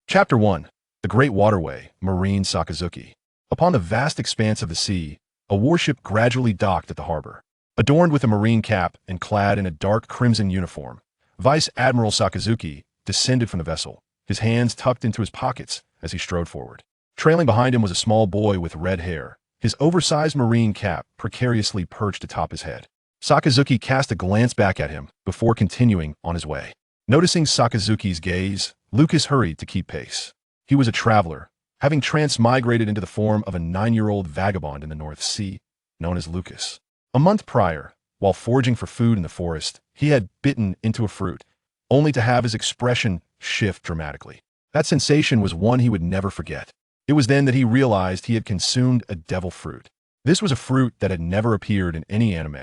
Chapter 1. The Great Waterway, Marine Sakazuki. Upon the vast expanse of the sea, a warship gradually docked at the harbor. Adorned with a marine cap and clad in a dark crimson uniform, Vice Admiral Sakazuki descended from the vessel, his hands tucked into his pockets as he strode forward. Trailing behind him was a small boy with red hair, his oversized marine cap precariously perched atop his head. Sakazuki cast a glance back at him before continuing on his way. Noticing Sakazuki's gaze, Lucas hurried to keep pace. He was a traveler, having transmigrated into the form of a 9-year-old vagabond in the North Sea, known as Lucas. A month prior, while foraging for food in the forest, he had bitten into a fruit, only to have his expression shift dramatically. That sensation was one he would never forget. It was then that he realized he had consumed a devil fruit. This was a fruit that had never appeared in any anime,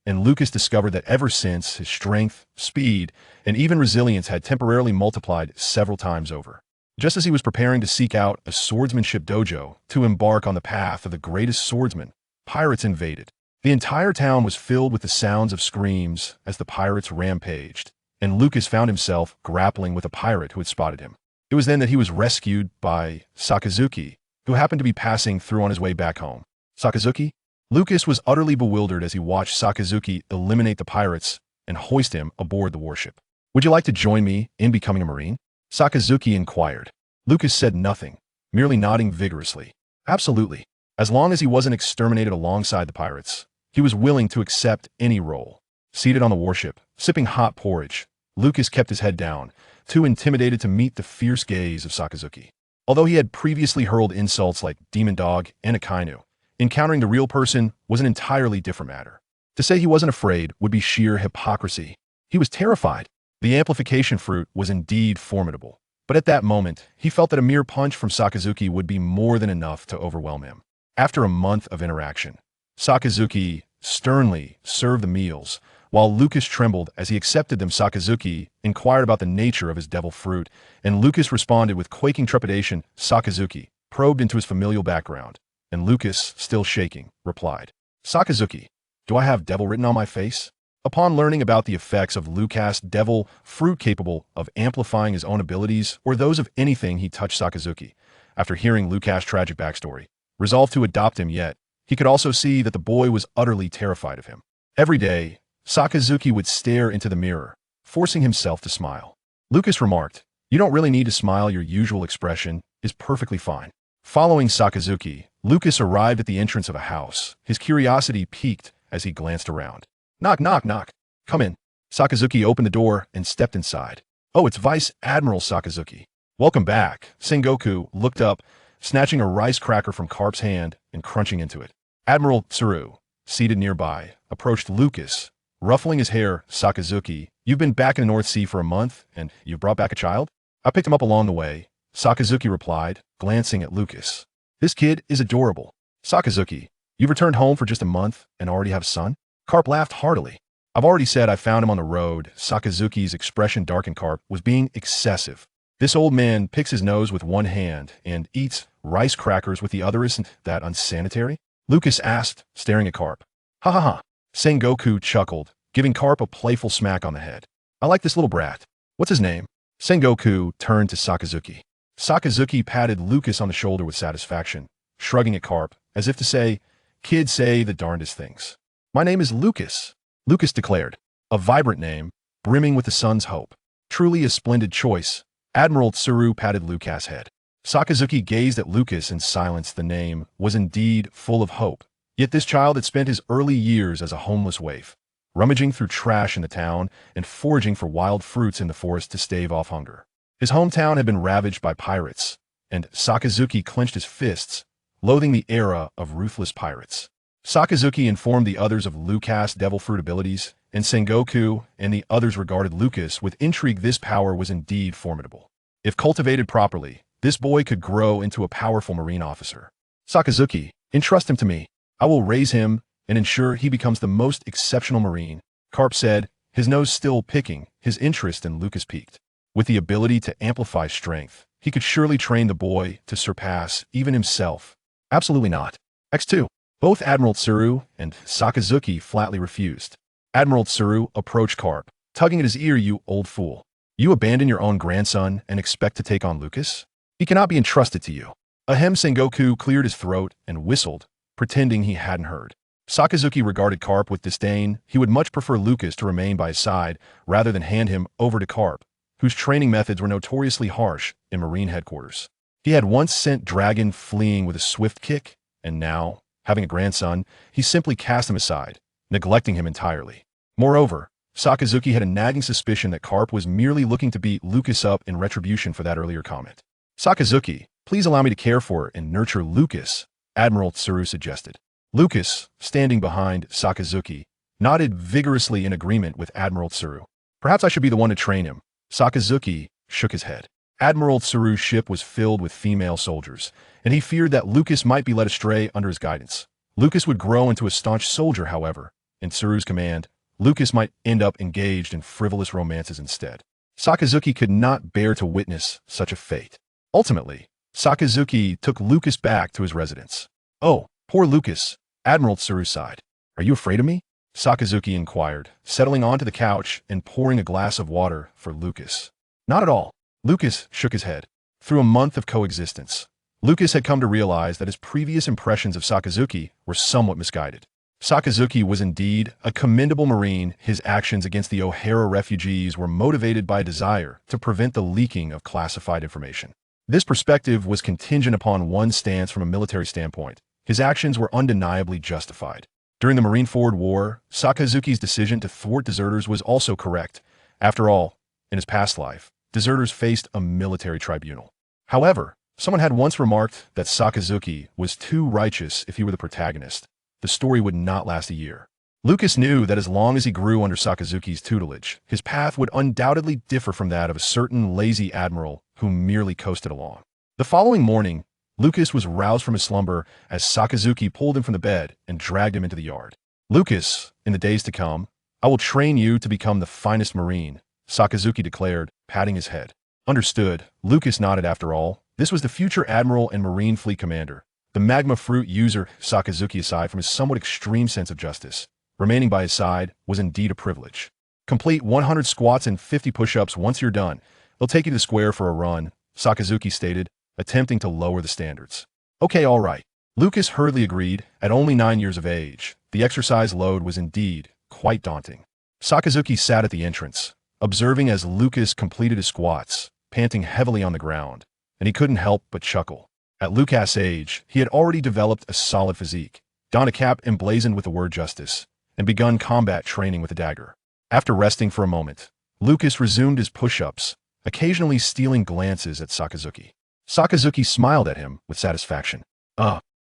and Lucas discovered that ever since, his strength, speed, and even resilience had temporarily multiplied several times over. Just as he was preparing to seek out a swordsmanship dojo to embark on the path of the greatest swordsman, pirates invaded. The entire town was filled with the sounds of screams as the pirates rampaged, and Lucas found himself grappling with a pirate who had spotted him. It was then that he was rescued by Sakazuki, who happened to be passing through on his way back home. Sakazuki? Lucas was utterly bewildered as he watched Sakazuki eliminate the pirates and hoist him aboard the warship. "Would you like to join me in becoming a Marine?" Sakazuki inquired. Lucas said nothing, merely nodding vigorously. Absolutely. As long as he wasn't exterminated alongside the pirates, he was willing to accept any role. Seated on the warship, sipping hot porridge, Lucas kept his head down, too intimidated to meet the fierce gaze of Sakazuki. Although he had previously hurled insults like demon dog and Akainu, encountering the real person was an entirely different matter. To say he wasn't afraid would be sheer hypocrisy. He was terrified. The amplification fruit was indeed formidable, but at that moment, he felt that a mere punch from Sakazuki would be more than enough to overwhelm him. After a month of interaction, Sakazuki sternly served the meals, while Lucas trembled as he accepted them. Sakazuki inquired about the nature of his devil fruit, and Lucas responded with quaking trepidation. Sakazuki probed into his familial background, and Lucas, still shaking, replied, "Sakazuki, do I have devil written on my face?" Upon learning about the effects of Lucas' devil fruit capable of amplifying his own abilities or those of anything he touched, Sakazuki, after hearing Lucas' tragic backstory, resolved to adopt him. Yet he could also see that the boy was utterly terrified of him. Every day, Sakazuki would stare into the mirror, forcing himself to smile. Lucas remarked, "You don't really need to smile, your usual expression is perfectly fine." Following Sakazuki, Lucas arrived at the entrance of a house. His curiosity piqued as he glanced around. "Knock, knock, knock. Come in." Sakazuki opened the door and stepped inside. "Oh, it's Vice Admiral Sakazuki. Welcome back." Sengoku looked up, snatching a rice cracker from Carp's hand and crunching into it. Admiral Tsuru, seated nearby, approached Lucas, ruffling his hair. "Sakazuki, you've been back in the North Sea for a month, and you've brought back a child?" "I picked him up along the way," Sakazuki replied, glancing at Lucas. "This kid is adorable." "Sakazuki, you've returned home for just a month and already have a son?" Carp laughed heartily. "I've already said I found him on the road." Sakazuki's expression darkened. Carp was being excessive. "This old man picks his nose with one hand and eats rice crackers with the other. Isn't that unsanitary?" Lucas asked, staring at Carp. "Ha ha ha." Sengoku chuckled, giving Carp a playful smack on the head. "I like this little brat. What's his name?" Sengoku turned to Sakazuki. Sakazuki patted Lucas on the shoulder with satisfaction, shrugging at Carp, as if to say, "Kids say the darndest things." "My name is Lucas," Lucas declared. "A vibrant name, brimming with the sun's hope. Truly a splendid choice." Admiral Tsuru patted Lucas' head. Sakazuki gazed at Lucas in silence. The name was indeed full of hope. Yet this child had spent his early years as a homeless waif, rummaging through trash in the town and foraging for wild fruits in the forest to stave off hunger. His hometown had been ravaged by pirates, and Sakazuki clenched his fists, loathing the era of ruthless pirates. Sakazuki informed the others of Lucas' devil fruit abilities, and Sengoku and the others regarded Lucas with intrigue. This power was indeed formidable. If cultivated properly, this boy could grow into a powerful marine officer. "Sakazuki, entrust him to me. I will raise him and ensure he becomes the most exceptional marine," Carp said, his nose still picking. His interest in Lucas piqued. With the ability to amplify strength, he could surely train the boy to surpass even himself. "Absolutely not. X2. Both Admiral Tsuru and Sakazuki flatly refused. Admiral Tsuru approached Carp, tugging at his ear. "You old fool. You abandon your own grandson and expect to take on Lucas?" He cannot be entrusted to you. Ahem. Sengoku cleared his throat and whistled, pretending he hadn't heard. Sakazuki regarded Carp with disdain. He would much prefer Lucas to remain by his side rather than hand him over to Carp, whose training methods were notoriously harsh in Marine headquarters. He had once sent Dragon fleeing with a swift kick, and now, having a grandson, he simply cast him aside, neglecting him entirely. Moreover, Sakazuki had a nagging suspicion that Carp was merely looking to beat Lucas up in retribution for that earlier comment. Sakazuki, please allow me to care for and nurture Lucas, Admiral Tsuru suggested. Lucas, standing behind Sakazuki, nodded vigorously in agreement with Admiral Tsuru. Perhaps I should be the one to train him. Sakazuki shook his head. Admiral Tsuru's ship was filled with female soldiers, and he feared that Lucas might be led astray under his guidance. Lucas would grow into a staunch soldier, however. In Tsuru's command, Lucas might end up engaged in frivolous romances instead. Sakazuki could not bear to witness such a fate. Ultimately, Sakazuki took Lucas back to his residence. Oh, poor Lucas, Admiral Tsuru sighed. Are you afraid of me? Sakazuki inquired, settling onto the couch and pouring a glass of water for Lucas. Not at all. Lucas shook his head. Through a month of coexistence, Lucas had come to realize that his previous impressions of Sakazuki were somewhat misguided. Sakazuki was indeed a commendable Marine. His actions against the O'Hara refugees were motivated by a desire to prevent the leaking of classified information. This perspective was contingent upon one's stance from a military standpoint. His actions were undeniably justified. During the Marineford War, Sakazuki's decision to thwart deserters was also correct. After all, in his past life, deserters faced a military tribunal. However, someone had once remarked that Sakazuki was too righteous if he were the protagonist. The story would not last a year. Lucas knew that as long as he grew under Sakazuki's tutelage, his path would undoubtedly differ from that of a certain lazy admiral who merely coasted along. The following morning, Lucas was roused from his slumber as Sakazuki pulled him from the bed and dragged him into the yard. Lucas, in the days to come, I will train you to become the finest Marine, Sakazuki declared, patting his head. Understood, Lucas nodded. After all, this was the future admiral and Marine fleet commander, the magma fruit user. Sakazuki, aside from his somewhat extreme sense of justice, remaining by his side was indeed a privilege. Complete 100 squats and 50 push-ups. Once you're done, they'll take you to the square for a run, Sakazuki stated, attempting to lower the standards. Okay, all right. Lucas hurriedly agreed. At only 9 years of age, the exercise load was indeed quite daunting. Sakazuki sat at the entrance, observing as Lucas completed his squats, panting heavily on the ground, and he couldn't help but chuckle. At Lucas' age, he had already developed a solid physique, donned a cap emblazoned with the word justice, and begun combat training with a dagger. After resting for a moment, Lucas resumed his push-ups, occasionally stealing glances at Sakazuki. Sakazuki smiled at him with satisfaction.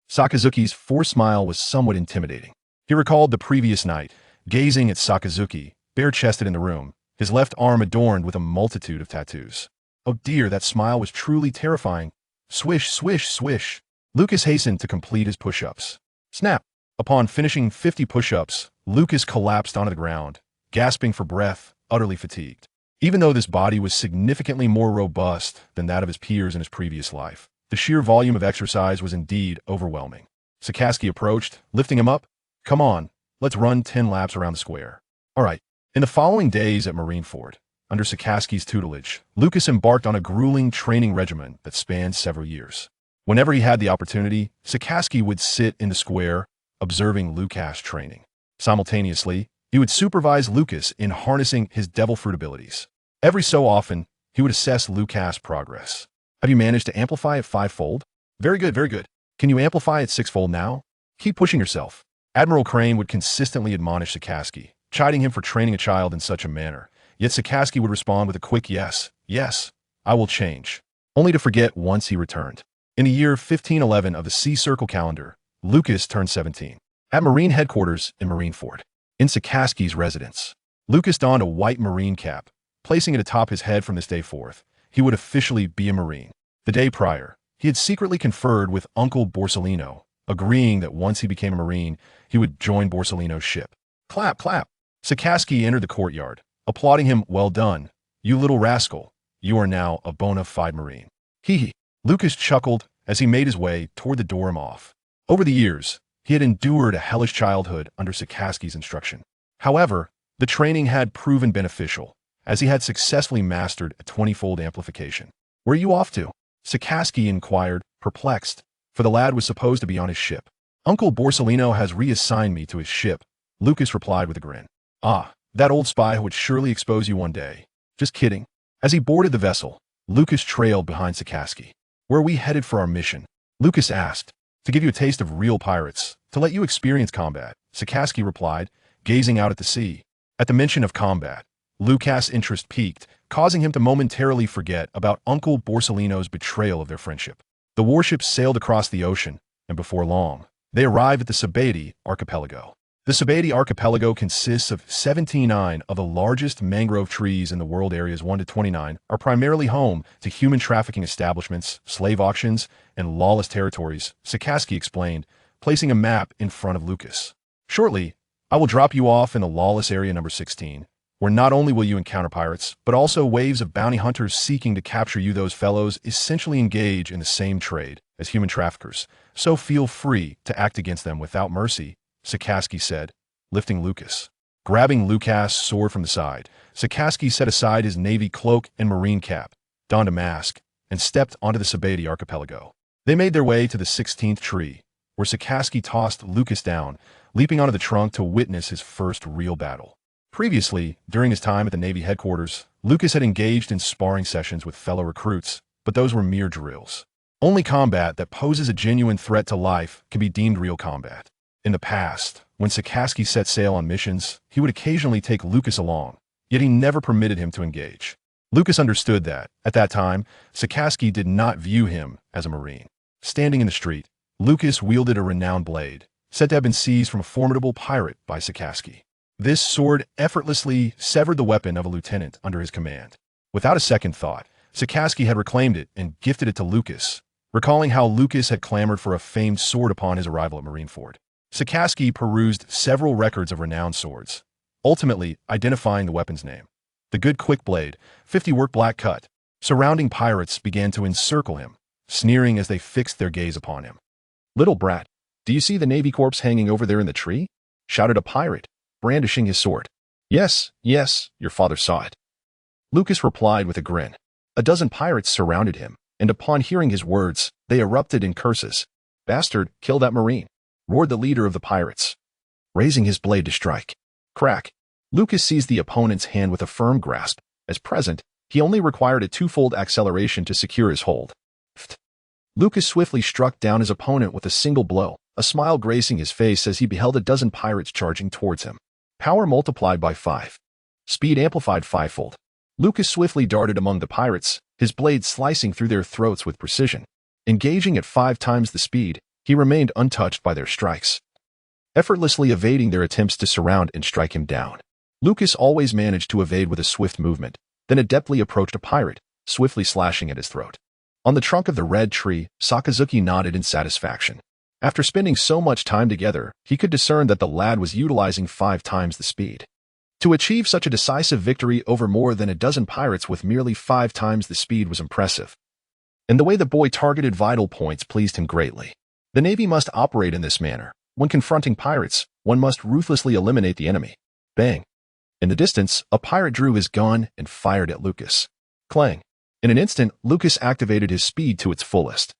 Sakazuki's forced smile was somewhat intimidating. He recalled the previous night, gazing at Sakazuki, bare-chested in the room, his left arm adorned with a multitude of tattoos. Oh dear, that smile was truly terrifying. Swish, swish, swish. Lucas hastened to complete his push-ups. Snap! Upon finishing 50 push-ups, Lucas collapsed onto the ground, gasping for breath, utterly fatigued. Even though this body was significantly more robust than that of his peers in his previous life, the sheer volume of exercise was indeed overwhelming. Sakazuki approached, lifting him up. Come on, let's run 10 laps around the square. All right. In the following days at Marineford, under Sakazuki's tutelage, Lucas embarked on a grueling training regimen that spanned several years. Whenever he had the opportunity, Sakazuki would sit in the square, observing Lucas training. Simultaneously, he would supervise Lucas in harnessing his devil fruit abilities. Every so often, he would assess Lucas' progress. Have you managed to amplify it 5-fold? Very good, very good. Can you amplify it 6-fold now? Keep pushing yourself. Admiral Crane would consistently admonish Sakazuki, chiding him for training a child in such a manner. Yet Sakazuki would respond with a quick yes, yes, I will change, only to forget once he returned. In the year 1511 of the Sea Circle calendar, Lucas turned 17. At Marine headquarters in Marineford, in Sakazuki's residence, Lucas donned a white Marine cap, placing it atop his head. From this day forth, he would officially be a Marine. The day prior, he had secretly conferred with Uncle Borsellino, agreeing that once he became a Marine, he would join Borsellino's ship. Clap, clap. Sakazuki entered the courtyard, applauding him. Well done, you little rascal. You are now a bona fide Marine. Hee hee. Lucas chuckled as he made his way toward the dorm off. Over the years, he had endured a hellish childhood under Sakazuki's instruction. However, the training had proven beneficial, as he had successfully mastered a 20-fold amplification. Where are you off to? Sikorsky inquired, perplexed, for the lad was supposed to be on his ship. Uncle Borsellino has reassigned me to his ship, Lucas replied with a grin. Ah, that old spy would surely expose you one day. Just kidding. As he boarded the vessel, Lucas trailed behind Sikorsky. Where are we headed for our mission? Lucas asked. To give you a taste of real pirates, to let you experience combat, Sikorsky replied, gazing out at the sea. At the mention of combat, Lucas' interest peaked, causing him to momentarily forget about Uncle Borsellino's betrayal of their friendship. The warship sailed across the ocean, and before long, they arrived at the Sabeti archipelago. The Sabeti archipelago consists of 79 of the largest mangrove trees in the world. Areas 1 to 29 are primarily home to human trafficking establishments, slave auctions, and lawless territories, Sikorsky explained, placing a map in front of Lucas. Shortly, I will drop you off in the lawless area number 16, where not only will you encounter pirates, but also waves of bounty hunters seeking to capture you. Those fellows essentially engage in the same trade as human traffickers, so feel free to act against them without mercy, Sikorsky said, lifting Lucas. Grabbing Lucas' sword from the side, Sikorsky set aside his navy cloak and marine cap, donned a mask, and stepped onto the Sabeti archipelago. They made their way to the 16th tree, where Sikorsky tossed Lucas down, leaping onto the trunk to witness his first real battle. Previously, during his time at the Navy headquarters, Lucas had engaged in sparring sessions with fellow recruits, but those were mere drills. Only combat that poses a genuine threat to life can be deemed real combat. In the past, when Sikorsky set sail on missions, he would occasionally take Lucas along, yet he never permitted him to engage. Lucas understood that, at that time, Sikorsky did not view him as a Marine. Standing in the street, Lucas wielded a renowned blade, said to have been seized from a formidable pirate by Sikorsky. This sword effortlessly severed the weapon of a lieutenant under his command. Without a second thought, Sikorsky had reclaimed it and gifted it to Lucas, recalling how Lucas had clamored for a famed sword upon his arrival at Marineford. Sikorsky perused several records of renowned swords, ultimately identifying the weapon's name. The good quick blade, 50 work black cut. Surrounding pirates began to encircle him, sneering as they fixed their gaze upon him. "Little brat, do you see the Navy corpse hanging over there in the tree?" shouted a pirate, brandishing his sword. Yes, your father saw it." Lucas replied with a grin. A dozen pirates surrounded him, and upon hearing his words, they erupted in curses. "Bastard, kill that Marine," roared the leader of the pirates, raising his blade to strike. Crack! Lucas seized the opponent's hand with a firm grasp. As present, he only required a twofold acceleration to secure his hold. Pfft. Lucas swiftly struck down his opponent with a single blow, a smile gracing his face as he beheld a dozen pirates charging towards him. Power multiplied by 5. Speed amplified 5-fold. Lucas swiftly darted among the pirates, his blade slicing through their throats with precision. Engaging at 5 times the speed, he remained untouched by their strikes, effortlessly evading their attempts to surround and strike him down. Lucas always managed to evade with a swift movement, then adeptly approached a pirate, swiftly slashing at his throat. On the trunk of the red tree, Sakazuki nodded in satisfaction. After spending so much time together, he could discern that the lad was utilizing 5 times the speed. To achieve such a decisive victory over more than a dozen pirates with merely 5 times the speed was impressive. And the way the boy targeted vital points pleased him greatly. The Navy must operate in this manner. When confronting pirates, one must ruthlessly eliminate the enemy. Bang! In the distance, a pirate drew his gun and fired at Lucas. Clang! In an instant, Lucas activated his speed to its fullest,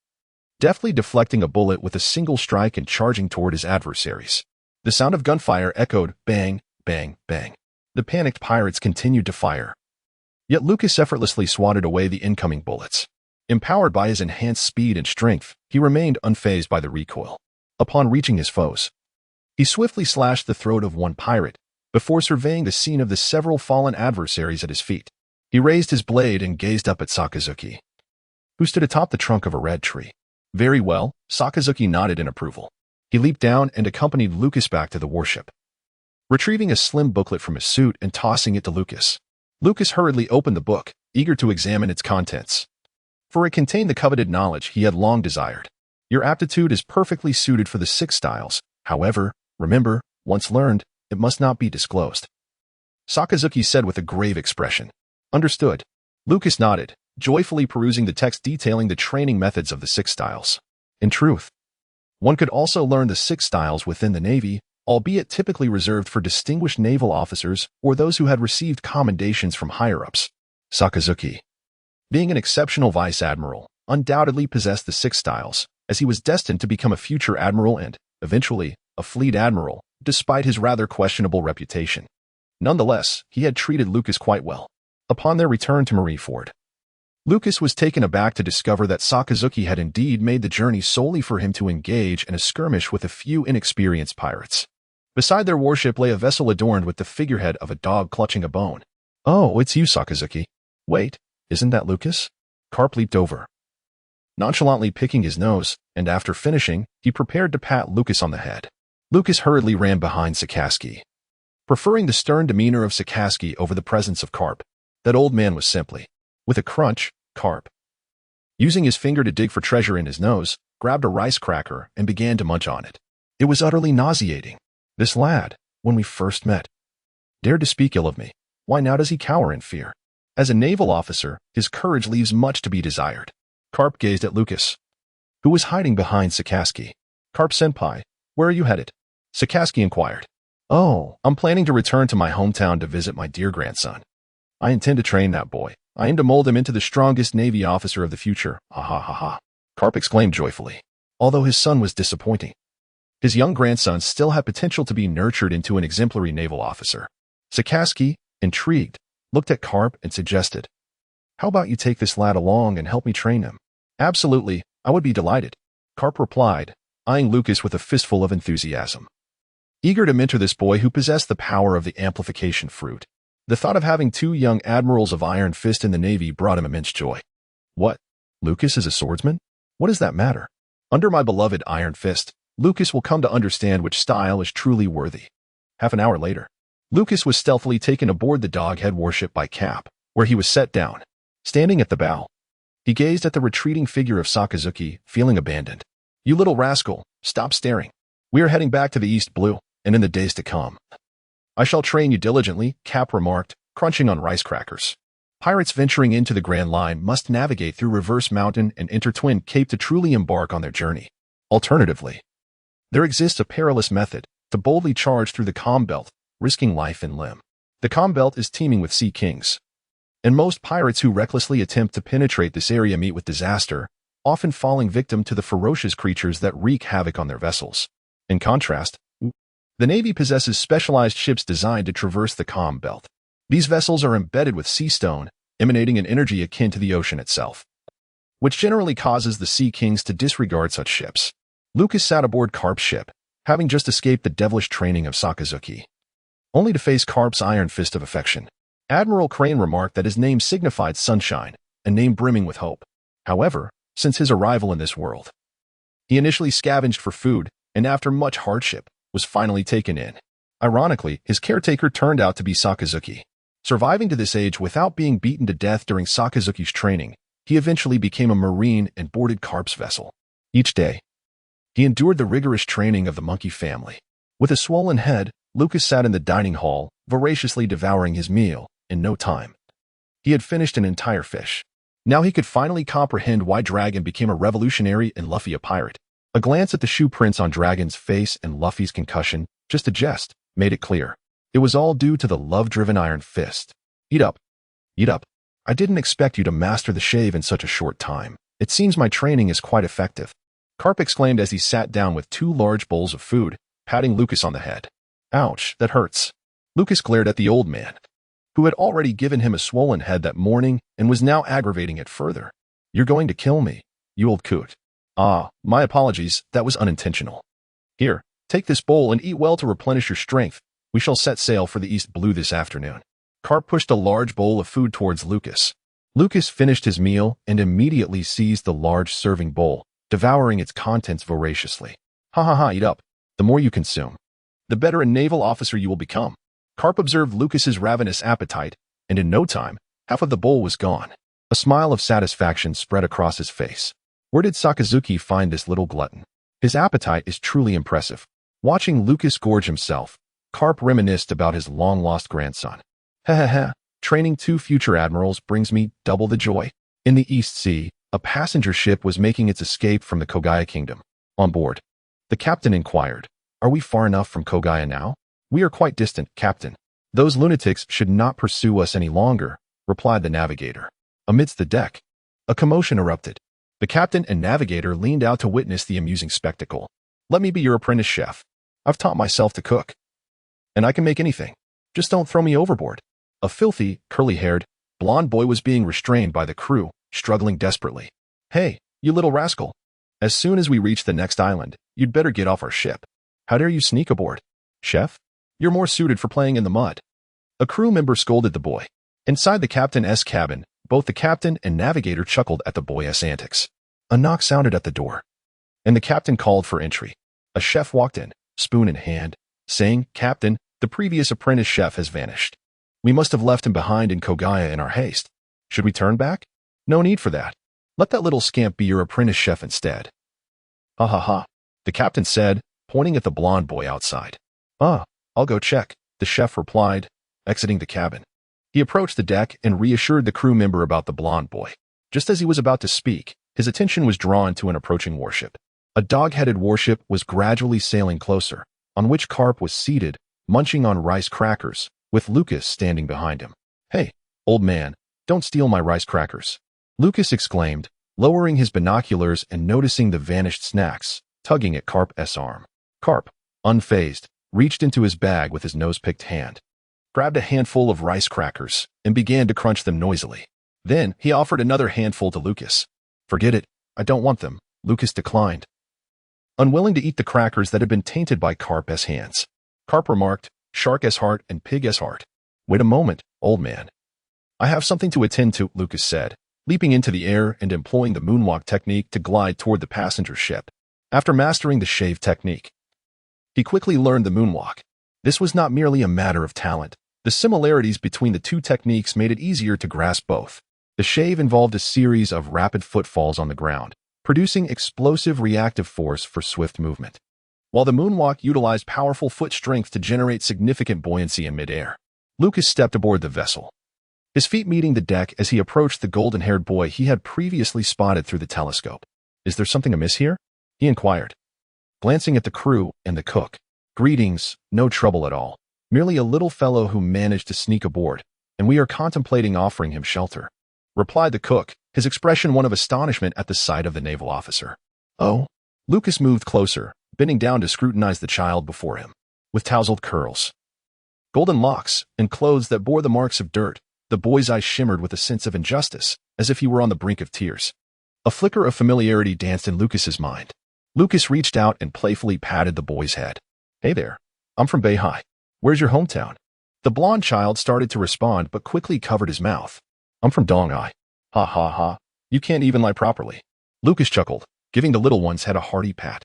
deftly deflecting a bullet with a single strike and charging toward his adversaries. The sound of gunfire echoed, bang, bang, bang. The panicked pirates continued to fire. Yet Lucas effortlessly swatted away the incoming bullets. Empowered by his enhanced speed and strength, he remained unfazed by the recoil. Upon reaching his foes, he swiftly slashed the throat of one pirate, before surveying the scene of the several fallen adversaries at his feet. He raised his blade and gazed up at Sakazuki, who stood atop the trunk of a red tree. Very well, Sakazuki nodded in approval. He leaped down and accompanied Lucas back to the warship, retrieving a slim booklet from his suit and tossing it to Lucas. Lucas hurriedly opened the book, eager to examine its contents, for it contained the coveted knowledge he had long desired. Your aptitude is perfectly suited for the 6 styles. However, remember, once learned, it must not be disclosed, Sakazuki said with a grave expression. Understood. Lucas nodded, joyfully perusing the text detailing the training methods of the 6 styles. In truth, one could also learn the 6 styles within the Navy, albeit typically reserved for distinguished naval officers or those who had received commendations from higher-ups. Sakazuki, being an exceptional vice admiral, undoubtedly possessed the six styles, as he was destined to become a future admiral and, eventually, a fleet admiral, despite his rather questionable reputation. Nonetheless, he had treated Lucas quite well. Upon their return to Marineford, Lucas was taken aback to discover that Sakazuki had indeed made the journey solely for him to engage in a skirmish with a few inexperienced pirates. Beside their warship lay a vessel adorned with the figurehead of a dog clutching a bone. "Oh, it's you, Sakazuki. Wait, isn't that Lucas?" Carp leaped over, nonchalantly picking his nose, and after finishing, he prepared to pat Lucas on the head. Lucas hurriedly ran behind Sakazuki, preferring the stern demeanor of Sakazuki over the presence of Carp. That old man was simply, with a crunch, Carp, using his finger to dig for treasure in his nose, grabbed a rice cracker and began to munch on it. It was utterly nauseating. This lad, when we first met, dared to speak ill of me. Why now does he cower in fear? As a naval officer, his courage leaves much to be desired. Carp gazed at Lucas, who was hiding behind Sakazuki. "Carp-senpai, where are you headed?" Sakazuki inquired. "Oh, I'm planning to return to my hometown to visit my dear grandson. I intend to train that boy. I aim to mold him into the strongest Navy officer of the future. Ha ha ha ha." Carp exclaimed joyfully. Although his son was disappointing, his young grandson still had potential to be nurtured into an exemplary naval officer. Sakazuki, intrigued, looked at Carp and suggested, "How about you take this lad along and help me train him?" "Absolutely, I would be delighted," Carp replied, eyeing Lucas with a fistful of enthusiasm. Eager to mentor this boy who possessed the power of the amplification fruit, the thought of having two young admirals of Iron Fist in the Navy brought him immense joy. "What? Lucas is a swordsman? What does that matter? Under my beloved Iron Fist, Lucas will come to understand which style is truly worthy." Half an hour later, Lucas was stealthily taken aboard the Doghead warship by Cap, where he was set down. Standing at the bow, he gazed at the retreating figure of Sakazuki, feeling abandoned. "You little rascal, stop staring. We are heading back to the East Blue, and in the days to come, I shall train you diligently," Cap remarked, crunching on rice crackers. Pirates venturing into the Grand Line must navigate through Reverse Mountain and intertwined Cape to truly embark on their journey. Alternatively, there exists a perilous method to boldly charge through the Calm Belt, risking life and limb. The Calm Belt is teeming with sea kings, and most pirates who recklessly attempt to penetrate this area meet with disaster, often falling victim to the ferocious creatures that wreak havoc on their vessels. In contrast, the Navy possesses specialized ships designed to traverse the Calm Belt. These vessels are embedded with sea stone, emanating an energy akin to the ocean itself, which generally causes the Sea Kings to disregard such ships. Lucas sat aboard Carp's ship, having just escaped the devilish training of Sakazuki, only to face Carp's iron fist of affection. Admiral Crane remarked that his name signified sunshine, a name brimming with hope. However, since his arrival in this world, he initially scavenged for food, and after much hardship, was finally taken in. Ironically, his caretaker turned out to be Sakazuki. Surviving to this age without being beaten to death during Sakazuki's training, he eventually became a Marine and boarded Carp's vessel. Each day, he endured the rigorous training of the monkey family. With a swollen head, Lucas sat in the dining hall, voraciously devouring his meal. In no time, he had finished an entire fish. Now he could finally comprehend why Dragon became a revolutionary and Luffy a pirate. A glance at the shoe prints on Dragon's face and Luffy's concussion, just a jest, made it clear. It was all due to the love-driven Iron Fist. Eat up. Eat up. I didn't expect you to master the shave in such a short time. It seems my training is quite effective." Carp exclaimed as he sat down with two large bowls of food, patting Lucas on the head. "Ouch, that hurts." Lucas glared at the old man, who had already given him a swollen head that morning and was now aggravating it further. "You're going to kill me, you old coot." "Ah, my apologies, that was unintentional. Here, take this bowl and eat well to replenish your strength. We shall set sail for the East Blue this afternoon." Carp pushed a large bowl of food towards Lucas. Lucas finished his meal and immediately seized the large serving bowl, devouring its contents voraciously. "Ha ha ha, eat up. The more you consume, the better a naval officer you will become." Carp observed Lucas's ravenous appetite, and in no time, half of the bowl was gone. A smile of satisfaction spread across his face. Where did Sakazuki find this little glutton? His appetite is truly impressive. Watching Lucas gorge himself, Carp reminisced about his long-lost grandson. "Heh, training two future admirals brings me double the joy." In the East Sea, a passenger ship was making its escape from the Kogaya Kingdom. On board, the captain inquired, "Are we far enough from Kogaya now?" "We are quite distant, Captain. Those lunatics should not pursue us any longer," replied the navigator. Amidst the deck, a commotion erupted. The captain and navigator leaned out to witness the amusing spectacle. Let me be your apprentice chef. I've taught myself to cook. And I can make anything. Just don't throw me overboard. A filthy, curly-haired, blonde boy was being restrained by the crew, struggling desperately. Hey, you little rascal. As soon as we reach the next island, you'd better get off our ship. How dare you sneak aboard? Chef? You're more suited for playing in the mud. A crew member scolded the boy. Inside the captain's cabin, both the captain and navigator chuckled at the boy's antics. A knock sounded at the door, and the captain called for entry. A chef walked in, spoon in hand, saying, "Captain, the previous apprentice chef has vanished. We must have left him behind in Kogaya in our haste. Should we turn back? No need for that. Let that little scamp be your apprentice chef instead." "Ha ha ha," the captain said, pointing at the blonde boy outside. I'll go check," the chef replied, exiting the cabin. He approached the deck and reassured the crew member about the blonde boy. Just as he was about to speak, his attention was drawn to an approaching warship. A dog-headed warship was gradually sailing closer, on which Carp was seated, munching on rice crackers, with Lucas standing behind him. "Hey, old man, don't steal my rice crackers," Lucas exclaimed, lowering his binoculars and noticing the vanished snacks, tugging at Carp's arm. Carp, unfazed, reached into his bag with his nose-picked hand, grabbed a handful of rice crackers, and began to crunch them noisily. Then he offered another handful to Lucas. "Forget it, I don't want them," Lucas declined, unwilling to eat the crackers that had been tainted by Carp's hands. Carp remarked, "Shark-s heart and pig-s heart." "Wait a moment, old man. I have something to attend to," Lucas said, leaping into the air and employing the moonwalk technique to glide toward the passenger ship. After mastering the shave technique, he quickly learned the moonwalk. This was not merely a matter of talent. The similarities between the two techniques made it easier to grasp both. The shave involved a series of rapid footfalls on the ground, producing explosive reactive force for swift movement, while the moonwalk utilized powerful foot strength to generate significant buoyancy in midair. Lucas stepped aboard the vessel, his feet meeting the deck as he approached the golden-haired boy he had previously spotted through the telescope. "Is there something amiss here?" he inquired, glancing at the crew and the cook. "Greetings, no trouble at all. Merely a little fellow who managed to sneak aboard, and we are contemplating offering him shelter," replied the cook, his expression one of astonishment at the sight of the naval officer. "Oh?" Lucas moved closer, bending down to scrutinize the child before him. With tousled curls, golden locks, and clothes that bore the marks of dirt, the boy's eyes shimmered with a sense of injustice, as if he were on the brink of tears. A flicker of familiarity danced in Lucas's mind. Lucas reached out and playfully patted the boy's head. "Hey there, I'm from Beihai. Where's your hometown?" The blonde child started to respond but quickly covered his mouth. "I'm from Donghai." "Ha ha ha, you can't even lie properly." Lucas chuckled, giving the little one's head a hearty pat.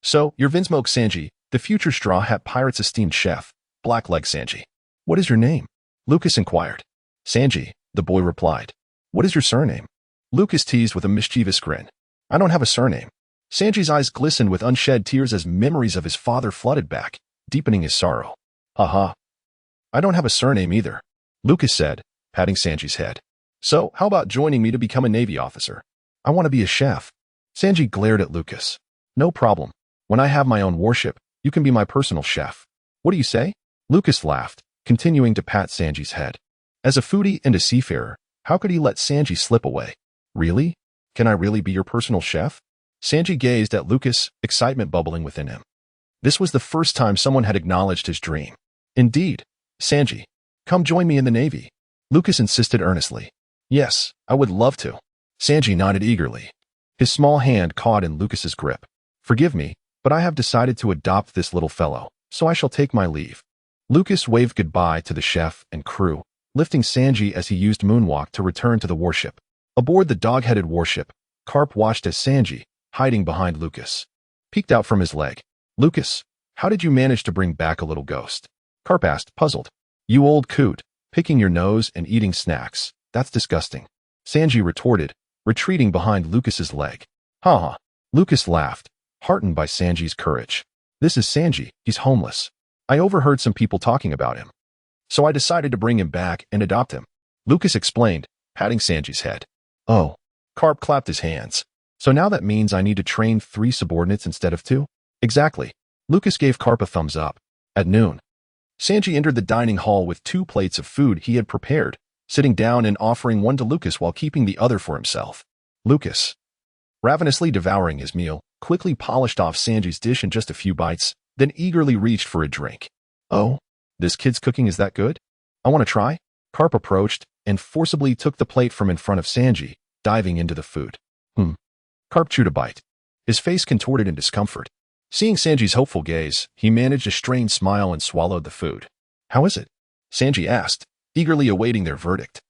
"So, you're Vinsmoke Sanji, the future Straw Hat Pirate's esteemed chef, Blackleg Sanji. What is your name?" Lucas inquired. "Sanji," the boy replied. "What is your surname?" Lucas teased with a mischievous grin. "I don't have a surname." Sanji's eyes glistened with unshed tears as memories of his father flooded back, deepening his sorrow. "Ha. I don't have a surname either," Lucas said, patting Sanji's head. "So, how about joining me to become a Navy officer?" "I want to be a chef." Sanji glared at Lucas. "No problem. When I have my own warship, you can be my personal chef. What do you say?" Lucas laughed, continuing to pat Sanji's head. As a foodie and a seafarer, how could he let Sanji slip away? "Really? Can I really be your personal chef?" Sanji gazed at Lucas, excitement bubbling within him. This was the first time someone had acknowledged his dream. "Indeed. Sanji, come join me in the Navy," Lucas insisted earnestly. "Yes, I would love to." Sanji nodded eagerly, his small hand caught in Lucas's grip. "Forgive me, but I have decided to adopt this little fellow, so I shall take my leave." Lucas waved goodbye to the chef and crew, lifting Sanji as he used moonwalk to return to the warship. Aboard the dog-headed warship, Carp watched as Sanji, hiding behind Lucas, peeked out from his leg. "Lucas, how did you manage to bring back a little ghost?" Carp asked, puzzled. "You old coot, picking your nose and eating snacks. That's disgusting," Sanji retorted, retreating behind Lucas's leg. "Ha ha." Lucas laughed, heartened by Sanji's courage. "This is Sanji, he's homeless. I overheard some people talking about him, so I decided to bring him back and adopt him," Lucas explained, patting Sanji's head. "Oh." Carp clapped his hands. "So now that means I need to train 3 subordinates instead of 2? "Exactly." Lucas gave Carp a thumbs up. At noon, Sanji entered the dining hall with 2 plates of food he had prepared, sitting down and offering one to Lucas while keeping the other for himself. "Lucas, ravenously devouring his meal, quickly polished off Sanji's dish in just a few bites, then eagerly reached for a drink. Oh, this kid's cooking is that good? I want to try? Carp approached and forcibly took the plate from in front of Sanji, diving into the food. Carp chewed a bite. His face contorted in discomfort. Seeing Sanji's hopeful gaze, he managed a strained smile and swallowed the food. How is it? Sanji asked, eagerly awaiting their verdict.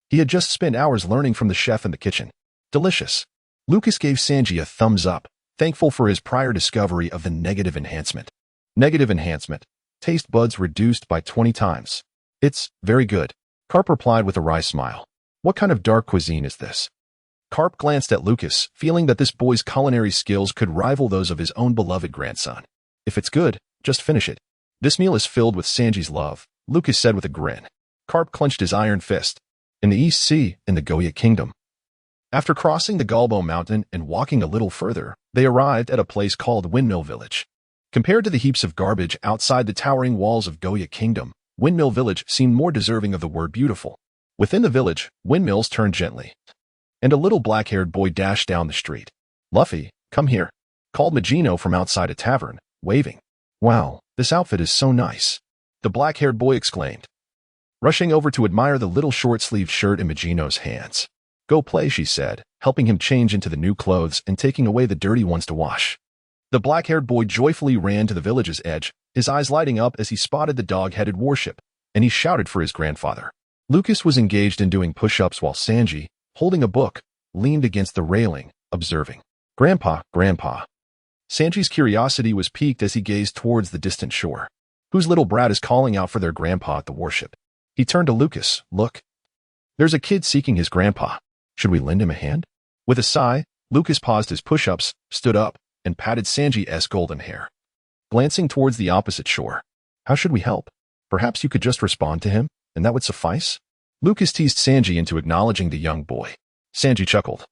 He had just spent hours learning from the chef in the kitchen. Delicious. Lucas gave Sanji a thumbs up, thankful for his prior discovery of the negative enhancement. Negative enhancement. Taste buds reduced by 20 times. It's very good. Carp replied with a wry smile. What kind of dark cuisine is this? Carp glanced at Lucas, feeling that this boy's culinary skills could rival those of his own beloved grandson. If it's good, just finish it. This meal is filled with Sanji's love, Lucas said with a grin. Carp clenched his iron fist. In the East Sea, in the Goya Kingdom. After crossing the Galbo Mountain and walking a little further, they arrived at a place called Windmill Village. Compared to the heaps of garbage outside the towering walls of Goya Kingdom, Windmill Village seemed more deserving of the word beautiful. Within the village, windmills turned gently, and a little black-haired boy dashed down the street. Luffy, come here, called Magino from outside a tavern, waving. Wow, this outfit is so nice, the black-haired boy exclaimed, rushing over to admire the little short-sleeved shirt in Magino's hands. Go play, she said, helping him change into the new clothes and taking away the dirty ones to wash. The black-haired boy joyfully ran to the village's edge, his eyes lighting up as he spotted the dog-headed warship, and he shouted for his grandfather. Lucas was engaged in doing push-ups while Sanji, holding a book, leaned against the railing, observing. Grandpa, Grandpa. Sanji's curiosity was piqued as he gazed towards the distant shore. Whose little brat is calling out for their grandpa at the warship? He turned to Lucas. Look. There's a kid seeking his grandpa. Should we lend him a hand? With a sigh, Lucas paused his push-ups, stood up, and patted Sanji's golden hair. Glancing towards the opposite shore. How should we help? Perhaps you could just respond to him, and that would suffice? Lucas teased Sanji into acknowledging the young boy. Sanji chuckled.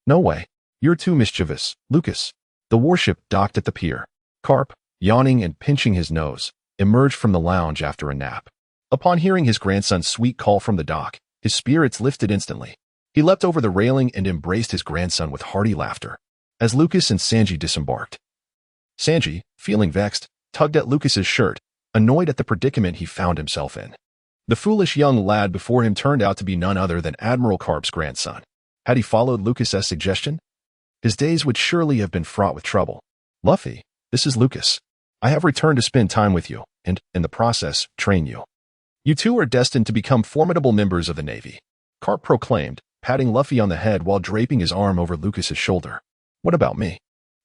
No way. You're too mischievous, Lucas. The warship docked at the pier. Carp, yawning and pinching his nose, emerged from the lounge after a nap. Upon hearing his grandson's sweet call from the dock, his spirits lifted instantly. He leapt over the railing and embraced his grandson with hearty laughter, as Lucas and Sanji disembarked. Sanji, feeling vexed, tugged at Lucas's shirt, annoyed at the predicament he found himself in. The foolish young lad before him turned out to be none other than Admiral Carp's grandson. Had he followed Lucas's suggestion, his days would surely have been fraught with trouble. Luffy, this is Lucas. I have returned to spend time with you, and, in the process, train you. You two are destined to become formidable members of the Navy, Carp proclaimed, patting Luffy on the head while draping his arm over Lucas's shoulder. What about me?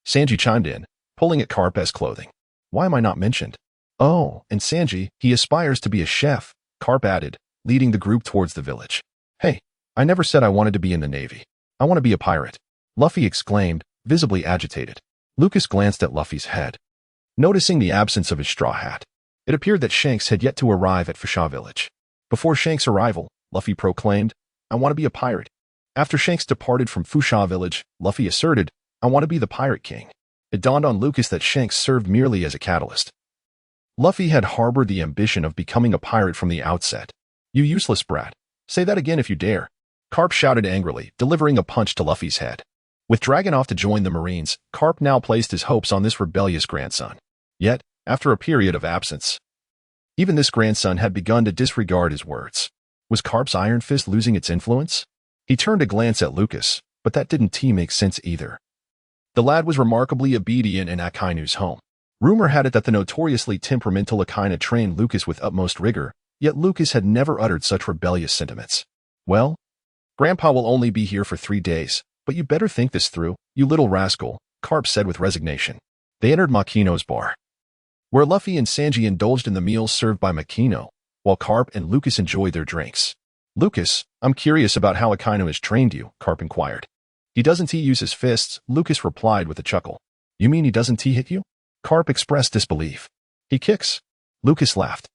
Sanji chimed in, pulling at Carp's clothing. Why am I not mentioned? Oh, and Sanji, he aspires to be a chef, Carp added, leading the group towards the village. Hey, I never said I wanted to be in the Navy. I want to be a pirate, Luffy exclaimed, visibly agitated. Lucas glanced at Luffy's head, noticing the absence of his straw hat. It appeared that Shanks had yet to arrive at Fasha Village. Before Shanks' arrival, Luffy proclaimed, I want to be a pirate. After Shanks departed from Fasha Village, Luffy asserted, I want to be the Pirate King. It dawned on Lucas that Shanks served merely as a catalyst. Luffy had harbored the ambition of becoming a pirate from the outset. You useless brat. Say that again if you dare. Carp shouted angrily, delivering a punch to Luffy's head. With Dragon off to join the Marines, Carp now placed his hopes on this rebellious grandson. Yet, after a period of absence, even this grandson had begun to disregard his words. Was Carp's iron fist losing its influence? He turned to glance at Lucas, but that didn't make sense either. The lad was remarkably obedient in Akainu's home. Rumor had it that the notoriously temperamental Akainu trained Lucas with utmost rigor, yet Lucas had never uttered such rebellious sentiments. Well, Grandpa will only be here for 3 days, but you better think this through, you little rascal, Carp said with resignation. They entered Makino's bar, where Luffy and Sanji indulged in the meals served by Makino, while Carp and Lucas enjoyed their drinks. Lucas, I'm curious about how Akainu has trained you, Carp inquired. He doesn't use his fists, Lucas replied with a chuckle. You mean he doesn't hit you? Carp expressed disbelief. He kicks. Lucas laughed.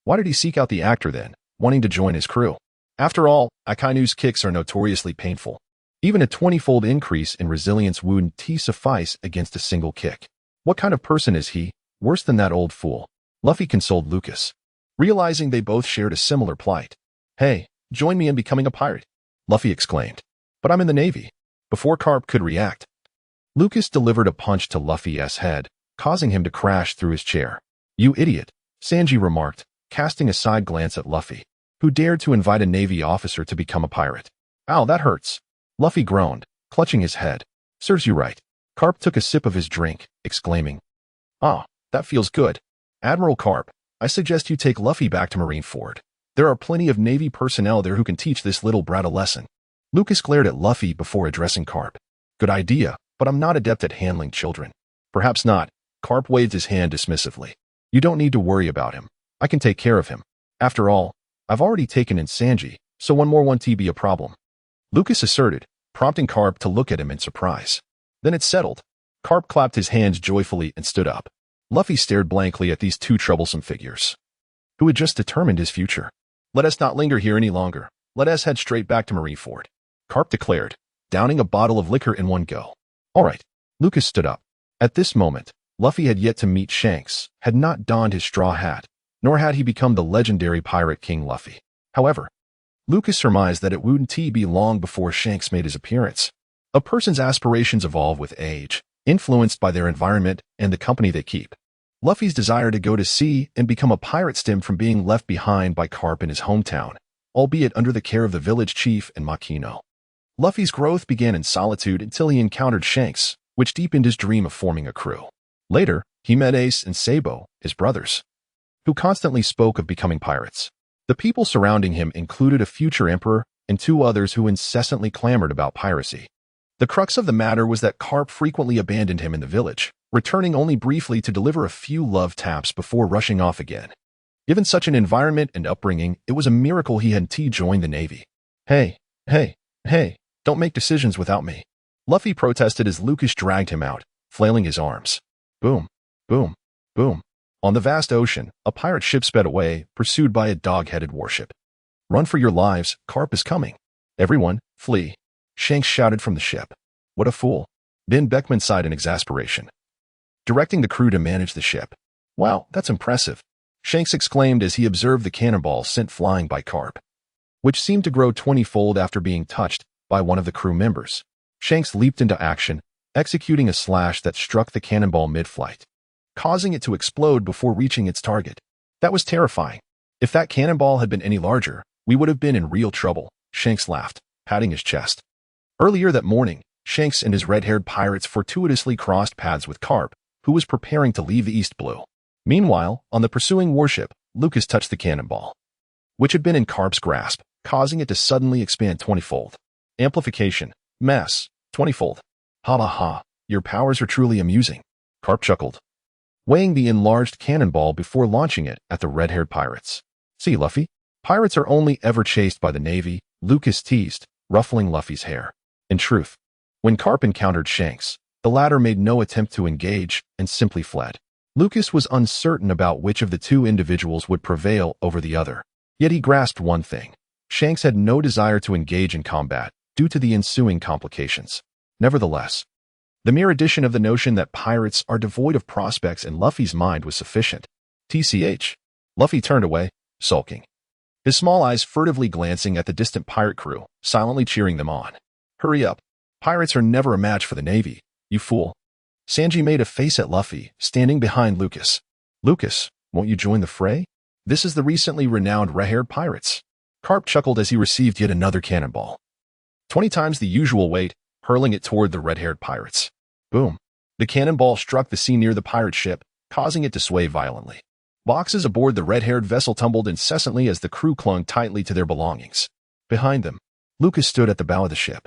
Why did he seek out the actor then, wanting to join his crew? After all, Akainu's kicks are notoriously painful. Even a 20-fold increase in resilience wouldn't suffice against a single kick. What kind of person is he? Worse than that old fool. Luffy consoled Lucas, realizing they both shared a similar plight. Hey, join me in becoming a pirate, Luffy exclaimed. But I'm in the Navy. Before Carp could react, Lucas delivered a punch to Luffy's head, causing him to crash through his chair. "You idiot," Sanji remarked, casting a side glance at Luffy, who dared to invite a Navy officer to become a pirate. "Ow, that hurts." Luffy groaned, clutching his head. "Serves you right." Carp took a sip of his drink, exclaiming, "Ah, that feels good. Admiral Carp, I suggest you take Luffy back to Marineford. There are plenty of Navy personnel there who can teach this little brat a lesson." Lucas glared at Luffy before addressing Carp. "Good idea, but I'm not adept at handling children." "Perhaps not." Carp waved his hand dismissively. "You don't need to worry about him. I can take care of him. After all, I've already taken in Sanji, so one more won't be a problem," Lucas asserted, prompting Carp to look at him in surprise. "Then it's settled." Carp clapped his hands joyfully and stood up. Luffy stared blankly at these two troublesome figures, who had just determined his future. "Let us not linger here any longer. Let us head straight back to Marineford," Carp declared, downing a bottle of liquor in one go. "All right." Lucas stood up. At this moment, Luffy had yet to meet Shanks, had not donned his straw hat, nor had he become the legendary Pirate King Luffy. However, Lucas surmised that it wouldn't be long before Shanks made his appearance. A person's aspirations evolve with age, influenced by their environment and the company they keep. Luffy's desire to go to sea and become a pirate stemmed from being left behind by Carp in his hometown, albeit under the care of the village chief and Makino. Luffy's growth began in solitude until he encountered Shanks, which deepened his dream of forming a crew. Later, he met Ace and Sabo, his brothers, who constantly spoke of becoming pirates. The people surrounding him included a future emperor and two others who incessantly clamored about piracy. The crux of the matter was that Carp frequently abandoned him in the village, returning only briefly to deliver a few love taps before rushing off again. Given such an environment and upbringing, it was a miracle he hadn't joined the Navy. Hey, don't make decisions without me," Luffy protested as Lucas dragged him out, flailing his arms. Boom, boom, boom. On the vast ocean, a pirate ship sped away, pursued by a dog-headed warship. "Run for your lives, Carp is coming. Everyone, flee," Shanks shouted from the ship. "What a fool." Ben Beckman sighed in exasperation, directing the crew to manage the ship. "Wow, that's impressive," Shanks exclaimed as he observed the cannonball sent flying by Carp, which seemed to grow 20-fold after being touched by one of the crew members. Shanks leaped into action, executing a slash that struck the cannonball mid-flight, causing it to explode before reaching its target. "That was terrifying. If that cannonball had been any larger, we would have been in real trouble," Shanks laughed, patting his chest. Earlier that morning, Shanks and his red-haired pirates fortuitously crossed paths with Carp, who was preparing to leave the East Blue. Meanwhile, on the pursuing warship, Lucas touched the cannonball, which had been in Carp's grasp, causing it to suddenly expand 20-fold. Amplification. Mass. 20-fold. "Ha ha ha, your powers are truly amusing," Carp chuckled, weighing the enlarged cannonball before launching it at the red-haired pirates. "See, Luffy, pirates are only ever chased by the Navy," Lucas teased, ruffling Luffy's hair. In truth, when Carp encountered Shanks, the latter made no attempt to engage and simply fled. Lucas was uncertain about which of the two individuals would prevail over the other. Yet he grasped one thing. Shanks had no desire to engage in combat due to the ensuing complications. Nevertheless, the mere addition of the notion that pirates are devoid of prospects in Luffy's mind was sufficient. TCH. Luffy turned away, sulking, his small eyes furtively glancing at the distant pirate crew, silently cheering them on. "Hurry up. Pirates are never a match for the Navy, you fool." Sanji made a face at Luffy, standing behind Lucas. "Lucas, won't you join the fray? This is the recently renowned red-haired pirates." Carp chuckled as he received yet another cannonball, 20 times the usual weight, hurling it toward the red-haired pirates. Boom. The cannonball struck the sea near the pirate ship, causing it to sway violently. Boxes aboard the red-haired vessel tumbled incessantly as the crew clung tightly to their belongings. Behind them, Lucas stood at the bow of the ship,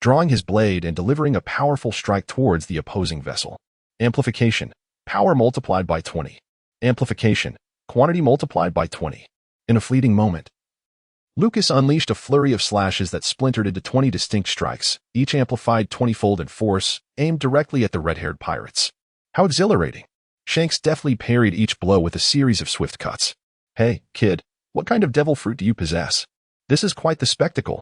drawing his blade and delivering a powerful strike towards the opposing vessel. Amplification. Power multiplied by 20. Amplification. Quantity multiplied by 20. In a fleeting moment, Lucas unleashed a flurry of slashes that splintered into 20 distinct strikes, each amplified 20-fold in force, aimed directly at the red-haired pirates. How exhilarating! Shanks deftly parried each blow with a series of swift cuts. "Hey, kid, what kind of devil fruit do you possess? This is quite the spectacle."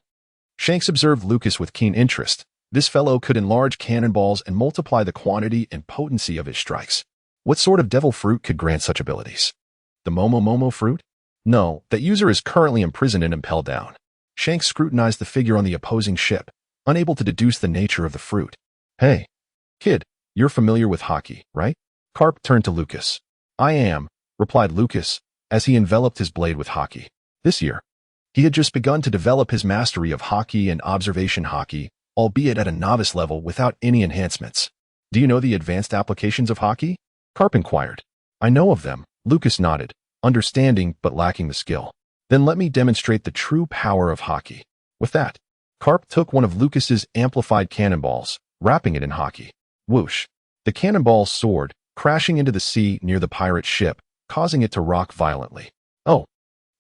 Shanks observed Lucas with keen interest. This fellow could enlarge cannonballs and multiply the quantity and potency of his strikes. What sort of devil fruit could grant such abilities? The Momo fruit? No, that user is currently imprisoned and impelled down. Shanks scrutinized the figure on the opposing ship, unable to deduce the nature of the fruit. "Hey, Kid, you're familiar with Haki, right? Carp turned to Lucas. I am, replied Lucas, as he enveloped his blade with Haki. This year, he had just begun to develop his mastery of Haki and Observation Haki, albeit at a novice level without any enhancements. Do you know the advanced applications of Haki? Carp inquired. I know of them, Lucas nodded, understanding but lacking the skill. Then let me demonstrate the true power of Haki. With that, Carp took one of Lucas's amplified cannonballs, wrapping it in Haki. Whoosh! The cannonball soared, crashing into the sea near the pirate ship, causing it to rock violently. Oh,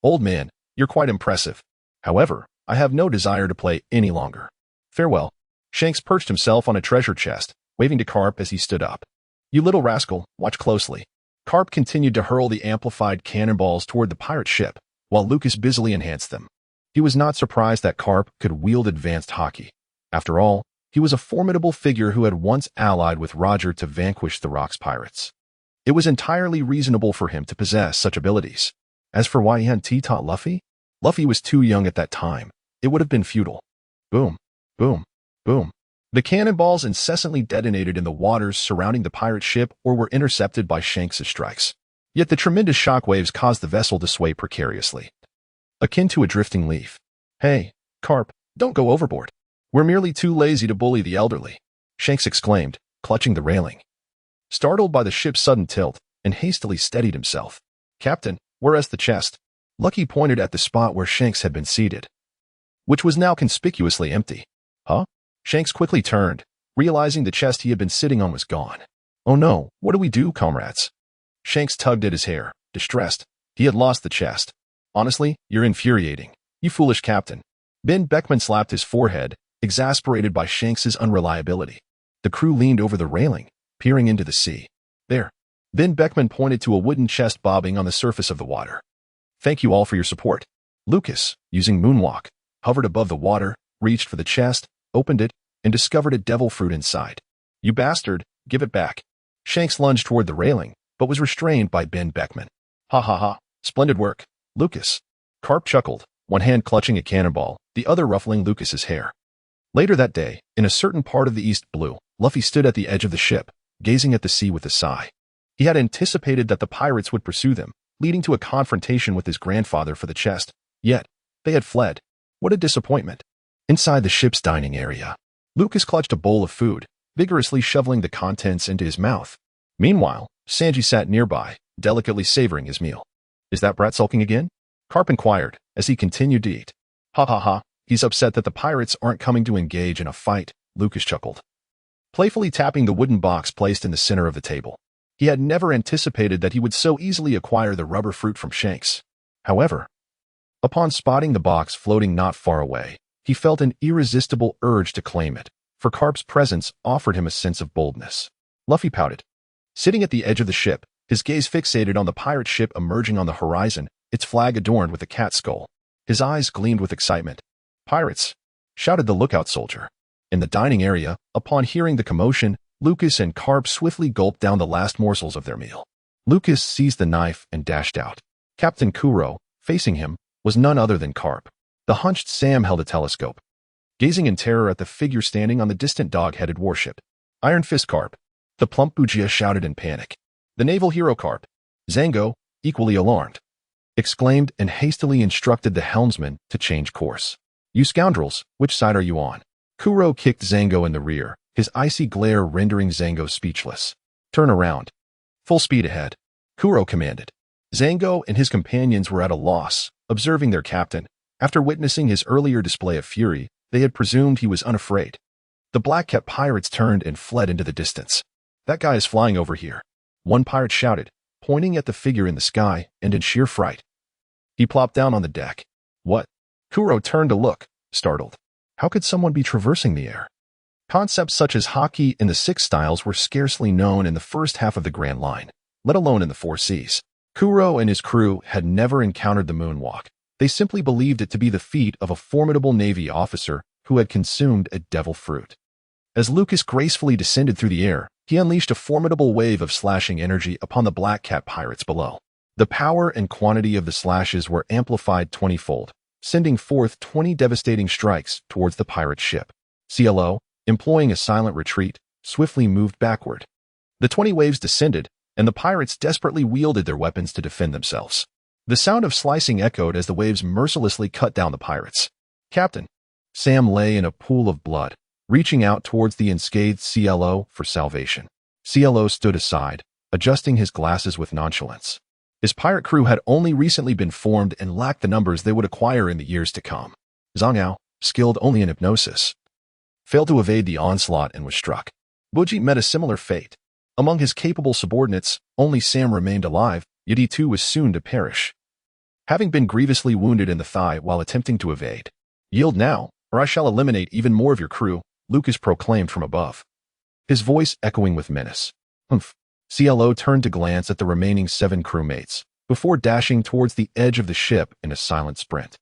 old man, you're quite impressive. However, I have no desire to play any longer. Farewell. Shanks perched himself on a treasure chest, waving to Carp as he stood up. You little rascal, watch closely. Carp continued to hurl the amplified cannonballs toward the pirate ship, while Lucas busily enhanced them. He was not surprised that Carp could wield advanced Haki. After all, he was a formidable figure who had once allied with Roger to vanquish the Rock's pirates. It was entirely reasonable for him to possess such abilities. As for why he hadn't taught Luffy, Luffy was too young at that time. It would have been futile. Boom, boom, boom. The cannonballs incessantly detonated in the waters surrounding the pirate ship or were intercepted by Shanks' strikes. Yet the tremendous shockwaves caused the vessel to sway precariously, akin to a drifting leaf. Hey, Carp, don't go overboard. We're merely too lazy to bully the elderly, Shanks exclaimed, clutching the railing. Startled by the ship's sudden tilt, and hastily steadied himself. Captain, where's the chest? Lucky pointed at the spot where Shanks had been seated, which was now conspicuously empty. Huh? Shanks quickly turned, realizing the chest he had been sitting on was gone. Oh no, what do we do, comrades? Shanks tugged at his hair, distressed. He had lost the chest. Honestly, you're infuriating. You foolish captain. Ben Beckman slapped his forehead, exasperated by Shanks's unreliability. The crew leaned over the railing, peering into the sea. There. Ben Beckman pointed to a wooden chest bobbing on the surface of the water. Thank you all for your support. Lucas, using moonwalk, hovered above the water, reached for the chest, opened it, and discovered a devil fruit inside. You bastard, give it back. Shanks lunged toward the railing, but was restrained by Ben Beckman. Ha ha ha, splendid work, Lucas. Carp chuckled, one hand clutching a cannonball, the other ruffling Lucas's hair. Later that day, in a certain part of the East Blue, Luffy stood at the edge of the ship, gazing at the sea with a sigh. He had anticipated that the pirates would pursue them, leading to a confrontation with his grandfather for the chest. Yet, they had fled. What a disappointment. Inside the ship's dining area, Lucas clutched a bowl of food, vigorously shoveling the contents into his mouth. Meanwhile, Sanji sat nearby, delicately savoring his meal. Is that brat sulking again? Carp inquired, as he continued to eat. Ha ha ha, he's upset that the pirates aren't coming to engage in a fight, Lucas chuckled, playfully tapping the wooden box placed in the center of the table. He had never anticipated that he would so easily acquire the rubber fruit from Shanks. However, upon spotting the box floating not far away, he felt an irresistible urge to claim it, for Carp's presence offered him a sense of boldness. Luffy pouted. Sitting at the edge of the ship, his gaze fixated on the pirate ship emerging on the horizon, its flag adorned with a cat skull. His eyes gleamed with excitement. Pirates! Shouted the lookout soldier. In the dining area, upon hearing the commotion, Lucas and Carp swiftly gulped down the last morsels of their meal. Lucas seized the knife and dashed out. Captain Kuro, facing him, was none other than Carp. The hunched Sam held a telescope, gazing in terror at the figure standing on the distant dog-headed warship. Iron Fist Carp. The plump Bujia shouted in panic. The naval hero Carp. Zango, equally alarmed, exclaimed and hastily instructed the helmsman to change course. You scoundrels, which side are you on? Kuro kicked Zango in the rear, his icy glare rendering Zango speechless. Turn around. Full speed ahead, Kuro commanded. Zango and his companions were at a loss, observing their captain. After witnessing his earlier display of fury, they had presumed he was unafraid. The black-cat pirates turned and fled into the distance. That guy is flying over here, one pirate shouted, pointing at the figure in the sky, and in sheer fright. He plopped down on the deck. What? Kuro turned to look, startled. How could someone be traversing the air? Concepts such as Haki and the Six Styles were scarcely known in the first half of the Grand Line, let alone in the Four Seas. Kuro and his crew had never encountered the moonwalk. They simply believed it to be the feat of a formidable Navy officer who had consumed a devil fruit. As Lucas gracefully descended through the air, he unleashed a formidable wave of slashing energy upon the Black Cat pirates below. The power and quantity of the slashes were amplified 20-fold, sending forth 20 devastating strikes towards the pirate ship. CLO, employing a silent retreat, swiftly moved backward. The 20 waves descended, and the pirates desperately wielded their weapons to defend themselves. The sound of slicing echoed as the waves mercilessly cut down the pirates. Captain. Sam lay in a pool of blood, reaching out towards the unscathed CLO for salvation. CLO stood aside, adjusting his glasses with nonchalance. His pirate crew had only recently been formed and lacked the numbers they would acquire in the years to come. Zhang, skilled only in hypnosis, failed to evade the onslaught and was struck. Buji met a similar fate. Among his capable subordinates, only Sam remained alive, yet he too was soon to perish, having been grievously wounded in the thigh while attempting to evade. Yield now, or I shall eliminate even more of your crew, Lucas proclaimed from above, his voice echoing with menace. Humph. CLO turned to glance at the remaining 7 crewmates, before dashing towards the edge of the ship in a silent sprint.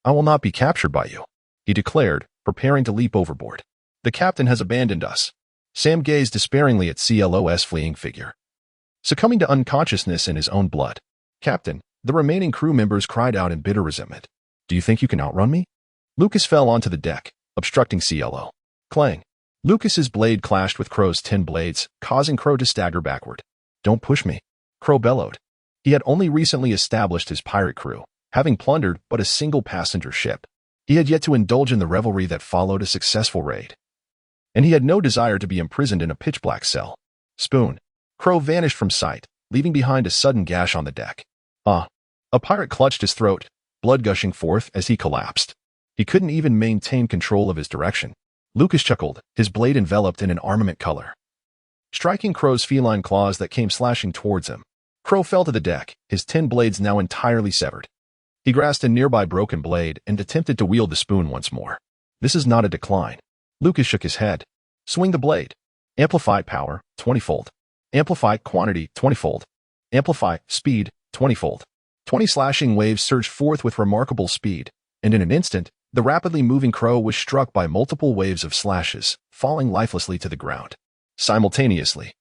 I will not be captured by you, he declared, preparing to leap overboard. The captain has abandoned us. Sam gazed despairingly at CLO's fleeing figure, succumbing to unconsciousness in his own blood. Captain, the remaining crew members cried out in bitter resentment. Do you think you can outrun me? Lucas fell onto the deck, obstructing CLO. Clang. Lucas's blade clashed with Crow's 10 blades, causing Crow to stagger backward. Don't push me, Crow bellowed. He had only recently established his pirate crew, having plundered but a single passenger ship. He had yet to indulge in the revelry that followed a successful raid, and he had no desire to be imprisoned in a pitch-black cell. Spoon. Crow vanished from sight, leaving behind a sudden gash on the deck. A pirate clutched his throat, blood gushing forth as he collapsed. He couldn't even maintain control of his direction. Lucas chuckled, his blade enveloped in an armament color, striking Crow's feline claws that came slashing towards him. Crow fell to the deck, his 10 blades now entirely severed. He grasped a nearby broken blade and attempted to wield the spoon once more. This is not a decline. Lucas shook his head. Swing the blade. Amplify power, 20-fold. Amplify quantity, 20-fold. Amplify speed, 20-fold. 20 slashing waves surged forth with remarkable speed, and in an instant, the rapidly moving Crow was struck by multiple waves of slashes, falling lifelessly to the ground. Simultaneously,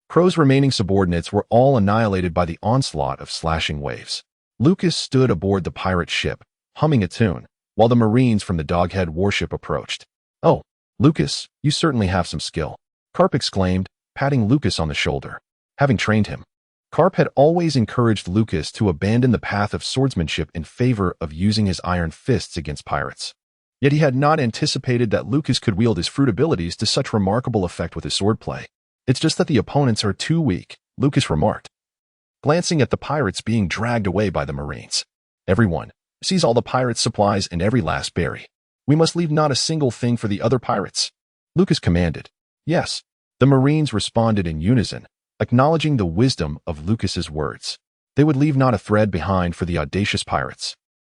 Crow's remaining subordinates were all annihilated by the onslaught of slashing waves. Lucas stood aboard the pirate ship, humming a tune, while the Marines from the Doghead warship approached. Oh, Lucas, you certainly have some skill, Carp exclaimed, patting Lucas on the shoulder. Having trained him, Carp had always encouraged Lucas to abandon the path of swordsmanship in favor of using his iron fists against pirates. Yet he had not anticipated that Lucas could wield his fruit abilities to such remarkable effect with his swordplay. It's just that the opponents are too weak, Lucas remarked, glancing at the pirates being dragged away by the Marines. Everyone, seize all the pirates' supplies and every last berry. We must leave not a single thing for the other pirates, Lucas commanded. Yes, the Marines responded in unison, acknowledging the wisdom of Lucas's words. They would leave not a thread behind for the audacious pirates.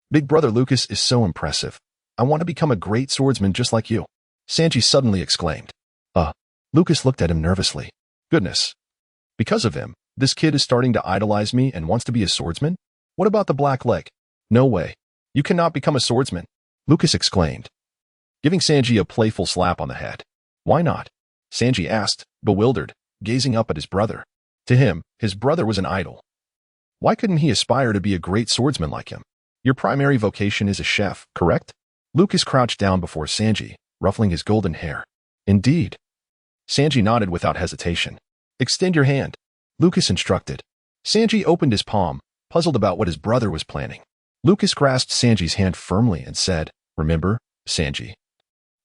Big brother Lucas is so impressive. I want to become a great swordsman just like you, Sanji suddenly exclaimed. Lucas looked at him nervously. Goodness. Because of him, this kid is starting to idolize me and wants to be a swordsman? What about the black leg? No way. You cannot become a swordsman, Lucas exclaimed, giving Sanji a playful slap on the head. Why not? Sanji asked, bewildered, gazing up at his brother. To him, his brother was an idol. Why couldn't he aspire to be a great swordsman like him? Your primary vocation is a chef, correct? Lucas crouched down before Sanji, ruffling his golden hair. Indeed. Sanji nodded without hesitation. Extend your hand, Lucas instructed. Sanji opened his palm, puzzled about what his brother was planning. Lucas grasped Sanji's hand firmly and said, Remember, Sanji,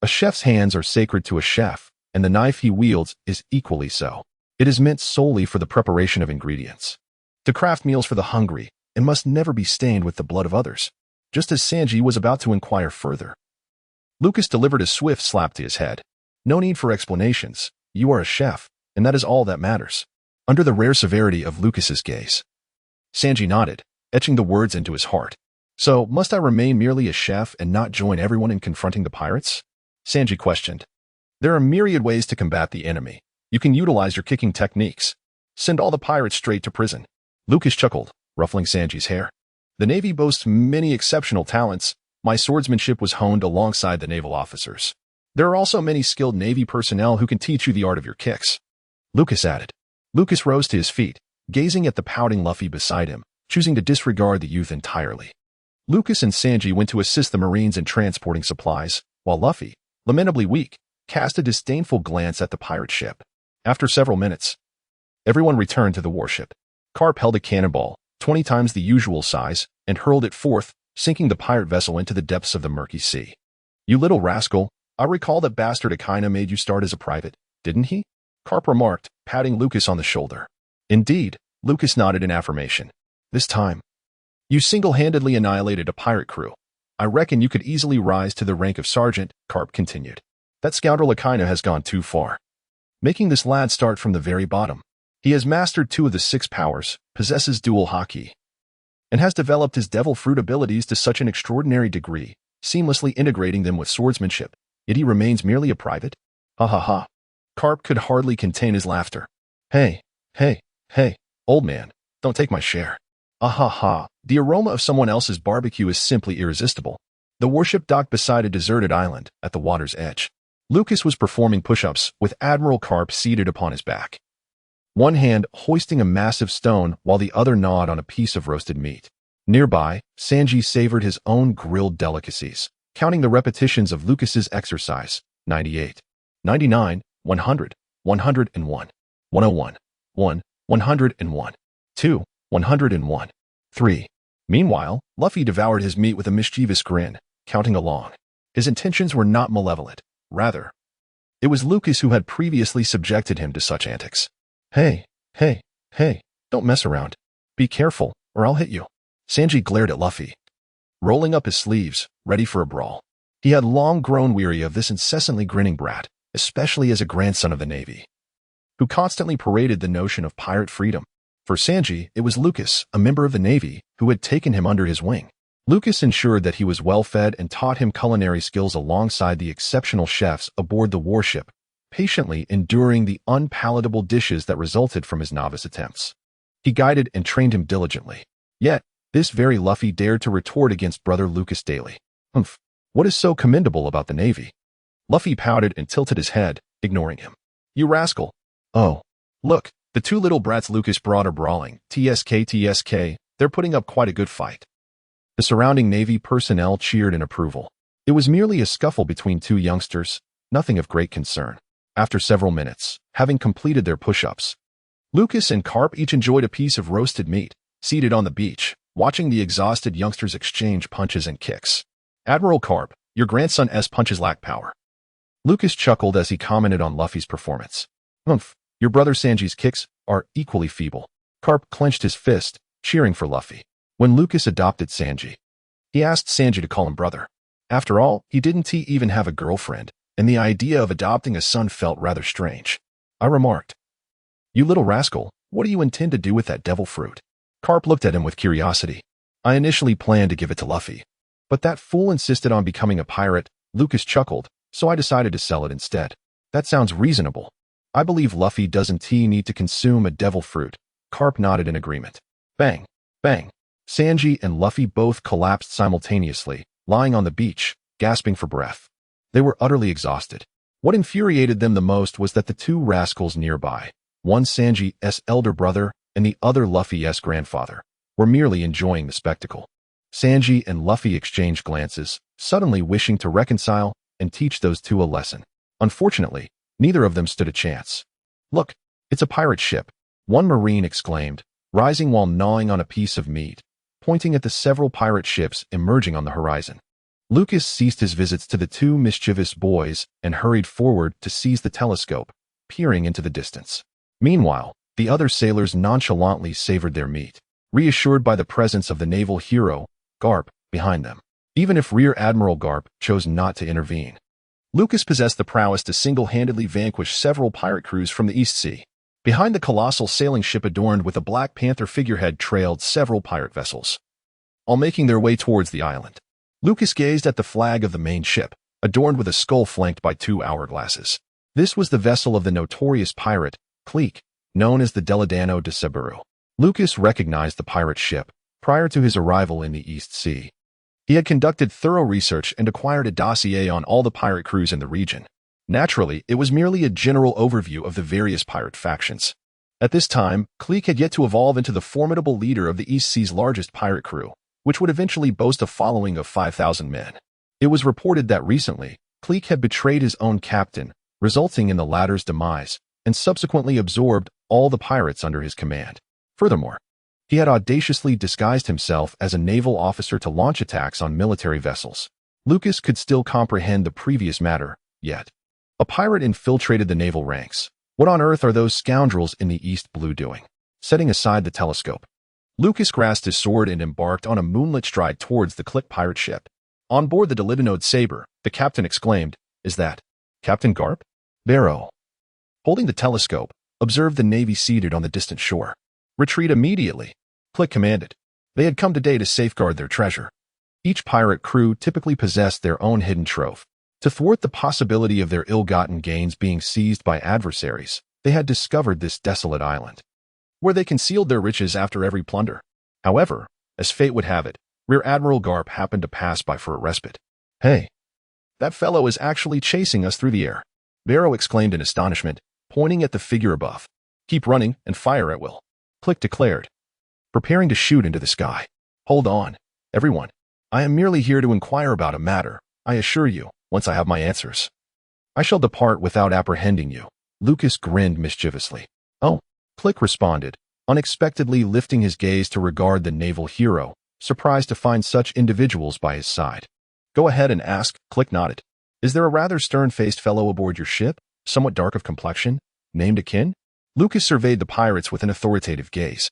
a chef's hands are sacred to a chef, and the knife he wields is equally so. It is meant solely for the preparation of ingredients, to craft meals for the hungry, and must never be stained with the blood of others. Just as Sanji was about to inquire further, Lucas delivered a swift slap to his head. No need for explanations. You are a chef, and that is all that matters. Under the rare severity of Lucas's gaze, Sanji nodded, etching the words into his heart. So, must I remain merely a chef and not join everyone in confronting the pirates? Sanji questioned. There are myriad ways to combat the enemy. You can utilize your kicking techniques. Send all the pirates straight to prison. Lucas chuckled, ruffling Sanji's hair. The Navy boasts many exceptional talents. My swordsmanship was honed alongside the naval officers. There are also many skilled Navy personnel who can teach you the art of your kicks, Lucas added. Lucas rose to his feet, gazing at the pouting Luffy beside him, choosing to disregard the youth entirely. Lucas and Sanji went to assist the Marines in transporting supplies, while Luffy, lamentably weak, cast a disdainful glance at the pirate ship. After several minutes, everyone returned to the warship. Carp held a cannonball, 20 times the usual size, and hurled it forth, sinking the pirate vessel into the depths of the murky sea. "You little rascal, I recall that bastard Akina made you start as a private, didn't he?" Carp remarked, patting Lucas on the shoulder. "Indeed," Lucas nodded in affirmation. "This time, you single-handedly annihilated a pirate crew. I reckon you could easily rise to the rank of sergeant," Carp continued. "That scoundrel Akina has gone too far, making this lad start from the very bottom. He has mastered 2 of the 6 powers, possesses dual haki, and has developed his devil fruit abilities to such an extraordinary degree, seamlessly integrating them with swordsmanship, yet he remains merely a private? Ha ha ha." Carp could hardly contain his laughter. Hey, old man, don't take my share." Ah ha ha, the aroma of someone else's barbecue is simply irresistible. The warship docked beside a deserted island at the water's edge. Lucas was performing push-ups with Admiral Carp seated upon his back, one hand hoisting a massive stone while the other gnawed on a piece of roasted meat. Nearby, Sanji savored his own grilled delicacies, counting the repetitions of Lucas's exercise: 98, 99, 100, 101, 101, 1, 101, 2, 101, 3. Meanwhile, Luffy devoured his meat with a mischievous grin, counting along. His intentions were not malevolent. Rather, it was Lucas who had previously subjected him to such antics. Hey, don't mess around. Be careful, or I'll hit you." Sanji glared at Luffy, rolling up his sleeves, ready for a brawl. He had long grown weary of this incessantly grinning brat, especially as a grandson of the Navy, who constantly paraded the notion of pirate freedom. For Sanji, it was Lucas, a member of the Navy, who had taken him under his wing. Lucas ensured that he was well-fed and taught him culinary skills alongside the exceptional chefs aboard the warship, patiently enduring the unpalatable dishes that resulted from his novice attempts. He guided and trained him diligently. Yet, this very Luffy dared to retort against brother Lucas daily. Humph, what is so commendable about the Navy? Luffy pouted and tilted his head, ignoring him. "You rascal. Oh, look, the 2 little brats Lucas brought are brawling. TSK, they're putting up quite a good fight." The surrounding Navy personnel cheered in approval. It was merely a scuffle between 2 youngsters, nothing of great concern. After several minutes, having completed their push-ups, Lucas and Carp each enjoyed a piece of roasted meat, seated on the beach, watching the exhausted youngsters exchange punches and kicks. "Admiral Carp, your grandson's punches lack power." Lucas chuckled as he commented on Luffy's performance. "Humph, your brother Sanji's kicks are equally feeble." Carp clenched his fist, cheering for Luffy. When Lucas adopted Sanji, he asked Sanji to call him brother. After all, he didn't even have a girlfriend, and the idea of adopting a son felt rather strange. I remarked, "You little rascal, what do you intend to do with that devil fruit?" Carp looked at him with curiosity. "I initially planned to give it to Luffy, but that fool insisted on becoming a pirate." Lucas chuckled, "So I decided to sell it instead." "That sounds reasonable. I believe Luffy doesn't need to consume a devil fruit." Carp nodded in agreement. Bang, bang. Sanji and Luffy both collapsed simultaneously, lying on the beach, gasping for breath. They were utterly exhausted. What infuriated them the most was that the 2 rascals nearby, one Sanji's elder brother and the other Luffy's grandfather, were merely enjoying the spectacle. Sanji and Luffy exchanged glances, suddenly wishing to reconcile and teach those 2 a lesson. Unfortunately, neither of them stood a chance. "Look, it's a pirate ship," one Marine exclaimed, rising while gnawing on a piece of meat, pointing at the several pirate ships emerging on the horizon. Lucas ceased his visits to the 2 mischievous boys and hurried forward to seize the telescope, peering into the distance. Meanwhile, the other sailors nonchalantly savored their meat, reassured by the presence of the naval hero, Garp, behind them, even if Rear Admiral Garp chose not to intervene. Lucas possessed the prowess to single-handedly vanquish several pirate crews from the East Sea. Behind the colossal sailing ship adorned with a Black Panther figurehead trailed several pirate vessels, all making their way towards the island. Lucas gazed at the flag of the main ship, adorned with a skull flanked by 2 hourglasses. This was the vessel of the notorious pirate, Clique, known as the Deladano de Saburo. Lucas recognized the pirate ship prior to his arrival in the East Sea. He had conducted thorough research and acquired a dossier on all the pirate crews in the region. Naturally, it was merely a general overview of the various pirate factions. At this time, Clique had yet to evolve into the formidable leader of the East Sea's largest pirate crew, which would eventually boast a following of 5,000 men. It was reported that recently, Clique had betrayed his own captain, resulting in the latter's demise, and subsequently absorbed all the pirates under his command. Furthermore, he had audaciously disguised himself as a naval officer to launch attacks on military vessels. Lucas could still comprehend the previous matter, yet. A pirate infiltrated the naval ranks. What on earth are those scoundrels in the East Blue doing? Setting aside the telescope, Lucas grasped his sword and embarked on a moonlit stride towards the Click pirate ship. On board the Delibinode Saber, the captain exclaimed, "Is that Captain Garp?" Barrow, holding the telescope, observed the Navy seated on the distant shore. "Retreat immediately," Click commanded. They had come today to safeguard their treasure. Each pirate crew typically possessed their own hidden trove. To thwart the possibility of their ill-gotten gains being seized by adversaries, they had discovered this desolate island, where they concealed their riches after every plunder. However, as fate would have it, Rear Admiral Garp happened to pass by for a respite. "Hey, that fellow is actually chasing us through the air," Barrow exclaimed in astonishment, pointing at the figure above. "Keep running and fire at will," Click declared, preparing to shoot into the sky. "Hold on, everyone. I am merely here to inquire about a matter. I assure you, once I have my answers, I shall depart without apprehending you." Lucas grinned mischievously. "Oh," Click responded, unexpectedly lifting his gaze to regard the naval hero, surprised to find such individuals by his side. "Go ahead and ask," Click nodded. "Is there a rather stern-faced fellow aboard your ship, somewhat dark of complexion, named Akin?" Lucas surveyed the pirates with an authoritative gaze,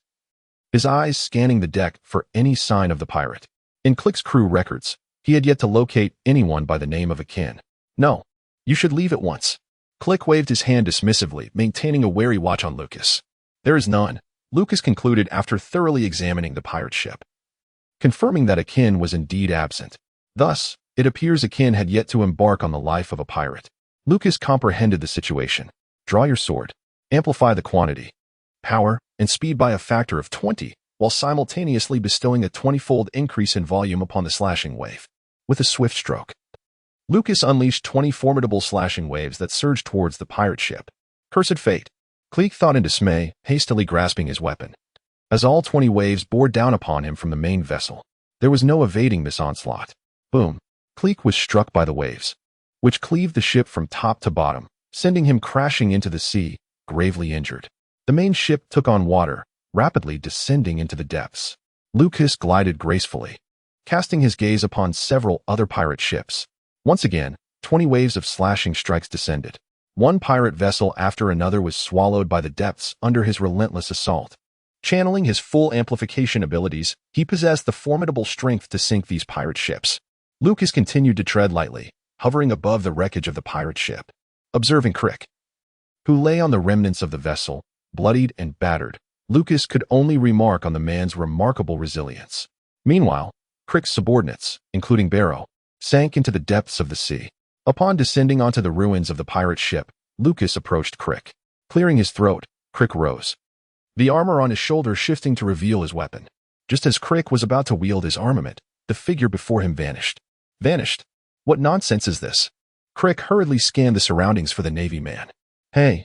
his eyes scanning the deck for any sign of the pirate. In Click's crew records, he had yet to locate anyone by the name of Akin. "No, you should leave at once." Click waved his hand dismissively, maintaining a wary watch on Lucas. "There is none," Lucas concluded after thoroughly examining the pirate ship, confirming that Akin was indeed absent. Thus, it appears Akin had yet to embark on the life of a pirate. Lucas comprehended the situation. Draw your sword. Amplify the quantity, power, and speed by a factor of 20, while simultaneously bestowing a 20-fold increase in volume upon the slashing wave. With a swift stroke, Lucas unleashed 20 formidable slashing waves that surged towards the pirate ship. Cursed fate, Click thought in dismay, hastily grasping his weapon. As all 20 waves bore down upon him from the main vessel, there was no evading this onslaught. Boom! Click was struck by the waves, which cleaved the ship from top to bottom, sending him crashing into the sea, gravely injured. The main ship took on water, rapidly descending into the depths. Lucas glided gracefully, casting his gaze upon several other pirate ships. Once again, 20 waves of slashing strikes descended. One pirate vessel after another was swallowed by the depths under his relentless assault. Channeling his full amplification abilities, he possessed the formidable strength to sink these pirate ships. Lucas continued to tread lightly, hovering above the wreckage of the pirate ship. Observing Crick, who lay on the remnants of the vessel, bloodied and battered, Lucas could only remark on the man's remarkable resilience. Meanwhile, Crick's subordinates, including Barrow, sank into the depths of the sea. Upon descending onto the ruins of the pirate ship, Lucas approached Crick. Clearing his throat, Crick rose, the armor on his shoulder shifting to reveal his weapon. Just as Crick was about to wield his armament, the figure before him vanished. Vanished? What nonsense is this? Crick hurriedly scanned the surroundings for the Navy man. Hey,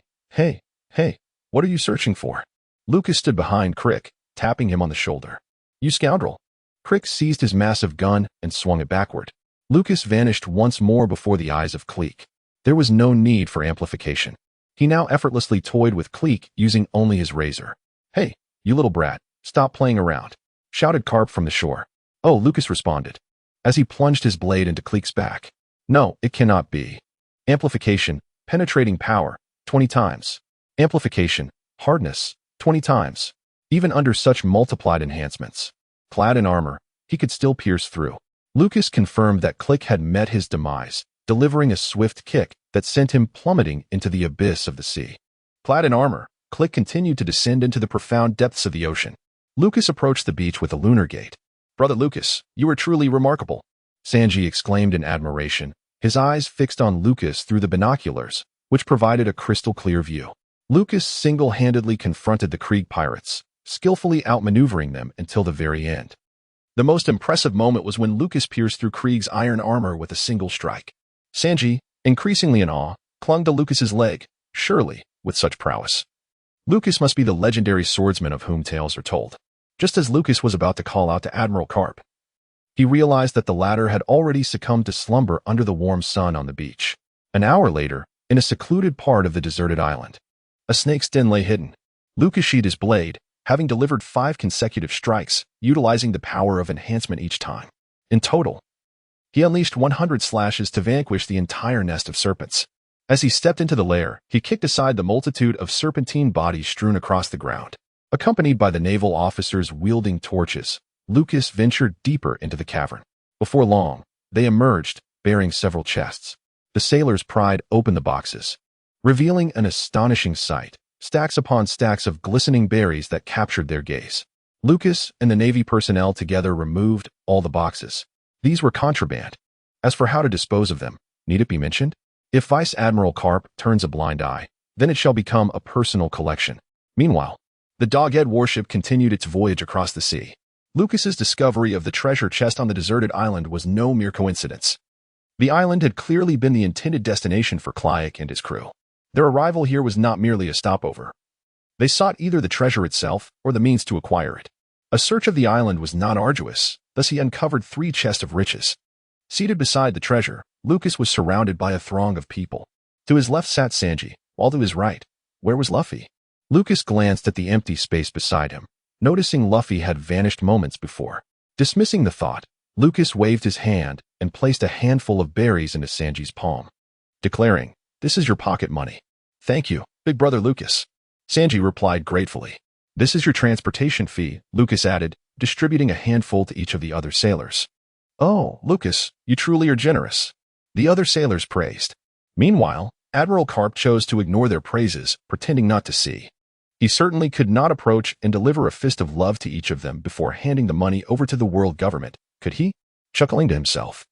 what are you searching for?" Lucas stood behind Crick, tapping him on the shoulder. "You scoundrel." Crick seized his massive gun and swung it backward. Lucas vanished once more before the eyes of Click. There was no need for amplification. He now effortlessly toyed with Click using only his razor. "Hey, you little brat, stop playing around," shouted Carp from the shore. "Oh," Lucas responded, as he plunged his blade into Click's back. "No, it cannot be. Amplification, penetrating power, 20 times. Amplification, hardness, 20 times. Even under such multiplied enhancements, clad in armor, he could still pierce through." Lucas confirmed that Click had met his demise, delivering a swift kick that sent him plummeting into the abyss of the sea. Clad in armor, Click continued to descend into the profound depths of the ocean. Lucas approached the beach with a lunar gate. "Brother Lucas, you are truly remarkable," Sanji exclaimed in admiration, his eyes fixed on Lucas through the binoculars, which provided a crystal-clear view. Lucas single-handedly confronted the Krieg pirates, skillfully outmaneuvering them until the very end. The most impressive moment was when Lucas pierced through Krieg's iron armor with a single strike. Sanji, increasingly in awe, clung to Lucas's leg. Surely, with such prowess, Lucas must be the legendary swordsman of whom tales are told. Just as Lucas was about to call out to Admiral Carp, he realized that the latter had already succumbed to slumber under the warm sun on the beach. An hour later, in a secluded part of the deserted island, A snake's den lay hidden. Lucas sheathed his blade, having delivered 5 consecutive strikes, utilizing the power of enhancement each time. In total, he unleashed 100 slashes to vanquish the entire nest of serpents. As he stepped into the lair, he kicked aside the multitude of serpentine bodies strewn across the ground. Accompanied by the naval officers wielding torches, Lucas ventured deeper into the cavern. Before long, they emerged, bearing several chests. The sailors pried open the boxes, revealing an astonishing sight, stacks upon stacks of glistening berries that captured their gaze. Lucas and the Navy personnel together removed all the boxes. These were contraband. As for how to dispose of them, need it be mentioned? If Vice Admiral Karp turns a blind eye, then it shall become a personal collection. Meanwhile, the Dog-Head warship continued its voyage across the sea. Lucas's discovery of the treasure chest on the deserted island was no mere coincidence. The island had clearly been the intended destination for Clyack and his crew. Their arrival here was not merely a stopover. They sought either the treasure itself or the means to acquire it. A search of the island was not arduous, thus he uncovered 3 chests of riches. Seated beside the treasure, Lucas was surrounded by a throng of people. To his left sat Sanji, while to his right, where was Luffy? Lucas glanced at the empty space beside him, noticing Luffy had vanished moments before. Dismissing the thought, Lucas waved his hand and placed a handful of berries into Sanji's palm, declaring, "This is your pocket money." "Thank you, big brother Lucas," Sanji replied gratefully. "This is your transportation fee," Lucas added, distributing a handful to each of the other sailors. "Oh, Lucas, you truly are generous," the other sailors praised. Meanwhile, Admiral Karp chose to ignore their praises, pretending not to see. He certainly could not approach and deliver a fist of love to each of them before handing the money over to the world government, could he? Chuckling to himself,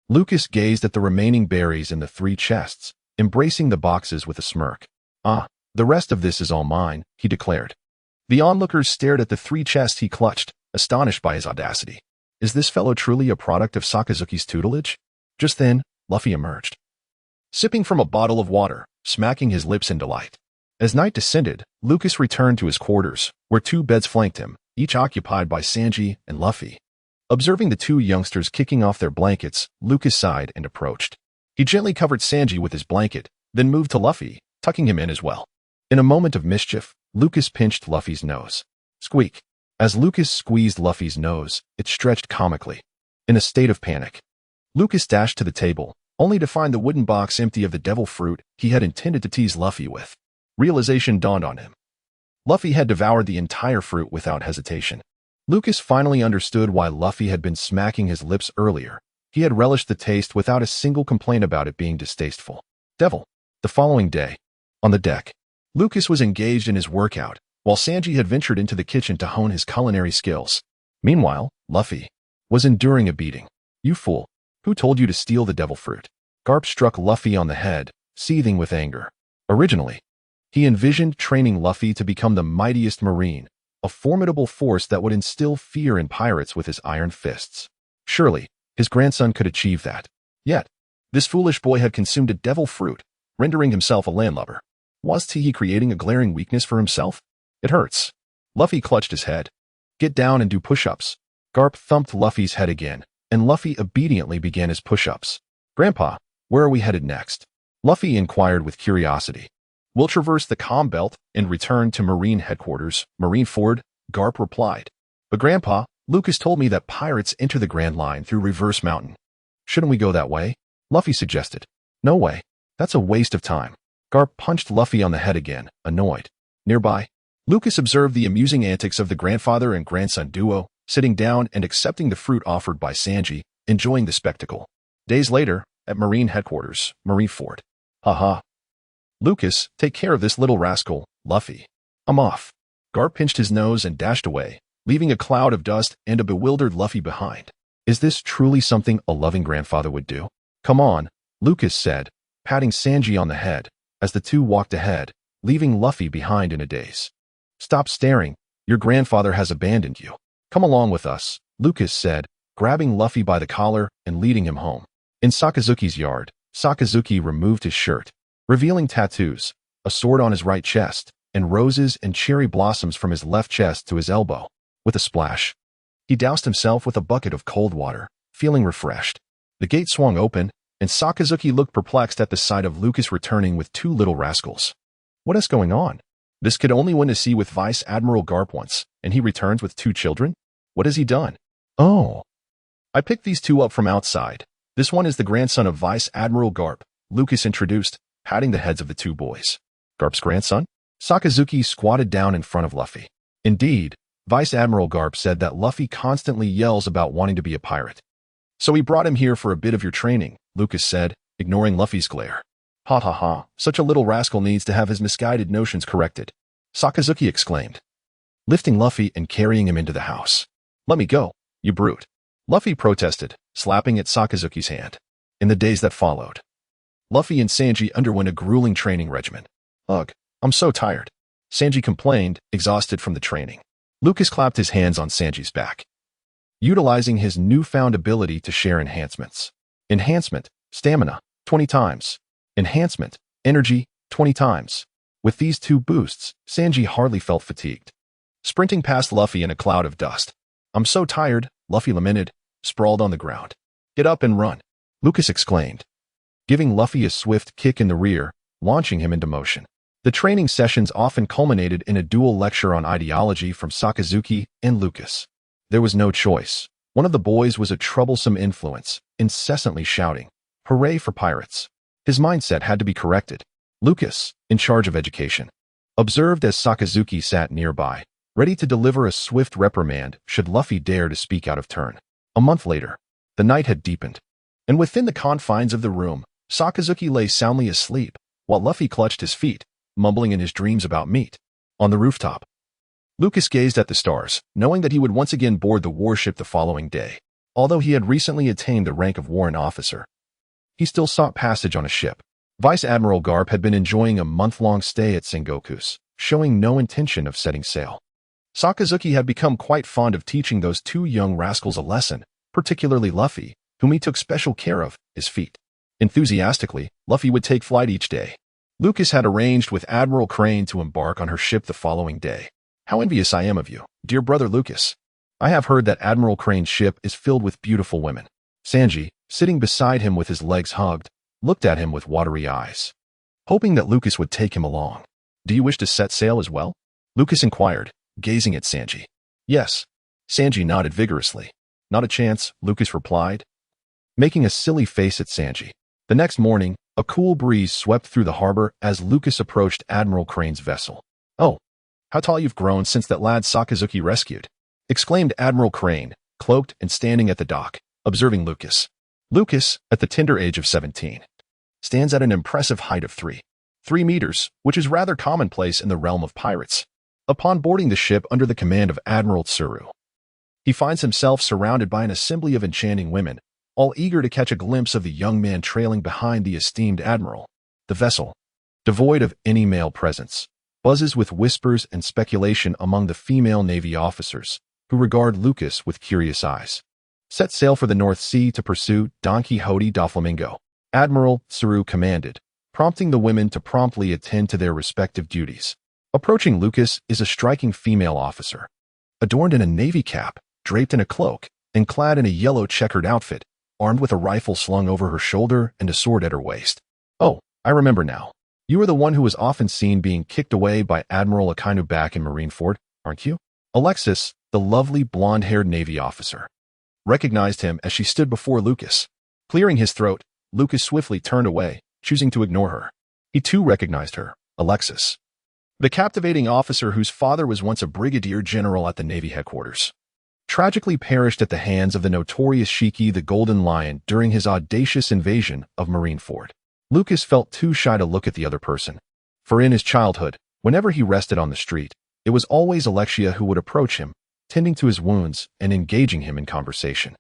Lucas gazed at the remaining berries in the 3 chests, embracing the boxes with a smirk. "Ah, the rest of this is all mine," he declared. The onlookers stared at the 3 chests he clutched, astonished by his audacity. Is this fellow truly a product of Sakazuki's tutelage? Just then, Luffy emerged, sipping from a bottle of water, smacking his lips in delight. As night descended, Lucas returned to his quarters, where 2 beds flanked him, each occupied by Sanji and Luffy. Observing the 2 youngsters kicking off their blankets, Lucas sighed and approached. He gently covered Sanji with his blanket, then moved to Luffy, tucking him in as well. In a moment of mischief, Lucas pinched Luffy's nose. Squeak. As Lucas squeezed Luffy's nose, it stretched comically. In a state of panic, Lucas dashed to the table, only to find the wooden box empty of the devil fruit he had intended to tease Luffy with. Realization dawned on him. Luffy had devoured the entire fruit without hesitation. Lucas finally understood why Luffy had been smacking his lips earlier. He had relished the taste without a single complaint about it being distasteful. Devil. The following day, on the deck, Lucas was engaged in his workout, while Sanji had ventured into the kitchen to hone his culinary skills. Meanwhile, Luffy was enduring a beating. "You fool. Who told you to steal the devil fruit?" Garp struck Luffy on the head, seething with anger. Originally, he envisioned training Luffy to become the mightiest marine, a formidable force that would instill fear in pirates with his iron fists. Surely, his grandson could achieve that. Yet, this foolish boy had consumed a devil fruit, rendering himself a landlubber. Was he creating a glaring weakness for himself? "It hurts." Luffy clutched his head. "Get down and do push-ups." Garp thumped Luffy's head again, and Luffy obediently began his push-ups. "Grandpa, where are we headed next?" Luffy inquired with curiosity. "We'll traverse the Calm Belt and return to Marine Headquarters, Marineford," Garp replied. "But Grandpa, Lucas told me that pirates enter the Grand Line through Reverse Mountain. Shouldn't we go that way?" Luffy suggested. "No way. That's a waste of time." Garp punched Luffy on the head again, annoyed. Nearby, Lucas observed the amusing antics of the grandfather and grandson duo, sitting down and accepting the fruit offered by Sanji, enjoying the spectacle. Days later, at Marine Headquarters, Marineford. "Haha. Lucas, take care of this little rascal, Luffy. I'm off." Garp pinched his nose and dashed away, leaving a cloud of dust and a bewildered Luffy behind. Is this truly something a loving grandfather would do? "Come on," Lucas said, patting Sanji on the head, as the 2 walked ahead, leaving Luffy behind in a daze. "Stop staring. Your grandfather has abandoned you. Come along with us," Lucas said, grabbing Luffy by the collar and leading him home. In Sakazuki's yard, Sakazuki removed his shirt, revealing tattoos, a sword on his right chest, and roses and cherry blossoms from his left chest to his elbow. With a splash, he doused himself with a bucket of cold water, feeling refreshed. The gate swung open, and Sakazuki looked perplexed at the sight of Lucas returning with 2 little rascals. "What is going on?" This could only win a sea with Vice Admiral Garp once, and he returns with 2 children? What has he done? Oh. I picked these 2 up from outside. This one is the grandson of Vice Admiral Garp, Lucas introduced, patting the heads of the 2 boys. Garp's grandson? Sakazuki squatted down in front of Luffy. Indeed, Vice Admiral Garp said that Luffy constantly yells about wanting to be a pirate. So he brought him here for a bit of your training, Lucas said, ignoring Luffy's glare. Ha ha ha, such a little rascal needs to have his misguided notions corrected, Sakazuki exclaimed, lifting Luffy and carrying him into the house. Let me go, you brute, Luffy protested, slapping at Sakazuki's hand. In the days that followed, Luffy and Sanji underwent a grueling training regimen. Ugh, I'm so tired, Sanji complained, exhausted from the training. Lucas clapped his hands on Sanji's back, utilizing his newfound ability to share enhancements. Enhancement, stamina, 20 times. Enhancement, energy, 20 times. With these 2 boosts, Sanji hardly felt fatigued, sprinting past Luffy in a cloud of dust. I'm so tired, Luffy lamented, sprawled on the ground. Get up and run, Lucas exclaimed, giving Luffy a swift kick in the rear, launching him into motion. The training sessions often culminated in a dual lecture on ideology from Sakazuki and Lucas. There was no choice. One of the boys was a troublesome influence, incessantly shouting, "Hooray for pirates!" His mindset had to be corrected. Lucas, in charge of education, observed as Sakazuki sat nearby, ready to deliver a swift reprimand should Luffy dare to speak out of turn. A month later, the night had deepened, and within the confines of the room, Sakazuki lay soundly asleep, while Luffy clutched his feet, mumbling in his dreams about meat. On the rooftop, Lucas gazed at the stars, knowing that he would once again board the warship the following day. Although he had recently attained the rank of warrant officer, he still sought passage on a ship. Vice Admiral Garp had been enjoying a month-long stay at Sengoku's, showing no intention of setting sail. Sakazuki had become quite fond of teaching those 2 young rascals a lesson, particularly Luffy, whom he took special care of, his feet. Enthusiastically, Luffy would take flight each day. Lucas had arranged with Admiral Crane to embark on her ship the following day. How envious I am of you, dear brother Lucas. I have heard that Admiral Crane's ship is filled with beautiful women. Sanji, sitting beside him with his legs hugged, looked at him with watery eyes, hoping that Lucas would take him along. Do you wish to set sail as well? Lucas inquired, gazing at Sanji. Yes. Sanji nodded vigorously. Not a chance, Lucas replied, making a silly face at Sanji. The next morning, a cool breeze swept through the harbor as Lucas approached Admiral Crane's vessel. Oh, how tall you've grown since that lad Sakazuki rescued, exclaimed Admiral Crane, cloaked and standing at the dock, observing Lucas. Lucas, at the tender age of 17, stands at an impressive height of 3 meters, which is rather commonplace in the realm of pirates. Upon boarding the ship under the command of Admiral Tsuru, he finds himself surrounded by an assembly of enchanting women, all eager to catch a glimpse of the young man trailing behind the esteemed admiral. The vessel, devoid of any male presence, buzzes with whispers and speculation among the female Navy officers, who regard Lucas with curious eyes. Set sail for the North Sea to pursue Don Quixote da Flamingo, Admiral Tsuru commanded, prompting the women to promptly attend to their respective duties. Approaching Lucas is a striking female officer, adorned in a navy cap, draped in a cloak, and clad in a yellow checkered outfit, armed with a rifle slung over her shoulder and a sword at her waist. Oh, I remember now. You are the one who was often seen being kicked away by Admiral Akainu back in Marineford, aren't you? Alexis, the lovely blonde-haired Navy officer, recognized him as she stood before Lucas. Clearing his throat, Lucas swiftly turned away, choosing to ignore her. He too recognized her, Alexis, the captivating officer whose father was once a brigadier general at the Navy headquarters, tragically perished at the hands of the notorious Shiki the Golden Lion during his audacious invasion of Marineford. Lucas felt too shy to look at the other person, for in his childhood, whenever he rested on the street, it was always Alexia who would approach him, tending to his wounds and engaging him in conversation.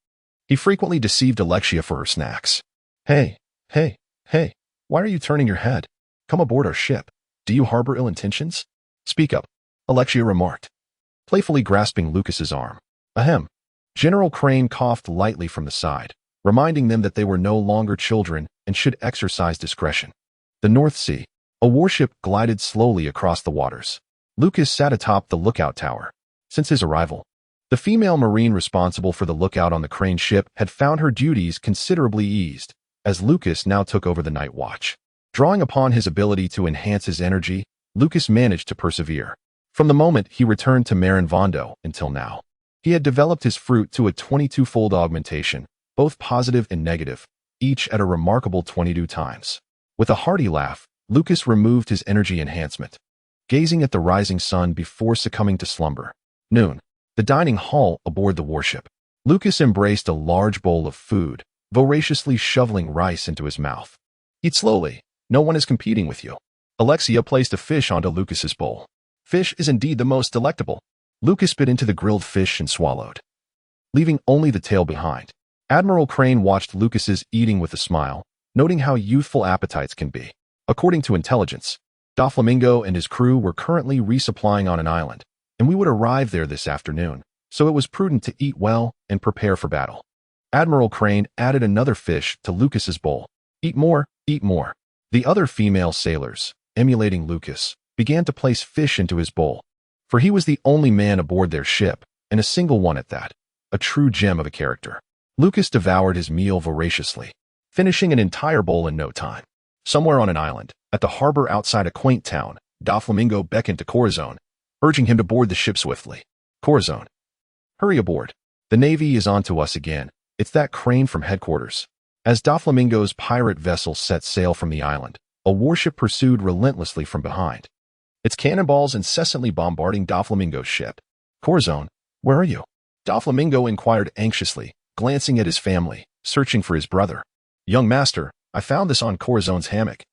He frequently deceived Alexia for her snacks. Hey, why are you turning your head? Come aboard our ship. Do you harbor ill intentions? Speak up, Alexia remarked, playfully grasping Lucas's arm. Ahem. General Crane coughed lightly from the side, reminding them that they were no longer children and should exercise discretion. The North Sea. A warship glided slowly across the waters. Lucas sat atop the lookout tower. Since his arrival, the female marine responsible for the lookout on the Crane ship had found her duties considerably eased, as Lucas now took over the night watch. Drawing upon his ability to enhance his energy, Lucas managed to persevere. From the moment he returned to Marineford until now, he had developed his fruit to a 22-fold augmentation, both positive and negative, each at a remarkable 22 times. With a hearty laugh, Lucas removed his energy enhancement, gazing at the rising sun before succumbing to slumber. Noon. The dining hall aboard the warship. Lucas embraced a large bowl of food, voraciously shoveling rice into his mouth. Eat slowly. No one is competing with you. Alexia placed a fish onto Lucas's bowl. Fish is indeed the most delectable. Lucas bit into the grilled fish and swallowed, leaving only the tail behind. Admiral Crane watched Lucas's eating with a smile, noting how youthful appetites can be. According to intelligence, Doflamingo and his crew were currently resupplying on an island, and we would arrive there this afternoon, so it was prudent to eat well and prepare for battle. Admiral Crane added another fish to Lucas's bowl. Eat more, eat more. The other female sailors, emulating Lucas, began to place fish into his bowl, for he was the only man aboard their ship, and a single one at that, a true gem of a character. Lucas devoured his meal voraciously, finishing an entire bowl in no time. Somewhere on an island, at the harbor outside a quaint town, Doflamingo beckoned to Corazon, urging him to board the ship swiftly. Corazon, hurry aboard. The Navy is on to us again. It's that Crane from headquarters. As Doflamingo's pirate vessel set sail from the island, a warship pursued relentlessly from behind, its cannonballs incessantly bombarding Doflamingo's ship. Corazon, where are you? Doflamingo inquired anxiously, glancing at his family, searching for his brother. Young master, I found this on Corazon's hammock.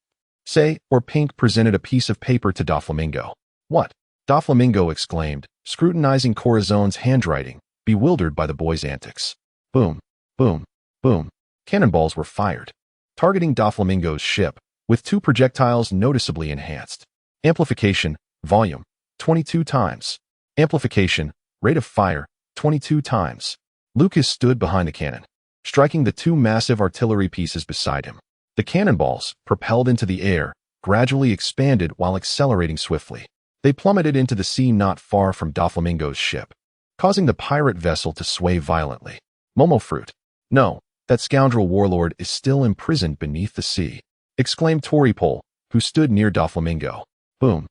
Say, or Pink presented a piece of paper to Doflamingo. What? Doflamingo exclaimed, scrutinizing Corazon's handwriting, bewildered by the boy's antics. Boom, boom, boom. Cannonballs were fired, targeting Doflamingo's ship, with 2 projectiles noticeably enhanced. Amplification, volume, 22 times. Amplification, rate of fire, 22 times. Lucas stood behind the cannon, striking the 2 massive artillery pieces beside him. The cannonballs, propelled into the air, gradually expanded while accelerating swiftly. They plummeted into the sea not far from Doflamingo's ship, causing the pirate vessel to sway violently. Momo fruit. No, that scoundrel warlord is still imprisoned beneath the sea, exclaimed Toripole, who stood near Doflamingo. Boom.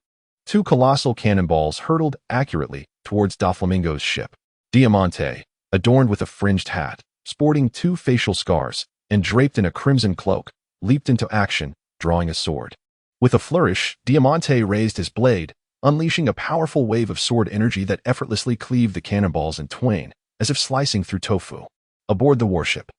2 colossal cannonballs hurtled accurately towards Doflamingo's ship. Diamante, adorned with a fringed hat, sporting 2 facial scars, and draped in a crimson cloak, leaped into action, drawing a sword. With a flourish, Diamante raised his blade, unleashing a powerful wave of sword energy that effortlessly cleaved the cannonballs in twain, as if slicing through tofu. Aboard the warship,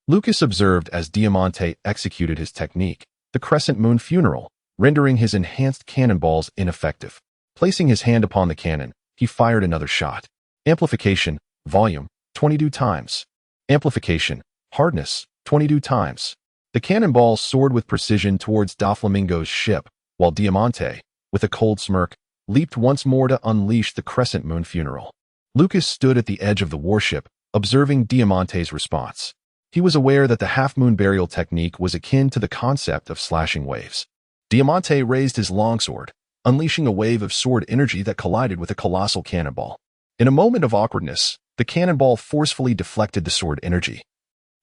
Lucas observed as Diamante executed his technique, the crescent moon funeral, rendering his enhanced cannonballs ineffective. Placing his hand upon the cannon, he fired another shot. Amplification, volume, 22 times. Amplification, hardness, 22 times. The cannonballs soared with precision towards Doflamingo's ship, while Diamante, with a cold smirk, leaped once more to unleash the crescent moon funeral. Lucas stood at the edge of the warship, observing Diamante's response. He was aware that the half-moon burial technique was akin to the concept of slashing waves. Diamante raised his longsword, unleashing a wave of sword energy that collided with a colossal cannonball. In a moment of awkwardness, the cannonball forcefully deflected the sword energy.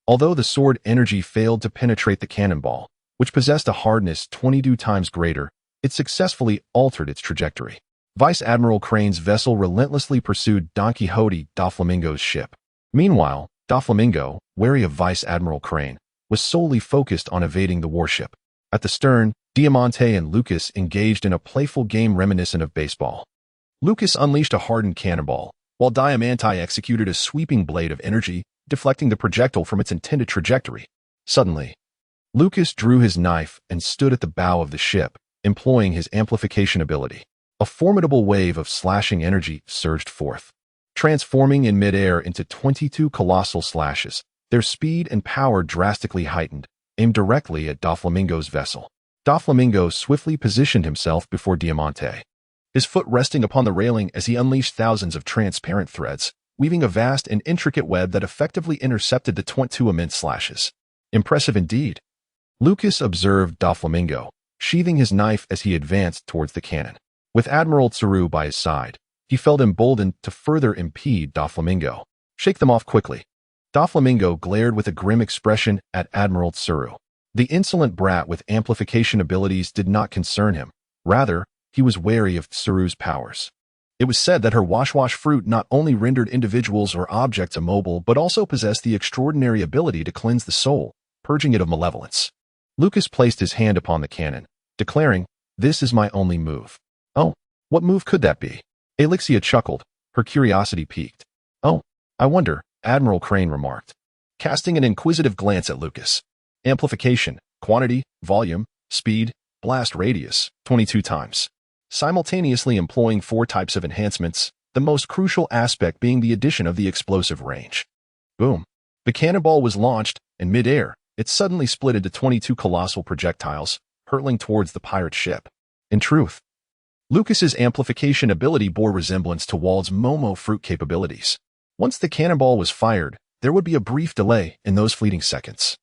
Although the sword energy failed to penetrate the cannonball, which possessed a hardness 22 times greater, it successfully altered its trajectory. Vice Admiral Crane's vessel relentlessly pursued Don Quixote Doflamingo's ship. Meanwhile, Doflamingo, wary of Vice Admiral Crane, was solely focused on evading the warship. At the stern, Diamante and Lucas engaged in a playful game reminiscent of baseball. Lucas unleashed a hardened cannonball, while Diamante executed a sweeping blade of energy, deflecting the projectile from its intended trajectory. Suddenly, Lucas drew his knife and stood at the bow of the ship, employing his amplification ability. A formidable wave of slashing energy surged forth, transforming in midair into 22 colossal slashes, their speed and power drastically heightened, aimed directly at Doflamingo's vessel. Doflamingo swiftly positioned himself before Diamante, his foot resting upon the railing as he unleashed thousands of transparent threads, weaving a vast and intricate web that effectively intercepted the 22 immense slashes. Impressive indeed. Lucas observed Doflamingo, sheathing his knife as he advanced towards the cannon. With Admiral Tsuru by his side, he felt emboldened to further impede Doflamingo. Shake them off quickly. Doflamingo glared with a grim expression at Admiral Tsuru. The insolent brat with amplification abilities did not concern him. Rather, he was wary of Tsuru's powers. It was said that her wash-wash fruit not only rendered individuals or objects immobile but also possessed the extraordinary ability to cleanse the soul, purging it of malevolence. Lucas placed his hand upon the cannon, declaring, "This is my only move." "Oh, what move could that be?" Alexia chuckled, her curiosity piqued. "Oh, I wonder," Admiral Crane remarked, casting an inquisitive glance at Lucas. "Amplification, quantity, volume, speed, blast radius, 22 times. Simultaneously employing 4 types of enhancements, the most crucial aspect being the addition of the explosive range." Boom. The cannonball was launched, and mid-air, it suddenly split into 22 colossal projectiles, hurtling towards the pirate ship. In truth, Lucas's amplification ability bore resemblance to Wald's Momo fruit capabilities. Once the cannonball was fired, there would be a brief delay in those fleeting seconds.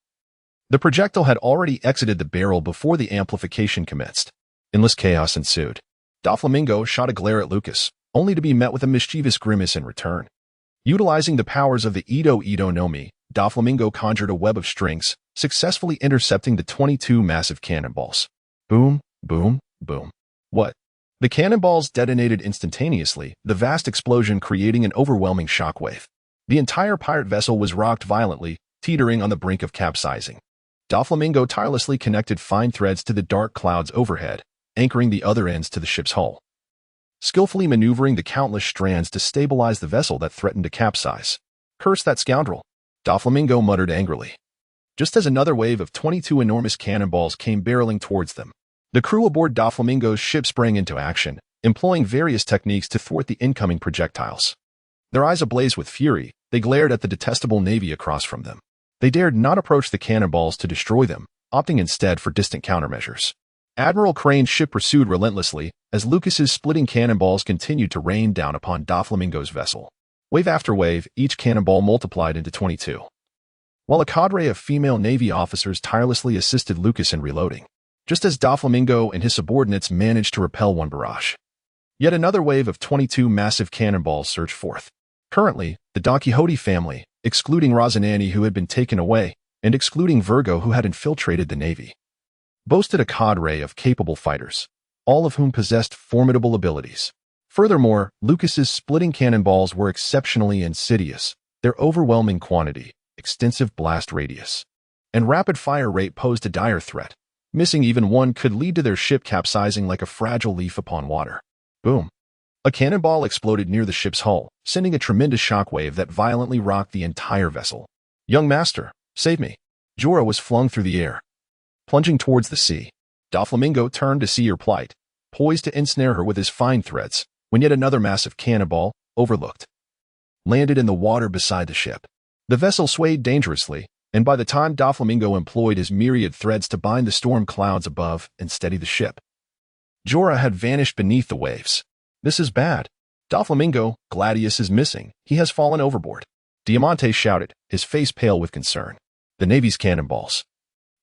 The projectile had already exited the barrel before the amplification commenced. Endless chaos ensued. Doflamingo shot a glare at Lucas, only to be met with a mischievous grimace in return. Utilizing the powers of the Ito Ito no Mi, Doflamingo conjured a web of strings, successfully intercepting the 22 massive cannonballs. Boom, boom, boom. What? The cannonballs detonated instantaneously, the vast explosion creating an overwhelming shockwave. The entire pirate vessel was rocked violently, teetering on the brink of capsizing. Doflamingo tirelessly connected fine threads to the dark clouds overhead, anchoring the other ends to the ship's hull. Skillfully maneuvering the countless strands to stabilize the vessel that threatened to capsize. "Curse that scoundrel," Doflamingo muttered angrily. Just as another wave of 22 enormous cannonballs came barreling towards them, the crew aboard Doflamingo's ship sprang into action, employing various techniques to thwart the incoming projectiles. Their eyes ablaze with fury, they glared at the detestable navy across from them. They dared not approach the cannonballs to destroy them, opting instead for distant countermeasures. Admiral Crane's ship pursued relentlessly, as Lucas's splitting cannonballs continued to rain down upon Doflamingo's vessel. Wave after wave, each cannonball multiplied into 22. While a cadre of female Navy officers tirelessly assisted Lucas in reloading, just as Doflamingo and his subordinates managed to repel one barrage. Yet another wave of 22 massive cannonballs surged forth. Currently, the Don Quixote family, excluding Rosanani who had been taken away, and excluding Virgo who had infiltrated the Navy, boasted a cadre of capable fighters, all of whom possessed formidable abilities. Furthermore, Lucas's splitting cannonballs were exceptionally insidious. Their overwhelming quantity, extensive blast radius, and rapid fire rate posed a dire threat. Missing even one could lead to their ship capsizing like a fragile leaf upon water. Boom. A cannonball exploded near the ship's hull, sending a tremendous shockwave that violently rocked the entire vessel. "Young master, save me." Jorah was flung through the air, plunging towards the sea. Doflamingo turned to see her plight, poised to ensnare her with his fine threads, when yet another massive cannonball, overlooked, landed in the water beside the ship. The vessel swayed dangerously, and by the time Doflamingo employed his myriad threads to bind the storm clouds above and steady the ship, Jorah had vanished beneath the waves. "This is bad. Doflamingo, Gladius is missing. He has fallen overboard," Diamante shouted, his face pale with concern. The Navy's cannonballs,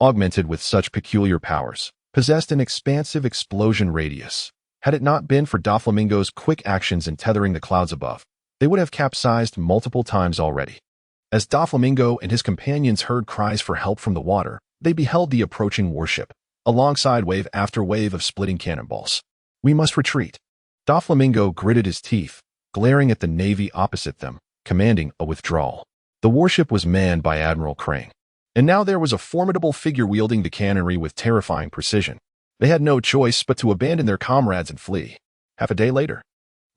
augmented with such peculiar powers, possessed an expansive explosion radius. Had it not been for Doflamingo's quick actions in tethering the clouds above, they would have capsized multiple times already. As Doflamingo and his companions heard cries for help from the water, they beheld the approaching warship, alongside wave after wave of splitting cannonballs. "We must retreat." Doflamingo gritted his teeth, glaring at the Navy opposite them, commanding a withdrawal. The warship was manned by Admiral Crane, and now there was a formidable figure wielding the cannonry with terrifying precision. They had no choice but to abandon their comrades and flee. Half a day later,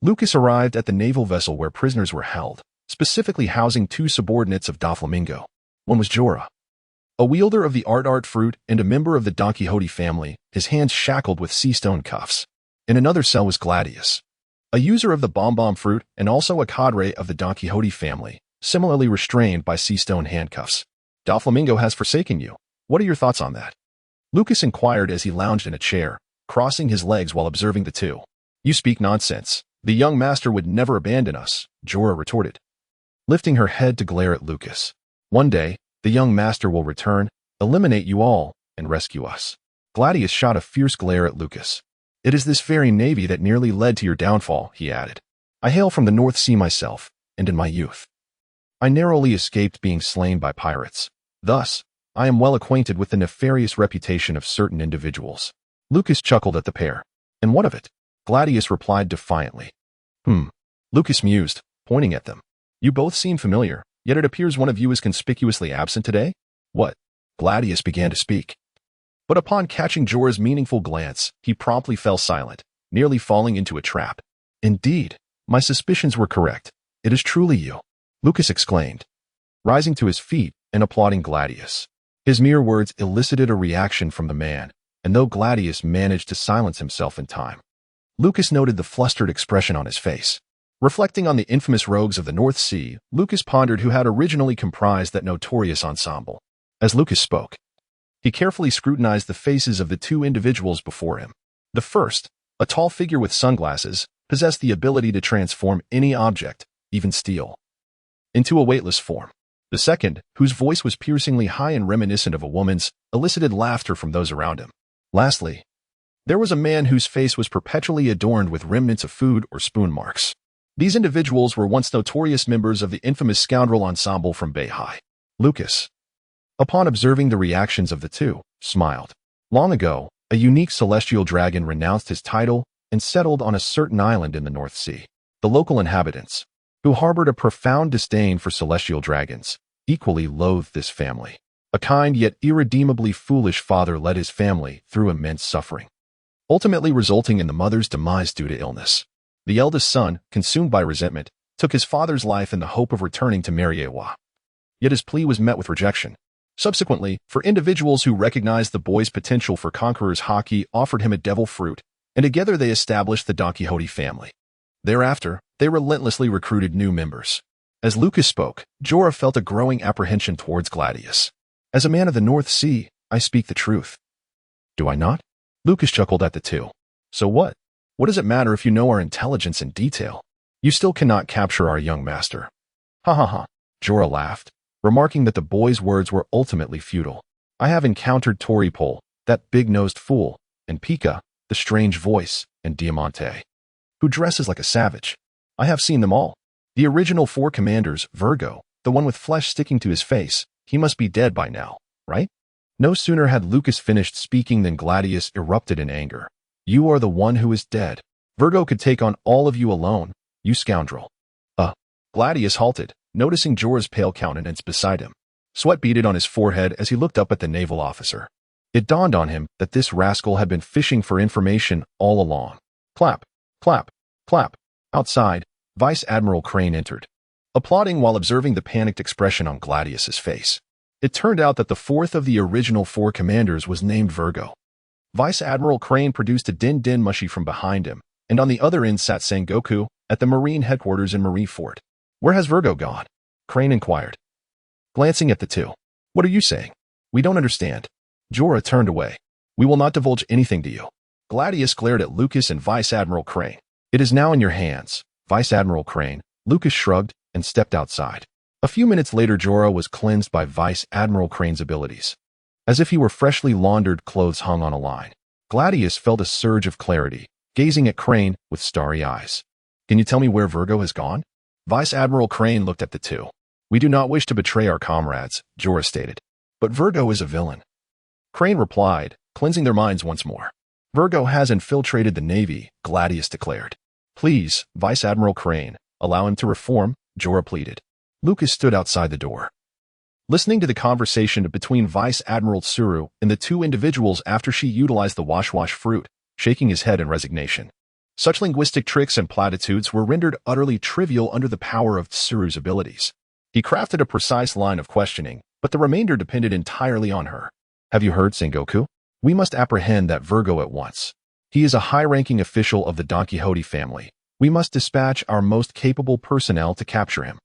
Lucas arrived at the naval vessel where prisoners were held, specifically housing 2 subordinates of Doflamingo. One was Jorah, a wielder of the art fruit and a member of the Don Quixote family, his hands shackled with sea stone cuffs. In another cell was Gladius, a user of the bomb fruit and also a cadre of the Don Quixote family, similarly restrained by sea stone handcuffs. "Doflamingo has forsaken you. What are your thoughts on that?" Lucas inquired as he lounged in a chair, crossing his legs while observing the two. "You speak nonsense. The young master would never abandon us," Jorah retorted, lifting her head to glare at Lucas. "One day, the young master will return, eliminate you all, and rescue us." Gladius shot a fierce glare at Lucas. "It is this very navy that nearly led to your downfall," he added. "I hail from the North Sea myself, and in my youth, I narrowly escaped being slain by pirates. Thus, I am well acquainted with the nefarious reputation of certain individuals." Lucas chuckled at the pair. "And what of it?" Gladius replied defiantly. Lucas mused, pointing at them. You both seem familiar, yet it appears one of you is conspicuously absent today? What? Gladius began to speak. But upon catching Jorah's meaningful glance, he promptly fell silent, nearly falling into a trap. Indeed, my suspicions were correct. It is truly you, Lucas exclaimed, rising to his feet and applauding Gladius. His mere words elicited a reaction from the man, and though Gladius managed to silence himself in time, Lucas noted the flustered expression on his face. Reflecting on the infamous rogues of the North Sea, Lucas pondered who had originally comprised that notorious ensemble. As Lucas spoke, he carefully scrutinized the faces of the two individuals before him. The first, a tall figure with sunglasses, possessed the ability to transform any object, even steel, into a weightless form. The second, whose voice was piercingly high and reminiscent of a woman's, elicited laughter from those around him. Lastly, there was a man whose face was perpetually adorned with remnants of food or spoon marks. These individuals were once notorious members of the infamous scoundrel ensemble from Beihai. Lucas, upon observing the reactions of the two, smiled. Long ago, a unique celestial dragon renounced his title and settled on a certain island in the North Sea. The local inhabitants, who harbored a profound disdain for celestial dragons, equally loathed this family. A kind yet irredeemably foolish father led his family through immense suffering, ultimately resulting in the mother's demise due to illness. The eldest son, consumed by resentment, took his father's life in the hope of returning to Mariewa. Yet his plea was met with rejection. Subsequently, for individuals who recognized the boy's potential for conquerors, Haki offered him a devil fruit, and together they established the Don Quixote family. Thereafter, they relentlessly recruited new members. As Lucas spoke, Jorah felt a growing apprehension towards Gladius. As a man of the North Sea, I speak the truth. Do I not? Lucas chuckled at the two. So what? What does it matter if you know our intelligence in detail? You still cannot capture our young master. Ha ha ha. Jorah laughed, remarking that the boy's words were ultimately futile. I have encountered Toripol, that big-nosed fool, and Pika, the strange voice, and Diamante, who dresses like a savage. I have seen them all. The original 4 commanders, Virgo, the one with flesh sticking to his face, he must be dead by now, right? No sooner had Lucas finished speaking than Gladius erupted in anger. You are the one who is dead. Virgo could take on all of you alone, you scoundrel. Gladius halted, noticing Jorah's pale countenance beside him. Sweat beaded on his forehead as he looked up at the naval officer. It dawned on him that this rascal had been fishing for information all along. Clap, clap, clap. Outside, Vice Admiral Crane entered, applauding while observing the panicked expression on Gladius's face. It turned out that the 4th of the original 4 commanders was named Virgo. Vice Admiral Crane produced a din mushi from behind him, and on the other end sat Sengoku at the Marine headquarters in Marineford. Where has Virgo gone? Crane inquired, glancing at the two. What are you saying? We don't understand. Jorah turned away. We will not divulge anything to you. Gladius glared at Lucas and Vice Admiral Crane. It is now in your hands, Vice Admiral Crane. Lucas shrugged and stepped outside. A few minutes later, Jorah was cleansed by Vice Admiral Crane's abilities. As if he were freshly laundered clothes hung on a line. Gladius felt a surge of clarity, gazing at Crane with starry eyes. Can you tell me where Virgo has gone? Vice Admiral Crane looked at the two. We do not wish to betray our comrades, Jorah stated. But Virgo is a villain. Crane replied, cleansing their minds once more. Virgo has infiltrated the Navy, Gladius declared. Please, Vice Admiral Crane, allow him to reform, Jorah pleaded. Lucas stood outside the door, listening to the conversation between Vice Admiral Tsuru and the two individuals after she utilized the wash fruit, shaking his head in resignation. Such linguistic tricks and platitudes were rendered utterly trivial under the power of Tsuru's abilities. He crafted a precise line of questioning, but the remainder depended entirely on her. Have you heard, Sengoku? We must apprehend that Virgo at once. He is a high-ranking official of the Don Quixote family. We must dispatch our most capable personnel to capture him.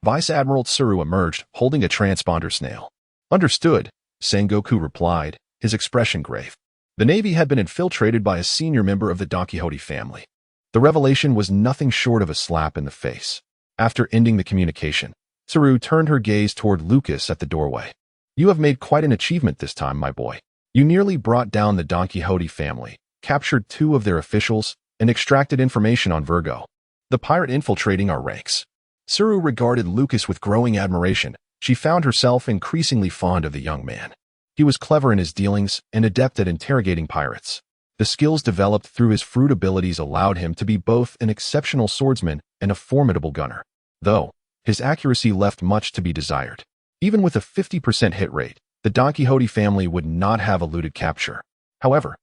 Vice Admiral Tsuru emerged, holding a transponder snail. Understood, Sengoku replied, his expression grave. The Navy had been infiltrated by a senior member of the Don Quixote family. The revelation was nothing short of a slap in the face. After ending the communication, Tsuru turned her gaze toward Lucas at the doorway. You have made quite an achievement this time, my boy. You nearly brought down the Don Quixote family, captured 2 of their officials, and extracted information on Virgo, the pirate infiltrating our ranks. Tsuru regarded Lucas with growing admiration. She found herself increasingly fond of the young man. He was clever in his dealings and adept at interrogating pirates. The skills developed through his fruit abilities allowed him to be both an exceptional swordsman and a formidable gunner, though his accuracy left much to be desired. Even with a 50% hit rate, the Don Quixote family would not have eluded capture. However,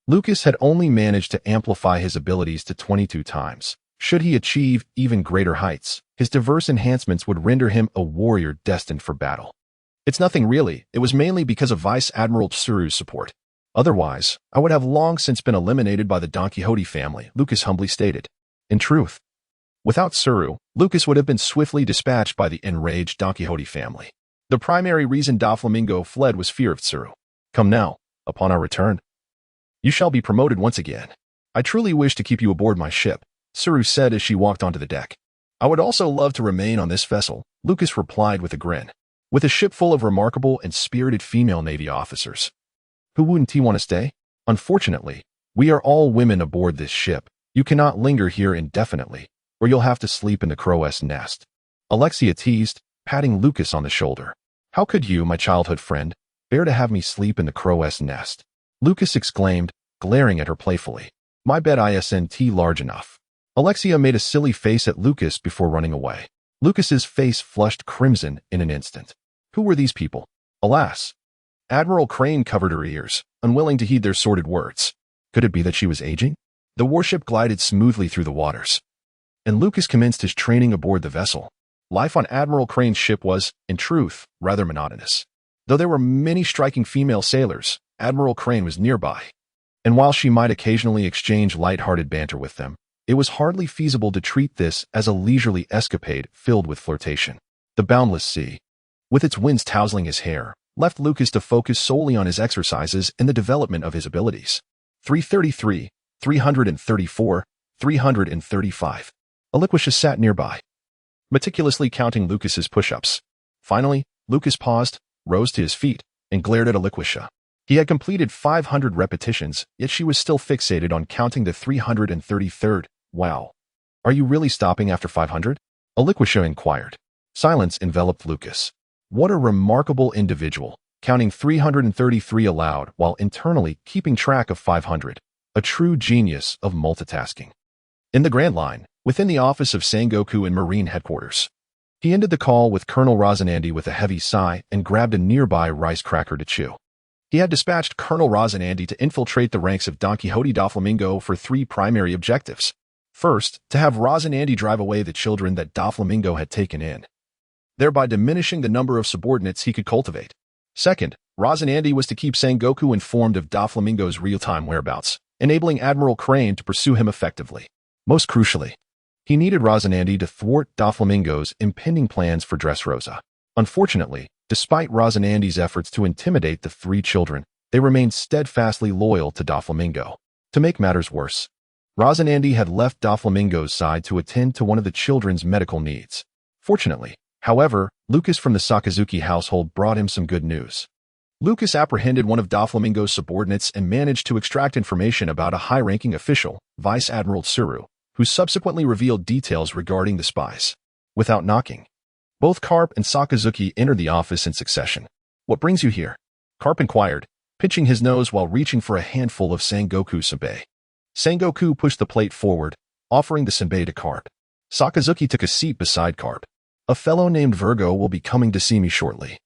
Lucas had only managed to amplify his abilities to 22 times. Should he achieve even greater heights, his diverse enhancements would render him a warrior destined for battle. It's nothing really, it was mainly because of Vice Admiral Tsuru's support. Otherwise, I would have long since been eliminated by the Don Quixote family, Lucas humbly stated. In truth, without Tsuru, Lucas would have been swiftly dispatched by the enraged Don Quixote family. The primary reason Doflamingo fled was fear of Tsuru. Come now, upon our return, you shall be promoted once again. I truly wish to keep you aboard my ship, Tsuru said as she walked onto the deck. I would also love to remain on this vessel, Lucas replied with a grin. With a ship full of remarkable and spirited female Navy officers, who wouldn't he want to stay? Unfortunately, we are all women aboard this ship. You cannot linger here indefinitely, or you'll have to sleep in the crow's nest. Alexia teased, patting Lucas on the shoulder. How could you, my childhood friend, bear to have me sleep in the crow's nest? Lucas exclaimed, glaring at her playfully. My bed isn't large enough. Alexia made a silly face at Lucas before running away. Lucas's face flushed crimson in an instant. Who were these people? Alas! Admiral Crane covered her ears, unwilling to heed their sordid words. Could it be that she was aging? The warship glided smoothly through the waters, and Lucas commenced his training aboard the vessel. Life on Admiral Crane's ship was, in truth, rather monotonous. Though there were many striking female sailors, Admiral Crane was nearby, and while she might occasionally exchange light-hearted banter with them, it was hardly feasible to treat this as a leisurely escapade filled with flirtation. The boundless sea, with its winds tousling his hair, left Lucas to focus solely on his exercises and the development of his abilities. 333, 334, 335. Aliquisha sat nearby, meticulously counting Lucas's push-ups. Finally, Lucas paused, rose to his feet, and glared at Aliquisha. He had completed 500 repetitions, yet she was still fixated on counting the 333rd. Wow. Are you really stopping after 500? Aliquisha inquired. Silence enveloped Lucas. What a remarkable individual, counting 333 aloud while internally keeping track of 500. A true genius of multitasking. In the Grand Line, within the office of Sengoku and Marine Headquarters, he ended the call with Colonel Rosinante with a heavy sigh and grabbed a nearby rice cracker to chew. He had dispatched Colonel Rosinante to infiltrate the ranks of Don Quixote Doflamingo for 3 primary objectives. First, to have Rosinante drive away the children that Doflamingo had taken in, thereby diminishing the number of subordinates he could cultivate. Second, Rosinante was to keep Sengoku informed of Doflamingo's real-time whereabouts, enabling Admiral Crane to pursue him effectively. Most crucially, he needed Rosinante to thwart Doflamingo's impending plans for Dressrosa. Unfortunately, despite Rosinante's efforts to intimidate the 3 children, they remained steadfastly loyal to Doflamingo. To make matters worse, Rosinante had left Doflamingo's side to attend to one of the children's medical needs. Fortunately, however, Lucas from the Sakazuki household brought him some good news. Lucas apprehended one of Doflamingo's subordinates and managed to extract information about a high-ranking official, Vice Admiral Tsuru, who subsequently revealed details regarding the spies. Without knocking, both Karp and Sakazuki entered the office in succession. What brings you here? Karp inquired, pitching his nose while reaching for a handful of Sengoku senbei. Sengoku pushed the plate forward, offering the senbei to Karp. Sakazuki took a seat beside Karp. A fellow named Virgo will be coming to see me shortly.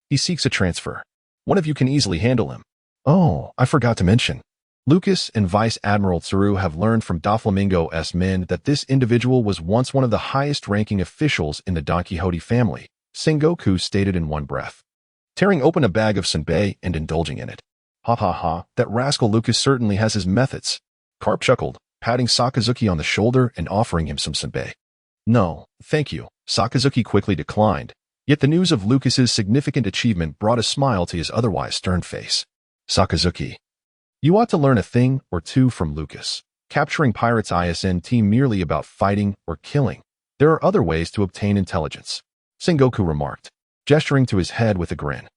He seeks a transfer. One of you can easily handle him. Oh, I forgot to mention. Lucas and Vice Admiral Tsuru have learned from Doflamingo's men that this individual was once one of the highest-ranking officials in the Don Quixote family, Sengoku stated in one breath, tearing open a bag of senbei and indulging in it. Ha ha ha, that rascal Lucas certainly has his methods. Karp chuckled, patting Sakazuki on the shoulder and offering him some senbei. No, thank you, Sakazuki quickly declined, yet the news of Lucas's significant achievement brought a smile to his otherwise stern face. Sakazuki, you ought to learn a thing or two from Lucas. Capturing pirates isn't merely about fighting or killing. There are other ways to obtain intelligence, Sengoku remarked, gesturing to his head with a grin.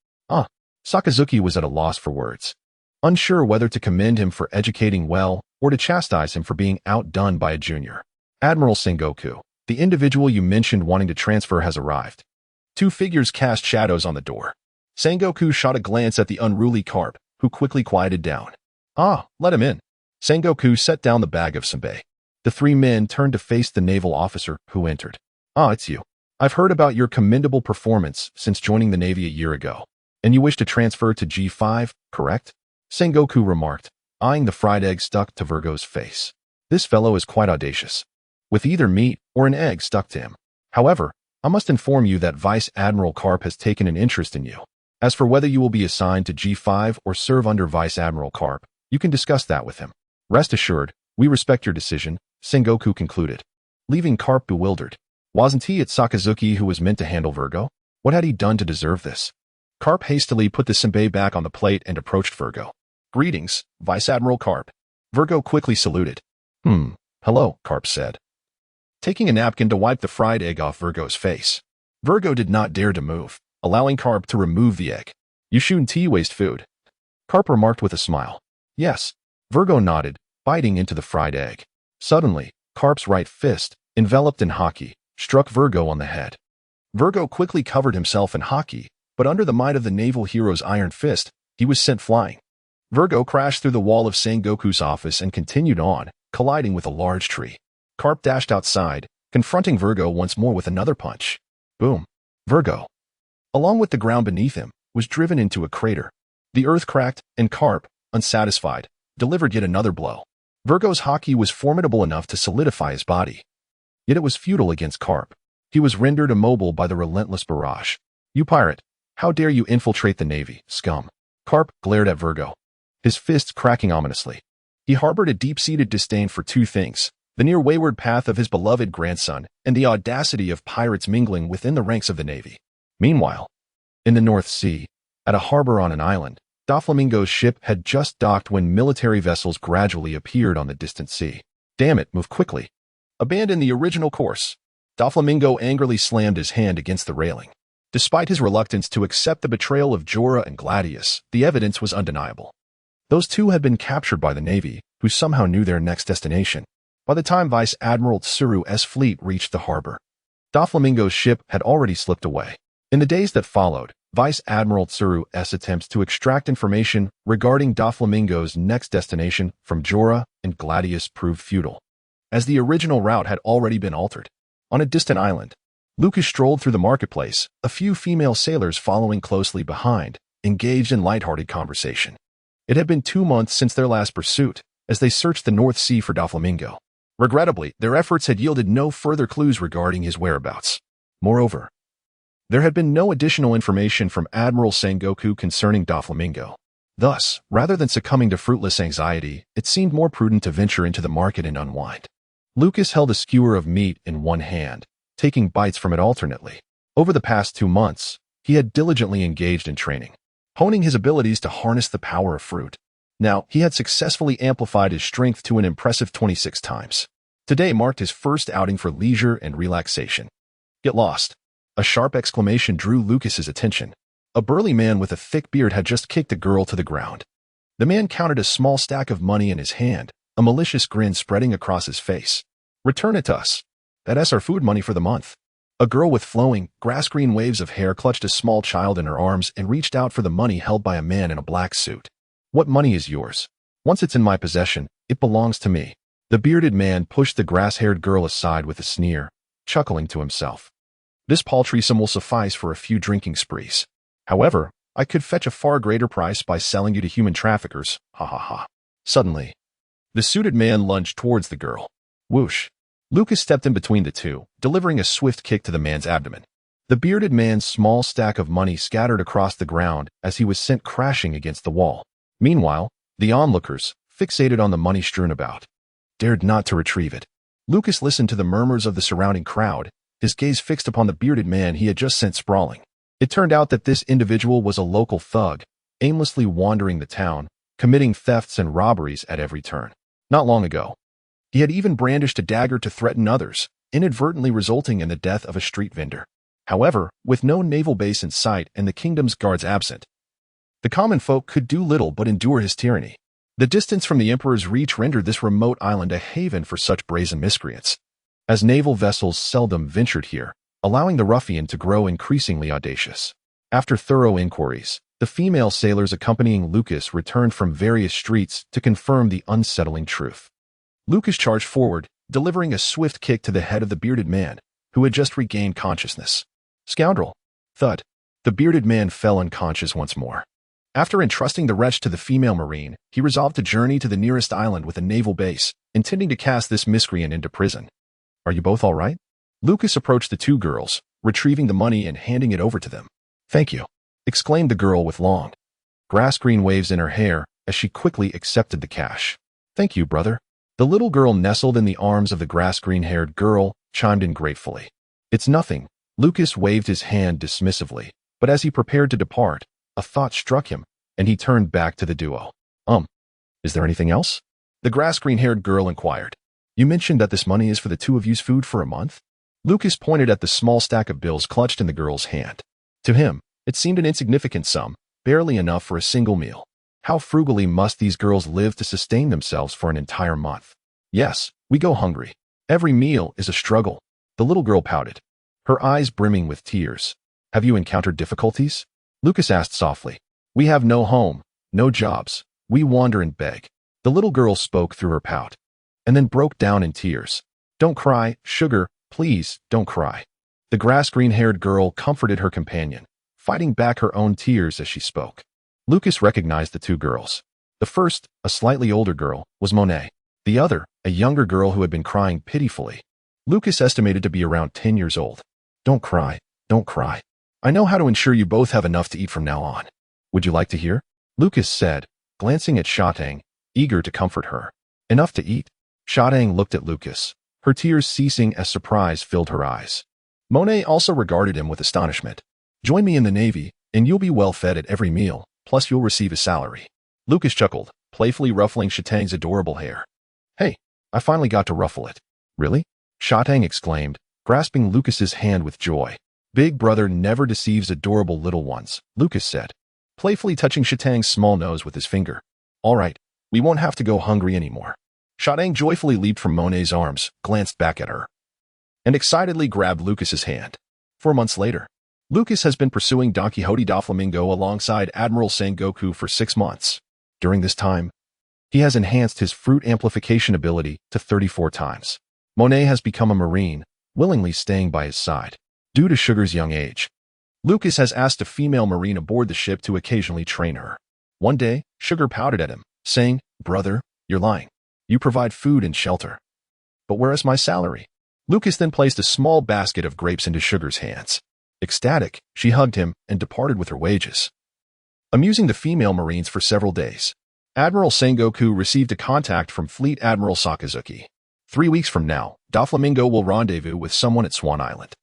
Sakazuki was at a loss for words, unsure whether to commend him for educating well or to chastise him for being outdone by a junior. Admiral Sengoku, the individual you mentioned wanting to transfer has arrived. 2 figures cast shadows on the door. Sengoku shot a glance at the unruly Karp, who quickly quieted down. Let him in. Sengoku set down the bag of senbei. The three men turned to face the naval officer who entered. Ah, it's you. I've heard about your commendable performance since joining the Navy a year ago, and you wish to transfer to G5, correct? Sengoku remarked, eyeing the fried egg stuck to Virgo's face. This fellow is quite audacious, with either meat or an egg stuck to him. However, I must inform you that Vice Admiral Karp has taken an interest in you. As for whether you will be assigned to G5 or serve under Vice Admiral Karp, you can discuss that with him. Rest assured, we respect your decision, Sengoku concluded, leaving Karp bewildered. Wasn't he at Sakazuki who was meant to handle Virgo? What had he done to deserve this? Karp hastily put the senbei back on the plate and approached Virgo. Greetings, Vice Admiral Karp. Virgo quickly saluted. Hello, Karp said, taking a napkin to wipe the fried egg off Virgo's face. Virgo did not dare to move, allowing Karp to remove the egg. You shouldn't waste food, Karp remarked with a smile. Yes, Virgo nodded, biting into the fried egg. Suddenly, Karp's right fist, enveloped in haki, struck Virgo on the head. Virgo quickly covered himself in haki, but under the might of the naval hero's iron fist, he was sent flying. Virgo crashed through the wall of Sengoku's office and continued on, colliding with a large tree. Karp dashed outside, confronting Virgo once more with another punch. Boom. Virgo, along with the ground beneath him, was driven into a crater. The earth cracked, and Karp, unsatisfied, delivered yet another blow. Virgo's haki was formidable enough to solidify his body. Yet it was futile against Karp. He was rendered immobile by the relentless barrage. You pirate! How dare you infiltrate the Navy, scum! Karp glared at Virgo, his fists cracking ominously. He harbored a deep-seated disdain for two things: the near wayward path of his beloved grandson and the audacity of pirates mingling within the ranks of the Navy. Meanwhile, in the North Sea, at a harbor on an island, Doflamingo's ship had just docked when military vessels gradually appeared on the distant sea. Damn it, move quickly. Abandon the original course. Doflamingo angrily slammed his hand against the railing. Despite his reluctance to accept the betrayal of Jorah and Gladius, the evidence was undeniable. Those two had been captured by the Navy, who somehow knew their next destination. By the time Vice Admiral Tsuru's fleet reached the harbor, Doflamingo's ship had already slipped away. In the days that followed, Vice Admiral Tsuru's attempts to extract information regarding Doflamingo's next destination from Jorah and Gladius proved futile, as the original route had already been altered. On a distant island, Lucas strolled through the marketplace, a few female sailors following closely behind, engaged in lighthearted conversation. It had been 2 months since their last pursuit, as they searched the North Sea for Doflamingo. Regrettably, their efforts had yielded no further clues regarding his whereabouts. Moreover, there had been no additional information from Admiral Sengoku concerning Doflamingo. Thus, rather than succumbing to fruitless anxiety, it seemed more prudent to venture into the market and unwind. Lucas held a skewer of meat in one hand, taking bites from it alternately. Over the past 2 months, he had diligently engaged in training, honing his abilities to harness the power of fruit. Now, he had successfully amplified his strength to an impressive 26 times. Today marked his first outing for leisure and relaxation. Get lost. A sharp exclamation drew Lucas's attention. A burly man with a thick beard had just kicked a girl to the ground. The man counted a small stack of money in his hand, a malicious grin spreading across his face. Return it to us. That's our food money for the month. A girl with flowing, grass-green waves of hair clutched a small child in her arms and reached out for the money held by a man in a black suit. What money is yours? Once it's in my possession, it belongs to me. The bearded man pushed the grass-haired girl aside with a sneer, chuckling to himself. This paltry sum will suffice for a few drinking sprees. However, I could fetch a far greater price by selling you to human traffickers, ha ha ha. Suddenly, the suited man lunged towards the girl. Whoosh. Lucas stepped in between the two, delivering a swift kick to the man's abdomen. The bearded man's small stack of money scattered across the ground as he was sent crashing against the wall. Meanwhile, the onlookers, fixated on the money strewn about, dared not to retrieve it. Lucas listened to the murmurs of the surrounding crowd, his gaze fixed upon the bearded man he had just sent sprawling. It turned out that this individual was a local thug, aimlessly wandering the town, committing thefts and robberies at every turn. Not long ago, he had even brandished a dagger to threaten others, inadvertently resulting in the death of a street vendor. However, with no naval base in sight and the kingdom's guards absent, the common folk could do little but endure his tyranny. The distance from the emperor's reach rendered this remote island a haven for such brazen miscreants, as naval vessels seldom ventured here, allowing the ruffian to grow increasingly audacious. After thorough inquiries, The female sailors accompanying Lucas returned from various streets to confirm the unsettling truth. Lucas charged forward, delivering a swift kick to the head of the bearded man, who had just regained consciousness. Scoundrel! Thud. The bearded man fell unconscious once more. After entrusting the wretch to the female marine, he resolved to journey to the nearest island with a naval base, intending to cast this miscreant into prison. Are you both all right? Lucas approached the two girls, retrieving the money and handing it over to them. Thank you, exclaimed the girl with long, grass-green waves in her hair as she quickly accepted the cash. Thank you, brother. The little girl nestled in the arms of the grass-green-haired girl, chimed in gratefully. It's nothing. Lucas waved his hand dismissively, but as he prepared to depart, a thought struck him, and he turned back to the duo. Is there anything else? The grass-green-haired girl inquired. You mentioned that this money is for the two of you's food for a month? Lucas pointed at the small stack of bills clutched in the girl's hand. To him, it seemed an insignificant sum, barely enough for a single meal. How frugally must these girls live to sustain themselves for an entire month? Yes, we go hungry. Every meal is a struggle. The little girl pouted, her eyes brimming with tears. Have you encountered difficulties? Lucas asked softly. We have no home, no jobs. We wander and beg. The little girl spoke through her pout, and then broke down in tears. Don't cry, sugar, please, don't cry. The grass-green-haired girl comforted her companion, fighting back her own tears as she spoke. Lucas recognized the two girls. The first, a slightly older girl, was Monet. The other, a younger girl who had been crying pitifully. Lucas estimated to be around 10 years old. Don't cry, don't cry. I know how to ensure you both have enough to eat from now on. Would you like to hear? Lucas said, glancing at Shatang, eager to comfort her. Enough to eat? Shatang looked at Lucas, her tears ceasing as surprise filled her eyes. Monet also regarded him with astonishment. Join me in the Navy, and you'll be well fed at every meal, plus you'll receive a salary. Lucas chuckled, playfully ruffling Shatang's adorable hair. Hey, I finally got to ruffle it. Really? Shatang exclaimed, grasping Lucas's hand with joy. Big brother never deceives adorable little ones, Lucas said, playfully touching Shatang's small nose with his finger. All right, we won't have to go hungry anymore. Shatang joyfully leaped from Monet's arms, glanced back at her, and excitedly grabbed Lucas's hand. 4 months later, Lucas has been pursuing Don Quixote Doflamingo alongside Admiral Sengoku for 6 months. During this time, he has enhanced his fruit amplification ability to 34 times. Monet has become a Marine, willingly staying by his side. Due to Sugar's young age, Lucas has asked a female Marine aboard the ship to occasionally train her. One day, Sugar pouted at him, saying, Brother, you're lying. You provide food and shelter. But where is my salary? Lucas then placed a small basket of grapes into Sugar's hands. Ecstatic, she hugged him and departed with her wages, amusing the female Marines for several days. Admiral Sengoku received a contact from Fleet Admiral Sakazuki. 3 weeks from now, Doflamingo will rendezvous with someone at Swan Island.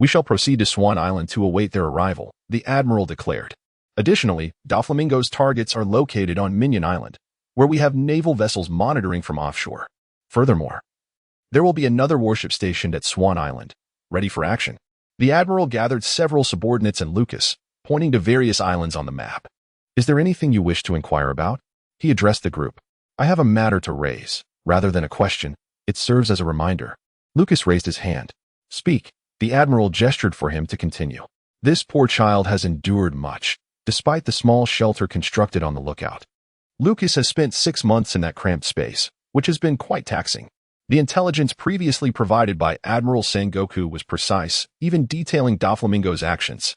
We shall proceed to Swan Island to await their arrival, the Admiral declared. Additionally, Doflamingo's targets are located on Minion Island, where we have naval vessels monitoring from offshore. Furthermore, there will be another warship stationed at Swan Island, ready for action. The Admiral gathered several subordinates and Lucas, pointing to various islands on the map. Is there anything you wish to inquire about? He addressed the group. I have a matter to raise. Rather than a question, it serves as a reminder. Lucas raised his hand. Speak. The Admiral gestured for him to continue. This poor child has endured much, despite the small shelter constructed on the lookout. Lucas has spent 6 months in that cramped space, which has been quite taxing. The intelligence previously provided by Admiral Sengoku was precise, even detailing Doflamingo's actions.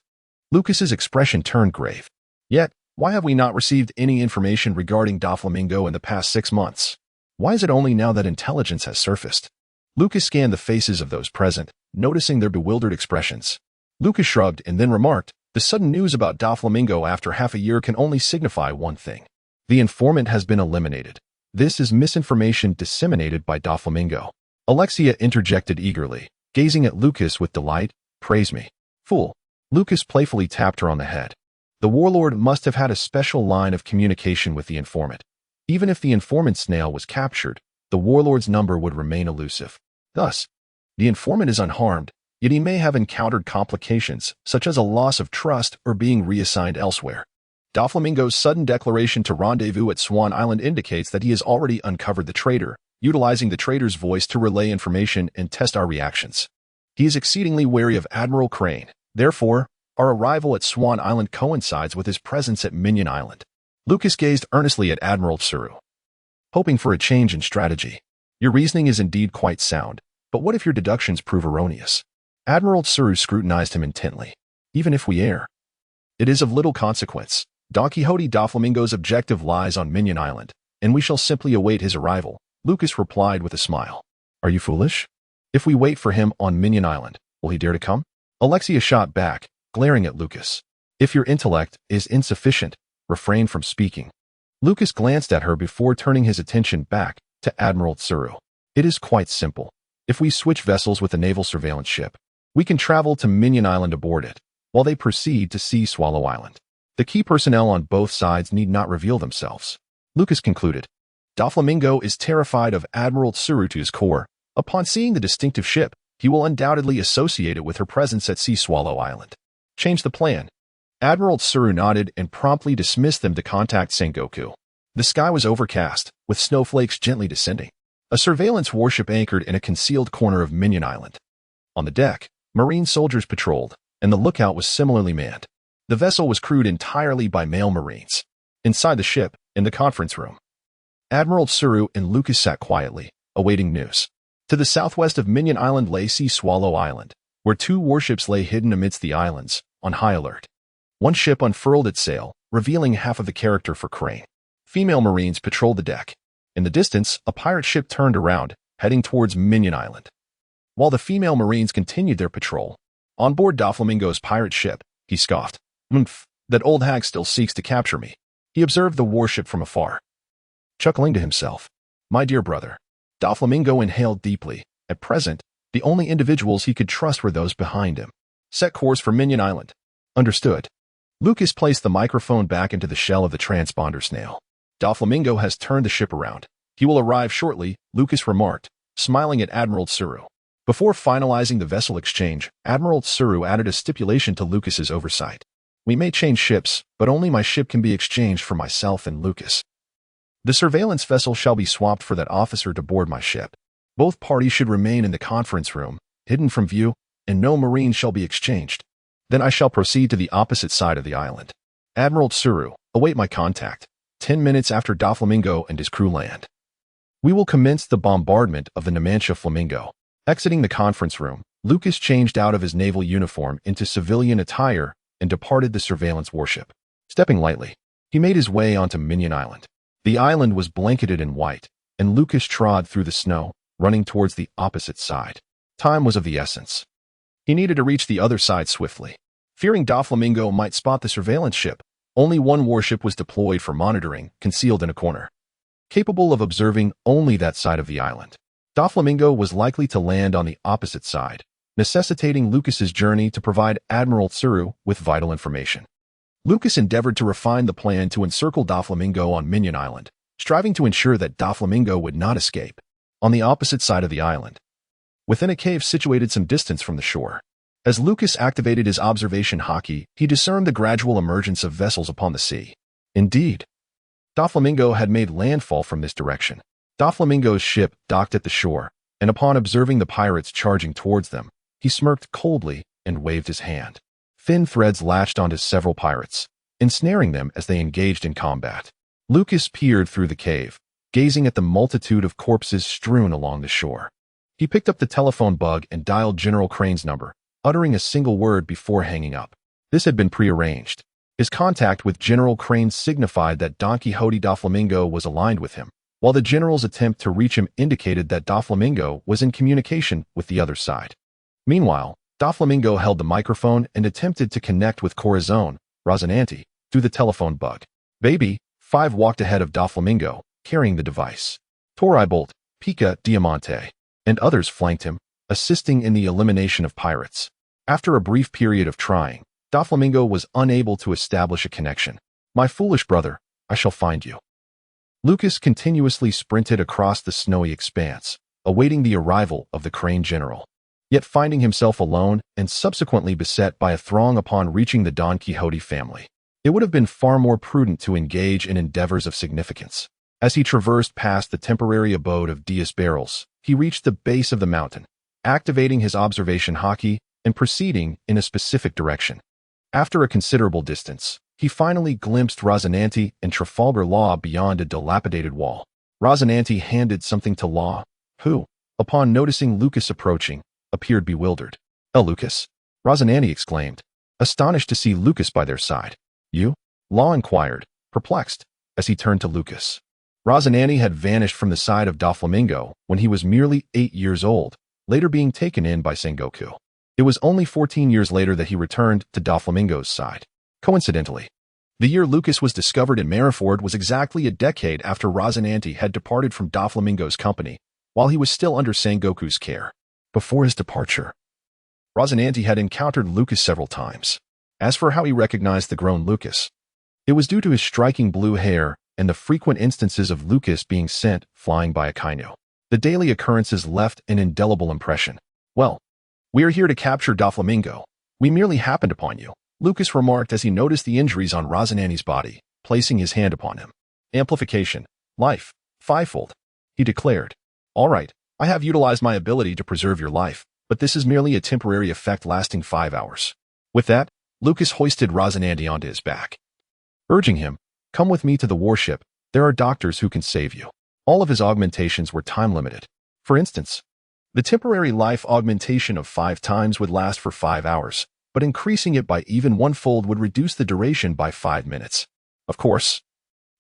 Lucas's expression turned grave. Yet, why have we not received any information regarding Doflamingo in the past 6 months? Why is it only now that intelligence has surfaced? Lucas scanned the faces of those present, noticing their bewildered expressions. Lucas shrugged and then remarked, the sudden news about Doflamingo after half a year can only signify one thing. The informant has been eliminated. This is misinformation disseminated by Doflamingo. Alexia interjected eagerly, gazing at Lucas with delight. Praise me. Fool. Lucas playfully tapped her on the head. The warlord must have had a special line of communication with the informant. Even if the informant snail was captured, the warlord's number would remain elusive. Thus, the informant is unharmed, yet he may have encountered complications, such as a loss of trust or being reassigned elsewhere. Doflamingo's sudden declaration to rendezvous at Swan Island indicates that he has already uncovered the traitor, utilizing the traitor's voice to relay information and test our reactions. He is exceedingly wary of Admiral Crane. Therefore, Our arrival at Swan Island coincides with his presence at Minion Island. Lucas gazed earnestly at Admiral Tsuru, hoping for a change in strategy. Your reasoning is indeed quite sound, but what if your deductions prove erroneous? Admiral Tsuru scrutinized him intently. Even if we err, it is of little consequence. Don Quixote Doflamingo's objective lies on Minion Island, and we shall simply await his arrival, Lucas replied with a smile. Are you foolish? If we wait for him on Minion Island, will he dare to come? Alexia shot back, glaring at Lucas. If your intellect is insufficient, refrain from speaking. Lucas glanced at her before turning his attention back to Admiral Tsuru. It is quite simple. If we switch vessels with a naval surveillance ship, we can travel to Minion Island aboard it, while they proceed to Sea Swallow Island. The key personnel on both sides need not reveal themselves. Lucas concluded. Doflamingo is terrified of Admiral Tsuru to his core. Upon seeing the distinctive ship, he will undoubtedly associate it with her presence at Sea Swallow Island. Change the plan. Admiral Tsuru nodded and promptly dismissed them to contact Sengoku. The sky was overcast, with snowflakes gently descending. A surveillance warship anchored in a concealed corner of Minion Island. On the deck, Marine soldiers patrolled, and the lookout was similarly manned. The vessel was crewed entirely by male Marines. Inside the ship, in the conference room, Admiral Tsuru and Lucas sat quietly, awaiting news. To the southwest of Minion Island lay Sea Swallow Island, where two warships lay hidden amidst the islands, on high alert. One ship unfurled its sail, revealing half of the character for Crane. Female Marines patrolled the deck. In the distance, a pirate ship turned around, heading towards Minion Island. While the female Marines continued their patrol, on board Doflamingo's pirate ship, he scoffed. That old hag still seeks to capture me. He observed the warship from afar, chuckling to himself. My dear brother. Doflamingo inhaled deeply. At present, the only individuals he could trust were those behind him. Set course for Minion Island. Understood. Lucas placed the microphone back into the shell of the transponder snail. Doflamingo has turned the ship around. He will arrive shortly, Lucas remarked, smiling at Admiral Tsuru. Before finalizing the vessel exchange, Admiral Tsuru added a stipulation to Lucas's oversight. We may change ships, but only my ship can be exchanged for myself and Lucas. The surveillance vessel shall be swapped for that officer to board my ship. Both parties should remain in the conference room, hidden from view, and no Marine shall be exchanged. Then I shall proceed to the opposite side of the island. Admiral Tsuru, await my contact. 10 minutes after Doflamingo and his crew land, we will commence the bombardment of the Numancia Flamingo. Exiting the conference room, Lucas changed out of his naval uniform into civilian attire and departed the surveillance warship. Stepping lightly, he made his way onto Minion Island. The island was blanketed in white, and Lucas trod through the snow, running towards the opposite side. Time was of the essence. He needed to reach the other side swiftly. Fearing Doflamingo might spot the surveillance ship, only one warship was deployed for monitoring, concealed in a corner, capable of observing only that side of the island. Doflamingo was likely to land on the opposite side, necessitating Lucas's journey to provide Admiral Tsuru with vital information. Lucas endeavored to refine the plan to encircle Doflamingo on Minion Island, striving to ensure that Doflamingo would not escape. On the opposite side of the island, within a cave situated some distance from the shore, as Lucas activated his Observation Haki, he discerned the gradual emergence of vessels upon the sea. Indeed, Doflamingo had made landfall from this direction. Doflamingo's ship docked at the shore, and upon observing the pirates charging towards them, he smirked coldly and waved his hand. Thin threads latched onto several pirates, ensnaring them as they engaged in combat. Lucas peered through the cave, gazing at the multitude of corpses strewn along the shore. He picked up the telephone bug and dialed General Crane's number, uttering a single word before hanging up. This had been prearranged. His contact with General Crane signified that Don Quixote Doflamingo was aligned with him, while the general's attempt to reach him indicated that Doflamingo was in communication with the other side. Meanwhile, Doflamingo held the microphone and attempted to connect with Corazon, Rosinante, through the telephone bug. Baby 5 walked ahead of Doflamingo, carrying the device. Toribolt, Pica Diamante, and others flanked him, assisting in the elimination of pirates. After a brief period of trying, Doflamingo was unable to establish a connection. My foolish brother, I shall find you. Lucas continuously sprinted across the snowy expanse, awaiting the arrival of the Crane general. Yet finding himself alone and subsequently beset by a throng upon reaching the Don Quixote family, it would have been far more prudent to engage in endeavors of significance. As he traversed past the temporary abode of Diaz Barrels, he reached the base of the mountain, activating his Observation Haki and proceeding in a specific direction. After a considerable distance, he finally glimpsed Rosinante and Trafalgar Law beyond a dilapidated wall. Rosinante handed something to Law, who, upon noticing Lucas approaching, appeared bewildered. Lucas?" Rosinante exclaimed, astonished to see Lucas by their side. "You?" Law inquired, perplexed, as he turned to Lucas. Rosinante had vanished from the side of Doflamingo when he was merely 8 years old, later being taken in by Sengoku. It was only 14 years later that he returned to Doflamingo's side. Coincidentally, the year Lucas was discovered in Marineford was exactly a decade after Rosinante had departed from Doflamingo's company, while he was still under Sengoku's care. Before his departure, Rosinante had encountered Lucas several times. As for how he recognized the grown Lucas, it was due to his striking blue hair and the frequent instances of Lucas being sent flying by a Kaino. The daily occurrences left an indelible impression. "Well, we are here to capture Doflamingo. We merely happened upon you," Lucas remarked as he noticed the injuries on Rosinante's body, placing his hand upon him. "Amplification. Life. Fivefold," he declared. "All right, I have utilized my ability to preserve your life, but this is merely a temporary effect lasting 5 hours." With that, Lucas hoisted Rosinante onto his back, urging him, "Come with me to the warship. There are doctors who can save you." All of his augmentations were time-limited. For instance, the temporary life augmentation of 5 times would last for 5 hours, but increasing it by even 1-fold would reduce the duration by 5 minutes. Of course,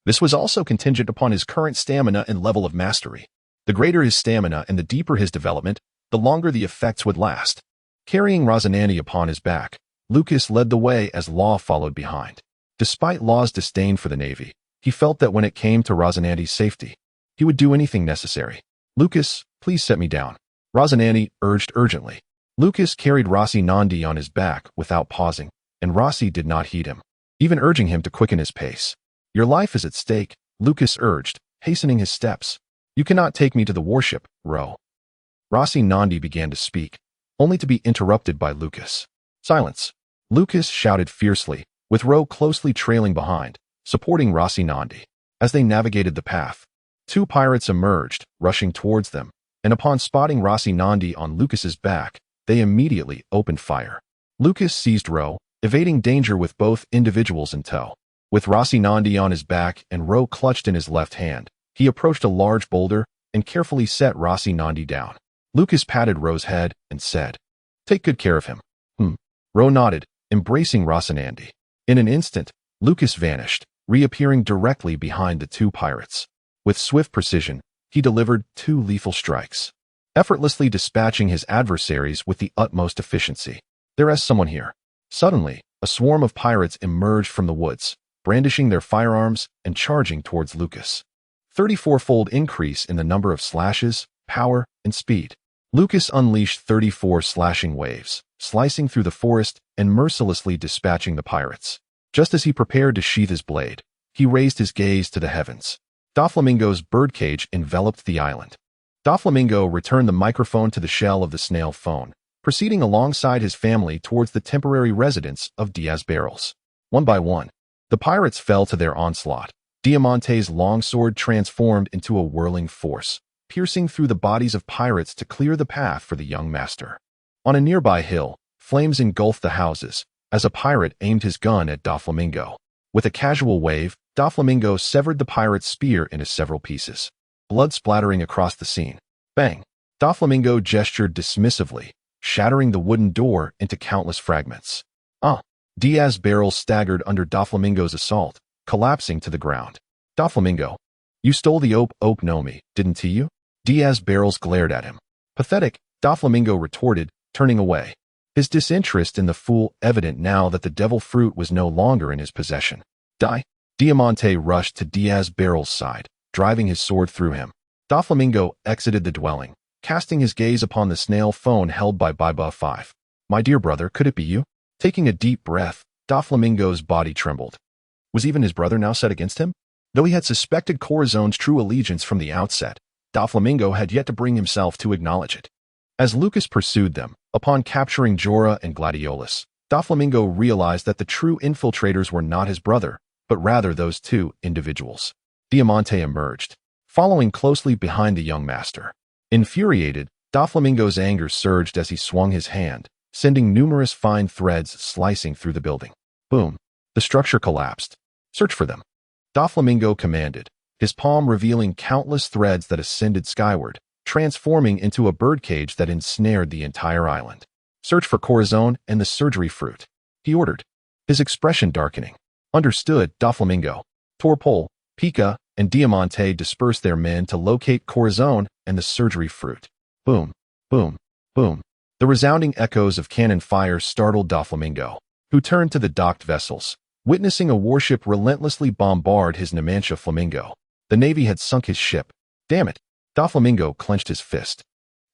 this was also contingent upon his current stamina and level of mastery. The greater his stamina and the deeper his development, the longer the effects would last. Carrying Rosinante upon his back, Lucas led the way as Law followed behind. Despite Law's disdain for the Navy, he felt that when it came to Rosinante's safety, he would do anything necessary. "Lucas, please set me down," Rosinante urged urgently. Lucas carried Rosinante on his back without pausing, and Rossi did not heed him, even urging him to quicken his pace. "Your life is at stake," Lucas urged, hastening his steps. "You cannot take me to the warship, Ro." Rosinante began to speak, only to be interrupted by Lucas. "Silence," Lucas shouted fiercely, with Ro closely trailing behind, supporting Rosinante. As they navigated the path, 2 pirates emerged, rushing towards them, and upon spotting Rosinante on Lucas's back, they immediately opened fire. Lucas seized Ro, evading danger with both individuals in tow. With Rosinante on his back and Ro clutched in his left hand, he approached a large boulder and carefully set Rosinante down. Lucas patted Ro's head and said, "Take good care of him." Ro nodded, embracing Rosinante. In an instant, Lucas vanished, reappearing directly behind the 2 pirates. With swift precision, he delivered 2 lethal strikes, effortlessly dispatching his adversaries with the utmost efficiency. "There is someone here." Suddenly, a swarm of pirates emerged from the woods, brandishing their firearms and charging towards Lucas. 34-fold increase in the number of slashes, power, and speed. Lucas unleashed 34 slashing waves, slicing through the forest and mercilessly dispatching the pirates. Just as he prepared to sheath his blade, he raised his gaze to the heavens. Doflamingo's birdcage enveloped the island. Doflamingo returned the microphone to the shell of the snail phone, proceeding alongside his family towards the temporary residence of Diaz Barrels. One by one, the pirates fell to their onslaught. Diamante's longsword transformed into a whirling force, piercing through the bodies of pirates to clear the path for the young master. On a nearby hill, flames engulfed the houses as a pirate aimed his gun at Doflamingo. With a casual wave, Doflamingo severed the pirate's spear into several pieces, blood splattering across the scene. Bang! Doflamingo gestured dismissively, shattering the wooden door into countless fragments. Diaz Barrels staggered under Doflamingo's assault, collapsing to the ground. "Doflamingo, you stole the Ope Nomi, didn't you?" Diaz Barrels glared at him. Pathetic, Doflamingo retorted, turning away, his disinterest in the fool evident now that the devil fruit was no longer in his possession. Diamante rushed to Diaz Barrels' side, driving his sword through him. Doflamingo exited the dwelling, casting his gaze upon the snail phone held by Biba 5. "My dear brother, could it be you?" Taking a deep breath, Doflamingo's body trembled. Was even his brother now set against him? Though he had suspected Corazon's true allegiance from the outset, Doflamingo had yet to bring himself to acknowledge it. As Lucas pursued them, upon capturing Jorah and Gladiolus, Doflamingo realized that the true infiltrators were not his brother, but rather those 2 individuals. Diamante emerged, following closely behind the young master. Infuriated, Doflamingo's anger surged as he swung his hand, sending numerous fine threads slicing through the building. Boom. The structure collapsed. Search for them. Doflamingo commanded, his palm revealing countless threads that ascended skyward, transforming into a birdcage that ensnared the entire island. Search for Corazon and the surgery fruit, he ordered, his expression darkening. Understood, Doflamingo. Torpol, Pika, and Diamante dispersed their men to locate Corazon and the surgery fruit. Boom, boom, boom. The resounding echoes of cannon fire startled Doflamingo, who turned to the docked vessels, witnessing a warship relentlessly bombard his Numancia Flamingo. The Navy had sunk his ship. Damn it. Doflamingo clenched his fist.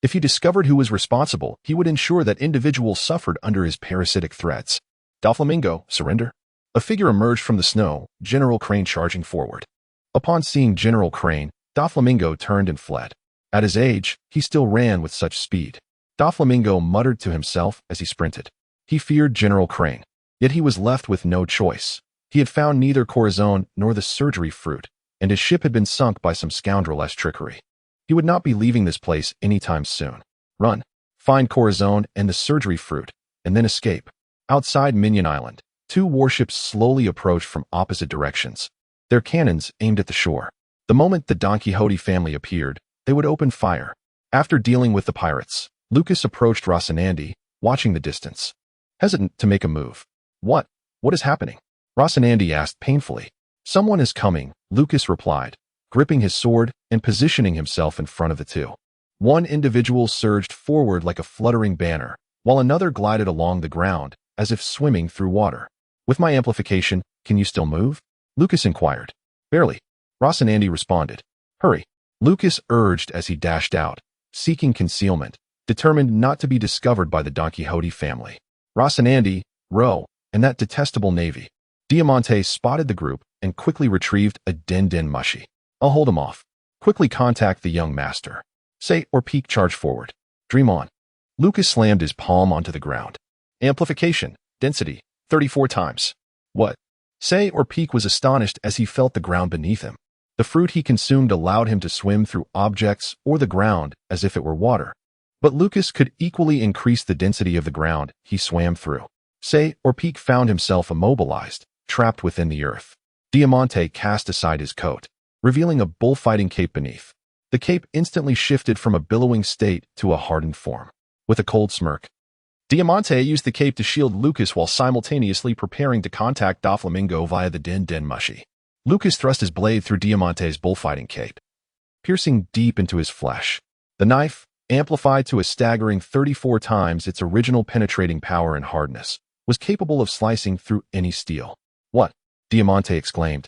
If he discovered who was responsible, he would ensure that individuals suffered under his parasitic threats. Doflamingo, surrender? A figure emerged from the snow, General Crane charging forward. Upon seeing General Crane, Doflamingo turned and fled. At his age, he still ran with such speed. Doflamingo muttered to himself as he sprinted. He feared General Crane, yet he was left with no choice. He had found neither Corazon nor the surgery fruit, and his ship had been sunk by some scoundrel-esque trickery. He would not be leaving this place anytime soon. Run, find Corazon and the surgery fruit, and then escape. Outside Minion Island, two warships slowly approached from opposite directions, their cannons aimed at the shore. The moment the Don Quixote family appeared, they would open fire. After dealing with the pirates, Lucas approached Rocinante, watching the distance, hesitant to make a move. What is happening? Rocinante asked painfully. Someone is coming, Lucas replied, gripping his sword and positioning himself in front of the two. One individual surged forward like a fluttering banner, while another glided along the ground, as if swimming through water. With my amplification, can you still move? Lucas inquired. Barely. Rocinante responded. Hurry. Lucas urged as he dashed out, seeking concealment, determined not to be discovered by the Don Quixote family. Rocinante, Roe, and that detestable navy. Diamante spotted the group and quickly retrieved a din mushy. I'll hold him off. Quickly contact the young master. Say or peak charge forward. Dream on. Lucas slammed his palm onto the ground. Amplification, density, 34 times. What? Say or peak was astonished as he felt the ground beneath him. The fruit he consumed allowed him to swim through objects or the ground as if it were water. But Lucas could equally increase the density of the ground he swam through. Say or peak found himself immobilized, trapped within the earth. Diamante cast aside his coat, revealing a bullfighting cape beneath. The cape instantly shifted from a billowing state to a hardened form. With a cold smirk, Diamante used the cape to shield Lucas while simultaneously preparing to contact Doflamingo via the din mushy. Lucas thrust his blade through Diamante's bullfighting cape, piercing deep into his flesh. The knife, amplified to a staggering 34 times its original penetrating power and hardness, was capable of slicing through any steel. What? Diamante exclaimed,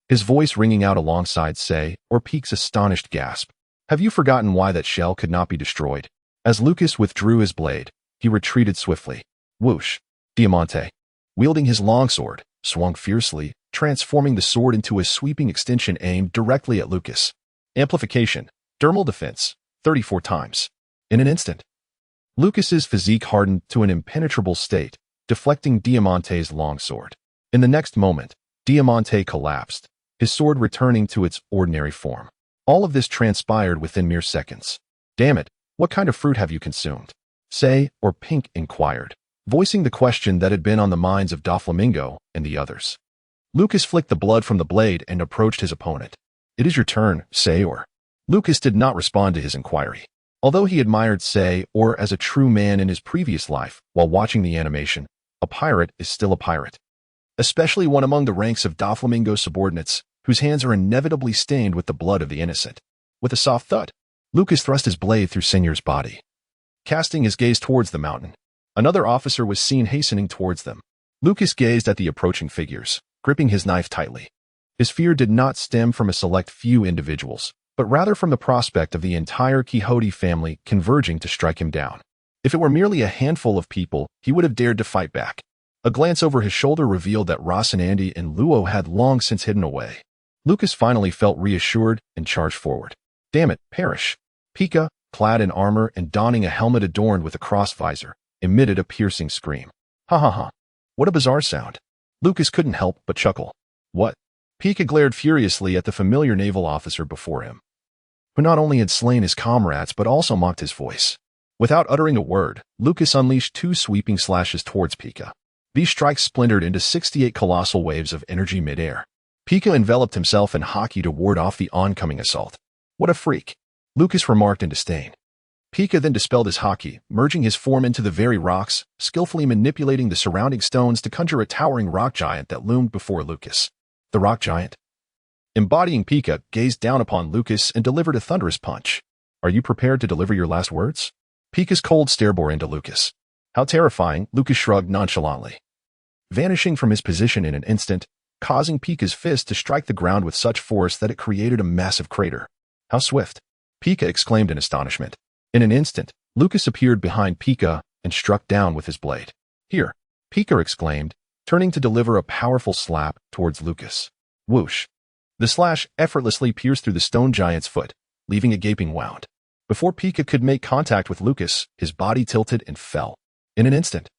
his voice ringing out alongside Say or Peak's astonished gasp. Have you forgotten why that shell could not be destroyed? As Lucas withdrew his blade, he retreated swiftly. Whoosh! Diamante, wielding his longsword, swung fiercely, transforming the sword into a sweeping extension aimed directly at Lucas. Amplification, dermal defense, 34 times. In an instant, Lucas's physique hardened to an impenetrable state, deflecting Diamante's longsword. In the next moment, Diamante collapsed, his sword returning to its ordinary form. All of this transpired within mere seconds. Damn it, what kind of fruit have you consumed? Say or Pink inquired, voicing the question that had been on the minds of Doflamingo and the others. Lucas flicked the blood from the blade and approached his opponent. It is your turn, Say or. Lucas did not respond to his inquiry. Although he admired Say or as a true man in his previous life while watching the animation, a pirate is still a pirate. Especially one among the ranks of Doflamingo's subordinates, whose hands are inevitably stained with the blood of the innocent. With a soft thud, Lucas thrust his blade through Señor's body. Casting his gaze towards the mountain, another officer was seen hastening towards them. Lucas gazed at the approaching figures, gripping his knife tightly. His fear did not stem from a select few individuals, but rather from the prospect of the entire Quixote family converging to strike him down. If it were merely a handful of people, he would have dared to fight back. A glance over his shoulder revealed that Rocinante and Luo had long since hidden away. Lucas finally felt reassured and charged forward. Damn it, perish! Pika, clad in armor and donning a helmet adorned with a cross visor, emitted a piercing scream. Ha ha ha. What a bizarre sound. Lucas couldn't help but chuckle. What? Pika glared furiously at the familiar naval officer before him, who not only had slain his comrades but also mocked his voice. Without uttering a word, Lucas unleashed two sweeping slashes towards Pika. These strikes splintered into 68 colossal waves of energy midair. Pika enveloped himself in Haki to ward off the oncoming assault. What a freak, Lucas remarked in disdain. Pika then dispelled his Haki, merging his form into the very rocks, skillfully manipulating the surrounding stones to conjure a towering rock giant that loomed before Lucas. The rock giant, embodying Pika, gazed down upon Lucas and delivered a thunderous punch. Are you prepared to deliver your last words? Pika's cold stare bore into Lucas. How terrifying, Lucas shrugged nonchalantly, vanishing from his position in an instant, causing Pika's fist to strike the ground with such force that it created a massive crater. How swift! Pika exclaimed in astonishment. In an instant, Lucas appeared behind Pika and struck down with his blade. Here, Pika exclaimed, turning to deliver a powerful slap towards Lucas. Whoosh! The slash effortlessly pierced through the stone giant's foot, leaving a gaping wound. Before Pika could make contact with Lucas, his body tilted and fell. In an instant,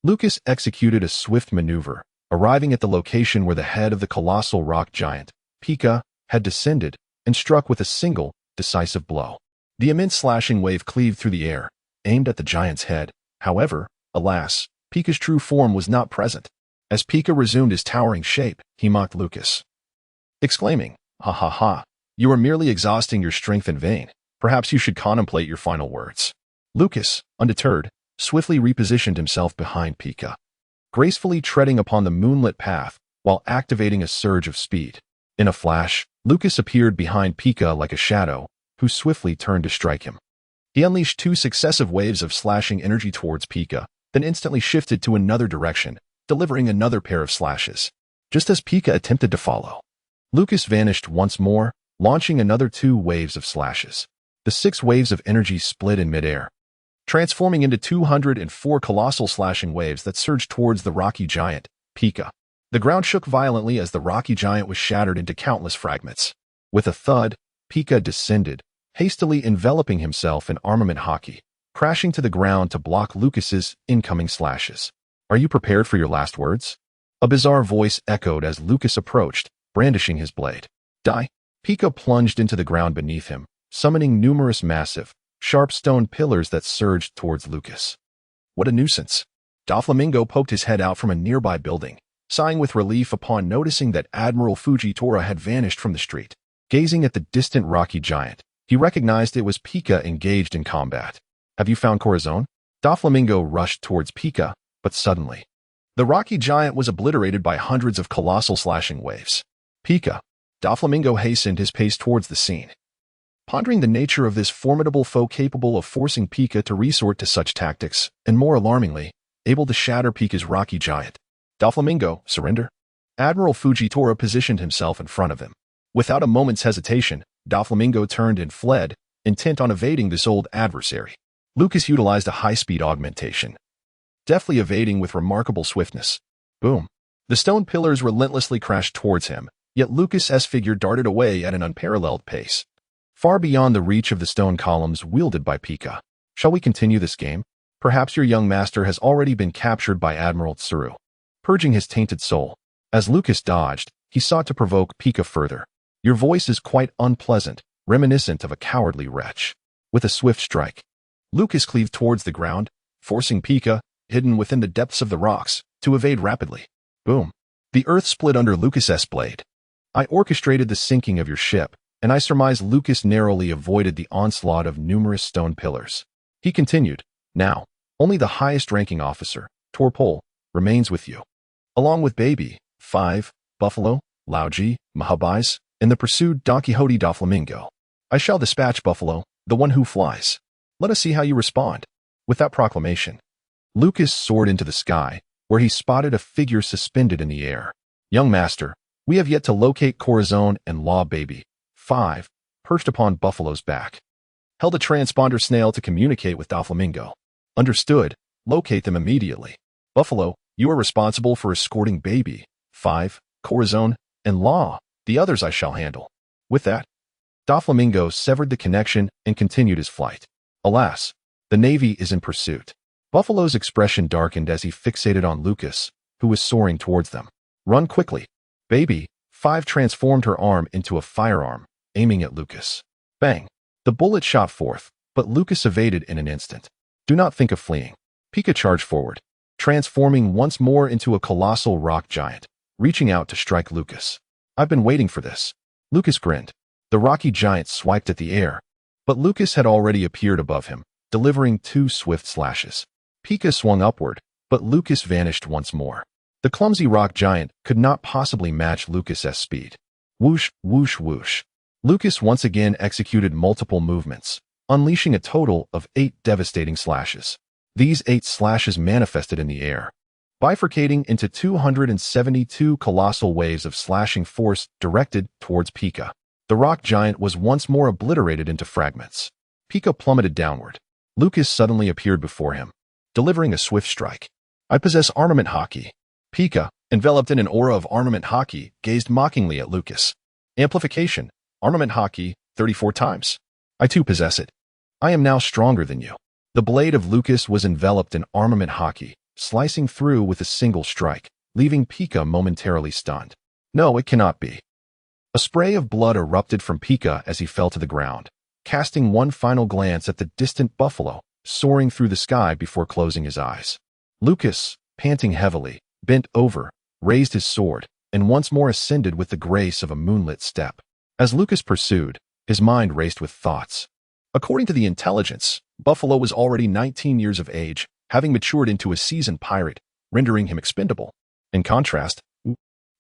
Lucas executed a swift maneuver, arriving at the location where the head of the colossal rock giant, Pika, had descended and struck with a single, decisive blow. The immense slashing wave cleaved through the air, aimed at the giant's head. However, alas, Pika's true form was not present. As Pika resumed his towering shape, he mocked Lucas, exclaiming, "Ha ha ha, you are merely exhausting your strength in vain. Perhaps you should contemplate your final words." Lucas, undeterred, swiftly repositioned himself behind Pika, gracefully treading upon the moonlit path while activating a surge of speed. In a flash, Lucas appeared behind Pika like a shadow, who swiftly turned to strike him. He unleashed 2 successive waves of slashing energy towards Pika, then instantly shifted to another direction, delivering another pair of slashes. Just as Pika attempted to follow, Lucas vanished once more, launching another 2 waves of slashes. The 6 waves of energy split in midair, transforming into 204 colossal slashing waves that surged towards the rocky giant, Pika. The ground shook violently as the rocky giant was shattered into countless fragments. With a thud, Pika descended, hastily enveloping himself in Armament Haki, crashing to the ground to block Lucas's incoming slashes. Are you prepared for your last words? A bizarre voice echoed as Lucas approached, brandishing his blade. Die! Pika plunged into the ground beneath him, summoning numerous massive, sharp stone pillars that surged towards Lucas. What a nuisance! Doflamingo poked his head out from a nearby building, sighing with relief upon noticing that Admiral Fujitora had vanished from the street. Gazing at the distant rocky giant, he recognized it was Pika engaged in combat. Have you found Corazon? Doflamingo rushed towards Pika, but suddenly, the rocky giant was obliterated by hundreds of colossal slashing waves. Pika! Doflamingo hastened his pace towards the scene, pondering the nature of this formidable foe capable of forcing Pika to resort to such tactics, and more alarmingly, able to shatter Pika's rocky giant. Doflamingo, surrender? Admiral Fujitora positioned himself in front of him. Without a moment's hesitation, Doflamingo turned and fled, intent on evading this old adversary. Lucas utilized a high-speed augmentation, deftly evading with remarkable swiftness. Boom! The stone pillars relentlessly crashed towards him, yet Lucas's figure darted away at an unparalleled pace, far beyond the reach of the stone columns wielded by Pika. Shall we continue this game? Perhaps your young master has already been captured by Admiral Tsuru, purging his tainted soul. As Lucas dodged, he sought to provoke Pika further. Your voice is quite unpleasant, reminiscent of a cowardly wretch. With a swift strike, Lucas cleaved towards the ground, forcing Pika, hidden within the depths of the rocks, to evade rapidly. Boom! The earth split under Lucas's blade. I orchestrated the sinking of your ship, and I surmise Lucas narrowly avoided the onslaught of numerous stone pillars. He continued, now, only the highest-ranking officer, Torpol, remains with you. Along with Baby, 5, Buffalo, Lauji, Mahabais, and the pursued Don Quixote Doflamingo. I shall dispatch Buffalo, the one who flies. Let us see how you respond. With that proclamation, Lucas soared into the sky, where he spotted a figure suspended in the air. Young master, we have yet to locate Corazon and Law Baby, 5, perched upon Buffalo's back. Held a transponder snail to communicate with Doflamingo. Understood, locate them immediately. Buffalo, you are responsible for escorting Baby, 5, Corazon, and Law. The others I shall handle. With that, Doflamingo severed the connection and continued his flight. Alas, the Navy is in pursuit. Buffalo's expression darkened as he fixated on Lucas, who was soaring towards them. Run quickly. Baby, 5 transformed her arm into a firearm, aiming at Lucas. Bang! The bullet shot forth, but Lucas evaded in an instant. Do not think of fleeing. Pika charged forward, transforming once more into a colossal rock giant, reaching out to strike Lucas. "I've been waiting for this." Lucas grinned. The rocky giant swiped at the air, but Lucas had already appeared above him, delivering 2 swift slashes. Pika swung upward, but Lucas vanished once more. The clumsy rock giant could not possibly match Lucas's speed. Whoosh, whoosh, whoosh. Lucas once again executed multiple movements, unleashing a total of 8 devastating slashes. These 8 slashes manifested in the air, bifurcating into 272 colossal waves of slashing force directed towards Pika. The rock giant was once more obliterated into fragments. Pika plummeted downward. Lucas suddenly appeared before him, delivering a swift strike. "I possess Armament Haki." Pika, enveloped in an aura of Armament Haki, gazed mockingly at Lucas. "Amplification, Armament Haki, 34 times. I too possess it. I am now stronger than you." The blade of Lucas was enveloped in Armament Haki, slicing through with a single strike, leaving Pika momentarily stunned. No, it cannot be. A spray of blood erupted from Pika as he fell to the ground, casting one final glance at the distant buffalo, soaring through the sky before closing his eyes. Lucas, panting heavily, bent over, raised his sword, and once more ascended with the grace of a moonlit step. As Lucas pursued, his mind raced with thoughts. According to the intelligence, Buffalo was already 19 years of age, having matured into a seasoned pirate, rendering him expendable. In contrast,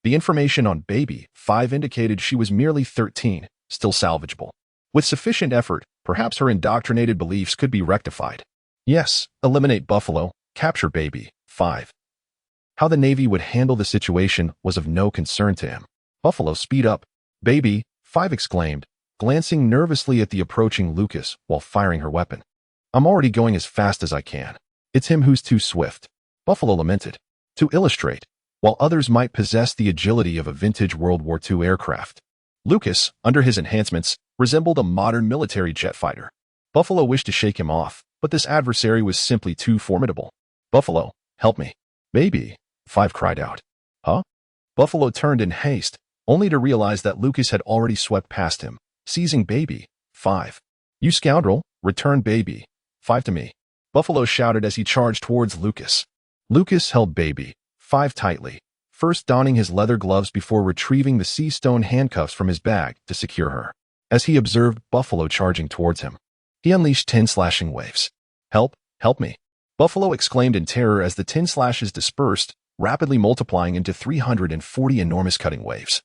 the information on Baby 5 indicated she was merely 13, still salvageable. With sufficient effort, perhaps her indoctrinated beliefs could be rectified. Yes, eliminate Buffalo, capture Baby 5. How the Navy would handle the situation was of no concern to him. "Buffalo, speed up." Baby 5 exclaimed, glancing nervously at the approaching Lucas while firing her weapon. "I'm already going as fast as I can. It's him who's too swift." Buffalo lamented. To illustrate, while others might possess the agility of a vintage World War II aircraft, Lucas, under his enhancements, resembled a modern military jet fighter. Buffalo wished to shake him off, but this adversary was simply too formidable. "Buffalo, help me." "Baby," 5 cried out. "Huh?" Buffalo turned in haste, only to realize that Lucas had already swept past him, seizing Baby 5. "You scoundrel, return Baby 5 to me," Buffalo shouted as he charged towards Lucas. Lucas held Baby 5 tightly, first donning his leather gloves before retrieving the sea stone handcuffs from his bag to secure her. As he observed Buffalo charging towards him, he unleashed 10 slashing waves. "Help, help me," Buffalo exclaimed in terror as the 10 slashes dispersed, rapidly multiplying into 340 enormous cutting waves,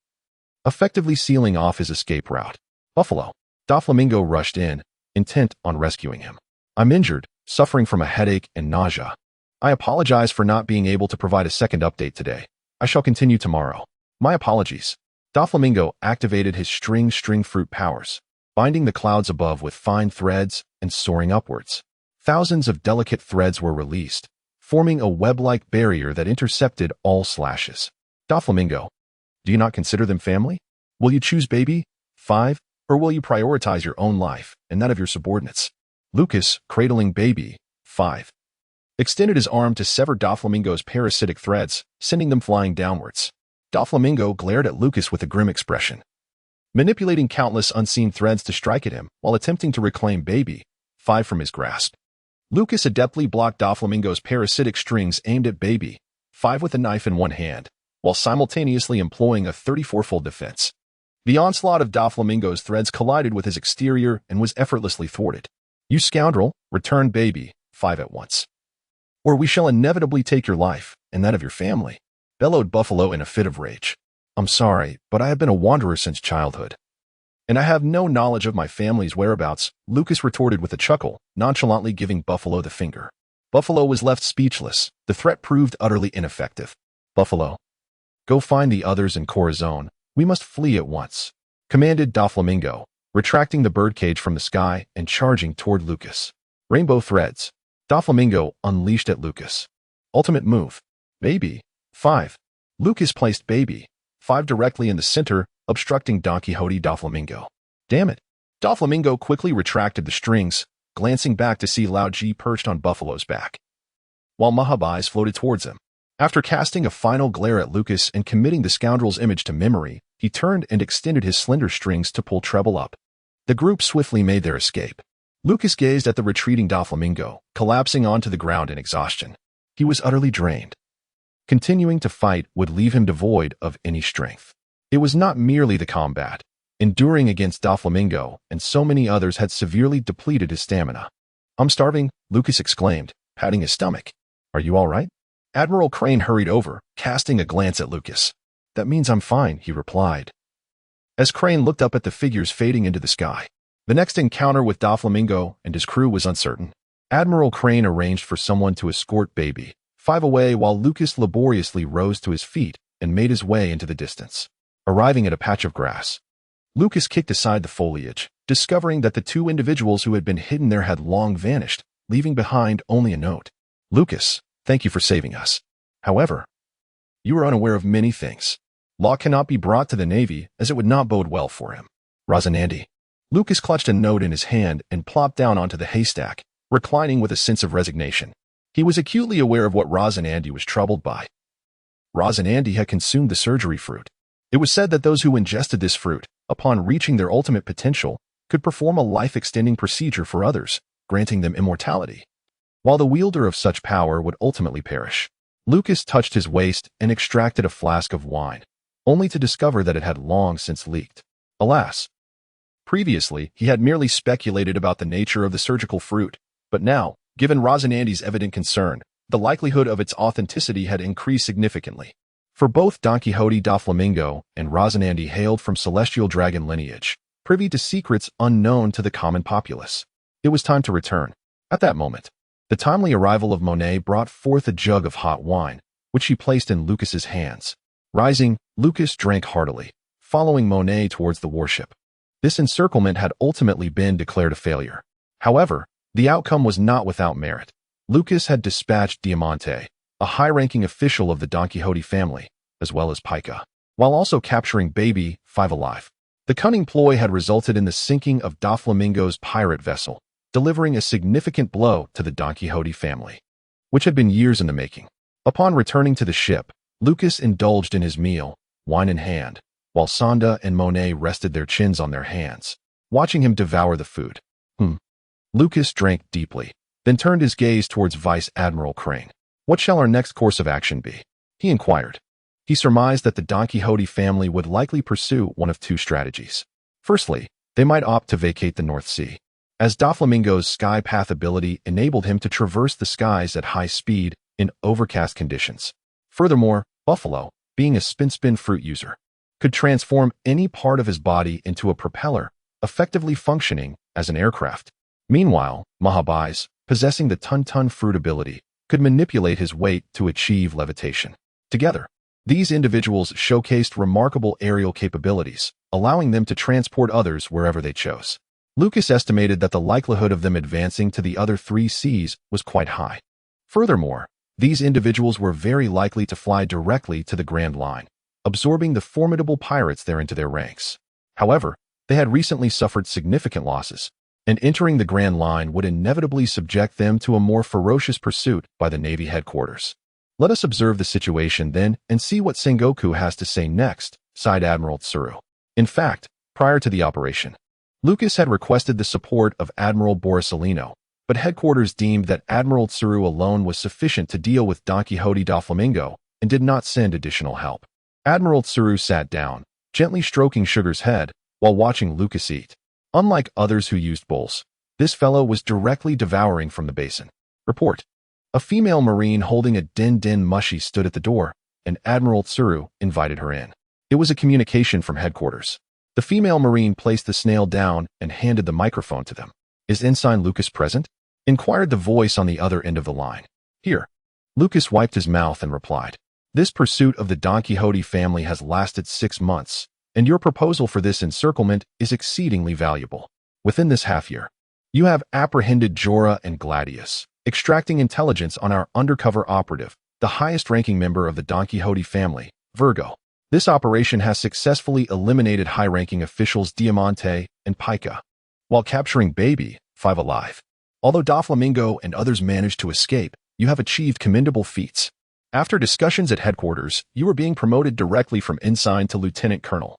effectively sealing off his escape route. "Buffalo." Doflamingo rushed in, intent on rescuing him. "I'm injured, suffering from a headache and nausea. I apologize for not being able to provide a second update today. I shall continue tomorrow. My apologies." Doflamingo activated his string fruit powers, binding the clouds above with fine threads and soaring upwards. Thousands of delicate threads were released, forming a web-like barrier that intercepted all slashes. "Doflamingo, do you not consider them family? Will you choose Baby 5, or will you prioritize your own life and that of your subordinates?" Lucas, cradling Baby 5, extended his arm to sever Doflamingo's parasitic threads, sending them flying downwards. Doflamingo glared at Lucas with a grim expression, manipulating countless unseen threads to strike at him while attempting to reclaim Baby 5 from his grasp. Lucas adeptly blocked Doflamingo's parasitic strings aimed at Baby 5 with a knife in one hand, while simultaneously employing a 34-fold defense. The onslaught of Doflamingo's threads collided with his exterior and was effortlessly thwarted. "You scoundrel, return Baby 5 at once, or we shall inevitably take your life and that of your family," bellowed Buffalo in a fit of rage. "I'm sorry, but I have been a wanderer since childhood, and I have no knowledge of my family's whereabouts," Lucas retorted with a chuckle, nonchalantly giving Buffalo the finger. Buffalo was left speechless. The threat proved utterly ineffective. "Buffalo, go find the others in Corazon. We must flee at once," commanded Doflamingo, retracting the birdcage from the sky and charging toward Lucas. Rainbow threads. Doflamingo unleashed at Lucas. Ultimate move. Baby 5. Lucas placed Baby 5 directly in the center, obstructing Don Quixote Doflamingo. "Damn it." Doflamingo quickly retracted the strings, glancing back to see Lao Ji perched on Buffalo's back, while Mahabai's floated towards him. After casting a final glare at Lucas and committing the scoundrel's image to memory, he turned and extended his slender strings to pull treble up. The group swiftly made their escape. Lucas gazed at the retreating Doflamingo, collapsing onto the ground in exhaustion. He was utterly drained. Continuing to fight would leave him devoid of any strength. It was not merely the combat. Enduring against Doflamingo and so many others had severely depleted his stamina. "I'm starving," Lucas exclaimed, patting his stomach. "Are you all right?" Admiral Crane hurried over, casting a glance at Lucas. "That means I'm fine," he replied. As Crane looked up at the figures fading into the sky, the next encounter with Doflamingo and his crew was uncertain. Admiral Crane arranged for someone to escort Baby 5 away while Lucas laboriously rose to his feet and made his way into the distance. Arriving at a patch of grass, Lucas kicked aside the foliage, discovering that the two individuals who had been hidden there had long vanished, leaving behind only a note. "Lucas, thank you for saving us. However, you are unaware of many things. Law cannot be brought to the Navy as it would not bode well for him. Rosanandi." Lucas clutched a note in his hand and plopped down onto the haystack, reclining with a sense of resignation. He was acutely aware of what Rosanandi was troubled by. Rosanandi had consumed the surgery fruit. It was said that those who ingested this fruit, upon reaching their ultimate potential, could perform a life-extending procedure for others, granting them immortality, while the wielder of such power would ultimately perish. Lucas touched his waist and extracted a flask of wine, only to discover that it had long since leaked. Alas! Previously, he had merely speculated about the nature of the surgical fruit, but now, given Rosanandi's evident concern, the likelihood of its authenticity had increased significantly. For both Don Quixote Doflamingo and Rosanandi hailed from celestial dragon lineage, privy to secrets unknown to the common populace. It was time to return. At that moment, the timely arrival of Monet brought forth a jug of hot wine, which she placed in Lucas's hands. Rising, Lucas drank heartily, following Monet towards the warship. This encirclement had ultimately been declared a failure. However, the outcome was not without merit. Lucas had dispatched Diamante, a high-ranking official of the Don Quixote family, as well as Pica, while also capturing Baby 5 alive. The cunning ploy had resulted in the sinking of Doflamingo's pirate vessel, delivering a significant blow to the Don Quixote family, which had been years in the making. Upon returning to the ship, Lucas indulged in his meal, wine in hand, while Sonda and Monet rested their chins on their hands, watching him devour the food. Lucas drank deeply, then turned his gaze towards Vice Admiral Crane. "What shall our next course of action be?" he inquired. He surmised that the Don Quixote family would likely pursue one of two strategies. Firstly, they might opt to vacate the North Sea, as Doflamingo's sky path ability enabled him to traverse the skies at high speed in overcast conditions. Furthermore, Buffalo, being a spin fruit user, could transform any part of his body into a propeller, effectively functioning as an aircraft. Meanwhile, Mahabais, possessing the ton fruit ability, could manipulate his weight to achieve levitation. Together, these individuals showcased remarkable aerial capabilities, allowing them to transport others wherever they chose. Lucas estimated that the likelihood of them advancing to the other 3 seas was quite high. Furthermore, these individuals were very likely to fly directly to the Grand Line, absorbing the formidable pirates there into their ranks. However, they had recently suffered significant losses, and entering the Grand Line would inevitably subject them to a more ferocious pursuit by the Navy headquarters. "Let us observe the situation then and see what Sengoku has to say next," sighed Admiral Tsuru. In fact, prior to the operation, Lucas had requested the support of Admiral Borsalino, but headquarters deemed that Admiral Tsuru alone was sufficient to deal with Don Quixote Doflamingo and did not send additional help. Admiral Tsuru sat down, gently stroking Sugar's head while watching Lucas eat. Unlike others who used bowls, this fellow was directly devouring from the basin. Report. A female Marine holding a din mushy stood at the door, and Admiral Tsuru invited her in. It was a communication from headquarters. The female Marine placed the snail down and handed the microphone to them. "Is Ensign Lucas present?" inquired the voice on the other end of the line. "Here." Lucas wiped his mouth and replied. "This pursuit of the Don Quixote family has lasted 6 months, and your proposal for this encirclement is exceedingly valuable. Within this half-year, you have apprehended Jorah and Gladius, extracting intelligence on our undercover operative, the highest-ranking member of the Don Quixote family, Virgo. This operation has successfully eliminated high-ranking officials Diamante and Pica, while capturing Baby 5 alive. Although Doflamingo and others managed to escape, you have achieved commendable feats. After discussions at headquarters, you are being promoted directly from ensign to lieutenant colonel.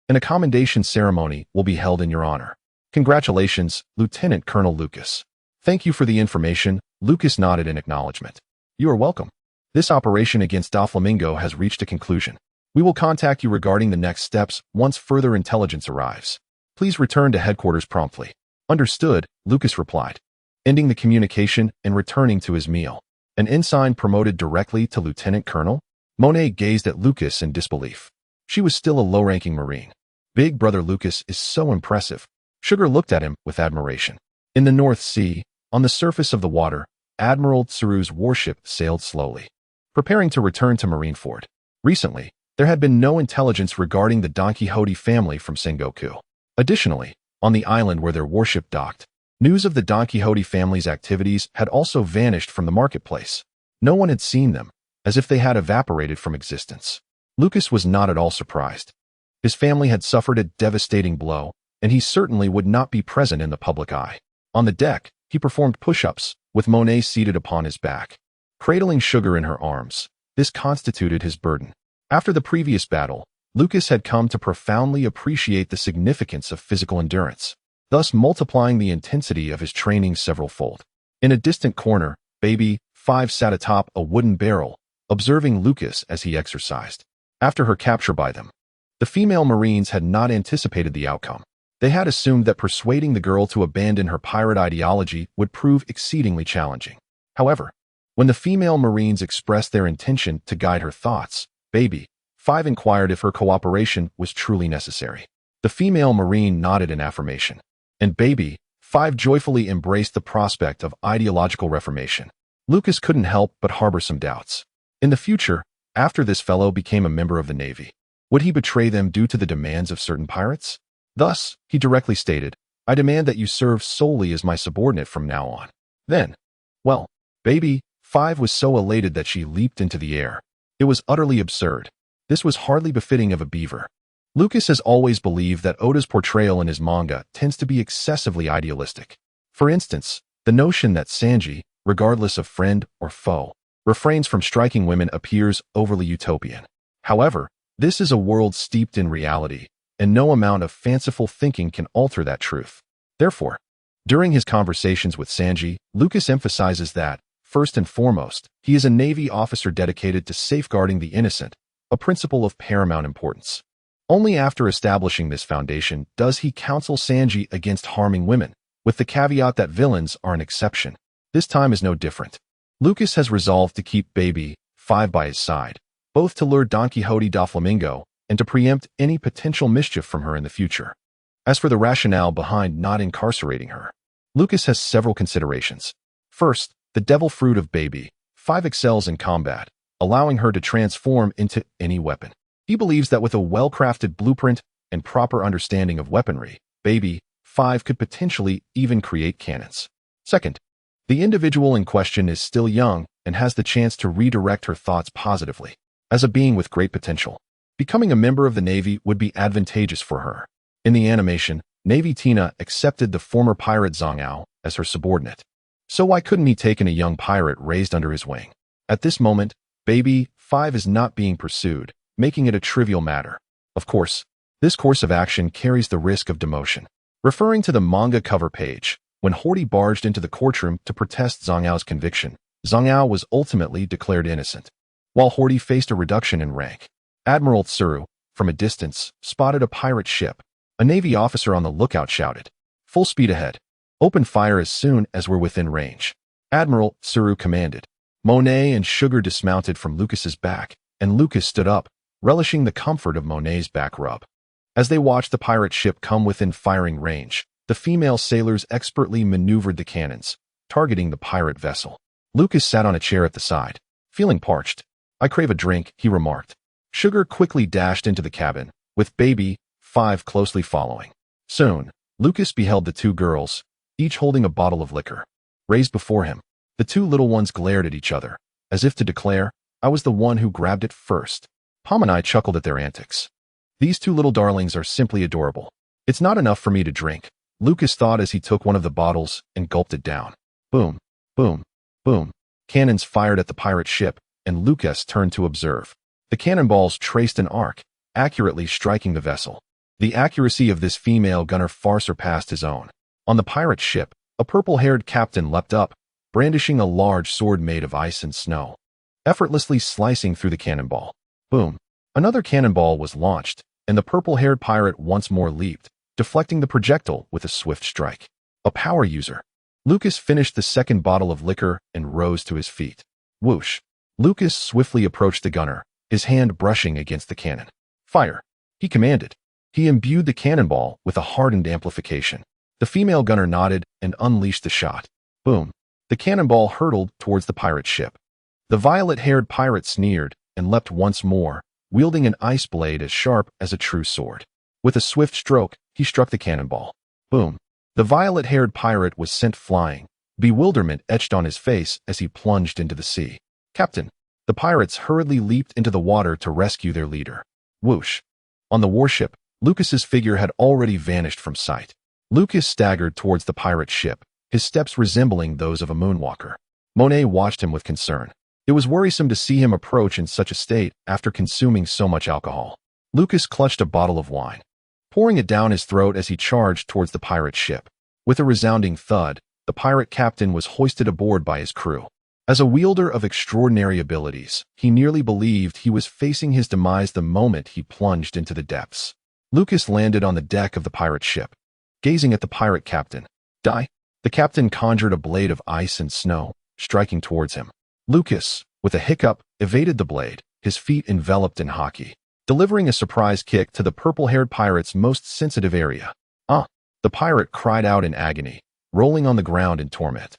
An commendation ceremony will be held in your honor. Congratulations, Lieutenant Colonel Lucas." "Thank you for the information," Lucas nodded in acknowledgement. You are welcome. This operation against Doflamingo has reached a conclusion. We will contact you regarding the next steps once further intelligence arrives. Please return to headquarters promptly. Understood, Lucas replied, ending the communication and returning to his meal. An ensign promoted directly to lieutenant colonel? Monet gazed at Lucas in disbelief. She was still a low-ranking Marine. Big brother Lucas is so impressive. Sugar looked at him with admiration. In the North Sea, on the surface of the water, Admiral Tsuru's warship sailed slowly, preparing to return to Marineford. Recently, there had been no intelligence regarding the Don Quixote family from Sengoku. Additionally, on the island where their warship docked, news of the Don Quixote family's activities had also vanished from the marketplace. No one had seen them, as if they had evaporated from existence. Lucas was not at all surprised. His family had suffered a devastating blow, and he certainly would not be present in the public eye. On the deck, he performed push-ups, with Monet seated upon his back, cradling Sugar in her arms. This constituted his burden. After the previous battle, Lucas had come to profoundly appreciate the significance of physical endurance, thus multiplying the intensity of his training several-fold. In a distant corner, Baby 5 sat atop a wooden barrel, observing Lucas as he exercised. After her capture by them, the female Marines had not anticipated the outcome. They had assumed that persuading the girl to abandon her pirate ideology would prove exceedingly challenging. However, when the female Marines expressed their intention to guide her thoughts, Baby 5 inquired if her cooperation was truly necessary. The female Marine nodded in affirmation, and Baby 5 joyfully embraced the prospect of ideological reformation. Lucas couldn't help but harbor some doubts. In the future, after this fellow became a member of the Navy, would he betray them due to the demands of certain pirates? Thus, he directly stated, "I demand that you serve solely as my subordinate from now on." Then, well, Baby 5 was so elated that she leaped into the air. It was utterly absurd. This was hardly befitting of a beaver. Lucas has always believed that Oda's portrayal in his manga tends to be excessively idealistic. For instance, the notion that Sanji, regardless of friend or foe, refrains from striking women appears overly utopian. However, this is a world steeped in reality, and no amount of fanciful thinking can alter that truth. Therefore, during his conversations with Sanji, Lucas emphasizes that, first and foremost, he is a Navy officer dedicated to safeguarding the innocent, a principle of paramount importance. Only after establishing this foundation does he counsel Sanji against harming women, with the caveat that villains are an exception. This time is no different. Lucas has resolved to keep Baby 5 by his side, both to lure Don Quixote Doflamingo and to preempt any potential mischief from her in the future. As for the rationale behind not incarcerating her, Lucas has several considerations. First, the devil fruit of Baby 5 excels in combat, allowing her to transform into any weapon. He believes that with a well-crafted blueprint and proper understanding of weaponry, Baby 5 could potentially even create cannons. Second, the individual in question is still young and has the chance to redirect her thoughts positively. As a being with great potential, becoming a member of the Navy would be advantageous for her. In the animation, Navy Tina accepted the former pirate Zhang Ao as her subordinate. So why couldn't he take in a young pirate raised under his wing? At this moment, Baby 5 is not being pursued, making it a trivial matter. Of course, this course of action carries the risk of demotion. Referring to the manga cover page, when Horty barged into the courtroom to protest Zhang Ao's conviction, Zhang Ao was ultimately declared innocent. While Horty faced a reduction in rank, Admiral Tsuru, from a distance, spotted a pirate ship. A Navy officer on the lookout shouted, "Full speed ahead. Open fire as soon as we're within range." Admiral Tsuru commanded. Monet and Sugar dismounted from Lucas's back, and Lucas stood up, relishing the comfort of Monet's back rub. As they watched the pirate ship come within firing range, the female sailors expertly maneuvered the cannons, targeting the pirate vessel. Lucas sat on a chair at the side, feeling parched. "I crave a drink," he remarked. Sugar quickly dashed into the cabin, with Baby 5 closely following. Soon, Lucas beheld the two girls, each holding a bottle of liquor, raised before him. The two little ones glared at each other, as if to declare, "I was the one who grabbed it first." Pom and I chuckled at their antics. "These two little darlings are simply adorable. It's not enough for me to drink," Lucas thought as he took one of the bottles and gulped it down. Boom, boom, boom. Cannons fired at the pirate ship, and Lucas turned to observe. The cannonballs traced an arc, accurately striking the vessel. The accuracy of this female gunner far surpassed his own. On the pirate ship, a purple-haired captain leapt up, brandishing a large sword made of ice and snow, effortlessly slicing through the cannonball. Boom! Another cannonball was launched, and the purple-haired pirate once more leaped, deflecting the projectile with a swift strike. A power user. Lucas finished the second bottle of liquor and rose to his feet. Whoosh! Lucas swiftly approached the gunner, his hand brushing against the cannon. Fire! He commanded. He imbued the cannonball with a hardened amplification. The female gunner nodded and unleashed the shot. Boom! The cannonball hurtled towards the pirate ship. The violet-haired pirate sneered and leapt once more, wielding an ice blade as sharp as a true sword. With a swift stroke, he struck the cannonball. Boom! The violet-haired pirate was sent flying, bewilderment etched on his face as he plunged into the sea. Captain! The pirates hurriedly leaped into the water to rescue their leader. Whoosh! On the warship, Lucas's figure had already vanished from sight. Lucas staggered towards the pirate ship, his steps resembling those of a moonwalker. Monet watched him with concern. It was worrisome to see him approach in such a state after consuming so much alcohol. Lucas clutched a bottle of wine, pouring it down his throat as he charged towards the pirate ship. With a resounding thud, the pirate captain was hoisted aboard by his crew. As a wielder of extraordinary abilities, he nearly believed he was facing his demise the moment he plunged into the depths. Lucas landed on the deck of the pirate ship, gazing at the pirate captain. Die! The captain conjured a blade of ice and snow, striking towards him. Lucas, with a hiccup, evaded the blade, his feet enveloped in haki, delivering a surprise kick to the purple-haired pirate's most sensitive area. Ah! The pirate cried out in agony, rolling on the ground in torment,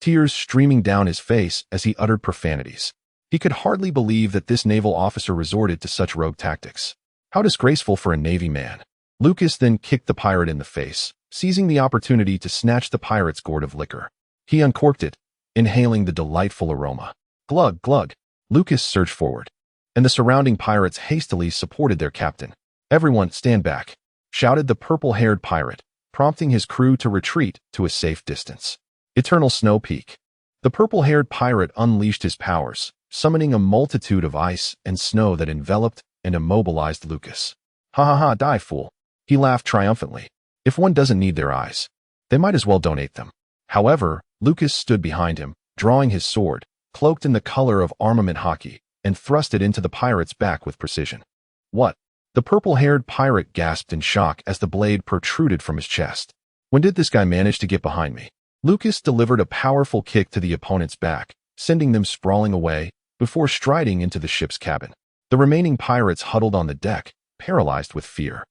tears streaming down his face as he uttered profanities. He could hardly believe that this naval officer resorted to such rogue tactics. How disgraceful for a Navy man. Lucas then kicked the pirate in the face, seizing the opportunity to snatch the pirate's gourd of liquor. He uncorked it, inhaling the delightful aroma. Glug, glug. Lucas surged forward, and the surrounding pirates hastily supported their captain. Everyone stand back, shouted the purple-haired pirate, prompting his crew to retreat to a safe distance. Eternal Snow Peak. The purple-haired pirate unleashed his powers, summoning a multitude of ice and snow that enveloped and immobilized Lucas. Ha ha ha, die, fool. He laughed triumphantly. If one doesn't need their eyes, they might as well donate them. However, Lucas stood behind him, drawing his sword, cloaked in the color of Armament Haki, and thrust it into the pirate's back with precision. What? The purple-haired pirate gasped in shock as the blade protruded from his chest. When did this guy manage to get behind me? Lucas delivered a powerful kick to the opponent's back, sending them sprawling away, before striding into the ship's cabin. The remaining pirates huddled on the deck, paralyzed with fear.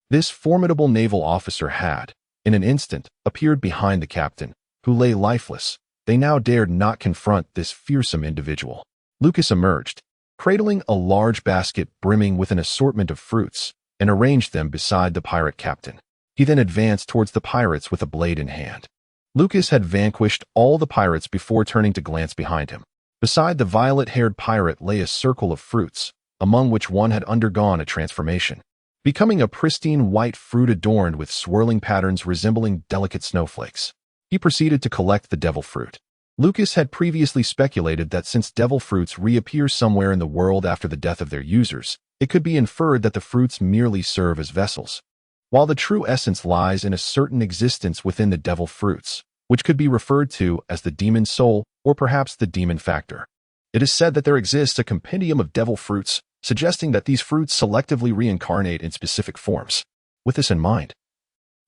This formidable naval officer had, in an instant, appeared behind the captain, who lay lifeless. They now dared not confront this fearsome individual. Lucas emerged, cradling a large basket brimming with an assortment of fruits, and arranged them beside the pirate captain. He then advanced towards the pirates with a blade in hand. Lucas had vanquished all the pirates before turning to glance behind him. Beside the violet-haired pirate lay a circle of fruits, among which one had undergone a transformation, becoming a pristine white fruit adorned with swirling patterns resembling delicate snowflakes. He proceeded to collect the devil fruit. Lucas had previously speculated that since devil fruits reappear somewhere in the world after the death of their users, it could be inferred that the fruits merely serve as vessels, while the true essence lies in a certain existence within the devil fruits, which could be referred to as the demon soul or perhaps the demon factor. It is said that there exists a compendium of devil fruits, suggesting that these fruits selectively reincarnate in specific forms. With this in mind,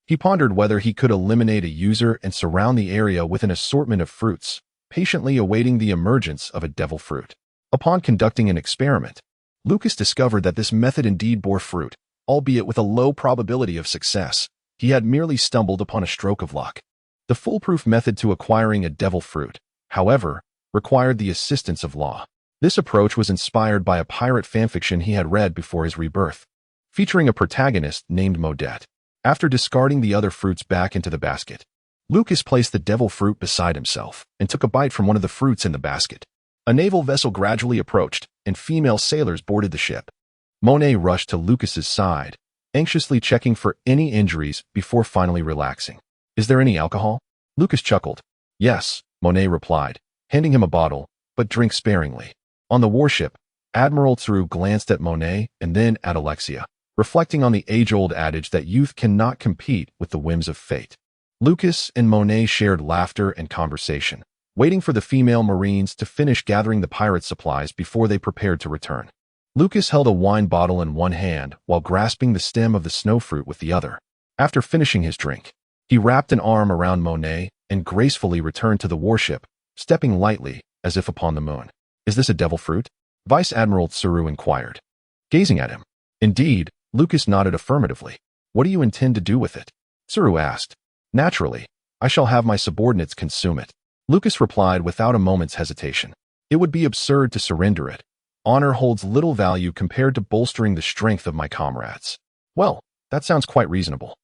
he pondered whether he could eliminate a user and surround the area with an assortment of fruits, patiently awaiting the emergence of a devil fruit. Upon conducting an experiment, Lucas discovered that this method indeed bore fruit, albeit with a low probability of success. He had merely stumbled upon a stroke of luck. The foolproof method to acquiring a devil fruit, however, required the assistance of law. This approach was inspired by a pirate fanfiction he had read before his rebirth, featuring a protagonist named Modette. After discarding the other fruits back into the basket, Lucas placed the devil fruit beside himself and took a bite from one of the fruits in the basket. A naval vessel gradually approached, and female sailors boarded the ship. Monet rushed to Lucas's side, anxiously checking for any injuries before finally relaxing. Is there any alcohol? Lucas chuckled. Yes, Monet replied, handing him a bottle, but drink sparingly. On the warship, Admiral True glanced at Monet and then at Alexia, reflecting on the age-old adage that youth cannot compete with the whims of fate. Lucas and Monet shared laughter and conversation, waiting for the female Marines to finish gathering the pirate supplies before they prepared to return. Lucas held a wine bottle in one hand while grasping the stem of the snowfruit with the other. After finishing his drink, he wrapped an arm around Monet and gracefully returned to the warship, stepping lightly as if upon the moon. "Is this a devil fruit?" Vice Admiral Tsuru inquired, gazing at him. "Indeed," Lucas nodded affirmatively. "What do you intend to do with it?" Tsuru asked. "Naturally, I shall have my subordinates consume it." Lucas replied without a moment's hesitation. "It would be absurd to surrender it. Honor holds little value compared to bolstering the strength of my comrades." "Well, that sounds quite reasonable,"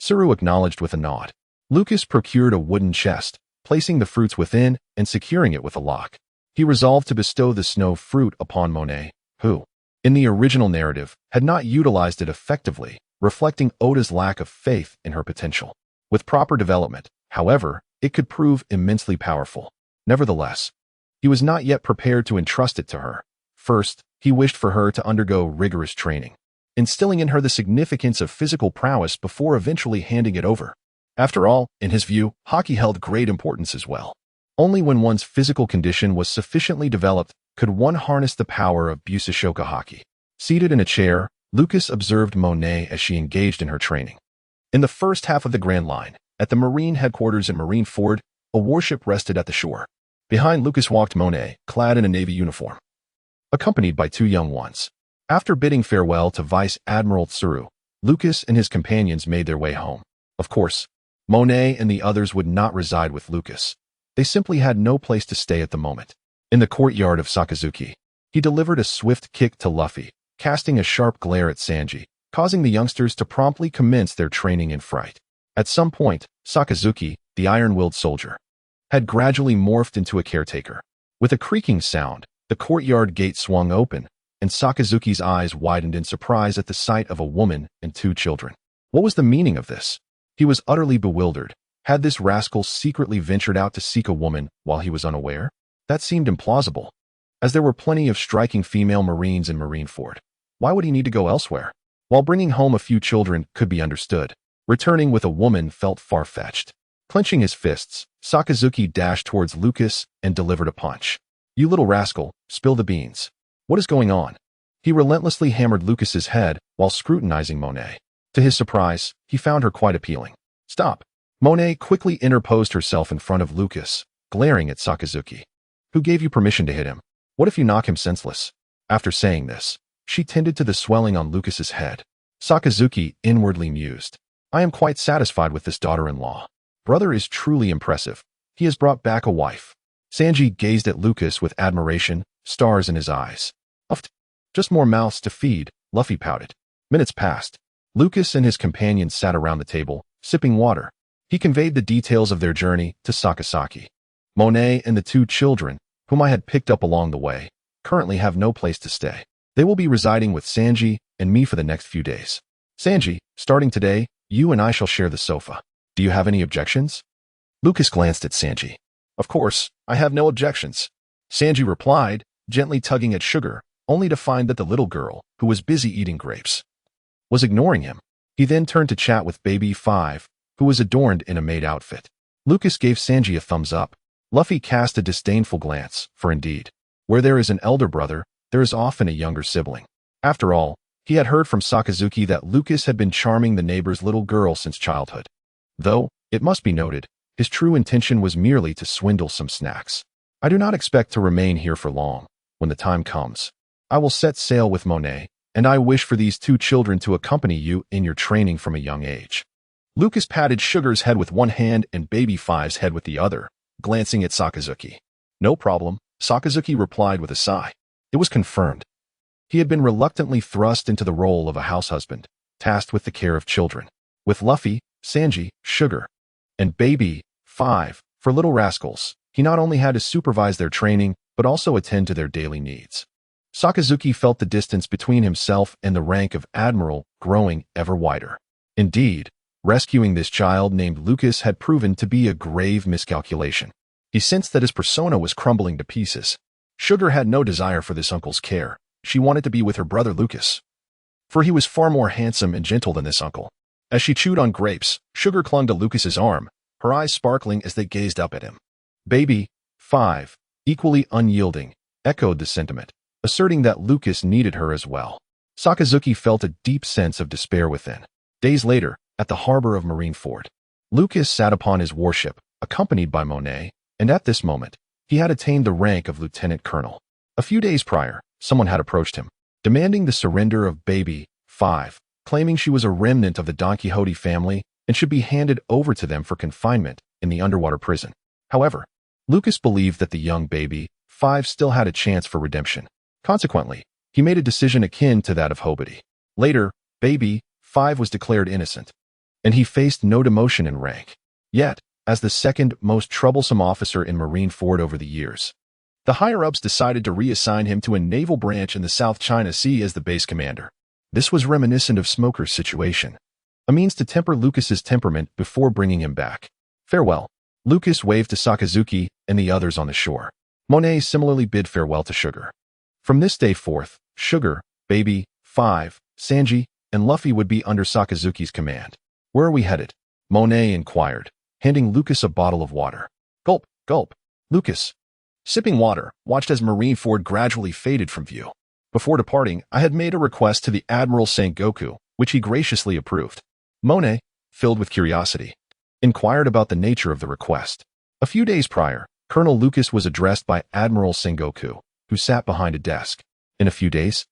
Tsuru acknowledged with a nod. Lucas procured a wooden chest, placing the fruits within and securing it with a lock. He resolved to bestow the snow fruit upon Monet, who, in the original narrative, had not utilized it effectively, reflecting Oda's lack of faith in her potential. With proper development, however, it could prove immensely powerful. Nevertheless, he was not yet prepared to entrust it to her. First, he wished for her to undergo rigorous training, instilling in her the significance of physical prowess before eventually handing it over. After all, in his view, Haki held great importance as well. Only when one's physical condition was sufficiently developed could one harness the power of Busashoka Haki. Seated in a chair, Lucas observed Monet as she engaged in her training. In the first half of the Grand Line, at the Marine headquarters at Marineford, a warship rested at the shore. Behind Lucas walked Monet, clad in a Navy uniform, accompanied by two young ones. After bidding farewell to Vice Admiral Tsuru, Lucas and his companions made their way home. Of course, Monet and the others would not reside with Lucas. They simply had no place to stay at the moment. In the courtyard of Sakazuki, he delivered a swift kick to Luffy, casting a sharp glare at Sanji, causing the youngsters to promptly commence their training in fright. At some point, Sakazuki, the iron-willed soldier, had gradually morphed into a caretaker. With a creaking sound, the courtyard gate swung open, and Sakazuki's eyes widened in surprise at the sight of a woman and two children. What was the meaning of this? He was utterly bewildered. Had this rascal secretly ventured out to seek a woman while he was unaware? That seemed implausible, as there were plenty of striking female Marines in Marineford. Why would he need to go elsewhere? While bringing home a few children could be understood, returning with a woman felt far-fetched. Clenching his fists, Sakazuki dashed towards Lucas and delivered a punch. "You little rascal, spill the beans. What is going on?" He relentlessly hammered Lucas's head while scrutinizing Monet. To his surprise, he found her quite appealing. "Stop." Monet quickly interposed herself in front of Lucas, glaring at Sakazuki. "Who gave you permission to hit him? What if you knock him senseless?" After saying this, she tended to the swelling on Lucas's head. Sakazuki inwardly mused. "I am quite satisfied with this daughter-in-law. Brother is truly impressive. He has brought back a wife." Sanji gazed at Lucas with admiration, stars in his eyes. "Uft. Just more mouths to feed," Luffy pouted. Minutes passed. Lucas and his companions sat around the table, sipping water. He conveyed the details of their journey to Sakasaki. "Monet and the two children, whom I had picked up along the way, currently have no place to stay. They will be residing with Sanji and me for the next few days. Sanji, starting today, you and I shall share the sofa. Do you have any objections?" Lucas glanced at Sanji. "Of course, I have no objections," Sanji replied, gently tugging at Sugar, only to find that the little girl, who was busy eating grapes, was ignoring him. He then turned to chat with Baby 5, who was adorned in a maid outfit. Lucas gave Sanji a thumbs up. Luffy cast a disdainful glance, for indeed, where there is an elder brother, there is often a younger sibling. After all, he had heard from Sakazuki that Lucas had been charming the neighbor's little girl since childhood. Though, it must be noted, his true intention was merely to swindle some snacks. "I do not expect to remain here for long. When the time comes, I will set sail with Monet, and I wish for these two children to accompany you in your training from a young age." Lucas patted Sugar's head with one hand and Baby 5's head with the other, glancing at Sakazuki. "No problem," Sakazuki replied with a sigh. It was confirmed. He had been reluctantly thrust into the role of a house husband, tasked with the care of children. With Luffy, Sanji, Sugar, and Baby 5, for little rascals, he not only had to supervise their training, but also attend to their daily needs. Sakazuki felt the distance between himself and the rank of admiral growing ever wider. Indeed, rescuing this child named Lucas had proven to be a grave miscalculation. He sensed that his persona was crumbling to pieces. Sugar had no desire for this uncle's care. She wanted to be with her brother Lucas, for he was far more handsome and gentle than this uncle. As she chewed on grapes, Sugar clung to Lucas's arm, her eyes sparkling as they gazed up at him. Baby 5, equally unyielding, echoed the sentiment, asserting that Lucas needed her as well. Sakazuki felt a deep sense of despair within. Days later, at the harbor of Marineford, Lucas sat upon his warship, accompanied by Monet, and at this moment, he had attained the rank of lieutenant colonel. A few days prior, someone had approached him, demanding the surrender of Baby 5, claiming she was a remnant of the Don Quixote family and should be handed over to them for confinement in the underwater prison. However, Lucas believed that the young Baby 5 still had a chance for redemption. Consequently, he made a decision akin to that of Hobity. Later, Baby 5 was declared innocent, and he faced no demotion in rank. Yet, as the second most troublesome officer in Marineford over the years, the higher-ups decided to reassign him to a naval branch in the South China Sea as the base commander. This was reminiscent of Smoker's situation, a means to temper Lucas's temperament before bringing him back. Farewell. Lucas waved to Sakazuki and the others on the shore. Monet similarly bid farewell to Sugar. From this day forth, Sugar, Baby 5, Sanji, and Luffy would be under Sakazuki's command. Where are we headed? Monet inquired, handing Lucas a bottle of water. Gulp, gulp. Lucas, sipping water, watched as Marineford gradually faded from view. Before departing, I had made a request to the Admiral Sengoku, which he graciously approved. Monet, filled with curiosity, inquired about the nature of the request. A few days prior, Colonel Lucas was addressed by Admiral Sengoku, who sat behind a desk. In a few days,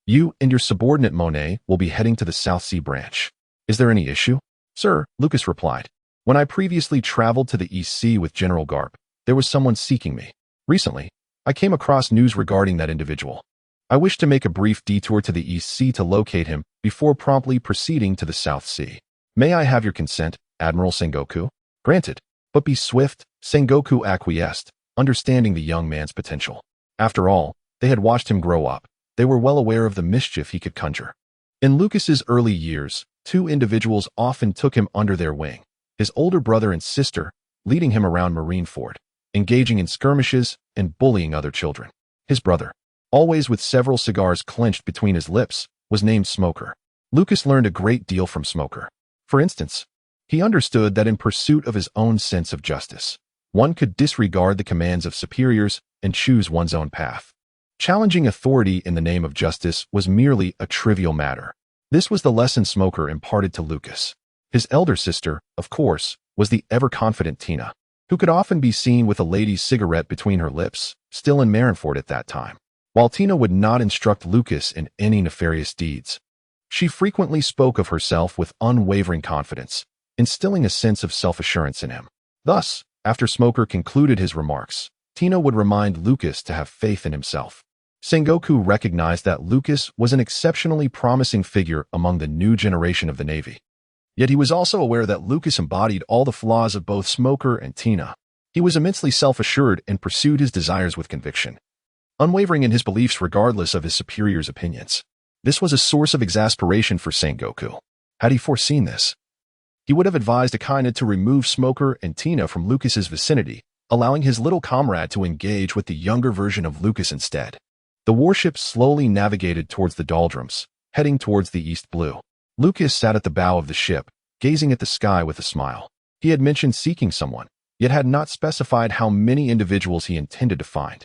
you and your subordinate Monet will be heading to the South Sea branch. Is there any issue? Sir, Lucas replied. When I previously traveled to the East Sea with General Garp, there was someone seeking me. Recently, I came across news regarding that individual. I wish to make a brief detour to the East Sea to locate him before promptly proceeding to the South Sea. May I have your consent, Admiral Sengoku? Granted, but be swift. Sengoku acquiesced, understanding the young man's potential. After all, they had watched him grow up. They were well aware of the mischief he could conjure. In Lucas's early years, two individuals often took him under their wing, his older brother and sister, leading him around Marineford, engaging in skirmishes and bullying other children. His brother, always with several cigars clenched between his lips, was named Smoker. Lucas learned a great deal from Smoker. For instance, he understood that in pursuit of his own sense of justice, one could disregard the commands of superiors and choose one's own path. Challenging authority in the name of justice was merely a trivial matter. This was the lesson Smoker imparted to Lucas. His elder sister, of course, was the ever-confident Tina, who could often be seen with a lady's cigarette between her lips, still in Marineford at that time. While Tina would not instruct Lucas in any nefarious deeds, she frequently spoke of herself with unwavering confidence, instilling a sense of self-assurance in him. Thus, after Smoker concluded his remarks, Tina would remind Lucas to have faith in himself. Sengoku recognized that Lucas was an exceptionally promising figure among the new generation of the Navy. Yet he was also aware that Lucas embodied all the flaws of both Smoker and Tina. He was immensely self-assured and pursued his desires with conviction, unwavering in his beliefs regardless of his superiors' opinions. This was a source of exasperation for Sengoku. Had he foreseen this, he would have advised Akaina to remove Smoker and Tina from Lucas's vicinity, allowing his little comrade to engage with the younger version of Lucas instead. The warship slowly navigated towards the doldrums, heading towards the east blue. Lucas sat at the bow of the ship, gazing at the sky with a smile. He had mentioned seeking someone, yet had not specified how many individuals he intended to find.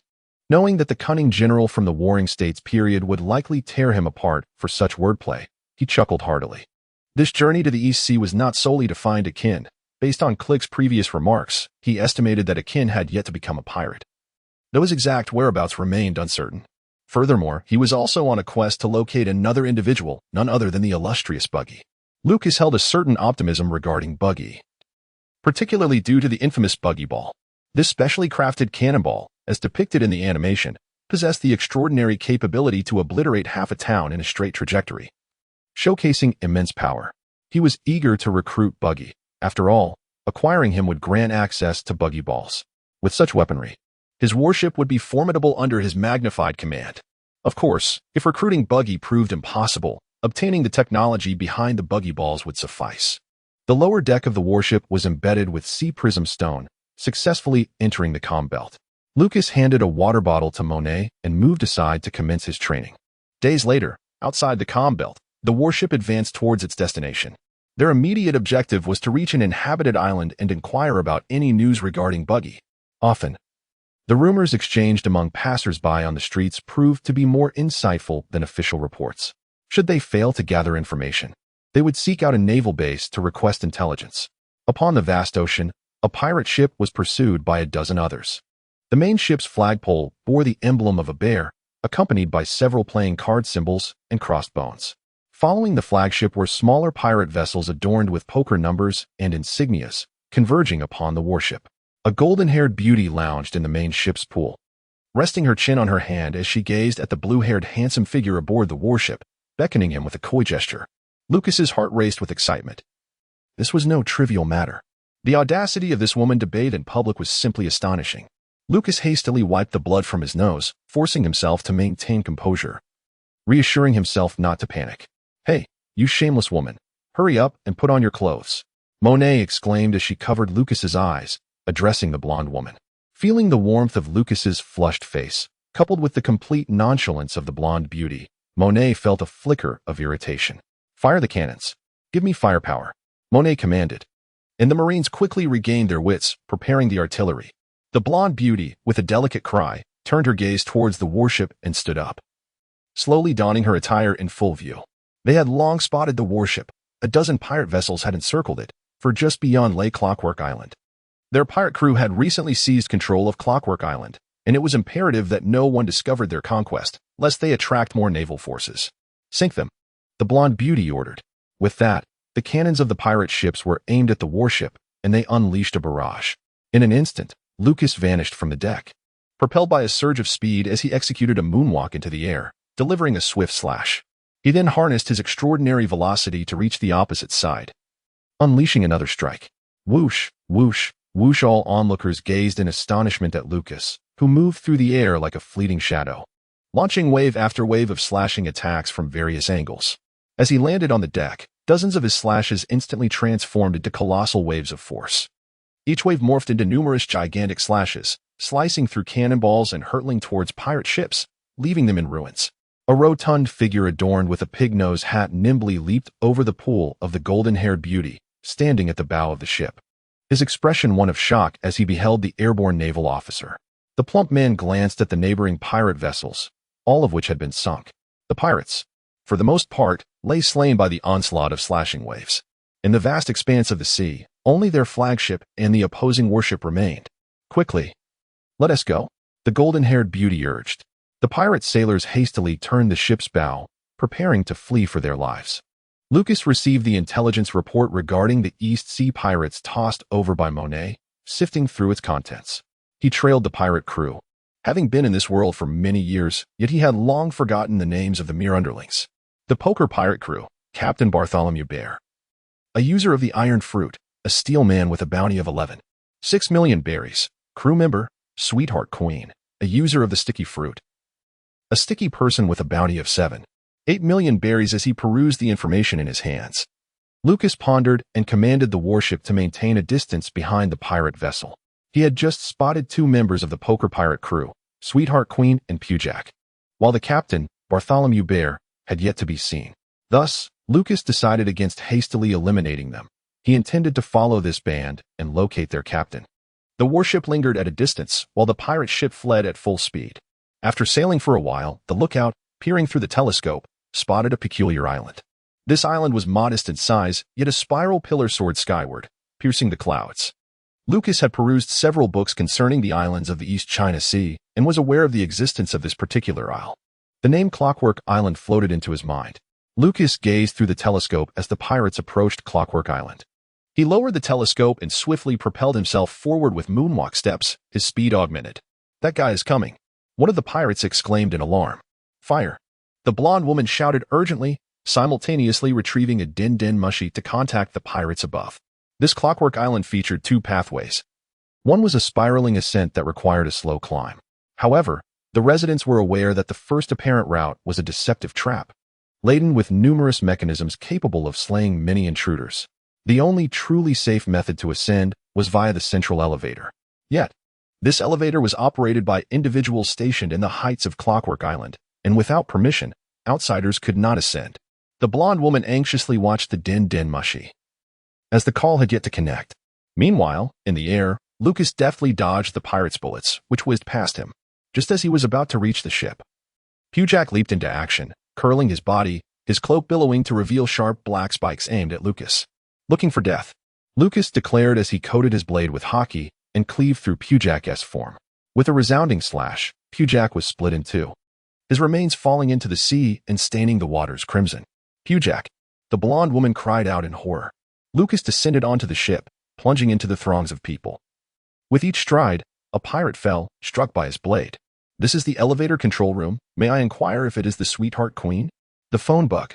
Knowing that the cunning general from the Warring States period would likely tear him apart for such wordplay, he chuckled heartily. This journey to the East Sea was not solely to find Akin. Based on Click's previous remarks, he estimated that Akin had yet to become a pirate, though his exact whereabouts remained uncertain. Furthermore, he was also on a quest to locate another individual, none other than the illustrious Buggy. Lucas held a certain optimism regarding Buggy, particularly due to the infamous Buggy Ball. This specially crafted cannonball, as depicted in the animation, possessed the extraordinary capability to obliterate half a town in a straight trajectory, showcasing immense power. He was eager to recruit Buggy. After all, acquiring him would grant access to Buggy Balls. With such weaponry, his warship would be formidable under his magnified command. Of course, if recruiting Buggy proved impossible, obtaining the technology behind the Buggy Balls would suffice. The lower deck of the warship was embedded with sea prism stone, successfully entering the comm belt. Lucas handed a water bottle to Monet and moved aside to commence his training. Days later, outside the comm belt, the warship advanced towards its destination. Their immediate objective was to reach an inhabited island and inquire about any news regarding Buggy. Often, The rumors exchanged among passers-by on the streets proved to be more insightful than official reports. Should they fail to gather information, they would seek out a naval base to request intelligence. Upon the vast ocean, a pirate ship was pursued by a dozen others. The main ship's flagpole bore the emblem of a bear, accompanied by several playing card symbols and crossed bones. Following the flagship were smaller pirate vessels adorned with poker numbers and insignias, converging upon the warship. A golden-haired beauty lounged in the main ship's pool, resting her chin on her hand as she gazed at the blue-haired handsome figure aboard the warship, beckoning him with a coy gesture. Lucas's heart raced with excitement. This was no trivial matter. The audacity of this woman to bathe in public was simply astonishing. Lucas hastily wiped the blood from his nose, forcing himself to maintain composure, reassuring himself not to panic. "Hey, you shameless woman, hurry up and put on your clothes," Monet exclaimed as she covered Lucas's eyes, addressing the blonde woman. Feeling the warmth of Lucas's flushed face, coupled with the complete nonchalance of the blonde beauty, Monet felt a flicker of irritation. "Fire the cannons. Give me firepower," Monet commanded, and the Marines quickly regained their wits, preparing the artillery. The blonde beauty, with a delicate cry, turned her gaze towards the warship and stood up, slowly donning her attire in full view. They had long spotted the warship. A dozen pirate vessels had encircled it, for just beyond lay Clockwork Island. Their pirate crew had recently seized control of Clockwork Island, and it was imperative that no one discovered their conquest, lest they attract more naval forces. "Sink them," the blonde beauty ordered. With that, the cannons of the pirate ships were aimed at the warship, and they unleashed a barrage. In an instant, Lucas vanished from the deck, propelled by a surge of speed as he executed a moonwalk into the air, delivering a swift slash. He then harnessed his extraordinary velocity to reach the opposite side, unleashing another strike. Whoosh, whoosh, whoosh! All onlookers gazed in astonishment at Lucas, who moved through the air like a fleeting shadow, launching wave after wave of slashing attacks from various angles. As he landed on the deck, dozens of his slashes instantly transformed into colossal waves of force. Each wave morphed into numerous gigantic slashes, slicing through cannonballs and hurtling towards pirate ships, leaving them in ruins. A rotund figure adorned with a pig-nose hat nimbly leaped over the pool of the golden-haired beauty, standing at the bow of the ship, his expression one of shock as he beheld the airborne naval officer. The plump man glanced at the neighboring pirate vessels, all of which had been sunk. The pirates, for the most part, lay slain by the onslaught of slashing waves. In the vast expanse of the sea, only their flagship and the opposing warship remained. "Quickly, let us go," the golden-haired beauty urged. The pirate sailors hastily turned the ship's bow, preparing to flee for their lives. Lucas received the intelligence report regarding the East Sea pirates tossed over by Monet, sifting through its contents. He trailed the pirate crew, having been in this world for many years, yet he had long forgotten the names of the mere underlings. The poker pirate crew, Captain Bartholomew Bear, a user of the iron fruit, a steel man with a bounty of 11.6 million berries. Crew member, Sweetheart Queen, a user of the sticky fruit, a sticky person with a bounty of 7.8 million berries. As he perused the information in his hands, Lucas pondered and commanded the warship to maintain a distance behind the pirate vessel. He had just spotted two members of the poker pirate crew, Sweetheart Queen and Pujak, while the captain, Bartholomew Bear, had yet to be seen. Thus, Lucas decided against hastily eliminating them. He intended to follow this band and locate their captain. The warship lingered at a distance while the pirate ship fled at full speed. After sailing for a while, the lookout, peering through the telescope, spotted a peculiar island. This island was modest in size, yet a spiral pillar soared skyward, piercing the clouds. Lucas had perused several books concerning the islands of the East China Sea and was aware of the existence of this particular isle. The name Clockwork Island floated into his mind. Lucas gazed through the telescope as the pirates approached Clockwork Island. He lowered the telescope and swiftly propelled himself forward with moonwalk steps, his speed augmented. "That guy is coming," one of the pirates exclaimed in alarm. "Fire!" the blonde woman shouted urgently, simultaneously retrieving a din-din mushy to contact the pirates above. This Clockwork Island featured two pathways. One was a spiraling ascent that required a slow climb. However, the residents were aware that the first apparent route was a deceptive trap, laden with numerous mechanisms capable of slaying many intruders. The only truly safe method to ascend was via the central elevator. Yet, this elevator was operated by individuals stationed in the heights of Clockwork Island, and without permission, outsiders could not ascend. The blonde woman anxiously watched the din-din mushy, as the call had yet to connect. Meanwhile, in the air, Lucas deftly dodged the pirate's bullets, which whizzed past him. Just as he was about to reach the ship, Pujak leaped into action, curling his body, his cloak billowing to reveal sharp black spikes aimed at Lucas. Looking for death, Lucas declared as he coated his blade with haki and cleaved through Pujak's form. With a resounding slash, Pujak was split in two, his remains falling into the sea and staining the waters crimson. Pujak, the blonde woman cried out in horror. Lucas descended onto the ship, plunging into the throngs of people. With each stride, a pirate fell, struck by his blade. This is the elevator control room. May I inquire if it is the Sweetheart Queen? The phone bug,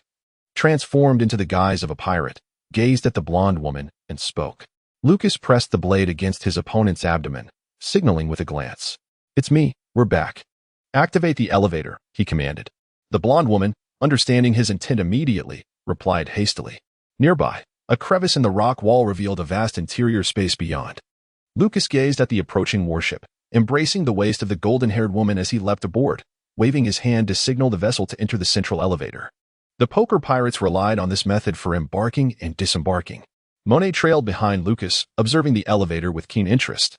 transformed into the guise of a pirate, gazed at the blonde woman and spoke. Lucas pressed the blade against his opponent's abdomen, signaling with a glance. It's me, we're back. Activate the elevator, he commanded. The blonde woman, understanding his intent immediately, replied hastily. Nearby, a crevice in the rock wall revealed a vast interior space beyond. Lucas gazed at the approaching warship, embracing the waist of the golden-haired woman as he leapt aboard, waving his hand to signal the vessel to enter the central elevator. The poker pirates relied on this method for embarking and disembarking. Monet trailed behind Lucas, observing the elevator with keen interest.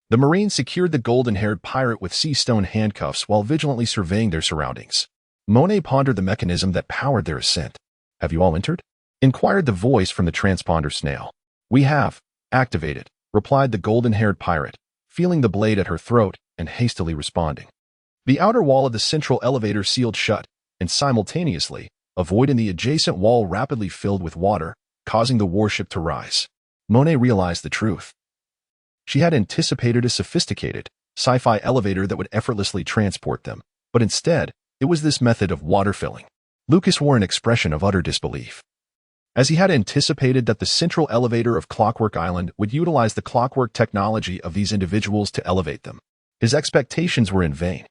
The Marines secured the golden-haired pirate with sea stone handcuffs while vigilantly surveying their surroundings. Monet pondered the mechanism that powered their ascent. Have you all entered? Inquired the voice from the transponder snail. We have. Activated, replied the golden-haired pirate, feeling the blade at her throat and hastily responding. The outer wall of the central elevator sealed shut, and simultaneously, a void in the adjacent wall rapidly filled with water, causing the warship to rise. Monet realized the truth. She had anticipated a sophisticated, sci-fi elevator that would effortlessly transport them, but instead, it was this method of water filling. Lucas wore an expression of utter disbelief. As he had anticipated that the central elevator of Clockwork Island would utilize the clockwork technology of these individuals to elevate them, his expectations were in vain.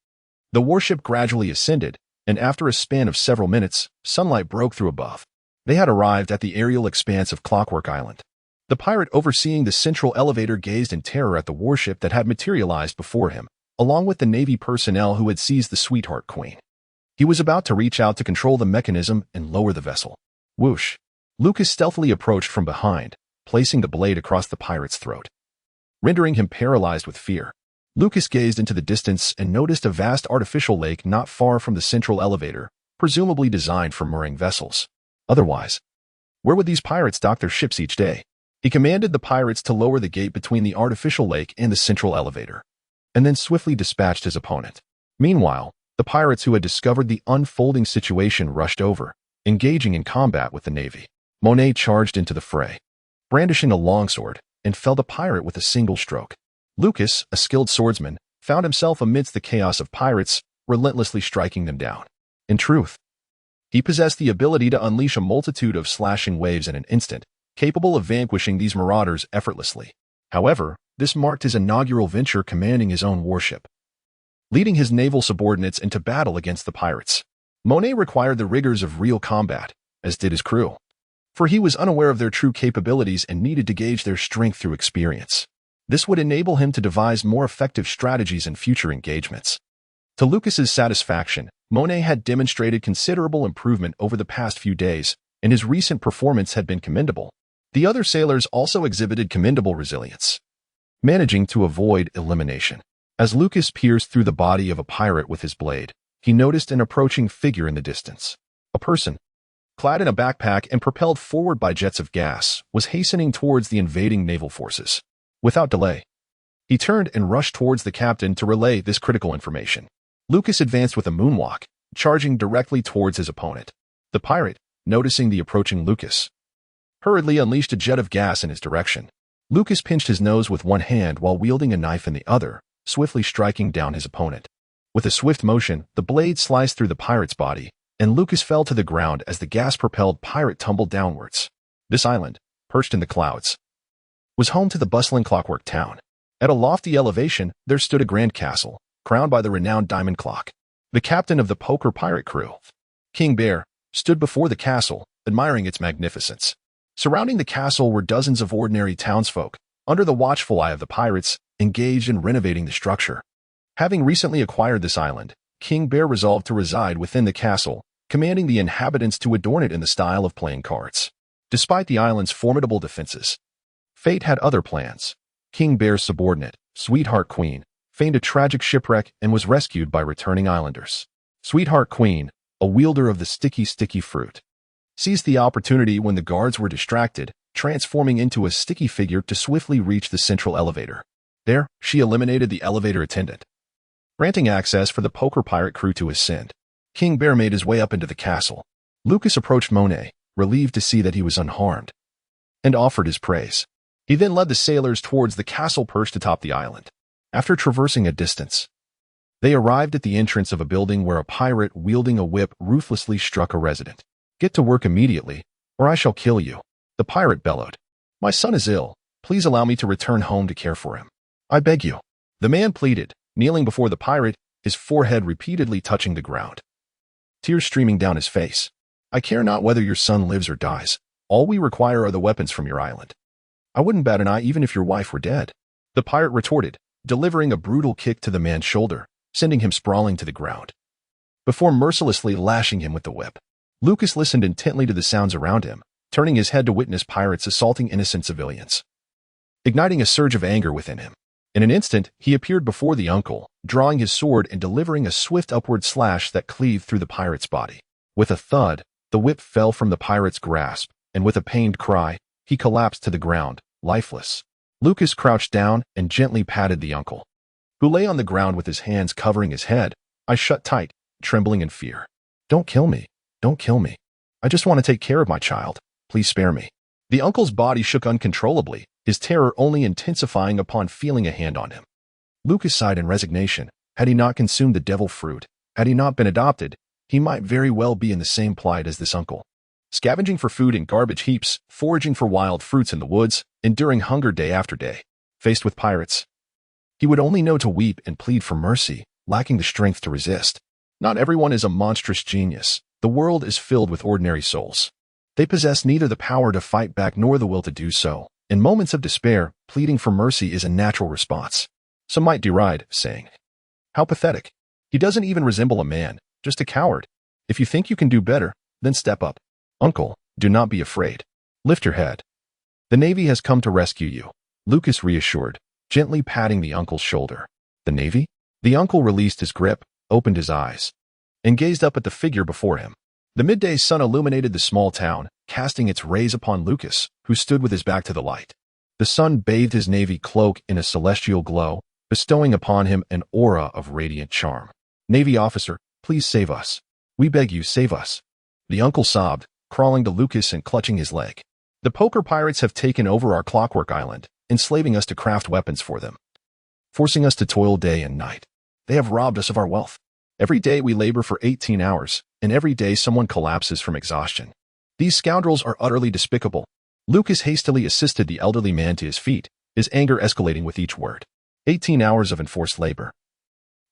The warship gradually ascended, and after a span of several minutes, sunlight broke through above. They had arrived at the aerial expanse of Clockwork Island. The pirate overseeing the central elevator gazed in terror at the warship that had materialized before him, along with the Navy personnel who had seized the Sweetheart Queen. He was about to reach out to control the mechanism and lower the vessel. Whoosh! Lucas stealthily approached from behind, placing the blade across the pirate's throat, rendering him paralyzed with fear. Lucas gazed into the distance and noticed a vast artificial lake not far from the central elevator, presumably designed for mooring vessels. Otherwise, where would these pirates dock their ships each day? He commanded the pirates to lower the gate between the artificial lake and the central elevator, and then swiftly dispatched his opponent. Meanwhile, the pirates who had discovered the unfolding situation rushed over, engaging in combat with the Navy. Monet charged into the fray, brandishing a longsword, and felled a pirate with a single stroke. Lucas, a skilled swordsman, found himself amidst the chaos of pirates, relentlessly striking them down. In truth, he possessed the ability to unleash a multitude of slashing waves in an instant, capable of vanquishing these marauders effortlessly. However, this marked his inaugural venture commanding his own warship, leading his naval subordinates into battle against the pirates. Monet required the rigors of real combat, as did his crew, for he was unaware of their true capabilities and needed to gauge their strength through experience. This would enable him to devise more effective strategies in future engagements. To Lucas's satisfaction, Monet had demonstrated considerable improvement over the past few days, and his recent performance had been commendable. The other sailors also exhibited commendable resilience, managing to avoid elimination. As Lucas pierced through the body of a pirate with his blade, he noticed an approaching figure in the distance. A person, clad in a backpack and propelled forward by jets of gas, was hastening towards the invading naval forces. Without delay, he turned and rushed towards the captain to relay this critical information. Lucas advanced with a moonwalk, charging directly towards his opponent. The pirate, noticing the approaching Lucas, hurriedly unleashed a jet of gas in his direction. Lucas pinched his nose with one hand while wielding a knife in the other, swiftly striking down his opponent. With a swift motion, the blade sliced through the pirate's body, and Lucas fell to the ground as the gas-propelled pirate tumbled downwards. This island, perched in the clouds, was home to the bustling clockwork town. At a lofty elevation, there stood a grand castle, crowned by the renowned diamond clock. The captain of the poker pirate crew, King Bear, stood before the castle, admiring its magnificence. Surrounding the castle were dozens of ordinary townsfolk, under the watchful eye of the pirates, engaged in renovating the structure. Having recently acquired this island, King Bear resolved to reside within the castle, commanding the inhabitants to adorn it in the style of playing cards. Despite the island's formidable defenses, fate had other plans. King Bear's subordinate, Sweetheart Queen, feigned a tragic shipwreck and was rescued by returning islanders. Sweetheart Queen, a wielder of the sticky fruit, seized the opportunity when the guards were distracted, transforming into a sticky figure to swiftly reach the central elevator. There, she eliminated the elevator attendant, granting access for the poker pirate crew to ascend. King Bear made his way up into the castle. Lucas approached Monet, relieved to see that he was unharmed, and offered his praise. He then led the sailors towards the castle perched atop the island. After traversing a distance, they arrived at the entrance of a building where a pirate wielding a whip ruthlessly struck a resident. "Get to work immediately, or I shall kill you," the pirate bellowed. "My son is ill. Please allow me to return home to care for him. I beg you," the man pleaded, kneeling before the pirate, his forehead repeatedly touching the ground, tears streaming down his face. "I care not whether your son lives or dies. All we require are the weapons from your island. I wouldn't bat an eye even if your wife were dead," the pirate retorted, delivering a brutal kick to the man's shoulder, sending him sprawling to the ground, before mercilessly lashing him with the whip. Lucas listened intently to the sounds around him, turning his head to witness pirates assaulting innocent civilians, igniting a surge of anger within him. In an instant, he appeared before the uncle, drawing his sword and delivering a swift upward slash that cleaved through the pirate's body. With a thud, the whip fell from the pirate's grasp, and with a pained cry, he collapsed to the ground, lifeless. Lucas crouched down and gently patted the uncle, who lay on the ground with his hands covering his head, eyes shut tight, trembling in fear. "Don't kill me. Don't kill me. I just want to take care of my child. Please spare me." The uncle's body shook uncontrollably, his terror only intensifying upon feeling a hand on him. Lucas sighed in resignation. Had he not consumed the devil fruit, had he not been adopted, he might very well be in the same plight as this uncle. Scavenging for food in garbage heaps, foraging for wild fruits in the woods, enduring hunger day after day. Faced with pirates, he would only know to weep and plead for mercy, lacking the strength to resist. Not everyone is a monstrous genius. The world is filled with ordinary souls. They possess neither the power to fight back nor the will to do so. In moments of despair, pleading for mercy is a natural response. Some might deride, saying, "How pathetic. He doesn't even resemble a man, just a coward. If you think you can do better, then step up. Uncle, do not be afraid. Lift your head. The Navy has come to rescue you," Lucas reassured, gently patting the uncle's shoulder. "The Navy?" The uncle released his grip, opened his eyes, and gazed up at the figure before him. The midday sun illuminated the small town, casting its rays upon Lucas, who stood with his back to the light. The sun bathed his navy cloak in a celestial glow, bestowing upon him an aura of radiant charm. "Navy officer, please save us. We beg you, save us," the uncle sobbed, crawling to Lucas and clutching his leg. "The poker pirates have taken over our clockwork island, enslaving us to craft weapons for them, forcing us to toil day and night. They have robbed us of our wealth. Every day we labor for 18 hours, and every day someone collapses from exhaustion. These scoundrels are utterly despicable." Lucas hastily assisted the elderly man to his feet, his anger escalating with each word. 18 hours of enforced labor,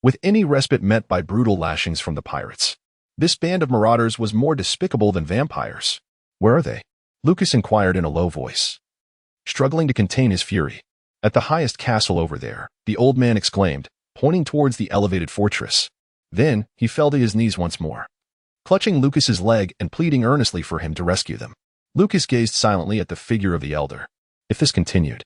with any respite met by brutal lashings from the pirates. This band of marauders was more despicable than vampires. "Where are they?" Lucas inquired in a low voice, struggling to contain his fury. "At the highest castle over there," the old man exclaimed, pointing towards the elevated fortress. Then he fell to his knees once more, clutching Lucas's leg and pleading earnestly for him to rescue them. Lucas gazed silently at the figure of the elder. If this continued,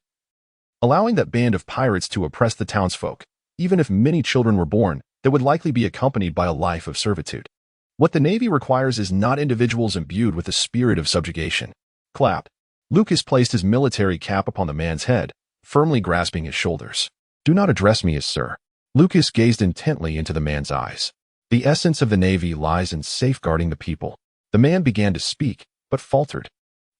allowing that band of pirates to oppress the townsfolk, even if many children were born, they would likely be accompanied by a life of servitude. What the Navy requires is not individuals imbued with a spirit of subjugation. Clap. Lucas placed his military cap upon the man's head, firmly grasping his shoulders. "Do not address me as sir." Lucas gazed intently into the man's eyes. "The essence of the Navy lies in safeguarding the people." The man began to speak, but faltered.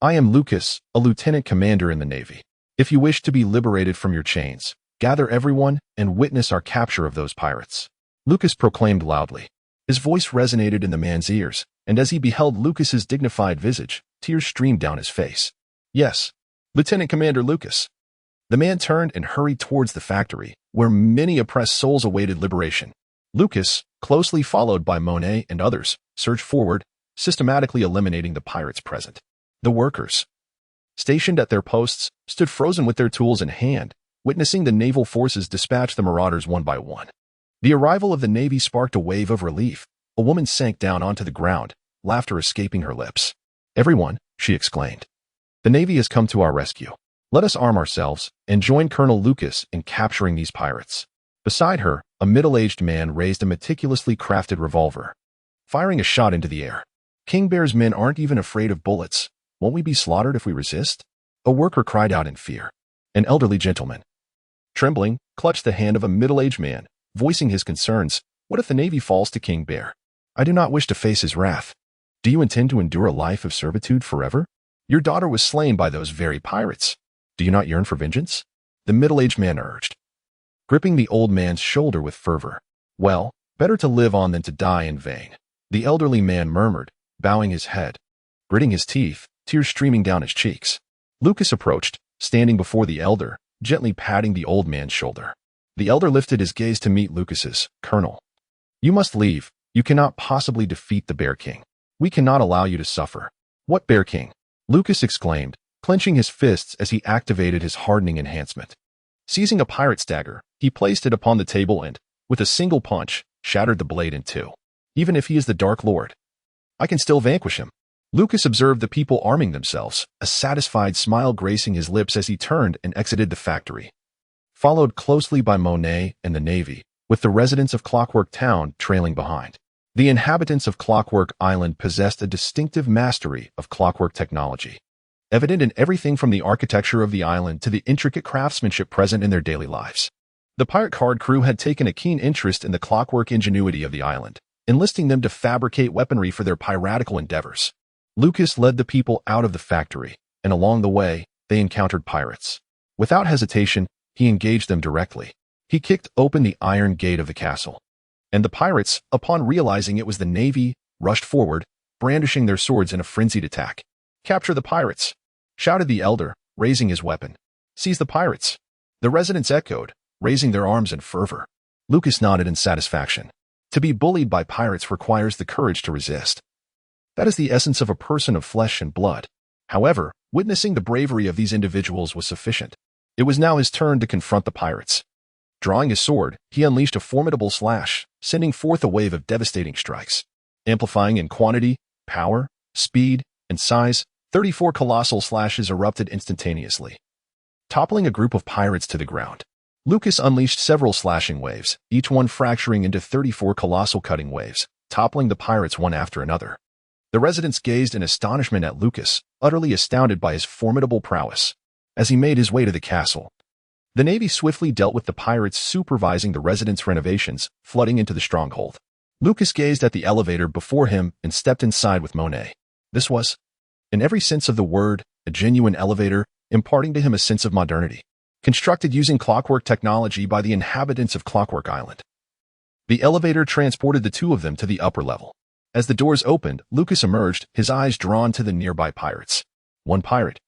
"I am Lucas, a lieutenant commander in the Navy. If you wish to be liberated from your chains, gather everyone and witness our capture of those pirates," Lucas proclaimed loudly. His voice resonated in the man's ears, and as he beheld Lucas's dignified visage, tears streamed down his face. "Yes, Lieutenant Commander Lucas." The man turned and hurried towards the factory, where many oppressed souls awaited liberation. Lucas, closely followed by Monet and others, surged forward, systematically eliminating the pirates present. The workers, stationed at their posts, stood frozen with their tools in hand, witnessing the naval forces dispatch the marauders one by one. The arrival of the Navy sparked a wave of relief. A woman sank down onto the ground, laughter escaping her lips. "Everyone," she exclaimed, "the Navy has come to our rescue. Let us arm ourselves and join Colonel Lucas in capturing these pirates. Beside her, a middle-aged man raised a meticulously crafted revolver, firing a shot into the air. King Bear's men aren't even afraid of bullets. Won't we be slaughtered if we resist? A worker cried out in fear. An elderly gentleman, trembling, clutched the hand of a middle-aged man, voicing his concerns. What if the Navy falls to King Bear? I do not wish to face his wrath. Do you intend to endure a life of servitude forever? Your daughter was slain by those very pirates. Do you not yearn for vengeance? The middle-aged man urged, gripping the old man's shoulder with fervor. Well, better to live on than to die in vain. The elderly man murmured, bowing his head, gritting his teeth, tears streaming down his cheeks. Lucas approached, standing before the elder, gently patting the old man's shoulder. The elder lifted his gaze to meet Lucas's. Colonel, you must leave. You cannot possibly defeat the Bear King. We cannot allow you to suffer. What Bear King? Lucas exclaimed, clenching his fists as he activated his hardening enhancement. Seizing a pirate's dagger, he placed it upon the table and, with a single punch, shattered the blade in two. Even if he is the Dark Lord, I can still vanquish him. Lucas observed the people arming themselves, a satisfied smile gracing his lips as he turned and exited the factory, followed closely by Monet and the Navy, with the residents of Clockwork Town trailing behind. The inhabitants of Clockwork Island possessed a distinctive mastery of clockwork technology, evident in everything from the architecture of the island to the intricate craftsmanship present in their daily lives. The pirate card crew had taken a keen interest in the clockwork ingenuity of the island, enlisting them to fabricate weaponry for their piratical endeavors. Lucas led the people out of the factory, and along the way, they encountered pirates. Without hesitation, he engaged them directly. He kicked open the iron gate of the castle, and the pirates, upon realizing it was the Navy, rushed forward, brandishing their swords in a frenzied attack. Capture the pirates! Shouted the elder, raising his weapon. Seize the pirates! The residents echoed, raising their arms in fervor. Lucas nodded in satisfaction. To be bullied by pirates requires the courage to resist. That is the essence of a person of flesh and blood. However, witnessing the bravery of these individuals was sufficient. It was now his turn to confront the pirates. Drawing his sword, he unleashed a formidable slash, sending forth a wave of devastating strikes. Amplifying in quantity, power, speed, and size, 34 colossal slashes erupted instantaneously, toppling a group of pirates to the ground. Lucas unleashed several slashing waves, each one fracturing into 34 colossal cutting waves, toppling the pirates one after another. The residents gazed in astonishment at Lucas, utterly astounded by his formidable prowess. As he made his way to the castle, the Navy swiftly dealt with the pirates supervising the residents' renovations, flooding into the stronghold. Lucas gazed at the elevator before him and stepped inside with Monet. This was, in every sense of the word, a genuine elevator, imparting to him a sense of modernity, constructed using clockwork technology by the inhabitants of Clockwork Island. The elevator transported the two of them to the upper level. As the doors opened, Lucas emerged, his eyes drawn to the nearby pirates. One pirate,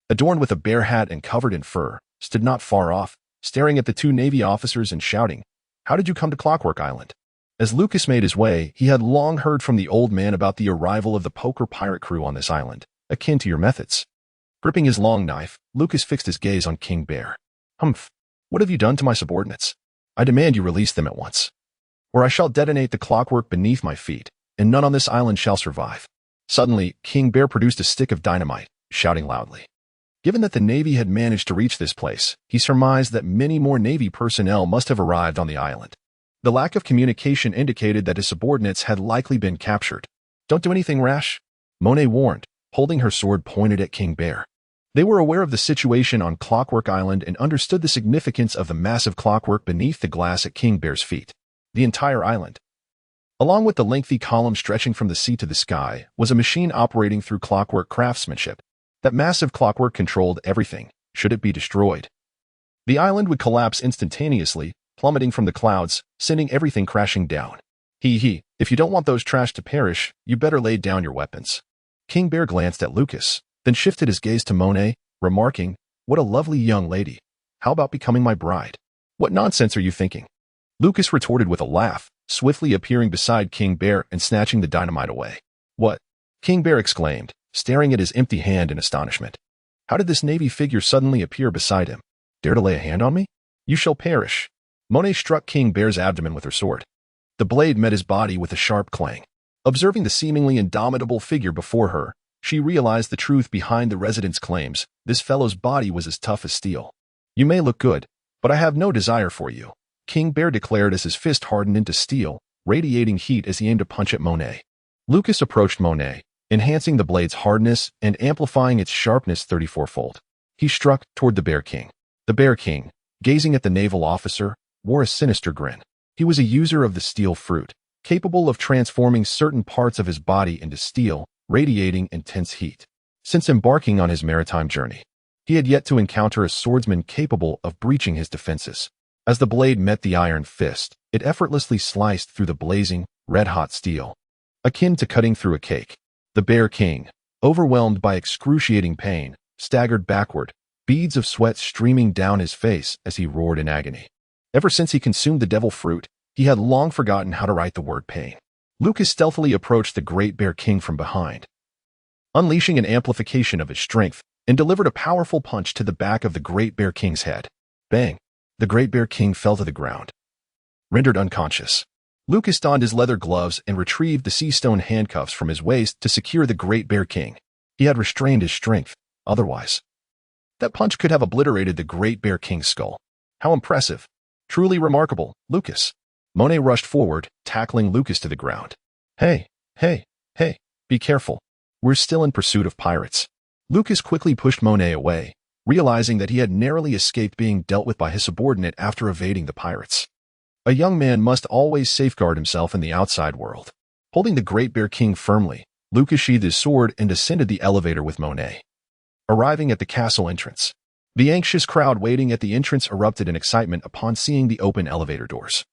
adorned with a bear hat and covered in fur, stood not far off, staring at the two Navy officers and shouting, "How did you come to Clockwork Island?" As Lucas made his way, he had long heard from the old man about the arrival of the poker pirate crew on this island, akin to your methods. Gripping his long knife, Lucas fixed his gaze on King Bear. Humph, what have you done to my subordinates? I demand you release them at once, or I shall detonate the clockwork beneath my feet, and none on this island shall survive. Suddenly, King Bear produced a stick of dynamite, shouting loudly. Given that the Navy had managed to reach this place, he surmised that many more Navy personnel must have arrived on the island. The lack of communication indicated that his subordinates had likely been captured. Don't do anything rash, Monet warned, holding her sword pointed at King Bear. They were aware of the situation on Clockwork Island and understood the significance of the massive clockwork beneath the glass at King Bear's feet. The entire island, along with the lengthy column stretching from the sea to the sky, was a machine operating through clockwork craftsmanship. That massive clockwork controlled everything. Should it be destroyed, the island would collapse instantaneously, plummeting from the clouds, sending everything crashing down. If you don't want those trash to perish, you better lay down your weapons. King Bear glanced at Lucas, then shifted his gaze to Monet, remarking, "What a lovely young lady. How about becoming my bride?" "What nonsense are you thinking?" Lucas retorted with a laugh, swiftly appearing beside King Bear and snatching the dynamite away. "What?" King Bear exclaimed, staring at his empty hand in astonishment. How did this Navy figure suddenly appear beside him? Dare to lay a hand on me? You shall perish. Monet struck King Bear's abdomen with her sword. The blade met his body with a sharp clang. Observing the seemingly indomitable figure before her, she realized the truth behind the resident's claims. This fellow's body was as tough as steel. You may look good, but I have no desire for you, King Bear declared as his fist hardened into steel, radiating heat as he aimed to punch at Monet. Lucas approached Monet, enhancing the blade's hardness and amplifying its sharpness 34-fold. He struck toward the Bear King. The Bear King, gazing at the naval officer, wore a sinister grin. He was a user of the steel fruit, capable of transforming certain parts of his body into steel, radiating intense heat. Since embarking on his maritime journey, he had yet to encounter a swordsman capable of breaching his defenses. As the blade met the iron fist, it effortlessly sliced through the blazing, red-hot steel, akin to cutting through a cake. The Bear King, overwhelmed by excruciating pain, staggered backward, beads of sweat streaming down his face as he roared in agony. Ever since he consumed the devil fruit, he had long forgotten how to write the word pain. Lucas stealthily approached the Great Bear King from behind, unleashing an amplification of his strength, and delivered a powerful punch to the back of the Great Bear King's head. Bang! The Great Bear King fell to the ground, rendered unconscious. Lucas donned his leather gloves and retrieved the sea-stone handcuffs from his waist to secure the Great Bear King. He had restrained his strength, otherwise that punch could have obliterated the Great Bear King's skull. How impressive! Truly remarkable, Lucas. Monet rushed forward, tackling Lucas to the ground. Hey, be careful. We're still in pursuit of pirates. Lucas quickly pushed Monet away, realizing that he had narrowly escaped being dealt with by his subordinate after evading the pirates. A young man must always safeguard himself in the outside world. Holding the Great Bear King firmly, Lucas sheathed his sword and descended the elevator with Monet. Arriving at the castle entrance, the anxious crowd waiting at the entrance erupted in excitement upon seeing the open elevator doors,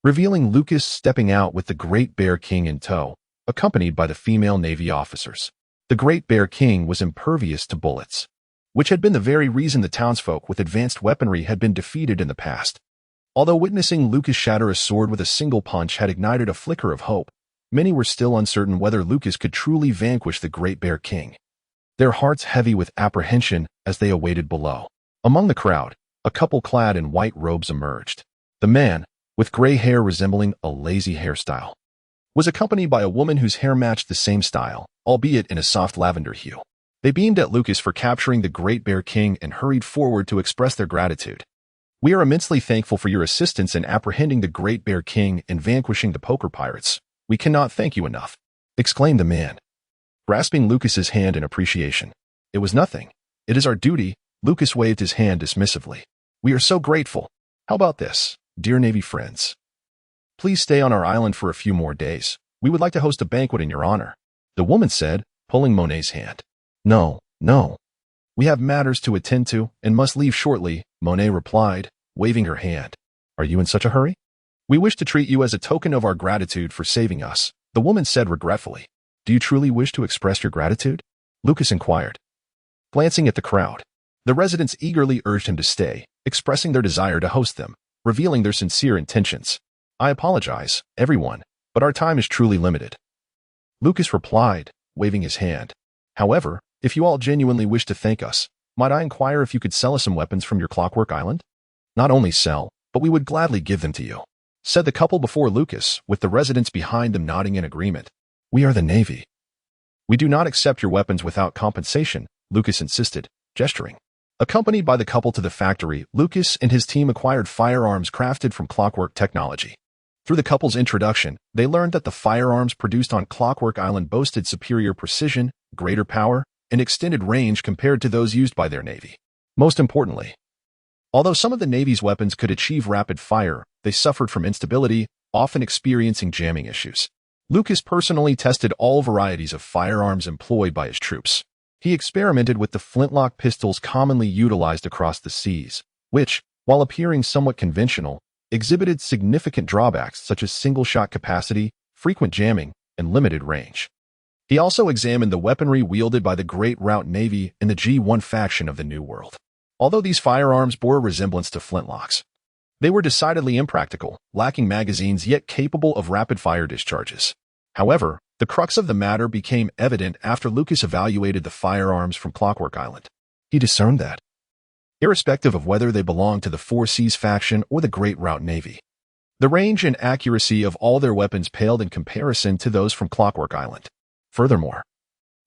revealing Lucas stepping out with the Great Bear King in tow, accompanied by the female Navy officers. The Great Bear King was impervious to bullets, which had been the very reason the townsfolk with advanced weaponry had been defeated in the past. Although witnessing Lucas shatter a sword with a single punch had ignited a flicker of hope, many were still uncertain whether Lucas could truly vanquish the Great Bear King, their hearts heavy with apprehension as they awaited below. Among the crowd, a couple clad in white robes emerged. The man, with gray hair resembling a lazy hairstyle, was accompanied by a woman whose hair matched the same style, albeit in a soft lavender hue. They beamed at Lucas for capturing the Great Bear King and hurried forward to express their gratitude. We are immensely thankful for your assistance in apprehending the Great Bear King and vanquishing the poker pirates. We cannot thank you enough, exclaimed the man, grasping Lucas's hand in appreciation. It was nothing. It is our duty. Lucas waved his hand dismissively. We are so grateful. How about this, dear Navy friends? Please stay on our island for a few more days. We would like to host a banquet in your honor, the woman said, pulling Monet's hand. No. We have matters to attend to and must leave shortly, Monet replied, waving her hand. Are you in such a hurry? We wish to treat you as a token of our gratitude for saving us, the woman said regretfully. Do you truly wish to express your gratitude? Lucas inquired. Glancing at the crowd, the residents eagerly urged him to stay, expressing their desire to host them, revealing their sincere intentions. I apologize, everyone, but our time is truly limited, Lucas replied, waving his hand. However, if you all genuinely wish to thank us, might I inquire if you could sell us some weapons from your Clockwork Island? Not only sell, but we would gladly give them to you, said the couple before Lucas, with the residents behind them nodding in agreement. We are the Navy. We do not accept your weapons without compensation, Lucas insisted, gesturing. Accompanied by the couple to the factory, Lucas and his team acquired firearms crafted from clockwork technology. Through the couple's introduction, they learned that the firearms produced on Clockwork Island boasted superior precision, greater power, and extended range compared to those used by their Navy. Most importantly, although some of the Navy's weapons could achieve rapid fire, they suffered from instability, often experiencing jamming issues. Lucas personally tested all varieties of firearms employed by his troops. He experimented with the flintlock pistols commonly utilized across the seas, which, while appearing somewhat conventional, exhibited significant drawbacks such as single-shot capacity, frequent jamming, and limited range. He also examined the weaponry wielded by the Great Route Navy and the G1 faction of the New World. Although these firearms bore a resemblance to flintlocks, they were decidedly impractical, lacking magazines yet capable of rapid-fire discharges. However, the crux of the matter became evident after Lucas evaluated the firearms from Clockwork Island. He discerned that, irrespective of whether they belonged to the Four Seas faction or the Great Route Navy, the range and accuracy of all their weapons paled in comparison to those from Clockwork Island. Furthermore,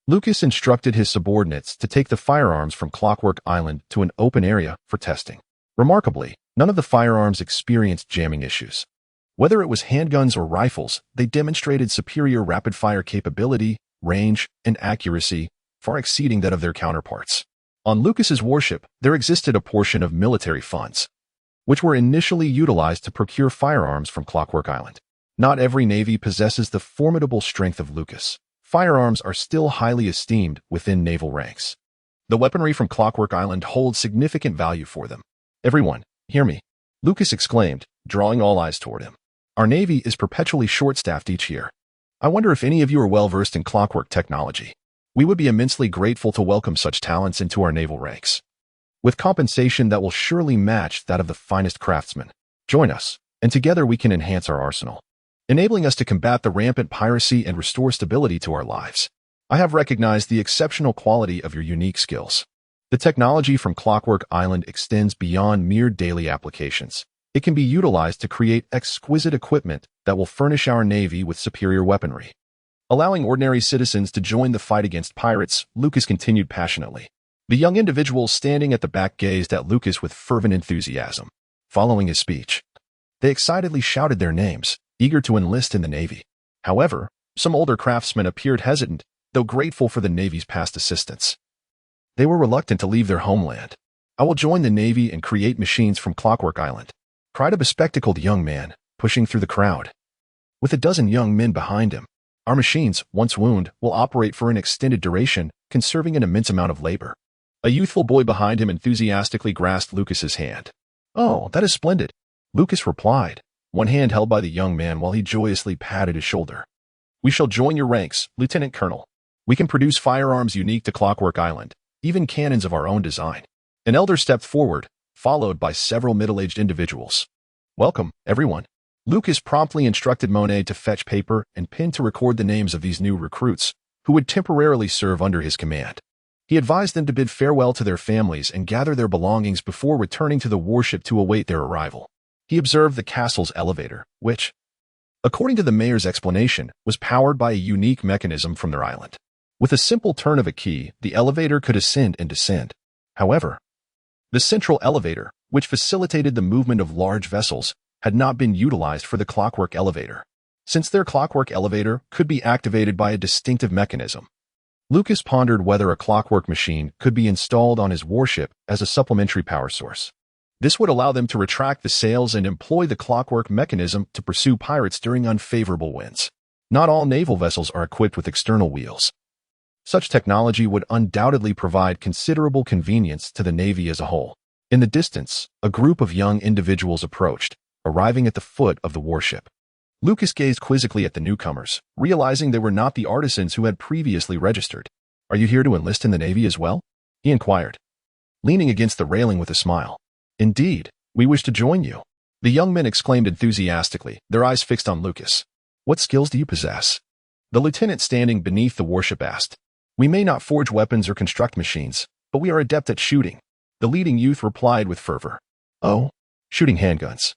Lucas instructed his subordinates to take the firearms from Clockwork Island to an open area for testing. Remarkably, none of the firearms experienced jamming issues. Whether it was handguns or rifles, they demonstrated superior rapid-fire capability, range, and accuracy, far exceeding that of their counterparts. On Lucas's warship, there existed a portion of military funds, which were initially utilized to procure firearms from Clockwork Island. Not every navy possesses the formidable strength of Lucas. Firearms are still highly esteemed within naval ranks. The weaponry from Clockwork Island holds significant value for them. "Everyone, hear me," Lucas exclaimed, drawing all eyes toward him. "Our navy is perpetually short-staffed each year. I wonder if any of you are well-versed in clockwork technology. We would be immensely grateful to welcome such talents into our naval ranks, with compensation that will surely match that of the finest craftsmen. Join us, and together we can enhance our arsenal, enabling us to combat the rampant piracy and restore stability to our lives. I have recognized the exceptional quality of your unique skills. The technology from Clockwork Island extends beyond mere daily applications. It can be utilized to create exquisite equipment that will furnish our navy with superior weaponry." Allowing ordinary citizens to join the fight against pirates, Lucas continued passionately. The young individuals standing at the back gazed at Lucas with fervent enthusiasm. Following his speech, they excitedly shouted their names, eager to enlist in the navy. However, some older craftsmen appeared hesitant, though grateful for the navy's past assistance. They were reluctant to leave their homeland. "I will join the navy and create machines from Clockwork Island," cried a bespectacled young man, pushing through the crowd. With a dozen young men behind him, "Our machines, once wound, will operate for an extended duration, conserving an immense amount of labor." A youthful boy behind him enthusiastically grasped Lucas's hand. "Oh, that is splendid," Lucas replied, one hand held by the young man while he joyously patted his shoulder. "We shall join your ranks, Lieutenant Colonel. We can produce firearms unique to Clockwork Island, even cannons of our own design." An elder stepped forward, followed by several middle-aged individuals. "Welcome, everyone." Lucas promptly instructed Monet to fetch paper and pen to record the names of these new recruits, who would temporarily serve under his command. He advised them to bid farewell to their families and gather their belongings before returning to the warship to await their arrival. He observed the castle's elevator, which, according to the mayor's explanation, was powered by a unique mechanism from their island. With a simple turn of a key, the elevator could ascend and descend. However, the central elevator, which facilitated the movement of large vessels, had not been utilized for the clockwork elevator, since their clockwork elevator could be activated by a distinctive mechanism. Lucas pondered whether a clockwork machine could be installed on his warship as a supplementary power source. This would allow them to retract the sails and employ the clockwork mechanism to pursue pirates during unfavorable winds. Not all naval vessels are equipped with external wheels. Such technology would undoubtedly provide considerable convenience to the Navy as a whole. In the distance, a group of young individuals approached, arriving at the foot of the warship. Lucas gazed quizzically at the newcomers, realizing they were not the artisans who had previously registered. "Are you here to enlist in the Navy as well?" he inquired, leaning against the railing with a smile. "Indeed, we wish to join you," the young men exclaimed enthusiastically, their eyes fixed on Lucas. "What skills do you possess?" The lieutenant standing beneath the warship asked. "We may not forge weapons or construct machines, but we are adept at shooting," the leading youth replied with fervor. "Oh, shooting handguns.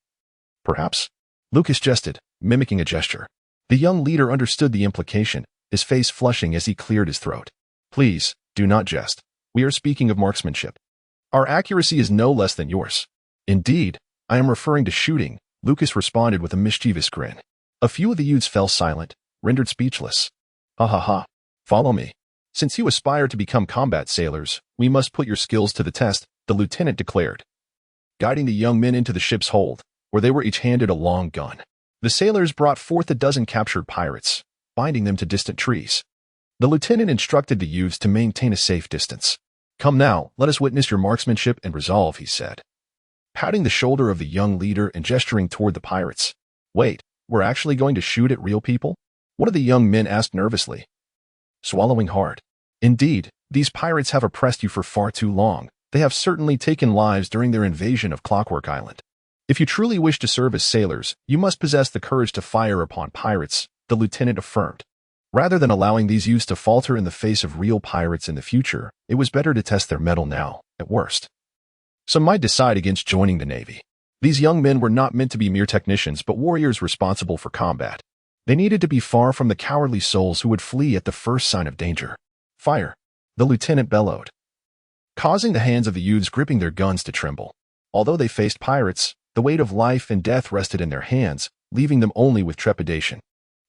Perhaps?" Lucas jested, mimicking a gesture. The young leader understood the implication, his face flushing as he cleared his throat. "Please, do not jest. We are speaking of marksmanship. Our accuracy is no less than yours." "Indeed, I am referring to shooting," Lucas responded with a mischievous grin. A few of the youths fell silent, rendered speechless. "Ha ha ha. Follow me. Since you aspire to become combat sailors, we must put your skills to the test," the lieutenant declared, guiding the young men into the ship's hold, where they were each handed a long gun. The sailors brought forth a dozen captured pirates, binding them to distant trees. The lieutenant instructed the youths to maintain a safe distance. "Come now, let us witness your marksmanship and resolve," he said, patting the shoulder of the young leader and gesturing toward the pirates. "Wait, we're actually going to shoot at real people?" one of the young men asked nervously, swallowing hard. "Indeed, these pirates have oppressed you for far too long. They have certainly taken lives during their invasion of Clockwork Island. If you truly wish to serve as sailors, you must possess the courage to fire upon pirates," the lieutenant affirmed. Rather than allowing these youths to falter in the face of real pirates in the future, it was better to test their mettle now, at worst. Some might decide against joining the Navy. These young men were not meant to be mere technicians but warriors responsible for combat. They needed to be far from the cowardly souls who would flee at the first sign of danger. Fire! The lieutenant bellowed, causing the hands of the youths gripping their guns to tremble. Although they faced pirates, the weight of life and death rested in their hands, leaving them only with trepidation.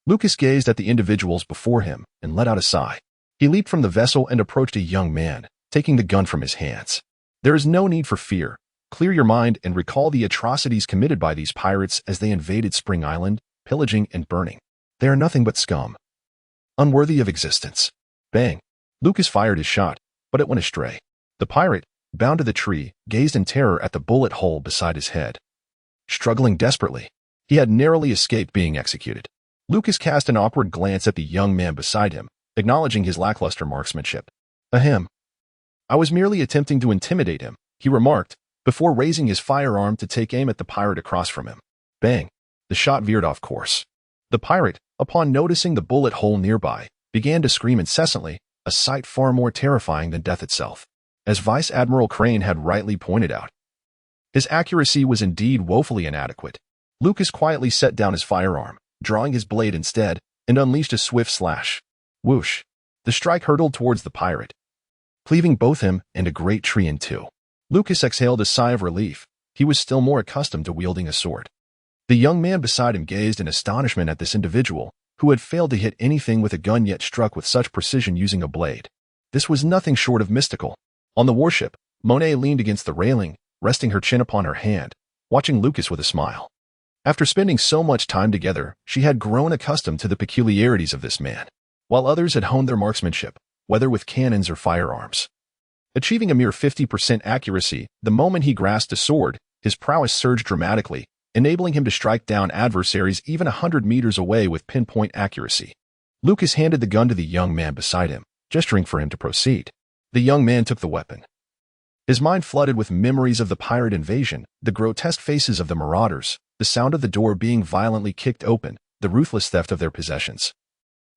Lucas gazed at the individuals before him and let out a sigh. He leaped from the vessel and approached a young man, taking the gun from his hands. There is no need for fear. Clear your mind and recall the atrocities committed by these pirates as they invaded Spring Island, pillaging and burning. They are nothing but scum, unworthy of existence. Bang! Lucas fired his shot, but it went astray. The pirate, bound to the tree, gazed in terror at the bullet hole beside his head. Struggling desperately, he had narrowly escaped being executed. Lucas cast an awkward glance at the young man beside him, acknowledging his lackluster marksmanship. Ahem. I was merely attempting to intimidate him, he remarked, before raising his firearm to take aim at the pirate across from him. Bang! The shot veered off course. The pirate, upon noticing the bullet hole nearby, began to scream incessantly, a sight far more terrifying than death itself. As Vice Admiral Crane had rightly pointed out, his accuracy was indeed woefully inadequate. Lucas quietly set down his firearm, drawing his blade instead, and unleashed a swift slash. Whoosh! The strike hurtled towards the pirate, cleaving both him and a great tree in two. Lucas exhaled a sigh of relief. He was still more accustomed to wielding a sword. The young man beside him gazed in astonishment at this individual, who had failed to hit anything with a gun yet struck with such precision using a blade. This was nothing short of mystical. On the warship, Monet leaned against the railing, resting her chin upon her hand, watching Lucas with a smile. After spending so much time together, she had grown accustomed to the peculiarities of this man, while others had honed their marksmanship, whether with cannons or firearms. Achieving a mere 50% accuracy, the moment he grasped a sword, his prowess surged dramatically, enabling him to strike down adversaries even 100 meters away with pinpoint accuracy. Lucas handed the gun to the young man beside him, gesturing for him to proceed. The young man took the weapon. His mind flooded with memories of the pirate invasion, the grotesque faces of the marauders, the sound of the door being violently kicked open, the ruthless theft of their possessions,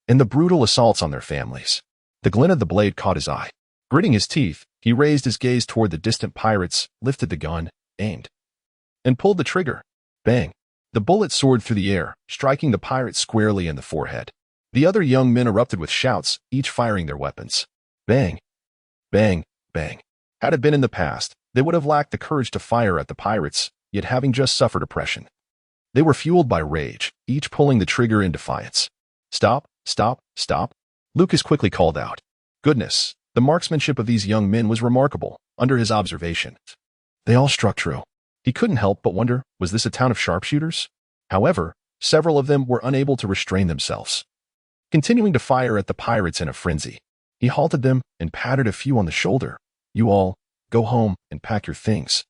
and the brutal assaults on their families. The glint of the blade caught his eye. Gritting his teeth, he raised his gaze toward the distant pirates, lifted the gun, aimed, and pulled the trigger. Bang! The bullet soared through the air, striking the pirate squarely in the forehead. The other young men erupted with shouts, each firing their weapons. Bang! Bang! Bang! Had it been in the past, they would have lacked the courage to fire at the pirates, yet having just suffered oppression, they were fueled by rage, each pulling the trigger in defiance. Stop! Stop! Stop! Lucas quickly called out. Goodness! The marksmanship of these young men was remarkable, under his observation. They all struck true. He couldn't help but wonder, was this a town of sharpshooters? However, several of them were unable to restrain themselves, continuing to fire at the pirates in a frenzy. He halted them and patted a few on the shoulder. You all, go home and pack your things.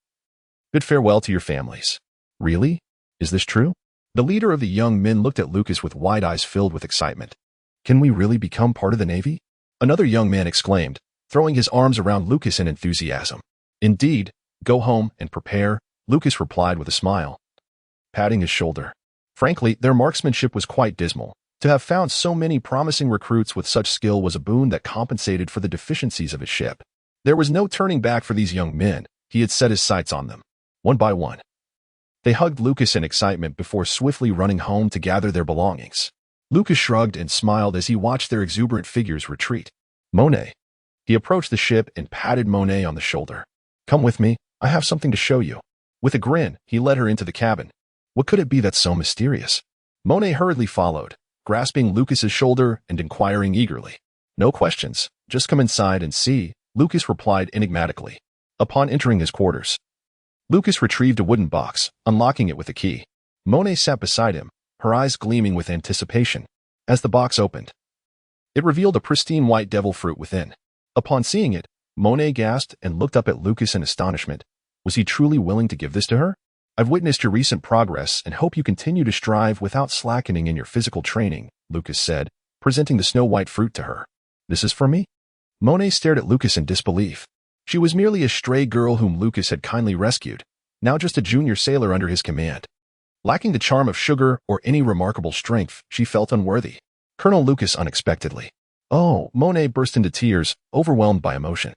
Bid farewell to your families. Really? Is this true? The leader of the young men looked at Lucas with wide eyes filled with excitement. Can we really become part of the Navy? Another young man exclaimed, throwing his arms around Lucas in enthusiasm. Indeed, go home and prepare, Lucas replied with a smile, patting his shoulder. Frankly, their marksmanship was quite dismal. To have found so many promising recruits with such skill was a boon that compensated for the deficiencies of his ship. There was no turning back for these young men. He had set his sights on them. One by one, they hugged Lucas in excitement before swiftly running home to gather their belongings. Lucas shrugged and smiled as he watched their exuberant figures retreat. Monet. He approached the ship and patted Monet on the shoulder. Come with me, I have something to show you. With a grin, he led her into the cabin. What could it be that's so mysterious? Monet hurriedly followed, grasping Lucas's shoulder and inquiring eagerly. No questions, just come inside and see, Lucas replied enigmatically. Upon entering his quarters, Lucas retrieved a wooden box, unlocking it with a key. Monet sat beside him, her eyes gleaming with anticipation. As the box opened, it revealed a pristine white devil fruit within. Upon seeing it, Monet gasped and looked up at Lucas in astonishment. Was he truly willing to give this to her? I've witnessed your recent progress and hope you continue to strive without slackening in your physical training, Lucas said, presenting the snow-white fruit to her. This is for me? Monet stared at Lucas in disbelief. She was merely a stray girl whom Lucas had kindly rescued, now just a junior sailor under his command. Lacking the charm of sugar or any remarkable strength, she felt unworthy. Colonel Lucas unexpectedly. Oh, Monet burst into tears, overwhelmed by emotion.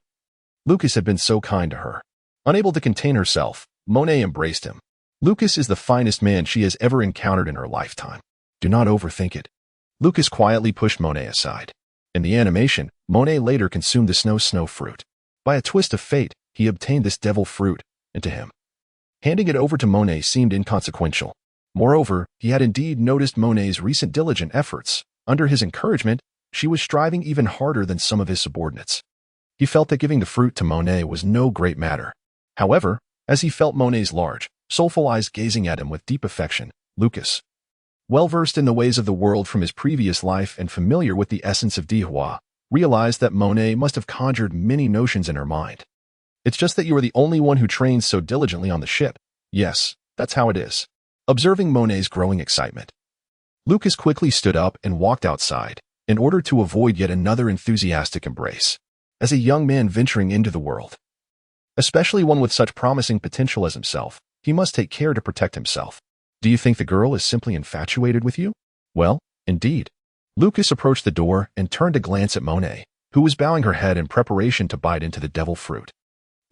Lucas had been so kind to her. Unable to contain herself, Monet embraced him. Lucas is the finest man she has ever encountered in her lifetime. Do not overthink it. Lucas quietly pushed Monet aside. In the animation, Monet later consumed the snow fruit. By a twist of fate, he obtained this devil fruit into him. Handing it over to Monet seemed inconsequential. Moreover, he had indeed noticed Monet's recent diligent efforts. Under his encouragement, she was striving even harder than some of his subordinates. He felt that giving the fruit to Monet was no great matter. However, as he felt Monet's large, soulful eyes gazing at him with deep affection, Lucas, well-versed in the ways of the world from his previous life and familiar with the essence of Dihua, realized that Monet must have conjured many notions in her mind. It's just that you are the only one who trains so diligently on the ship. Yes, that's how it is. Observing Monet's growing excitement, Lucas quickly stood up and walked outside, in order to avoid yet another enthusiastic embrace. As a young man venturing into the world, especially one with such promising potential as himself, he must take care to protect himself. Do you think the girl is simply infatuated with you? Well, indeed. Lucas approached the door and turned to glance at Monet, who was bowing her head in preparation to bite into the devil fruit.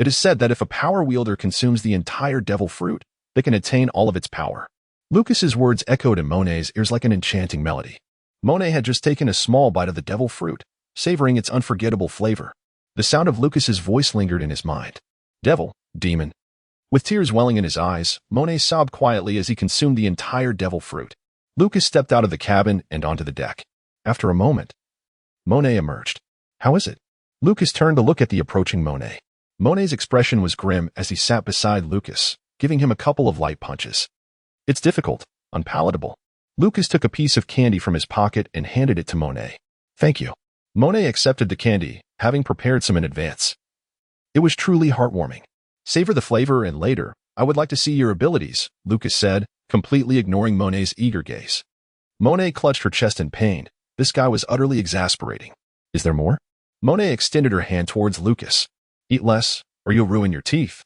It is said that if a power wielder consumes the entire devil fruit, they can attain all of its power. Lucas's words echoed in Monet's ears like an enchanting melody. Monet had just taken a small bite of the devil fruit, savoring its unforgettable flavor. The sound of Lucas's voice lingered in his mind. Devil, demon. With tears welling in his eyes, Monet sobbed quietly as he consumed the entire devil fruit. Lucas stepped out of the cabin and onto the deck. After a moment, Monet emerged. How is it? Lucas turned to look at the approaching Monet. Monet's expression was grim as he sat beside Lucas, giving him a couple of light punches. It's difficult, unpalatable. Lucas took a piece of candy from his pocket and handed it to Monet. Thank you. Monet accepted the candy, having prepared some in advance. It was truly heartwarming. Savor the flavor and later, I would like to see your abilities, Lucas said, completely ignoring Monet's eager gaze. Monet clutched her chest in pain. This guy was utterly exasperating. Is there more? Monet extended her hand towards Lucas. Eat less, or you'll ruin your teeth.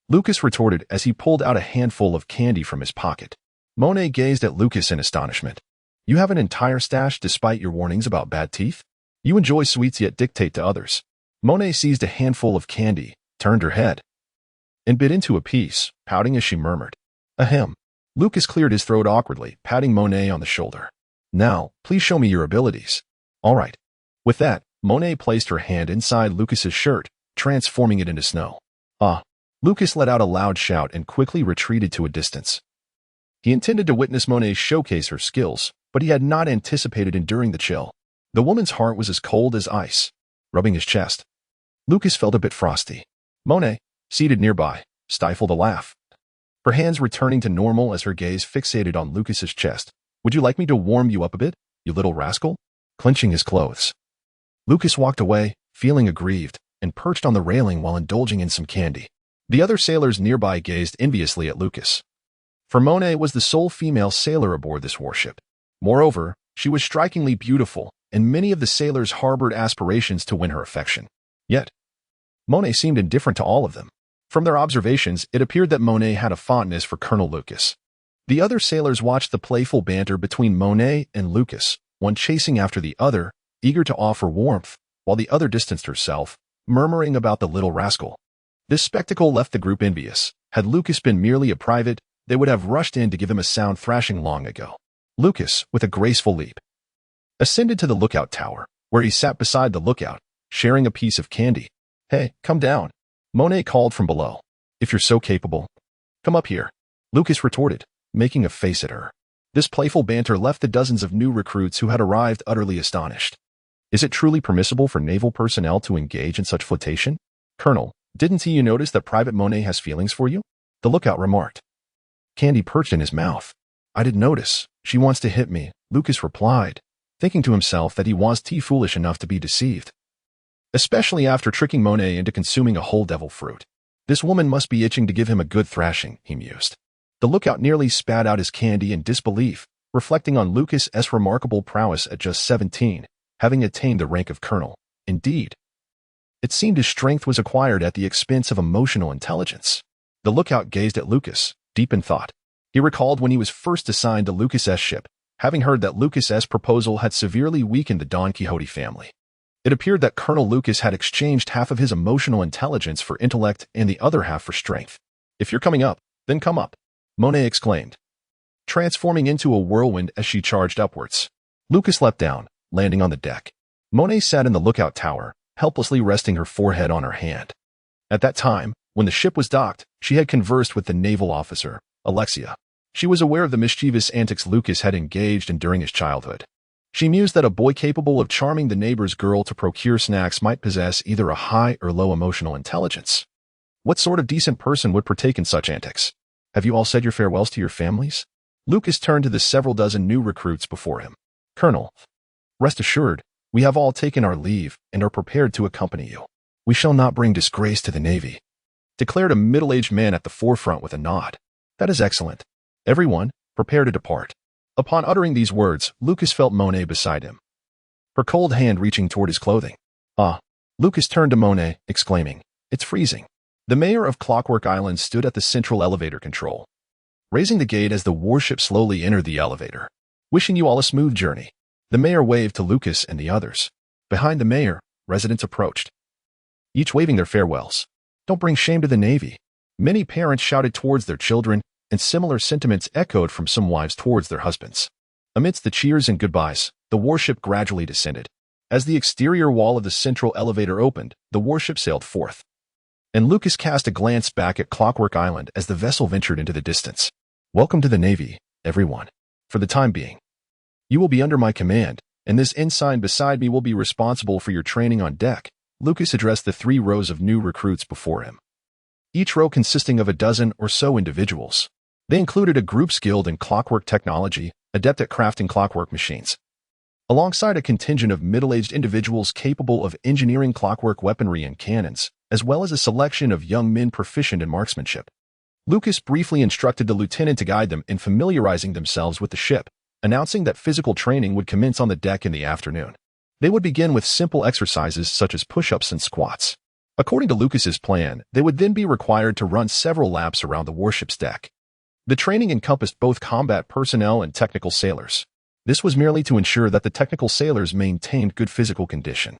Lucas retorted as he pulled out a handful of candy from his pocket. Monet gazed at Lucas in astonishment. You have an entire stash despite your warnings about bad teeth? You enjoy sweets yet dictate to others. Monet seized a handful of candy, turned her head, and bit into a piece, pouting as she murmured, Ahem. Lucas cleared his throat awkwardly, patting Monet on the shoulder. Now, please show me your abilities. All right. With that, Monet placed her hand inside Lucas's shirt, transforming it into snow. Ah. Lucas let out a loud shout and quickly retreated to a distance. He intended to witness Monet showcase her skills, but he had not anticipated enduring the chill. The woman's heart was as cold as ice. Rubbing his chest, Lucas felt a bit frosty. Monet, seated nearby, stifled a laugh. Her hands returning to normal as her gaze fixated on Lucas's chest. Would you like me to warm you up a bit, you little rascal? Clenching his clothes, Lucas walked away, feeling aggrieved, and perched on the railing while indulging in some candy. The other sailors nearby gazed enviously at Lucas. For Monet was the sole female sailor aboard this warship. Moreover, she was strikingly beautiful, and many of the sailors harbored aspirations to win her affection. Yet, Monet seemed indifferent to all of them. From their observations, it appeared that Monet had a fondness for Colonel Lucas. The other sailors watched the playful banter between Monet and Lucas, one chasing after the other, eager to offer warmth, while the other distanced herself, murmuring about the little rascal. This spectacle left the group envious. Had Lucas been merely a private, they would have rushed in to give him a sound thrashing long ago. Lucas, with a graceful leap, ascended to the lookout tower, where he sat beside the lookout, sharing a piece of candy. Hey, come down. Monet called from below. If you're so capable, come up here. Lucas retorted, making a face at her. This playful banter left the dozens of new recruits who had arrived utterly astonished. Is it truly permissible for naval personnel to engage in such flirtation? Colonel, didn't you notice that Private Monet has feelings for you? The lookout remarked. Candy perched in his mouth. I didn't notice. She wants to hit me, Lucas replied, thinking to himself that he was too foolish enough to be deceived. Especially after tricking Monet into consuming a whole devil fruit. This woman must be itching to give him a good thrashing, he mused. The lookout nearly spat out his candy in disbelief, reflecting on Lucas's remarkable prowess at just 17, having attained the rank of colonel. Indeed, it seemed his strength was acquired at the expense of emotional intelligence. The lookout gazed at Lucas, deep in thought. He recalled when he was first assigned to Lucas's ship, having heard that Lucas's proposal had severely weakened the Don Quixote family. It appeared that Colonel Lucas had exchanged half of his emotional intelligence for intellect and the other half for strength. If you're coming up, then come up, Monet exclaimed, transforming into a whirlwind as she charged upwards. Lucas leapt down, landing on the deck. Monet sat in the lookout tower, helplessly resting her forehead on her hand. At that time, when the ship was docked, she had conversed with the naval officer, Alexia. She was aware of the mischievous antics Lucas had engaged in during his childhood. She mused that a boy capable of charming the neighbor's girl to procure snacks might possess either a high or low emotional intelligence. What sort of decent person would partake in such antics? Have you all said your farewells to your families? Lucas turned to the several dozen new recruits before him. Colonel, rest assured, we have all taken our leave and are prepared to accompany you. We shall not bring disgrace to the Navy, declared a middle-aged man at the forefront with a nod. That is excellent. Everyone, prepare to depart. Upon uttering these words, Lucas felt Monet beside him, her cold hand reaching toward his clothing. Ah! Lucas turned to Monet, exclaiming, it's freezing. The mayor of Clockwork Island stood at the central elevator control, raising the gate as the warship slowly entered the elevator. Wishing you all a smooth journey. The mayor waved to Lucas and the others. Behind the mayor, residents approached, each waving their farewells. Don't bring shame to the Navy. Many parents shouted towards their children, and similar sentiments echoed from some wives towards their husbands. Amidst the cheers and goodbyes, the warship gradually descended. As the exterior wall of the central elevator opened, the warship sailed forth. And Lucas cast a glance back at Clockwork Island as the vessel ventured into the distance. Welcome to the Navy, everyone. For the time being, you will be under my command, and this ensign beside me will be responsible for your training on deck. Lucas addressed the 3 rows of new recruits before him, each row consisting of a dozen or so individuals. They included a group skilled in clockwork technology, adept at crafting clockwork machines, alongside a contingent of middle-aged individuals capable of engineering clockwork weaponry and cannons, as well as a selection of young men proficient in marksmanship. Lucas briefly instructed the lieutenant to guide them in familiarizing themselves with the ship, announcing that physical training would commence on the deck in the afternoon. They would begin with simple exercises such as push-ups and squats. According to Lucas's plan, they would then be required to run several laps around the warship's deck. The training encompassed both combat personnel and technical sailors. This was merely to ensure that the technical sailors maintained good physical condition.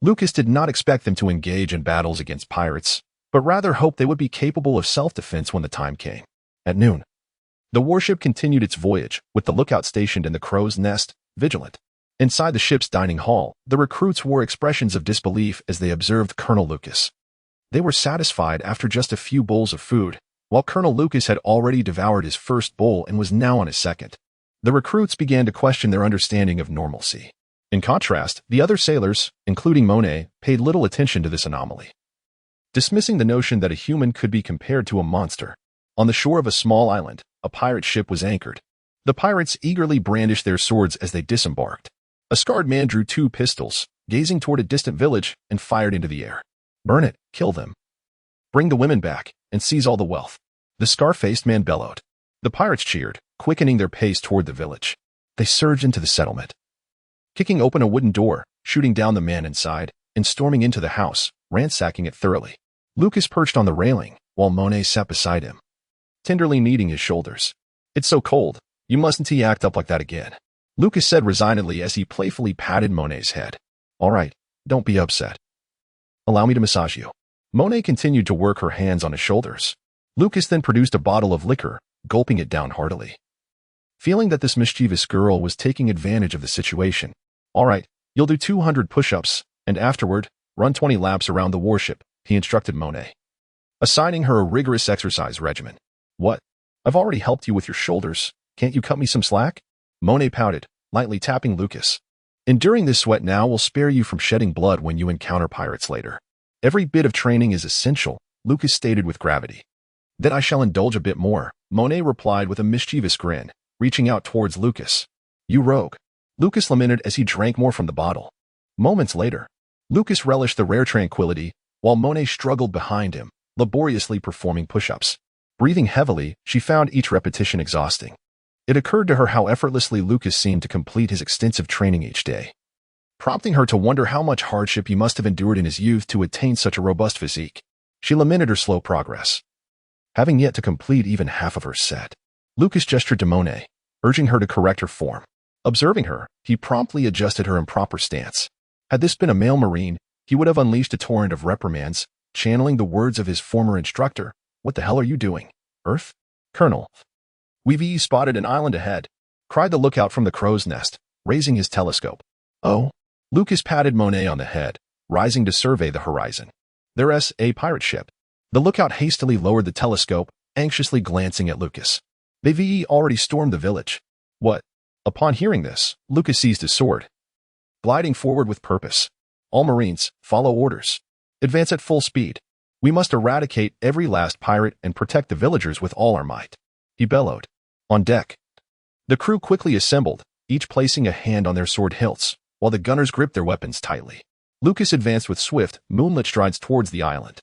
Lucas did not expect them to engage in battles against pirates, but rather hoped they would be capable of self-defense when the time came. At noon, the warship continued its voyage, with the lookout stationed in the crow's nest, vigilant. Inside the ship's dining hall, the recruits wore expressions of disbelief as they observed Colonel Lucas. They were satisfied after just a few bowls of food, while Colonel Lucas had already devoured his first bowl and was now on his second. The recruits began to question their understanding of normalcy. In contrast, the other sailors, including Monet, paid little attention to this anomaly, dismissing the notion that a human could be compared to a monster. On the shore of a small island, a pirate ship was anchored. The pirates eagerly brandished their swords as they disembarked. A scarred man drew 2 pistols, gazing toward a distant village, and fired into the air. Burn it, kill them. Bring the women back, and seize all the wealth. The scar-faced man bellowed. The pirates cheered, quickening their pace toward the village. They surged into the settlement, kicking open a wooden door, shooting down the man inside, and storming into the house, ransacking it thoroughly. Lucas perched on the railing, while Monet sat beside him, tenderly kneading his shoulders. It's so cold, you mustn't act up like that again, Lucas said resignedly as he playfully patted Monet's head. All right, don't be upset. Allow me to massage you. Monet continued to work her hands on his shoulders. Lucas then produced a bottle of liquor, gulping it down heartily, feeling that this mischievous girl was taking advantage of the situation. All right, you'll do 200 push-ups, and afterward, run 20 laps around the warship, he instructed Monet, assigning her a rigorous exercise regimen. What? I've already helped you with your shoulders. Can't you cut me some slack? Monet pouted, lightly tapping Lucas. Enduring this sweat now will spare you from shedding blood when you encounter pirates later. Every bit of training is essential, Lucas stated with gravity. Then I shall indulge a bit more, Monet replied with a mischievous grin, reaching out towards Lucas. You rogue, Lucas lamented as he drank more from the bottle. Moments later, Lucas relished the rare tranquility, while Monet struggled behind him, laboriously performing push-ups. Breathing heavily, she found each repetition exhausting. It occurred to her how effortlessly Lucas seemed to complete his extensive training each day, prompting her to wonder how much hardship he must have endured in his youth to attain such a robust physique. She lamented her slow progress, having yet to complete even half of her set. Lucas gestured to Monet, urging her to correct her form. Observing her, he promptly adjusted her improper stance. Had this been a male Marine, he would have unleashed a torrent of reprimands, channeling the words of his former instructor. What the hell are you doing, Earth? Colonel, we've spotted an island ahead, cried the lookout from the crow's nest, raising his telescope. Oh, Lucas patted Monet on the head, rising to survey the horizon. There's a pirate ship. The lookout hastily lowered the telescope, anxiously glancing at Lucas. They've already stormed the village. What? Upon hearing this, Lucas seized his sword. Gliding forward with purpose. All Marines, follow orders. Advance at full speed. We must eradicate every last pirate and protect the villagers with all our might. He bellowed. On deck. The crew quickly assembled, each placing a hand on their sword hilts, while the gunners gripped their weapons tightly. Lucas advanced with swift, moonlit strides towards the island.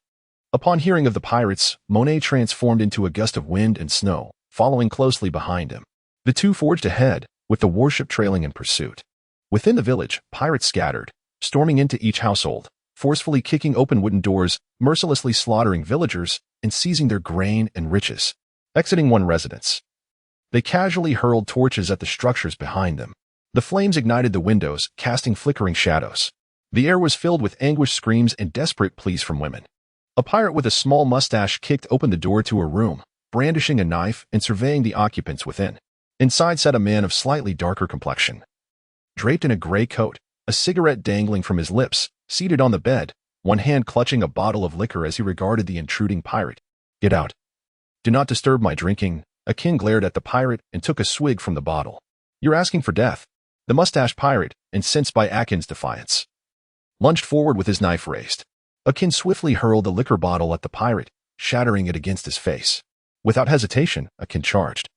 Upon hearing of the pirates, Monet transformed into a gust of wind and snow, following closely behind him. The two forged ahead, with the warship trailing in pursuit. Within the village, pirates scattered, storming into each household, forcefully kicking open wooden doors, mercilessly slaughtering villagers, and seizing their grain and riches. Exiting one residence, they casually hurled torches at the structures behind them. The flames ignited the windows, casting flickering shadows. The air was filled with anguished screams and desperate pleas from women. A pirate with a small mustache kicked open the door to a room, brandishing a knife and surveying the occupants within. Inside sat a man of slightly darker complexion. Draped in a gray coat, a cigarette dangling from his lips, seated on the bed, one hand clutching a bottle of liquor as he regarded the intruding pirate. Get out. Do not disturb my drinking. Akin glared at the pirate and took a swig from the bottle. You're asking for death. The mustache pirate, incensed by Akin's defiance, lunged forward with his knife raised. Akin swiftly hurled the liquor bottle at the pirate, shattering it against his face. Without hesitation, Akin charged,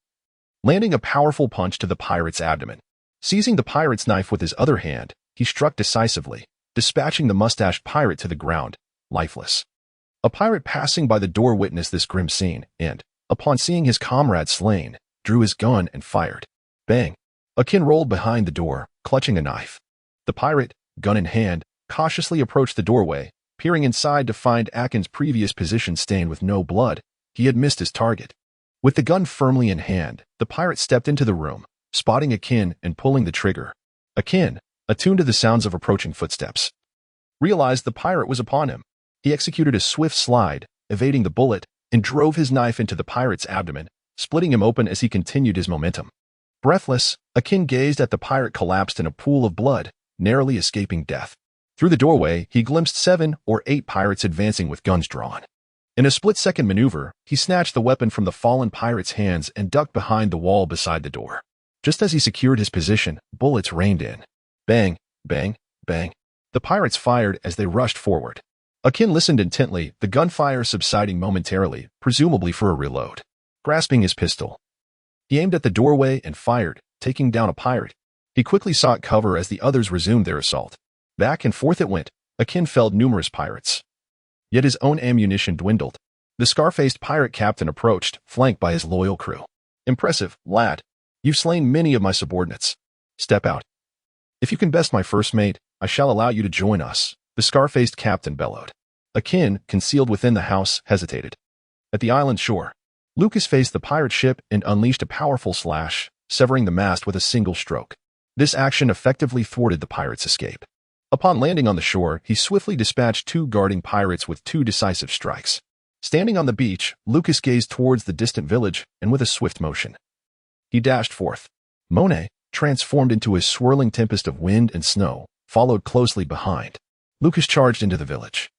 landing a powerful punch to the pirate's abdomen. Seizing the pirate's knife with his other hand, he struck decisively, dispatching the mustached pirate to the ground, lifeless. A pirate passing by the door witnessed this grim scene and, upon seeing his comrade slain, drew his gun and fired. Bang! Akin rolled behind the door, clutching a knife. The pirate, gun in hand, cautiously approached the doorway, peering inside to find Akin's previous position stained with no blood. He had missed his target. With the gun firmly in hand, the pirate stepped into the room, spotting Akin and pulling the trigger. Akin, attuned to the sounds of approaching footsteps, realized the pirate was upon him. He executed a swift slide, evading the bullet, and drove his knife into the pirate's abdomen, splitting him open as he continued his momentum. Breathless, Akin gazed at the pirate collapsed in a pool of blood, narrowly escaping death. Through the doorway, he glimpsed 7 or 8 pirates advancing with guns drawn. In a split-second maneuver, he snatched the weapon from the fallen pirate's hands and ducked behind the wall beside the door. Just as he secured his position, bullets rained in. Bang, bang, bang. The pirates fired as they rushed forward. Akin listened intently, the gunfire subsiding momentarily, presumably for a reload. Grasping his pistol, he aimed at the doorway and fired, taking down a pirate. He quickly sought cover as the others resumed their assault. Back and forth it went. Akin felled numerous pirates. Yet his own ammunition dwindled. The scar-faced pirate captain approached, flanked by his loyal crew. Impressive, lad. You've slain many of my subordinates. Step out. If you can best my first mate, I shall allow you to join us. The scar-faced captain bellowed. Akin, concealed within the house, hesitated. At the island shore, Lucas faced the pirate ship and unleashed a powerful slash, severing the mast with a single stroke. This action effectively thwarted the pirate's escape. Upon landing on the shore, he swiftly dispatched 2 guarding pirates with 2 decisive strikes. Standing on the beach, Lucas gazed towards the distant village, and with a swift motion, he dashed forth. Monet, transformed into a swirling tempest of wind and snow, followed closely behind. Lucas charged into the village,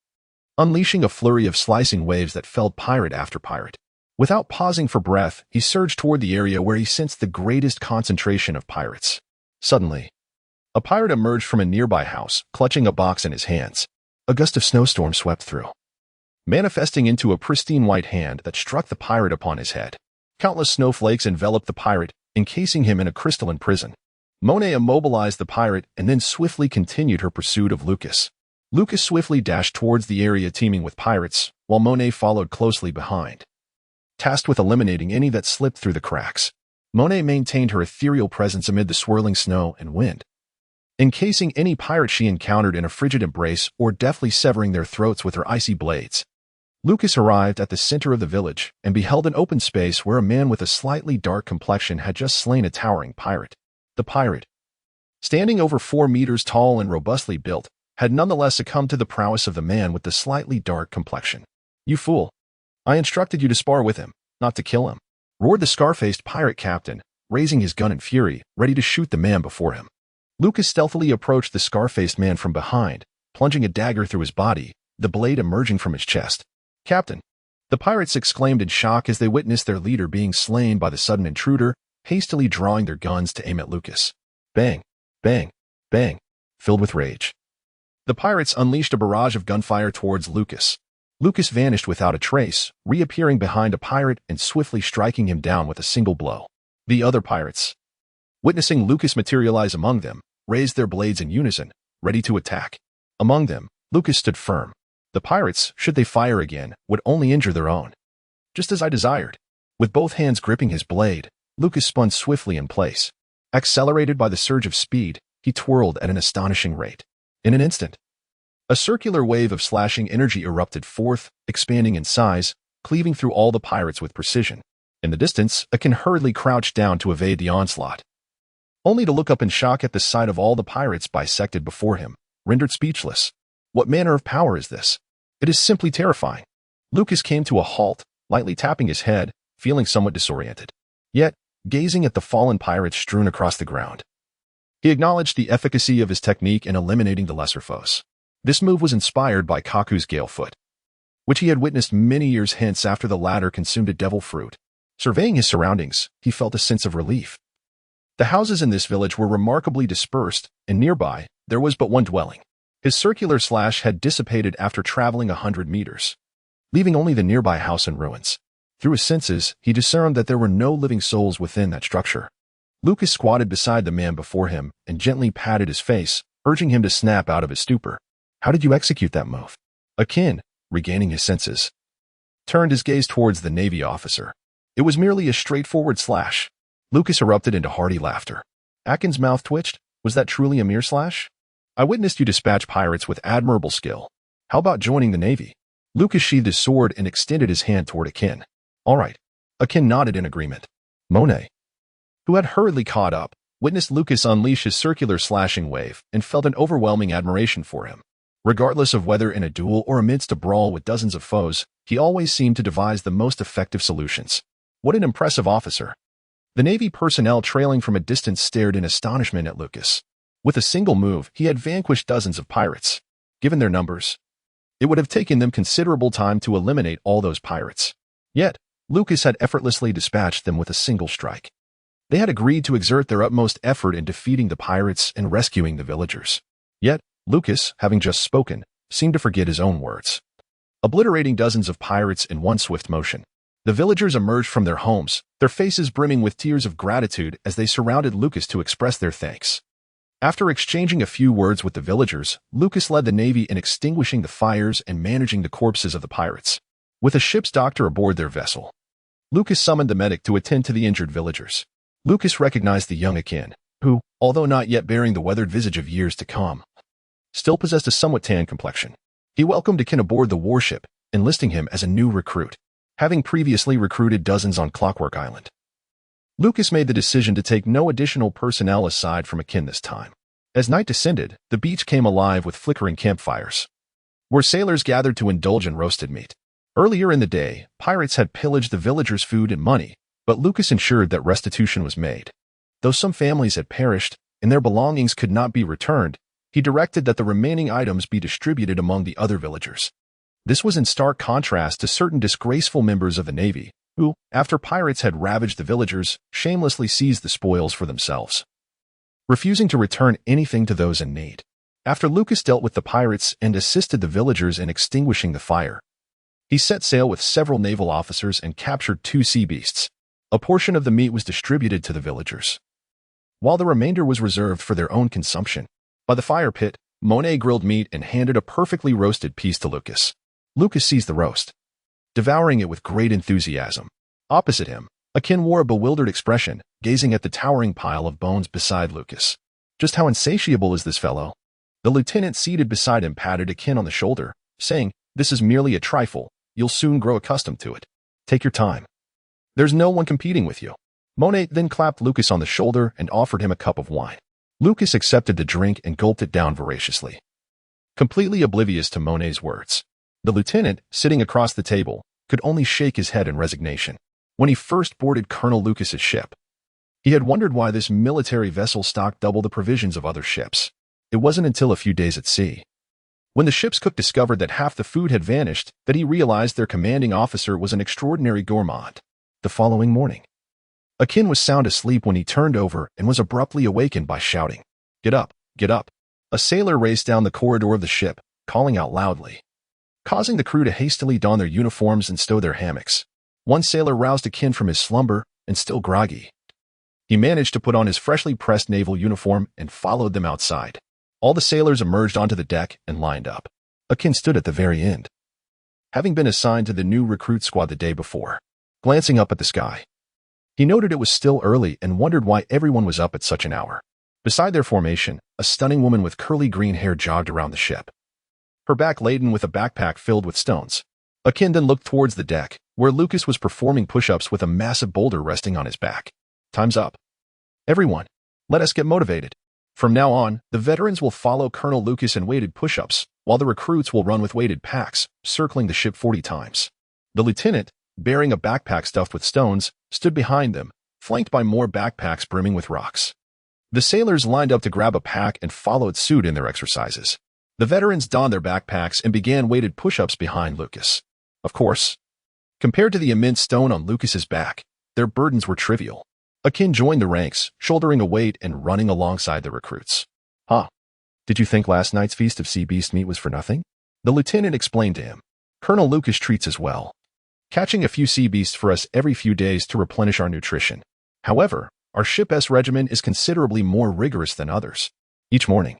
unleashing a flurry of slicing waves that felled pirate after pirate. Without pausing for breath, he surged toward the area where he sensed the greatest concentration of pirates. Suddenly, a pirate emerged from a nearby house, clutching a box in his hands. A gust of snowstorm swept through, manifesting into a pristine white hand that struck the pirate upon his head. Countless snowflakes enveloped the pirate, encasing him in a crystalline prison. Monet immobilized the pirate and then swiftly continued her pursuit of Lucas. Lucas swiftly dashed towards the area teeming with pirates, while Monet followed closely behind, tasked with eliminating any that slipped through the cracks. Monet maintained her ethereal presence amid the swirling snow and wind, encasing any pirate she encountered in a frigid embrace or deftly severing their throats with her icy blades. Lucas arrived at the center of the village and beheld an open space where a man with a slightly dark complexion had just slain a towering pirate. The pirate, standing over 4 meters tall and robustly built, had nonetheless succumbed to the prowess of the man with the slightly dark complexion. You fool! I instructed you to spar with him, not to kill him, roared the scar-faced pirate captain, raising his gun in fury, ready to shoot the man before him. Lucas stealthily approached the scar-faced man from behind, plunging a dagger through his body, the blade emerging from his chest. "Captain!" The pirates exclaimed in shock as they witnessed their leader being slain by the sudden intruder, hastily drawing their guns to aim at Lucas. Bang! Bang! Bang! Filled with rage, the pirates unleashed a barrage of gunfire towards Lucas. Lucas vanished without a trace, reappearing behind a pirate and swiftly striking him down with a single blow. The other pirates, witnessing Lucas materialize among them, raised their blades in unison, ready to attack. Among them, Lucas stood firm. The pirates, should they fire again, would only injure their own. Just as I desired. With both hands gripping his blade, Lucas spun swiftly in place. Accelerated by the surge of speed, he twirled at an astonishing rate. In an instant, a circular wave of slashing energy erupted forth, expanding in size, cleaving through all the pirates with precision. In the distance, Akin hurriedly crouched down to evade the onslaught, only to look up in shock at the sight of all the pirates bisected before him, rendered speechless. What manner of power is this? It is simply terrifying. Lucas came to a halt, lightly tapping his head, feeling somewhat disoriented, yet gazing at the fallen pirates strewn across the ground. He acknowledged the efficacy of his technique in eliminating the lesser foes. This move was inspired by Kaku's Galefoot, which he had witnessed many years hence after the latter consumed a devil fruit. Surveying his surroundings, he felt a sense of relief. The houses in this village were remarkably dispersed, and nearby, there was but one dwelling. His circular slash had dissipated after traveling 100 meters, leaving only the nearby house in ruins. Through his senses, he discerned that there were no living souls within that structure. Lucas squatted beside the man before him and gently patted his face, urging him to snap out of his stupor. "How did you execute that move?" Akin, regaining his senses, turned his gaze towards the Navy officer. It was merely a straightforward slash. Lucas erupted into hearty laughter. Akin's mouth twitched. Was that truly a mere slash? "I witnessed you dispatch pirates with admirable skill. How about joining the Navy?" Lucas sheathed his sword and extended his hand toward Akin. "All right." Akin nodded in agreement. Monet, who had hurriedly caught up, witnessed Lucas unleash his circular slashing wave and felt an overwhelming admiration for him. Regardless of whether in a duel or amidst a brawl with dozens of foes, he always seemed to devise the most effective solutions. What an impressive officer. The Navy personnel trailing from a distance stared in astonishment at Lucas. With a single move, he had vanquished dozens of pirates. Given their numbers, it would have taken them considerable time to eliminate all those pirates. Yet, Lucas had effortlessly dispatched them with a single strike. They had agreed to exert their utmost effort in defeating the pirates and rescuing the villagers. Yet, Lucas, having just spoken, seemed to forget his own words. Obliterating dozens of pirates in one swift motion, the villagers emerged from their homes, their faces brimming with tears of gratitude as they surrounded Lucas to express their thanks. After exchanging a few words with the villagers, Lucas led the Navy in extinguishing the fires and managing the corpses of the pirates. With a ship's doctor aboard their vessel, Lucas summoned the medic to attend to the injured villagers. Lucas recognized the young Akin, who, although not yet bearing the weathered visage of years to come, still possessed a somewhat tan complexion. He welcomed Akin aboard the warship, enlisting him as a new recruit, having previously recruited dozens on Clockwork Island. Lucas made the decision to take no additional personnel aside from Akin this time. As night descended, the beach came alive with flickering campfires, where sailors gathered to indulge in roasted meat. Earlier in the day, pirates had pillaged the villagers' food and money, but Lucas ensured that restitution was made. Though some families had perished and their belongings could not be returned, he directed that the remaining items be distributed among the other villagers. This was in stark contrast to certain disgraceful members of the Navy, who, after pirates had ravaged the villagers, shamelessly seized the spoils for themselves, refusing to return anything to those in need. After Lucas dealt with the pirates and assisted the villagers in extinguishing the fire, he set sail with several naval officers and captured 2 sea beasts. A portion of the meat was distributed to the villagers, while the remainder was reserved for their own consumption. By the fire pit, Monet grilled meat and handed a perfectly roasted piece to Lucas. Lucas seized the roast, devouring it with great enthusiasm. Opposite him, Akin wore a bewildered expression, gazing at the towering pile of bones beside Lucas. Just how insatiable is this fellow? The lieutenant seated beside him patted Akin on the shoulder, saying, "This is merely a trifle. You'll soon grow accustomed to it. Take your time. There's no one competing with you." Monet then clapped Lucas on the shoulder and offered him a cup of wine. Lucas accepted the drink and gulped it down voraciously, completely oblivious to Monet's words. The lieutenant, sitting across the table, could only shake his head in resignation. When he first boarded Colonel Lucas's ship, He had wondered why this military vessel stocked double the provisions of other ships. It wasn't until a few days at sea, when the ship's cook discovered that half the food had vanished, that he realized their commanding officer was an extraordinary gourmand. The following morning, Akin was sound asleep when he turned over and was abruptly awakened by shouting, "Get up, get up." A sailor raced down the corridor of the ship, calling out loudly, causing the crew to hastily don their uniforms and stow their hammocks. One sailor roused Akin from his slumber, and still groggy, he managed to put on his freshly pressed naval uniform and followed them outside. All the sailors emerged onto the deck and lined up. Akin stood at the very end, having been assigned to the new recruit squad the day before. Glancing up at the sky, he noted it was still early and wondered why everyone was up at such an hour. Beside their formation, a stunning woman with curly green hair jogged around the ship, her back laden with a backpack filled with stones. Akin then looked towards the deck, where Lucas was performing push-ups with a massive boulder resting on his back. "Time's up. Everyone, let us get motivated. From now on, the veterans will follow Colonel Lucas in weighted push-ups, while the recruits will run with weighted packs, circling the ship 40 times. The lieutenant, bearing a backpack stuffed with stones, stood behind them, flanked by more backpacks brimming with rocks. The sailors lined up to grab a pack and followed suit in their exercises. The veterans donned their backpacks and began weighted push-ups behind Lucas. Of course, compared to the immense stone on Lucas's back, their burdens were trivial. Akin joined the ranks, shouldering a weight and running alongside the recruits. "Huh. Did you think last night's feast of sea beast meat was for nothing?" The lieutenant explained to him. "Colonel Lucas treats us well, catching a few sea beasts for us every few days to replenish our nutrition. However, our ship's regimen is considerably more rigorous than others. Each morning,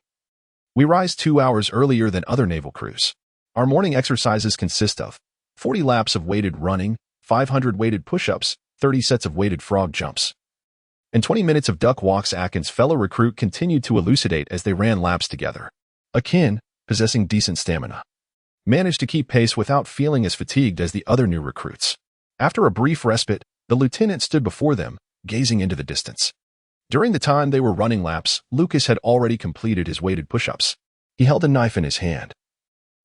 we rise 2 hours earlier than other naval crews. Our morning exercises consist of 40 laps of weighted running, 500 weighted push-ups, 30 sets of weighted frog jumps, and 20 minutes of duck walks." Akin's fellow recruit continued to elucidate as they ran laps together. Akin, possessing decent stamina, managed to keep pace without feeling as fatigued as the other new recruits. After a brief respite, the lieutenant stood before them, gazing into the distance. During the time they were running laps, Lucas had already completed his weighted push-ups. He held a knife in his hand,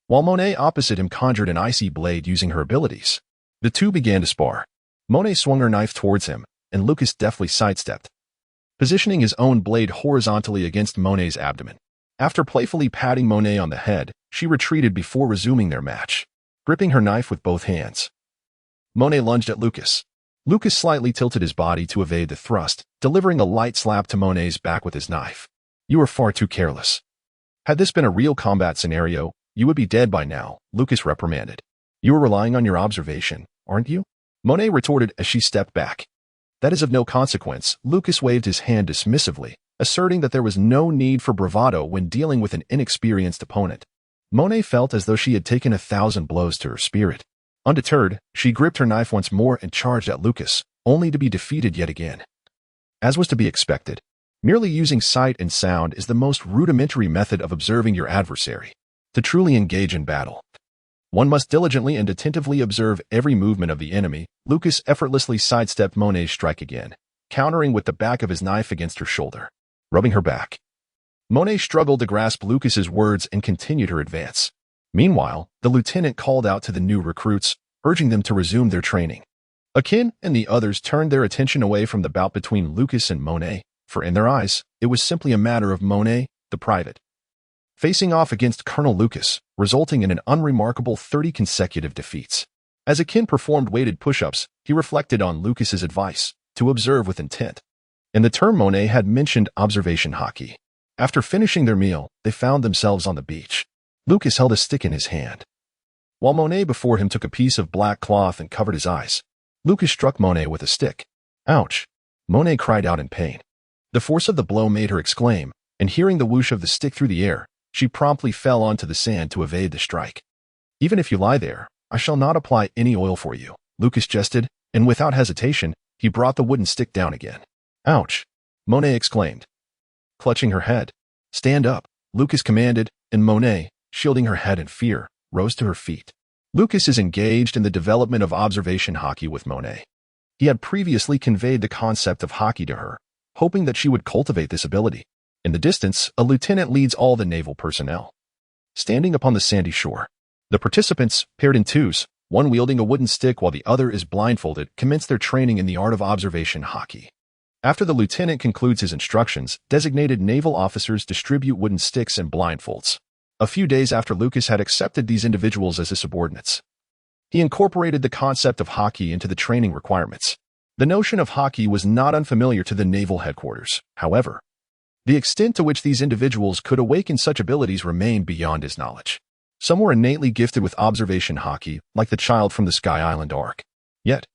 while Monet opposite him conjured an icy blade using her abilities. The two began to spar. Monet swung her knife towards him, and Lucas deftly sidestepped, positioning his own blade horizontally against Monet's abdomen. After playfully patting Monet on the head, she retreated before resuming their match, gripping her knife with both hands. Monet lunged at Lucas. Lucas slightly tilted his body to evade the thrust, delivering a light slap to Monet's back with his knife. "You are far too careless. Had this been a real combat scenario, you would be dead by now," Lucas reprimanded. "You are relying on your observation, aren't you?" Monet retorted as she stepped back. "That is of no consequence." Lucas waved his hand dismissively, asserting that there was no need for bravado when dealing with an inexperienced opponent. Monet felt as though she had taken 1,000 blows to her spirit. Undeterred, she gripped her knife once more and charged at Lucas, only to be defeated yet again. As was to be expected, merely using sight and sound is the most rudimentary method of observing your adversary. To truly engage in battle, one must diligently and attentively observe every movement of the enemy. Lucas effortlessly sidestepped Monet's strike again, countering with the back of his knife against her shoulder, rubbing her back. Monet struggled to grasp Lucas's words and continued her advance. Meanwhile, the lieutenant called out to the new recruits, urging them to resume their training. Akin and the others turned their attention away from the bout between Lucas and Monet, for in their eyes, it was simply a matter of Monet, the private, facing off against Colonel Lucas, resulting in an unremarkable 30 consecutive defeats. As Akin performed weighted push-ups, he reflected on Lucas's advice to observe with intent. In the term Monet had mentioned Observation Haki. After finishing their meal, they found themselves on the beach. Lucas held a stick in his hand, while Monet before him took a piece of black cloth and covered his eyes. Lucas struck Monet with a stick. "Ouch!" Monet cried out in pain. The force of the blow made her exclaim, and hearing the whoosh of the stick through the air, she promptly fell onto the sand to evade the strike. "Even if you lie there, I shall not apply any oil for you," Lucas jested, and without hesitation, he brought the wooden stick down again. "Ouch!" Monet exclaimed, clutching her head. "Stand up," Lucas commanded, and Monet, shielding her head in fear, rose to her feet. Lucas is engaged in the development of Observation Haki with Monet. He had previously conveyed the concept of Haki to her, hoping that she would cultivate this ability. In the distance, a lieutenant leads all the naval personnel. Standing upon the sandy shore, the participants, paired in twos, one wielding a wooden stick while the other is blindfolded, commence their training in the art of Observation Haki. After the lieutenant concludes his instructions, designated naval officers distribute wooden sticks and blindfolds. A few days after Lucas had accepted these individuals as his subordinates, he incorporated the concept of haki into the training requirements. The notion of haki was not unfamiliar to the naval headquarters. However, the extent to which these individuals could awaken such abilities remained beyond his knowledge. Some were innately gifted with observation haki, like the child from the Sky Island arc. Yet,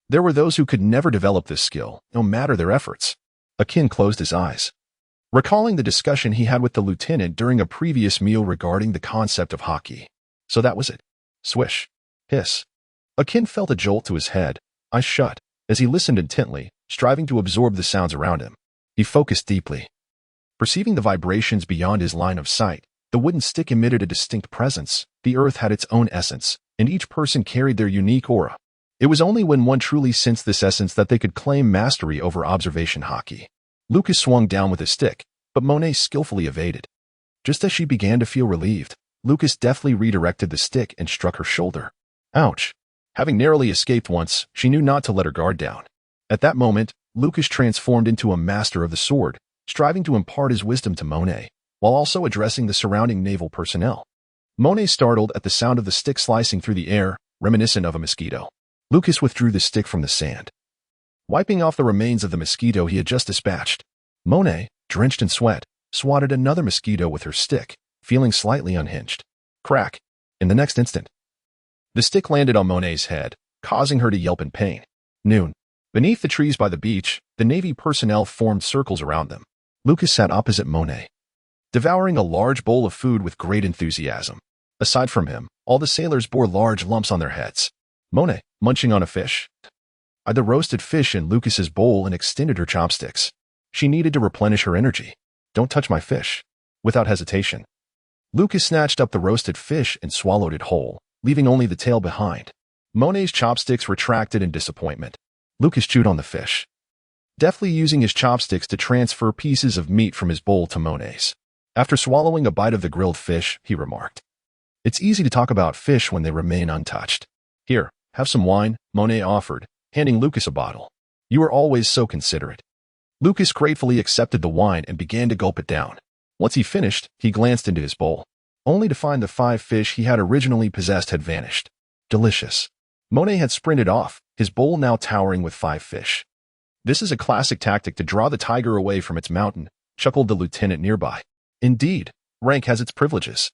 there were those who could never develop this skill, no matter their efforts. Akin closed his eyes, recalling the discussion he had with the lieutenant during a previous meal regarding the concept of haki. So that was it. Swish. Hiss. Akin felt a jolt to his head, eyes shut, as he listened intently, striving to absorb the sounds around him. He focused deeply. Perceiving the vibrations beyond his line of sight, the wooden stick emitted a distinct presence. The earth had its own essence, and each person carried their unique aura. It was only when one truly sensed this essence that they could claim mastery over observation haki. Lucas swung down with his stick, but Monet skillfully evaded. Just as she began to feel relieved, Lucas deftly redirected the stick and struck her shoulder. Ouch! Having narrowly escaped once, she knew not to let her guard down. At that moment, Lucas transformed into a master of the sword, striving to impart his wisdom to Monet, while also addressing the surrounding naval personnel. Monet startled at the sound of the stick slicing through the air, reminiscent of a mosquito. Lucas withdrew the stick from the sand, wiping off the remains of the mosquito he had just dispatched. Monet, drenched in sweat, swatted another mosquito with her stick, feeling slightly unhinged. Crack! In the next instant, the stick landed on Monet's head, causing her to yelp in pain. Noon. Beneath the trees by the beach, the Navy personnel formed circles around them. Lucas sat opposite Monet, devouring a large bowl of food with great enthusiasm. Aside from him, all the sailors bore large lumps on their heads. Monet, munching on a fish, eyed the roasted fish in Lucas's bowl and extended her chopsticks. She needed to replenish her energy. Don't touch my fish. Without hesitation, Lucas snatched up the roasted fish and swallowed it whole, leaving only the tail behind. Monet's chopsticks retracted in disappointment. Lucas chewed on the fish, deftly using his chopsticks to transfer pieces of meat from his bowl to Monet's. After swallowing a bite of the grilled fish, he remarked, "It's easy to talk about fish when they remain untouched. Here, have some wine," Monet offered, handing Lucas a bottle. "You are always so considerate." Lucas gratefully accepted the wine and began to gulp it down. Once he finished, he glanced into his bowl, only to find the 5 fish he had originally possessed had vanished. Delicious. Monet had sprinted off, his bowl now towering with 5 fish. "This is a classic tactic to draw the tiger away from its mountain," chuckled the lieutenant nearby. "Indeed, rank has its privileges."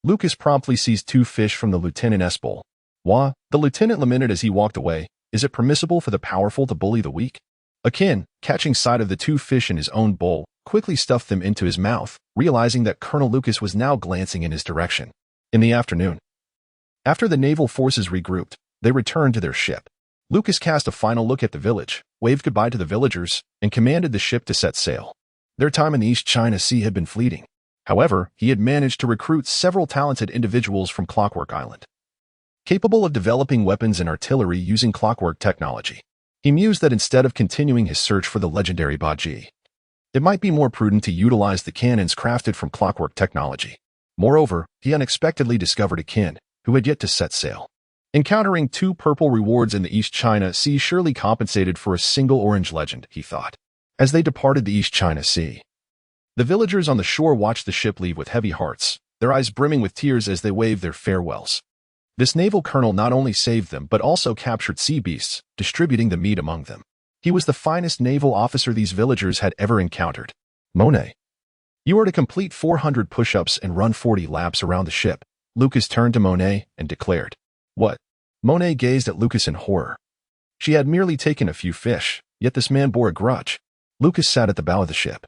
Lucas promptly seized 2 fish from the lieutenant's bowl. "Wah," the lieutenant lamented as he walked away. "Is it permissible for the powerful to bully the weak?" Akin, catching sight of the 2 fish in his own bowl, quickly stuffed them into his mouth, realizing that Colonel Lucas was now glancing in his direction. In the afternoon, after the naval forces regrouped, they returned to their ship. Lucas cast a final look at the village, waved goodbye to the villagers, and commanded the ship to set sail. Their time in the East China Sea had been fleeting. However, he had managed to recruit several talented individuals from Clockwork Island, capable of developing weapons and artillery using clockwork technology. He mused that instead of continuing his search for the legendary Baji, it might be more prudent to utilize the cannons crafted from clockwork technology. Moreover, he unexpectedly discovered a kin who had yet to set sail. Encountering 2 purple rewards in the East China Sea surely compensated for a single orange legend, he thought. As they departed the East China Sea, the villagers on the shore watched the ship leave with heavy hearts, their eyes brimming with tears as they waved their farewells. This naval colonel not only saved them but also captured sea beasts, distributing the meat among them. He was the finest naval officer these villagers had ever encountered. "Monet, you are to complete 400 push-ups and run 40 laps around the ship." Lucas turned to Monet and declared. "What?" Monet gazed at Lucas in horror. She had merely taken a few fish, yet this man bore a grudge. Lucas sat at the bow of the ship,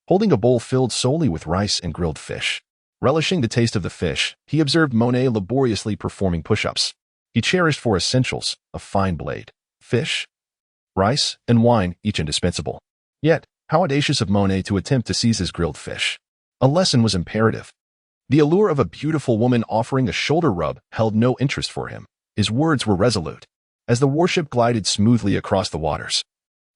holding a bowl filled solely with rice and grilled fish. Relishing the taste of the fish, he observed Monet laboriously performing push-ups. He cherished 4 essentials: a fine blade, fish, rice, and wine, each indispensable. Yet, how audacious of Monet to attempt to seize his grilled fish. A lesson was imperative. The allure of a beautiful woman offering a shoulder rub held no interest for him. His words were resolute. As the warship glided smoothly across the waters,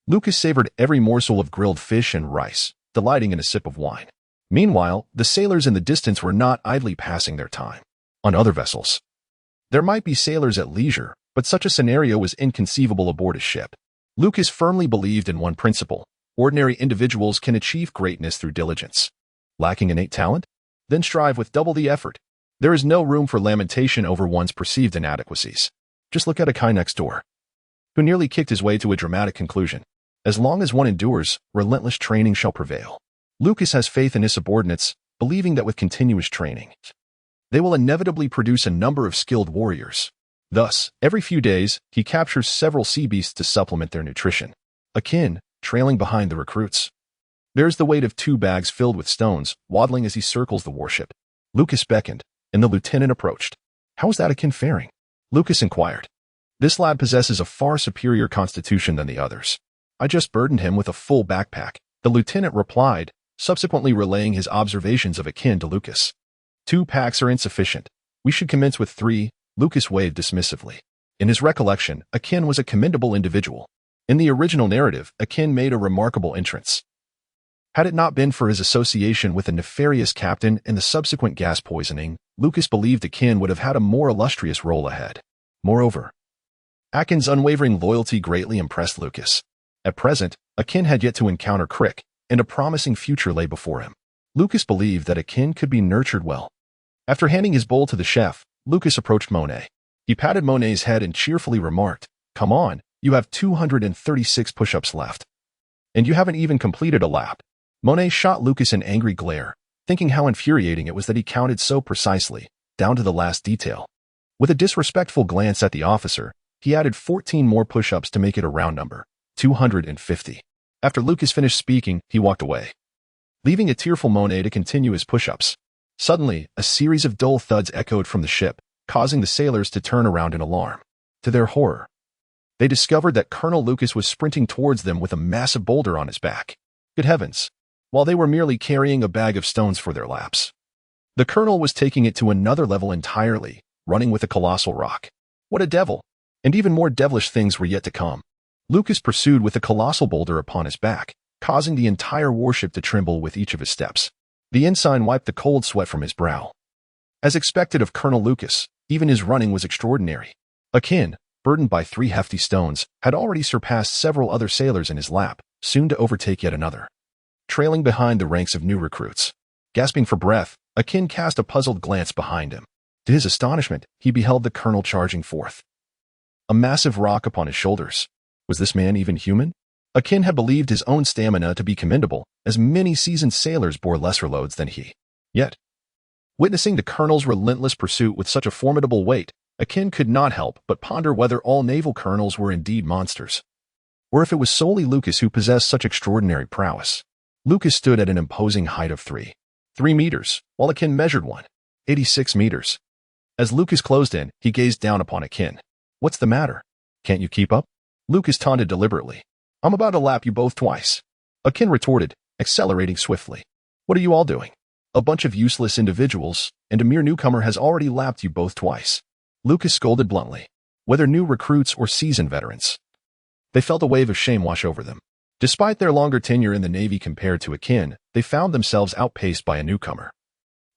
Lucas savored every morsel of grilled fish and rice, delighting in a sip of wine. Meanwhile, the sailors in the distance were not idly passing their time. On other vessels, there might be sailors at leisure, but such a scenario was inconceivable aboard a ship. Lucas firmly believed in one principle: ordinary individuals can achieve greatness through diligence. Lacking innate talent? Then strive with double the effort. There is no room for lamentation over one's perceived inadequacies. Just look at Akai next door, who nearly kicked his way to a dramatic conclusion. As long as one endures, relentless training shall prevail. Lucas has faith in his subordinates, believing that with continuous training, they will inevitably produce a number of skilled warriors. Thus, every few days, he captures several sea beasts to supplement their nutrition. Akin, trailing behind the recruits. There's the weight of 2 bags filled with stones, waddling as he circles the warship. Lucas beckoned, and the lieutenant approached. "How is that Akin faring?" Lucas inquired. "This lad possesses a far superior constitution than the others. I just burdened him with a full backpack," the lieutenant replied, subsequently relaying his observations of Akin to Lucas. "2 packs are insufficient. We should commence with 3, Lucas waved dismissively. In his recollection, Akin was a commendable individual. In the original narrative, Akin made a remarkable entrance. Had it not been for his association with a nefarious captain and the subsequent gas poisoning, Lucas believed Akin would have had a more illustrious role ahead. Moreover, Akin's unwavering loyalty greatly impressed Lucas. At present, Akin had yet to encounter Crick, and a promising future lay before him. Lucas believed that Akin could be nurtured well. After handing his bowl to the chef, Lucas approached Monet. He patted Monet's head and cheerfully remarked, "Come on, you have 236 push-ups left. And you haven't even completed a lap." Monet shot Lucas an angry glare, thinking how infuriating it was that he counted so precisely, down to the last detail. With a disrespectful glance at the officer, he added 14 more push-ups to make it a round number, 250. After Lucas finished speaking, he walked away, leaving a tearful Monet to continue his push-ups. Suddenly, a series of dull thuds echoed from the ship, causing the sailors to turn around in alarm. To their horror, they discovered that Colonel Lucas was sprinting towards them with a massive boulder on his back. Good heavens! While they were merely carrying a bag of stones for their laps, the colonel was taking it to another level entirely, running with a colossal rock. What a devil! And even more devilish things were yet to come. Lucas pursued with a colossal boulder upon his back, causing the entire warship to tremble with each of his steps. The ensign wiped the cold sweat from his brow. As expected of Colonel Lucas, even his running was extraordinary. Akin, burdened by 3 hefty stones, had already surpassed several other sailors in his lap, soon to overtake yet another. Trailing behind the ranks of new recruits. Gasping for breath, Akin cast a puzzled glance behind him. To his astonishment, he beheld the colonel charging forth, a massive rock upon his shoulders. Was this man even human? Akin had believed his own stamina to be commendable, as many seasoned sailors bore lesser loads than he. Yet, witnessing the colonel's relentless pursuit with such a formidable weight, Akin could not help but ponder whether all naval colonels were indeed monsters, or if it was solely Lucas who possessed such extraordinary prowess. Lucas stood at an imposing height of 3 meters, while Akin measured 86 meters. As Lucas closed in, he gazed down upon Akin. "What's the matter? Can't you keep up?" Lucas taunted deliberately. "I'm about to lap you both twice." Akin retorted, accelerating swiftly. "What are you all doing? A bunch of useless individuals, and a mere newcomer has already lapped you both twice." Lucas scolded bluntly. Whether new recruits or seasoned veterans, they felt a wave of shame wash over them. Despite their longer tenure in the Navy compared to Akin, they found themselves outpaced by a newcomer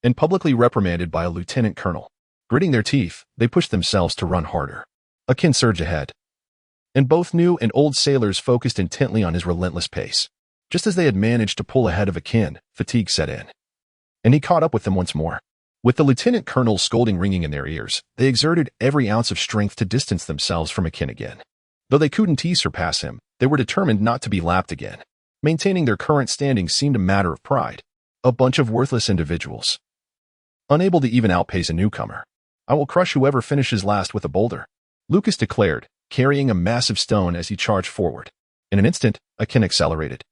and publicly reprimanded by a lieutenant colonel. Gritting their teeth, they pushed themselves to run harder. Akin surged ahead, and both new and old sailors focused intently on his relentless pace. Just as they had managed to pull ahead of Akin, fatigue set in, and he caught up with them once more. With the lieutenant colonel's scolding ringing in their ears, they exerted every ounce of strength to distance themselves from Akin again. Though they couldn't surpass him, they were determined not to be lapped again. Maintaining their current standing seemed a matter of pride. A bunch of worthless individuals, unable to even outpace a newcomer. "I will crush whoever finishes last with a boulder," Lucas declared, carrying a massive stone as he charged forward. In an instant, Akin accelerated,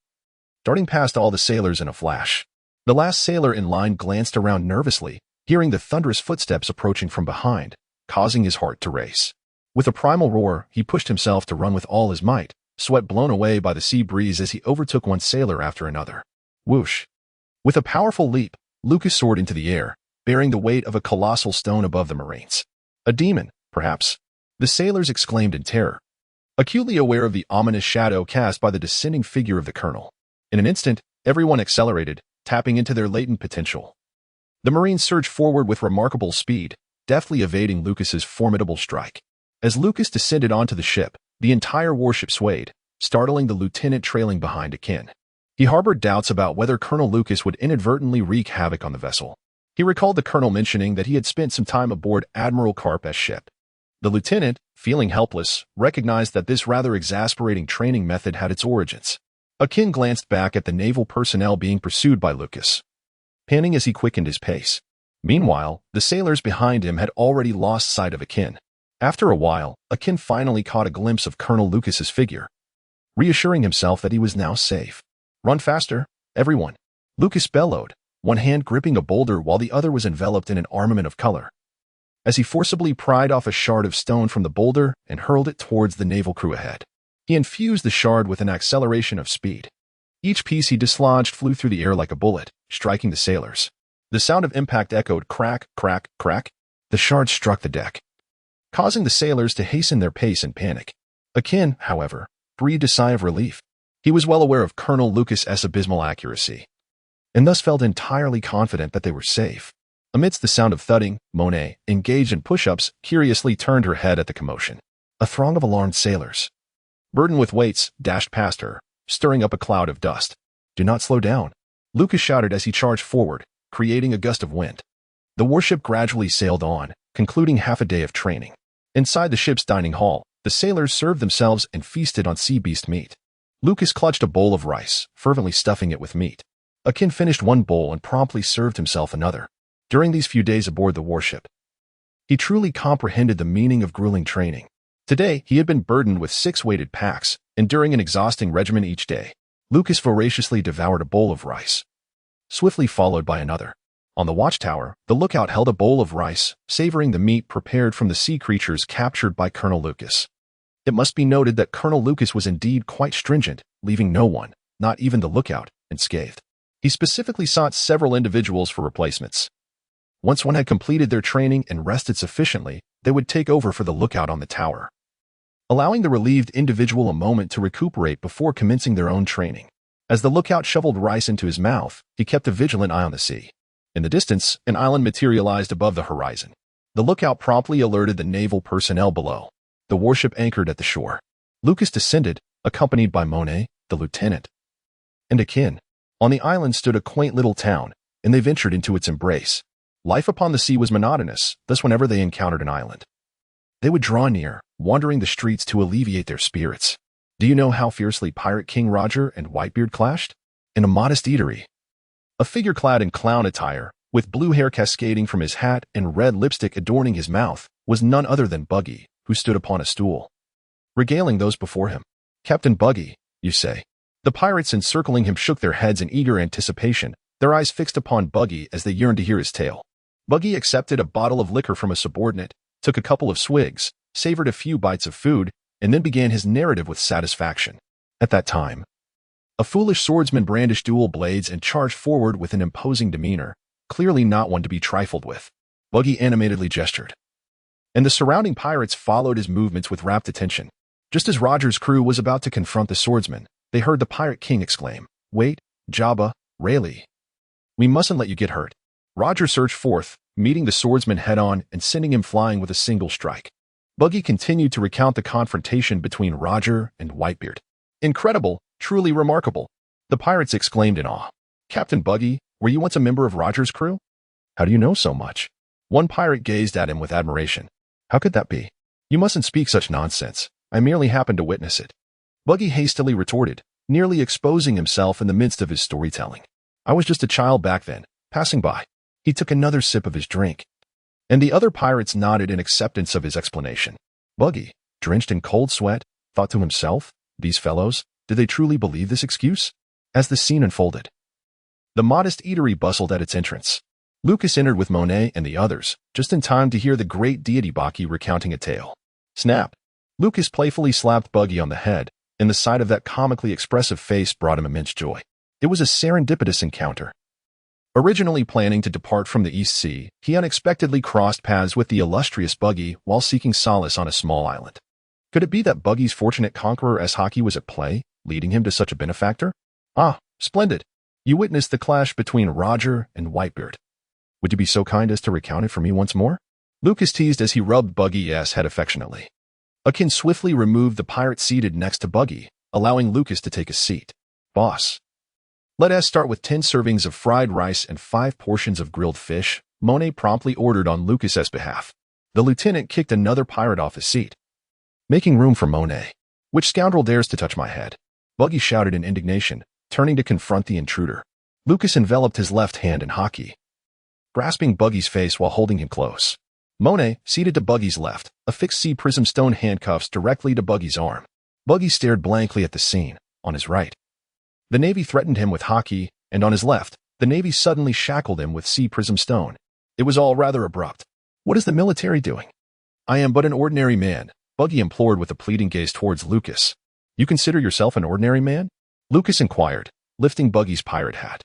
darting past all the sailors in a flash. The last sailor in line glanced around nervously, hearing the thunderous footsteps approaching from behind, causing his heart to race. With a primal roar, he pushed himself to run with all his might, sweat blown away by the sea breeze as he overtook one sailor after another. Whoosh! With a powerful leap, Lucas soared into the air, bearing the weight of a colossal stone above the Marines. "A demon, perhaps," the sailors exclaimed in terror, acutely aware of the ominous shadow cast by the descending figure of the colonel. In an instant, everyone accelerated, tapping into their latent potential. The Marines surged forward with remarkable speed, deftly evading Lucas's formidable strike. As Lucas descended onto the ship, the entire warship swayed, startling the lieutenant trailing behind Akin. He harbored doubts about whether Colonel Lucas would inadvertently wreak havoc on the vessel. He recalled the colonel mentioning that he had spent some time aboard Admiral Karp's ship. The lieutenant, feeling helpless, recognized that this rather exasperating training method had its origins. Akin glanced back at the naval personnel being pursued by Lucas, panting as he quickened his pace. Meanwhile, the sailors behind him had already lost sight of Akin. After a while, Akin finally caught a glimpse of Colonel Lucas's figure, reassuring himself that he was now safe. "Run faster, everyone," Lucas bellowed, one hand gripping a boulder while the other was enveloped in an armament of color. As he forcibly pried off a shard of stone from the boulder and hurled it towards the naval crew ahead, he infused the shard with an acceleration of speed. Each piece he dislodged flew through the air like a bullet, striking the sailors. The sound of impact echoed crack, crack, crack. The shard struck the deck, causing the sailors to hasten their pace in panic. Akin, however, breathed a sigh of relief. He was well aware of Colonel Lucas's abysmal accuracy, and thus felt entirely confident that they were safe. Amidst the sound of thudding, Monet, engaged in push-ups, curiously turned her head at the commotion. A throng of alarmed sailors, burdened with weights, dashed past her, stirring up a cloud of dust. "Do not slow down," Lucas shouted as he charged forward, creating a gust of wind. The warship gradually sailed on, concluding half a day of training. Inside the ship's dining hall, the sailors served themselves and feasted on sea beast meat. Lucas clutched a bowl of rice, fervently stuffing it with meat. Akin finished one bowl and promptly served himself another. During these few days aboard the warship, he truly comprehended the meaning of grueling training. Today, he had been burdened with 6 weighted packs, enduring an exhausting regimen each day. Lucas voraciously devoured a bowl of rice, swiftly followed by another. On the watchtower, the lookout held a bowl of rice, savoring the meat prepared from the sea creatures captured by Colonel Lucas. It must be noted that Colonel Lucas was indeed quite stringent, leaving no one, not even the lookout, unscathed. He specifically sought several individuals for replacements. Once one had completed their training and rested sufficiently, they would take over for the lookout on the tower, allowing the relieved individual a moment to recuperate before commencing their own training. As the lookout shoveled rice into his mouth, he kept a vigilant eye on the sea. In the distance, an island materialized above the horizon. The lookout promptly alerted the naval personnel below. The warship anchored at the shore. Lucas descended, accompanied by Monet, the lieutenant, and Akin. On the island stood a quaint little town, and they ventured into its embrace. Life upon the sea was monotonous, thus whenever they encountered an island, they would draw near, wandering the streets to alleviate their spirits. Do you know how fiercely Pirate King Roger and Whitebeard clashed? In a modest eatery. A figure clad in clown attire, with blue hair cascading from his hat and red lipstick adorning his mouth, was none other than Buggy, who stood upon a stool, regaling those before him. "Captain Buggy, you say?" The pirates encircling him shook their heads in eager anticipation, their eyes fixed upon Buggy as they yearned to hear his tale. Buggy accepted a bottle of liquor from a subordinate, took a couple of swigs, savored a few bites of food, and then began his narrative with satisfaction. At that time, a foolish swordsman brandished dual blades and charged forward with an imposing demeanor, clearly not one to be trifled with. Buggy animatedly gestured, and the surrounding pirates followed his movements with rapt attention. Just as Roger's crew was about to confront the swordsman, they heard the Pirate King exclaim, "Wait, Jabba, Rayleigh. We mustn't let you get hurt." Roger surged forth, meeting the swordsman head-on and sending him flying with a single strike. Buggy continued to recount the confrontation between Roger and Whitebeard. "Incredible, truly remarkable," the pirates exclaimed in awe. "Captain Buggy, were you once a member of Roger's crew?" "How do you know so much?" One pirate gazed at him with admiration. "How could that be?" "You mustn't speak such nonsense. I merely happened to witness it," Buggy hastily retorted, nearly exposing himself in the midst of his storytelling. "I was just a child back then, passing by." He took another sip of his drink, and the other pirates nodded in acceptance of his explanation. Buggy, drenched in cold sweat, thought to himself, "These fellows, did they truly believe this excuse?" As the scene unfolded, the modest eatery bustled at its entrance. Lucas entered with Monet and the others, just in time to hear the great deity Baki recounting a tale. Snap! Lucas playfully slapped Buggy on the head, and the sight of that comically expressive face brought him immense joy. It was a serendipitous encounter. Originally planning to depart from the East Sea, he unexpectedly crossed paths with the illustrious Buggy while seeking solace on a small island. Could it be that Buggy's fortunate conqueror Haki was at play, leading him to such a benefactor? "Ah, splendid. You witnessed the clash between Roger and Whitebeard. Would you be so kind as to recount it for me once more?" Lucas teased as he rubbed Buggy's head affectionately. Akin swiftly removed the pirate seated next to Buggy, allowing Lucas to take a seat. "Boss, let us start with 10 servings of fried rice and 5 portions of grilled fish," Monet promptly ordered on Lucas's behalf. The lieutenant kicked another pirate off his seat. "Making room for Monet. Which scoundrel dares to touch my head?" Buggy shouted in indignation, turning to confront the intruder. Lucas enveloped his left hand in Haki, grasping Buggy's face while holding him close. Monet, seated to Buggy's left, affixed C-prism stone handcuffs directly to Buggy's arm. Buggy stared blankly at the scene. On his right, the Navy threatened him with Haki, and on his left, the Navy suddenly shackled him with C-prism stone. It was all rather abrupt. "What is the military doing?" "I am but an ordinary man," Buggy implored with a pleading gaze towards Lucas. "You consider yourself an ordinary man?" Lucas inquired, lifting Buggy's pirate hat.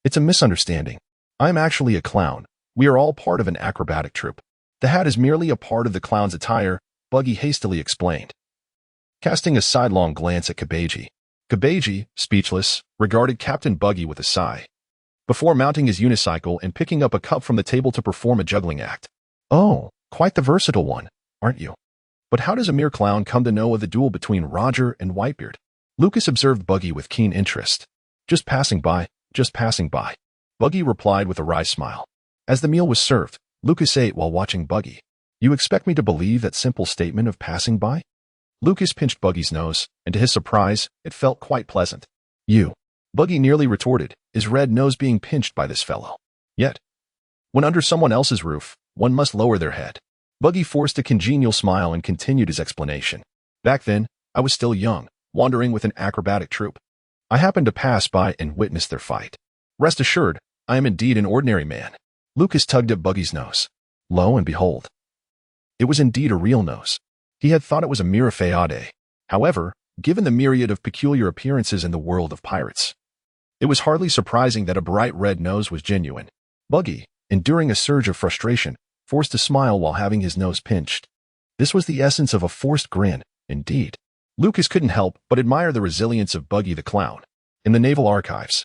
It's a misunderstanding. I'm actually a clown. We are all part of an acrobatic troupe. The hat is merely a part of the clown's attire," Buggy hastily explained, casting a sidelong glance at Kabeji. Kabeji, speechless, regarded Captain Buggy with a sigh, before mounting his unicycle and picking up a cup from the table to perform a juggling act. "Oh, quite the versatile one, aren't you? But how does a mere clown come to know of the duel between Roger and Whitebeard?" Lucas observed Buggy with keen interest. Just passing by, Buggy replied with a wry smile. As the meal was served, Lucas ate while watching Buggy. "You expect me to believe that simple statement of passing by?" Lucas pinched Buggy's nose, and to his surprise, it felt quite pleasant. "You," Buggy nearly retorted, his red nose being pinched by this fellow. Yet, when under someone else's roof, one must lower their head. Buggy forced a congenial smile and continued his explanation. "Back then, I was still young, wandering with an acrobatic troupe. I happened to pass by and witness their fight. Rest assured, I am indeed an ordinary man." Lucas tugged at Buggy's nose. Lo and behold, it was indeed a real nose. He had thought it was a mere fayade. However, given the myriad of peculiar appearances in the world of pirates, it was hardly surprising that a bright red nose was genuine. Buggy, enduring a surge of frustration, forced a smile while having his nose pinched. This was the essence of a forced grin, indeed. Lucas couldn't help but admire the resilience of Buggy the Clown. In the naval archives,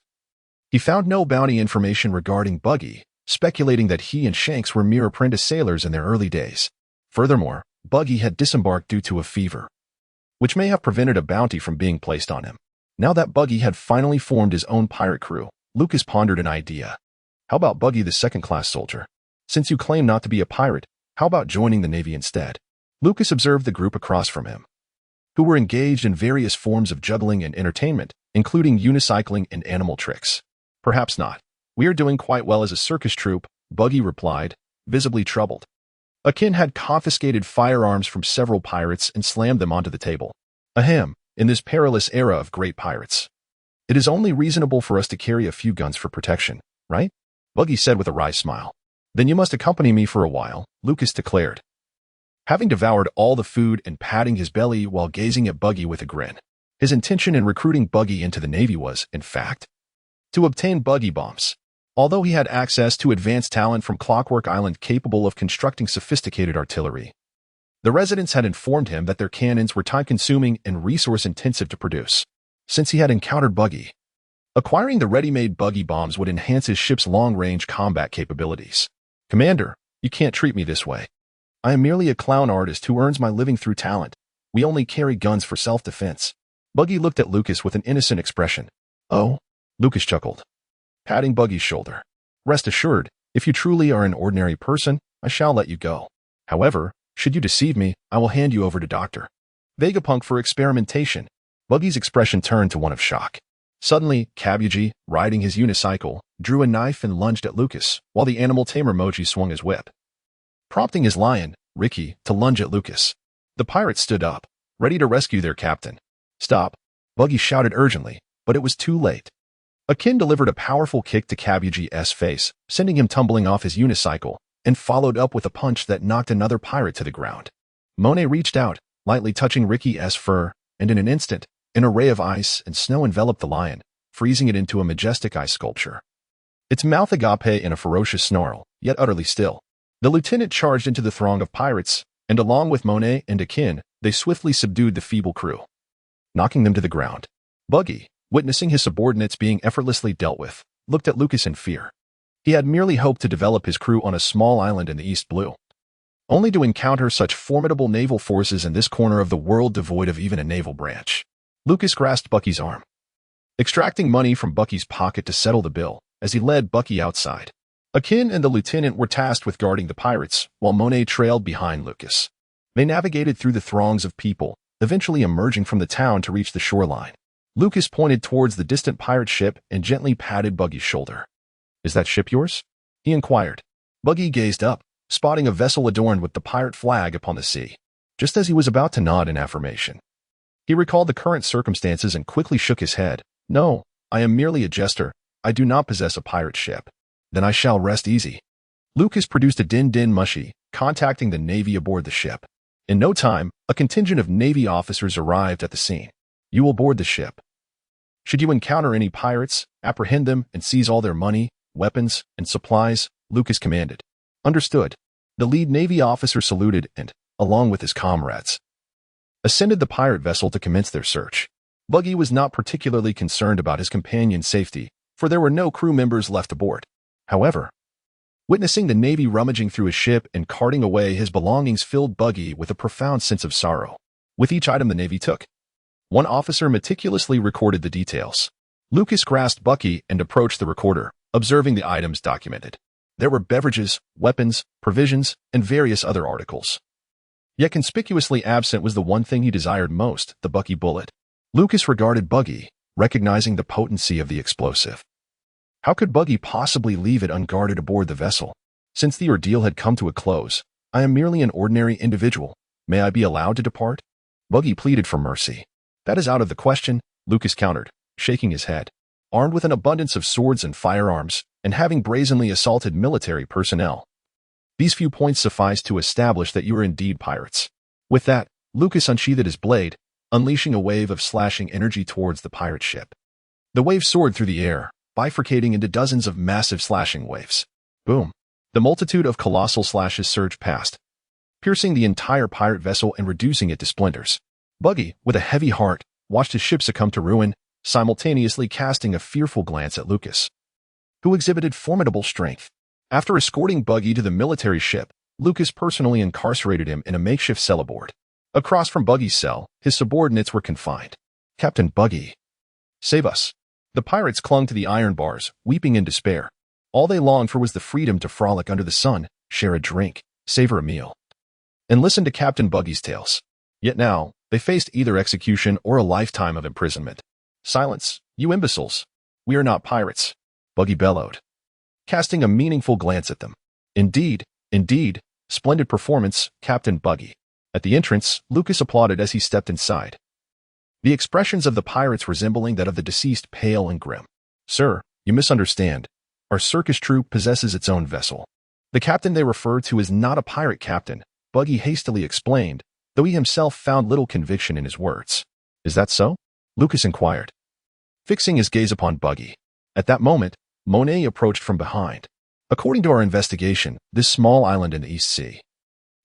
he found no bounty information regarding Buggy, speculating that he and Shanks were mere apprentice sailors in their early days. Furthermore, Buggy had disembarked due to a fever, which may have prevented a bounty from being placed on him. Now that Buggy had finally formed his own pirate crew, Lucas pondered an idea. How about Buggy the second-class soldier? Since you claim not to be a pirate, how about joining the Navy instead? Lucas observed the group across from him, who were engaged in various forms of juggling and entertainment, including unicycling and animal tricks. "Perhaps not. We are doing quite well as a circus troupe," Buggy replied, visibly troubled. Akin had confiscated firearms from several pirates and slammed them onto the table. "Ahem, in this perilous era of great pirates, it is only reasonable for us to carry a few guns for protection, right?" Buggy said with a wry smile. "Then you must accompany me for a while," Lucas declared, having devoured all the food and patting his belly while gazing at Buggy with a grin. His intention in recruiting Buggy into the Navy was, in fact, to obtain Buggy bombs. Although he had access to advanced talent from Clockwork Island capable of constructing sophisticated artillery, the residents had informed him that their cannons were time-consuming and resource-intensive to produce. Since he had encountered Buggy, acquiring the ready-made Buggy bombs would enhance his ship's long-range combat capabilities. "Commander, you can't treat me this way. I am merely a clown artist who earns my living through talent. We only carry guns for self-defense." Buggy looked at Lucas with an innocent expression. "Oh?" Lucas chuckled, patting Buggy's shoulder. "Rest assured, if you truly are an ordinary person, I shall let you go. However, should you deceive me, I will hand you over to Dr. Vegapunk for experimentation." Buggy's expression turned to one of shock. Suddenly, Kabuji, riding his unicycle, drew a knife and lunged at Lucas, while the animal tamer Moji swung his whip, prompting his lion, Ricky, to lunge at Lucas. The pirates stood up, ready to rescue their captain. "Stop!" Buggy shouted urgently, but it was too late. Akin delivered a powerful kick to Kabuji's face, sending him tumbling off his unicycle, and followed up with a punch that knocked another pirate to the ground. Monet reached out, lightly touching Ricky's fur, and in an instant, an array of ice and snow enveloped the lion, freezing it into a majestic ice sculpture. Its mouth agape in a ferocious snarl, yet utterly still. The lieutenant charged into the throng of pirates, and along with Monet and Akin, they swiftly subdued the feeble crew, knocking them to the ground. Buggy, witnessing his subordinates being effortlessly dealt with, looked at Lucas in fear. He had merely hoped to develop his crew on a small island in the East Blue, only to encounter such formidable naval forces in this corner of the world devoid of even a naval branch. Lucas grasped Bucky's arm, extracting money from Bucky's pocket to settle the bill as he led Bucky outside. Akin and the lieutenant were tasked with guarding the pirates, while Monet trailed behind Lucas. They navigated through the throngs of people, eventually emerging from the town to reach the shoreline. Lucas pointed towards the distant pirate ship and gently patted Buggy's shoulder. "Is that ship yours?" he inquired. Buggy gazed up, spotting a vessel adorned with the pirate flag upon the sea. Just as he was about to nod in affirmation, he recalled the current circumstances and quickly shook his head. "No, I am merely a jester. I do not possess a pirate ship." "Then I shall rest easy." Lucas produced a din-din mushy, contacting the Navy aboard the ship. In no time, a contingent of Navy officers arrived at the scene. "You will board the ship. Should you encounter any pirates, apprehend them and seize all their money, weapons, and supplies," Lucas commanded. "Understood." The lead Navy officer saluted and, along with his comrades, ascended the pirate vessel to commence their search. Buggy was not particularly concerned about his companion's safety, for there were no crew members left aboard. However, witnessing the Navy rummaging through his ship and carting away his belongings filled Buggy with a profound sense of sorrow. With each item the Navy took, one officer meticulously recorded the details. Lucas grasped Bucky and approached the recorder, observing the items documented. There were beverages, weapons, provisions, and various other articles. Yet conspicuously absent was the one thing he desired most, the Bucky bullet. Lucas regarded Buggy, recognizing the potency of the explosive. How could Buggy possibly leave it unguarded aboard the vessel? "Since the ordeal had come to a close, I am merely an ordinary individual. May I be allowed to depart?" Buggy pleaded for mercy. "That is out of the question," Lucas countered, shaking his head. "Armed with an abundance of swords and firearms, and having brazenly assaulted military personnel, these few points suffice to establish that you are indeed pirates." With that, Lucas unsheathed his blade, unleashing a wave of slashing energy towards the pirate ship. The wave soared through the air, bifurcating into dozens of massive slashing waves. Boom! The multitude of colossal slashes surged past, piercing the entire pirate vessel and reducing it to splinters. Buggy, with a heavy heart, watched his ship succumb to ruin, simultaneously casting a fearful glance at Lucas, who exhibited formidable strength. After escorting Buggy to the military ship, Lucas personally incarcerated him in a makeshift cell aboard. Across from Buggy's cell, his subordinates were confined. "Captain Buggy, save us." The pirates clung to the iron bars, weeping in despair. All they longed for was the freedom to frolic under the sun, share a drink, savor a meal, and listen to Captain Buggy's tales. Yet now, they faced either execution or a lifetime of imprisonment. "Silence, you imbeciles. We are not pirates," Buggy bellowed, casting a meaningful glance at them. Indeed, splendid performance, Captain Buggy." At the entrance, Lucas applauded as he stepped inside, the expressions of the pirates resembling that of the deceased pale and grim. "Sir, you misunderstand. Our circus troupe possesses its own vessel. The captain they refer to is not a pirate captain," Buggy hastily explained, though he himself found little conviction in his words. "Is that so?" Lucas inquired, fixing his gaze upon Buggy. At that moment, Monet approached from behind. "According to our investigation, this small island in the East Sea,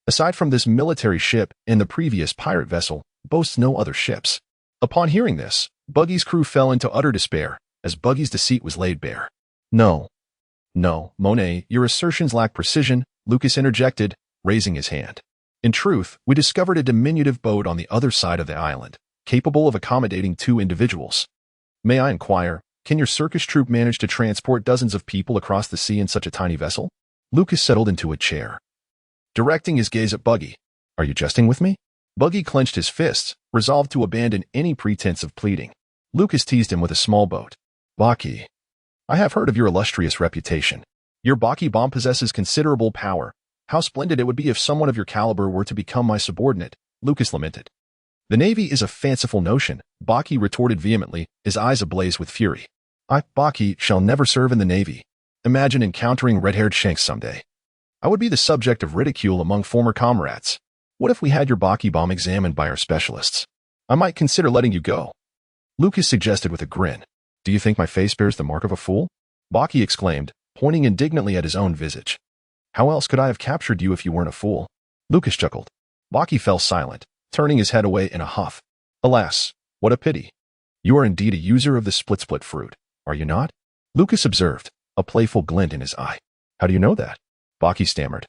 aside from this military ship and the previous pirate vessel, boasts no other ships." Upon hearing this, Buggy's crew fell into utter despair, as Buggy's deceit was laid bare. No, Monet, your assertions lack precision," Lucas interjected, raising his hand. "In truth, we discovered a diminutive boat on the other side of the island, capable of accommodating 2 individuals. May I inquire, can your circus troupe manage to transport dozens of people across the sea in such a tiny vessel?" Lucas settled into a chair, directing his gaze at Buggy. "Are you jesting with me?" Buggy clenched his fists, resolved to abandon any pretense of pleading. Lucas teased him with a small boat. "Baki, I have heard of your illustrious reputation. Your Baki bomb possesses considerable power. How splendid it would be if someone of your caliber were to become my subordinate," Lucas lamented. "The Navy is a fanciful notion," Baki retorted vehemently, his eyes ablaze with fury. "I, Baki, shall never serve in the Navy. Imagine encountering red-haired Shanks someday. I would be the subject of ridicule among former comrades. What if we had your Baki bomb examined by our specialists? I might consider letting you go," Lucas suggested with a grin. "Do you think my face bears the mark of a fool?" Baki exclaimed, pointing indignantly at his own visage. "How else could I have captured you if you weren't a fool?" Lucas chuckled. Baki fell silent, turning his head away in a huff. "Alas, what a pity. You are indeed a user of the split fruit, are you not?" Lucas observed, a playful glint in his eye. "How do you know that?" Baki stammered,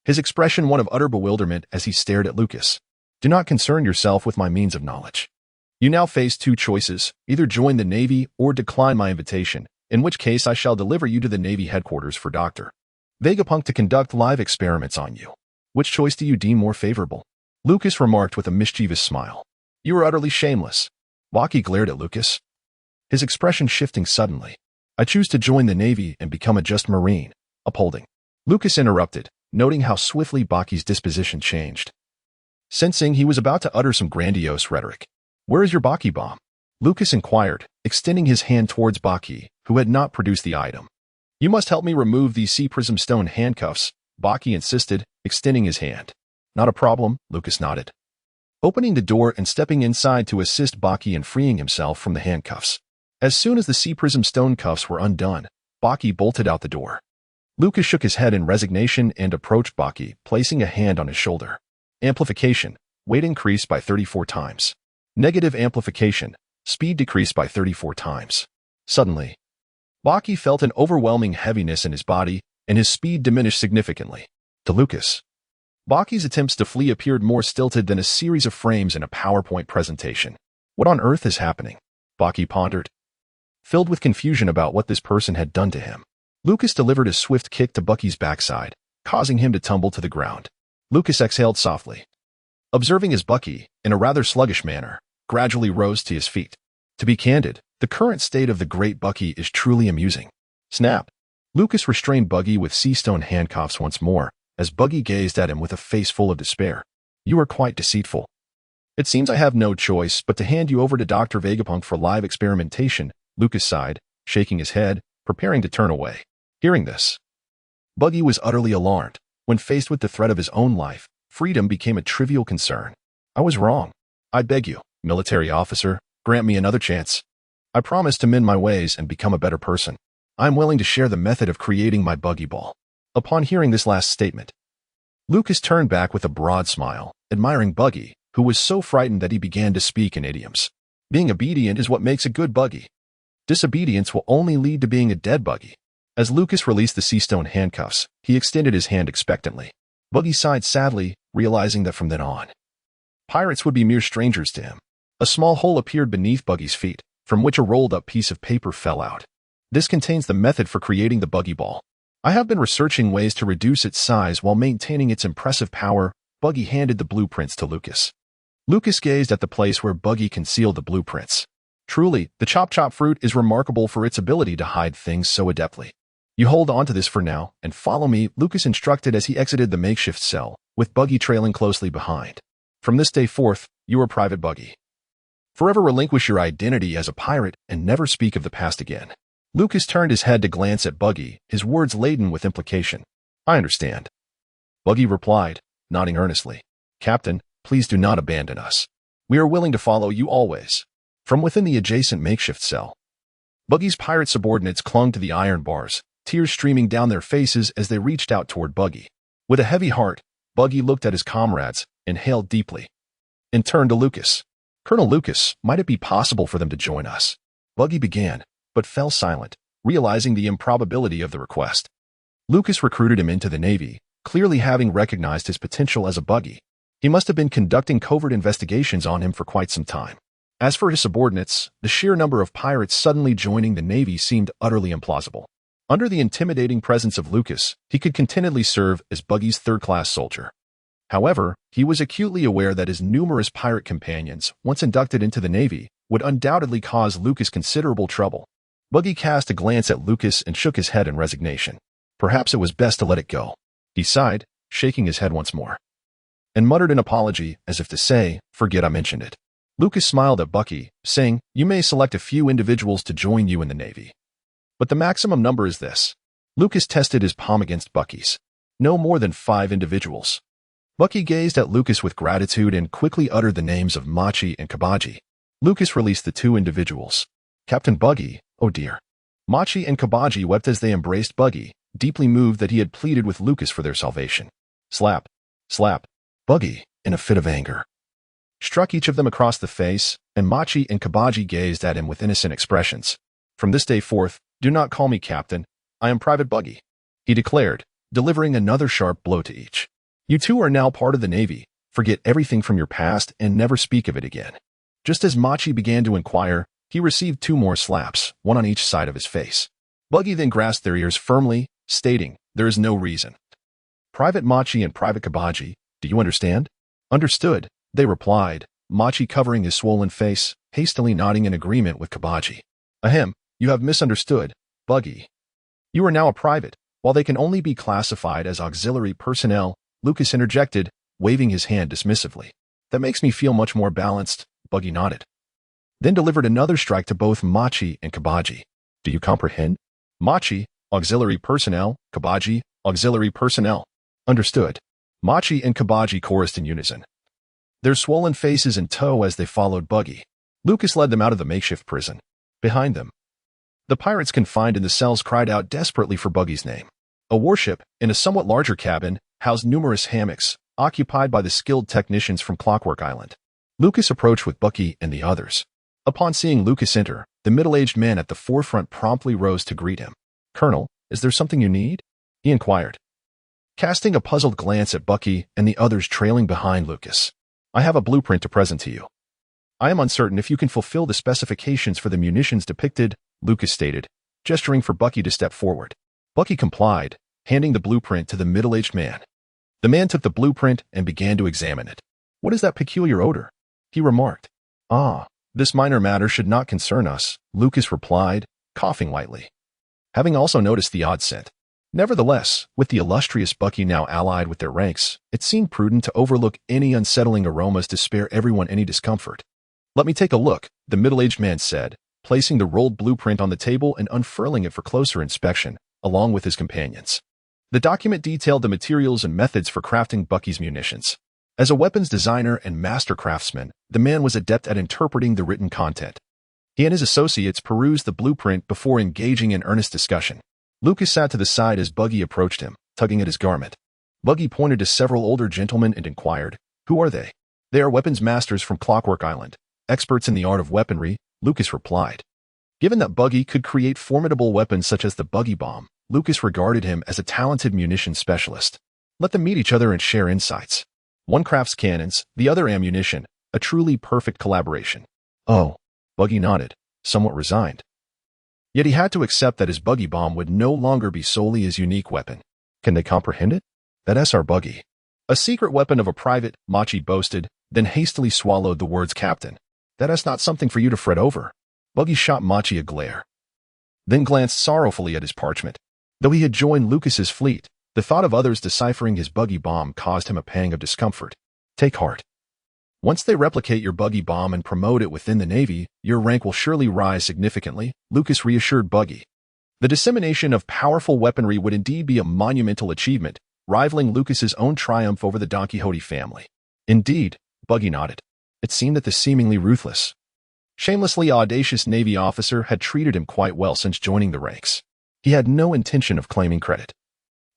his expression one of utter bewilderment as he stared at Lucas. "Do not concern yourself with my means of knowledge. You now face two choices: either join the Navy or decline my invitation, in which case I shall deliver you to the Navy headquarters for Dr. Vegapunk to conduct live experiments on you. Which choice do you deem more favorable? Lucas remarked with a mischievous smile. You are utterly shameless. Baki glared at Lucas, his expression shifting suddenly. I choose to join the Navy and become a just Marine. Upholding. Lucas interrupted, noting how swiftly Baki's disposition changed. Sensing he was about to utter some grandiose rhetoric. Where is your Baki bomb? Lucas inquired, extending his hand towards Baki, who had not produced the item. You must help me remove these sea prism stone handcuffs, Baki insisted, extending his hand. Not a problem, Lucas nodded, opening the door and stepping inside to assist Baki in freeing himself from the handcuffs. As soon as the sea prism stone cuffs were undone, Baki bolted out the door. Lucas shook his head in resignation and approached Baki, placing a hand on his shoulder. Amplification. Weight increased by 34 times. Negative amplification. Speed decreased by 34 times. Suddenly, Baki felt an overwhelming heaviness in his body, and his speed diminished significantly. To Lucas, Baki's attempts to flee appeared more stilted than a series of frames in a PowerPoint presentation. What on earth is happening? Baki pondered, filled with confusion about what this person had done to him. Lucas delivered a swift kick to Baki's backside, causing him to tumble to the ground. Lucas exhaled softly, observing as Baki, in a rather sluggish manner, gradually rose to his feet. To be candid, the current state of the great Baki is truly amusing. Snap! Lucas restrained Buggy with sea stone handcuffs once more, as Buggy gazed at him with a face full of despair. You are quite deceitful. It seems I have no choice but to hand you over to Dr. Vegapunk for live experimentation, Lucas sighed, shaking his head, preparing to turn away. Hearing this, Buggy was utterly alarmed. When faced with the threat of his own life, freedom became a trivial concern. I was wrong. I beg you, military officer, grant me another chance. I promise to mend my ways and become a better person. I am willing to share the method of creating my buggy ball. Upon hearing this last statement, Lucas turned back with a broad smile, admiring Buggy, who was so frightened that he began to speak in idioms. Being obedient is what makes a good buggy. Disobedience will only lead to being a dead buggy. As Lucas released the sea stone handcuffs, he extended his hand expectantly. Buggy sighed sadly, realizing that from then on, pirates would be mere strangers to him. A small hole appeared beneath Buggy's feet, from which a rolled-up piece of paper fell out. This contains the method for creating the buggy ball. I have been researching ways to reduce its size while maintaining its impressive power. Buggy handed the blueprints to Lucas. Lucas gazed at the place where Buggy concealed the blueprints. Truly, the chop-chop fruit is remarkable for its ability to hide things so adeptly. You hold on to this for now, and follow me, Lucas instructed as he exited the makeshift cell, with Buggy trailing closely behind. From this day forth, you are Private Buggy. Forever relinquish your identity as a pirate and never speak of the past again. Lucas turned his head to glance at Buggy, his words laden with implication. I understand. Buggy replied, nodding earnestly. Captain, please do not abandon us. We are willing to follow you always. From within the adjacent makeshift cell, Buggy's pirate subordinates clung to the iron bars, tears streaming down their faces as they reached out toward Buggy. With a heavy heart, Buggy looked at his comrades, inhaled deeply, and turned to Lucas. Colonel Lucas, might it be possible for them to join us? Buggy began, but fell silent, realizing the improbability of the request. Lucas recruited him into the Navy, clearly having recognized his potential as a buggy. He must have been conducting covert investigations on him for quite some time. As for his subordinates, the sheer number of pirates suddenly joining the Navy seemed utterly implausible. Under the intimidating presence of Lucas, he could contentedly serve as Buggy's third-class soldier. However, he was acutely aware that his numerous pirate companions, once inducted into the Navy, would undoubtedly cause Lucas considerable trouble. Buggy cast a glance at Lucas and shook his head in resignation. Perhaps it was best to let it go. He sighed, shaking his head once more, and muttered an apology as if to say, forget I mentioned it. Lucas smiled at Buggy, saying, you may select a few individuals to join you in the Navy, but the maximum number is this. Lucas tested his palm against Buggy's. No more than 5 individuals. Buggy gazed at Lucas with gratitude and quickly uttered the names of Machi and Kabaji. Lucas released the 2 individuals. Captain Buggy, oh dear. Machi and Kabaji wept as they embraced Buggy, deeply moved that he had pleaded with Lucas for their salvation. Slap, slap. Buggy, in a fit of anger, struck each of them across the face, and Machi and Kabaji gazed at him with innocent expressions. From this day forth, do not call me Captain. I am Private Buggy, he declared, delivering another sharp blow to each. You two are now part of the Navy. Forget everything from your past and never speak of it again. Just as Machi began to inquire, he received 2 more slaps, one on each side of his face. Buggy then grasped their ears firmly, stating, "There is no reason." "Private Machi and Private Kabaji, do you understand?" "Understood," they replied, Machi covering his swollen face, hastily nodding in agreement with Kabaji. "Ahem, you have misunderstood, Buggy. You are now a private, while they can only be classified as auxiliary personnel," Lucas interjected, waving his hand dismissively. "That makes me feel much more balanced," Buggy nodded. Then delivered another strike to both Machi and Kabaji. "Do you comprehend?" "Machi, auxiliary personnel, Kabaji, auxiliary personnel." "Understood." Machi and Kabaji chorused in unison, their swollen faces in tow as they followed Buggy. Lucas led them out of the makeshift prison. Behind them, the pirates confined in the cells cried out desperately for Buggy's name. A warship, in a somewhat larger cabin, housed numerous hammocks, occupied by the skilled technicians from Clockwork Island. Lucas approached with Buggy and the others. Upon seeing Lucas enter, the middle-aged man at the forefront promptly rose to greet him. "Colonel, is there something you need?" he inquired, casting a puzzled glance at Buggy and the others trailing behind Lucas. "I have a blueprint to present to you. I am uncertain if you can fulfill the specifications for the munitions depicted," Lucas stated, gesturing for Buggy to step forward. Buggy complied, handing the blueprint to the middle-aged man. The man took the blueprint and began to examine it. "What is that peculiar odor?" he remarked. "Ah, this minor matter should not concern us," Lucas replied, coughing lightly, having also noticed the odd scent. Nevertheless, with the illustrious Buggy now allied with their ranks, it seemed prudent to overlook any unsettling aromas to spare everyone any discomfort. "Let me take a look," the middle-aged man said, placing the rolled blueprint on the table and unfurling it for closer inspection, along with his companions. The document detailed the materials and methods for crafting Buggy's munitions. As a weapons designer and master craftsman, the man was adept at interpreting the written content. He and his associates perused the blueprint before engaging in earnest discussion. Lucas sat to the side as Buggy approached him, tugging at his garment. Buggy pointed to several older gentlemen and inquired, "Who are they?" "They are weapons masters from Clockwork Island, experts in the art of weaponry," Lucas replied. Given that Buggy could create formidable weapons such as the Buggy Bomb, Lucas regarded him as a talented munitions specialist. Let them meet each other and share insights. One crafts cannons, the other ammunition, a truly perfect collaboration. "Oh," Buggy nodded, somewhat resigned. Yet he had to accept that his Buggy Bomb would no longer be solely his unique weapon. Can they comprehend it? "That's our Buggy." "A secret weapon of a private," Machi boasted, then hastily swallowed the words "captain." "That's not something for you to fret over." Buggy shot Machi a glare, then glanced sorrowfully at his parchment. Though he had joined Lucas's fleet, the thought of others deciphering his Buggy Bomb caused him a pang of discomfort. "Take heart. Once they replicate your Buggy Bomb and promote it within the Navy, your rank will surely rise significantly," Lucas reassured Buggy. The dissemination of powerful weaponry would indeed be a monumental achievement, rivaling Lucas's own triumph over the Don Quixote family. "Indeed," Buggy nodded. It seemed that the seemingly ruthless, shamelessly audacious Navy officer had treated him quite well since joining the ranks. He had no intention of claiming credit,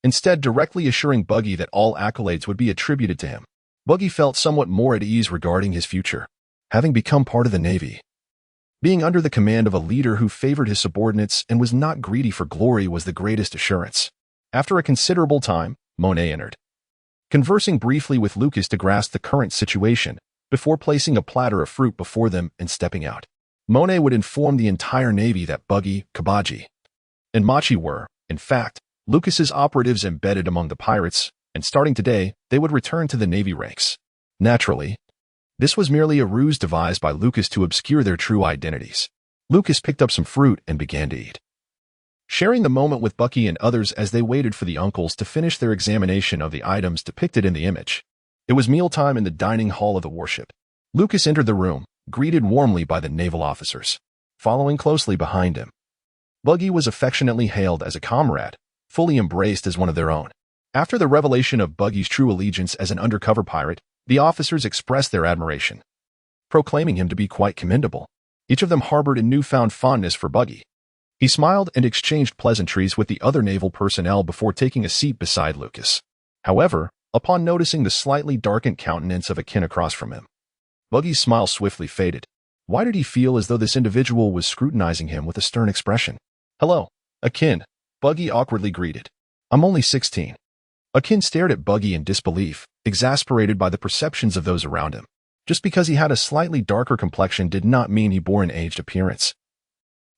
instead directly assuring Buggy that all accolades would be attributed to him. Buggy felt somewhat more at ease regarding his future, having become part of the Navy. Being under the command of a leader who favored his subordinates and was not greedy for glory was the greatest assurance. After a considerable time, Monet entered, conversing briefly with Lucas to grasp the current situation, before placing a platter of fruit before them and stepping out. Monet would inform the entire Navy that Buggy, Kabaji, and Machi were, in fact, Lucas's operatives embedded among the pirates, and starting today, they would return to the Navy ranks. Naturally, this was merely a ruse devised by Lucas to obscure their true identities. Lucas picked up some fruit and began to eat, sharing the moment with Buggy and others as they waited for the uncles to finish their examination of the items depicted in the image. It was mealtime in the dining hall of the warship. Lucas entered the room, greeted warmly by the naval officers, following closely behind him. Buggy was affectionately hailed as a comrade, fully embraced as one of their own. After the revelation of Buggy's true allegiance as an undercover pirate, the officers expressed their admiration, proclaiming him to be quite commendable. Each of them harbored a newfound fondness for Buggy. He smiled and exchanged pleasantries with the other naval personnel before taking a seat beside Lucas. However, upon noticing the slightly darkened countenance of Akin across from him, Buggy's smile swiftly faded. Why did he feel as though this individual was scrutinizing him with a stern expression? "Hello, Akin," Buggy awkwardly greeted. "I'm only 16. Akin stared at Buggy in disbelief, exasperated by the perceptions of those around him. Just because he had a slightly darker complexion did not mean he bore an aged appearance.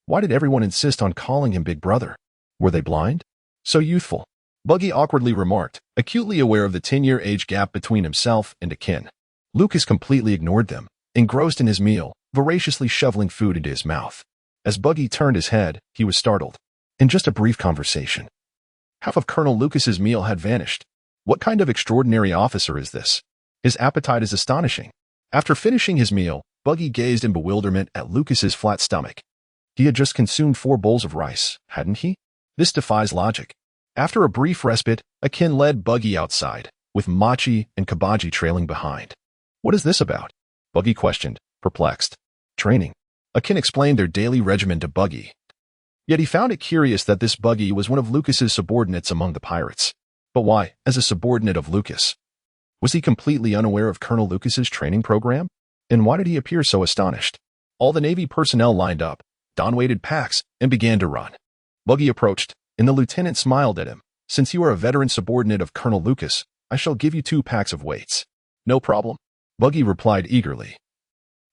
Why did everyone insist on calling him Big Brother? Were they blind? So youthful. Buggy awkwardly remarked, acutely aware of the 10-year age gap between himself and Akin. Lucas completely ignored them, engrossed in his meal, voraciously shoveling food into his mouth. As Buggy turned his head, he was startled. In just a brief conversation, half of Colonel Lucas's meal had vanished. What kind of extraordinary officer is this? His appetite is astonishing. After finishing his meal, Buggy gazed in bewilderment at Lucas's flat stomach. He had just consumed 4 bowls of rice, hadn't he? This defies logic. After a brief respite, Akin led Buggy outside, with Machi and Kabaji trailing behind. What is this about? Buggy questioned, perplexed. Training. Akin explained their daily regimen to Buggy. Yet he found it curious that this Buggy was one of Lucas's subordinates among the pirates. But why, as a subordinate of Lucas? Was he completely unaware of Colonel Lucas's training program? And why did he appear so astonished? All the Navy personnel lined up, don-weighted packs, and began to run. Buggy approached, and the lieutenant smiled at him. Since you are a veteran subordinate of Colonel Lucas, I shall give you 2 packs of weights. No problem. Buggy replied eagerly,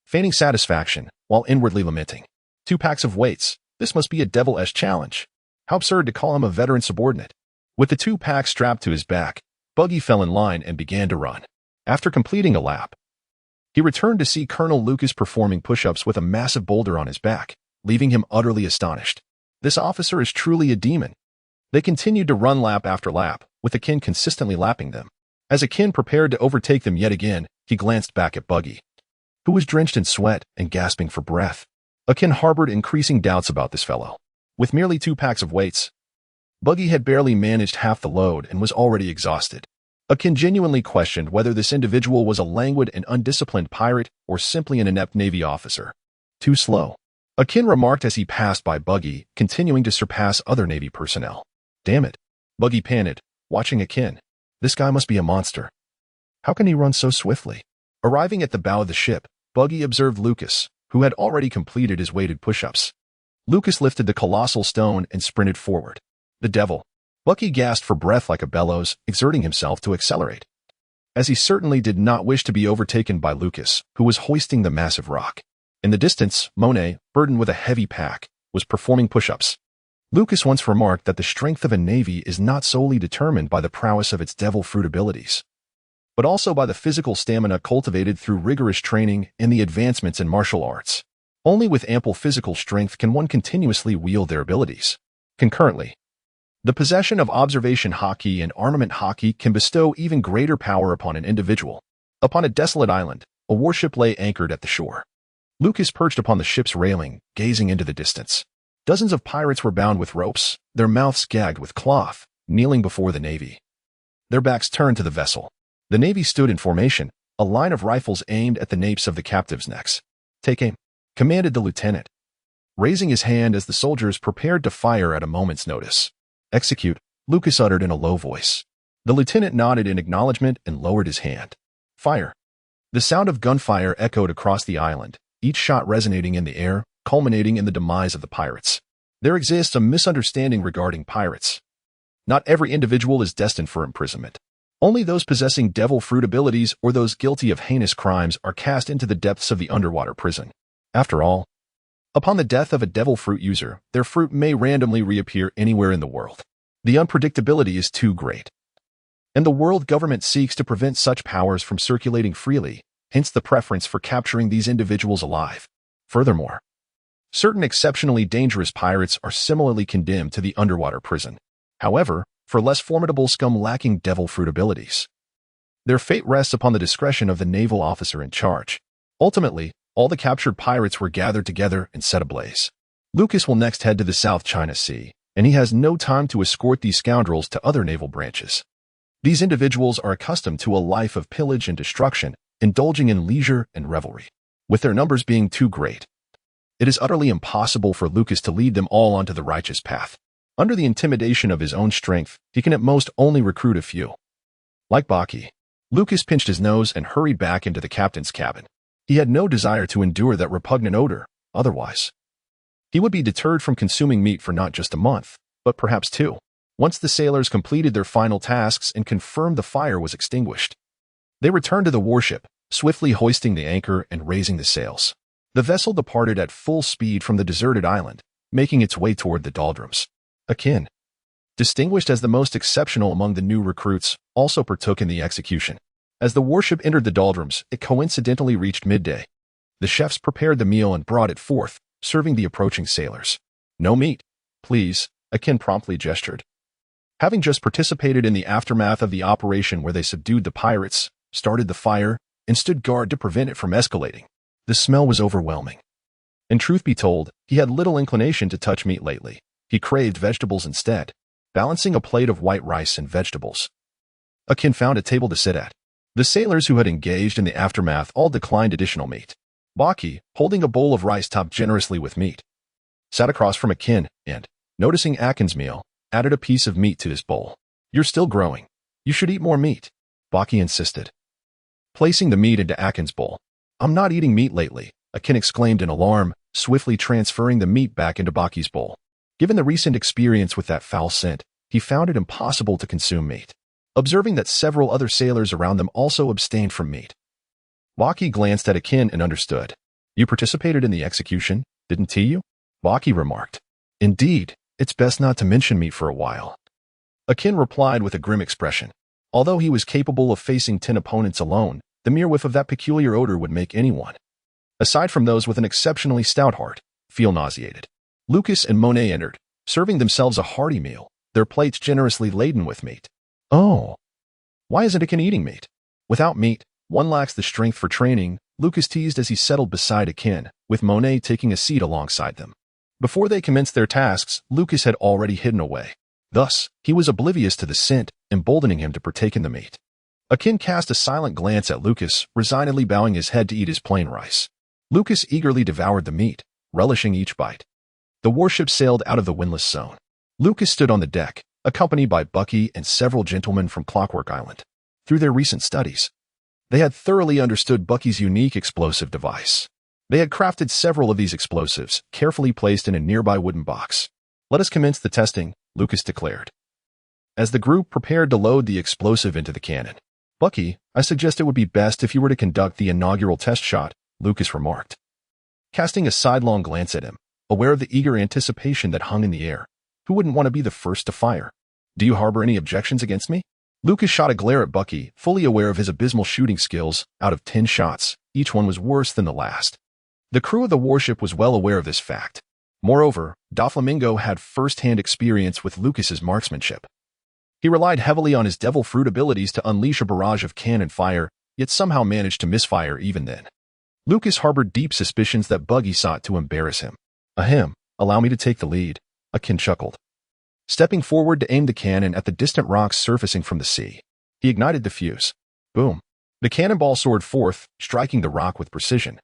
feigning satisfaction, while inwardly lamenting. 2 packs of weights. This must be a devil-esque challenge. How absurd to call him a veteran subordinate. With the 2 packs strapped to his back, Buggy fell in line and began to run. After completing a lap, he returned to see Colonel Lucas performing push-ups with a massive boulder on his back, leaving him utterly astonished. This officer is truly a demon. They continued to run lap after lap, with Akin consistently lapping them. As Akin prepared to overtake them yet again, he glanced back at Buggy, who was drenched in sweat and gasping for breath. Akin harbored increasing doubts about this fellow. With merely 2 packs of weights, Buggy had barely managed half the load and was already exhausted. Akin genuinely questioned whether this individual was a languid and undisciplined pirate or simply an inept Navy officer. Too slow. Akin remarked as he passed by Buggy, continuing to surpass other Navy personnel. Damn it. Buggy panted, watching Akin. This guy must be a monster. How can he run so swiftly? Arriving at the bow of the ship, Buggy observed Lucas, who had already completed his weighted push-ups. Lucas lifted the colossal stone and sprinted forward. The devil. Buggy gasped for breath like a bellows, exerting himself to accelerate. As he certainly did not wish to be overtaken by Lucas, who was hoisting the massive rock. In the distance, Monet, burdened with a heavy pack, was performing push-ups. Lucas once remarked that the strength of a navy is not solely determined by the prowess of its devil fruit abilities, but also by the physical stamina cultivated through rigorous training and the advancements in martial arts. Only with ample physical strength can one continuously wield their abilities. Concurrently, the possession of Observation Haki and Armament Haki can bestow even greater power upon an individual. Upon a desolate island, a warship lay anchored at the shore. Lucas perched upon the ship's railing, gazing into the distance. Dozens of pirates were bound with ropes, their mouths gagged with cloth, kneeling before the Navy. Their backs turned to the vessel. The Navy stood in formation, a line of rifles aimed at the napes of the captives' necks. Take aim, commanded the lieutenant, raising his hand as the soldiers prepared to fire at a moment's notice. Execute, Lucas uttered in a low voice. The lieutenant nodded in acknowledgement and lowered his hand. Fire. The sound of gunfire echoed across the island, each shot resonating in the air, culminating in the demise of the pirates. There exists a misunderstanding regarding pirates. Not every individual is destined for imprisonment. Only those possessing devil fruit abilities or those guilty of heinous crimes are cast into the depths of the underwater prison. After all, upon the death of a devil fruit user, their fruit may randomly reappear anywhere in the world. The unpredictability is too great. And the world government seeks to prevent such powers from circulating freely, hence the preference for capturing these individuals alive. Furthermore, certain exceptionally dangerous pirates are similarly condemned to the underwater prison. However, for less formidable scum lacking devil fruit abilities, their fate rests upon the discretion of the naval officer in charge. Ultimately, all the captured pirates were gathered together and set ablaze. Lucas will next head to the South China Sea, and he has no time to escort these scoundrels to other naval branches. These individuals are accustomed to a life of pillage and destruction, indulging in leisure and revelry. With their numbers being too great, it is utterly impossible for Lucas to lead them all onto the righteous path. Under the intimidation of his own strength, he can at most only recruit a few. Like Baki, Lucas pinched his nose and hurried back into the captain's cabin. He had no desire to endure that repugnant odor, otherwise he would be deterred from consuming meat for not just a month, but perhaps 2. Once the sailors completed their final tasks and confirmed the fire was extinguished, they returned to the warship, swiftly hoisting the anchor and raising the sails. The vessel departed at full speed from the deserted island, making its way toward the doldrums. Akin, distinguished as the most exceptional among the new recruits, also partook in the execution. As the warship entered the doldrums, it coincidentally reached midday. The chefs prepared the meal and brought it forth, serving the approaching sailors. "No meat, please," Akin promptly gestured. Having just participated in the aftermath of the operation where they subdued the pirates, started the fire, and stood guard to prevent it from escalating, the smell was overwhelming. And truth be told, he had little inclination to touch meat lately. He craved vegetables instead, balancing a plate of white rice and vegetables. Akin found a table to sit at. The sailors who had engaged in the aftermath all declined additional meat. Baki, holding a bowl of rice topped generously with meat, sat across from Akin and, noticing Akin's meal, added a piece of meat to his bowl. "You're still growing. You should eat more meat," Baki insisted, placing the meat into Akin's bowl. "I'm not eating meat lately," Akin exclaimed in alarm, swiftly transferring the meat back into Baki's bowl. Given the recent experience with that foul scent, he found it impossible to consume meat. Observing that several other sailors around them also abstained from meat, Baki glanced at Akin and understood. "You participated in the execution, didn't you?" Baki remarked. "Indeed, it's best not to mention meat for a while," Akin replied with a grim expression. Although he was capable of facing 10 opponents alone, the mere whiff of that peculiar odor would make anyone, aside from those with an exceptionally stout heart, feel nauseated. Lucas and Monet entered, serving themselves a hearty meal, their plates generously laden with meat. "Oh, why isn't Akin eating meat?" "Without meat, one lacks the strength for training," Lucas teased as he settled beside Akin, with Monet taking a seat alongside them. Before they commenced their tasks, Lucas had already hidden away. Thus, he was oblivious to the scent, emboldening him to partake in the meat. Akin cast a silent glance at Lucas, resignedly bowing his head to eat his plain rice. Lucas eagerly devoured the meat, relishing each bite. The warship sailed out of the windless zone. Lucas stood on the deck, accompanied by Bucky and several gentlemen from Clockwork Island. Through their recent studies, they had thoroughly understood Bucky's unique explosive device. They had crafted several of these explosives, carefully placed in a nearby wooden box. "Let us commence the testing," Lucas declared, as the group prepared to load the explosive into the cannon. "Bucky, I suggest it would be best if you were to conduct the inaugural test shot," Lucas remarked, casting a sidelong glance at him, aware of the eager anticipation that hung in the air. Who wouldn't want to be the first to fire? "Do you harbor any objections against me?" Lucas shot a glare at Bucky, fully aware of his abysmal shooting skills. Out of 10 shots, each one was worse than the last. The crew of the warship was well aware of this fact. Moreover, Doflamingo had first-hand experience with Lucas's marksmanship. He relied heavily on his devil fruit abilities to unleash a barrage of cannon fire, yet somehow managed to misfire even then. Lucas harbored deep suspicions that Buggy sought to embarrass him. "Ahem, allow me to take the lead," Akin chuckled, stepping forward to aim the cannon at the distant rocks surfacing from the sea. He ignited the fuse. Boom. The cannonball soared forth, striking the rock with precision,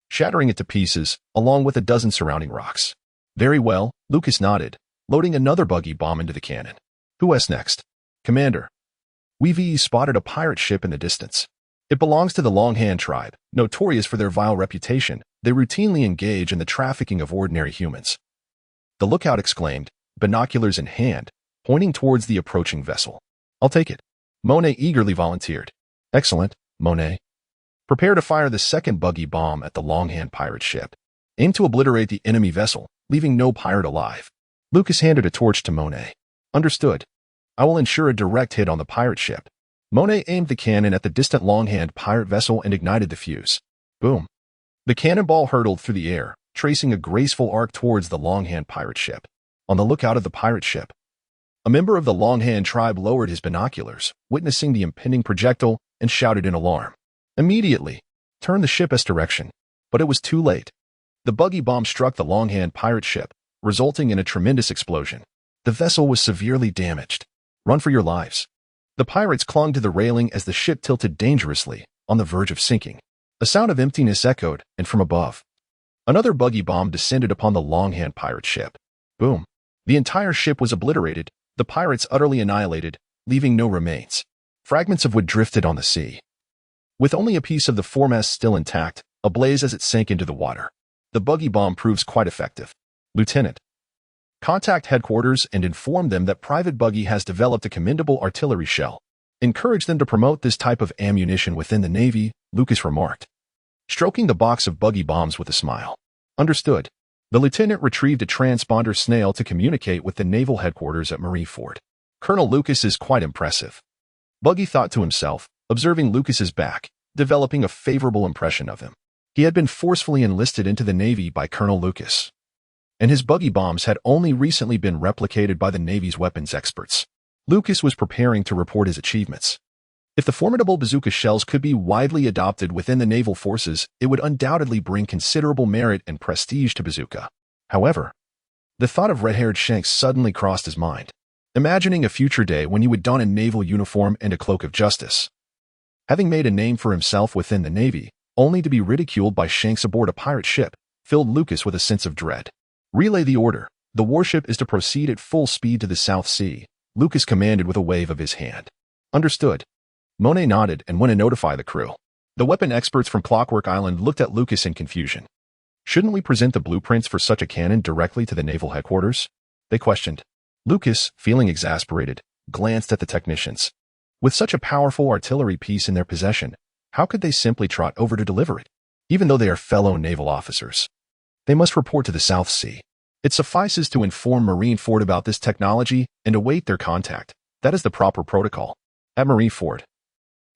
shattering it to pieces, along with a dozen surrounding rocks. "Very well," Lucas nodded, loading another buggy bomb into the cannon. "Who's next?" "Commander, we've spotted a pirate ship in the distance. It belongs to the Longhand tribe, notorious for their vile reputation. They routinely engage in the trafficking of ordinary humans." The lookout exclaimed, binoculars in hand, pointing towards the approaching vessel. "I'll take it," Monet eagerly volunteered. "Excellent, Monet. Prepare to fire the second buggy bomb at the Longhand pirate ship. Aim to obliterate the enemy vessel, leaving no pirate alive." Lucas handed a torch to Monet. "Understood. I will ensure a direct hit on the pirate ship." Monet aimed the cannon at the distant Longhand pirate vessel and ignited the fuse. Boom. The cannonball hurtled through the air, tracing a graceful arc towards the Longhand pirate ship. On the lookout of the pirate ship, a member of the Longhand tribe lowered his binoculars, witnessing the impending projectile, and shouted in alarm. Immediately, turned the ship direction, but it was too late. The buggy bomb struck the Longhand pirate ship, resulting in a tremendous explosion. The vessel was severely damaged. "Run for your lives." The pirates clung to the railing as the ship tilted dangerously, on the verge of sinking. A sound of emptiness echoed, and from above, another buggy bomb descended upon the Longhand pirate ship. Boom. The entire ship was obliterated, the pirates utterly annihilated, leaving no remains. Fragments of wood drifted on the sea, with only a piece of the foremast still intact, ablaze as it sank into the water. The buggy bomb proves quite effective. "Lieutenant, contact headquarters and inform them that Private Buggy has developed a commendable artillery shell. Encourage them to promote this type of ammunition within the Navy, Lucas remarked, stroking the box of buggy bombs with a smile. Understood. The lieutenant retrieved a transponder snail to communicate with the naval headquarters at Marineford. Colonel Lucas is quite impressive. Buggy thought to himself, observing Lucas's back, developing a favorable impression of him. He had been forcefully enlisted into the Navy by Colonel Lucas, and his buggy bombs had only recently been replicated by the Navy's weapons experts. Lucas was preparing to report his achievements. If the formidable bazooka shells could be widely adopted within the naval forces, it would undoubtedly bring considerable merit and prestige to bazooka. However, the thought of red-haired Shanks suddenly crossed his mind, imagining a future day when he would don a naval uniform and a cloak of justice. Having made a name for himself within the Navy, only to be ridiculed by Shanks aboard a pirate ship, filled Lucas with a sense of dread. Relay the order. The warship is to proceed at full speed to the South Sea, Lucas commanded with a wave of his hand. Understood. Monet nodded and went to notify the crew. The weapon experts from Clockwork Island looked at Lucas in confusion. Shouldn't we present the blueprints for such a cannon directly to the naval headquarters? They questioned. Lucas, feeling exasperated, glanced at the technicians. With such a powerful artillery piece in their possession, how could they simply trot over to deliver it? Even though they are fellow naval officers, they must report to the South Sea. It suffices to inform Marineford about this technology and await their contact. That is the proper protocol. At Marineford,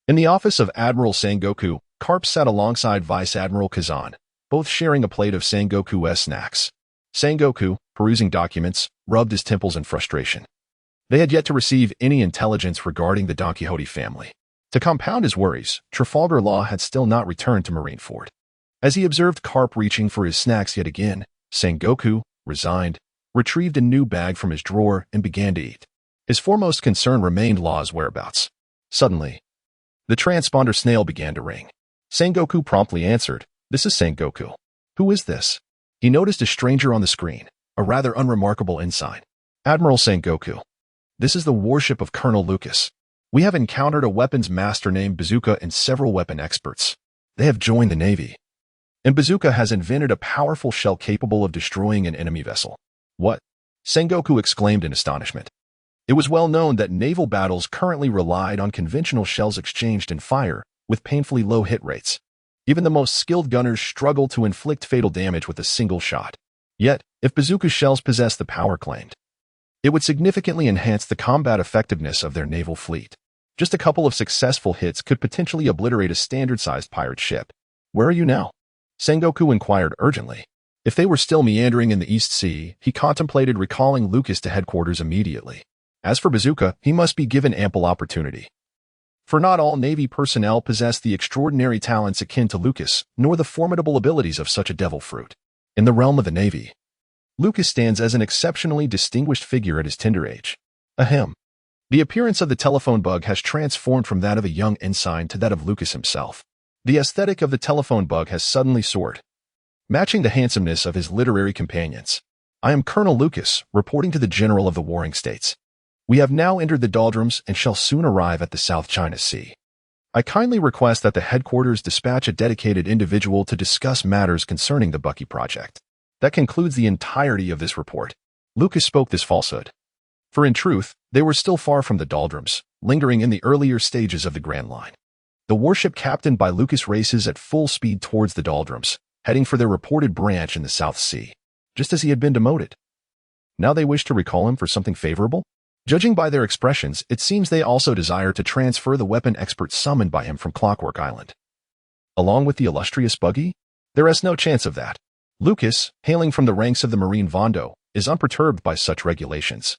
in the office of Admiral Sengoku, Karp sat alongside Vice Admiral Kazan, both sharing a plate of Sengoku-esque snacks. Sengoku, perusing documents, rubbed his temples in frustration. They had yet to receive any intelligence regarding the Don Quixote family. To compound his worries, Trafalgar Law had still not returned to Marineford. As he observed Karp reaching for his snacks yet again, Sengoku, resigned, retrieved a new bag from his drawer and began to eat. His foremost concern remained Law's whereabouts. Suddenly, the transponder snail began to ring. Sengoku promptly answered, "This is Sengoku." "Who is this?" He noticed a stranger on the screen, a rather unremarkable ensign. "Admiral Sengoku. This is the warship of Colonel Lucas. We have encountered a weapons master named Bazooka and several weapon experts. They have joined the Navy. And Bazooka has invented a powerful shell capable of destroying an enemy vessel." "What?" Sengoku exclaimed in astonishment. It was well known that naval battles currently relied on conventional shells exchanged in fire, with painfully low hit rates. Even the most skilled gunners struggle to inflict fatal damage with a single shot. Yet, if bazooka shells possess the power claimed, it would significantly enhance the combat effectiveness of their naval fleet. Just a couple of successful hits could potentially obliterate a standard-sized pirate ship. "Where are you now?" Sengoku inquired urgently. If they were still meandering in the East Sea, he contemplated recalling Lucas to headquarters immediately. As for Bazooka, he must be given ample opportunity. For not all Navy personnel possess the extraordinary talents akin to Lucas, nor the formidable abilities of such a devil fruit. In the realm of the Navy, Lucas stands as an exceptionally distinguished figure at his tender age. Ahem. The appearance of the telephone bug has transformed from that of a young ensign to that of Lucas himself. The aesthetic of the telephone bug has suddenly soared, matching the handsomeness of his literary companions. "I am Colonel Lucas, reporting to the General of the Warring States. We have now entered the doldrums and shall soon arrive at the South China Sea. I kindly request that the headquarters dispatch a dedicated individual to discuss matters concerning the Bucky project." That concludes the entirety of this report. Lucas spoke this falsehood, for in truth, they were still far from the doldrums, lingering in the earlier stages of the Grand Line. The warship captained by Lucas races at full speed towards the doldrums, heading for their reported branch in the South Sea, just as he had been demoted. Now they wish to recall him for something favorable? Judging by their expressions, it seems they also desire to transfer the weapon expert summoned by him from Clockwork Island. Along with the illustrious Buggy? There is no chance of that. Lucas, hailing from the ranks of the Marine Vondo, is unperturbed by such regulations,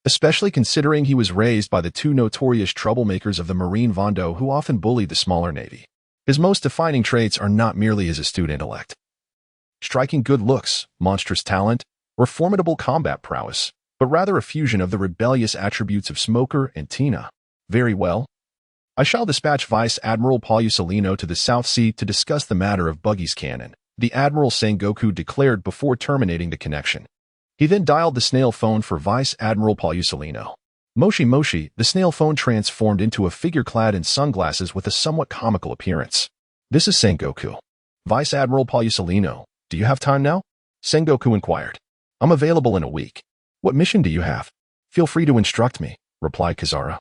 especially considering he was raised by the two notorious troublemakers of the Marine Vondo who often bully the smaller navy. His most defining traits are not merely his astute intellect, striking good looks, monstrous talent, or formidable combat prowess, but rather a fusion of the rebellious attributes of Smoker and Tina. Very well. I shall dispatch Vice Admiral Paulusolino to the South Sea to discuss the matter of Buggy's cannon, the Admiral Sengoku declared before terminating the connection. He then dialed the snail phone for Vice Admiral Paulusolino. Moshi Moshi, the snail phone transformed into a figure clad in sunglasses with a somewhat comical appearance. "This is Sengoku. Vice Admiral Paulusolino, do you have time now?" Sengoku inquired. "I'm available in a week. What mission do you have?" "Feel free to instruct me," replied Kazara.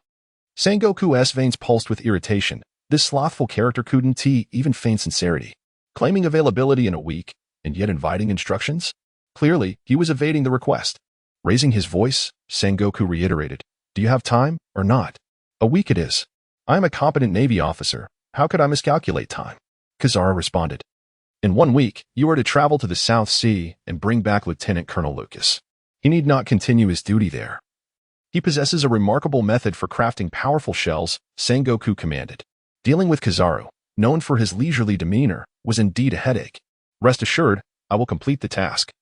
Sengoku's veins pulsed with irritation. This slothful character couldn't even feign sincerity, claiming availability in a week, and yet inviting instructions? Clearly, he was evading the request. Raising his voice, Sengoku reiterated, "Do you have time, or not?" "A week it is. I am a competent Navy officer. How could I miscalculate time?" Kizaru responded. "In 1 week, you are to travel to the South Sea and bring back Lieutenant Colonel Lucas. He need not continue his duty there. He possesses a remarkable method for crafting powerful shells," Sengoku commanded. Dealing with Kizaru, known for his leisurely demeanor, was indeed a headache. "Rest assured, I will complete the task."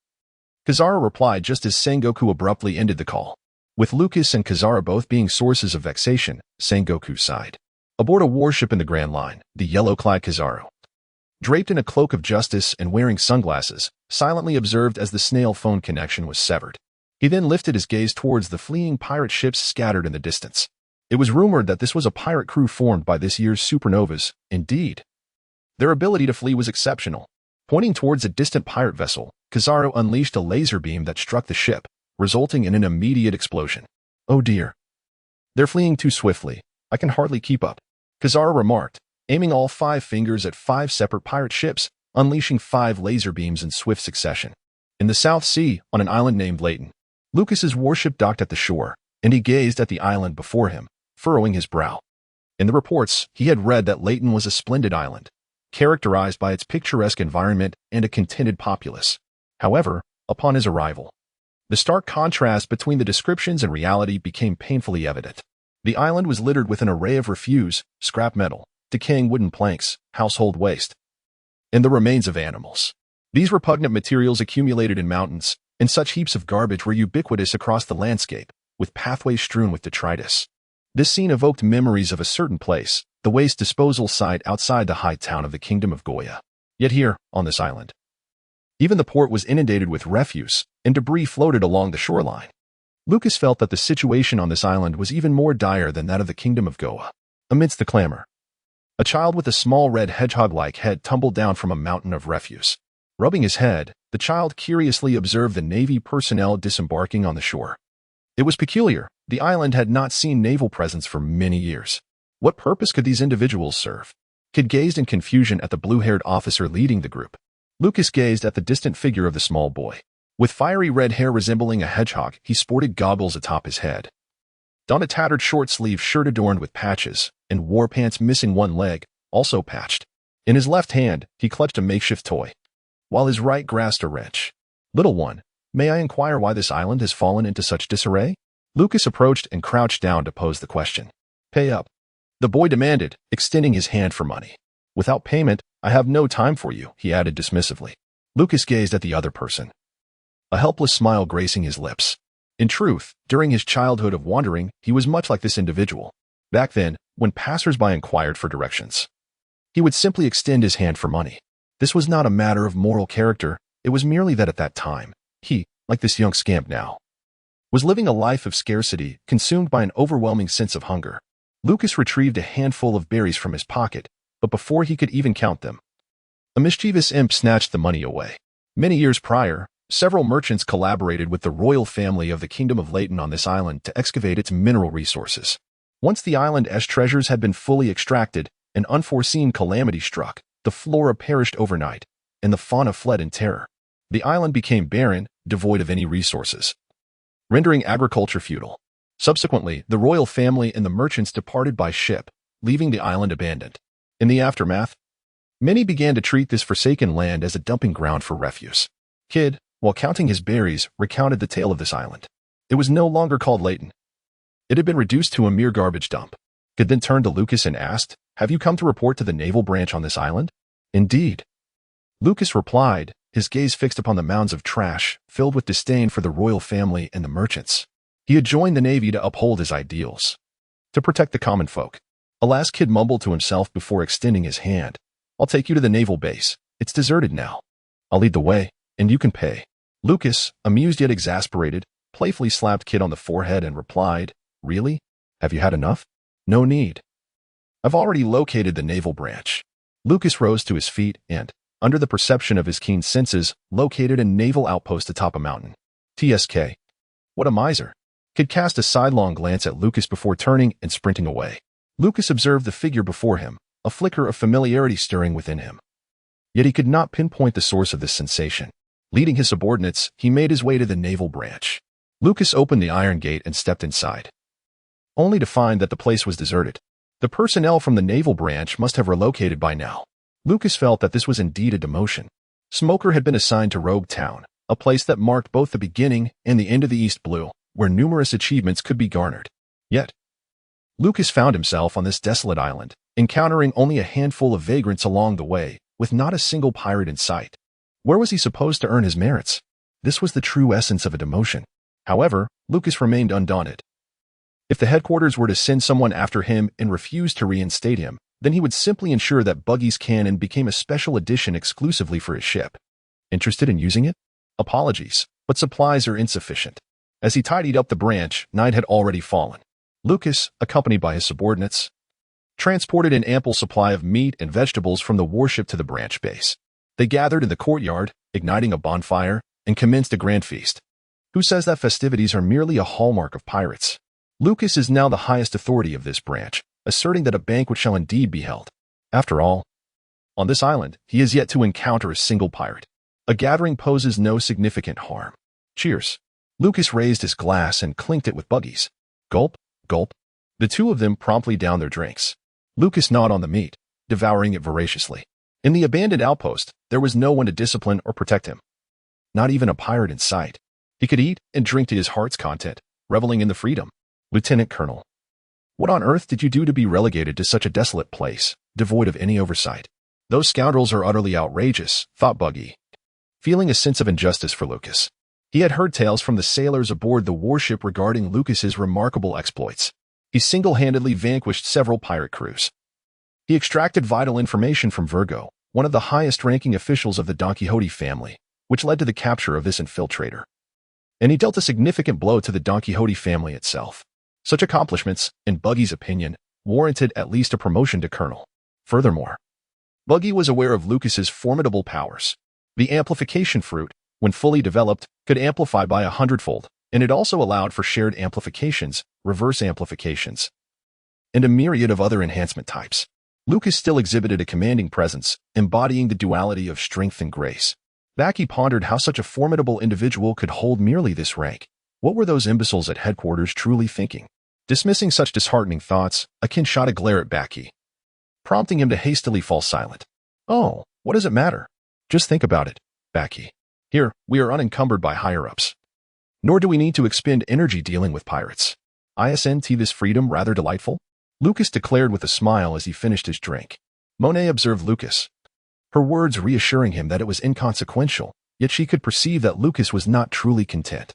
Kizaru replied just as Sengoku abruptly ended the call. With Lucas and Kizaru both being sources of vexation, Sengoku sighed. Aboard a warship in the Grand Line, the yellow-clad Kizaru, draped in a cloak of justice and wearing sunglasses, silently observed as the snail phone connection was severed. He then lifted his gaze towards the fleeing pirate ships scattered in the distance. It was rumored that this was a pirate crew formed by this year's supernovas. Indeed, their ability to flee was exceptional. Pointing towards a distant pirate vessel, Kizaru unleashed a laser beam that struck the ship, resulting in an immediate explosion. "Oh dear. They're fleeing too swiftly. I can hardly keep up," Kizaru remarked, aiming all 5 fingers at 5 separate pirate ships, unleashing 5 laser beams in swift succession. In the South Sea, on an island named Leighton, Lucas's warship docked at the shore, and he gazed at the island before him, furrowing his brow. In the reports, he had read that Leighton was a splendid island, characterized by its picturesque environment and a contented populace. However, upon his arrival, the stark contrast between the descriptions and reality became painfully evident. The island was littered with an array of refuse, scrap metal, decaying wooden planks, household waste, and the remains of animals. These repugnant materials accumulated in mountains, and such heaps of garbage were ubiquitous across the landscape, with pathways strewn with detritus. This scene evoked memories of a certain place, the waste disposal site outside the high town of the Kingdom of Goya. Yet here, on this island, even the port was inundated with refuse, and debris floated along the shoreline. Lucas felt that the situation on this island was even more dire than that of the Kingdom of Goa. Amidst the clamor, a child with a small red hedgehog-like head tumbled down from a mountain of refuse. Rubbing his head, the child curiously observed the Navy personnel disembarking on the shore. It was peculiar. The island had not seen naval presence for many years. What purpose could these individuals serve? Kid gazed in confusion at the blue-haired officer leading the group. Lucas gazed at the distant figure of the small boy. With fiery red hair resembling a hedgehog, he sported goggles atop his head, donned a tattered short-sleeved shirt adorned with patches, and wore pants missing one leg, also patched. In his left hand, he clutched a makeshift toy, while his right grasped a wrench. "Little one, may I inquire why this island has fallen into such disarray?" Lucas approached and crouched down to pose the question. "Pay up," the boy demanded, extending his hand for money. "Without payment, I have no time for you," he added dismissively. Lucas gazed at the other person, a helpless smile gracing his lips. In truth, during his childhood of wandering, he was much like this individual. Back then, when passers-by inquired for directions, he would simply extend his hand for money. This was not a matter of moral character, it was merely that at that time, he, like this young scamp now, was living a life of scarcity, consumed by an overwhelming sense of hunger. Lucas retrieved a handful of berries from his pocket, but before he could even count them, a mischievous imp snatched the money away. Many years prior, several merchants collaborated with the royal family of the Kingdom of Leighton on this island to excavate its mineral resources. Once the island's treasures had been fully extracted, an unforeseen calamity struck. The flora perished overnight, and the fauna fled in terror. The island became barren, devoid of any resources, rendering agriculture futile. Subsequently, the royal family and the merchants departed by ship, leaving the island abandoned. In the aftermath, many began to treat this forsaken land as a dumping ground for refuse. Kid, while counting his berries, recounted the tale of this island. It was no longer called Leighton. It had been reduced to a mere garbage dump. Kid then turned to Lucas and asked, "Have you come to report to the naval branch on this island?" "Indeed," Lucas replied, his gaze fixed upon the mounds of trash, filled with disdain for the royal family and the merchants. He had joined the Navy to uphold his ideals, to protect the common folk. Alas, Kid mumbled to himself before extending his hand. "I'll take you to the naval base. It's deserted now. I'll lead the way, and you can pay." Lucas, amused yet exasperated, playfully slapped Kid on the forehead and replied, "Really? Have you had enough? No need. I've already located the naval branch." Lucas rose to his feet and, under the perception of his keen senses, located a naval outpost atop a mountain. TSK. What a miser. could cast a sidelong glance at Lucas before turning and sprinting away. Lucas observed the figure before him, a flicker of familiarity stirring within him. Yet he could not pinpoint the source of this sensation. Leading his subordinates, he made his way to the naval branch. Lucas opened the iron gate and stepped inside, only to find that the place was deserted. The personnel from the naval branch must have relocated by now. Lucas felt that this was indeed a demotion. Smoker had been assigned to Rogue Town, a place that marked both the beginning and the end of the East Blue, where numerous achievements could be garnered. Yet, Lucas found himself on this desolate island, encountering only a handful of vagrants along the way, with not a single pirate in sight. Where was he supposed to earn his merits? This was the true essence of a demotion. However, Lucas remained undaunted. If the headquarters were to send someone after him and refuse to reinstate him, then he would simply ensure that Buggy's cannon became a special edition exclusively for his ship. Interested in using it? Apologies, but supplies are insufficient. As he tidied up the branch, night had already fallen. Lucas, accompanied by his subordinates, transported an ample supply of meat and vegetables from the warship to the branch base. They gathered in the courtyard, igniting a bonfire, and commenced a grand feast. Who says that festivities are merely a hallmark of pirates? Lucas is now the highest authority of this branch, asserting that a banquet shall indeed be held. After all, on this island, he has yet to encounter a single pirate. A gathering poses no significant harm. Cheers. Lucas raised his glass and clinked it with Buggy's. Gulp, gulp. The two of them promptly downed their drinks. Lucas gnawed on the meat, devouring it voraciously. In the abandoned outpost, there was no one to discipline or protect him. Not even a pirate in sight. He could eat and drink to his heart's content, reveling in the freedom. Lieutenant Colonel, what on earth did you do to be relegated to such a desolate place, devoid of any oversight? Those scoundrels are utterly outrageous, thought Buggy, feeling a sense of injustice for Lucas. He had heard tales from the sailors aboard the warship regarding Lucas's remarkable exploits. He single-handedly vanquished several pirate crews. He extracted vital information from Virgo, one of the highest-ranking officials of the Don Quixote family, which led to the capture of this infiltrator. And he dealt a significant blow to the Don Quixote family itself. Such accomplishments, in Buggy's opinion, warranted at least a promotion to colonel. Furthermore, Buggy was aware of Lucas's formidable powers. The amplification fruit, when fully developed, could amplify by 100-fold, and it also allowed for shared amplifications, reverse amplifications, and a myriad of other enhancement types. Lucas still exhibited a commanding presence, embodying the duality of strength and grace. Back he pondered how such a formidable individual could hold merely this rank. What were those imbeciles at headquarters truly thinking? Dismissing such disheartening thoughts, Akin shot a glare at Baki, prompting him to hastily fall silent. Oh, what does it matter? Just think about it, Baki. Here, we are unencumbered by higher-ups. Nor do we need to expend energy dealing with pirates. Isn't this freedom rather delightful? Lucas declared with a smile as he finished his drink. Monet observed Lucas, her words reassuring him that it was inconsequential, yet she could perceive that Lucas was not truly content.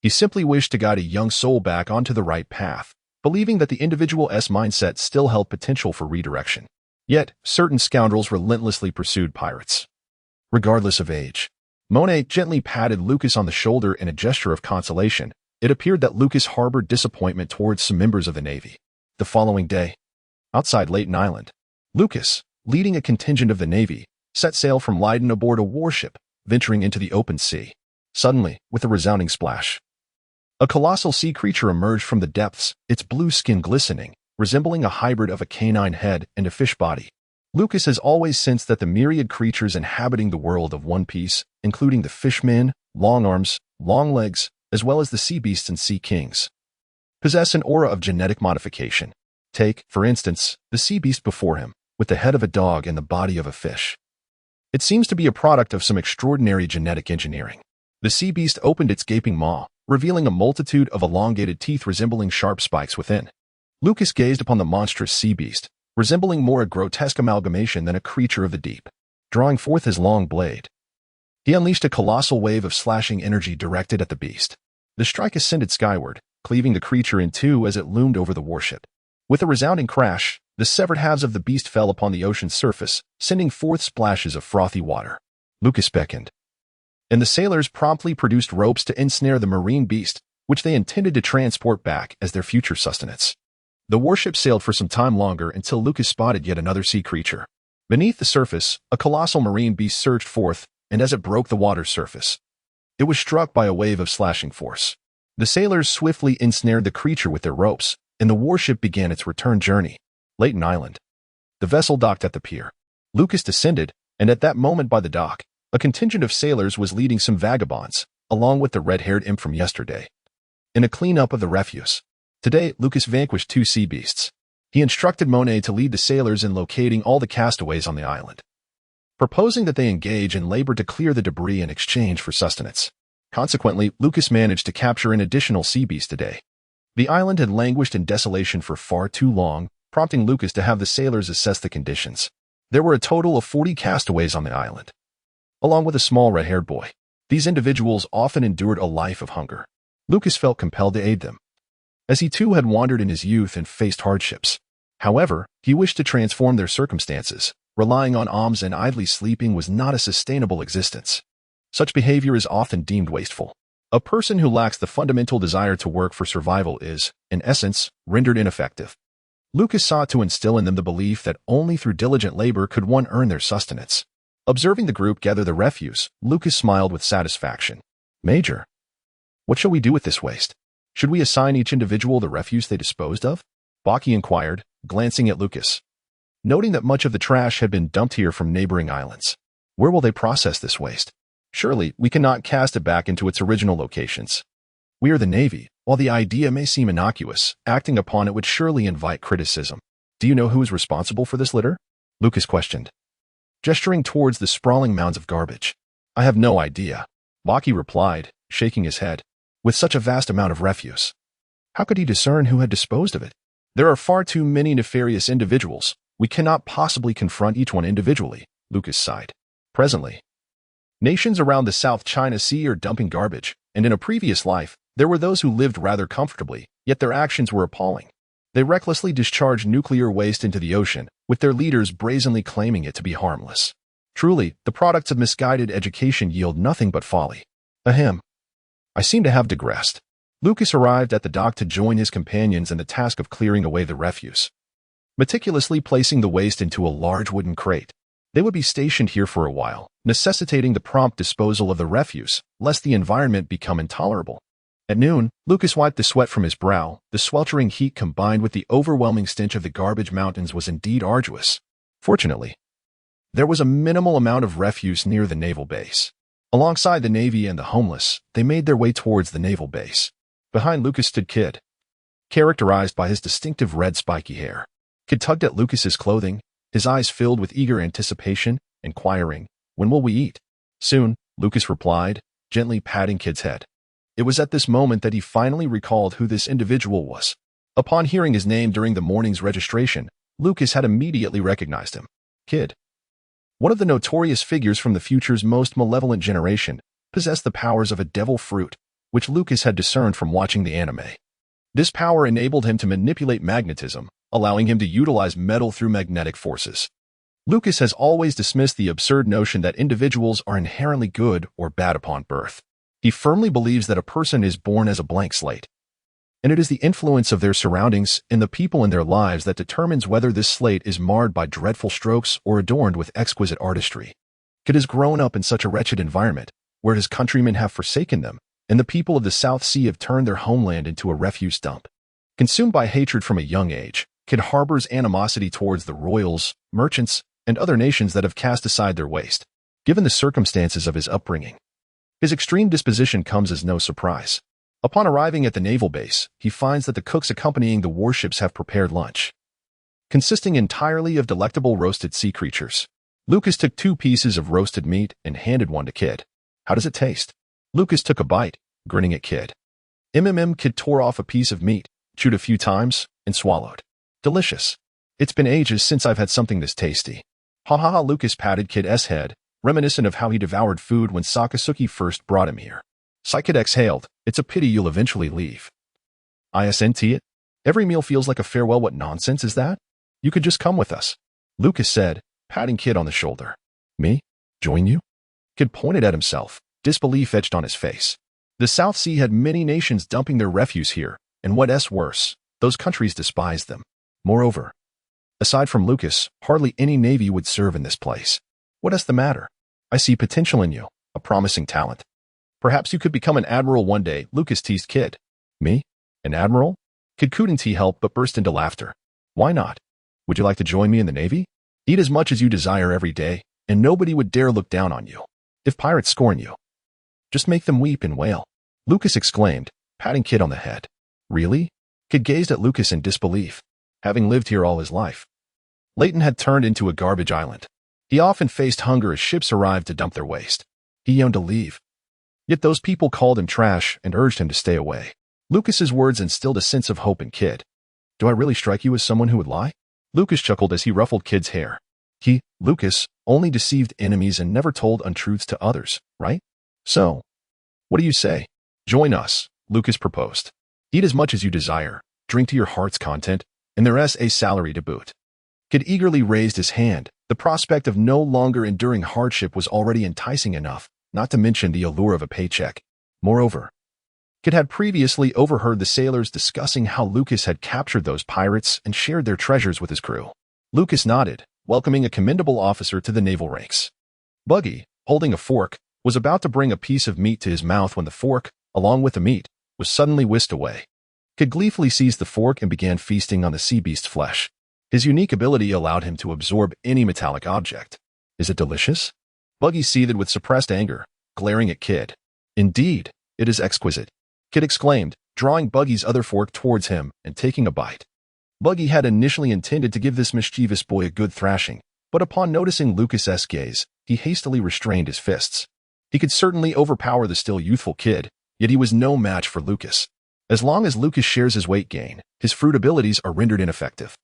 He simply wished to guide a young soul back onto the right path, believing that the individual's mindset still held potential for redirection. Yet, certain scoundrels relentlessly pursued pirates, regardless of age. Monet gently patted Lucas on the shoulder in a gesture of consolation. It appeared that Lucas harbored disappointment towards some members of the Navy. The following day, outside Leighton Island, Lucas, leading a contingent of the Navy, set sail from Leiden aboard a warship, venturing into the open sea. Suddenly, with a resounding splash, a colossal sea creature emerged from the depths, its blue skin glistening, resembling a hybrid of a canine head and a fish body. Lucas has always sensed that the myriad creatures inhabiting the world of One Piece, including the fishmen, long arms, long legs, as well as the sea beasts and sea kings, possess an aura of genetic modification. Take, for instance, the sea beast before him, with the head of a dog and the body of a fish. It seems to be a product of some extraordinary genetic engineering. The sea beast opened its gaping maw, revealing a multitude of elongated teeth resembling sharp spikes within. Lucas gazed upon the monstrous sea beast, resembling more a grotesque amalgamation than a creature of the deep. Drawing forth his long blade, he unleashed a colossal wave of slashing energy directed at the beast. The strike ascended skyward, cleaving the creature in two as it loomed over the warship. With a resounding crash, the severed halves of the beast fell upon the ocean's surface, sending forth splashes of frothy water. Lucas beckoned, and the sailors promptly produced ropes to ensnare the marine beast, which they intended to transport back as their future sustenance. The warship sailed for some time longer until Lucas spotted yet another sea creature. Beneath the surface, a colossal marine beast surged forth, and as it broke the water's surface, it was struck by a wave of slashing force. The sailors swiftly ensnared the creature with their ropes, and the warship began its return journey. Leighton Island. The vessel docked at the pier. Lucas descended, and at that moment by the dock, a contingent of sailors was leading some vagabonds, along with the red-haired imp from yesterday, in a cleanup of the refuse. Today, Lucas vanquished 2 sea beasts. He instructed Monet to lead the sailors in locating all the castaways on the island, proposing that they engage in labor to clear the debris in exchange for sustenance. Consequently, Lucas managed to capture an additional sea beast today. The island had languished in desolation for far too long, prompting Lucas to have the sailors assess the conditions. There were a total of 40 castaways on the island, along with a small red-haired boy. These individuals often endured a life of hunger. Lucas felt compelled to aid them, as he too had wandered in his youth and faced hardships. However, he wished to transform their circumstances. Relying on alms and idly sleeping was not a sustainable existence. Such behavior is often deemed wasteful. A person who lacks the fundamental desire to work for survival is, in essence, rendered ineffective. Lucas sought to instill in them the belief that only through diligent labor could one earn their sustenance. Observing the group gather the refuse, Lucas smiled with satisfaction. Major, what shall we do with this waste? Should we assign each individual the refuse they disposed of? Baki inquired, glancing at Lucas, noting that much of the trash had been dumped here from neighboring islands. Where will they process this waste? Surely, we cannot cast it back into its original locations. We are the Navy. While the idea may seem innocuous, acting upon it would surely invite criticism. Do you know who is responsible for this litter? Lucas questioned, gesturing towards the sprawling mounds of garbage. I have no idea, Baki replied, shaking his head. With such a vast amount of refuse, how could he discern who had disposed of it? There are far too many nefarious individuals. We cannot possibly confront each one individually, Lucas sighed. Presently, nations around the South China Sea are dumping garbage, and in a previous life, there were those who lived rather comfortably, yet their actions were appalling. They recklessly discharged nuclear waste into the ocean, with their leaders brazenly claiming it to be harmless. Truly, the products of misguided education yield nothing but folly. Ahem. I seem to have digressed. Lucas arrived at the dock to join his companions in the task of clearing away the refuse, meticulously placing the waste into a large wooden crate. They would be stationed here for a while, necessitating the prompt disposal of the refuse, lest the environment become intolerable. At noon, Lucas wiped the sweat from his brow. The sweltering heat combined with the overwhelming stench of the garbage mountains was indeed arduous. Fortunately, there was a minimal amount of refuse near the naval base. Alongside the Navy and the homeless, they made their way towards the naval base. Behind Lucas stood Kid, characterized by his distinctive red spiky hair. Kid tugged at Lucas's clothing, his eyes filled with eager anticipation, inquiring, "When will we eat?" "Soon," Lucas replied, gently patting Kid's head. It was at this moment that he finally recalled who this individual was. Upon hearing his name during the morning's registration, Lucas had immediately recognized him. Kid, one of the notorious figures from the future's most malevolent generation, possessed the powers of a devil fruit, which Lucas had discerned from watching the anime. This power enabled him to manipulate magnetism, allowing him to utilize metal through magnetic forces. Lucas has always dismissed the absurd notion that individuals are inherently good or bad upon birth. He firmly believes that a person is born as a blank slate, and it is the influence of their surroundings and the people in their lives that determines whether this slate is marred by dreadful strokes or adorned with exquisite artistry. Kid has grown up in such a wretched environment, where his countrymen have forsaken them, and the people of the South Sea have turned their homeland into a refuse dump. Consumed by hatred from a young age, Kid harbors animosity towards the royals, merchants, and other nations that have cast aside their waste. Given the circumstances of his upbringing, his extreme disposition comes as no surprise. Upon arriving at the naval base, he finds that the cooks accompanying the warships have prepared lunch, consisting entirely of delectable roasted sea creatures. Lucas took 2 pieces of roasted meat and handed one to Kid. "How does it taste?" Lucas took a bite, grinning at Kid. Kid tore off a piece of meat, chewed a few times, and swallowed. "Delicious. It's been ages since I've had something this tasty." Ha ha ha. Lucas patted Kid's head, reminiscent of how he devoured food when Sakasuki first brought him here. Kid exhaled. "It's a pity you'll eventually leave." "Isn't it? Every meal feels like a farewell. What nonsense is that? You could just come with us," Lucas said, patting Kid on the shoulder. "Me? Join you?" Kid pointed at himself, disbelief etched on his face. The South Sea had many nations dumping their refuse here, and what's worse, those countries despised them. Moreover, aside from Lucas, hardly any navy would serve in this place. "What's the matter? I see potential in you, a promising talent. Perhaps you could become an admiral one day," Lucas teased Kid, Me? An admiral? Kid couldn't help but burst into laughter. Why not? Would you like to join me in the Navy? Eat as much as you desire every day, and nobody would dare look down on you. If pirates scorn you, just make them weep and wail. Lucas exclaimed, patting Kid on the head. Really? Kid gazed at Lucas in disbelief, having lived here all his life. Layton had turned into a garbage island. He often faced hunger as ships arrived to dump their waste. He yearned to leave. Yet those people called him trash and urged him to stay away. Lucas's words instilled a sense of hope in Kid. Do I really strike you as someone who would lie? Lucas chuckled as he ruffled Kid's hair. He, Lucas, only deceived enemies and never told untruths to others, right? So, what do you say? Join us, Lucas proposed. Eat as much as you desire, drink to your heart's content, and there's a salary to boot. Kid eagerly raised his hand. The prospect of no longer enduring hardship was already enticing enough, not to mention the allure of a paycheck. Moreover, Kid had previously overheard the sailors discussing how Lucas had captured those pirates and shared their treasures with his crew. Lucas nodded, welcoming a commendable officer to the naval ranks. Buggy, holding a fork, was about to bring a piece of meat to his mouth when the fork, along with the meat, was suddenly whisked away. Kid gleefully seized the fork and began feasting on the sea beast's flesh. His unique ability allowed him to absorb any metallic object. Is it delicious? Buggy seethed with suppressed anger, glaring at Kid. Indeed, it is exquisite, Kid exclaimed, drawing Buggy's other fork towards him and taking a bite. Buggy had initially intended to give this mischievous boy a good thrashing, but upon noticing Lucas's gaze, he hastily restrained his fists. He could certainly overpower the still youthful Kid, yet he was no match for Lucas. As long as Lucas shares his weight gain, his fruit abilities are rendered ineffective.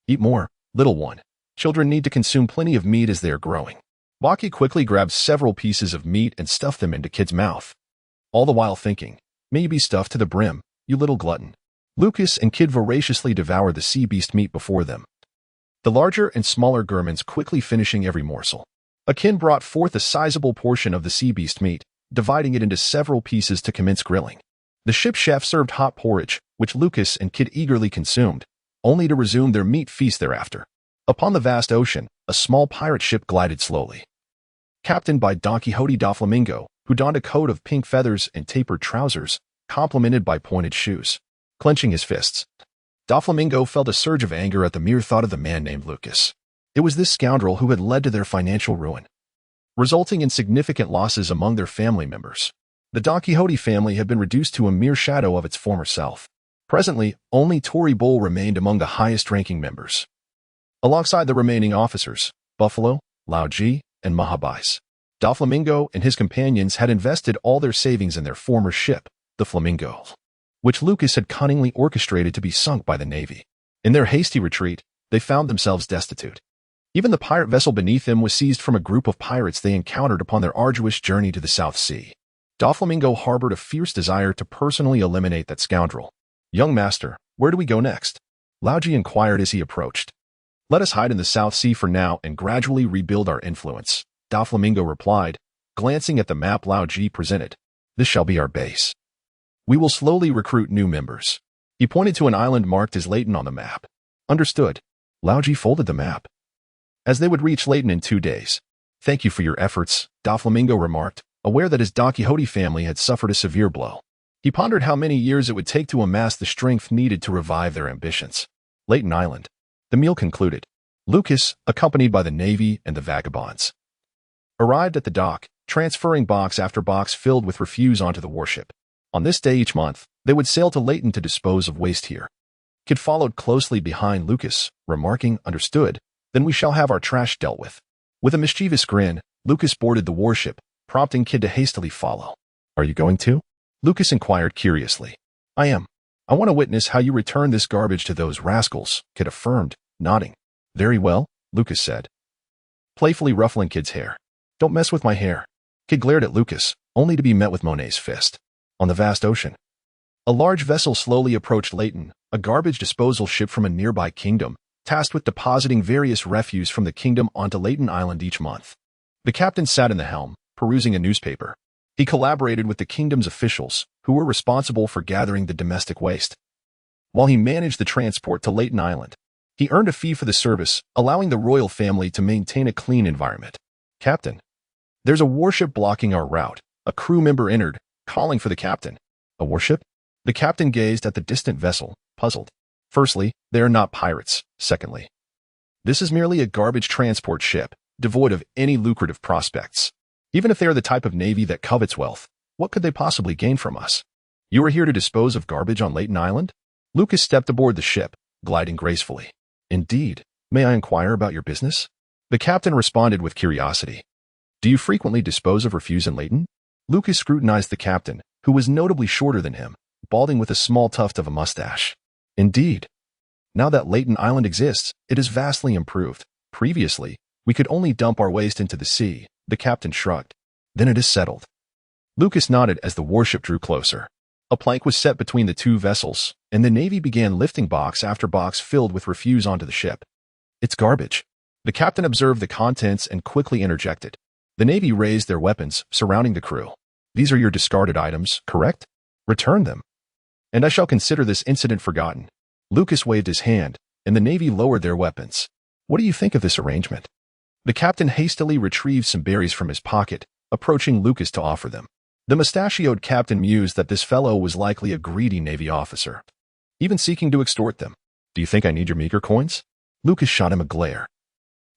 Eat more, little one. Children need to consume plenty of meat as they are growing. Baki quickly grabbed several pieces of meat and stuffed them into Kid's mouth, all the while thinking, may you be stuffed to the brim, you little glutton. Lucas and Kid voraciously devoured the sea beast meat before them, the larger and smaller Germans quickly finishing every morsel. Akin brought forth a sizable portion of the sea beast meat, dividing it into several pieces to commence grilling. The ship chef served hot porridge, which Lucas and Kid eagerly consumed, only to resume their meat feast thereafter. Upon the vast ocean, a small pirate ship glided slowly, captained by Don Quixote da Flamingo, who donned a coat of pink feathers and tapered trousers, complemented by pointed shoes. Clenching his fists, Da Flamingo felt a surge of anger at the mere thought of the man named Lucas. It was this scoundrel who had led to their financial ruin, resulting in significant losses among their family members. The Don Quixote family had been reduced to a mere shadow of its former self. Presently, only Tory Bull remained among the highest-ranking members. Alongside the remaining officers, Buffalo, Lao Ji, and Mahabais, Da Flamingo and his companions had invested all their savings in their former ship, the Flamingo, which Lucas had cunningly orchestrated to be sunk by the Navy. In their hasty retreat, they found themselves destitute. Even the pirate vessel beneath them was seized from a group of pirates they encountered upon their arduous journey to the South Sea. Da Flamingo harbored a fierce desire to personally eliminate that scoundrel. Young master, where do we go next? Lao Ji inquired as he approached. Let us hide in the South Sea for now and gradually rebuild our influence, Da Flamingo replied, glancing at the map Lao Ji presented. This shall be our base. We will slowly recruit new members. He pointed to an island marked as Layton on the map. Understood. Lao Ji folded the map, as they would reach Layton in 2 days. Thank you for your efforts, Da Flamingo remarked, aware that his Don Quixote family had suffered a severe blow. He pondered how many years it would take to amass the strength needed to revive their ambitions. Layton Island. The meal concluded. Lucas, accompanied by the Navy and the vagabonds, arrived at the dock, transferring box after box filled with refuse onto the warship. On this day each month, they would sail to Layton to dispose of waste here. Kid followed closely behind Lucas, remarking, understood, then we shall have our trash dealt with. With a mischievous grin, Lucas boarded the warship, prompting Kid to hastily follow. Are you going to? Lucas inquired curiously. I am. I want to witness how you return this garbage to those rascals, Kid affirmed, nodding. Very well, Lucas said, playfully ruffling Kid's hair. Don't mess with my hair. Kid glared at Lucas, only to be met with Monet's fist. On the vast ocean, a large vessel slowly approached Layton, a garbage disposal ship from a nearby kingdom, tasked with depositing various refuse from the kingdom onto Layton Island each month. The captain sat in the helm, perusing a newspaper. He collaborated with the kingdom's officials, who were responsible for gathering the domestic waste. While he managed the transport to Layton Island, he earned a fee for the service, allowing the royal family to maintain a clean environment. Captain, there's a warship blocking our route. A crew member entered, calling for the captain. A warship? The captain gazed at the distant vessel, puzzled. Firstly, they are not pirates. Secondly, this is merely a garbage transport ship, devoid of any lucrative prospects. Even if they are the type of navy that covets wealth, what could they possibly gain from us? You are here to dispose of garbage on Leighton Island? Lucas stepped aboard the ship, gliding gracefully. Indeed. May I inquire about your business? The captain responded with curiosity. Do you frequently dispose of refuse in Leighton? Lucas scrutinized the captain, who was notably shorter than him, balding with a small tuft of a mustache. Indeed. Now that Leighton Island exists, it is vastly improved. Previously, we could only dump our waste into the sea. The captain shrugged. Then it is settled. Lucas nodded as the warship drew closer. A plank was set between the two vessels, and the Navy began lifting box after box filled with refuse onto the ship. It's garbage. The captain observed the contents and quickly interjected. The Navy raised their weapons, surrounding the crew. These are your discarded items, correct? Return them. And I shall consider this incident forgotten. Lucas waved his hand, and the Navy lowered their weapons. What do you think of this arrangement? The captain hastily retrieved some berries from his pocket, approaching Lucas to offer them. The mustachioed captain mused that this fellow was likely a greedy Navy officer, even seeking to extort them. Do you think I need your meager coins? Lucas shot him a glare,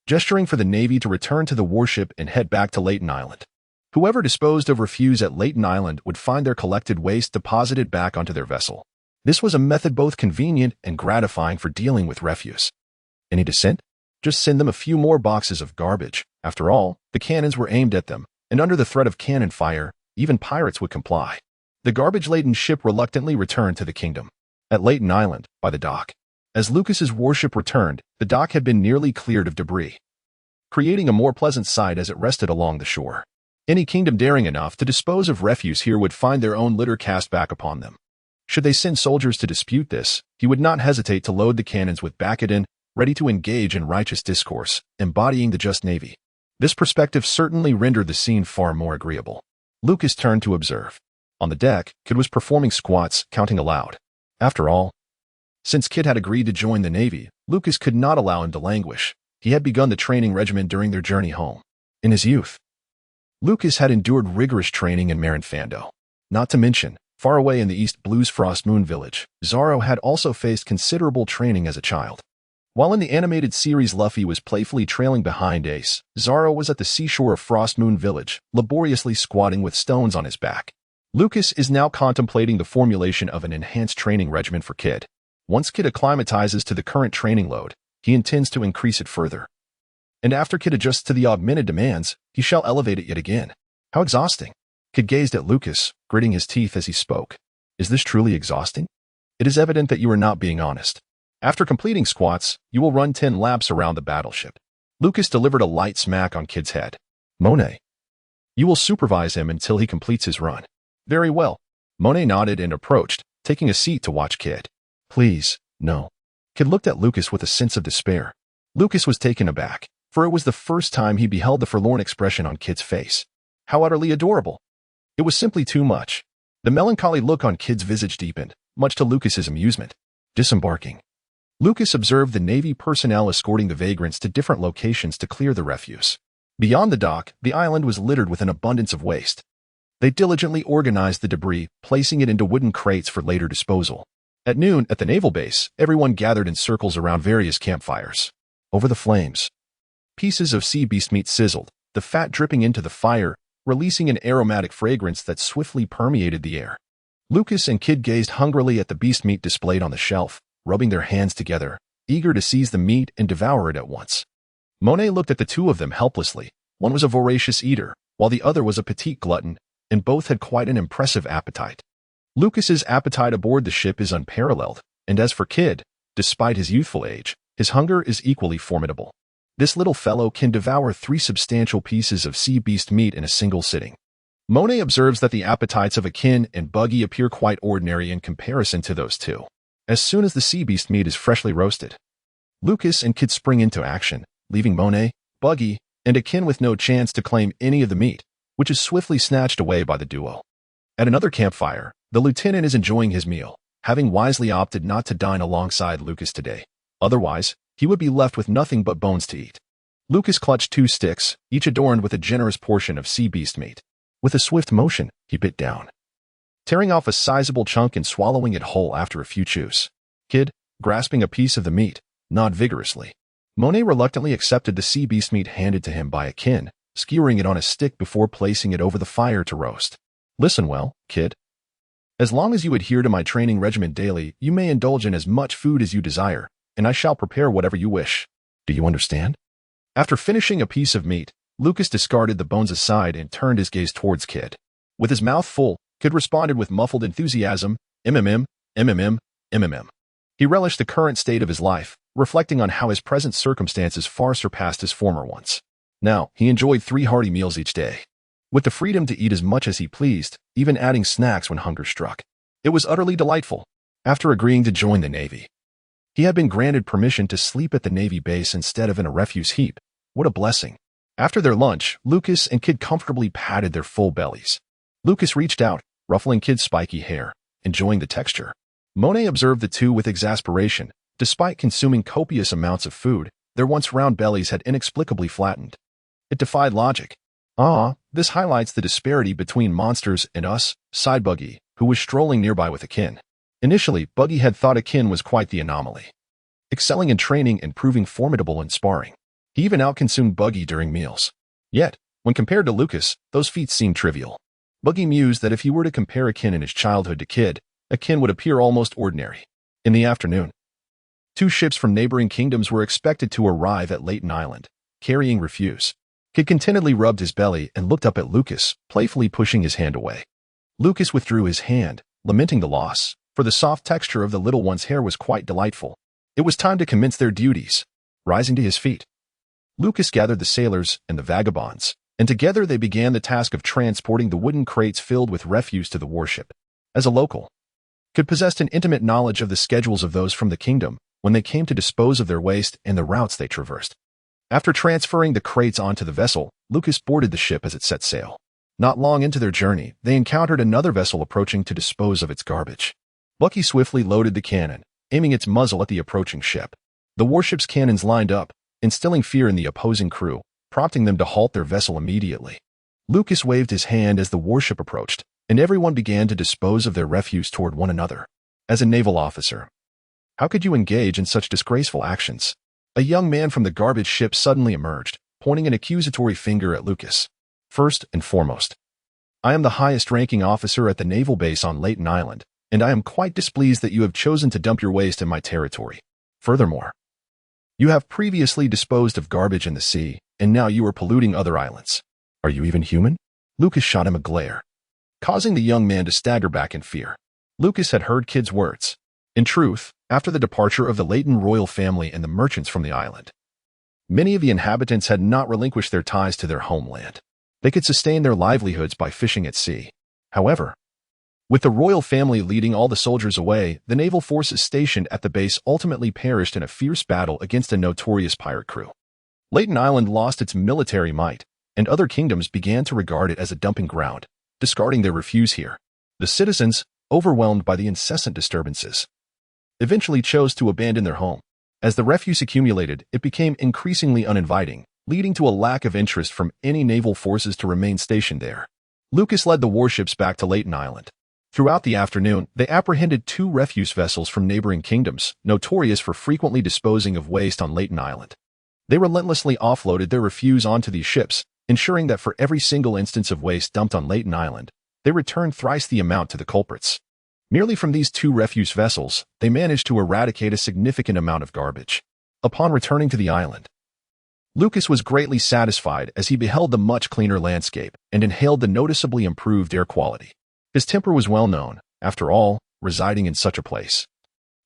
gesturing for the Navy to return to the warship and head back to Leighton Island. Whoever disposed of refuse at Leighton Island would find their collected waste deposited back onto their vessel. This was a method both convenient and gratifying for dealing with refuse. Any dissent? Just send them a few more boxes of garbage. After all, the cannons were aimed at them, and under the threat of cannon fire, even pirates would comply. The garbage-laden ship reluctantly returned to the kingdom. At Leighton Island, by the dock. As Lucas's warship returned, the dock had been nearly cleared of debris, creating a more pleasant sight as it rested along the shore. Any kingdom daring enough to dispose of refuse here would find their own litter cast back upon them. Should they send soldiers to dispute this, he would not hesitate to load the cannons with Bacadin, ready to engage in righteous discourse, embodying the just navy. This perspective certainly rendered the scene far more agreeable. Lucas turned to observe. On the deck, Kid was performing squats, counting aloud. After all, since Kid had agreed to join the Navy, Lucas could not allow him to languish. He had begun the training regimen during their journey home. In his youth, Lucas had endured rigorous training in Marineford. Not to mention, far away in the East Blue's Frost Moon Village, Zoro had also faced considerable training as a child. While in the animated series Luffy was playfully trailing behind Ace, Zoro was at the seashore of Frost Moon Village, laboriously squatting with stones on his back. Lucas is now contemplating the formulation of an enhanced training regimen for Kid. Once Kid acclimatizes to the current training load, he intends to increase it further. And after Kid adjusts to the augmented demands, he shall elevate it yet again. How exhausting. Kid gazed at Lucas, gritting his teeth as he spoke. Is this truly exhausting? It is evident that you are not being honest. After completing squats, you will run 10 laps around the battleship. Lucas delivered a light smack on Kid's head. Monet. You will supervise him until he completes his run. Very well. Monet nodded and approached, taking a seat to watch Kid. Please, no. Kid looked at Lucas with a sense of despair. Lucas was taken aback, for it was the first time he beheld the forlorn expression on Kid's face. How utterly adorable. It was simply too much. The melancholy look on Kid's visage deepened, much to Lucas's amusement. Disembarking. Lucas observed the Navy personnel escorting the vagrants to different locations to clear the refuse. Beyond the dock, the island was littered with an abundance of waste. They diligently organized the debris, placing it into wooden crates for later disposal. At noon, at the naval base, everyone gathered in circles around various campfires. Over the flames, pieces of sea beast meat sizzled, the fat dripping into the fire, releasing an aromatic fragrance that swiftly permeated the air. Lucas and Kid gazed hungrily at the beast meat displayed on the shelf, rubbing their hands together, eager to seize the meat and devour it at once. Monet looked at the two of them helplessly. One was a voracious eater, while the other was a petite glutton, and both had quite an impressive appetite. Lucas's appetite aboard the ship is unparalleled, and as for Kid, despite his youthful age, his hunger is equally formidable. This little fellow can devour 3 substantial pieces of sea beast meat in a single sitting. Monet observes that the appetites of Akin and Buggy appear quite ordinary in comparison to those two. As soon as the sea beast meat is freshly roasted, Lucas and Kid spring into action, leaving Monet, Buggy, and Akin with no chance to claim any of the meat, which is swiftly snatched away by the duo. At another campfire, the lieutenant is enjoying his meal, having wisely opted not to dine alongside Lucas today. Otherwise, he would be left with nothing but bones to eat. Lucas clutched 2 sticks, each adorned with a generous portion of sea beast meat. With a swift motion, he bit down, tearing off a sizable chunk and swallowing it whole after a few chews. Kid, grasping a piece of the meat, gnawed vigorously. Monet reluctantly accepted the sea beast meat handed to him by a kin, skewering it on a stick before placing it over the fire to roast. Listen well, kid. As long as you adhere to my training regimen daily, you may indulge in as much food as you desire, and I shall prepare whatever you wish. Do you understand? After finishing a piece of meat, Lucas discarded the bones aside and turned his gaze towards Kid. With his mouth full, Kid responded with muffled enthusiasm, MMM, MMM, MMM. He relished the current state of his life, reflecting on how his present circumstances far surpassed his former ones. Now, he enjoyed 3 hearty meals each day, with the freedom to eat as much as he pleased, even adding snacks when hunger struck. It was utterly delightful. After agreeing to join the Navy, he had been granted permission to sleep at the Navy base instead of in a refuse heap. What a blessing. After their lunch, Lucas and Kid comfortably patted their full bellies. Lucas reached out, ruffling Kid's spiky hair, enjoying the texture. Monet observed the two with exasperation. Despite consuming copious amounts of food, their once round bellies had inexplicably flattened. It defied logic. This highlights the disparity between monsters and us, sighed Buggy, who was strolling nearby with Akin. Initially, Buggy had thought Akin was quite the anomaly, excelling in training and proving formidable in sparring. He even outconsumed Buggy during meals. Yet, when compared to Lucas, those feats seemed trivial. Buggy mused that if he were to compare Akin in his childhood to Kid, Akin would appear almost ordinary. In the afternoon, 2 ships from neighboring kingdoms were expected to arrive at Leighton Island, carrying refuse. Kid contentedly rubbed his belly and looked up at Lucas, playfully pushing his hand away. Lucas withdrew his hand, lamenting the loss, for the soft texture of the little one's hair was quite delightful. It was time to commence their duties. Rising to his feet, Lucas gathered the sailors and the vagabonds, and together they began the task of transporting the wooden crates filled with refuse to the warship. As a local, Kid possessed an intimate knowledge of the schedules of those from the kingdom when they came to dispose of their waste and the routes they traversed. After transferring the crates onto the vessel, Lucas boarded the ship as it set sail. Not long into their journey, they encountered another vessel approaching to dispose of its garbage. Bucky swiftly loaded the cannon, aiming its muzzle at the approaching ship. The warship's cannons lined up, instilling fear in the opposing crew, prompting them to halt their vessel immediately. Lucas waved his hand as the warship approached, and everyone began to dispose of their refuse toward one another. As a naval officer, how could you engage in such disgraceful actions? A young man from the garbage ship suddenly emerged, pointing an accusatory finger at Lucas. First and foremost, I am the highest-ranking officer at the naval base on Leighton Island, and I am quite displeased that you have chosen to dump your waste in my territory. Furthermore, you have previously disposed of garbage in the sea, and now you are polluting other islands. Are you even human? Lucas shot him a glare, causing the young man to stagger back in fear. Lucas had heard Kid's words. In truth, after the departure of the Leighton royal family and the merchants from the island, many of the inhabitants had not relinquished their ties to their homeland. They could sustain their livelihoods by fishing at sea. However, with the royal family leading all the soldiers away, the naval forces stationed at the base ultimately perished in a fierce battle against a notorious pirate crew. Leighton Island lost its military might, and other kingdoms began to regard it as a dumping ground, discarding their refuse here. The citizens, overwhelmed by the incessant disturbances, eventually chose to abandon their home. As the refuse accumulated, it became increasingly uninviting, leading to a lack of interest from any naval forces to remain stationed there. Lucas led the warships back to Leighton Island. Throughout the afternoon, they apprehended 2 refuse vessels from neighboring kingdoms, notorious for frequently disposing of waste on Leighton Island. They relentlessly offloaded their refuse onto these ships, ensuring that for every single instance of waste dumped on Leighton Island, they returned thrice the amount to the culprits. Merely from these 2 refuse vessels, they managed to eradicate a significant amount of garbage. Upon returning to the island, Lucas was greatly satisfied as he beheld the much cleaner landscape and inhaled the noticeably improved air quality. His temper was well known, after all, residing in such a place.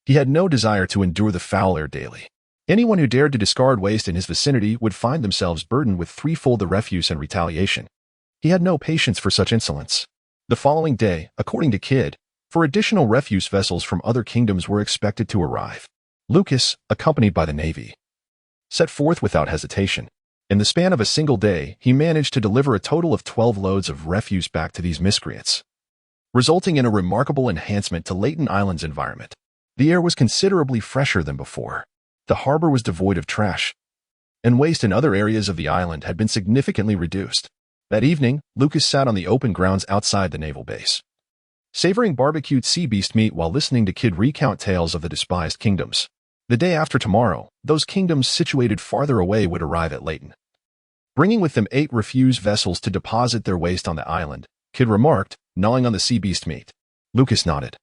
He had no desire to endure the foul air daily. Anyone who dared to discard waste in his vicinity would find themselves burdened with threefold the refuse and retaliation. He had no patience for such insolence. The following day, according to Kid, 4 additional refuse vessels from other kingdoms were expected to arrive. Lucas, accompanied by the Navy, set forth without hesitation. In the span of a single day, he managed to deliver a total of 12 loads of refuse back to these miscreants, resulting in a remarkable enhancement to Leighton Island's environment. The air was considerably fresher than before. The harbor was devoid of trash, and waste in other areas of the island had been significantly reduced. That evening, Lucas sat on the open grounds outside the naval base, savoring barbecued sea beast meat while listening to Kid recount tales of the despised kingdoms. The day after tomorrow, those kingdoms situated farther away would arrive at Leighton, bringing with them 8 refuse vessels to deposit their waste on the island, Kid remarked, gnawing on the sea beast meat. Lucas nodded.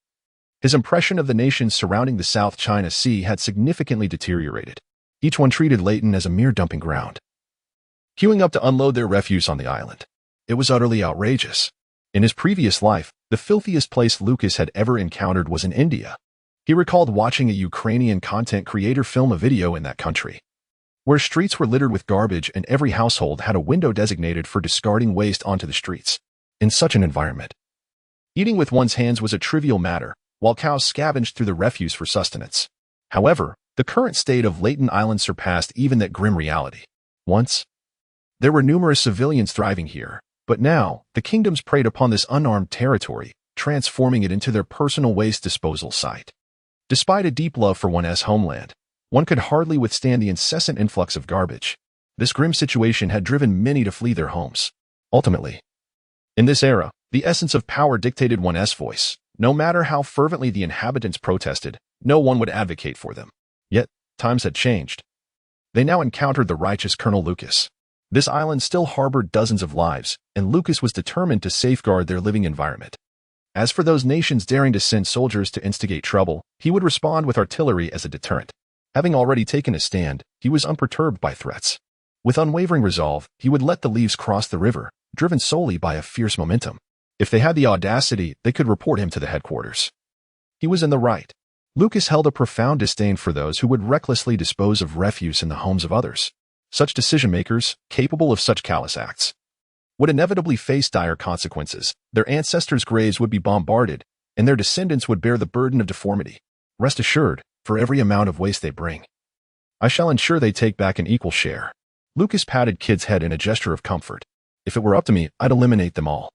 His impression of the nations surrounding the South China Sea had significantly deteriorated. Each one treated Leighton as a mere dumping ground, queuing up to unload their refuse on the island. It was utterly outrageous. In his previous life, the filthiest place Lucas had ever encountered was in India. He recalled watching a Ukrainian content creator film a video in that country, where streets were littered with garbage and every household had a window designated for discarding waste onto the streets. In such an environment, eating with one's hands was a trivial matter, while cows scavenged through the refuse for sustenance. However, the current state of Leighton Island surpassed even that grim reality. Once, there were numerous civilians thriving here, but now, the kingdoms preyed upon this unarmed territory, transforming it into their personal waste disposal site. Despite a deep love for one's homeland, one could hardly withstand the incessant influx of garbage. This grim situation had driven many to flee their homes. Ultimately, in this era, the essence of power dictated one's voice. No matter how fervently the inhabitants protested, no one would advocate for them. Yet, times had changed. They now encountered the righteous Colonel Lucas. This island still harbored dozens of lives, and Lucas was determined to safeguard their living environment. As for those nations daring to send soldiers to instigate trouble, he would respond with artillery as a deterrent. Having already taken a stand, he was unperturbed by threats. With unwavering resolve, he would let the leaves cross the river, driven solely by a fierce momentum. If they had the audacity, they could report him to the headquarters. He was in the right. Lucas held a profound disdain for those who would recklessly dispose of refuse in the homes of others. Such decision-makers, capable of such callous acts, would inevitably face dire consequences. Their ancestors' graves would be bombarded, and their descendants would bear the burden of deformity. Rest assured, for every amount of waste they bring, I shall ensure they take back an equal share. Lucas patted Kid's head in a gesture of comfort. If it were up to me, I'd eliminate them all.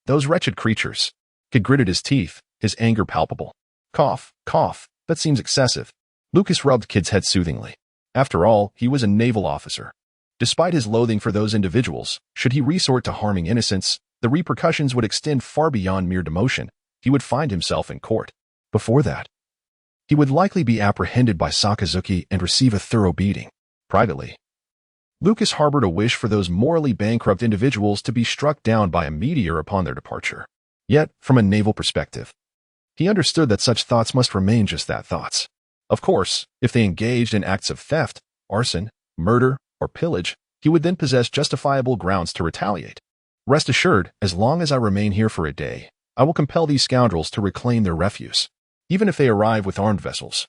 Those wretched creatures. Kid gritted his teeth, his anger palpable. Cough, cough, that seems excessive. Lucas rubbed Kid's head soothingly. After all, he was a naval officer. Despite his loathing for those individuals, should he resort to harming innocents, the repercussions would extend far beyond mere demotion. He would find himself in court. Before that, he would likely be apprehended by Sakazuki and receive a thorough beating. Privately, Lucas harbored a wish for those morally bankrupt individuals to be struck down by a meteor upon their departure. Yet, from a naval perspective, he understood that such thoughts must remain just that, thoughts. Of course, if they engaged in acts of theft, arson, murder, or pillage, he would then possess justifiable grounds to retaliate. Rest assured, as long as I remain here for a day, I will compel these scoundrels to reclaim their refuse. Even if they arrive with armed vessels,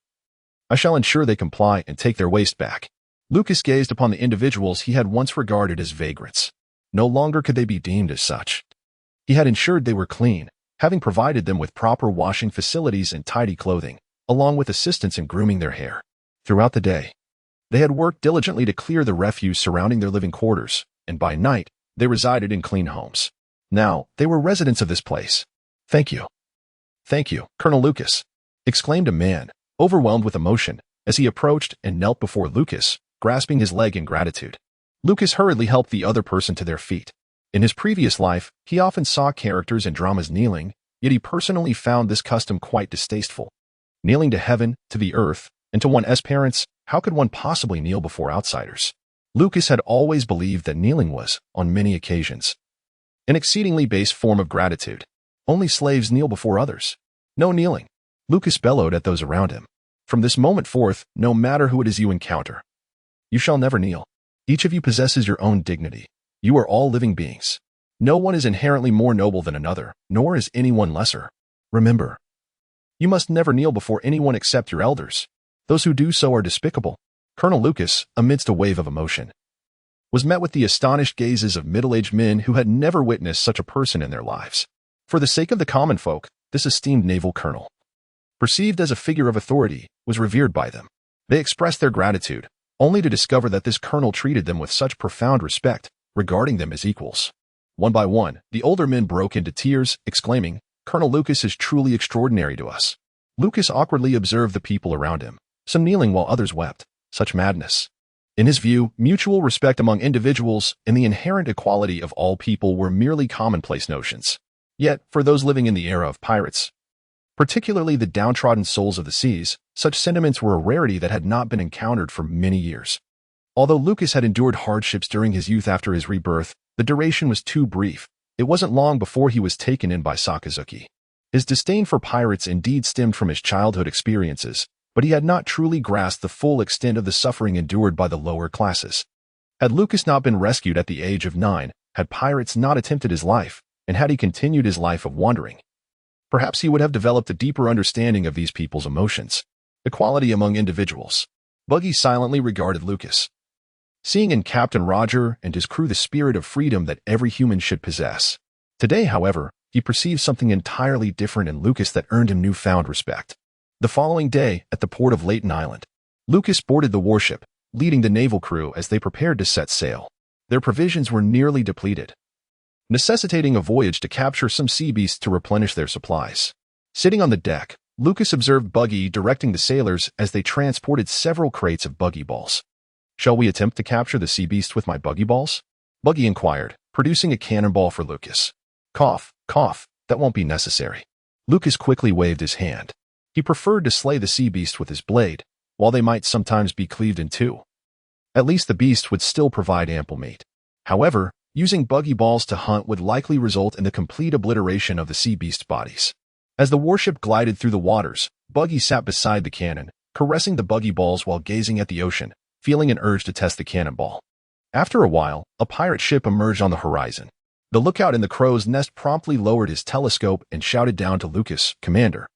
I shall ensure they comply and take their waste back. Lucas gazed upon the individuals he had once regarded as vagrants. No longer could they be deemed as such. He had ensured they were clean, having provided them with proper washing facilities and tidy clothing, along with assistance in grooming their hair. Throughout the day, they had worked diligently to clear the refuse surrounding their living quarters, and by night, they resided in clean homes. Now, they were residents of this place. Thank you. Thank you, Colonel Lucas, exclaimed a man, overwhelmed with emotion, as he approached and knelt before Lucas, grasping his leg in gratitude. Lucas hurriedly helped the other person to their feet. In his previous life, he often saw characters in dramas kneeling, yet he personally found this custom quite distasteful. Kneeling to heaven, to the earth, and to one's parents, how could one possibly kneel before outsiders? Lucas had always believed that kneeling was, on many occasions, an exceedingly base form of gratitude. Only slaves kneel before others. No kneeling. Lucas bellowed at those around him. From this moment forth, no matter who it is you encounter, you shall never kneel. Each of you possesses your own dignity. You are all living beings. No one is inherently more noble than another, nor is anyone lesser. Remember, you must never kneel before anyone except your elders. Those who do so are despicable. Colonel Lucas, amidst a wave of emotion, was met with the astonished gazes of middle-aged men who had never witnessed such a person in their lives. For the sake of the common folk, this esteemed naval colonel, perceived as a figure of authority, was revered by them. They expressed their gratitude, only to discover that this colonel treated them with such profound respect, regarding them as equals. One by one, the older men broke into tears, exclaiming, "Colonel Lucas is truly extraordinary to us." Lucas awkwardly observed the people around him, some kneeling while others wept. Such madness. In his view, mutual respect among individuals and the inherent equality of all people were merely commonplace notions. Yet, for those living in the era of pirates, particularly the downtrodden souls of the seas, such sentiments were a rarity that had not been encountered for many years. Although Lucas had endured hardships during his youth after his rebirth, the duration was too brief. It wasn't long before he was taken in by Sakazuki. His disdain for pirates indeed stemmed from his childhood experiences, but he had not truly grasped the full extent of the suffering endured by the lower classes. Had Lucas not been rescued at the age of 9, had pirates not attempted his life, and had he continued his life of wandering, perhaps he would have developed a deeper understanding of these people's emotions. Equality among individuals. Buggy silently regarded Lucas, seeing in Captain Roger and his crew the spirit of freedom that every human should possess. Today, however, he perceived something entirely different in Lucas that earned him newfound respect. The following day, at the port of Leighton Island, Lucas boarded the warship, leading the naval crew as they prepared to set sail. Their provisions were nearly depleted, necessitating a voyage to capture some sea beasts to replenish their supplies. Sitting on the deck, Lucas observed Buggy directing the sailors as they transported several crates of buggy balls. "Shall we attempt to capture the sea beast with my buggy balls?" Buggy inquired, producing a cannonball for Lucas. "Cough, cough, that won't be necessary." Lucas quickly waved his hand. He preferred to slay the sea beast with his blade, while they might sometimes be cleaved in two. At least the beast would still provide ample meat. However, using buggy balls to hunt would likely result in the complete obliteration of the sea beast's bodies. As the warship glided through the waters, Buggy sat beside the cannon, caressing the buggy balls while gazing at the ocean, feeling an urge to test the cannonball. After a while, a pirate ship emerged on the horizon. The lookout in the crow's nest promptly lowered his telescope and shouted down to Lucas, "Commander,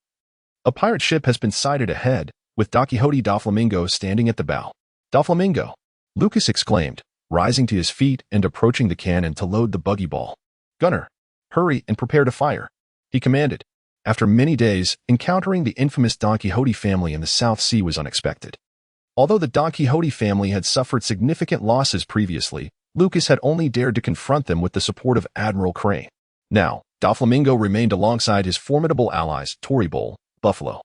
a pirate ship has been sighted ahead, with Don Quixote Doflamingo standing at the bow." "Doflamingo!" Lucas exclaimed, rising to his feet and approaching the cannon to load the buggy ball. "Gunner, hurry and prepare to fire," he commanded. After many days, encountering the infamous Don Quixote family in the South Sea was unexpected. Although the Don Quixote family had suffered significant losses previously, Lucas had only dared to confront them with the support of Admiral Crane. Now, Doflamingo remained alongside his formidable allies Toribol, Buffalo,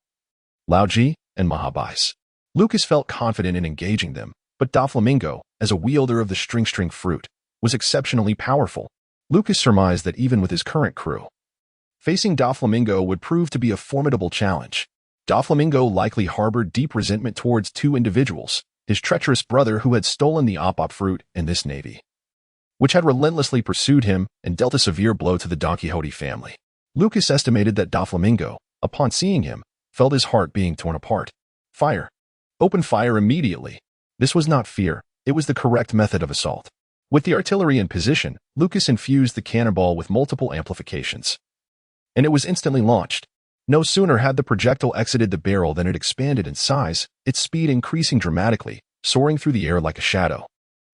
Lauji, and Mahabais. Lucas felt confident in engaging them, but Doflamingo, as a wielder of the string fruit, was exceptionally powerful. Lucas surmised that even with his current crew, facing Doflamingo would prove to be a formidable challenge. Doflamingo likely harbored deep resentment towards two individuals, his treacherous brother who had stolen the op fruit and this navy, which had relentlessly pursued him and dealt a severe blow to the Don Quixote family. Lucas estimated that Doflamingo, upon seeing him, felt his heart being torn apart. "Fire! Open fire immediately!" This was not fear, it was the correct method of assault. With the artillery in position, Lucas infused the cannonball with multiple amplifications, and it was instantly launched. No sooner had the projectile exited the barrel than it expanded in size, its speed increasing dramatically, soaring through the air like a shadow.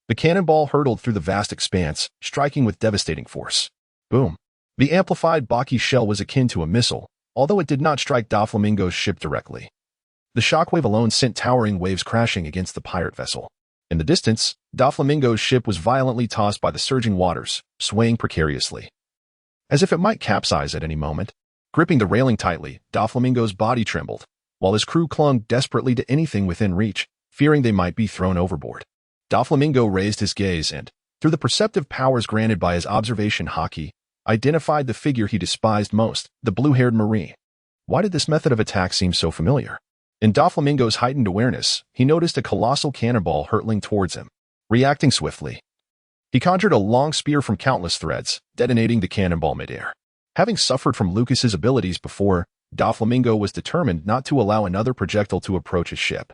The cannonball hurtled through the vast expanse, striking with devastating force. Boom! The amplified Baki shell was akin to a missile, although it did not strike Doflamingo's ship directly. The shockwave alone sent towering waves crashing against the pirate vessel. In the distance, Doflamingo's ship was violently tossed by the surging waters, swaying precariously, as if it might capsize at any moment. Gripping the railing tightly, Doflamingo's body trembled, while his crew clung desperately to anything within reach, fearing they might be thrown overboard. Doflamingo raised his gaze and, through the perceptive powers granted by his Observation Haki, identified the figure he despised most, the blue-haired Marine. Why did this method of attack seem so familiar? In Doflamingo's heightened awareness, he noticed a colossal cannonball hurtling towards him. Reacting swiftly, he conjured a long spear from countless threads, detonating the cannonball midair. Having suffered from Lucas's abilities before, Doflamingo was determined not to allow another projectile to approach his ship.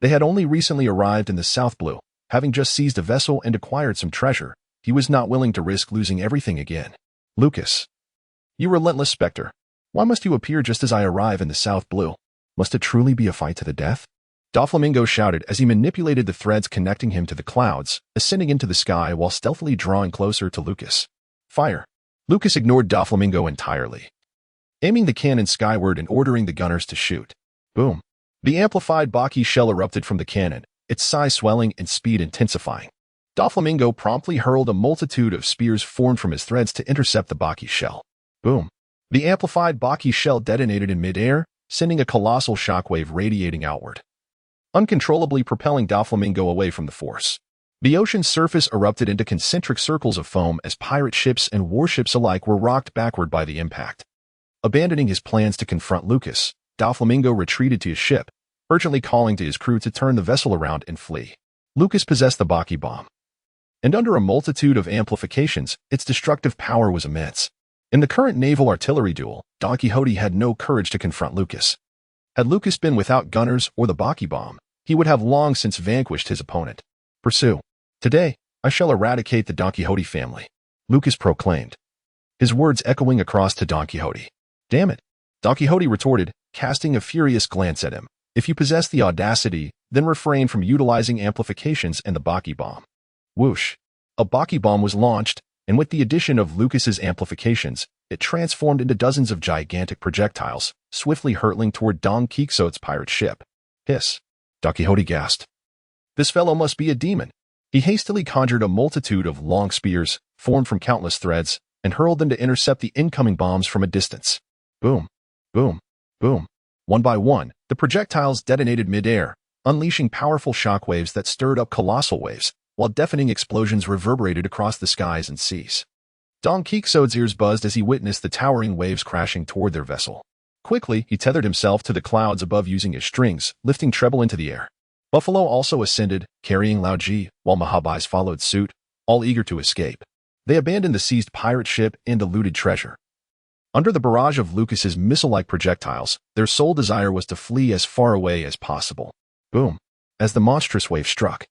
They had only recently arrived in the South Blue, having just seized a vessel and acquired some treasure. He was not willing to risk losing everything again. "Lucas, you relentless specter, why must you appear just as I arrive in the South Blue? Must it truly be a fight to the death?" Doflamingo shouted as he manipulated the threads connecting him to the clouds, ascending into the sky while stealthily drawing closer to Lucas. "Fire!" Lucas ignored Doflamingo entirely, aiming the cannon skyward and ordering the gunners to shoot. Boom! The amplified Baki shell erupted from the cannon, its size swelling and speed intensifying. Doflamingo promptly hurled a multitude of spears formed from his threads to intercept the Baki shell. Boom! The amplified Baki shell detonated in midair, sending a colossal shockwave radiating outward, uncontrollably propelling Doflamingo away from the force. The ocean's surface erupted into concentric circles of foam as pirate ships and warships alike were rocked backward by the impact. Abandoning his plans to confront Lucas, Doflamingo retreated to his ship, urgently calling to his crew to turn the vessel around and flee. Lucas possessed the Baki bomb, and under a multitude of amplifications, its destructive power was immense. In the current naval artillery duel, Don Quixote had no courage to confront Lucas. Had Lucas been without gunners or the Baki bomb, he would have long since vanquished his opponent. Pursue. Today, I shall eradicate the Don Quixote family, Lucas proclaimed, his words echoing across to Don Quixote. Damn it, Don Quixote retorted, casting a furious glance at him. If you possess the audacity, then refrain from utilizing amplifications and the Baki bomb. Whoosh. A Baki bomb was launched, and with the addition of Lucas's amplifications, it transformed into dozens of gigantic projectiles, swiftly hurtling toward Don Quixote's pirate ship. Hiss. Don Quixote gasped. This fellow must be a demon. He hastily conjured a multitude of long spears, formed from countless threads, and hurled them to intercept the incoming bombs from a distance. Boom, boom, boom. One by one, the projectiles detonated mid-air, unleashing powerful shockwaves that stirred up colossal waves, while deafening explosions reverberated across the skies and seas. Don Quixote's ears buzzed as he witnessed the towering waves crashing toward their vessel. Quickly, he tethered himself to the clouds above using his strings, lifting treble into the air. Buffalo also ascended, carrying Lao Ji, while Mahabais followed suit, all eager to escape. They abandoned the seized pirate ship and the looted treasure. Under the barrage of Lucas's missile-like projectiles, their sole desire was to flee as far away as possible. Boom. As the monstrous wave struck,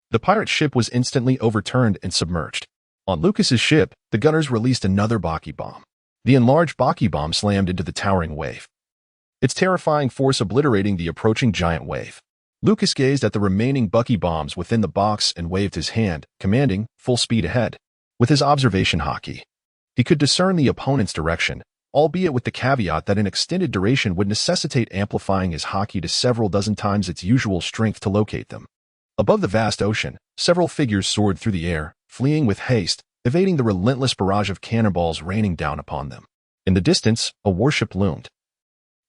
the pirate ship was instantly overturned and submerged. On Lucas's ship, the gunners released another Baki bomb. The enlarged Baki bomb slammed into the towering wave, its terrifying force obliterating the approaching giant wave. Lucas gazed at the remaining Baki bombs within the box and waved his hand, commanding full speed ahead. With his observation haki, he could discern the opponent's direction, albeit with the caveat that an extended duration would necessitate amplifying his haki to several dozen times its usual strength to locate them. Above the vast ocean, several figures soared through the air, fleeing with haste, evading the relentless barrage of cannonballs raining down upon them. In the distance, a warship loomed,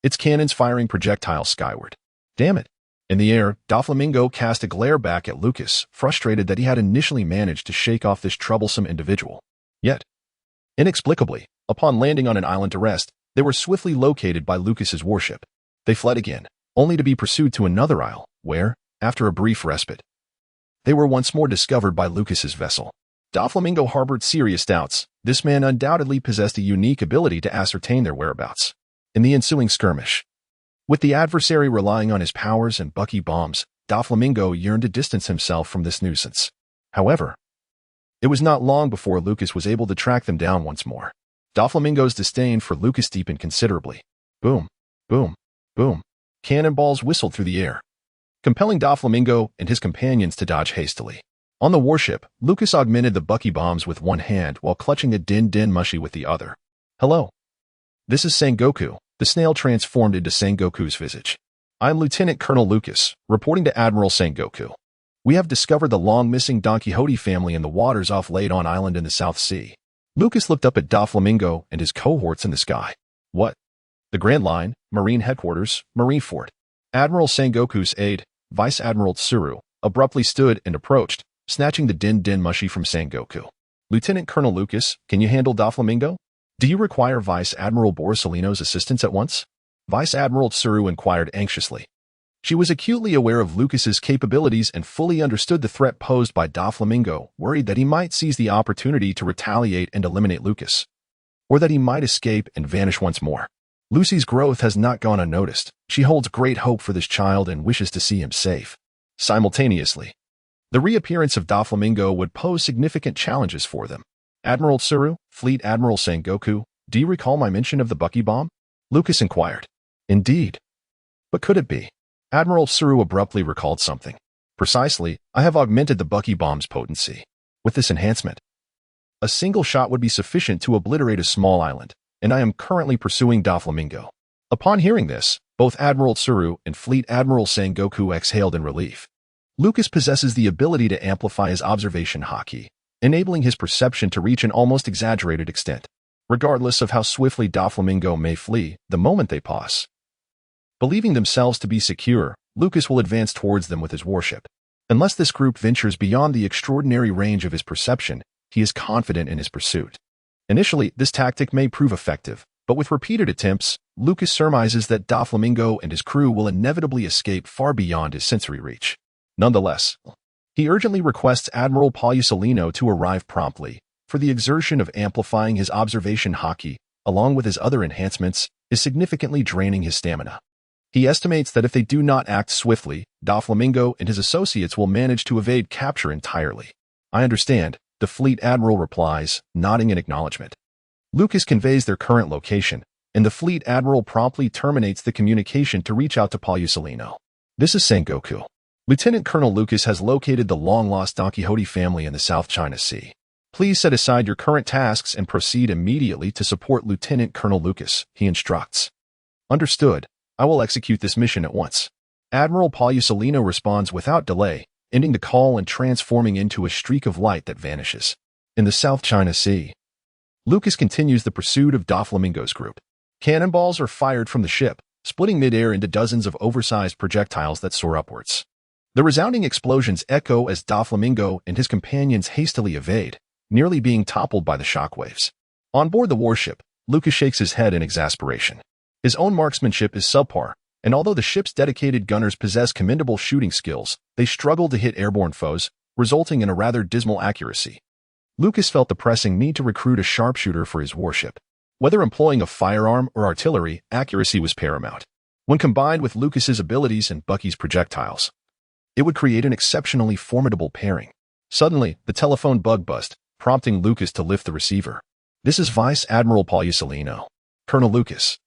its cannons firing projectiles skyward. Damn it. In the air, Doflamingo cast a glare back at Lucas, frustrated that he had initially managed to shake off this troublesome individual. Yet, inexplicably, upon landing on an island to rest, they were swiftly located by Lucas's warship. They fled again, only to be pursued to another isle, where, after a brief respite, they were once more discovered by Lucas's vessel. Doflamingo harbored serious doubts. This man undoubtedly possessed a unique ability to ascertain their whereabouts. In the ensuing skirmish, with the adversary relying on his powers and Baki bombs, Doflamingo yearned to distance himself from this nuisance. However, it was not long before Lucas was able to track them down once more. Doflamingo's disdain for Lucas deepened considerably. Boom, boom, boom. Cannonballs whistled through the air, compelling Doflamingo and his companions to dodge hastily. On the warship, Lucas augmented the Baki bombs with one hand while clutching a din-din mushi with the other. Hello. This is Sengoku. The snail transformed into Sengoku's visage. I am Lieutenant Colonel Lucas, reporting to Admiral Sengoku. We have discovered the long-missing Don Quixote family in the waters off Ladon Island in the South Sea. Lucas looked up at Doflamingo and his cohorts in the sky. What? The Grand Line, Marine Headquarters, Marineford. Admiral Sengoku's aide, Vice Admiral Tsuru, abruptly stood and approached, snatching the din-din mushi from Sengoku. Lieutenant Colonel Lucas, can you handle Doflamingo? Do you require Vice Admiral Borsalino's assistance at once? Vice Admiral Tsuru inquired anxiously. She was acutely aware of Lucas's capabilities and fully understood the threat posed by Doflamingo, worried that he might seize the opportunity to retaliate and eliminate Lucas, or that he might escape and vanish once more. Lucy's growth has not gone unnoticed. She holds great hope for this child and wishes to see him safe. Simultaneously, the reappearance of Doflamingo would pose significant challenges for them. Admiral Tsuru, Fleet Admiral Sengoku, do you recall my mention of the Baki bomb? Lucas inquired. Indeed. But could it be? Admiral Tsuru abruptly recalled something. Precisely, I have augmented the Baki bomb's potency. With this enhancement, a single shot would be sufficient to obliterate a small island, and I am currently pursuing Doflamingo. Upon hearing this, both Admiral Tsuru and Fleet Admiral Sengoku exhaled in relief. Lucas possesses the ability to amplify his observation haki, enabling his perception to reach an almost exaggerated extent, regardless of how swiftly Doflamingo may flee the moment they pause. Believing themselves to be secure, Lucas will advance towards them with his warship. Unless this group ventures beyond the extraordinary range of his perception, he is confident in his pursuit. Initially, this tactic may prove effective, but with repeated attempts, Lucas surmises that Doflamingo and his crew will inevitably escape far beyond his sensory reach. Nonetheless, he urgently requests Admiral Paulusolino to arrive promptly, for the exertion of amplifying his Observation Haki, along with his other enhancements, is significantly draining his stamina. He estimates that if they do not act swiftly, Doflamingo and his associates will manage to evade capture entirely. I understand, the fleet admiral replies, nodding in acknowledgement. Lucas conveys their current location, and the fleet admiral promptly terminates the communication to reach out to Paulusolino. This is Sengoku. Lieutenant Colonel Lucas has located the long-lost Don Quixote family in the South China Sea. Please set aside your current tasks and proceed immediately to support Lieutenant Colonel Lucas, he instructs. Understood. I will execute this mission at once. Admiral Paulusolino responds without delay, ending the call and transforming into a streak of light that vanishes. In the South China Sea, Lucas continues the pursuit of Doflamingo's group. Cannonballs are fired from the ship, splitting midair into dozens of oversized projectiles that soar upwards. The resounding explosions echo as Doflamingo and his companions hastily evade, nearly being toppled by the shockwaves. On board the warship, Lucas shakes his head in exasperation. His own marksmanship is subpar, and although the ship's dedicated gunners possess commendable shooting skills, they struggle to hit airborne foes, resulting in a rather dismal accuracy. Lucas felt the pressing need to recruit a sharpshooter for his warship. Whether employing a firearm or artillery, accuracy was paramount. When combined with Lucas's abilities and Bucky's projectiles, it would create an exceptionally formidable pairing. Suddenly, the telephone bug buzzed, prompting Lucas to lift the receiver. This is Vice Admiral Paulusolino. Colonel Lucas.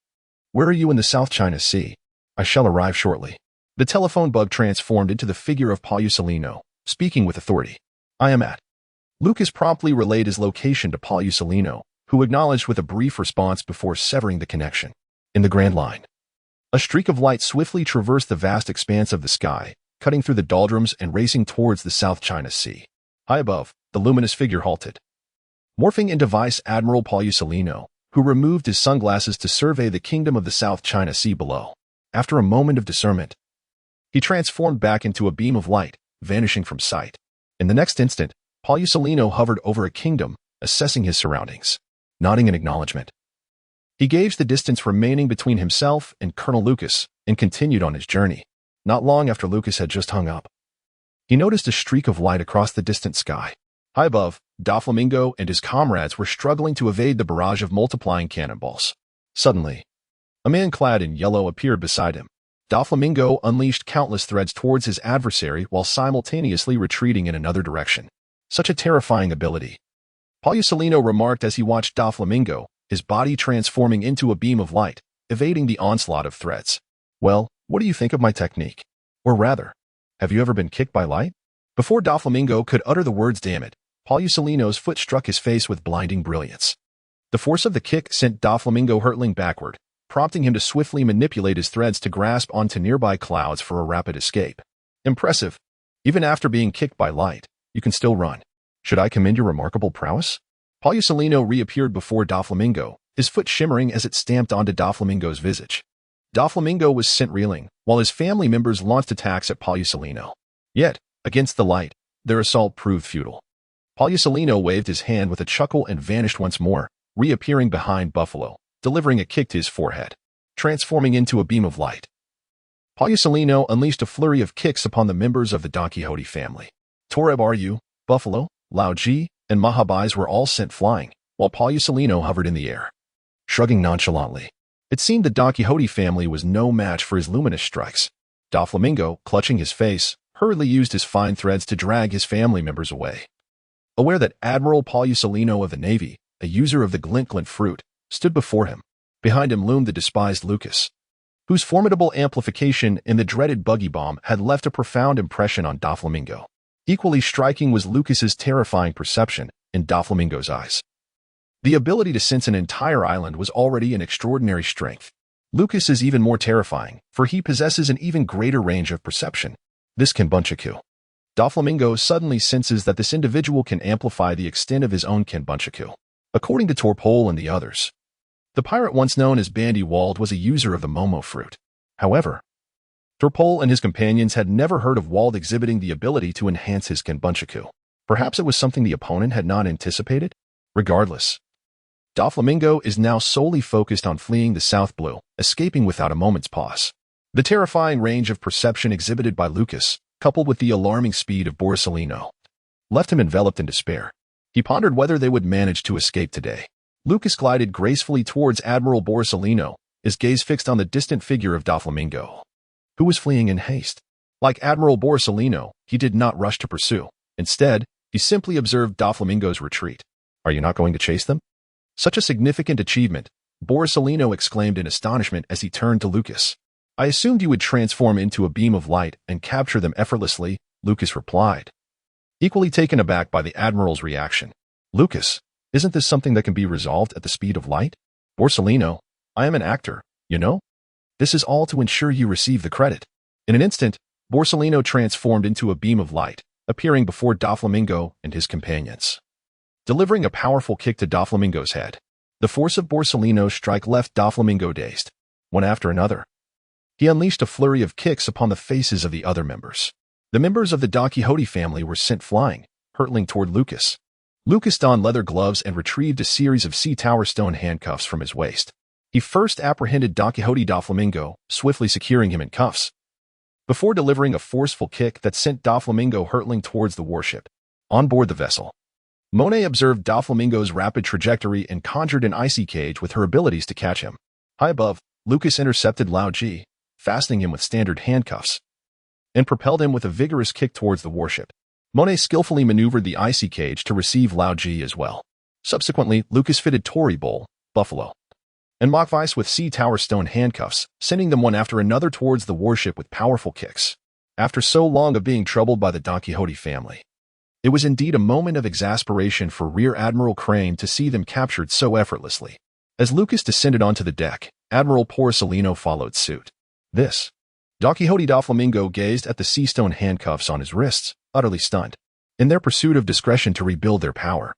Where are you in the South China Sea? I shall arrive shortly. The telephone bug transformed into the figure of Paulusolino, speaking with authority. I am at. Lucas promptly relayed his location to Paulusolino, who acknowledged with a brief response before severing the connection. In the Grand Line, a streak of light swiftly traversed the vast expanse of the sky, cutting through the doldrums and racing towards the South China Sea. High above, the luminous figure halted. Morphing into Vice Admiral Paulusolino, who removed his sunglasses to survey the kingdom of the South China Sea below. After a moment of discernment, he transformed back into a beam of light, vanishing from sight. In the next instant, Paulusolino hovered over a kingdom, assessing his surroundings. Nodding in acknowledgement, he gauged the distance remaining between himself and Colonel Lucas and continued on his journey. Not long after Lucas had just hung up, he noticed a streak of light across the distant sky. High above, Doflamingo and his comrades were struggling to evade the barrage of multiplying cannonballs. Suddenly, a man clad in yellow appeared beside him. Doflamingo unleashed countless threads towards his adversary while simultaneously retreating in another direction. Such a terrifying ability, Paulusolino remarked as he watched Doflamingo, his body transforming into a beam of light, evading the onslaught of threads. Well, what do you think of my technique? Or rather, have you ever been kicked by light? Before Doflamingo could utter the words damn it, Paulusolino's foot struck his face with blinding brilliance. The force of the kick sent Doflamingo hurtling backward, prompting him to swiftly manipulate his threads to grasp onto nearby clouds for a rapid escape. Impressive. Even after being kicked by light, you can still run. Should I commend your remarkable prowess? Paulusolino reappeared before Doflamingo, his foot shimmering as it stamped onto Doflamingo's visage. Doflamingo was sent reeling, while his family members launched attacks at Paulusolino. Yet, against the light, their assault proved futile. Paulusolino waved his hand with a chuckle and vanished once more, reappearing behind Buffalo, delivering a kick to his forehead, transforming into a beam of light. Paulusolino unleashed a flurry of kicks upon the members of the Don Quixote family. Toreb Ryu, Buffalo, Lao Ji, and Mahabais were all sent flying, while Paulusolino hovered in the air. Shrugging nonchalantly, it seemed the Don Quixote family was no match for his luminous strikes. Doflamingo, clutching his face, hurriedly used his fine threads to drag his family members away. Aware that Admiral Paulusolino of the Navy, a user of the glint fruit, stood before him. Behind him loomed the despised Lucas, whose formidable amplification in the dreaded buggy bomb had left a profound impression on Doflamingo. Equally striking was Lucas's terrifying perception in Doflamingo's eyes. The ability to sense an entire island was already an extraordinary strength. Lucas is even more terrifying, for he possesses an even greater range of perception. This Kenbunchaku. Doflamingo suddenly senses that this individual can amplify the extent of his own Kenbunchaku. According to Torpole and the others, the pirate once known as Bandy Wald was a user of the Momo fruit. However, Turpole and his companions had never heard of Wald exhibiting the ability to enhance his Kenbunchaku. Perhaps it was something the opponent had not anticipated? Regardless, Doflamingo is now solely focused on fleeing the South Blue, escaping without a moment's pause. The terrifying range of perception exhibited by Lucas, coupled with the alarming speed of Borsalino, left him enveloped in despair. He pondered whether they would manage to escape today. Lucas glided gracefully towards Admiral Borsalino, his gaze fixed on the distant figure of Doflamingo, who was fleeing in haste. Like Admiral Borsalino, he did not rush to pursue. Instead, he simply observed Doflamingo's retreat. "Are you not going to chase them?" Such a significant achievement, Borsalino exclaimed in astonishment as he turned to Lucas. "I assumed you would transform into a beam of light and capture them effortlessly," Lucas replied, equally taken aback by the Admiral's reaction. "Lucas, isn't this something that can be resolved at the speed of light?" "Borsalino, I am an actor, you know? This is all to ensure you receive the credit." In an instant, Borsalino transformed into a beam of light, appearing before Doflamingo and his companions, delivering a powerful kick to Doflamingo's head. The force of Borsalino's strike left Doflamingo dazed. One after another, he unleashed a flurry of kicks upon the faces of the other members. The members of the Don Quixote family were sent flying, hurtling toward Lucas. Lucas donned leather gloves and retrieved a series of sea tower stone handcuffs from his waist. He first apprehended Don Quixote Doflamingo, swiftly securing him in cuffs, before delivering a forceful kick that sent Doflamingo hurtling towards the warship. On board the vessel, Monet observed Doflamingo's rapid trajectory and conjured an icy cage with her abilities to catch him. High above, Lucas intercepted Lao Ji, fastening him with standard handcuffs, and propelled him with a vigorous kick towards the warship. Monet skillfully maneuvered the icy cage to receive Lao Ji as well. Subsequently, Lucas fitted Tory Bull, Buffalo, and Machvice with sea tower stone handcuffs, sending them one after another towards the warship with powerful kicks. After so long of being troubled by the Don Quixote family, it was indeed a moment of exasperation for Rear Admiral Crane to see them captured so effortlessly. As Lucas descended onto the deck, Admiral Borsalino followed suit. Don Quixote Doflamingo gazed at the sea stone handcuffs on his wrists, utterly stunned. In their pursuit of discretion to rebuild their power,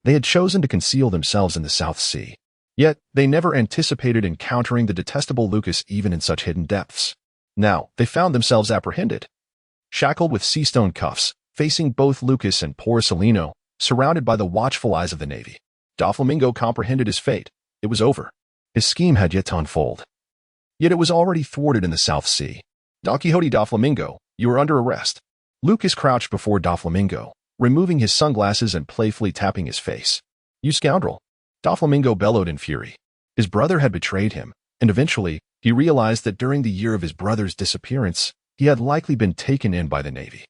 they had chosen to conceal themselves in the South Sea. Yet, they never anticipated encountering the detestable Lucas even in such hidden depths. Now, they found themselves apprehended, shackled with sea stone cuffs, facing both Lucas and Borsalino, surrounded by the watchful eyes of the Navy. Doflamingo comprehended his fate. It was over. His scheme had yet to unfold. Yet it was already thwarted in the South Sea. "Don Quixote Doflamingo, you are under arrest." Lucas crouched before Doflamingo, removing his sunglasses and playfully tapping his face. "You scoundrel!" Doflamingo bellowed in fury. His brother had betrayed him, and eventually, he realized that during the year of his brother's disappearance, he had likely been taken in by the Navy.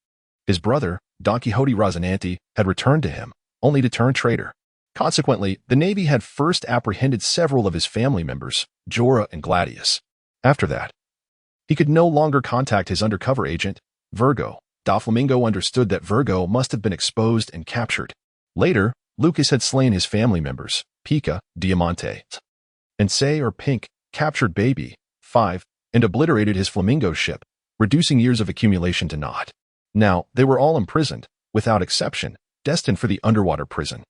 His brother, Don Quixote Rocinante, had returned to him, only to turn traitor. Consequently, the Navy had first apprehended several of his family members, Jorah and Gladius. After that, he could no longer contact his undercover agent, Virgo. Doflamingo understood that Virgo must have been exposed and captured. Later, Lucas had slain his family members, Pica, Diamante, and Say or Pink, captured Baby, 5, and obliterated his Flamingo ship, reducing years of accumulation to naught. Now, they were all imprisoned, without exception, destined for the underwater prison.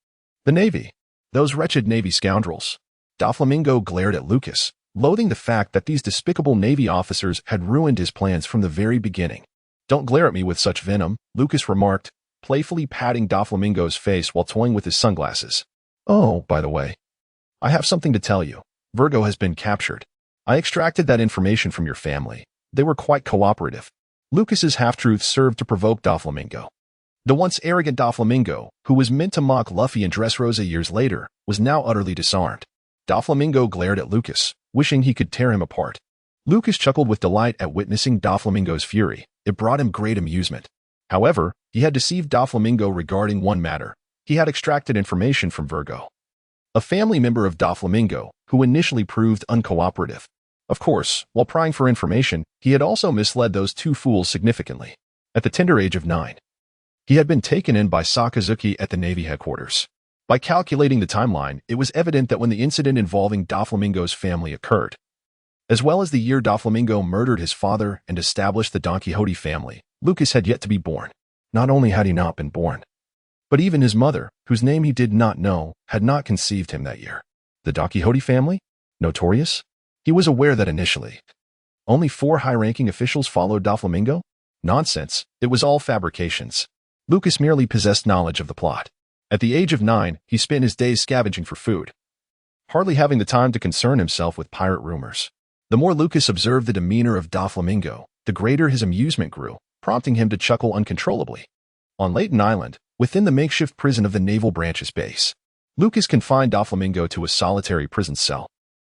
The Navy. Those wretched Navy scoundrels. Doflamingo glared at Lucas, loathing the fact that these despicable Navy officers had ruined his plans from the very beginning. "Don't glare at me with such venom," Lucas remarked, playfully patting Doflamingo's face while toying with his sunglasses. "Oh, by the way, I have something to tell you. Virgo has been captured. I extracted that information from your family. They were quite cooperative." Lucas's half-truths served to provoke Doflamingo. The once arrogant Doflamingo, who was meant to mock Luffy and Dressrosa years later, was now utterly disarmed. Doflamingo glared at Lucas, wishing he could tear him apart. Lucas chuckled with delight at witnessing Doflamingo's fury. It brought him great amusement. However, he had deceived Doflamingo regarding one matter. He had extracted information from Virgo, a family member of Doflamingo, who initially proved uncooperative. Of course, while prying for information, he had also misled those two fools significantly. At the tender age of 9, he had been taken in by Sakazuki at the Navy headquarters. By calculating the timeline, it was evident that when the incident involving Doflamingo's family occurred, as well as the year Doflamingo murdered his father and established the Don Quixote family, Lucas had yet to be born. Not only had he not been born, but even his mother, whose name he did not know, had not conceived him that year. The Don Quixote family? Notorious? He was aware that initially, Only 4 high-ranking officials followed Doflamingo? Nonsense, it was all fabrications. Lucas merely possessed knowledge of the plot. At the age of 9, he spent his days scavenging for food, hardly having the time to concern himself with pirate rumors. The more Lucas observed the demeanor of Doflamingo, the greater his amusement grew, prompting him to chuckle uncontrollably. On Leighton Island, within the makeshift prison of the Naval Branch's base, Lucas confined Doflamingo to a solitary prison cell.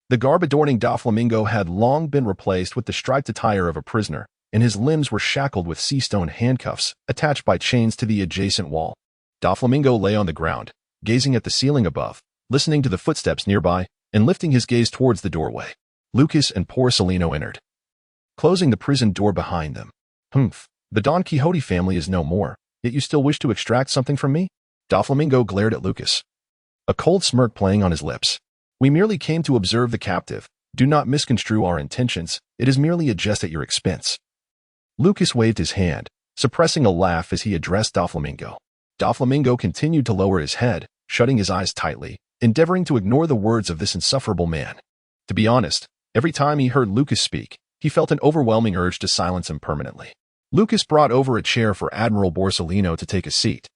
The garb adorning Doflamingo had long been replaced with the striped attire of a prisoner, and his limbs were shackled with sea-stone handcuffs attached by chains to the adjacent wall. Doflamingo lay on the ground, gazing at the ceiling above, listening to the footsteps nearby, and lifting his gaze towards the doorway. Lucas and Porcelino entered, closing the prison door behind them. "Humph, the Don Quixote family is no more, yet you still wish to extract something from me?" Doflamingo glared at Lucas, a cold smirk playing on his lips. "We merely came to observe the captive. Do not misconstrue our intentions. It is merely a jest at your expense." Lucas waved his hand, suppressing a laugh as he addressed Doflamingo. Doflamingo continued to lower his head, shutting his eyes tightly, endeavoring to ignore the words of this insufferable man. To be honest, every time he heard Lucas speak, he felt an overwhelming urge to silence him permanently. Lucas brought over a chair for Admiral Borsalino to take a seat.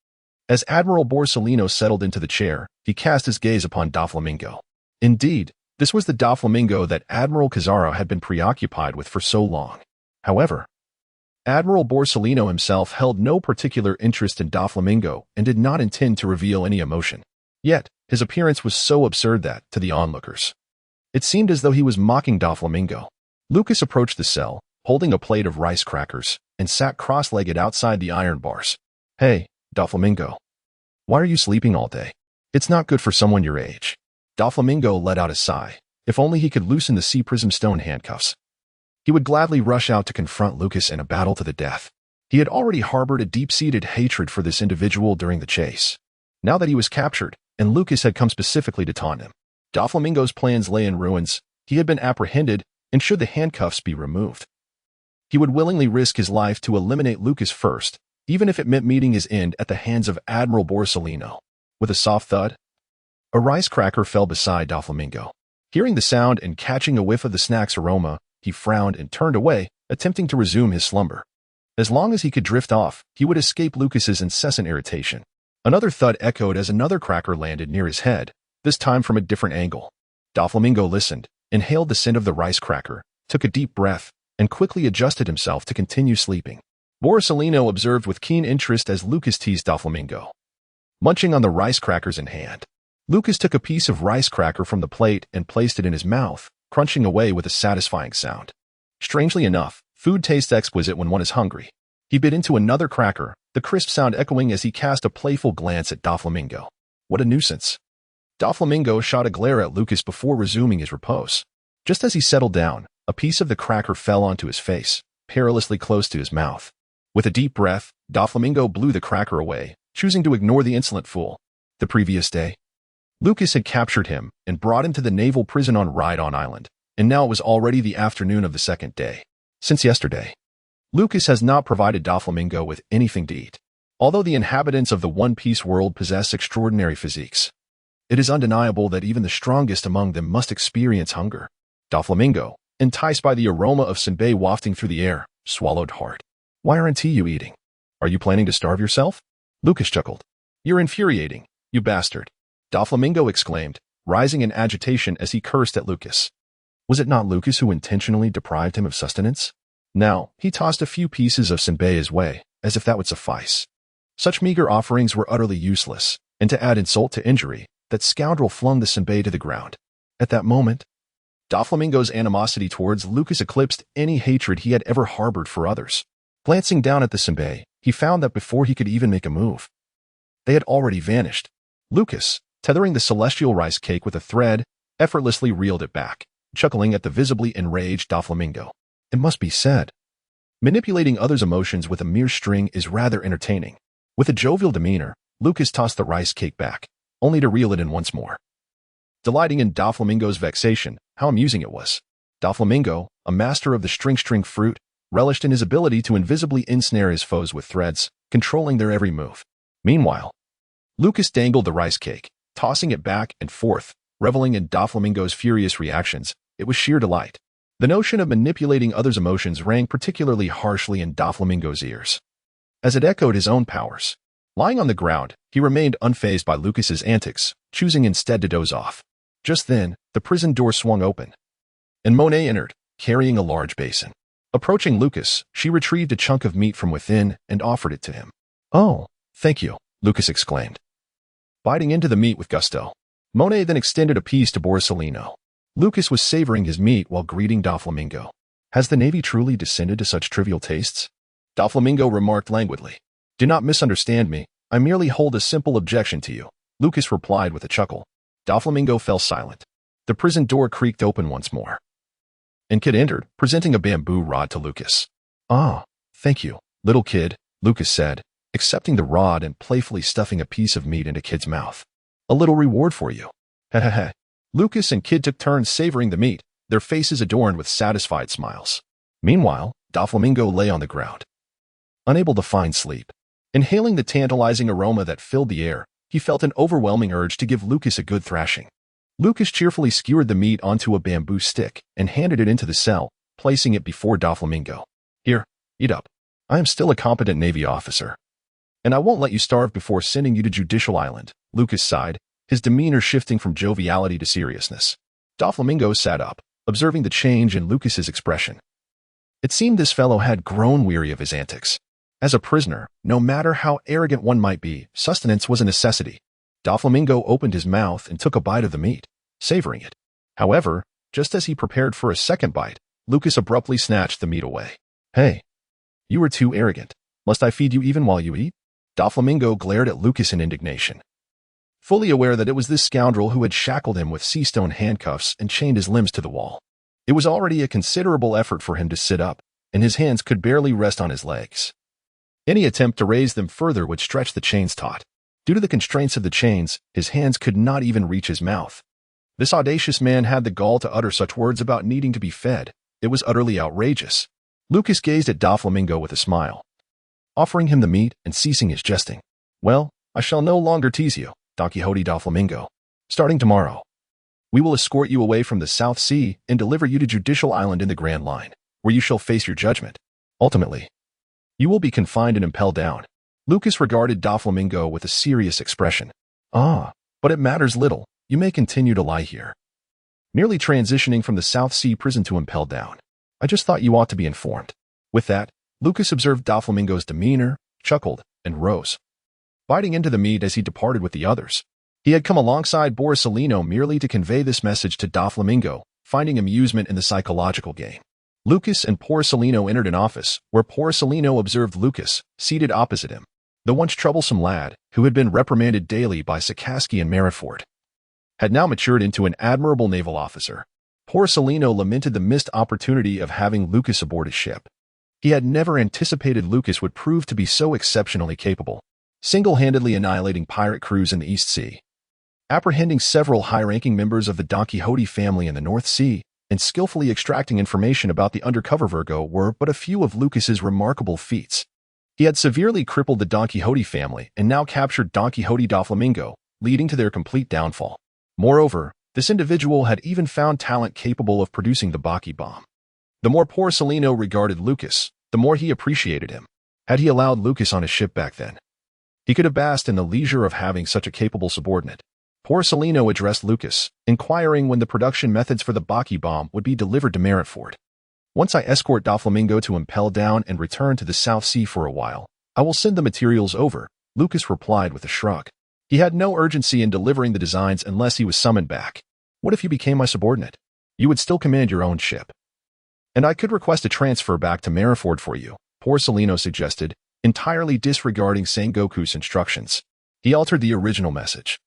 As Admiral Borsalino settled into the chair, he cast his gaze upon Doflamingo. Indeed, this was the Doflamingo that Admiral Cazaro had been preoccupied with for so long. However, Admiral Borsalino himself held no particular interest in Doflamingo and did not intend to reveal any emotion. Yet, his appearance was so absurd that, to the onlookers, it seemed as though he was mocking Doflamingo. Lucas approached the cell, holding a plate of rice crackers, and sat cross-legged outside the iron bars. "Hey, Doflamingo. Why are you sleeping all day? It's not good for someone your age." Doflamingo let out a sigh. If only he could loosen the sea prism stone handcuffs, he would gladly rush out to confront Lucas in a battle to the death. He had already harbored a deep-seated hatred for this individual during the chase. Now that he was captured, and Lucas had come specifically to taunt him, Doflamingo's plans lay in ruins. He had been apprehended, and should the handcuffs be removed, he would willingly risk his life to eliminate Lucas first, even if it meant meeting his end at the hands of Admiral Borsalino. With a soft thud, a rice cracker fell beside Doflamingo. Hearing the sound and catching a whiff of the snack's aroma, he frowned and turned away, attempting to resume his slumber. As long as he could drift off, he would escape Lucas's incessant irritation. Another thud echoed as another cracker landed near his head, this time from a different angle. Doflamingo listened, inhaled the scent of the rice cracker, took a deep breath, and quickly adjusted himself to continue sleeping. Borsalino observed with keen interest as Lucas teased Doflamingo, munching on the rice crackers in hand. Lucas took a piece of rice cracker from the plate and placed it in his mouth, crunching away with a satisfying sound. Strangely enough, food tastes exquisite when one is hungry. He bit into another cracker, the crisp sound echoing as he cast a playful glance at Doflamingo. What a nuisance. Doflamingo shot a glare at Lucas before resuming his repose. Just as he settled down, a piece of the cracker fell onto his face, perilously close to his mouth. With a deep breath, Doflamingo blew the cracker away, choosing to ignore the insolent fool. The previous day, Lucas had captured him and brought him to the naval prison on Rydon Island, and now it was already the afternoon of the second day. Since yesterday, Lucas has not provided Doflamingo with anything to eat. Although the inhabitants of the One Piece world possess extraordinary physiques, it is undeniable that even the strongest among them must experience hunger. Doflamingo, enticed by the aroma of senbei wafting through the air, swallowed hard. "Why aren't you eating? Are you planning to starve yourself?" Lucas chuckled. "You're infuriating, you bastard," Doflamingo exclaimed, rising in agitation as he cursed at Lucas. Was it not Lucas who intentionally deprived him of sustenance? Now, he tossed a few pieces of senbei his way, as if that would suffice. Such meager offerings were utterly useless, and to add insult to injury, that scoundrel flung the senbei to the ground. At that moment, Doflamingo's animosity towards Lucas eclipsed any hatred he had ever harbored for others. Glancing down at the senbei, he found that before he could even make a move, they had already vanished. Lucas, tethering the celestial rice cake with a thread, effortlessly reeled it back, chuckling at the visibly enraged Doflamingo. It must be said, manipulating others' emotions with a mere string is rather entertaining. With a jovial demeanor, Lucas tossed the rice cake back, only to reel it in once more. Delighting in Doflamingo's vexation, how amusing it was. Doflamingo, a master of the string fruit, relished in his ability to invisibly ensnare his foes with threads, controlling their every move. Meanwhile, Lucas dangled the rice cake, tossing it back and forth, reveling in Doflamingo's furious reactions. It was sheer delight. The notion of manipulating others' emotions rang particularly harshly in Doflamingo's ears, as it echoed his own powers. Lying on the ground, he remained unfazed by Lucas's antics, choosing instead to doze off. Just then, the prison door swung open, and Monet entered, carrying a large basin. Approaching Lucas, she retrieved a chunk of meat from within and offered it to him. "Oh, thank you," Lucas exclaimed, biting into the meat with gusto. Monet then extended a piece to Borsalino. Lucas was savoring his meat while greeting Doflamingo. "Has the Navy truly descended to such trivial tastes?" Doflamingo remarked languidly. "Do not misunderstand me. I merely hold a simple objection to you," Lucas replied with a chuckle. Doflamingo fell silent. The prison door creaked open once more, and Kid entered, presenting a bamboo rod to Lucas. "Ah, thank you, little kid," Lucas said, accepting the rod and playfully stuffing a piece of meat into Kid's mouth. "A little reward for you." Heh. Lucas and Kid took turns savoring the meat, their faces adorned with satisfied smiles. Meanwhile, Doflamingo lay on the ground, unable to find sleep. Inhaling the tantalizing aroma that filled the air, he felt an overwhelming urge to give Lucas a good thrashing. Lucas cheerfully skewered the meat onto a bamboo stick and handed it into the cell, placing it before Doflamingo. "Here, eat up. I am still a competent Navy officer, and I won't let you starve before sending you to Judicial Island," Lucas sighed, his demeanor shifting from joviality to seriousness. Doflamingo sat up, observing the change in Lucas's expression. It seemed this fellow had grown weary of his antics. As a prisoner, no matter how arrogant one might be, sustenance was a necessity. Doflamingo opened his mouth and took a bite of the meat, savoring it. However, just as he prepared for a second bite, Lucas abruptly snatched the meat away. "Hey, you are too arrogant. Must I feed you even while you eat?" Doflamingo glared at Lucas in indignation, fully aware that it was this scoundrel who had shackled him with sea-stone handcuffs and chained his limbs to the wall. It was already a considerable effort for him to sit up, and his hands could barely rest on his legs. Any attempt to raise them further would stretch the chains taut. Due to the constraints of the chains, his hands could not even reach his mouth. This audacious man had the gall to utter such words about needing to be fed. It was utterly outrageous. Lucas gazed at Doflamingo with a smile, offering him the meat and ceasing his jesting. "Well, I shall no longer tease you, Don Quixote Doflamingo. Starting tomorrow, we will escort you away from the South Sea and deliver you to Judicial Island in the Grand Line, where you shall face your judgment. Ultimately, you will be confined and impelled down." Lucas regarded Doflamingo with a serious expression. "Ah, but it matters little. You may continue to lie here, merely transitioning from the South Sea prison to impelled down. I just thought you ought to be informed." With that, Lucas observed Doflamingo's demeanor, chuckled, and rose, biting into the meat as he departed with the others. He had come alongside Borsalino merely to convey this message to Doflamingo, finding amusement in the psychological game. Lucas and Borsalino entered an office, where Borsalino observed Lucas, seated opposite him. The once troublesome lad, who had been reprimanded daily by Sakaski and Marineford, had now matured into an admirable naval officer. Borsalino lamented the missed opportunity of having Lucas aboard his ship. He had never anticipated Lucas would prove to be so exceptionally capable, single-handedly annihilating pirate crews in the East Sea, apprehending several high-ranking members of the Don Quixote family in the North Sea, and skillfully extracting information about the undercover Virgo were but a few of Lucas's remarkable feats. He had severely crippled the Don Quixote family and now captured Don Quixote Doflamingo, leading to their complete downfall. Moreover, this individual had even found talent capable of producing the Baki bomb. The more Borsalino regarded Lucas, the more he appreciated him. Had he allowed Lucas on his ship back then, he could have basked in the leisure of having such a capable subordinate. Borsalino addressed Lucas, inquiring when the production methods for the Baki bomb would be delivered to Marineford. "Once I escort Doflamingo to impel down and return to the South Sea for a while, I will send the materials over," Lucas replied with a shrug. He had no urgency in delivering the designs unless he was summoned back. "What if you became my subordinate? You would still command your own ship, and I could request a transfer back to Marineford for you," Borsalino suggested, entirely disregarding Sengoku's instructions. He altered the original message.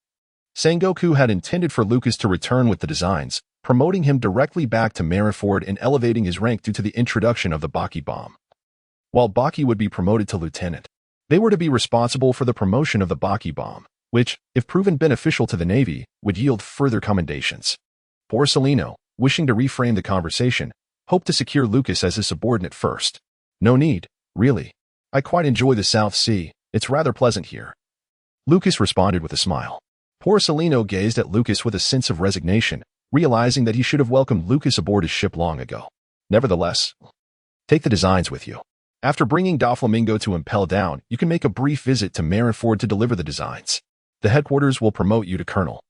Sengoku had intended for Lucas to return with the designs, promoting him directly back to Marineford and elevating his rank due to the introduction of the Baki bomb, while Baki would be promoted to lieutenant. They were to be responsible for the promotion of the Baki bomb, which, if proven beneficial to the Navy, would yield further commendations. Borsalino, wishing to reframe the conversation, hoped to secure Lucas as his subordinate first. "No need, really. I quite enjoy the South Sea. It's rather pleasant here," Lucas responded with a smile. Borsalino gazed at Lucas with a sense of resignation, realizing that he should have welcomed Lucas aboard his ship long ago. Nevertheless, take the designs with you. After bringing Doflamingo to impel down, you can make a brief visit to Marineford to deliver the designs. The headquarters will promote you to colonel,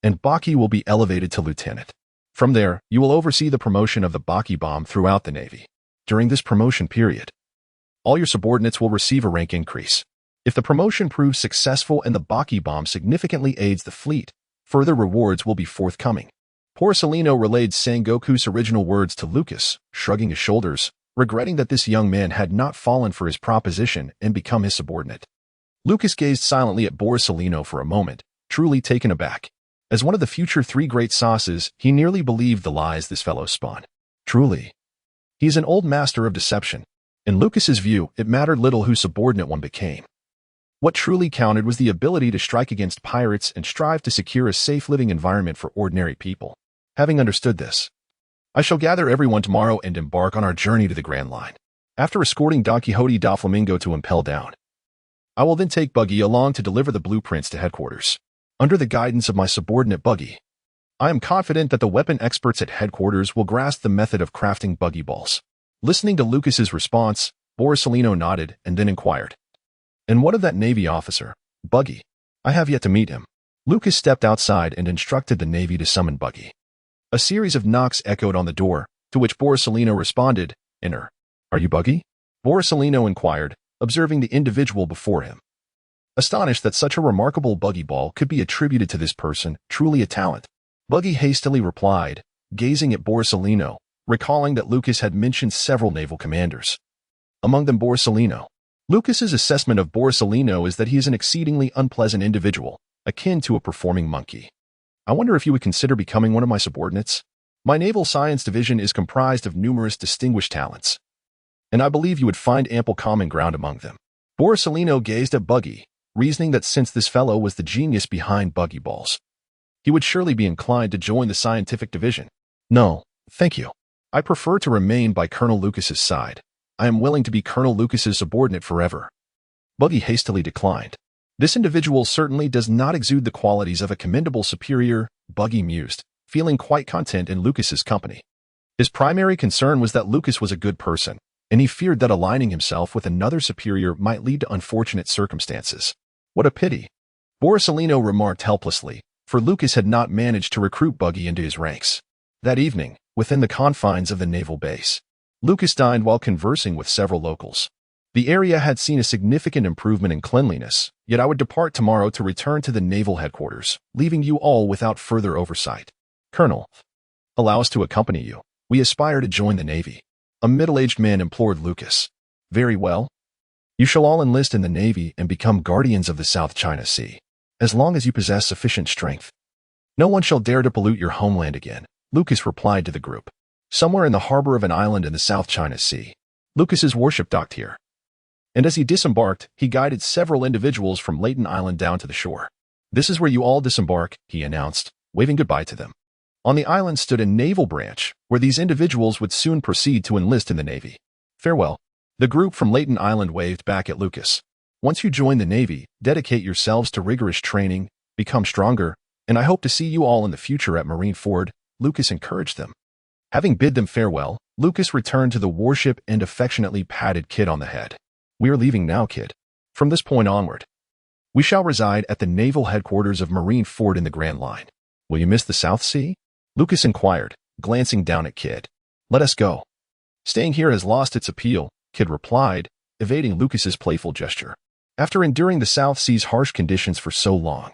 and Baki will be elevated to lieutenant. From there, you will oversee the promotion of the Baki bomb throughout the Navy. During this promotion period, all your subordinates will receive a rank increase. If the promotion proves successful and the Baki bomb significantly aids the fleet, further rewards will be forthcoming. Borsalino relayed Sengoku's original words to Lucas, shrugging his shoulders, regretting that this young man had not fallen for his proposition and become his subordinate. Lucas gazed silently at Borsalino for a moment, truly taken aback. As one of the future three great sauces, he nearly believed the lies this fellow spun. Truly, he is an old master of deception. In Lucas's view, it mattered little who subordinate one became. What truly counted was the ability to strike against pirates and strive to secure a safe living environment for ordinary people. Having understood this, I shall gather everyone tomorrow and embark on our journey to the Grand Line. After escorting Don Quixote Doflamingo to impel down, I will then take Buggy along to deliver the blueprints to headquarters. Under the guidance of my subordinate Buggy, I am confident that the weapon experts at headquarters will grasp the method of crafting buggy balls. Listening to Lucas's response, Borsalino nodded and then inquired, "And what of that Navy officer, Buggy? I have yet to meet him." Lucas stepped outside and instructed the Navy to summon Buggy. A series of knocks echoed on the door, to which Borsalino responded, "Enter." "Are you Buggy?" Borsalino inquired, observing the individual before him. Astonished that such a remarkable buggy ball could be attributed to this person, truly a talent, Buggy hastily replied, gazing at Borsalino, recalling that Lucas had mentioned several naval commanders. Among them Borsalino. Lucas's assessment of Borsalino is that he is an exceedingly unpleasant individual, akin to a performing monkey. "I wonder if you would consider becoming one of my subordinates? My naval science division is comprised of numerous distinguished talents, and I believe you would find ample common ground among them." Borsalino gazed at Buggy, reasoning that since this fellow was the genius behind buggy balls, he would surely be inclined to join the scientific division. "No, thank you. I prefer to remain by Colonel Lucas's side. I am willing to be Colonel Lucas's subordinate forever." Buggy hastily declined. "This individual certainly does not exude the qualities of a commendable superior," Buggy mused, feeling quite content in Lucas's company. His primary concern was that Lucas was a good person, and he feared that aligning himself with another superior might lead to unfortunate circumstances. "What a pity," Borsalino remarked helplessly, for Lucas had not managed to recruit Buggy into his ranks. That evening, within the confines of the naval base, Lucas dined while conversing with several locals. The area had seen a significant improvement in cleanliness, yet I would depart tomorrow to return to the naval headquarters, leaving you all without further oversight. "Colonel, allow us to accompany you. We aspire to join the Navy," a middle-aged man implored Lucas. "Very well. You shall all enlist in the Navy and become guardians of the South China Sea, as long as you possess sufficient strength. No one shall dare to pollute your homeland again," Lucas replied to the group. Somewhere in the harbor of an island in the South China Sea, Lucas's warship docked here. And as he disembarked, he guided several individuals from Leighton Island down to the shore. "This is where you all disembark," he announced, waving goodbye to them. On the island stood a naval branch, where these individuals would soon proceed to enlist in the Navy. "Farewell." The group from Leighton Island waved back at Lucas. "Once you join the Navy, dedicate yourselves to rigorous training, become stronger, and I hope to see you all in the future at Marineford," Lucas encouraged them. Having bid them farewell, Lucas returned to the warship and affectionately patted Kid on the head. "We are leaving now, Kid. From this point onward, we shall reside at the naval headquarters of Marineford in the Grand Line. Will you miss the South Sea?" Lucas inquired, glancing down at Kid. "Let us go. Staying here has lost its appeal," Kid replied, evading Lucas's playful gesture. After enduring the South Sea's harsh conditions for so long,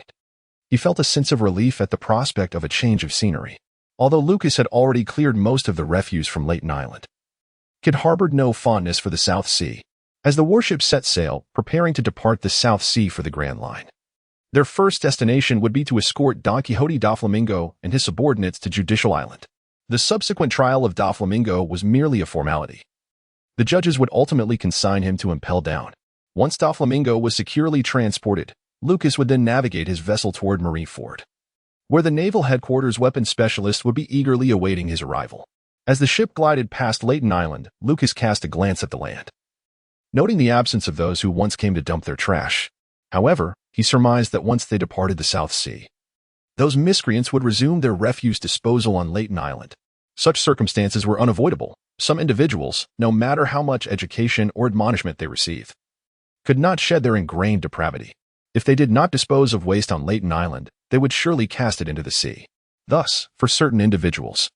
he felt a sense of relief at the prospect of a change of scenery. Although Lucas had already cleared most of the refuse from Leighton Island, Kid harbored no fondness for the South Sea. As the warship set sail, preparing to depart the South Sea for the Grand Line, their first destination would be to escort Don Quixote Doflamingo and his subordinates to Judicial Island. The subsequent trial of Doflamingo was merely a formality. The judges would ultimately consign him to impel down. Once Doflamingo was securely transported, Lucas would then navigate his vessel toward Marineford, where the naval headquarters weapons specialist would be eagerly awaiting his arrival. As the ship glided past Leighton Island, Lucas cast a glance at the land, noting the absence of those who once came to dump their trash. However, he surmised that once they departed the South Sea, those miscreants would resume their refuse disposal on Leighton Island. Such circumstances were unavoidable. Some individuals, no matter how much education or admonishment they received, could not shed their ingrained depravity. If they did not dispose of waste on Leighton Island, they would surely cast it into the sea. Thus, for certain individuals,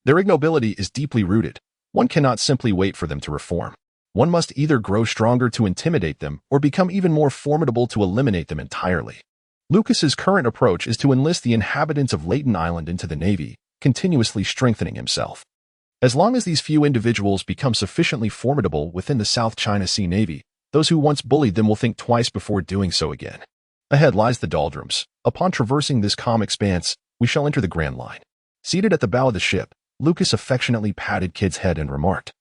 their ignobility is deeply rooted. One cannot simply wait for them to reform. One must either grow stronger to intimidate them or become even more formidable to eliminate them entirely. Lucas's current approach is to enlist the inhabitants of Leighton Island into the Navy, continuously strengthening himself. As long as these few individuals become sufficiently formidable within the South China Sea Navy, those who once bullied them will think twice before doing so again. Ahead lies the doldrums. Upon traversing this calm expanse, we shall enter the Grand Line. Seated at the bow of the ship, Lucas affectionately patted Kid's head and remarked,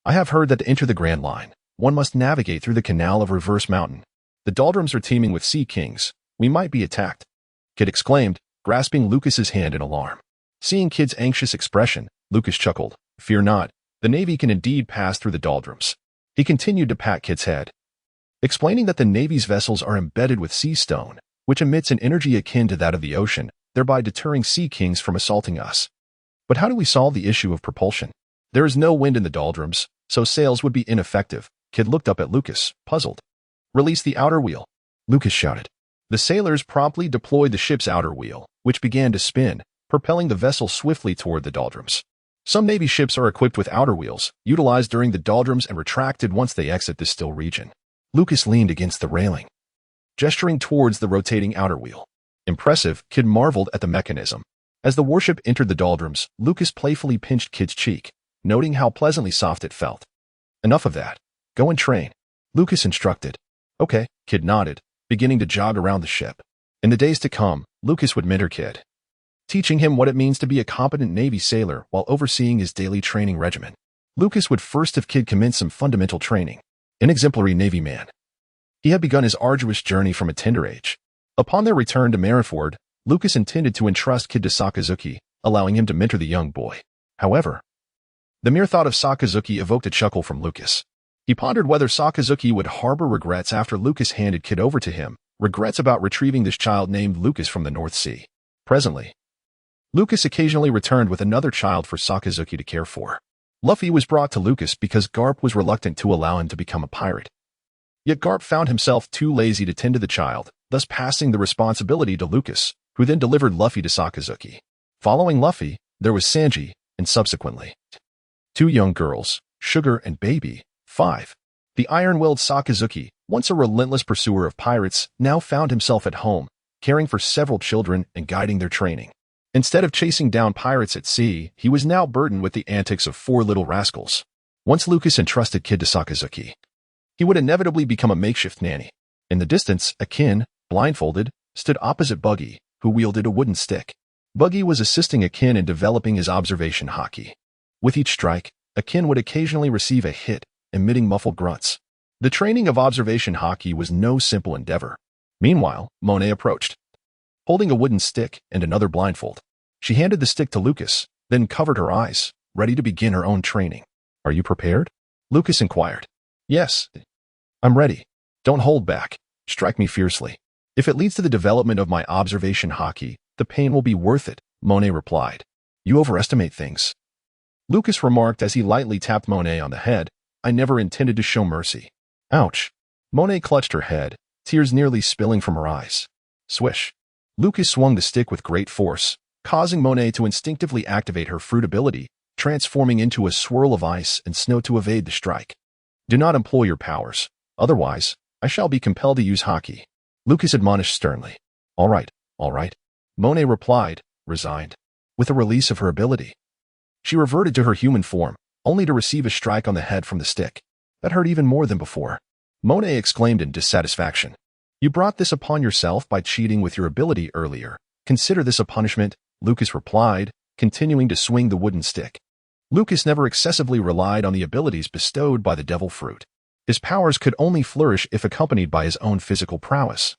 "I have heard that to enter the Grand Line, one must navigate through the Canal of Reverse Mountain. The doldrums are teeming with sea kings. We might be attacked," Kid exclaimed, grasping Lucas's hand in alarm. Seeing Kid's anxious expression, Lucas chuckled. "Fear not, the Navy can indeed pass through the doldrums." He continued to pat Kid's head, explaining that the Navy's vessels are embedded with sea stone, which emits an energy akin to that of the ocean, thereby deterring sea kings from assaulting us. But how do we solve the issue of propulsion? There is no wind in the doldrums, so sails would be ineffective. Kid looked up at Lucas, puzzled. "Release the outer wheel," Lucas shouted. The sailors promptly deployed the ship's outer wheel, which began to spin, propelling the vessel swiftly toward the doldrums. Some Navy ships are equipped with outer wheels, utilized during the doldrums and retracted once they exit the still region. Lucas leaned against the railing, gesturing towards the rotating outer wheel. Impressive, Kid marveled at the mechanism. As the warship entered the doldrums, Lucas playfully pinched Kid's cheek, noting how pleasantly soft it felt. "Enough of that. Go and train," Lucas instructed. "Okay," Kid nodded, beginning to jog around the ship. In the days to come, Lucas would mentor Kid, teaching him what it means to be a competent Navy sailor while overseeing his daily training regimen. Lucas would first have Kid commence some fundamental training. An exemplary Navy man, he had begun his arduous journey from a tender age. Upon their return to Marineford, Lucas intended to entrust Kid to Sakazuki, allowing him to mentor the young boy. However, the mere thought of Sakazuki evoked a chuckle from Lucas. He pondered whether Sakazuki would harbor regrets after Lucas handed Kid over to him, regrets about retrieving this child named Lucas from the North Sea. Presently, Lucas occasionally returned with another child for Sakazuki to care for. Luffy was brought to Lucas because Garp was reluctant to allow him to become a pirate. Yet Garp found himself too lazy to tend to the child, thus passing the responsibility to Lucas, who then delivered Luffy to Sakazuki. Following Luffy, there was Sanji, and subsequently, two young girls, Sugar and Baby, 5. The iron-willed Sakazuki, once a relentless pursuer of pirates, now found himself at home, caring for several children and guiding their training. Instead of chasing down pirates at sea, he was now burdened with the antics of 4 little rascals. Once Lucas entrusted Kid to Sakazuki, he would inevitably become a makeshift nanny. In the distance, Akin, blindfolded, stood opposite Buggy, who wielded a wooden stick. Buggy was assisting Akin in developing his Observation Haki. With each strike, Akin would occasionally receive a hit, emitting muffled grunts. The training of Observation Haki was no simple endeavor. Meanwhile, Monet approached, holding a wooden stick and another blindfold. She handed the stick to Lucas, then covered her eyes, ready to begin her own training. "Are you prepared?" Lucas inquired. "Yes, I'm ready. Don't hold back. Strike me fiercely. If it leads to the development of my Observation Haki, the pain will be worth it," Monet replied. "You overestimate things," Lucas remarked as he lightly tapped Monet on the head. "I never intended to show mercy." "Ouch." Monet clutched her head, tears nearly spilling from her eyes. Swish. Lucas swung the stick with great force, causing Monet to instinctively activate her fruit ability, transforming into a swirl of ice and snow to evade the strike. "Do not employ your powers. Otherwise, I shall be compelled to use Haki," Lucas admonished sternly. All right," Monet replied, resigned. With a release of her ability, she reverted to her human form, only to receive a strike on the head from the stick. That hurt even more than before. Monet exclaimed in dissatisfaction. "You brought this upon yourself by cheating with your ability earlier. Consider this a punishment," Lucas replied, continuing to swing the wooden stick. Lucas never excessively relied on the abilities bestowed by the devil fruit. His powers could only flourish if accompanied by his own physical prowess,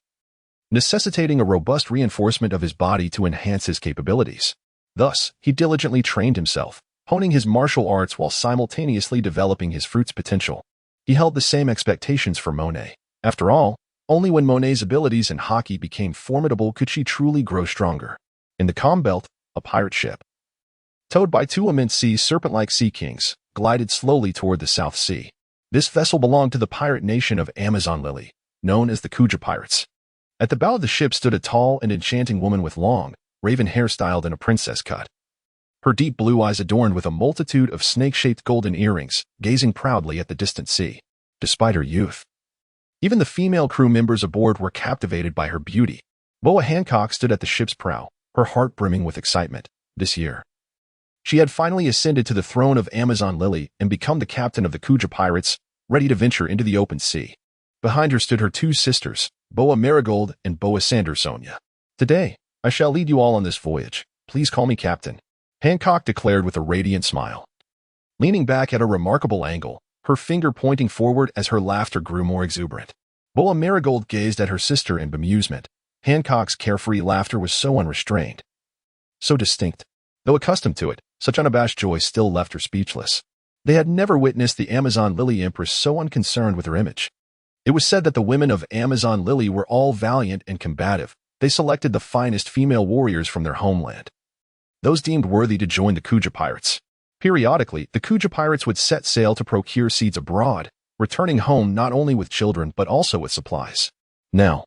necessitating a robust reinforcement of his body to enhance his capabilities. Thus, he diligently trained himself, honing his martial arts while simultaneously developing his fruit's potential. He held the same expectations for Monet. After all, only when Monet's abilities in Haki became formidable could she truly grow stronger. In the calm belt, a pirate ship, towed by two immense sea serpent-like sea kings, glided slowly toward the South Sea. This vessel belonged to the pirate nation of Amazon Lily, known as the Kuja Pirates. At the bow of the ship stood a tall and enchanting woman with long, raven hair styled in a princess cut. Her deep blue eyes adorned with a multitude of snake-shaped golden earrings, gazing proudly at the distant sea. Despite her youth, even the female crew members aboard were captivated by her beauty. Boa Hancock stood at the ship's prow, her heart brimming with excitement. This year, she had finally ascended to the throne of Amazon Lily and become the captain of the Kuja Pirates, ready to venture into the open sea. Behind her stood her two sisters, Boa Marigold and Boa Sandersonia. Today, I shall lead you all on this voyage. Please call me Captain, Hancock declared with a radiant smile. Leaning back at a remarkable angle, her finger pointing forward as her laughter grew more exuberant. Boa Marigold gazed at her sister in bemusement. Hancock's carefree laughter was so unrestrained, so distinct. Though accustomed to it, such unabashed joy still left her speechless. They had never witnessed the Amazon Lily Empress so unconcerned with her image. It was said that the women of Amazon Lily were all valiant and combative. They selected the finest female warriors from their homeland, those deemed worthy to join the Kuja Pirates. Periodically, the Kuja Pirates would set sail to procure seeds abroad, returning home not only with children but also with supplies. Now,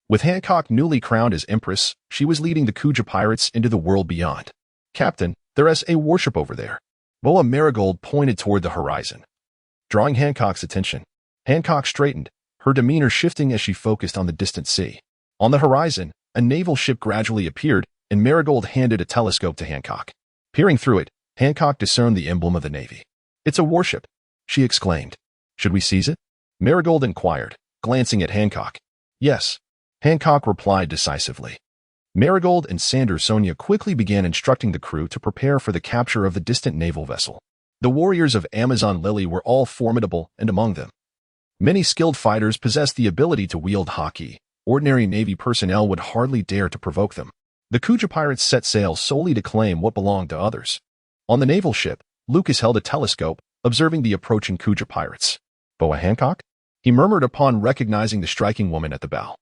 with Hancock newly crowned as Empress, she was leading the Kuja Pirates into the world beyond. Captain, there is a warship over there. Boa Marigold pointed toward the horizon, drawing Hancock's attention. Hancock straightened, her demeanor shifting as she focused on the distant sea. On the horizon, a naval ship gradually appeared, and Marigold handed a telescope to Hancock. Peering through it, Hancock discerned the emblem of the Navy. It's a warship, she exclaimed. Should we seize it? Marigold inquired, glancing at Hancock. Yes, Hancock replied decisively. Marigold and Sandersonia quickly began instructing the crew to prepare for the capture of the distant naval vessel. The warriors of Amazon Lily were all formidable, and among them, many skilled fighters possessed the ability to wield haki. Ordinary Navy personnel would hardly dare to provoke them. The Kuja Pirates set sail solely to claim what belonged to others. On the naval ship, Lucas held a telescope, observing the approaching Kuja Pirates. Boa Hancock? He murmured upon recognizing the striking woman at the bow.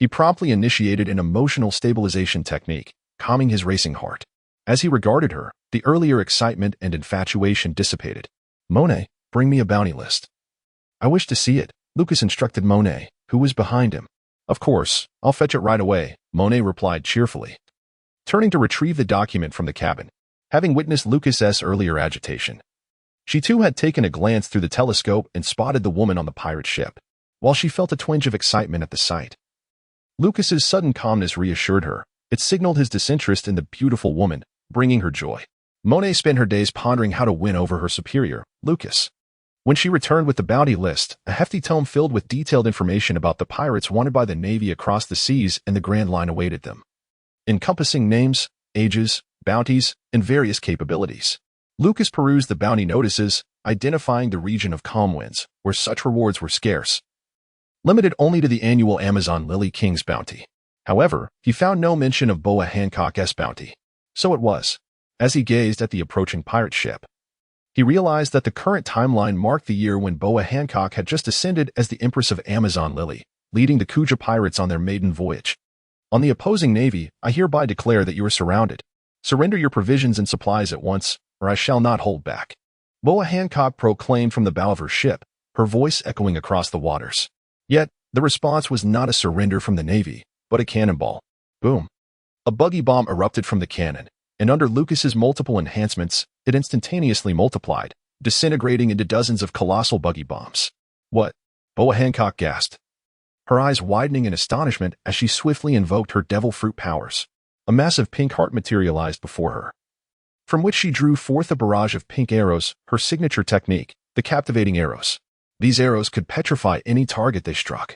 He promptly initiated an emotional stabilization technique, calming his racing heart. As he regarded her, the earlier excitement and infatuation dissipated. Monet, bring me a bounty list. I wish to see it, Lucas instructed Monet, who was behind him. Of course, I'll fetch it right away, Monet replied cheerfully. Turning to retrieve the document from the cabin, having witnessed Lucas's earlier agitation, she too had taken a glance through the telescope and spotted the woman on the pirate ship. While she felt a twinge of excitement at the sight, Lucas's sudden calmness reassured her. It signaled his disinterest in the beautiful woman, bringing her joy. Monet spent her days pondering how to win over her superior, Lucas. When she returned with the bounty list, a hefty tome filled with detailed information about the pirates wanted by the Navy across the seas and the Grand Line awaited them, encompassing names, ages, bounties, and various capabilities. Lucas perused the bounty notices, identifying the region of calm winds, where such rewards were scarce, limited only to the annual Amazon Lily King's bounty. However, he found no mention of Boa Hancock's bounty. So it was, as he gazed at the approaching pirate ship, he realized that the current timeline marked the year when Boa Hancock had just ascended as the Empress of Amazon Lily, leading the Kuja Pirates on their maiden voyage. On the opposing navy, I hereby declare that you are surrounded. Surrender your provisions and supplies at once, or I shall not hold back. Boa Hancock proclaimed from the bow of her ship, her voice echoing across the waters. Yet, the response was not a surrender from the navy, but a cannonball. Boom. A buggy bomb erupted from the cannon, and under Lucas's multiple enhancements, it instantaneously multiplied, disintegrating into dozens of colossal buggy bombs. What? Boa Hancock gasped, her eyes widening in astonishment as she swiftly invoked her devil fruit powers. A massive pink heart materialized before her, from which she drew forth a barrage of pink arrows, her signature technique, the captivating arrows. These arrows could petrify any target they struck,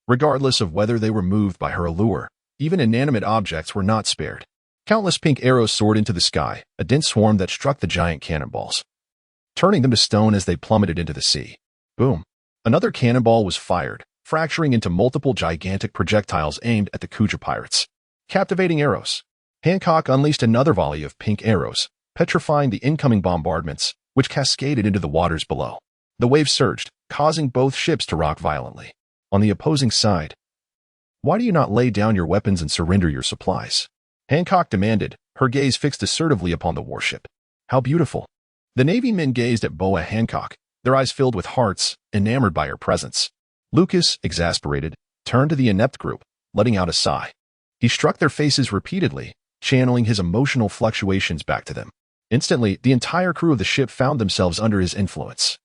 regardless of whether they were moved by her allure. Even inanimate objects were not spared. Countless pink arrows soared into the sky, a dense swarm that struck the giant cannonballs, turning them to stone as they plummeted into the sea. Boom. Another cannonball was fired, fracturing into multiple gigantic projectiles aimed at the Kuja Pirates. Captivating arrows. Hancock unleashed another volley of pink arrows, petrifying the incoming bombardments, which cascaded into the waters below. The waves surged, causing both ships to rock violently. On the opposing side, why do you not lay down your weapons and surrender your supplies? Hancock demanded, her gaze fixed assertively upon the warship. How beautiful! The Navy men gazed at Boa Hancock, their eyes filled with hearts, enamored by her presence. Lucas, exasperated, turned to the inept group, letting out a sigh. He struck their faces repeatedly, channeling his emotional fluctuations back to them. Instantly, the entire crew of the ship found themselves under his influence,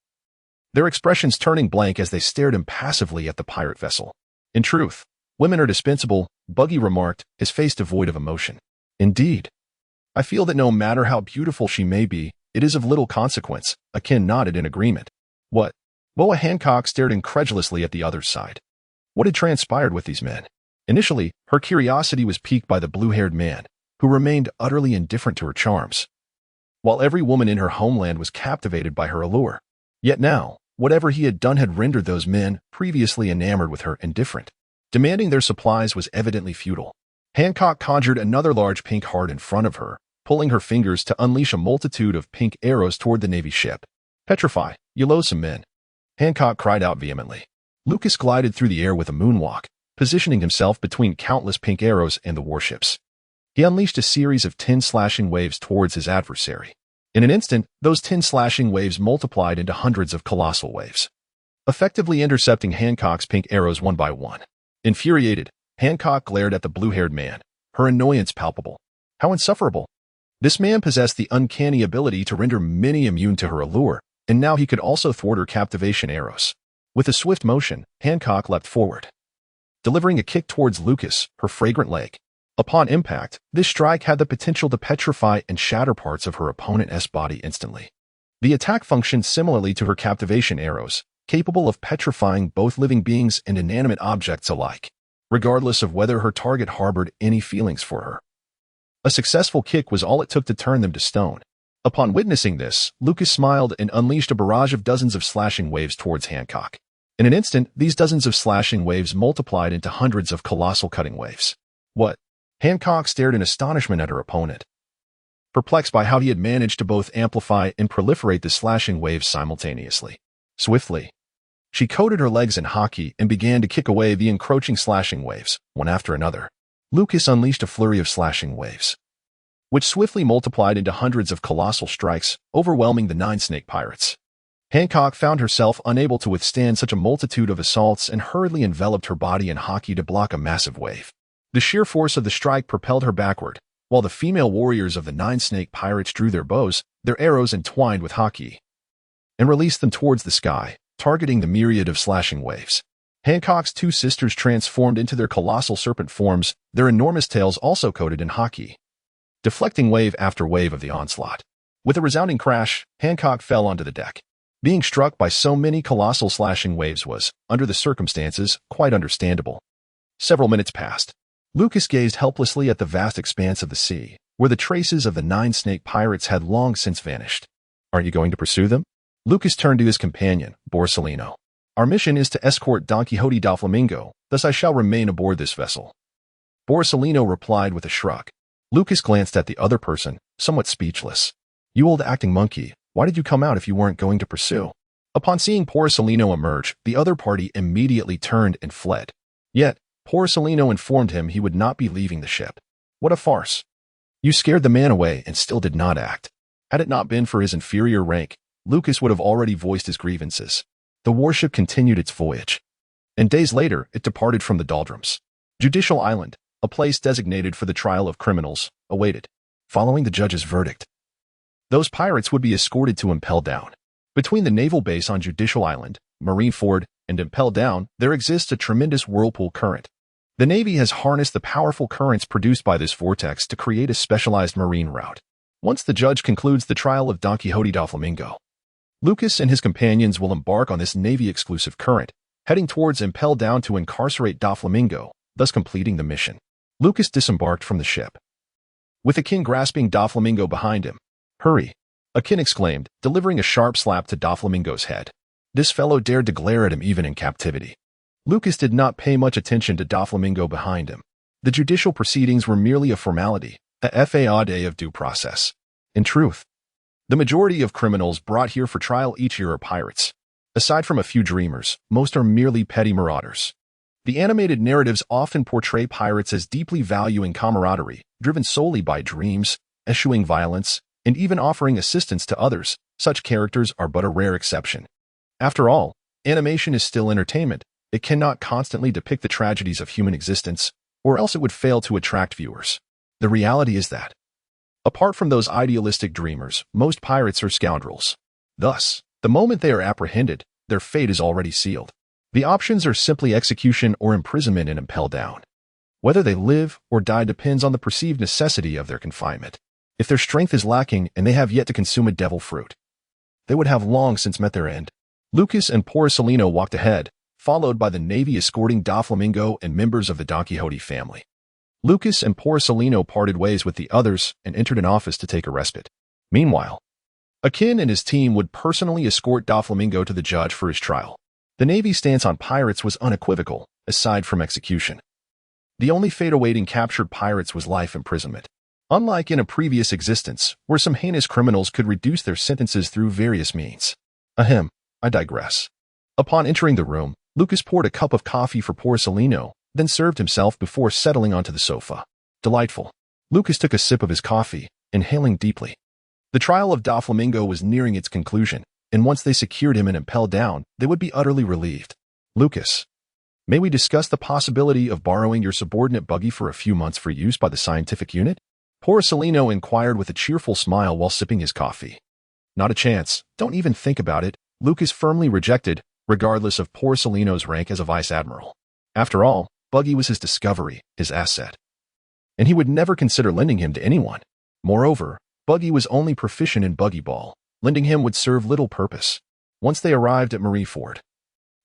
their expressions turning blank as they stared impassively at the pirate vessel. In truth, women are dispensable, Buggy remarked, his face devoid of emotion. Indeed. I feel that no matter how beautiful she may be, it is of little consequence, Akin nodded in agreement. What? Boa Hancock stared incredulously at the other's side. What had transpired with these men? Initially, her curiosity was piqued by the blue-haired man, who remained utterly indifferent to her charms, while every woman in her homeland was captivated by her allure. Yet now, whatever he had done had rendered those men, previously enamored with her, indifferent. Demanding their supplies was evidently futile. Hancock conjured another large pink heart in front of her, pulling her fingers to unleash a multitude of pink arrows toward the Navy ship. Petrify, you loathsome men! Hancock cried out vehemently. Lucas glided through the air with a moonwalk, positioning himself between countless pink arrows and the warships. He unleashed a series of 10 slashing waves towards his adversary. In an instant, those 10 slashing waves multiplied into hundreds of colossal waves, effectively intercepting Hancock's pink arrows one by one. Infuriated, Hancock glared at the blue-haired man, her annoyance palpable. How insufferable! This man possessed the uncanny ability to render many immune to her allure, and now he could also thwart her captivation arrows. With a swift motion, Hancock leapt forward, delivering a kick towards Lucas, her fragrant leg. Upon impact, this strike had the potential to petrify and shatter parts of her opponent's body instantly. The attack functioned similarly to her captivation arrows, capable of petrifying both living beings and inanimate objects alike, regardless of whether her target harbored any feelings for her. A successful kick was all it took to turn them to stone. Upon witnessing this, Lucas smiled and unleashed a barrage of dozens of slashing waves towards Hancock. In an instant, these dozens of slashing waves multiplied into hundreds of colossal cutting waves. What? Hancock stared in astonishment at her opponent, perplexed by how he had managed to both amplify and proliferate the slashing waves simultaneously. Swiftly, she coated her legs in haki and began to kick away the encroaching slashing waves, one after another. Lucas unleashed a flurry of slashing waves, which swiftly multiplied into hundreds of colossal strikes, overwhelming the 9 snake pirates. Hancock found herself unable to withstand such a multitude of assaults and hurriedly enveloped her body in haki to block a massive wave. The sheer force of the strike propelled her backward, while the female warriors of the 9 snake pirates drew their bows, their arrows entwined with haki, and released them towards the sky, targeting the myriad of slashing waves. Hancock's 2 sisters transformed into their colossal serpent forms, their enormous tails also coated in haki, deflecting wave after wave of the onslaught. With a resounding crash, Hancock fell onto the deck. Being struck by so many colossal slashing waves was, under the circumstances, quite understandable. Several minutes passed. Lucas gazed helplessly at the vast expanse of the sea, where the traces of the 9 snake pirates had long since vanished. Aren't you going to pursue them? Lucas turned to his companion, Borsalino. Our mission is to escort Don Quixote da Flamingo, thus I shall remain aboard this vessel. Borsalino replied with a shrug. Lucas glanced at the other person, somewhat speechless. You old acting monkey, why did you come out if you weren't going to pursue? Upon seeing Borsalino emerge, the other party immediately turned and fled. Yet, Borsalino informed him he would not be leaving the ship. What a farce. You scared the man away and still did not act. Had it not been for his inferior rank, Lucas would have already voiced his grievances. The warship continued its voyage, and days later it departed from the doldrums. Judicial Island, a place designated for the trial of criminals, awaited. Following the judge's verdict, those pirates would be escorted to Impel Down. Between the naval base on Judicial Island, Marineford, and Impel Down, there exists a tremendous whirlpool current. The Navy has harnessed the powerful currents produced by this vortex to create a specialized marine route. Once the judge concludes the trial of Don Quixote da Flamingo, Lucas and his companions will embark on this Navy-exclusive current, heading towards Impel Down to incarcerate da Flamingo, thus completing the mission. Lucas disembarked from the ship, with Akin grasping da Flamingo behind him. Hurry! Akin exclaimed, delivering a sharp slap to da Flamingo's head. This fellow dared to glare at him even in captivity. Lucas did not pay much attention to da Flamingo behind him. The judicial proceedings were merely a formality, a day of due process. In truth, the majority of criminals brought here for trial each year are pirates. Aside from a few dreamers, most are merely petty marauders. The animated narratives often portray pirates as deeply valuing camaraderie, driven solely by dreams, eschewing violence, and even offering assistance to others. Such characters are but a rare exception. After all, animation is still entertainment. It cannot constantly depict the tragedies of human existence, or else it would fail to attract viewers. The reality is that, apart from those idealistic dreamers, most pirates are scoundrels. Thus, the moment they are apprehended, their fate is already sealed. The options are simply execution or imprisonment and impelled down. Whether they live or die depends on the perceived necessity of their confinement. If their strength is lacking and they have yet to consume a devil fruit, they would have long since met their end. Lucas and Porcelino walked ahead, followed by the Navy escorting Doflamingo and members of the Don Quixote family. Lucas and Porcelino parted ways with the others and entered an office to take a respite. Meanwhile, Akin and his team would personally escort Doflamingo to the judge for his trial. The Navy's stance on pirates was unequivocal, aside from execution. The only fate awaiting captured pirates was life imprisonment. Unlike in a previous existence, where some heinous criminals could reduce their sentences through various means. Ahem, I digress. Upon entering the room, Lucas poured a cup of coffee for Porcelino, then served himself before settling onto the sofa. Delightful. Lucas took a sip of his coffee, inhaling deeply. The trial of Doflamingo was nearing its conclusion, and once they secured him and impelled down, they would be utterly relieved. Lucas, may we discuss the possibility of borrowing your subordinate buggy for a few months for use by the scientific unit? Porcelino inquired with a cheerful smile while sipping his coffee. Not a chance. Don't even think about it, Lucas firmly rejected, regardless of Porcelino's rank as a vice admiral. After all, Buggy was his discovery, his asset. And he would never consider lending him to anyone. Moreover, Buggy was only proficient in buggy ball. Lending him would serve little purpose. Once they arrived at Marineford,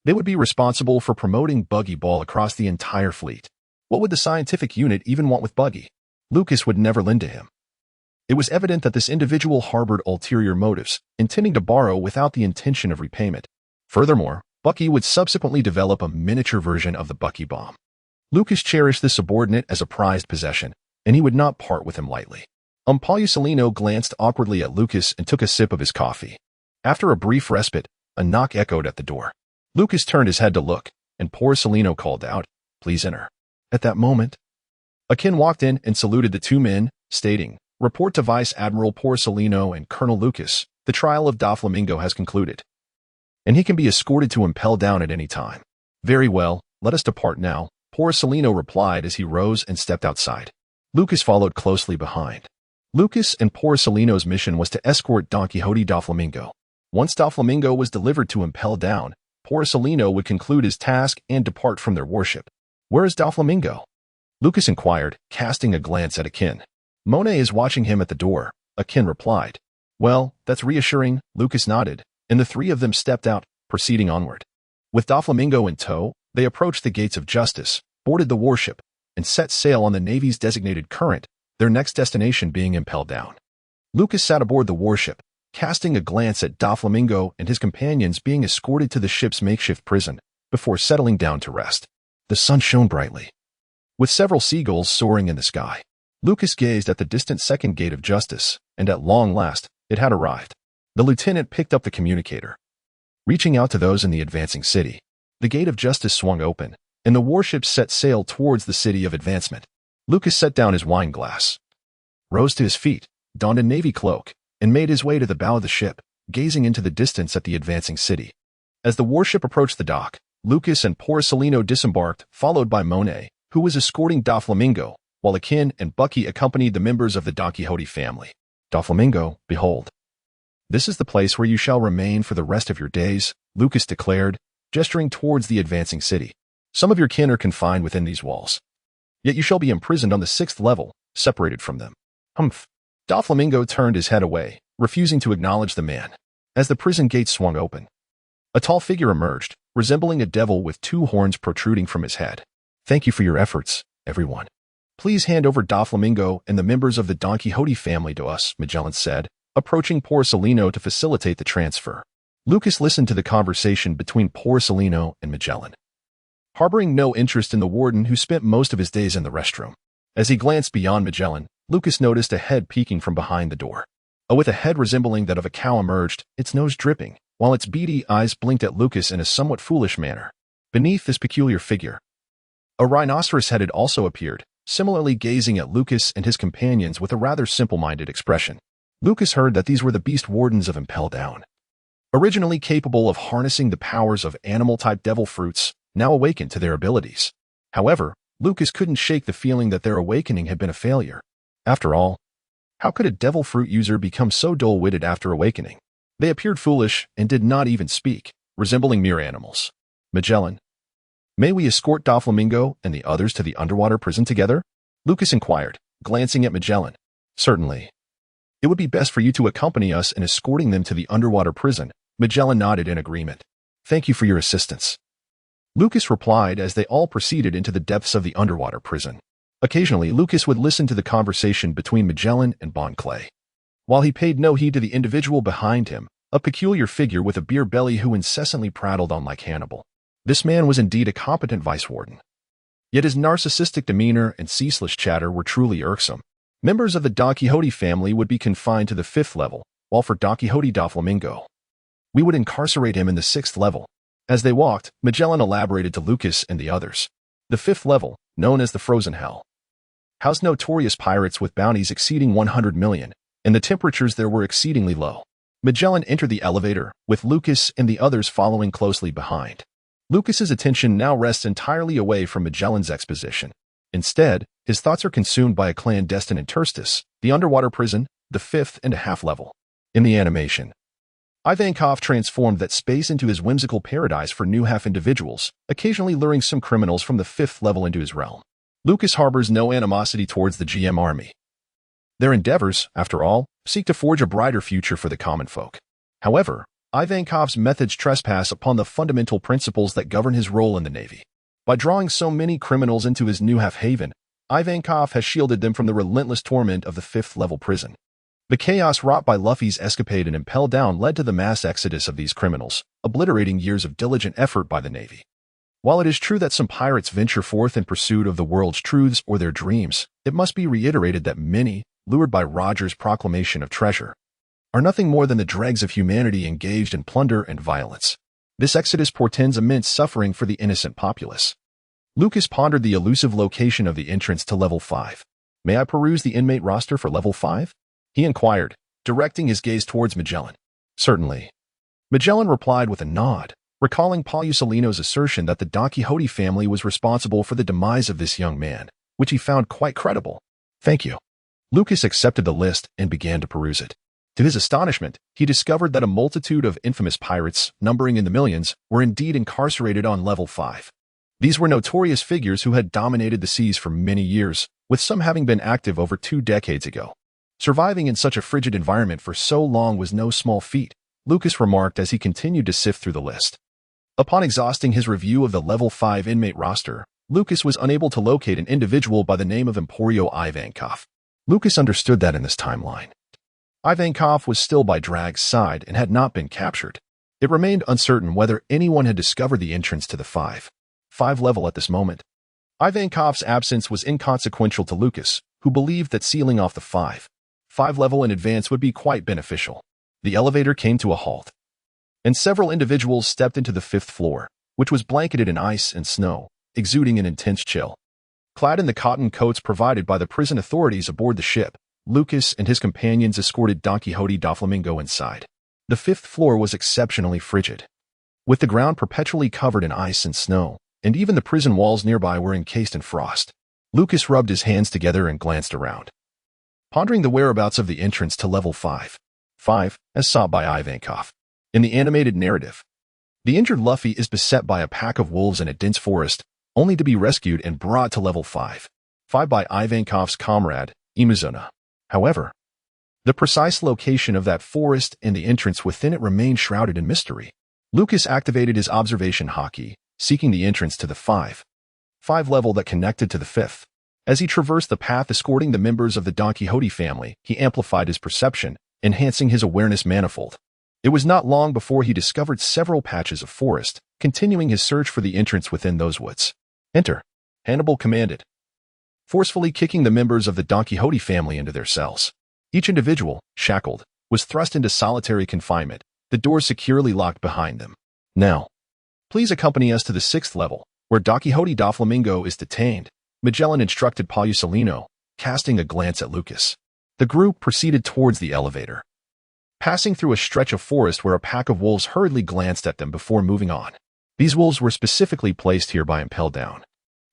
they would be responsible for promoting buggy ball across the entire fleet. What would the scientific unit even want with Buggy? Lucas would never lend to him. It was evident that this individual harbored ulterior motives, intending to borrow without the intention of repayment. Furthermore, Bucky would subsequently develop a miniature version of the Bucky bomb. Lucas cherished this subordinate as a prized possession, and he would not part with him lightly. Porcelino glanced awkwardly at Lucas and took a sip of his coffee. After a brief respite, a knock echoed at the door. Lucas turned his head to look, and Porcelino called out, "Please enter." At that moment, Akin walked in and saluted the two men, stating, "Report to Vice Admiral Porcelino and Colonel Lucas. The trial of Doflamingo has concluded, and he can be escorted to impel down at any time." "Very well, let us depart now," Porcelino replied as he rose and stepped outside. Lucas followed closely behind. Lucas and Porcelino's mission was to escort Don Quixote Doflamingo. Once Doflamingo was delivered to impel down, Porcelino would conclude his task and depart from their warship. "Where is Doflamingo?" Lucas inquired, casting a glance at Akin. "Monet is watching him at the door," Akin replied. "Well, that's reassuring," Lucas nodded, and the three of them stepped out, proceeding onward. With Doflamingo in tow, they approached the gates of justice, boarded the warship, and set sail on the Navy's designated current, their next destination being impelled down. Lucas sat aboard the warship, casting a glance at Doflamingo and his companions being escorted to the ship's makeshift prison, before settling down to rest. The sun shone brightly, with several seagulls soaring in the sky. Lucas gazed at the distant second gate of justice, and at long last, it had arrived. The lieutenant picked up the communicator. Reaching out to those in the advancing city, the gate of justice swung open, and the warship set sail towards the city of advancement. Lucas set down his wine glass, rose to his feet, donned a navy cloak, and made his way to the bow of the ship, gazing into the distance at the advancing city. As the warship approached the dock, Lucas and Porcelino disembarked, followed by Monet, who was escorting Doflamingo, while Akin and Bucky accompanied the members of the Don Quixote family. "Doflamingo, behold. This is the place where you shall remain for the rest of your days," Lucas declared, gesturing towards the advancing city. "Some of your kin are confined within these walls. Yet you shall be imprisoned on the 6th level, separated from them." "Humph." Doflamingo turned his head away, refusing to acknowledge the man. As the prison gates swung open, a tall figure emerged, resembling a devil with two horns protruding from his head. "Thank you for your efforts, everyone. Please hand over Doflamingo and the members of the Don Quixote family to us," Magellan said, approaching Porcelino to facilitate the transfer. Lucas listened to the conversation between Porcelino and Magellan, harboring no interest in the warden who spent most of his days in the restroom. As he glanced beyond Magellan, Lucas noticed a head peeking from behind the door. With a head resembling that of a cow emerged, its nose dripping, while its beady eyes blinked at Lucas in a somewhat foolish manner. Beneath this peculiar figure, A rhinoceros head had also appeared, similarly gazing at Lucas and his companions with a rather simple-minded expression. Lucas heard that these were the beast wardens of Impel Down. Originally capable of harnessing the powers of animal-type devil fruits, now awakened to their abilities. However, Lucas couldn't shake the feeling that their awakening had been a failure. After all, how could a devil fruit user become so dull-witted after awakening? They appeared foolish and did not even speak, resembling mere animals. Magellan, may we escort Doflamingo and the others to the underwater prison together? Lucas inquired, glancing at Magellan. Certainly. It would be best for you to accompany us in escorting them to the underwater prison. Magellan nodded in agreement. Thank you for your assistance. Lucas replied as they all proceeded into the depths of the underwater prison. Occasionally, Lucas would listen to the conversation between Magellan and Bon Clay. While he paid no heed to the individual behind him, a peculiar figure with a beer belly who incessantly prattled on like Hannibal. This man was indeed a competent vice warden. Yet his narcissistic demeanor and ceaseless chatter were truly irksome. Members of the Don Quixote family would be confined to the 5th level, while for Don Quixote Doflamingo, we would incarcerate him in the 6th level. As they walked, Magellan elaborated to Lucas and the others. The 5th level, known as the Frozen Hell, housed notorious pirates with bounties exceeding 100 million, and the temperatures there were exceedingly low. Magellan entered the elevator, with Lucas and the others following closely behind. Lucas's attention now rests entirely away from Magellan's exposition. Instead, his thoughts are consumed by a clandestine interstice, the underwater prison, the 5th and a half level. In the animation, Ivankov transformed that space into his whimsical paradise for new half individuals, occasionally luring some criminals from the 5th level into his realm. Lucas harbors no animosity towards the GM army. Their endeavors, after all, seek to forge a brighter future for the common folk. However, Ivankov's methods trespass upon the fundamental principles that govern his role in the Navy. By drawing so many criminals into his new half-haven, Ivankov has shielded them from the relentless torment of the 5th level prison. The chaos wrought by Luffy's escapade and Impel Down led to the mass exodus of these criminals, obliterating years of diligent effort by the Navy. While it is true that some pirates venture forth in pursuit of the world's truths or their dreams, it must be reiterated that many, lured by Roger's proclamation of treasure, are nothing more than the dregs of humanity engaged in plunder and violence. This exodus portends immense suffering for the innocent populace. Lucas pondered the elusive location of the entrance to level 5. May I peruse the inmate roster for level 5? He inquired, directing his gaze towards Magellan. Certainly. Magellan replied with a nod, recalling Paulusolino's assertion that the Don Quixote family was responsible for the demise of this young man, which he found quite credible. Thank you. Lucas accepted the list and began to peruse it. To his astonishment, he discovered that a multitude of infamous pirates, numbering in the millions, were indeed incarcerated on level 5. These were notorious figures who had dominated the seas for many years, with some having been active over 2 decades ago. Surviving in such a frigid environment for so long was no small feat, Lucas remarked as he continued to sift through the list. Upon exhausting his review of the level 5 inmate roster, Lucas was unable to locate an individual by the name of Emporio Ivankov. Lucas understood that in this timeline, Ivankov was still by Drag's side and had not been captured. It remained uncertain whether anyone had discovered the entrance to the 5 level at this moment. Ivankov's absence was inconsequential to Lucas, who believed that sealing off the 5 level in advance would be quite beneficial. The elevator came to a halt, and several individuals stepped into the 5th floor, which was blanketed in ice and snow, exuding an intense chill. Clad in the cotton coats provided by the prison authorities aboard the ship, Lucas and his companions escorted Don Quixote Doflamingo inside. The 5th floor was exceptionally frigid, with the ground perpetually covered in ice and snow, and even the prison walls nearby were encased in frost. Lucas rubbed his hands together and glanced around, pondering the whereabouts of the entrance to level 5, as sought by Ivankov. In the animated narrative, the injured Luffy is beset by a pack of wolves in a dense forest, only to be rescued and brought to level 5 by Ivankov's comrade, Imazona. However, the precise location of that forest and the entrance within it remained shrouded in mystery. Lucas activated his Observation Haki, seeking the entrance to the 5 level that connected to the 5th. As he traversed the path escorting the members of the Don Quixote family, he amplified his perception, enhancing his awareness manifold. It was not long before he discovered several patches of forest, continuing his search for the entrance within those woods. Enter, Hannibal commanded, forcefully kicking the members of the Don Quixote family into their cells. Each individual, shackled, was thrust into solitary confinement, the doors securely locked behind them. Now, please accompany us to the 6th level, Where Don Quixote Doflamingo is detained, Magellan instructed Palusolino, casting a glance at Lucas. The group proceeded towards the elevator, passing through a stretch of forest where a pack of wolves hurriedly glanced at them before moving on. These wolves were specifically placed here by Impel Down,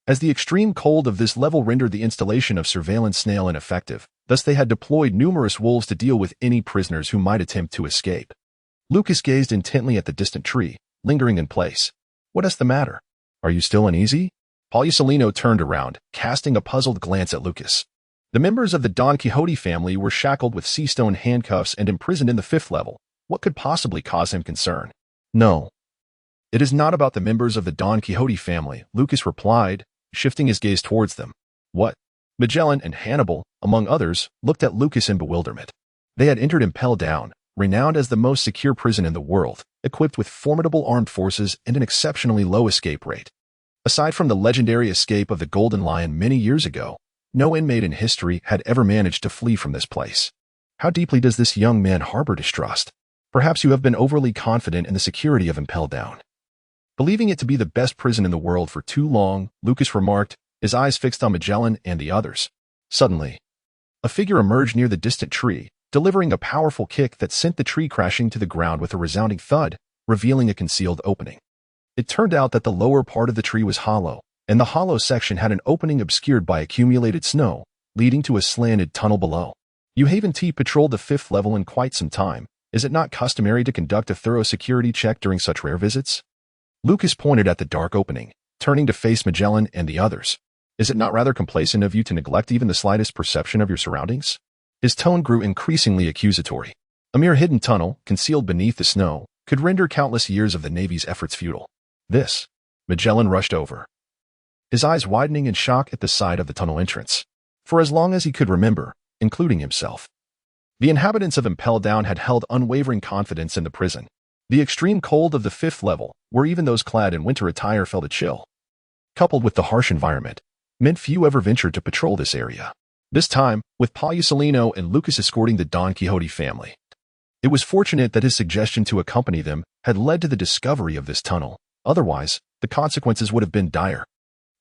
as the extreme cold of this level rendered the installation of surveillance snail ineffective. Thus they had deployed numerous wolves to deal with any prisoners who might attempt to escape. Lucas gazed intently at the distant tree, lingering in place. "What is the matter? Are you still uneasy?" Palusolino turned around, casting a puzzled glance at Lucas. The members of the Don Quixote family were shackled with sea stone handcuffs and imprisoned in the 5th level. What could possibly cause him concern? "No. It is not about the members of the Don Quixote family," Lucas replied, shifting his gaze towards them. "What?" Magellan and Hannibal, among others, looked at Lucas in bewilderment. They had entered Impel Down, renowned as the most secure prison in the world, equipped with formidable armed forces and an exceptionally low escape rate. Aside from the legendary escape of the Golden Lion many years ago, no inmate in history had ever managed to flee from this place. How deeply does this young man harbor distrust? Perhaps you have been overly confident in the security of Impel Down, believing it to be the best prison in the world for too long, Lucas remarked, his eyes fixed on Magellan and the others. Suddenly, a figure emerged near the distant tree, delivering a powerful kick that sent the tree crashing to the ground with a resounding thud, revealing a concealed opening. It turned out that the lower part of the tree was hollow, and the hollow section had an opening obscured by accumulated snow, leading to a slanted tunnel below. "You haven't patrolled the 5th level in quite some time. Is it not customary to conduct a thorough security check during such rare visits?" Lucas pointed at the dark opening, turning to face Magellan and the others. "Is it not rather complacent of you to neglect even the slightest perception of your surroundings?" His tone grew increasingly accusatory. A mere hidden tunnel, concealed beneath the snow, could render countless years of the Navy's efforts futile. "This." Magellan rushed over, his eyes widening in shock at the sight of the tunnel entrance. For as long as he could remember, including himself, the inhabitants of Impel Down had held unwavering confidence in the prison. The extreme cold of the 5th level, where even those clad in winter attire felt a chill, coupled with the harsh environment, meant few ever ventured to patrol this area. This time, with Palusolino and Lucas escorting the Don Quixote family. It was fortunate that his suggestion to accompany them had led to the discovery of this tunnel. Otherwise, the consequences would have been dire.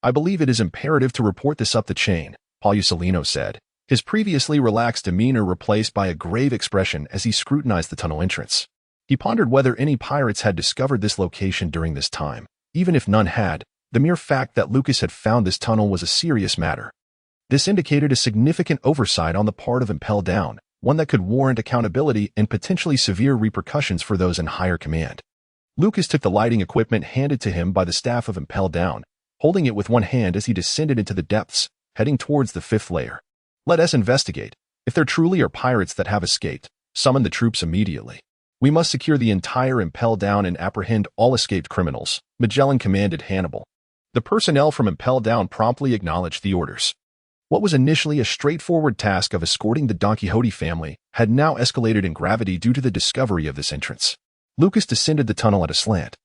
"I believe it is imperative to report this up the chain," Palusolino said, his previously relaxed demeanor replaced by a grave expression as he scrutinized the tunnel entrance. He pondered whether any pirates had discovered this location during this time. Even if none had, the mere fact that Lucas had found this tunnel was a serious matter. This indicated a significant oversight on the part of Impel Down, one that could warrant accountability and potentially severe repercussions for those in higher command. Lucas took the lighting equipment handed to him by the staff of Impel Down, holding it with one hand as he descended into the depths, heading towards the 5th layer. "Let us investigate. If there truly are pirates that have escaped, summon the troops immediately. We must secure the entire Impel Down and apprehend all escaped criminals," Magellan commanded Hannibal. The personnel from Impel Down promptly acknowledged the orders. What was initially a straightforward task of escorting the Don Quixote family had now escalated in gravity due to the discovery of this entrance. Lucas descended the tunnel at a slant,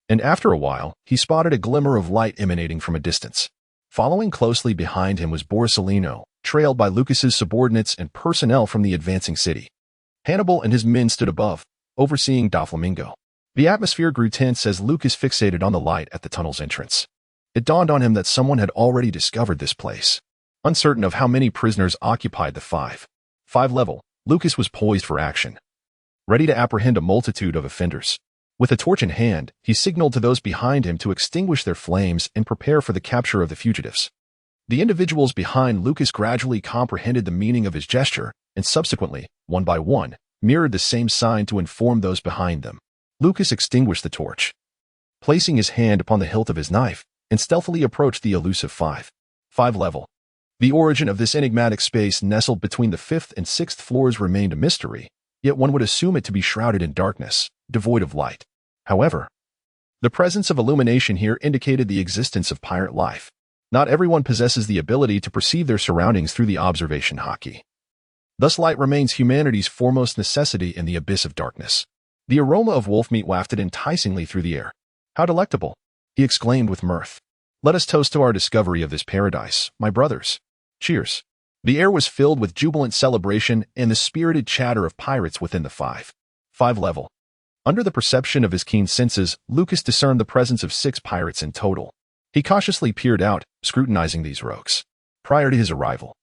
and after a while, he spotted a glimmer of light emanating from a distance. Following closely behind him was Borsellino, trailed by Lucas's subordinates and personnel from the advancing city. Hannibal and his men stood above, overseeing Doflamingo. The atmosphere grew tense as Lucas fixated on the light at the tunnel's entrance. It dawned on him that someone had already discovered this place. Uncertain of how many prisoners occupied the 5 level, Lucas was poised for action, ready to apprehend a multitude of offenders. With a torch in hand, he signaled to those behind him to extinguish their flames and prepare for the capture of the fugitives. The individuals behind Lucas gradually comprehended the meaning of his gesture, and subsequently, one by one, mirrored the same sign to inform those behind them. Lucas extinguished the torch, placing his hand upon the hilt of his knife, and stealthily approached the elusive 5 level. The origin of this enigmatic space nestled between the 5th and 6th floors remained a mystery, yet one would assume it to be shrouded in darkness, devoid of light. However, the presence of illumination here indicated the existence of pirate life. Not everyone possesses the ability to perceive their surroundings through the Observation Haki. Thus light remains humanity's foremost necessity in the abyss of darkness. The aroma of wolf meat wafted enticingly through the air. "How delectable!" he exclaimed with mirth. "Let us toast to our discovery of this paradise, my brothers. Cheers." The air was filled with jubilant celebration and the spirited chatter of pirates within the 5 level. Under the perception of his keen senses, Lucas discerned the presence of 6 pirates in total. He cautiously peered out, scrutinizing these rogues. Prior to his arrival,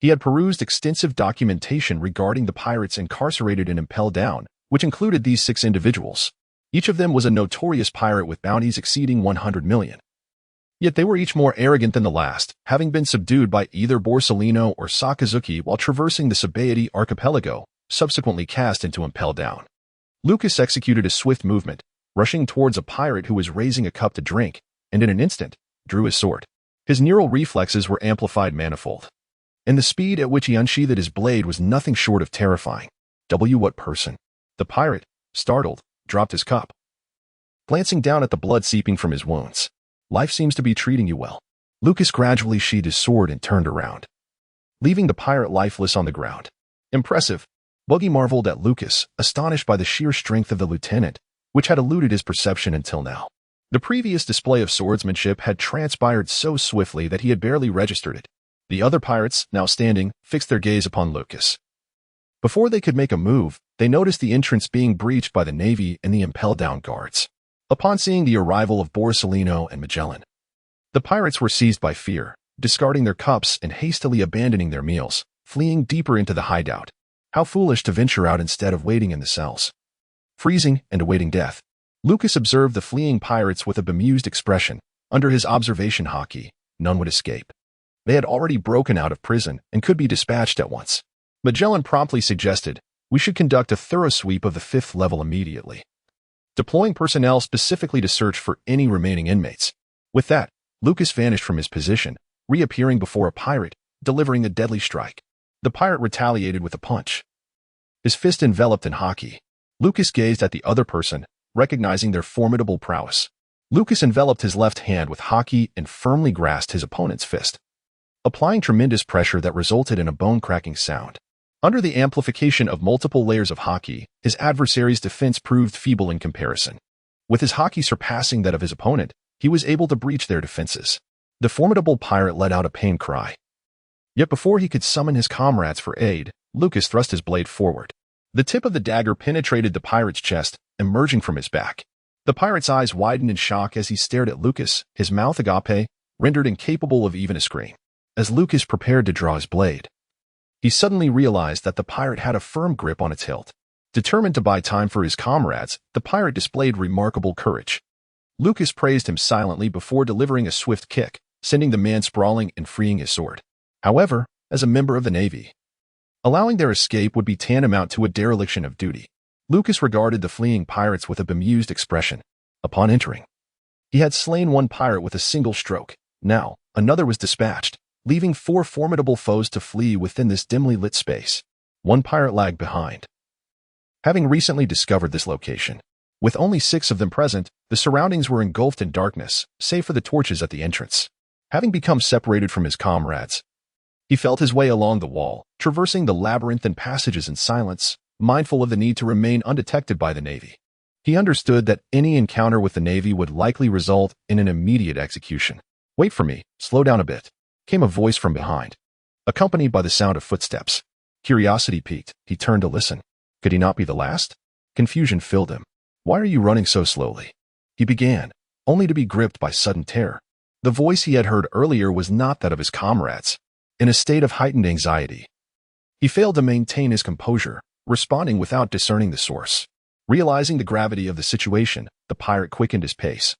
he had perused extensive documentation regarding the pirates incarcerated in Impel Down, which included these 6 individuals. Each of them was a notorious pirate with bounties exceeding 100 million. Yet they were each more arrogant than the last, having been subdued by either Borsellino or Sakazuki while traversing the Sabaody archipelago, subsequently cast into Impel Down. Lucas executed a swift movement, rushing towards a pirate who was raising a cup to drink, and in an instant, drew his sword. His neural reflexes were amplified manifold, and the speed at which he unsheathed his blade was nothing short of terrifying. What person? The pirate, startled, dropped his cup. Glancing down at the blood seeping from his wounds. Life seems to be treating you well. Lucas gradually sheathed his sword and turned around, leaving the pirate lifeless on the ground. Impressive. Buggy marveled at Lucas, astonished by the sheer strength of the lieutenant, which had eluded his perception until now. The previous display of swordsmanship had transpired so swiftly that he had barely registered it. The other pirates, now standing, fixed their gaze upon Lucas. Before they could make a move, they noticed the entrance being breached by the Navy and the Impel Down guards. Upon seeing the arrival of Borsellino and Magellan, the pirates were seized by fear, discarding their cups and hastily abandoning their meals, fleeing deeper into the hideout. How foolish to venture out instead of waiting in the cells. Freezing and awaiting death, Lucas observed the fleeing pirates with a bemused expression. Under his observation haki, none would escape. They had already broken out of prison and could be dispatched at once. Magellan promptly suggested, "We should conduct a thorough sweep of the 5th level immediately, deploying personnel specifically to search for any remaining inmates." With that, Lucas vanished from his position, reappearing before a pirate, delivering a deadly strike. The pirate retaliated with a punch, his fist enveloped in haki. Lucas gazed at the other person, recognizing their formidable prowess. Lucas enveloped his left hand with haki and firmly grasped his opponent's fist, applying tremendous pressure that resulted in a bone-cracking sound. Under the amplification of multiple layers of haki, his adversary's defense proved feeble in comparison. With his haki surpassing that of his opponent, he was able to breach their defenses. The formidable pirate let out a pain cry. Yet before he could summon his comrades for aid, Lucas thrust his blade forward. The tip of the dagger penetrated the pirate's chest, emerging from his back. The pirate's eyes widened in shock as he stared at Lucas, his mouth agape, rendered incapable of even a scream. As Lucas prepared to draw his blade, he suddenly realized that the pirate had a firm grip on its hilt. Determined to buy time for his comrades, the pirate displayed remarkable courage. Lucas praised him silently before delivering a swift kick, sending the man sprawling and freeing his sword. However, as a member of the Navy, allowing their escape would be tantamount to a dereliction of duty. Lucas regarded the fleeing pirates with a bemused expression. Upon entering, he had slain one pirate with a single stroke. Now, another was dispatched, leaving 4 formidable foes to flee within this dimly lit space. One pirate lagged behind, having recently discovered this location. With only 6 of them present, the surroundings were engulfed in darkness, save for the torches at the entrance. Having become separated from his comrades, he felt his way along the wall, traversing the labyrinthine passages in silence, mindful of the need to remain undetected by the Navy. He understood that any encounter with the Navy would likely result in an immediate execution. "Wait for me, slow down a bit," came a voice from behind, accompanied by the sound of footsteps. Curiosity piqued, he turned to listen. Could he not be the last? Confusion filled him. "Why are you running so slowly?" he began, only to be gripped by sudden terror. The voice he had heard earlier was not that of his comrades. In a state of heightened anxiety, he failed to maintain his composure, responding without discerning the source. Realizing the gravity of the situation, the pirate quickened his pace,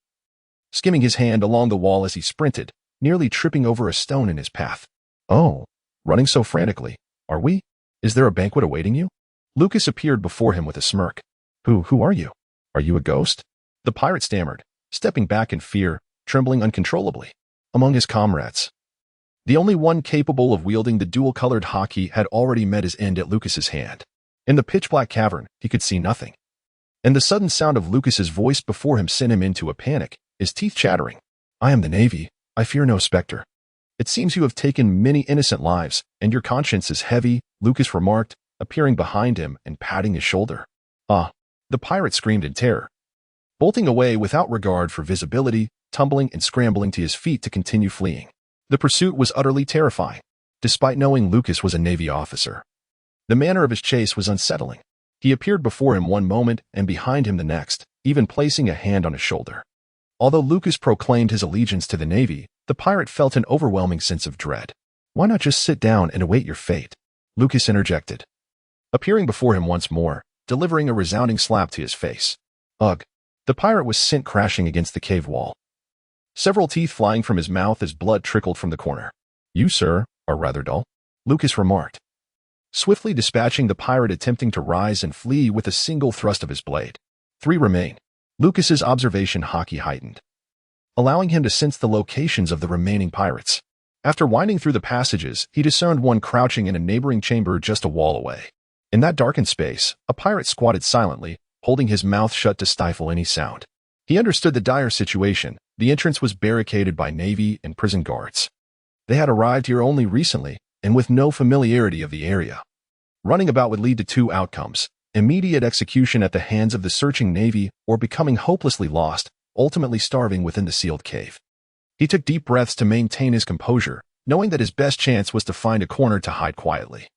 skimming his hand along the wall as he sprinted, nearly tripping over a stone in his path. "Oh, running so frantically, are we? Is there a banquet awaiting you?" Lucas appeared before him with a smirk. Who are you? Are you a ghost?" The pirate stammered, stepping back in fear, trembling uncontrollably. Among his comrades, the only one capable of wielding the dual-colored haki had already met his end at Lucas's hand. In the pitch-black cavern, he could see nothing, and the sudden sound of Lucas's voice before him sent him into a panic, his teeth chattering. "I am the Navy. I fear no specter." "It seems you have taken many innocent lives, and your conscience is heavy," Lucas remarked, appearing behind him and patting his shoulder. "Ah!" The pirate screamed in terror, bolting away without regard for visibility, tumbling and scrambling to his feet to continue fleeing. The pursuit was utterly terrifying, despite knowing Lucas was a Navy officer. The manner of his chase was unsettling. He appeared before him one moment and behind him the next, even placing a hand on his shoulder. Although Lucas proclaimed his allegiance to the Navy, the pirate felt an overwhelming sense of dread. "Why not just sit down and await your fate?" Lucas interjected, appearing before him once more, delivering a resounding slap to his face. Ugh! The pirate was sent crashing against the cave wall, several teeth flying from his mouth as blood trickled from the corner. "You, sir, are rather dull," Lucas remarked, swiftly dispatching the pirate attempting to rise and flee with a single thrust of his blade. 3 remain. Lucas's observation haki heightened, allowing him to sense the locations of the remaining pirates. After winding through the passages, he discerned one crouching in a neighboring chamber just a wall away. In that darkened space, a pirate squatted silently, holding his mouth shut to stifle any sound. He understood the dire situation. The entrance was barricaded by Navy and prison guards. They had arrived here only recently, and with no familiarity of the area. Running about would lead to 2 outcomes: immediate execution at the hands of the searching Navy or becoming hopelessly lost, ultimately starving within the sealed cave. He took deep breaths to maintain his composure, knowing that his best chance was to find a corner to hide quietly,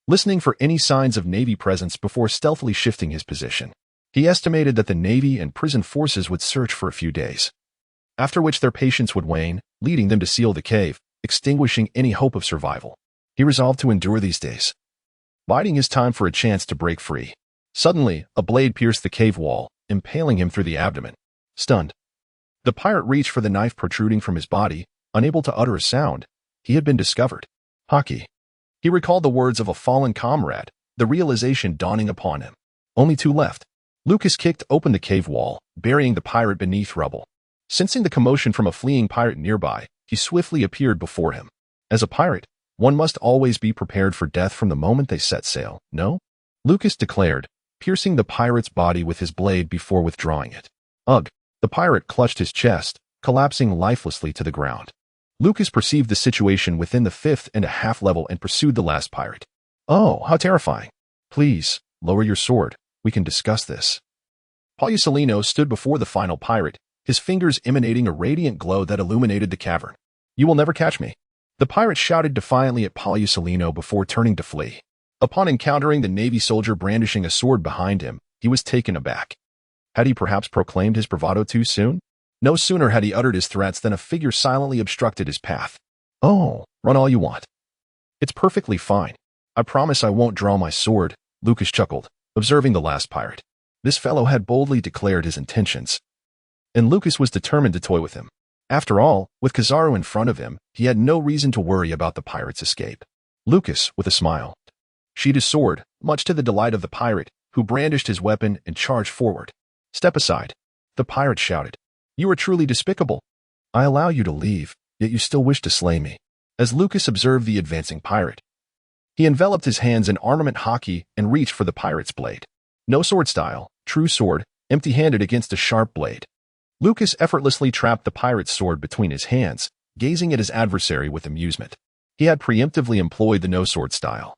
listening for any signs of Navy presence before stealthily shifting his position. He estimated that the Navy and prison forces would search for a few days, after which their patience would wane, leading them to seal the cave, extinguishing any hope of survival. He resolved to endure these days, biding his time for a chance to break free. Suddenly, a blade pierced the cave wall, impaling him through the abdomen. Stunned, the pirate reached for the knife protruding from his body, unable to utter a sound. He had been discovered. Haki. He recalled the words of a fallen comrade, the realization dawning upon him. Only 2 left. Lucas kicked open the cave wall, burying the pirate beneath rubble. Sensing the commotion from a fleeing pirate nearby, he swiftly appeared before him. As a pirate, one must always be prepared for death from the moment they set sail, no? Lucas declared, piercing the pirate's body with his blade before withdrawing it. Ugh! The pirate clutched his chest, collapsing lifelessly to the ground. Lucas perceived the situation within the 5th and a half level and pursued the last pirate. "Oh, how terrifying. Please, lower your sword. We can discuss this." Paulicelino stood before the final pirate, his fingers emanating a radiant glow that illuminated the cavern. "You will never catch me." The pirate shouted defiantly at Paulicelino before turning to flee. Upon encountering the Navy soldier brandishing a sword behind him, he was taken aback. Had he perhaps proclaimed his bravado too soon? No sooner had he uttered his threats than a figure silently obstructed his path. "Oh, run all you want. It's perfectly fine. I promise I won't draw my sword," Lucas chuckled, observing the last pirate. This fellow had boldly declared his intentions, and Lucas was determined to toy with him. After all, with Kizaru in front of him, he had no reason to worry about the pirate's escape. Lucas, with a smile, sheathed his sword, much to the delight of the pirate, who brandished his weapon and charged forward. "Step aside," the pirate shouted. "You are truly despicable. I allow you to leave, yet you still wish to slay me." As Lucas observed the advancing pirate, he enveloped his hands in Armament Haki and reached for the pirate's blade. No sword style, true sword, empty-handed against a sharp blade. Lucas effortlessly trapped the pirate's sword between his hands, gazing at his adversary with amusement. He had preemptively employed the no-sword style,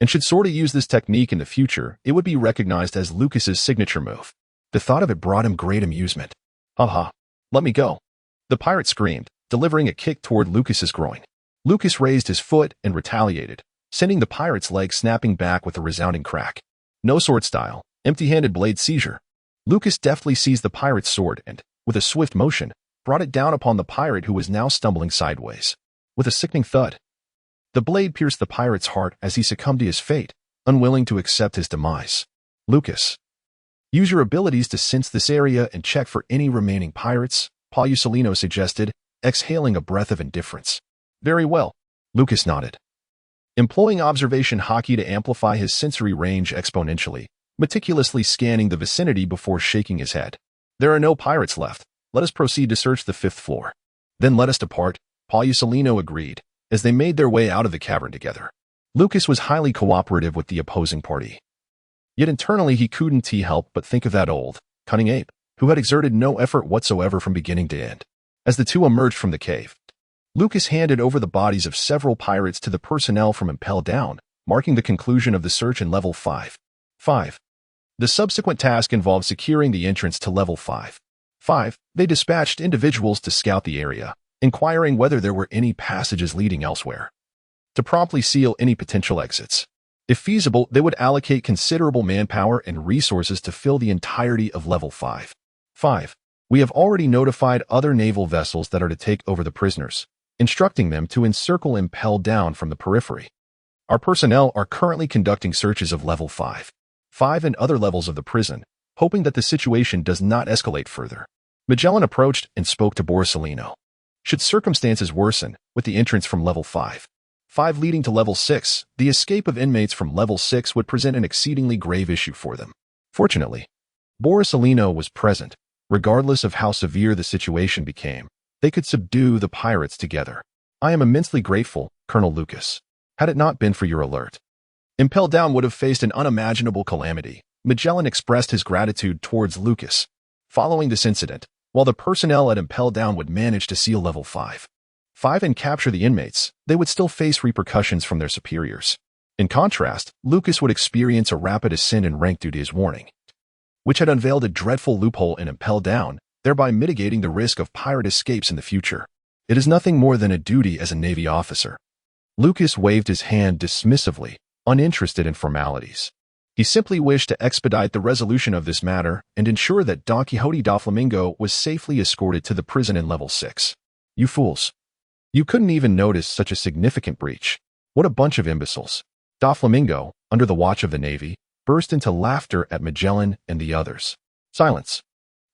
and should Sorta use this technique in the future, it would be recognized as Lucas's signature move. The thought of it brought him great amusement. "Ha! Let me go!" the pirate screamed, delivering a kick toward Lucas's groin. Lucas raised his foot and retaliated, sending the pirate's leg snapping back with a resounding crack. No sword style, empty-handed blade seizure. Lucas deftly seized the pirate's sword and, with a swift motion, brought it down upon the pirate who was now stumbling sideways. With a sickening thud, the blade pierced the pirate's heart as he succumbed to his fate, unwilling to accept his demise. "Lucas, use your abilities to sense this area and check for any remaining pirates," Paulicelino suggested, exhaling a breath of indifference. "Very well," Lucas nodded, employing Observation Haki to amplify his sensory range exponentially, meticulously scanning the vicinity before shaking his head. "There are no pirates left. Let us proceed to search the 5th floor. Then let us depart," Paulicelino agreed, as they made their way out of the cavern together. Lucas was highly cooperative with the opposing party. Yet internally he couldn't help but think of that old, cunning ape, who had exerted no effort whatsoever from beginning to end. As the two emerged from the cave, Lucas handed over the bodies of several pirates to the personnel from Impel down, marking the conclusion of the search in Level 5. The subsequent task involved securing the entrance to Level 5. They dispatched individuals to scout the area, inquiring whether there were any passages leading elsewhere, to promptly seal any potential exits. If feasible, they would allocate considerable manpower and resources to fill the entirety of Level 5. We have already notified other naval vessels that are to take over the prisoners, instructing them to encircle Impel Down from the periphery. Our personnel are currently conducting searches of level 5 and other levels of the prison, hoping that the situation does not escalate further. Magellan approached and spoke to Borsalino. Should circumstances worsen, with the entrance from level 5 leading to level 6, the escape of inmates from level 6 would present an exceedingly grave issue for them. Fortunately, Borsalino was present. Regardless of how severe the situation became, they could subdue the pirates together. I am immensely grateful, Colonel Lucas. Had it not been for your alert, Impel Down would have faced an unimaginable calamity. Magellan expressed his gratitude towards Lucas. Following this incident, while the personnel at Impel Down would manage to seal level 5 and capture the inmates, they would still face repercussions from their superiors. In contrast, Lucas would experience a rapid ascent in rank due to his warning, which had unveiled a dreadful loophole in Impel Down, thereby mitigating the risk of pirate escapes in the future. It is nothing more than a duty as a Navy officer. Lucas waved his hand dismissively, uninterested in formalities. He simply wished to expedite the resolution of this matter and ensure that Don Quixote Doflamingo was safely escorted to the prison in level 6. You fools. You couldn't even notice such a significant breach. What a bunch of imbeciles. Doflamingo, under the watch of the Navy, burst into laughter at Magellan and the others. Silence.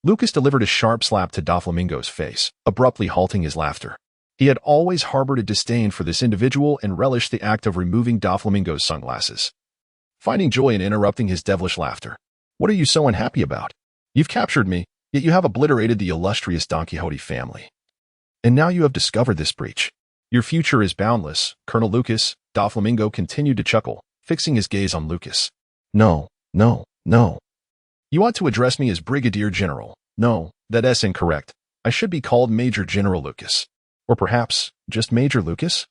Lucas delivered a sharp slap to Doflamingo's face, abruptly halting his laughter. He had always harbored a disdain for this individual and relished the act of removing Doflamingo's sunglasses, finding joy in interrupting his devilish laughter. What are you so unhappy about? You've captured me, yet you have obliterated the illustrious Don Quixote family. And now you have discovered this breach. Your future is boundless, Colonel Lucas. Doflamingo continued to chuckle, fixing his gaze on Lucas. No. You ought to address me as Brigadier General. No, that's incorrect. I should be called Major General Lucas. Or perhaps, just Major Lucas?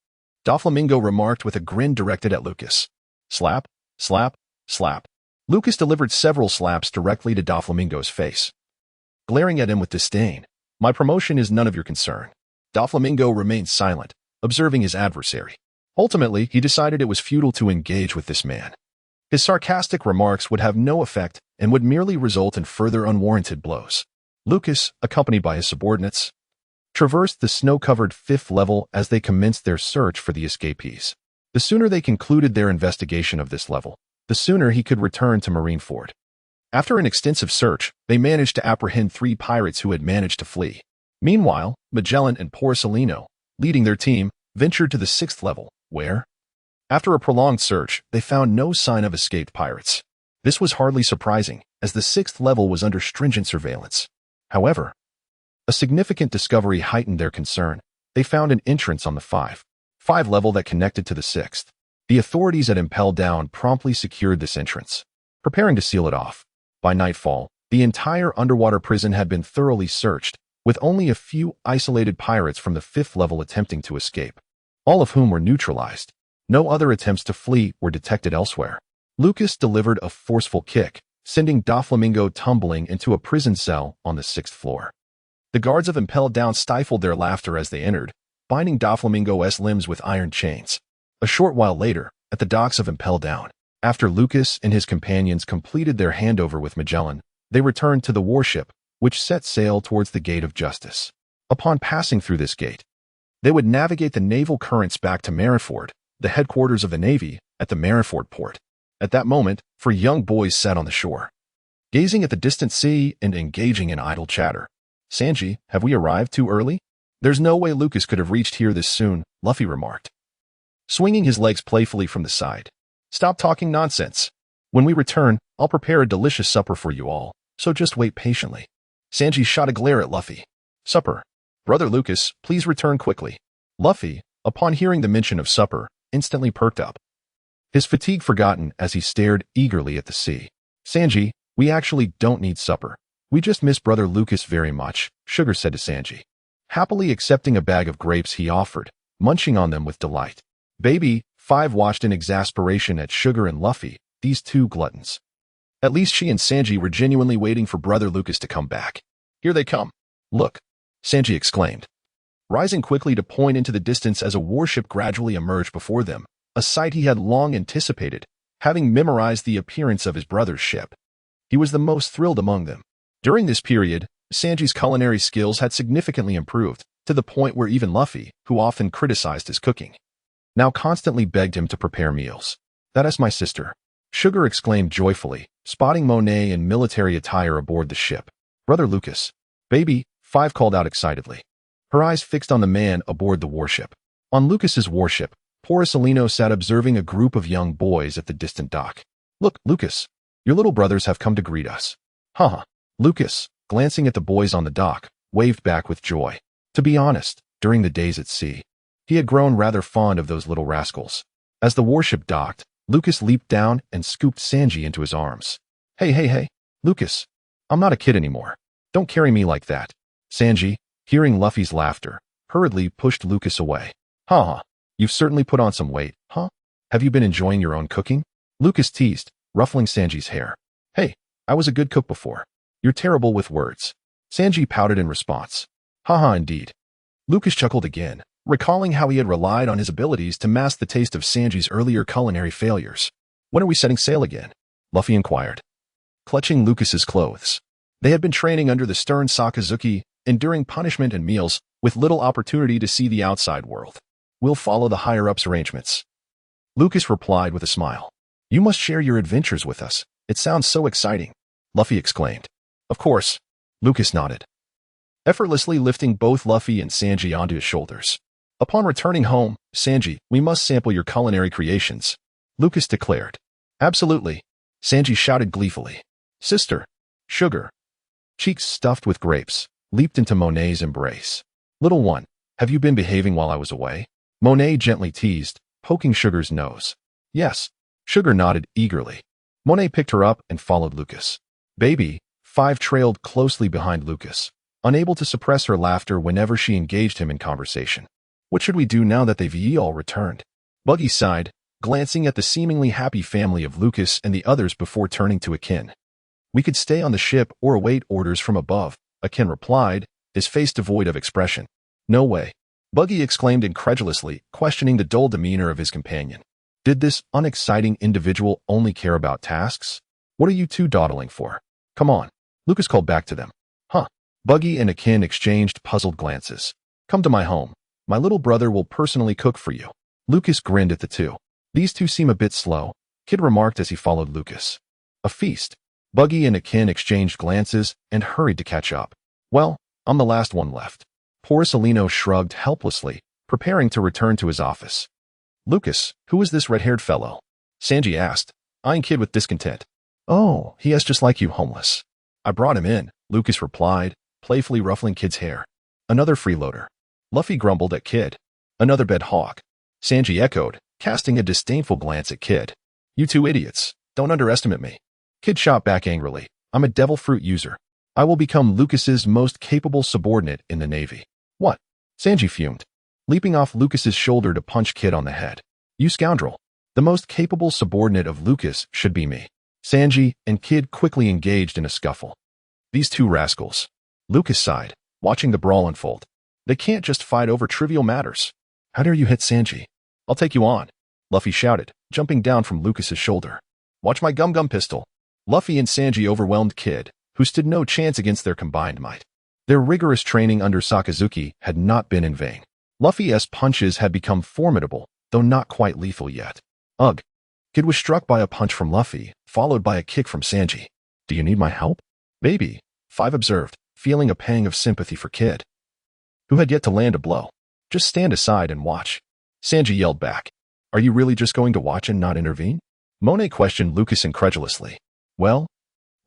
Doflamingo remarked with a grin directed at Lucas. Slap, slap, slap. Lucas delivered several slaps directly to Doflamingo's face, glaring at him with disdain. My promotion is none of your concern. Doflamingo remained silent, observing his adversary. Ultimately, he decided it was futile to engage with this man. His sarcastic remarks would have no effect and would merely result in further unwarranted blows. Lucas, accompanied by his subordinates, traversed the snow-covered 5th level as they commenced their search for the escapees. The sooner they concluded their investigation of this level, the sooner he could return to Marineford. After an extensive search, they managed to apprehend 3 pirates who had managed to flee. Meanwhile, Magellan and Borsalino, leading their team, ventured to the 6th level, where, after a prolonged search, they found no sign of escaped pirates. This was hardly surprising, as the 6th level was under stringent surveillance. However, a significant discovery heightened their concern. They found an entrance on the 5 level that connected to the 6th. The authorities at Impel Down promptly secured this entrance, preparing to seal it off. By nightfall, the entire underwater prison had been thoroughly searched, with only a few isolated pirates from the 5th level attempting to escape, all of whom were neutralized. No other attempts to flee were detected elsewhere. Lucas delivered a forceful kick, sending Doflamingo tumbling into a prison cell on the 6th floor. The guards of Impel Down stifled their laughter as they entered, binding Doflamingo's limbs with iron chains. A short while later, at the docks of Impel Down, after Lucas and his companions completed their handover with Magellan, they returned to the warship, which set sail towards the Gate of Justice. Upon passing through this gate, they would navigate the naval currents back to Marineford, the headquarters of the Navy, at the Marineford port. At that moment, 4 young boys sat on the shore, gazing at the distant sea and engaging in idle chatter. Sanji, have we arrived too early? There's no way Lucas could have reached here this soon, Luffy remarked, swinging his legs playfully from the side. Stop talking nonsense. When we return, I'll prepare a delicious supper for you all, so just wait patiently. Sanji shot a glare at Luffy. Supper. Brother Lucas, please return quickly. Luffy, upon hearing the mention of supper, instantly perked up, his fatigue forgotten as he stared eagerly at the sea. Sanji, we actually don't need supper. We just miss Brother Lucas very much, Sugar said to Sanji, happily accepting a bag of grapes he offered, munching on them with delight. Baby, 5 watched in exasperation at Sugar and Luffy, these 2 gluttons. At least she and Sanji were genuinely waiting for Brother Lucas to come back. Here they come. Look, Sanji exclaimed, rising quickly to point into the distance as a warship gradually emerged before them, a sight he had long anticipated, having memorized the appearance of his brother's ship. He was the most thrilled among them. During this period, Sanji's culinary skills had significantly improved, to the point where even Luffy, who often criticized his cooking, now constantly begged him to prepare meals. "That is my sister," Sugar exclaimed joyfully, spotting Monet in military attire aboard the ship. "Brother Lucas." "Baby," Five called out excitedly, her eyes fixed on the man aboard the warship. On Lucas's warship, Porcelino sat observing a group of young boys at the distant dock. "Look, Lucas, your little brothers have come to greet us." Haha. Lucas, glancing at the boys on the dock, waved back with joy. To be honest, during the days at sea, he had grown rather fond of those little rascals. As the warship docked, Lucas leaped down and scooped Sanji into his arms. Hey, Lucas, I'm not a kid anymore. Don't carry me like that." Sanji, hearing Luffy's laughter, hurriedly pushed Lucas away. "Haha, you've certainly put on some weight, huh? Have you been enjoying your own cooking?" Lucas teased, ruffling Sanji's hair. "Hey, I was a good cook before. You're terrible with words." Sanji pouted in response. "Haha, indeed." Lucas chuckled again, recalling how he had relied on his abilities to mask the taste of Sanji's earlier culinary failures. "When are we setting sail again?" Luffy inquired, clutching Lucas's clothes. They had been training under the stern Sakazuki, enduring punishment and meals, with little opportunity to see the outside world. "We'll follow the higher-ups' arrangements," Lucas replied with a smile. "You must share your adventures with us. It sounds so exciting," Luffy exclaimed. "Of course," Lucas nodded, effortlessly lifting both Luffy and Sanji onto his shoulders. "Upon returning home, Sanji, we must sample your culinary creations," Lucas declared. "Absolutely," Sanji shouted gleefully. "Sister." Sugar, cheeks stuffed with grapes, leaped into Monet's embrace. "Little one, have you been behaving while I was away?" Monet gently teased, poking Sugar's nose. "Yes." Sugar nodded eagerly. Monet picked her up and followed Lucas. "Baby," Five trailed closely behind Lucas, unable to suppress her laughter whenever she engaged him in conversation. "What should we do now that they've all returned?" Buggy sighed, glancing at the seemingly happy family of Lucas and the others before turning to Akin. "We could stay on the ship or await orders from above," Akin replied, his face devoid of expression. "No way," Buggy exclaimed incredulously, questioning the dull demeanor of his companion. Did this unexciting individual only care about tasks? "What are you two dawdling for? Come on," Lucas called back to them. "Huh." Buggy and Akin exchanged puzzled glances. "Come to my home. My little brother will personally cook for you." Lucas grinned at the two. "These two seem a bit slow," Kid remarked as he followed Lucas. "A feast." Buggy and Akin exchanged glances and hurried to catch up. "Well, I'm the last one left." Porcelino shrugged helplessly, preparing to return to his office. "Lucas, who is this red-haired fellow?" Sanji asked, eyeing Kid with discontent. "Oh, he is just like you, homeless." "I brought him in," Lucas replied, playfully ruffling Kid's hair. "Another freeloader." Luffy grumbled at Kid. "Another bed hog," Sanji echoed, casting a disdainful glance at Kid. "You two idiots, don't underestimate me." Kid shot back angrily. "I'm a devil fruit user. I will become Lucas's most capable subordinate in the Navy." "What?" Sanji fumed, leaping off Lucas's shoulder to punch Kid on the head. "You scoundrel. The most capable subordinate of Lucas should be me." Sanji and Kid quickly engaged in a scuffle. "These two rascals," Lucas sighed, watching the brawl unfold. "They can't just fight over trivial matters." "How dare you hit Sanji?" "I'll take you on," Luffy shouted, jumping down from Lucas's shoulder. "Watch my gum-gum pistol." Luffy and Sanji overwhelmed Kid, who stood no chance against their combined might. Their rigorous training under Sakazuki had not been in vain. Luffy's punches had become formidable, though not quite lethal yet. Ugh. Kid was struck by a punch from Luffy, followed by a kick from Sanji. "Do you need my help?" "Baby," Five observed, feeling a pang of sympathy for Kid, who had yet to land a blow. "Just stand aside and watch." Sanji yelled back. "Are you really just going to watch and not intervene?" Monet questioned Lucas incredulously. "Well,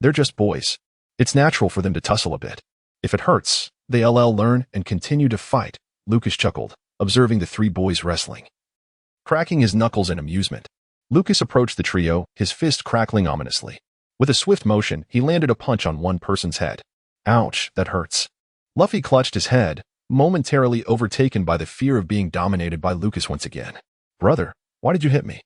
they're just boys. It's natural for them to tussle a bit. If it hurts, they'll learn and continue to fight," Lucas chuckled, observing the three boys wrestling. Cracking his knuckles in amusement, Lucas approached the trio, his fist crackling ominously. With a swift motion, he landed a punch on one person's head. "Ouch, that hurts." Luffy clutched his head, momentarily overtaken by the fear of being dominated by Lucas once again. "Brother, why did you hit me?"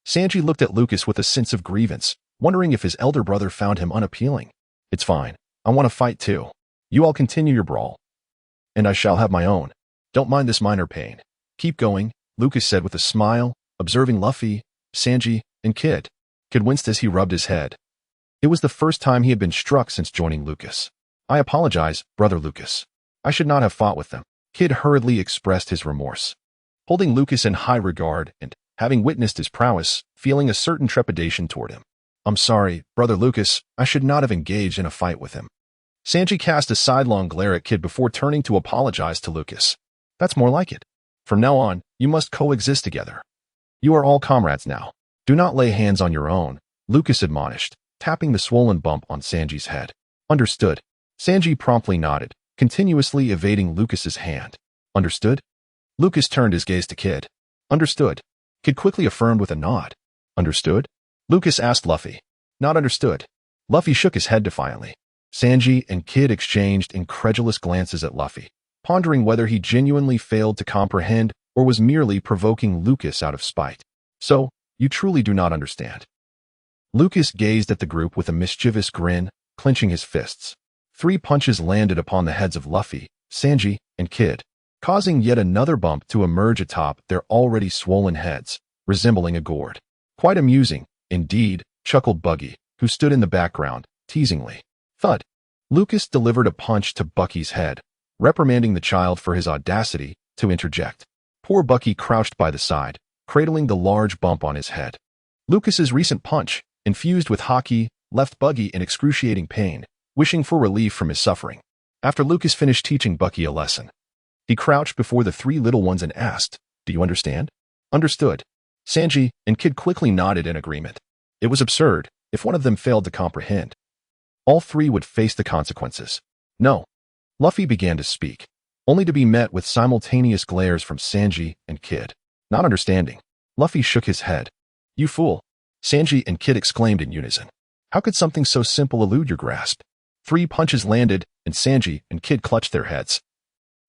Sanji looked at Lucas with a sense of grievance, wondering if his elder brother found him unappealing. "It's fine. I want to fight too. You all continue your brawl, and I shall have my own. Don't mind this minor pain. Keep going," Lucas said with a smile, observing Luffy, Sanji, and Kid. Kid winced as he rubbed his head. It was the first time he had been struck since joining Lucas. I apologize, Brother Lucas. I should not have fought with them. Kid hurriedly expressed his remorse. Holding Lucas in high regard and, having witnessed his prowess, feeling a certain trepidation toward him. I'm sorry, Brother Lucas, I should not have engaged in a fight with him. Sanji cast a sidelong glare at Kid before turning to apologize to Lucas. That's more like it. From now on, you must coexist together. You are all comrades now. Do not lay hands on your own, Lucas admonished, tapping the swollen bump on Sanji's head. Understood. Sanji promptly nodded, continuously evading Lucas's hand. Understood? Lucas turned his gaze to Kid. Understood. Kid quickly affirmed with a nod. Understood? Lucas asked Luffy. Not understood. Luffy shook his head defiantly. Sanji and Kid exchanged incredulous glances at Luffy, pondering whether he genuinely failed to comprehend or was merely provoking Lucas out of spite. So, you truly do not understand. Lucas gazed at the group with a mischievous grin, clenching his fists. 3 punches landed upon the heads of Luffy, Sanji, and Kid, causing yet another bump to emerge atop their already swollen heads, resembling a gourd. Quite amusing, indeed, chuckled Buggy, who stood in the background, teasingly. Thud. Lucas delivered a punch to Bucky's head, reprimanding the child for his audacity to interject. Poor Bucky crouched by the side, cradling the large bump on his head. Lucas's recent punch, infused with haki, left Buggy in excruciating pain, wishing for relief from his suffering. After Lucas finished teaching Bucky a lesson, he crouched before the 3 little ones and asked, Do you understand? Understood. Sanji and Kid quickly nodded in agreement. It was absurd if one of them failed to comprehend. All 3 would face the consequences. No. Luffy began to speak, only to be met with simultaneous glares from Sanji and Kid. Not understanding, Luffy shook his head. You fool. Sanji and Kid exclaimed in unison. How could something so simple elude your grasp? 3 punches landed, and Sanji and Kid clutched their heads.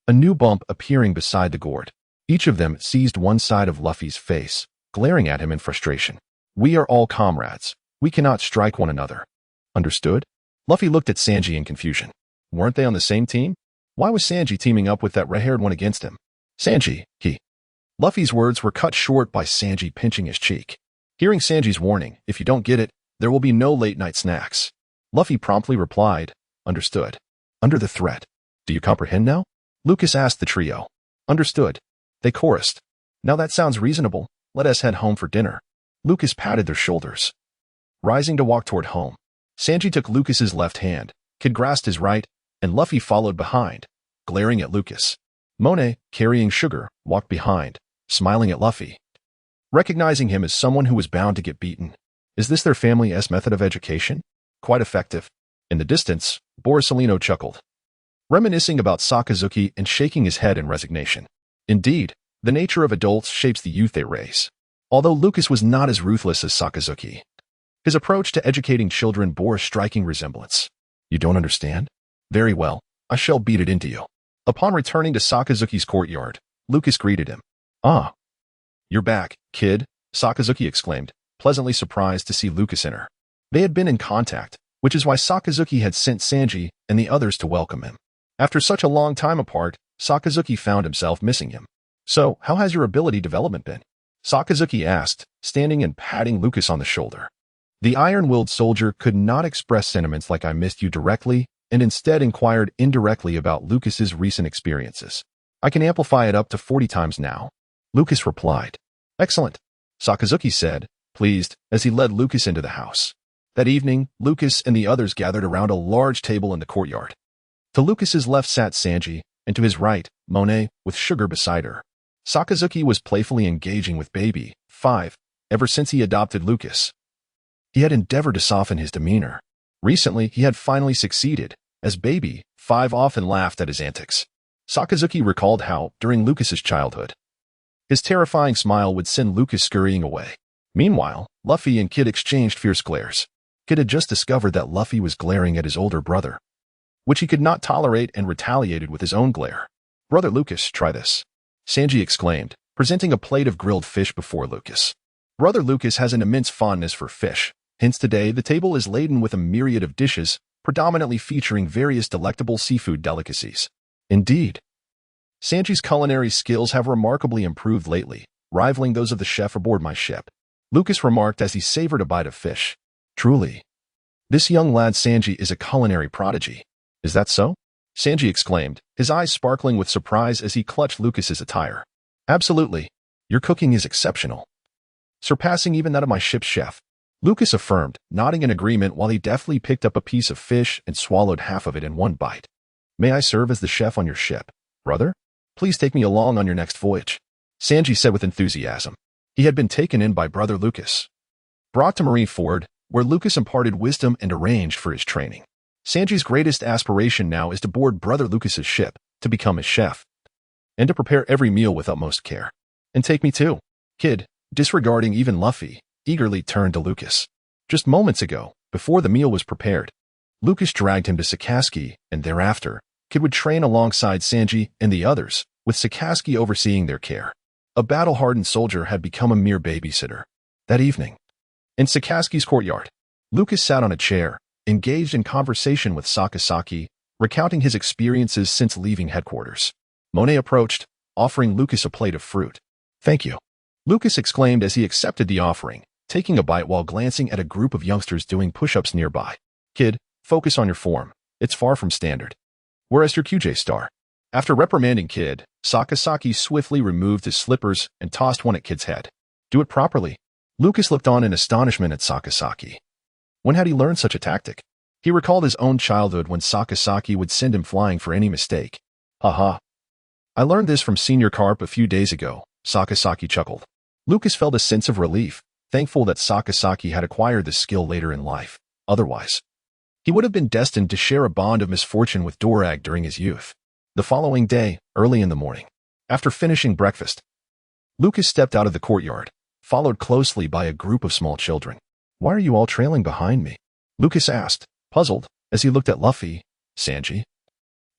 A new bump appearing beside the gourd. Each of them seized one side of Luffy's face, glaring at him in frustration. We are all comrades. We cannot strike one another. Understood? Luffy looked at Sanji in confusion. Weren't they on the same team? Why was Sanji teaming up with that red-haired one against him? Sanji, he. Luffy's words were cut short by Sanji pinching his cheek. Hearing Sanji's warning, if you don't get it, there will be no late-night snacks. Luffy promptly replied, Understood. Under the threat. Do you comprehend now? Lucas asked the trio. Understood. They chorused. Now that sounds reasonable. Let us head home for dinner. Lucas patted their shoulders. Rising to walk toward home, Sanji took Lucas's left hand, Kid grasped his right, and Luffy followed behind, glaring at Lucas. Monet, carrying sugar, walked behind, smiling at Luffy, recognizing him as someone who was bound to get beaten. Is this their family's method of education? Quite effective. In the distance, Borsalino chuckled, reminiscing about Sakazuki and shaking his head in resignation. Indeed, the nature of adults shapes the youth they raise. Although Lucas was not as ruthless as Sakazuki, his approach to educating children bore a striking resemblance. You don't understand? Very well, I shall beat it into you. Upon returning to Sakazuki's courtyard, Lucas greeted him. Ah. You're back, Kid, Sakazuki exclaimed, pleasantly surprised to see Lucas enter. They had been in contact, which is why Sakazuki had sent Sanji and the others to welcome him. After such a long time apart, Sakazuki found himself missing him. So, how has your ability development been? Sakazuki asked, standing and patting Lucas on the shoulder. The iron-willed soldier could not express sentiments like I missed you directly, and instead inquired indirectly about Lucas's recent experiences. I can amplify it up to 40 times now. Lucas replied. Excellent, Sakazuki said, pleased, as he led Lucas into the house. That evening, Lucas and the others gathered around a large table in the courtyard. To Lucas's left sat Sanji, and to his right, Monet, with sugar beside her. Sakazuki was playfully engaging with Baby, 5, ever since he adopted Lucas. He had endeavored to soften his demeanor. Recently, he had finally succeeded, as Baby, 5 often laughed at his antics. Sakazuki recalled how, during Lucas's childhood, his terrifying smile would send Lucas scurrying away. Meanwhile, Luffy and Kid exchanged fierce glares. Kid had just discovered that Luffy was glaring at his older brother, which he could not tolerate, and retaliated with his own glare. Brother Lucas, try this, Sanji exclaimed, presenting a plate of grilled fish before Lucas. Brother Lucas has an immense fondness for fish, hence today the table is laden with a myriad of dishes, predominantly featuring various delectable seafood delicacies. Indeed, Sanji's culinary skills have remarkably improved lately, rivaling those of the chef aboard my ship. Lucas remarked as he savored a bite of fish. Truly, this young lad Sanji is a culinary prodigy. Is that so? Sanji exclaimed, his eyes sparkling with surprise as he clutched Lucas's attire. Absolutely. Your cooking is exceptional. Surpassing even that of my ship's chef. Lucas affirmed, nodding in agreement while he deftly picked up a piece of fish and swallowed half of it in one bite. May I serve as the chef on your ship, brother? Please take me along on your next voyage. Sanji said with enthusiasm. He had been taken in by brother Lucas. Brought to Marineford, where Lucas imparted wisdom and arranged for his training. Sanji's greatest aspiration now is to board brother Lucas's ship, to become his chef, and to prepare every meal with utmost care. And take me too. Kid, disregarding even Luffy, eagerly turned to Lucas. Just moments ago, before the meal was prepared, Lucas dragged him to Sakazuki, and thereafter, Kid would train alongside Sanji and the others, with Sakazuki overseeing their care. A battle-hardened soldier had become a mere babysitter. That evening, in Sakazuki's courtyard, Lucas sat on a chair, engaged in conversation with Sakazuki, recounting his experiences since leaving headquarters. Monet approached, offering Lucas a plate of fruit. Thank you. Lucas exclaimed as he accepted the offering, taking a bite while glancing at a group of youngsters doing push-ups nearby. Kid, focus on your form. It's far from standard. Where's your QJ star? After reprimanding Kid, Sakazuki swiftly removed his slippers and tossed one at Kid's head. Do it properly. Lucas looked on in astonishment at Sakazuki. When had he learned such a tactic? He recalled his own childhood when Sakazuki would send him flying for any mistake. Haha. I learned this from Senior Carp a few days ago, Sakazuki chuckled. Lucas felt a sense of relief, thankful that Sakazuki had acquired this skill later in life. Otherwise, he would have been destined to share a bond of misfortune with Dorag during his youth. The following day, early in the morning, after finishing breakfast, Lucas stepped out of the courtyard, followed closely by a group of small children. Why are you all trailing behind me? Lucas asked, puzzled, as he looked at Luffy, Sanji,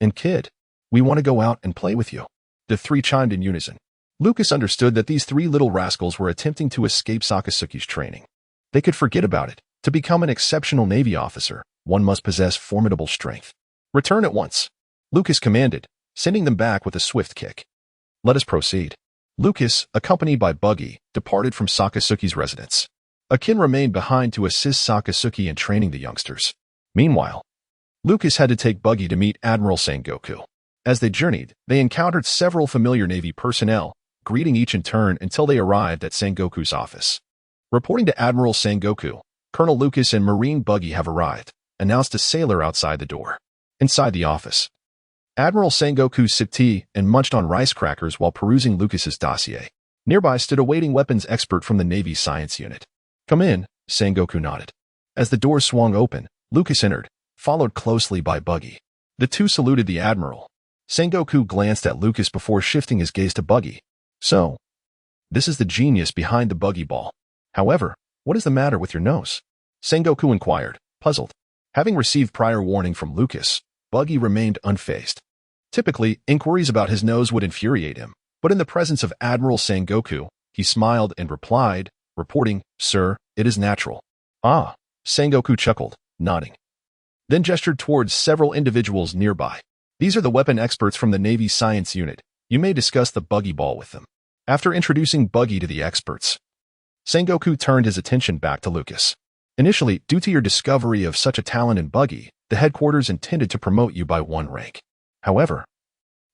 and Kid. We want to go out and play with you. The three chimed in unison. Lucas understood that these three little rascals were attempting to escape Sakazuki's training. They could forget about it. To become an exceptional Navy officer, one must possess formidable strength. Return at once, Lucas commanded, sending them back with a swift kick. Let us proceed. Lucas, accompanied by Buggy, departed from Sakazuki's residence. Akin remained behind to assist Sakazuki in training the youngsters. Meanwhile, Lucas had to take Buggy to meet Admiral Sengoku. As they journeyed, they encountered several familiar Navy personnel, greeting each in turn until they arrived at Sengoku's office. Reporting to Admiral Sengoku, Colonel Lucas and Marine Buggy have arrived, announced a sailor outside the door. Inside the office, Admiral Sengoku sipped tea and munched on rice crackers while perusing Lucas's dossier. Nearby stood a waiting weapons expert from the Navy Science Unit. Come in, Sengoku nodded. As the door swung open, Lucas entered, followed closely by Buggy. The two saluted the Admiral. Sengoku glanced at Lucas before shifting his gaze to Buggy. So, this is the genius behind the Buggy ball. However, what is the matter with your nose? Sengoku inquired, puzzled. Having received prior warning from Lucas, Buggy remained unfazed. Typically, inquiries about his nose would infuriate him, but in the presence of Admiral Sengoku, he smiled and replied, reporting, Sir, it is natural. Ah, Sengoku chuckled, nodding. Then gestured towards several individuals nearby. These are the weapon experts from the Navy Science Unit. You may discuss the Buggy ball with them. After introducing Buggy to the experts, Sengoku turned his attention back to Lucas. Initially, due to your discovery of such a talent in Buggy, the headquarters intended to promote you by one rank. However,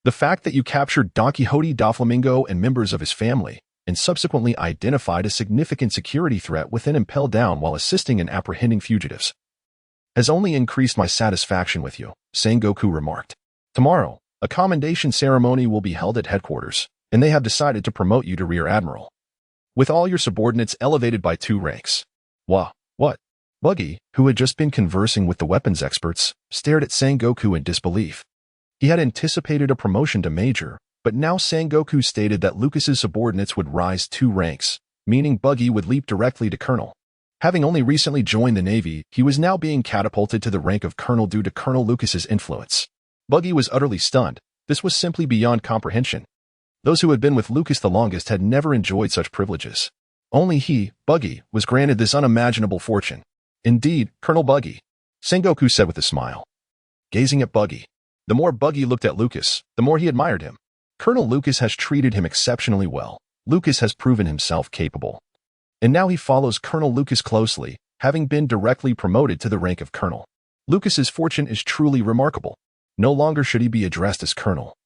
the fact that you captured Don Quixote Doflamingo and members of his family, and subsequently identified a significant security threat within Impel Down while assisting in apprehending fugitives, has only increased my satisfaction with you, Sengoku remarked. Tomorrow, a commendation ceremony will be held at headquarters, and they have decided to promote you to Rear Admiral, with all your subordinates elevated by 2 ranks. Wah, what? Buggy, who had just been conversing with the weapons experts, stared at Sengoku in disbelief. He had anticipated a promotion to Major, but now Sengoku stated that Lucas's subordinates would rise 2 ranks, meaning Buggy would leap directly to Colonel. Having only recently joined the Navy, he was now being catapulted to the rank of Colonel due to Colonel Lucas's influence. Buggy was utterly stunned. This was simply beyond comprehension. Those who had been with Lucas the longest had never enjoyed such privileges. Only he, Buggy, was granted this unimaginable fortune. Indeed, Colonel Buggy, Sengoku said with a smile. Gazing at Buggy, the more Buggy looked at Lucas, the more he admired him. Colonel Lucas has treated him exceptionally well. Lucas has proven himself capable. And now he follows Colonel Lucas closely, having been directly promoted to the rank of Colonel. Lucas's fortune is truly remarkable. No longer should he be addressed as Colonel.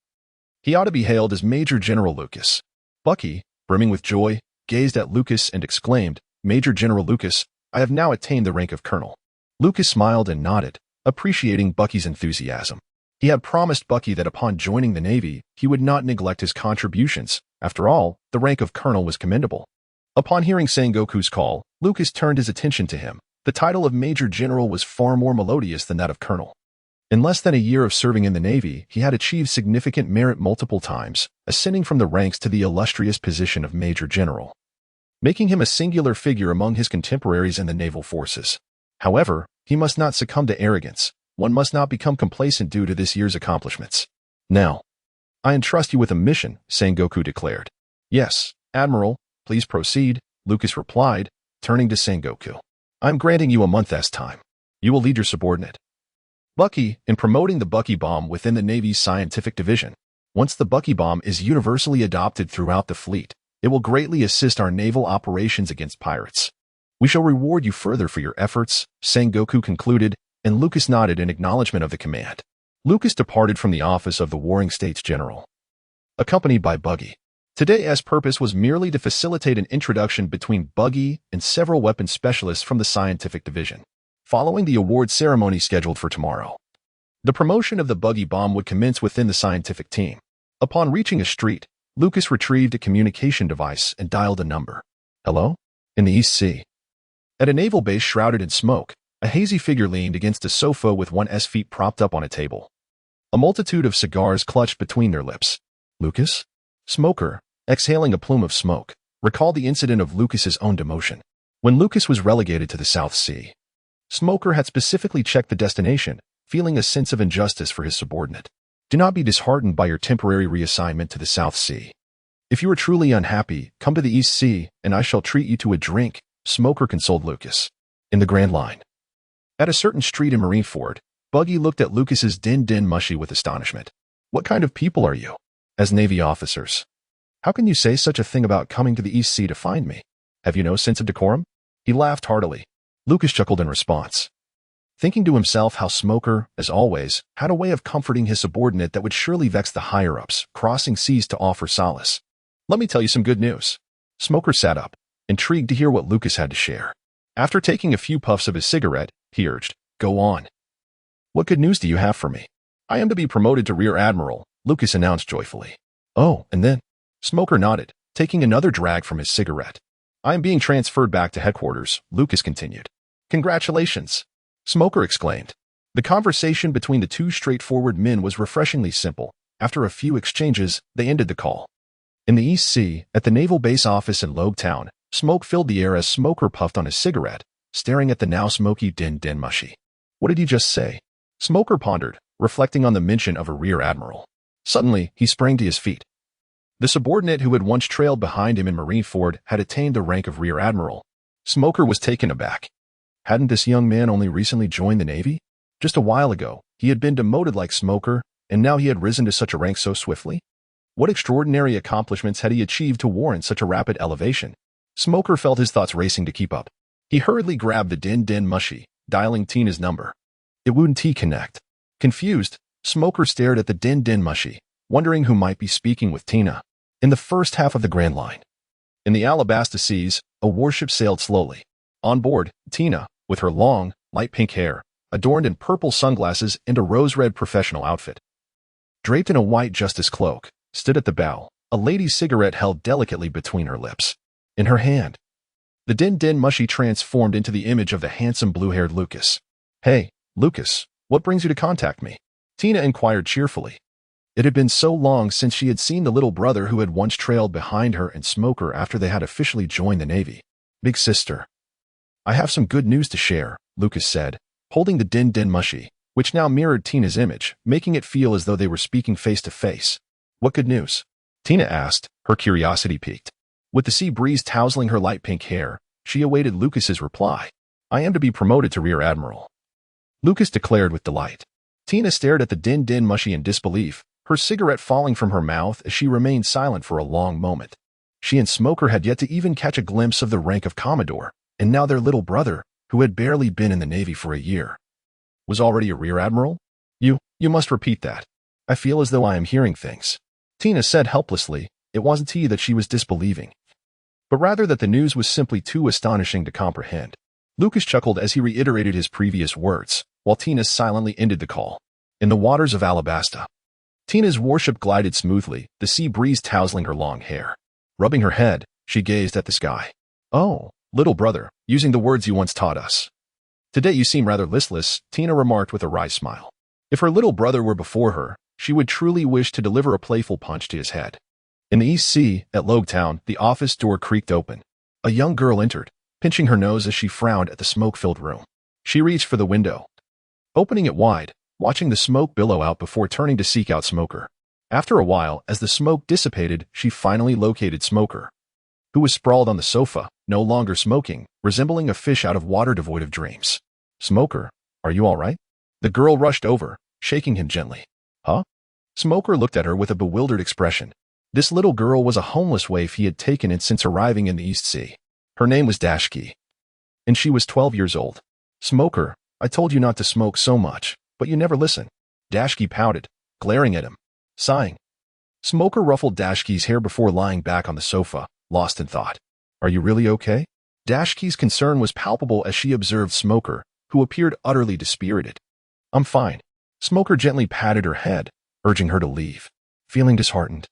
He ought to be hailed as Major General Lucas. Bucky, brimming with joy, gazed at Lucas and exclaimed, "Major General Lucas, I have now attained the rank of Colonel." Lucas smiled and nodded, appreciating Bucky's enthusiasm. He had promised Bucky that upon joining the Navy, he would not neglect his contributions. After all, the rank of Colonel was commendable. Upon hearing Sengoku's call, Lucas turned his attention to him. The title of Major General was far more melodious than that of Colonel. In less than a year of serving in the Navy, he had achieved significant merit multiple times, ascending from the ranks to the illustrious position of Major General, making him a singular figure among his contemporaries in the naval forces. However, he must not succumb to arrogance. One must not become complacent due to this year's accomplishments. "Now, I entrust you with a mission," Sengoku declared. "Yes, Admiral, please proceed," Lucas replied, turning to Sengoku. "I'm granting you a month's time. You will lead your subordinate, Bucky, in promoting the Bucky bomb within the Navy's scientific division. Once the Bucky bomb is universally adopted throughout the fleet, it will greatly assist our naval operations against pirates. We shall reward you further for your efforts," Sengoku concluded, and Lucas nodded in acknowledgement of the command. Lucas departed from the office of the Warring States General, accompanied by Bucky. Today's purpose was merely to facilitate an introduction between Bucky and several weapons specialists from the scientific division. Following the award ceremony scheduled for tomorrow, the promotion of the Bucky bomb would commence within the scientific team. Upon reaching a street, Lucas retrieved a communication device and dialed a number. "Hello? In the East Sea." At a naval base shrouded in smoke, a hazy figure leaned against a sofa with one's feet propped up on a table. A multitude of cigars clutched between their lips. Lucas? Smoker, exhaling a plume of smoke, recalled the incident of Lucas's own demotion. When Lucas was relegated to the South Sea, Smoker had specifically checked the destination, feeling a sense of injustice for his subordinate. "Do not be disheartened by your temporary reassignment to the South Sea. If you are truly unhappy, come to the East Sea, and I shall treat you to a drink," Smoker consoled Lucas. In the Grand Line, at a certain street in Marineford, Bucky looked at Lucas's din mushy with astonishment. "What kind of people are you?" "As Navy officers. How can you say such a thing about coming to the East Sea to find me? Have you no sense of decorum?" He laughed heartily. Lucas chuckled in response, thinking to himself how Smoker, as always, had a way of comforting his subordinate that would surely vex the higher-ups, crossing seas to offer solace. "Let me tell you some good news." Smoker sat up, intrigued to hear what Lucas had to share. After taking a few puffs of his cigarette, he urged, "Go on. What good news do you have for me?" "I am to be promoted to Rear Admiral," Lucas announced joyfully. "Oh, and then?" Smoker nodded, taking another drag from his cigarette. "I am being transferred back to headquarters," Lucas continued. "Congratulations," Smoker exclaimed. The conversation between the two straightforward men was refreshingly simple. After a few exchanges, they ended the call. In the East Sea, at the naval base office in Logue Town, smoke filled the air as Smoker puffed on his cigarette, staring at the now smoky din mushy. "What did you just say?" Smoker pondered, reflecting on the mention of a Rear Admiral. Suddenly, he sprang to his feet. The subordinate who had once trailed behind him in Marineford had attained the rank of Rear Admiral. Smoker was taken aback. Hadn't this young man only recently joined the Navy? Just a while ago, he had been demoted like Smoker, and now he had risen to such a rank so swiftly? What extraordinary accomplishments had he achieved to warrant such a rapid elevation? Smoker felt his thoughts racing to keep up. He hurriedly grabbed the din mushy, dialing Tina's number. It wouldn't connect. Confused, Smoker stared at the din mushy, wondering who might be speaking with Tina. In the first half of the Grand Line, in the Alabasta Seas, a warship sailed slowly. On board, Tina, with her long, light pink hair, adorned in purple sunglasses and a rose-red professional outfit, draped in a white justice cloak, stood at the bow, a lady's cigarette held delicately between her lips. In her hand, the din mushy transformed into the image of the handsome blue-haired Lucas. "Hey, Lucas, what brings you to contact me?" Tina inquired cheerfully. It had been so long since she had seen the little brother who had once trailed behind her and Smoker after they had officially joined the Navy. "Big sister, I have some good news to share," Lucas said, holding the din mushy, which now mirrored Tina's image, making it feel as though they were speaking face to face. "What good news?" Tina asked, her curiosity piqued. With the sea breeze tousling her light pink hair, she awaited Lucas's reply. "I am to be promoted to Rear Admiral," Lucas declared with delight. Tina stared at the din mushy in disbelief, her cigarette falling from her mouth as she remained silent for a long moment. She and Smoker had yet to even catch a glimpse of the rank of Commodore, and now their little brother, who had barely been in the Navy for a year, Was already a rear admiral? You must repeat that. I feel as though I am hearing things. Tina said helplessly. It wasn't he that she was disbelieving, but rather that the news was simply too astonishing to comprehend. Lucas chuckled as he reiterated his previous words, while Tina silently ended the call. In the waters of Alabasta, Tina's warship glided smoothly, the sea breeze tousling her long hair. Rubbing her head, she gazed at the sky. Oh, little brother, using the words you once taught us. Today you seem rather listless, Tina remarked with a wry smile. If her little brother were before her, she would truly wish to deliver a playful punch to his head. In the East Sea, at Logetown, the office door creaked open. A young girl entered, pinching her nose as she frowned at the smoke-filled room. She reached for the window, opening it wide, watching the smoke billow out before turning to seek out Smoker. After a while, as the smoke dissipated, she finally located Smoker, who was sprawled on the sofa, no longer smoking, resembling a fish out of water devoid of dreams. Smoker, are you all right? The girl rushed over, shaking him gently. Huh? Smoker looked at her with a bewildered expression. This little girl was a homeless waif he had taken in since arriving in the East Sea. Her name was Dashki, and she was 12 years old. Smoker, I told you not to smoke so much, but you never listen. Dashki pouted, glaring at him, sighing. Smoker ruffled Dashki's hair before lying back on the sofa, lost in thought. Are you really okay? Dashki's concern was palpable as she observed Smoker, who appeared utterly dispirited. I'm fine. Smoker gently patted her head, urging her to leave. Feeling disheartened,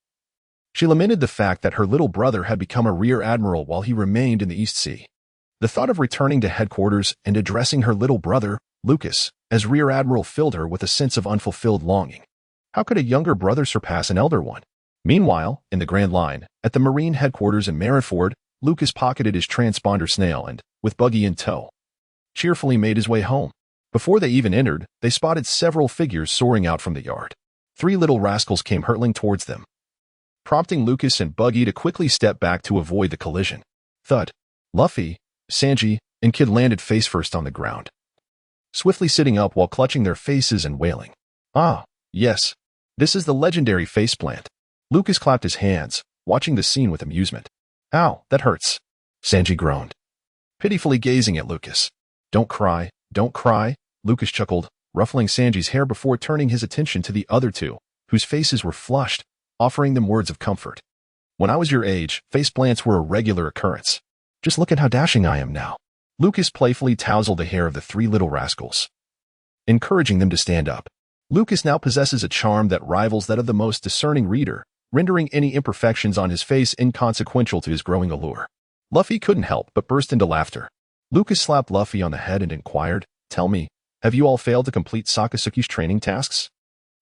she lamented the fact that her little brother had become a rear admiral while he remained in the East Sea. The thought of returning to headquarters and addressing her little brother, Lucas, as rear admiral filled her with a sense of unfulfilled longing. How could a younger brother surpass an elder one? Meanwhile, in the Grand Line, at the Marine headquarters in Marineford, Lucas pocketed his transponder snail and, with buggy in tow, cheerfully made his way home. Before they even entered, they spotted several figures soaring out from the yard. 3 little rascals came hurtling towards them, prompting Lucas and Buggy to quickly step back to avoid the collision. Thud. Luffy, Sanji, and Kid landed face first on the ground, swiftly sitting up while clutching their faces and wailing. Ah, yes. This is the legendary faceplant. Lucas clapped his hands, watching the scene with amusement. Ow, that hurts. Sanji groaned, pitifully gazing at Lucas. Don't cry, Lucas chuckled, ruffling Sanji's hair before turning his attention to the other two, whose faces were flushed, offering them words of comfort. When I was your age, faceplants were a regular occurrence. Just look at how dashing I am now. Lucas playfully tousled the hair of the 3 little rascals, encouraging them to stand up. Lucas now possesses a charm that rivals that of the most discerning reader, rendering any imperfections on his face inconsequential to his growing allure. Luffy couldn't help but burst into laughter. Lucas slapped Luffy on the head and inquired, Tell me, have you all failed to complete Sakasuke's training tasks?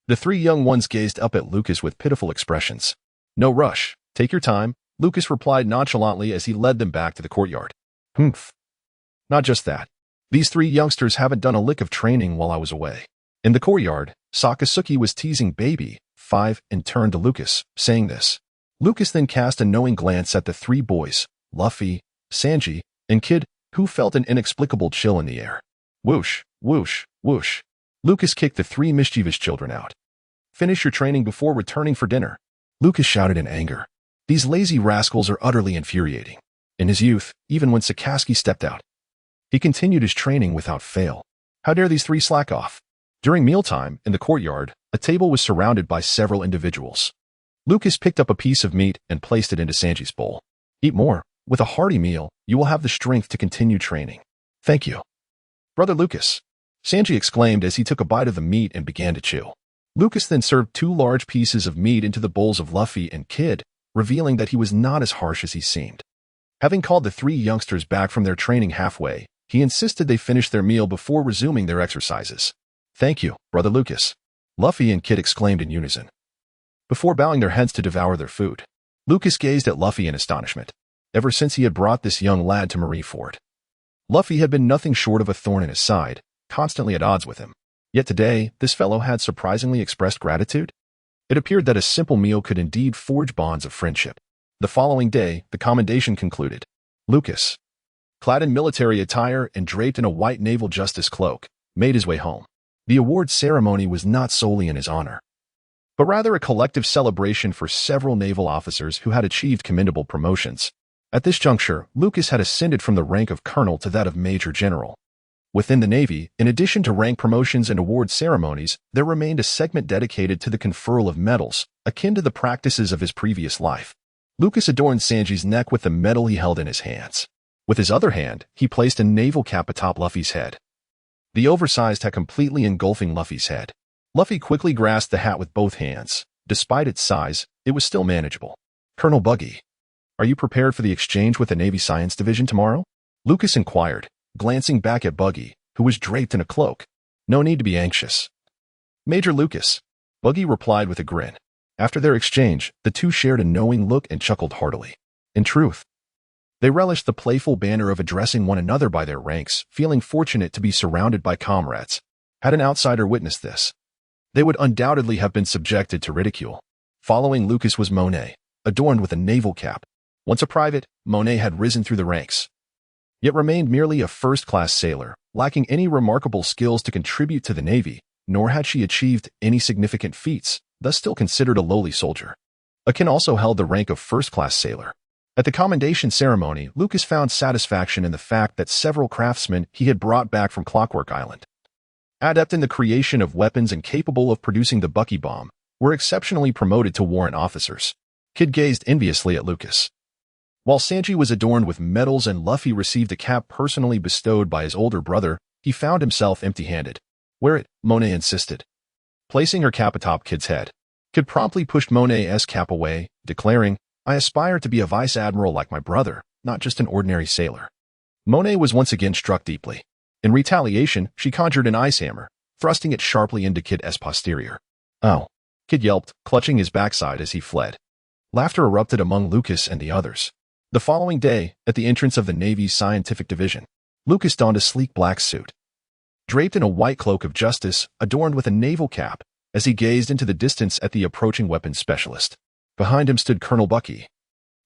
The 3 young ones gazed up at Lucas with pitiful expressions. No rush. Take your time, Lucas replied nonchalantly as he led them back to the courtyard. Humph. Not just that. These 3 youngsters haven't done a lick of training while I was away. In the courtyard, Sakasuke was teasing Baby, 5, and turned to Lucas, saying this. Lucas then cast a knowing glance at the 3 boys, Luffy, Sanji, and Kid, who felt an inexplicable chill in the air. Whoosh, whoosh, whoosh. Lucas kicked the 3 mischievous children out. Finish your training before returning for dinner. Lucas shouted in anger. These lazy rascals are utterly infuriating. In his youth, even when Sakasuke stepped out, he continued his training without fail. How dare these 3 slack off? During mealtime, in the courtyard, a table was surrounded by several individuals. Lucas picked up a piece of meat and placed it into Sanji's bowl. Eat more. With a hearty meal, you will have the strength to continue training. Thank you, Brother Lucas, Sanji exclaimed as he took a bite of the meat and began to chew. Lucas then served 2 large pieces of meat into the bowls of Luffy and Kid, revealing that he was not as harsh as he seemed. Having called the 3 youngsters back from their training halfway, he insisted they finish their meal before resuming their exercises. Thank you, Brother Lucas, Luffy and Kid exclaimed in unison, before bowing their heads to devour their food. Lucas gazed at Luffy in astonishment. Ever since he had brought this young lad to Marineford, Luffy had been nothing short of a thorn in his side, constantly at odds with him. Yet today, this fellow had surprisingly expressed gratitude. It appeared that a simple meal could indeed forge bonds of friendship. The following day, the commendation concluded. Lucas, clad in military attire and draped in a white naval justice cloak, made his way home. The award ceremony was not solely in his honor, but rather a collective celebration for several naval officers who had achieved commendable promotions. At this juncture, Lucas had ascended from the rank of colonel to that of major general. Within the Navy, in addition to rank promotions and award ceremonies, there remained a segment dedicated to the conferral of medals, akin to the practices of his previous life. Lucas adorned Sanji's neck with the medal he held in his hands. With his other hand, he placed a naval cap atop Luffy's head. The oversized hat completely engulfing Luffy's head. Luffy quickly grasped the hat with both hands. Despite its size, it was still manageable. "Colonel Buggy, are you prepared for the exchange with the Navy Science Division tomorrow?" Lucas inquired, glancing back at Buggy, who was draped in a cloak. "No need to be anxious, Major Lucas," Buggy replied with a grin. After their exchange, the two shared a knowing look and chuckled heartily. In truth, they relished the playful banter of addressing one another by their ranks, feeling fortunate to be surrounded by comrades. Had an outsider witnessed this, they would undoubtedly have been subjected to ridicule. Following Lucas was Monet, adorned with a naval cap. Once a private, Monet had risen through the ranks, yet remained merely a first-class sailor, lacking any remarkable skills to contribute to the Navy, nor had she achieved any significant feats, thus still considered a lowly soldier. Akin also held the rank of first-class sailor. At the commendation ceremony, Lucas found satisfaction in the fact that several craftsmen he had brought back from Clockwork Island, adept in the creation of weapons and capable of producing the Bucky bomb, were exceptionally promoted to warrant officers. Kid gazed enviously at Lucas. While Sanji was adorned with medals and Luffy received a cap personally bestowed by his older brother, he found himself empty-handed. "Wear it," Monet insisted, placing her cap atop Kid's head. Kid promptly pushed Monet's cap away, declaring, "I aspire to be a vice admiral like my brother, not just an ordinary sailor." Monet was once again struck deeply. In retaliation, she conjured an ice hammer, thrusting it sharply into Kid's posterior. "Oh," Kid yelped, clutching his backside as he fled. Laughter erupted among Lucas and the others. The following day, at the entrance of the Navy's scientific division, Lucas donned a sleek black suit, draped in a white cloak of justice, adorned with a naval cap, as he gazed into the distance at the approaching weapons specialist. Behind him stood Colonel Bucky,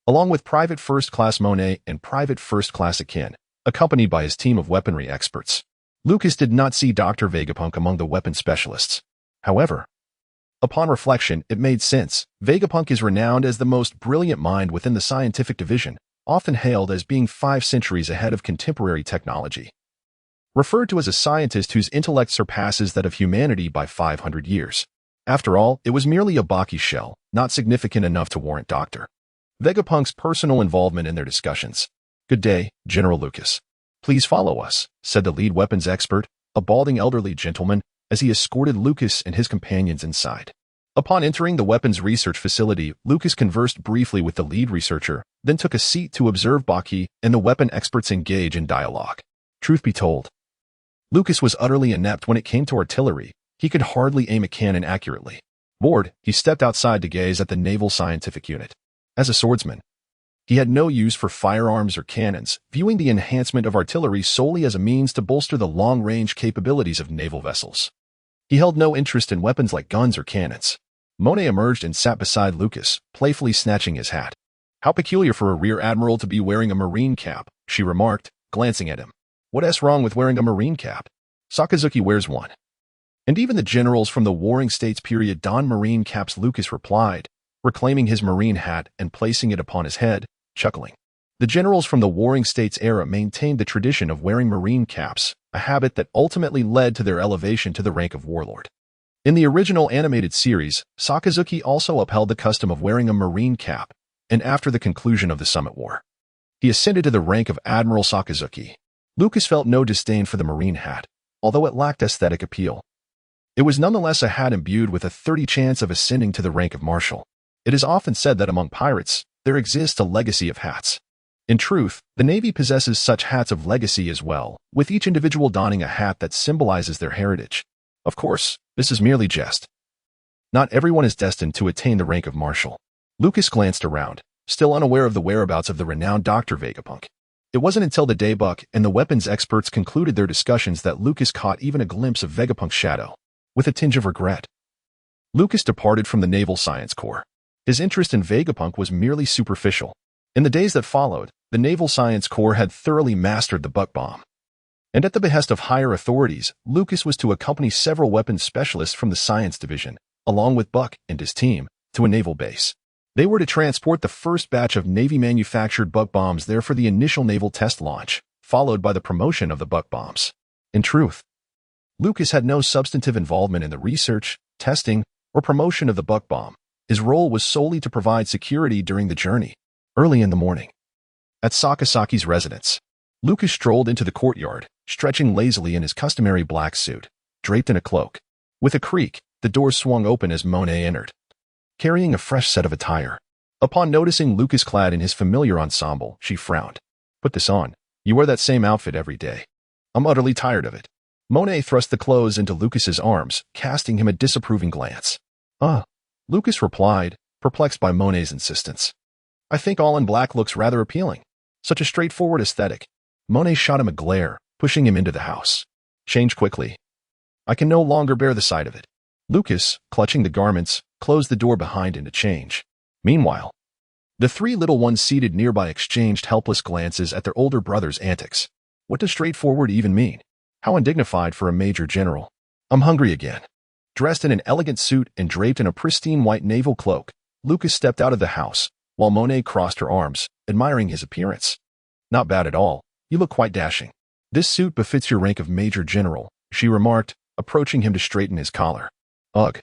along with Private First Class Monet and Private First Class Akin, accompanied by his team of weaponry experts. Lucas did not see Dr. Vegapunk among the weapon specialists. However, upon reflection, it made sense. Vegapunk is renowned as the most brilliant mind within the scientific division, often hailed as being 5 centuries ahead of contemporary technology. Referred to as a scientist whose intellect surpasses that of humanity by 500 years. After all, it was merely a Baki shell, not significant enough to warrant Dr. Vegapunk's personal involvement in their discussions. "Good day, General Lucas. Please follow us," said the lead weapons expert, a balding elderly gentleman, as he escorted Lucas and his companions inside. Upon entering the weapons research facility, Lucas conversed briefly with the lead researcher, then took a seat to observe Baki and the weapon experts engage in dialogue. Truth be told, Lucas was utterly inept when it came to artillery. He could hardly aim a cannon accurately. Bored, he stepped outside to gaze at the Naval Scientific Unit. As a swordsman, he had no use for firearms or cannons, viewing the enhancement of artillery solely as a means to bolster the long-range capabilities of naval vessels. He held no interest in weapons like guns or cannons. Monet emerged and sat beside Lucas, playfully snatching his hat. "How peculiar for a rear admiral to be wearing a marine cap," she remarked, glancing at him. "What's wrong with wearing a marine cap? Sakazuki wears one. And even the generals from the Warring States period don marine caps," Lucas replied, reclaiming his marine hat and placing it upon his head, chuckling. The generals from the Warring States era maintained the tradition of wearing marine caps, a habit that ultimately led to their elevation to the rank of warlord. In the original animated series, Sakazuki also upheld the custom of wearing a marine cap, and after the conclusion of the Summit War, he ascended to the rank of Admiral Sakazuki. Lucas felt no disdain for the marine hat, although it lacked aesthetic appeal. It was nonetheless a hat imbued with a 30% chance of ascending to the rank of marshal. It is often said that among pirates, there exists a legacy of hats. In truth, the Navy possesses such hats of legacy as well, with each individual donning a hat that symbolizes their heritage. Of course, this is merely jest. Not everyone is destined to attain the rank of marshal. Lucas glanced around, still unaware of the whereabouts of the renowned Dr. Vegapunk. It wasn't until the day Buck and the weapons experts concluded their discussions that Lucas caught even a glimpse of Vegapunk's shadow. With a tinge of regret, Lucas departed from the Naval Science Corps. His interest in Vegapunk was merely superficial. In the days that followed, the Naval Science Corps had thoroughly mastered the Buck bomb. And at the behest of higher authorities, Lucas was to accompany several weapons specialists from the Science Division, along with Buck and his team, to a naval base. They were to transport the first batch of Navy-manufactured Buck bombs there for the initial naval test launch, followed by the promotion of the Buck bombs. In truth, Lucas had no substantive involvement in the research, testing, or promotion of the buck bomb. His role was solely to provide security during the journey. Early in the morning, at Sakasaki's residence, Lucas strolled into the courtyard, stretching lazily in his customary black suit, draped in a cloak. With a creak, the door swung open as Monet entered, carrying a fresh set of attire. Upon noticing Lucas clad in his familiar ensemble, she frowned. "Put this on. You wear that same outfit every day. I'm utterly tired of it." Monet thrust the clothes into Lucas's arms, casting him a disapproving glance. Lucas replied, perplexed by Monet's insistence. "I think all in black looks rather appealing. Such a straightforward aesthetic." Monet shot him a glare, pushing him into the house. "Change quickly. I can no longer bear the sight of it." Lucas, clutching the garments, closed the door behind him to change. Meanwhile, the three little ones seated nearby exchanged helpless glances at their older brother's antics. What does straightforward even mean? How undignified for a major general. "I'm hungry again." Dressed in an elegant suit and draped in a pristine white naval cloak, Lucas stepped out of the house, while Monet crossed her arms, admiring his appearance. "Not bad at all. You look quite dashing. This suit befits your rank of major general," she remarked, approaching him to straighten his collar. "Ugh.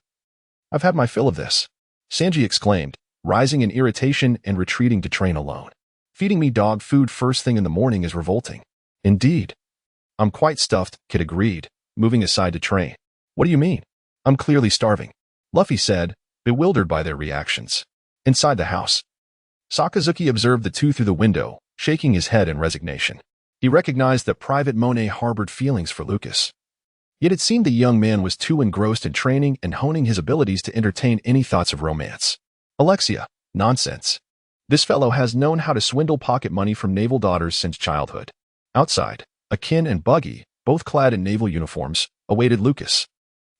I've had my fill of this," Sanji exclaimed, rising in irritation and retreating to train alone. "Feeding me dog food first thing in the morning is revolting." "Indeed. I'm quite stuffed," Kid agreed, moving aside to train. "What do you mean?" "I'm clearly starving," Luffy said, bewildered by their reactions. Inside the house, Sakazuki observed the two through the window, shaking his head in resignation. He recognized that Private Monet harbored feelings for Lucas. Yet it seemed the young man was too engrossed in training and honing his abilities to entertain any thoughts of romance. "Alexia, nonsense. This fellow has known how to swindle pocket money from naval daughters since childhood." Outside, Akin and Buggy, both clad in naval uniforms, awaited Lucas.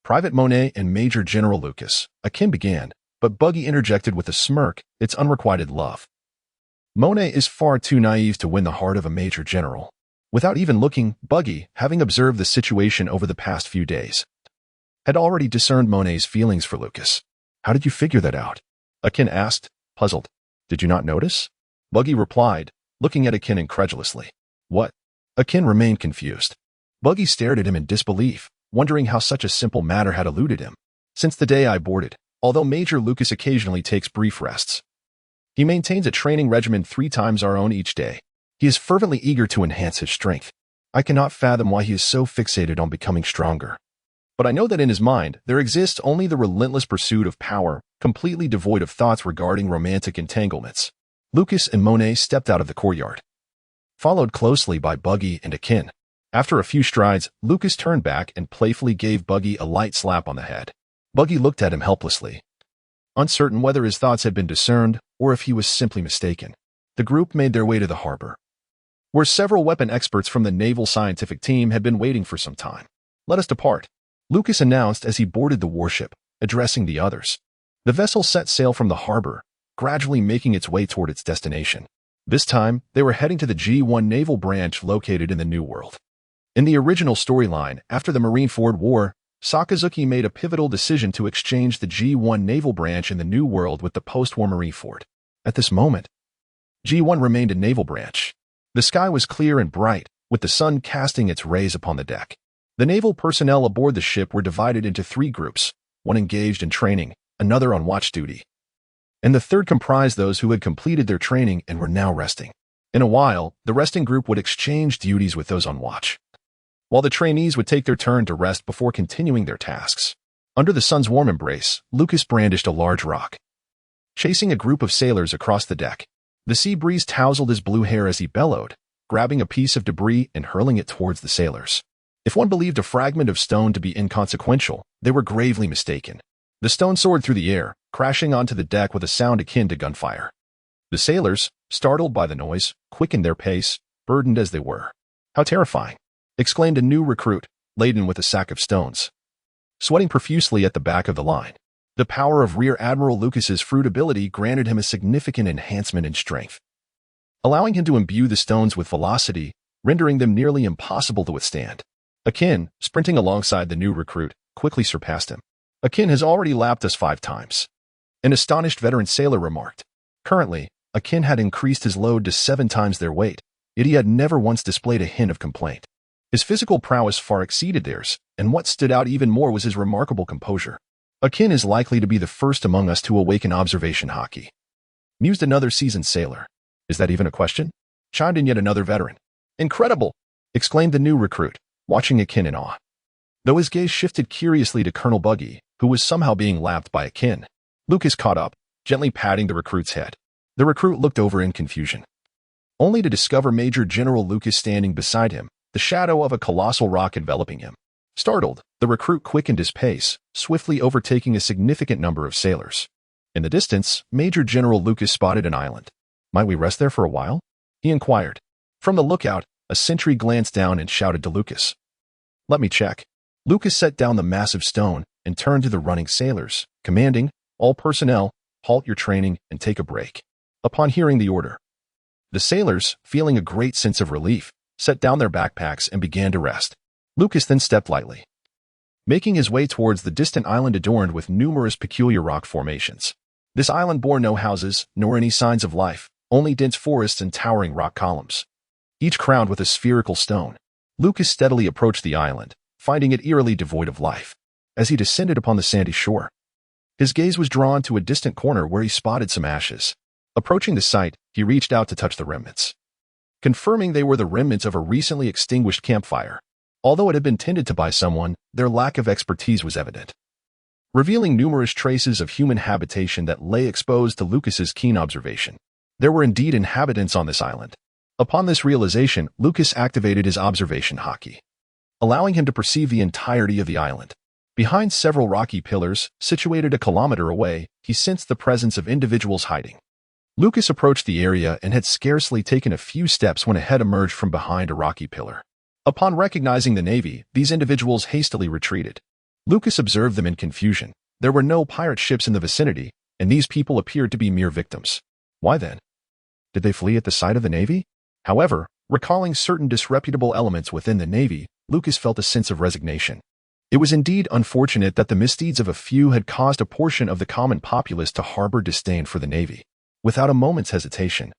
"Private Monet and Major General Lucas," Akin began, but Buggy interjected with a smirk, "It's unrequited love. Monet is far too naive to win the heart of a major general." Without even looking, Buggy, having observed the situation over the past few days, had already discerned Monet's feelings for Lucas. "How did you figure that out?" Akin asked, puzzled. "Did you not notice?" Buggy replied, looking at Akin incredulously. "What?" Akin remained confused. Buggy stared at him in disbelief, wondering how such a simple matter had eluded him. "Since the day I boarded, although Major Lucas occasionally takes brief rests, he maintains a training regimen 3 times our own each day. He is fervently eager to enhance his strength. I cannot fathom why he is so fixated on becoming stronger. But I know that in his mind, there exists only the relentless pursuit of power, completely devoid of thoughts regarding romantic entanglements." Lucas and Monet stepped out of the courtyard, followed closely by Buggy and Akin. After a few strides, Lucas turned back and playfully gave Buggy a light slap on the head. Buggy looked at him helplessly, uncertain whether his thoughts had been discerned or if he was simply mistaken. The group made their way to the harbor, where several weapon experts from the naval scientific team had been waiting for some time. "Let us depart," Lucas announced as he boarded the warship, addressing the others. The vessel set sail from the harbor, gradually making its way toward its destination. This time, they were heading to the G1 naval branch located in the New World. In the original storyline, after the Marineford War, Sakazuki made a pivotal decision to exchange the G1 naval branch in the New World with the post-war Marineford. At this moment, G1 remained a naval branch. The sky was clear and bright, with the sun casting its rays upon the deck. The naval personnel aboard the ship were divided into 3 groups, one engaged in training, another on watch duty, and the third comprised those who had completed their training and were now resting. In a while, the resting group would exchange duties with those on watch, while the trainees would take their turn to rest before continuing their tasks. Under the sun's warm embrace, Lucas brandished a large rock, chasing a group of sailors across the deck. The sea breeze tousled his blue hair as he bellowed, grabbing a piece of debris and hurling it towards the sailors. If one believed a fragment of stone to be inconsequential, they were gravely mistaken. The stone soared through the air, crashing onto the deck with a sound akin to gunfire. The sailors, startled by the noise, quickened their pace, burdened as they were. "How terrifying!" exclaimed a new recruit, laden with a sack of stones, sweating profusely at the back of the line. The power of Rear Admiral Lucas's fruit ability granted him a significant enhancement in strength, allowing him to imbue the stones with velocity, rendering them nearly impossible to withstand. Akin, sprinting alongside the new recruit, quickly surpassed him. "Akin has already lapped us 5 times. An astonished veteran sailor remarked. Currently, Akin had increased his load to 7 times their weight, yet he had never once displayed a hint of complaint. His physical prowess far exceeded theirs, and what stood out even more was his remarkable composure. Akin is likely to be the first among us to awaken Observation Haki, mused another seasoned sailor. Is that even a question? Chimed in yet another veteran. Incredible! Exclaimed the new recruit, watching Akin in awe. Though his gaze shifted curiously to Colonel Buggy, who was somehow being lapped by Akin, Lucas caught up, gently patting the recruit's head. The recruit looked over in confusion, only to discover Major General Lucas standing beside him, the shadow of a colossal rock enveloping him. Startled, the recruit quickened his pace, swiftly overtaking a significant number of sailors. In the distance, Major General Lucas spotted an island. Might we rest there for a while? He inquired. From the lookout, a sentry glanced down and shouted to Lucas. Let me check. Lucas set down the massive stone and turned to the running sailors, commanding, all personnel, halt your training and take a break. Upon hearing the order, the sailors, feeling a great sense of relief, set down their backpacks and began to rest. Lucas then stepped lightly, making his way towards the distant island adorned with numerous peculiar rock formations. This island bore no houses, nor any signs of life, only dense forests and towering rock columns, each crowned with a spherical stone. Lucas steadily approached the island, finding it eerily devoid of life. As he descended upon the sandy shore, his gaze was drawn to a distant corner where he spotted some ashes. Approaching the site, he reached out to touch the remnants, confirming they were the remnants of a recently extinguished campfire. Although it had been tended to by someone, their lack of expertise was evident, revealing numerous traces of human habitation that lay exposed to Lucas's keen observation. There were indeed inhabitants on this island. Upon this realization, Lucas activated his Observation Haki, allowing him to perceive the entirety of the island. Behind several rocky pillars, situated a kilometer away, he sensed the presence of individuals hiding. Lucas approached the area and had scarcely taken a few steps when a head emerged from behind a rocky pillar. Upon recognizing the Navy, these individuals hastily retreated. Lucas observed them in confusion. There were no pirate ships in the vicinity, and these people appeared to be mere victims. Why then? Did they flee at the sight of the Navy? However, recalling certain disreputable elements within the Navy, Lucas felt a sense of resignation. It was indeed unfortunate that the misdeeds of a few had caused a portion of the common populace to harbor disdain for the Navy. Without a moment's hesitation,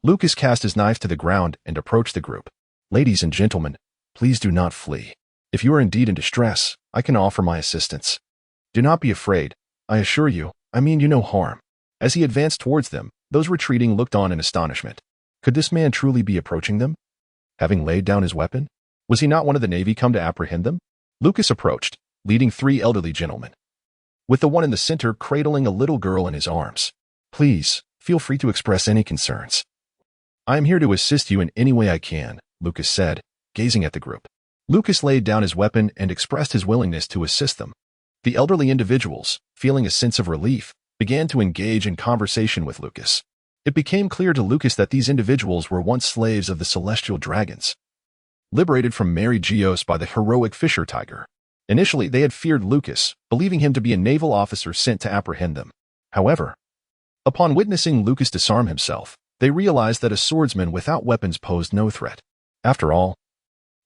Lucas cast his knife to the ground and approached the group. Ladies and gentlemen, please do not flee. If you are indeed in distress, I can offer my assistance. Do not be afraid. I assure you, I mean you no harm. As he advanced towards them, those retreating looked on in astonishment. Could this man truly be approaching them? Having laid down his weapon? Was he not one of the Navy come to apprehend them? Lucas approached, leading 3 elderly gentlemen, with the one in the center cradling a little girl in his arms. Please, feel free to express any concerns. I am here to assist you in any way I can, Lucas said, gazing at the group. Lucas laid down his weapon and expressed his willingness to assist them. The elderly individuals, feeling a sense of relief, began to engage in conversation with Lucas. It became clear to Lucas that these individuals were once slaves of the celestial dragons, liberated from Mary Geos by the heroic Fisher Tiger. Initially, they had feared Lucas, believing him to be a naval officer sent to apprehend them. However, upon witnessing Lucas disarm himself, they realized that a swordsman without weapons posed no threat. After all,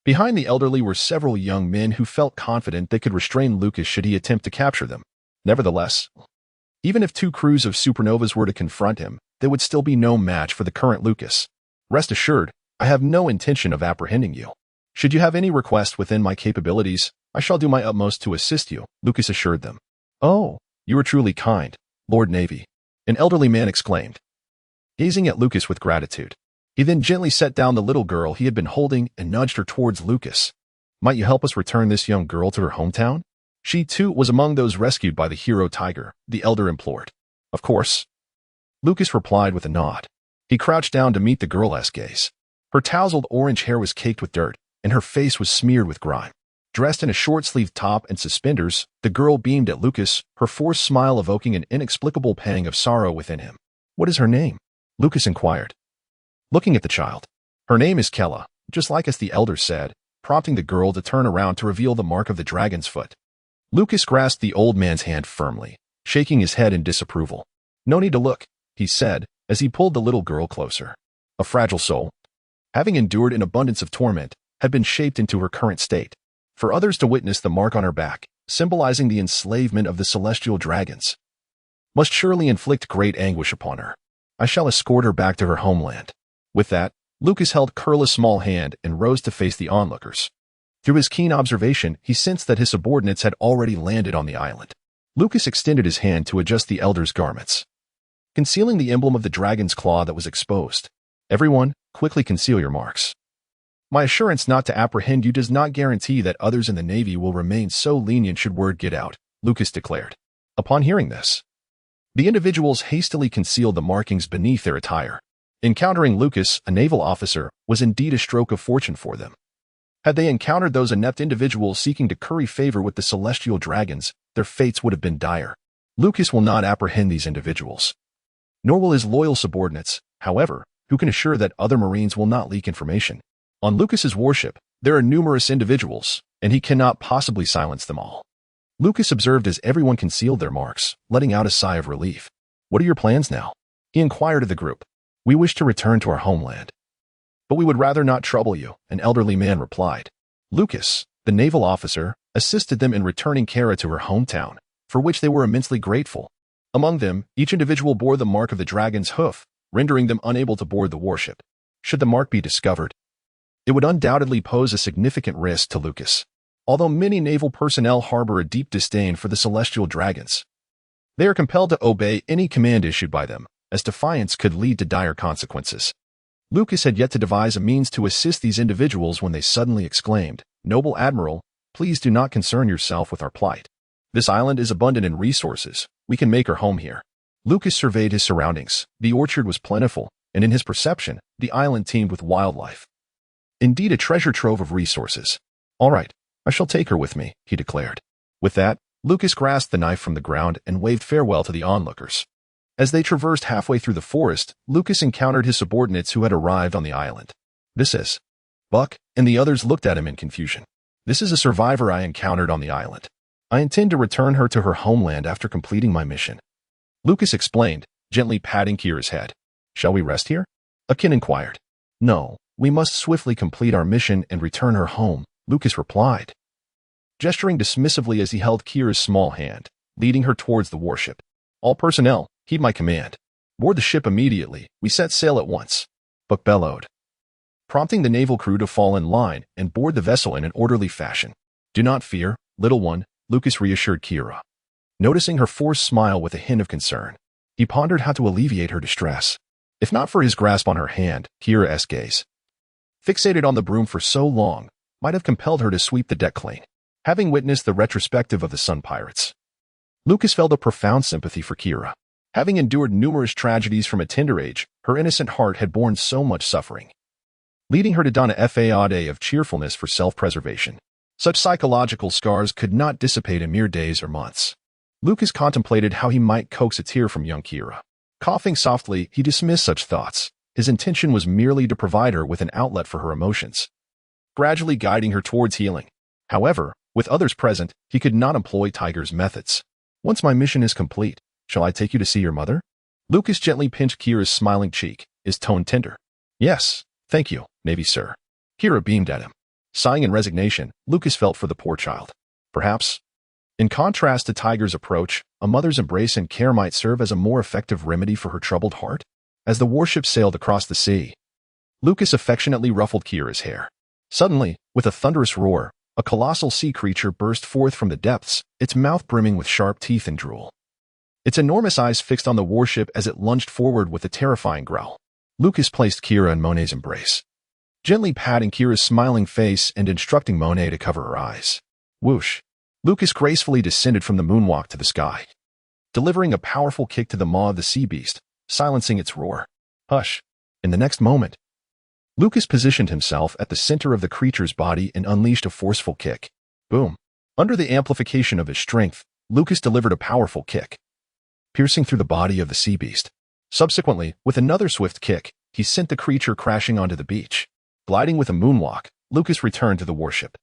behind the elderly were several young men who felt confident they could restrain Lucas should he attempt to capture them. Nevertheless, even if 2 crews of supernovas were to confront him, they would still be no match for the current Lucas. Rest assured, I have no intention of apprehending you. Should you have any request within my capabilities, I shall do my utmost to assist you, Lucas assured them. Oh, you are truly kind, Lord Navy, an elderly man exclaimed, gazing at Lucas with gratitude. He then gently set down the little girl he had been holding and nudged her towards Lucas. Might you help us return this young girl to her hometown? She, too, was among those rescued by the hero Tiger, the elder implored. Of course, Lucas replied with a nod. He crouched down to meet the girl's gaze. Her tousled orange hair was caked with dirt, and her face was smeared with grime. Dressed in a short-sleeved top and suspenders, the girl beamed at Lucas, her forced smile evoking an inexplicable pang of sorrow within him. What is her name? Lucas inquired, looking at the child. Her name is Kella, just like as the elder said, prompting the girl to turn around to reveal the mark of the dragon's foot. Lucas grasped the old man's hand firmly, shaking his head in disapproval. No need to look, he said, as he pulled the little girl closer. A fragile soul, having endured an abundance of torment, had been shaped into her current state. For others to witness the mark on her back, symbolizing the enslavement of the celestial dragons, must surely inflict great anguish upon her. I shall escort her back to her homeland. With that, Lucas held Kurla's small hand and rose to face the onlookers. Through his keen observation, he sensed that his subordinates had already landed on the island. Lucas extended his hand to adjust the elder's garments, concealing the emblem of the dragon's claw that was exposed. Everyone, quickly conceal your marks. My assurance not to apprehend you does not guarantee that others in the Navy will remain so lenient should word get out, Lucas declared. Upon hearing this, the individuals hastily concealed the markings beneath their attire. Encountering Lucas, a naval officer, was indeed a stroke of fortune for them. Had they encountered those inept individuals seeking to curry favor with the celestial dragons, their fates would have been dire. Lucas will not apprehend these individuals, nor will his loyal subordinates. However, who can assure that other Marines will not leak information? On Lucas's warship, there are numerous individuals, and he cannot possibly silence them all. Lucas observed as everyone concealed their marks, letting out a sigh of relief. What are your plans now? He inquired of the group. We wish to return to our homeland, but we would rather not trouble you, an elderly man replied. Lucas, the naval officer, assisted them in returning Kara to her hometown, for which they were immensely grateful. Among them, each individual bore the mark of the dragon's hoof, rendering them unable to board the warship. Should the mark be discovered, it would undoubtedly pose a significant risk to Lucas. Although many naval personnel harbor a deep disdain for the celestial dragons, they are compelled to obey any command issued by them, as defiance could lead to dire consequences. Lucas had yet to devise a means to assist these individuals when they suddenly exclaimed, Noble Admiral, please do not concern yourself with our plight. This island is abundant in resources. We can make our home here. Lucas surveyed his surroundings. The orchard was plentiful, and in his perception, the island teemed with wildlife. Indeed, a treasure trove of resources. All right, I shall take her with me, he declared. With that, Lucas grasped the knife from the ground and waved farewell to the onlookers. As they traversed halfway through the forest, Lucas encountered his subordinates who had arrived on the island. This is Buck, and the others looked at him in confusion. This is a survivor I encountered on the island. I intend to return her to her homeland after completing my mission. Lucas explained, gently patting Kira's head. Shall we rest here? Akin inquired. No, we must swiftly complete our mission and return her home, Lucas replied, gesturing dismissively as he held Kira's small hand, leading her towards the warship. All personnel, heed my command. Board the ship immediately. We set sail at once, Buck bellowed, prompting the naval crew to fall in line and board the vessel in an orderly fashion. Do not fear, little one, Lucas reassured Kira. Noticing her forced smile with a hint of concern, he pondered how to alleviate her distress. If not for his grasp on her hand, Kira's gaze, fixated on the broom for so long, might have compelled her to sweep the deck clean. Having witnessed the retrospective of the Sun Pirates, Lucas felt a profound sympathy for Kira. Having endured numerous tragedies from a tender age, her innocent heart had borne so much suffering, leading her to don a facade of cheerfulness for self-preservation. Such psychological scars could not dissipate in mere days or months. Lucas contemplated how he might coax a tear from young Kira. Coughing softly, he dismissed such thoughts. His intention was merely to provide her with an outlet for her emotions, gradually guiding her towards healing. However, with others present, he could not employ Tiger's methods. Once my mission is complete, shall I take you to see your mother? Lucas gently pinched Kira's smiling cheek, his tone tender. Yes, thank you, Navy sir. Kira beamed at him. Sighing in resignation, Lucas felt for the poor child. Perhaps, in contrast to Tiger's approach, a mother's embrace and care might serve as a more effective remedy for her troubled heart. As the warship sailed across the sea, Lucas affectionately ruffled Kira's hair. Suddenly, with a thunderous roar, a colossal sea creature burst forth from the depths, its mouth brimming with sharp teeth and drool. Its enormous eyes fixed on the warship as it lunged forward with a terrifying growl. Lucas placed Kira in Monet's embrace, gently patting Kira's smiling face and instructing Monet to cover her eyes. Whoosh! Lucas gracefully descended from the moonwalk to the sky, delivering a powerful kick to the maw of the sea beast, silencing its roar. Hush! In the next moment, Lucas positioned himself at the center of the creature's body and unleashed a forceful kick. Boom! Under the amplification of his strength, Lucas delivered a powerful kick, piercing through the body of the sea beast. Subsequently, with another swift kick, he sent the creature crashing onto the beach. Gliding with a moonwalk, Lucas returned to the warship.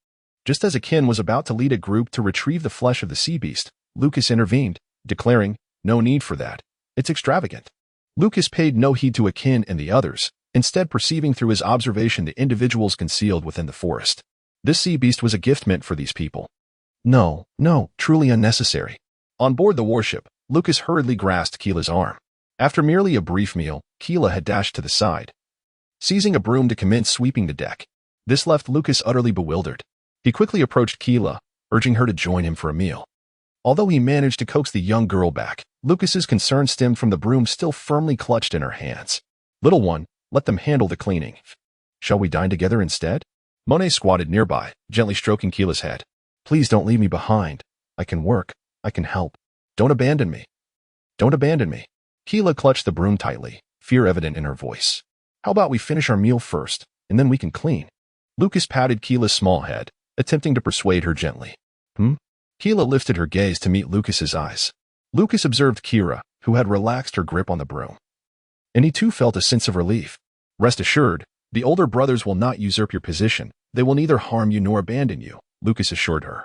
Just as Akin was about to lead a group to retrieve the flesh of the sea beast, Lucas intervened, declaring, "No need for that. It's extravagant." Lucas paid no heed to Akin and the others, instead perceiving through his observation the individuals concealed within the forest. This sea beast was a gift meant for these people. No, truly unnecessary. On board the warship, Lucas hurriedly grasped Keela's arm. After merely a brief meal, Keela had dashed to the side, seizing a broom to commence sweeping the deck. This left Lucas utterly bewildered. He quickly approached Keela, urging her to join him for a meal. Although he managed to coax the young girl back, Lucas's concern stemmed from the broom still firmly clutched in her hands. "Little one, let them handle the cleaning. Shall we dine together instead?" Monet squatted nearby, gently stroking Keela's head. "Please don't leave me behind. I can work. I can help. Don't abandon me. Don't abandon me." Keela clutched the broom tightly, fear evident in her voice. "How about we finish our meal first, and then we can clean?" Lucas patted Keela's small head, attempting to persuade her gently. Keela lifted her gaze to meet Lucas's eyes. Lucas observed Kira, who had relaxed her grip on the broom. And he too felt a sense of relief. "Rest assured, the older brothers will not usurp your position. They will neither harm you nor abandon you," Lucas assured her.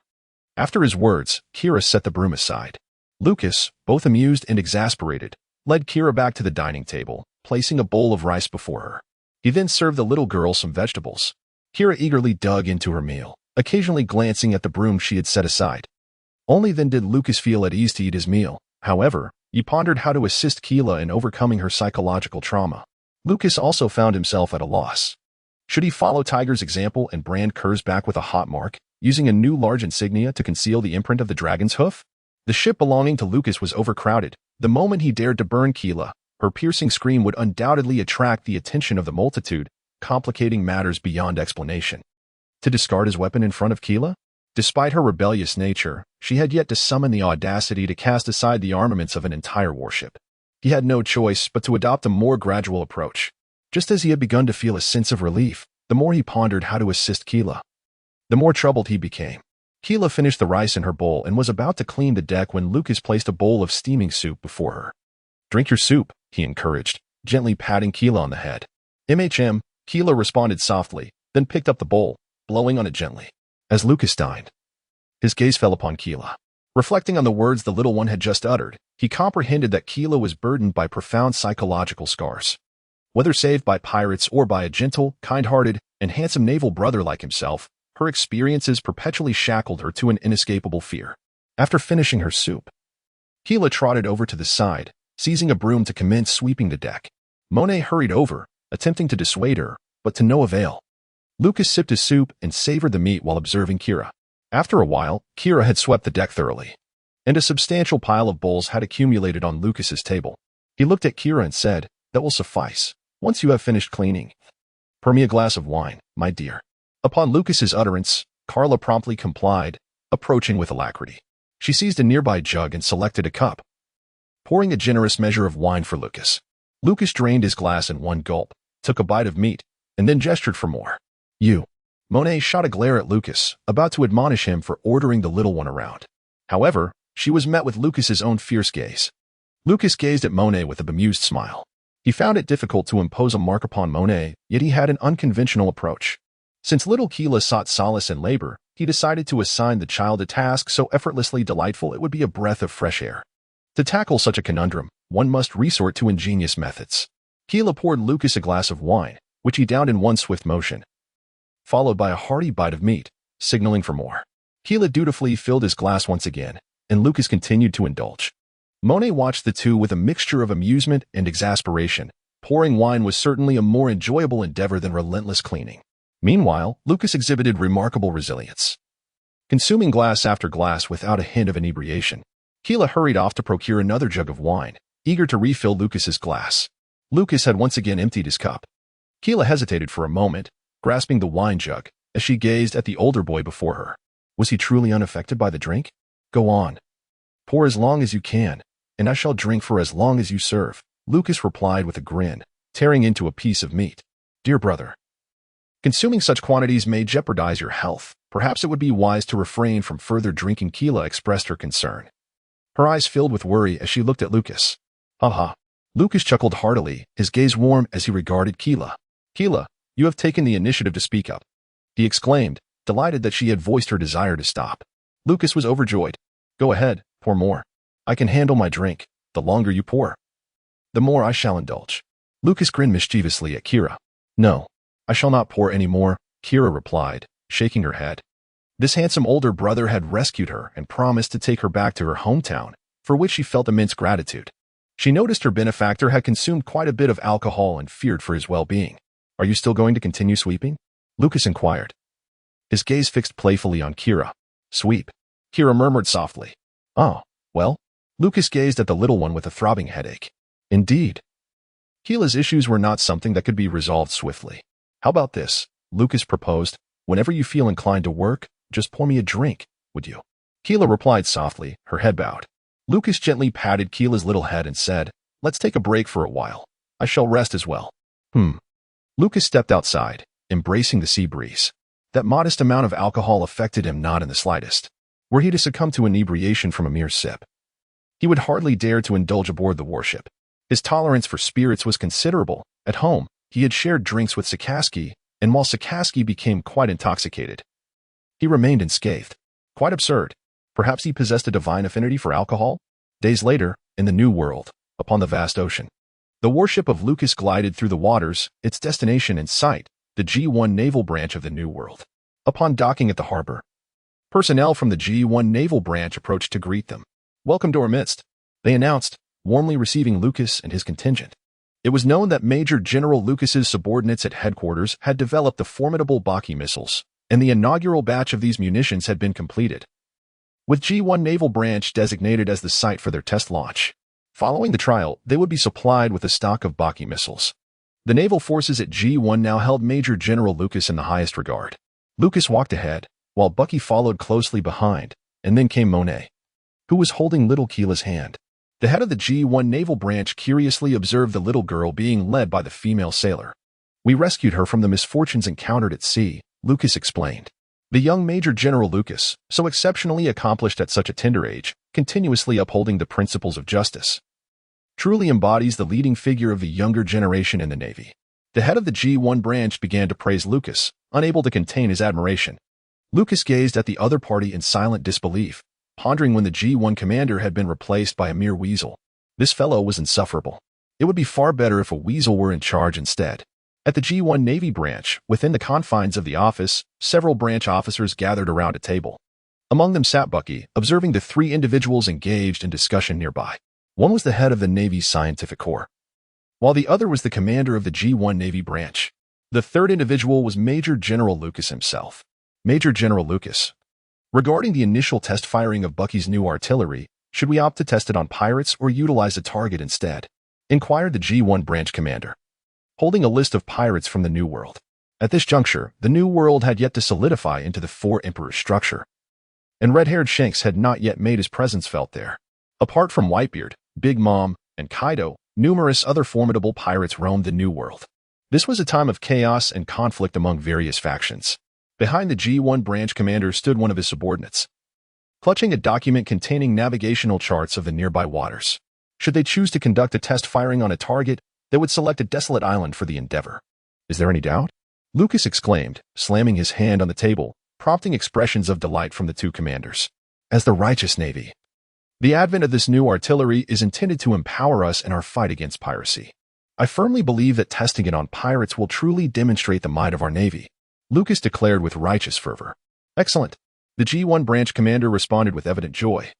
After his words, Kira set the broom aside. Lucas, both amused and exasperated, led Kira back to the dining table, placing a bowl of rice before her. He then served the little girl some vegetables. Kira eagerly dug into her meal, occasionally glancing at the broom she had set aside. Only then did Lucas feel at ease to eat his meal. However, he pondered how to assist Keela in overcoming her psychological trauma. Lucas also found himself at a loss. Should he follow Tiger's example and brand Kerr's back with a hot mark, using a new large insignia to conceal the imprint of the dragon's hoof? The ship belonging to Lucas was overcrowded. The moment he dared to burn Keela, her piercing scream would undoubtedly attract the attention of the multitude, complicating matters beyond explanation. To discard his weapon in front of Keela? Despite her rebellious nature, she had yet to summon the audacity to cast aside the armaments of an entire warship. He had no choice but to adopt a more gradual approach. Just as he had begun to feel a sense of relief, the more he pondered how to assist Keela, the more troubled he became. Keela finished the rice in her bowl and was about to clean the deck when Lucas placed a bowl of steaming soup before her. "Drink your soup," he encouraged, gently patting Keela on the head. Keela responded softly, then picked up the bowl, blowing on it gently. As Lucas dined, his gaze fell upon Keela. Reflecting on the words the little one had just uttered, he comprehended that Keela was burdened by profound psychological scars. Whether saved by pirates or by a gentle, kind-hearted, and handsome naval brother like himself, her experiences perpetually shackled her to an inescapable fear. After finishing her soup, Keela trotted over to the side, seizing a broom to commence sweeping the deck. Monet hurried over, attempting to dissuade her, but to no avail. Lucas sipped his soup and savored the meat while observing Kira. After a while, Kira had swept the deck thoroughly, and a substantial pile of bowls had accumulated on Lucas's table. He looked at Kira and said, "That will suffice. Once you have finished cleaning, pour me a glass of wine, my dear." Upon Lucas's utterance, Carla promptly complied, approaching with alacrity. She seized a nearby jug and selected a cup, pouring a generous measure of wine for Lucas. Lucas drained his glass in one gulp, took a bite of meat, and then gestured for more. "You." Monet shot a glare at Lucas, about to admonish him for ordering the little one around. However, she was met with Lucas's own fierce gaze. Lucas gazed at Monet with a bemused smile. He found it difficult to impose a mark upon Monet, yet he had an unconventional approach. Since little Keela sought solace in labor, he decided to assign the child a task so effortlessly delightful it would be a breath of fresh air. To tackle such a conundrum, one must resort to ingenious methods. Keela poured Lucas a glass of wine, which he downed in one swift motion, followed by a hearty bite of meat, signaling for more. Keela dutifully filled his glass once again, and Lucas continued to indulge. Monet watched the two with a mixture of amusement and exasperation. Pouring wine was certainly a more enjoyable endeavor than relentless cleaning. Meanwhile, Lucas exhibited remarkable resilience, consuming glass after glass without a hint of inebriation. Keela hurried off to procure another jug of wine, eager to refill Lucas's glass. Lucas had once again emptied his cup. Keela hesitated for a moment, grasping the wine jug, as she gazed at the older boy before her. Was he truly unaffected by the drink? "Go on. Pour as long as you can, and I shall drink for as long as you serve," Lucas replied with a grin, tearing into a piece of meat. "Dear brother, consuming such quantities may jeopardize your health. Perhaps it would be wise to refrain from further drinking." Keela expressed her concern. Her eyes filled with worry as she looked at Lucas. "Ha." Lucas chuckled heartily, his gaze warm as he regarded Keela. "Keela, you have taken the initiative to speak up," he exclaimed, delighted that she had voiced her desire to stop. Lucas was overjoyed. "Go ahead, pour more. I can handle my drink. The longer you pour, the more I shall indulge." Lucas grinned mischievously at Kira. "No, I shall not pour any more," Kira replied, shaking her head. This handsome older brother had rescued her and promised to take her back to her hometown, for which she felt immense gratitude. She noticed her benefactor had consumed quite a bit of alcohol and feared for his well-being. "Are you still going to continue sweeping?" Lucas inquired. his gaze fixed playfully on Kira. Sweep. Kira murmured softly. Oh, well? Lucas gazed at the little one with a throbbing headache. Indeed. Keela's issues were not something that could be resolved swiftly. How about this? Lucas proposed. Whenever you feel inclined to work, just pour me a drink, would you? Keela replied softly, her head bowed. Lucas gently patted Keela's little head and said, let's take a break for a while. I shall rest as well. Lucas stepped outside, embracing the sea breeze. That modest amount of alcohol affected him not in the slightest. Were he to succumb to inebriation from a mere sip, he would hardly dare to indulge aboard the warship. His tolerance for spirits was considerable. At home, he had shared drinks with Sakaski, and while Sakaski became quite intoxicated, he remained unscathed. Quite absurd. Perhaps he possessed a divine affinity for alcohol? Days later, in the New World, upon the vast ocean, the warship of Lucas glided through the waters, its destination in sight, the G1 naval branch of the New World. Upon docking at the harbor, personnel from the G1 naval branch approached to greet them. Welcome to our midst, they announced, warmly receiving Lucas and his contingent. It was known that Major General Lucas's subordinates at headquarters had developed the formidable Haki missiles, and the inaugural batch of these munitions had been completed, with G1 Naval Branch designated as the site for their test launch. Following the trial, they would be supplied with a stock of Haki missiles. The naval forces at G1 now held Major General Lucas in the highest regard. Lucas walked ahead, while Bucky followed closely behind, and then came Monet, who was holding little Keela's hand. The head of the G1 Naval Branch curiously observed the little girl being led by the female sailor. We rescued her from the misfortunes encountered at sea, Lucas explained. The young Major General Lucas, so exceptionally accomplished at such a tender age, continuously upholding the principles of justice, truly embodies the leading figure of the younger generation in the Navy. The head of the G1 branch began to praise Lucas, unable to contain his admiration. Lucas gazed at the other party in silent disbelief, pondering when the G1 commander had been replaced by a mere weasel. This fellow was insufferable. It would be far better if a weasel were in charge instead. At the G1 Navy branch, within the confines of the office, several branch officers gathered around a table. Among them sat Bucky, observing the three individuals engaged in discussion nearby. One was the head of the Navy's scientific corps, while the other was the commander of the G1 Navy branch. The third individual was Major General Lucas himself. Major General Lucas. Regarding the initial test firing of Bucky's new artillery, should we opt to test it on pirates or utilize a target instead? Inquired the G1 branch commander, holding a list of pirates from the New World. At this juncture, the New World had yet to solidify into the Four Emperors structure, and red-haired Shanks had not yet made his presence felt there. Apart from Whitebeard, Big Mom, and Kaido, numerous other formidable pirates roamed the New World. This was a time of chaos and conflict among various factions. Behind the G1 branch commander stood one of his subordinates, clutching a document containing navigational charts of the nearby waters. Should they choose to conduct a test firing on a target, they would select a desolate island for the endeavor. Is there any doubt? Lucas exclaimed, slamming his hand on the table, prompting expressions of delight from the two commanders. As the righteous Navy, the advent of this new artillery is intended to empower us in our fight against piracy. I firmly believe that testing it on pirates will truly demonstrate the might of our Navy, Lucas declared with righteous fervor. Excellent. The G1 branch commander responded with evident joy,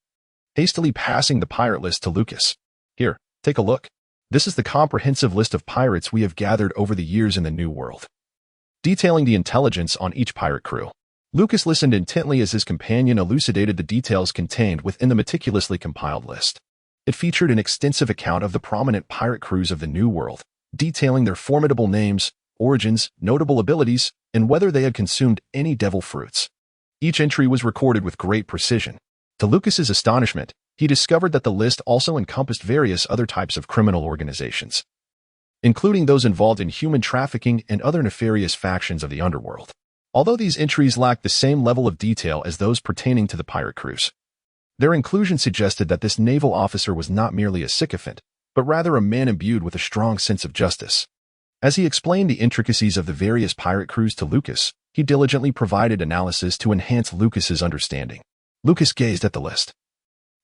hastily passing the pirate list to Lucas. Here, take a look. This is the comprehensive list of pirates we have gathered over the years in the New World, detailing the intelligence on each pirate crew. Lucas listened intently as his companion elucidated the details contained within the meticulously compiled list. It featured an extensive account of the prominent pirate crews of the New World, detailing their formidable names, origins, notable abilities, and whether they had consumed any devil fruits. Each entry was recorded with great precision. To Lucas's astonishment, he discovered that the list also encompassed various other types of criminal organizations, including those involved in human trafficking and other nefarious factions of the underworld. Although these entries lacked the same level of detail as those pertaining to the pirate crews, their inclusion suggested that this naval officer was not merely a sycophant, but rather a man imbued with a strong sense of justice. As he explained the intricacies of the various pirate crews to Lucas, he diligently provided analysis to enhance Lucas's understanding. Lucas gazed at the list,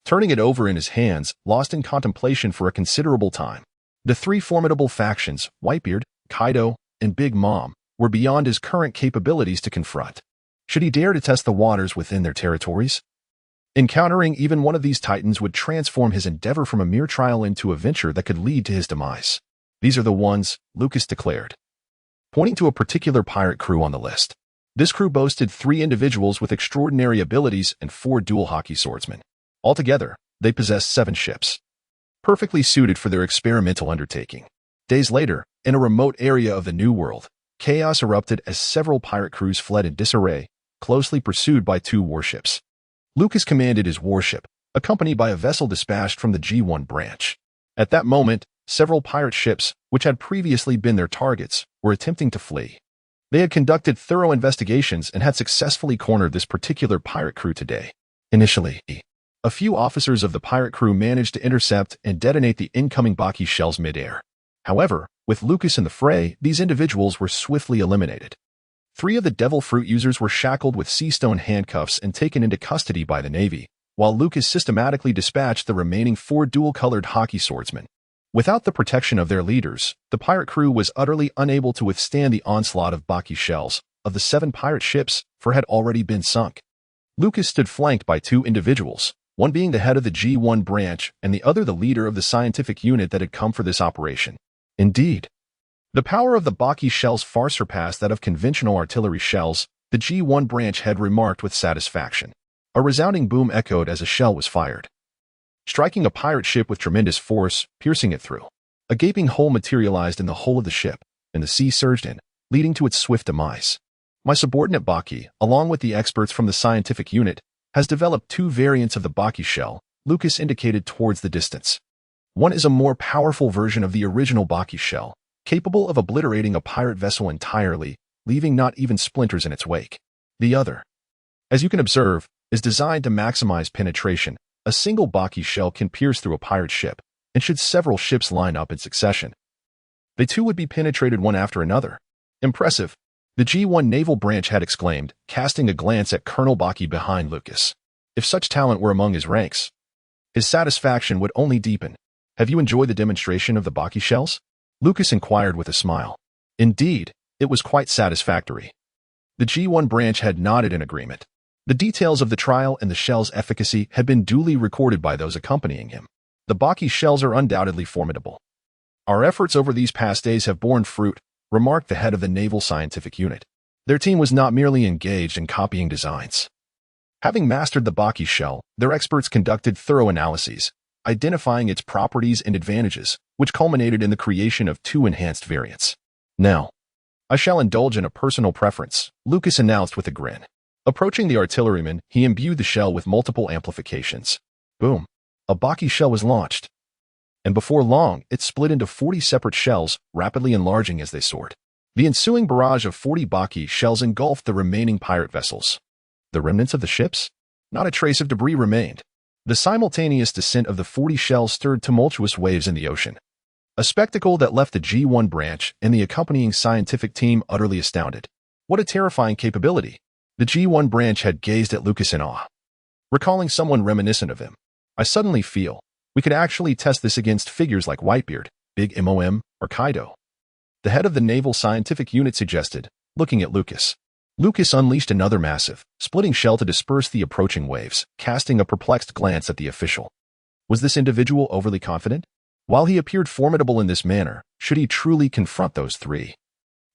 turning it over in his hands, lost in contemplation for a considerable time. The three formidable factions, Whitebeard, Kaido, and Big Mom, were beyond his current capabilities to confront. Should he dare to test the waters within their territories? Encountering even one of these titans would transform his endeavor from a mere trial into a venture that could lead to his demise. These are the ones, Lucas declared, pointing to a particular pirate crew on the list. This crew boasted 3 individuals with extraordinary abilities and 4 dual Haki swordsmen. Altogether, they possessed 7 ships, perfectly suited for their experimental undertaking. Days later, in a remote area of the New World, chaos erupted as several pirate crews fled in disarray, closely pursued by 2 warships. Lucas commanded his warship, accompanied by a vessel dispatched from the G1 branch. At that moment, several pirate ships, which had previously been their targets, were attempting to flee. They had conducted thorough investigations and had successfully cornered this particular pirate crew today. Initially, a few officers of the pirate crew managed to intercept and detonate the incoming Baki shells mid-air. However, with Lucas in the fray, these individuals were swiftly eliminated. 3 of the Devil Fruit users were shackled with sea stone handcuffs and taken into custody by the Navy, while Lucas systematically dispatched the remaining 4 dual-colored Haki swordsmen. Without the protection of their leaders, the pirate crew was utterly unable to withstand the onslaught of Baki shells. Of the 7 pirate ships, 4 had already been sunk. Lucas stood flanked by 2 individuals, one being the head of the G1 branch and the other the leader of the scientific unit that had come for this operation. Indeed, the power of the Baki shells far surpassed that of conventional artillery shells, the G1 branch had remarked with satisfaction. A resounding boom echoed as a shell was fired, striking a pirate ship with tremendous force, piercing it through. A gaping hole materialized in the hull of the ship, and the sea surged in, leading to its swift demise. My subordinate Baki, along with the experts from the scientific unit, has developed 2 variants of the Baki shell, Lucas indicated towards the distance. One is a more powerful version of the original Baki shell, capable of obliterating a pirate vessel entirely, leaving not even splinters in its wake. The other, as you can observe, is designed to maximize penetration. A single Baki shell can pierce through a pirate ship, and should several ships line up in succession, they too would be penetrated one after another. Impressive, the G1 naval branch had exclaimed, casting a glance at Colonel Baki behind Lucas. If such talent were among his ranks, his satisfaction would only deepen. Have you enjoyed the demonstration of the Baki shells? Lucas inquired with a smile. Indeed, it was quite satisfactory. The G1 branch had nodded in agreement. The details of the trial and the shell's efficacy had been duly recorded by those accompanying him. The Baki shells are undoubtedly formidable. Our efforts over these past days have borne fruit, remarked the head of the Naval Scientific Unit. Their team was not merely engaged in copying designs. Having mastered the Baki shell, their experts conducted thorough analyses, identifying its properties and advantages, which culminated in the creation of 2 enhanced variants. Now, I shall indulge in a personal preference, Lucas announced with a grin. Approaching the artilleryman, he imbued the shell with multiple amplifications. Boom! A Baki shell was launched. And before long, it split into 40 separate shells, rapidly enlarging as they soared. The ensuing barrage of 40 Baki shells engulfed the remaining pirate vessels. The remnants of the ships? Not a trace of debris remained. The simultaneous descent of the 40 shells stirred tumultuous waves in the ocean. A spectacle that left the G1 branch and the accompanying scientific team utterly astounded. What a terrifying capability! The G1 branch had gazed at Lucas in awe. Recalling someone reminiscent of him, I suddenly feel we could actually test this against figures like Whitebeard, Big Mom, or Kaido. The head of the Naval Scientific Unit suggested, looking at Lucas. Lucas unleashed another massive, splitting shell to disperse the approaching waves, casting a perplexed glance at the official. Was this individual overly confident? While he appeared formidable in this manner, should he truly confront those 3?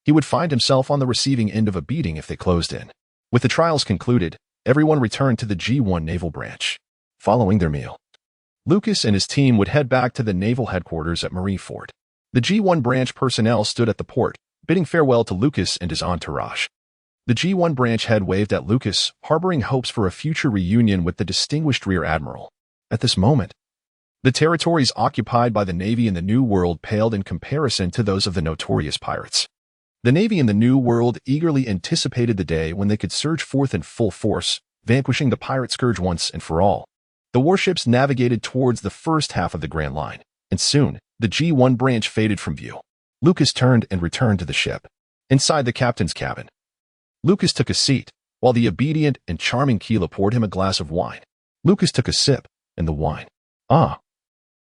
He would find himself on the receiving end of a beating if they closed in. With the trials concluded, everyone returned to the G1 naval branch. Following their meal, Lucas and his team would head back to the naval headquarters at Marineford. The G1 branch personnel stood at the port, bidding farewell to Lucas and his entourage. The G1 branch head waved at Lucas, harboring hopes for a future reunion with the distinguished Rear Admiral. At this moment, the territories occupied by the Navy in the New World paled in comparison to those of the notorious pirates. The Navy in the New World eagerly anticipated the day when they could surge forth in full force, vanquishing the pirate scourge once and for all. The warships navigated towards the first half of the Grand Line, and soon, the G1 branch faded from view. Lucas turned and returned to the ship. Inside the captain's cabin, Lucas took a seat, while the obedient and charming Keela poured him a glass of wine. Lucas took a sip, and the wine. Ah!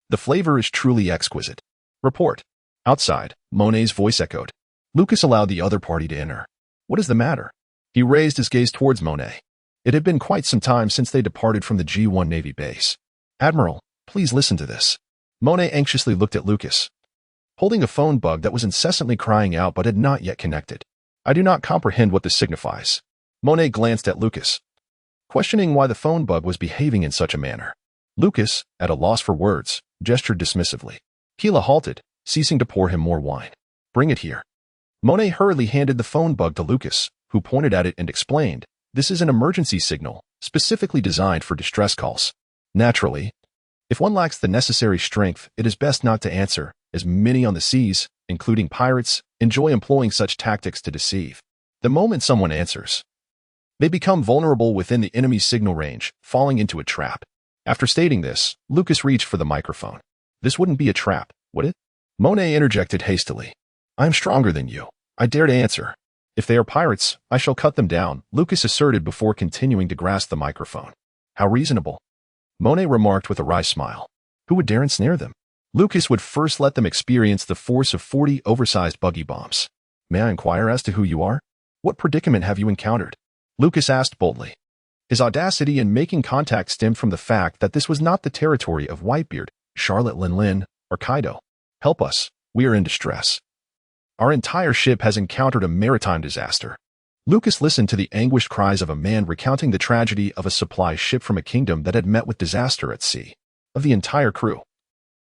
The flavor is truly exquisite. Report. Outside, Monet's voice echoed. Lucas allowed the other party to enter. What is the matter? He raised his gaze towards Monet. It had been quite some time since they departed from the G1 Navy base. Admiral, please listen to this. Monet anxiously looked at Lucas, holding a phone bug that was incessantly crying out but had not yet connected. I do not comprehend what this signifies. Monet glanced at Lucas, questioning why the phone bug was behaving in such a manner. Lucas, at a loss for words, gestured dismissively. Keela halted, ceasing to pour him more wine. Bring it here. Monet hurriedly handed the phone bug to Lucas, who pointed at it and explained, this is an emergency signal, specifically designed for distress calls. Naturally, if one lacks the necessary strength, it is best not to answer, as many on the seas, including pirates, enjoy employing such tactics to deceive. The moment someone answers, they become vulnerable within the enemy's signal range, falling into a trap. After stating this, Lucas reached for the microphone. This wouldn't be a trap, would it? Monet interjected hastily. I am stronger than you. I dare to answer. If they are pirates, I shall cut them down, Lucas asserted before continuing to grasp the microphone. How reasonable. Monet remarked with a wry smile. Who would dare ensnare them? Lucas would first let them experience the force of 40 oversized buggy bombs. May I inquire as to who you are? What predicament have you encountered? Lucas asked boldly. His audacity in making contact stemmed from the fact that this was not the territory of Whitebeard, Charlotte Lin, or Kaido. Help us. We are in distress. Our entire ship has encountered a maritime disaster. Lucas listened to the anguished cries of a man recounting the tragedy of a supply ship from a kingdom that had met with disaster at sea. Of the entire crew,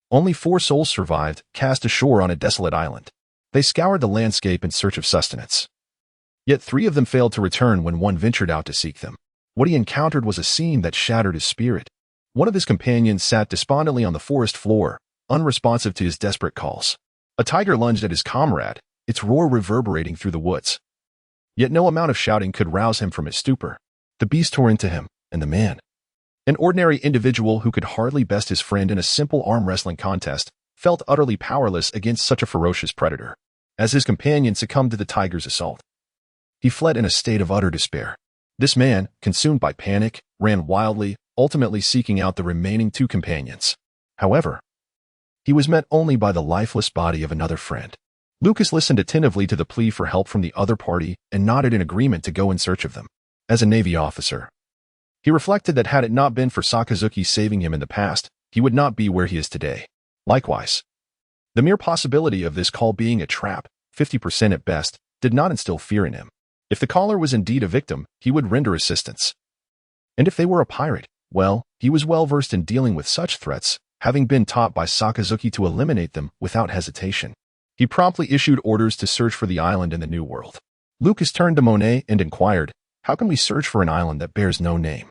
only 4 souls survived, cast ashore on a desolate island. They scoured the landscape in search of sustenance. Yet 3 of them failed to return when one ventured out to seek them. What he encountered was a scene that shattered his spirit. One of his companions sat despondently on the forest floor, unresponsive to his desperate calls. A tiger lunged at his comrade, its roar reverberating through the woods. Yet no amount of shouting could rouse him from his stupor. The beast tore into him, and the man, an ordinary individual who could hardly best his friend in a simple arm wrestling contest, felt utterly powerless against such a ferocious predator. As his companion succumbed to the tiger's assault, he fled in a state of utter despair. This man, consumed by panic, ran wildly, ultimately seeking out the remaining 2 companions. However, he was met only by the lifeless body of another friend. Lucas listened attentively to the plea for help from the other party and nodded in agreement to go in search of them. As a Navy officer, he reflected that had it not been for Sakazuki saving him in the past, he would not be where he is today. Likewise, the mere possibility of this call being a trap, 50% at best, did not instill fear in him. If the caller was indeed a victim, he would render assistance. And if they were a pirate, well, he was well versed in dealing with such threats, having been taught by Sakazuki to eliminate them without hesitation. He promptly issued orders to search for the island in the New World. Lucas turned to Monet and inquired, how can we search for an island that bears no name?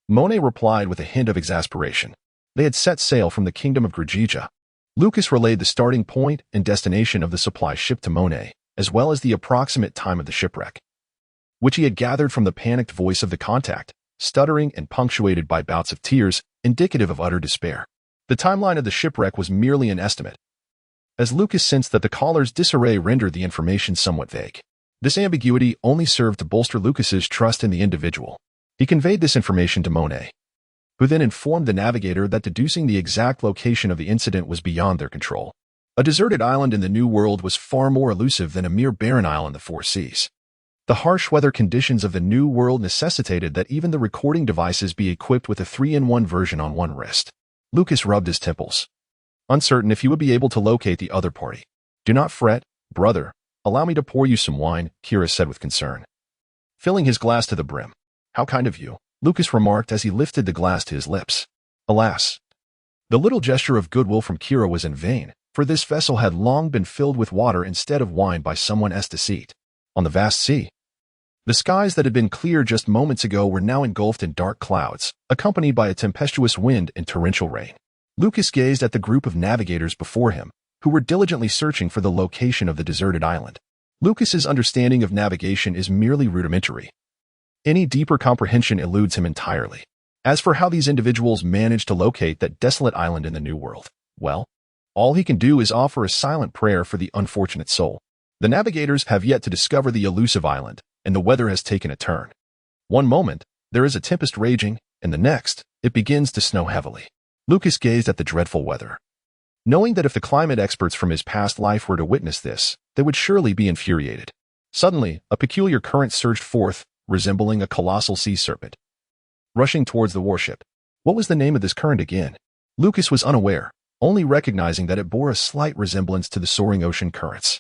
Monet replied with a hint of exasperation. They had set sail from the kingdom of Grajija. Lucas relayed the starting point and destination of the supply ship to Monet, as well as the approximate time of the shipwreck, which he had gathered from the panicked voice of the contact, stuttering and punctuated by bouts of tears, indicative of utter despair. The timeline of the shipwreck was merely an estimate, as Lucas sensed that the caller's disarray rendered the information somewhat vague. This ambiguity only served to bolster Lucas's trust in the individual. He conveyed this information to Monet, who then informed the navigator that deducing the exact location of the incident was beyond their control. A deserted island in the New World was far more elusive than a mere barren isle in the 4 seas. The harsh weather conditions of the New World necessitated that even the recording devices be equipped with a 3-in-1 version on one wrist. Lucas rubbed his temples, uncertain if he would be able to locate the other party. Do not fret, brother. Allow me to pour you some wine, Kira said with concern, filling his glass to the brim. How kind of you, Lucas remarked as he lifted the glass to his lips. Alas, the little gesture of goodwill from Kira was in vain, for this vessel had long been filled with water instead of wine by someone's deceit. On the vast sea, the skies that had been clear just moments ago were now engulfed in dark clouds, accompanied by a tempestuous wind and torrential rain. Lucas gazed at the group of navigators before him, who were diligently searching for the location of the deserted island. Lucas's understanding of navigation is merely rudimentary. Any deeper comprehension eludes him entirely. As for how these individuals managed to locate that desolate island in the New World, well, all he can do is offer a silent prayer for the unfortunate soul. The navigators have yet to discover the elusive island, and the weather has taken a turn. One moment, there is a tempest raging, and the next, it begins to snow heavily. Lucas gazed at the dreadful weather, knowing that if the climate experts from his past life were to witness this, they would surely be infuriated. Suddenly, a peculiar current surged forth, resembling a colossal sea serpent, rushing towards the warship. What was the name of this current again? Lucas was unaware, only recognizing that it bore a slight resemblance to the soaring ocean currents.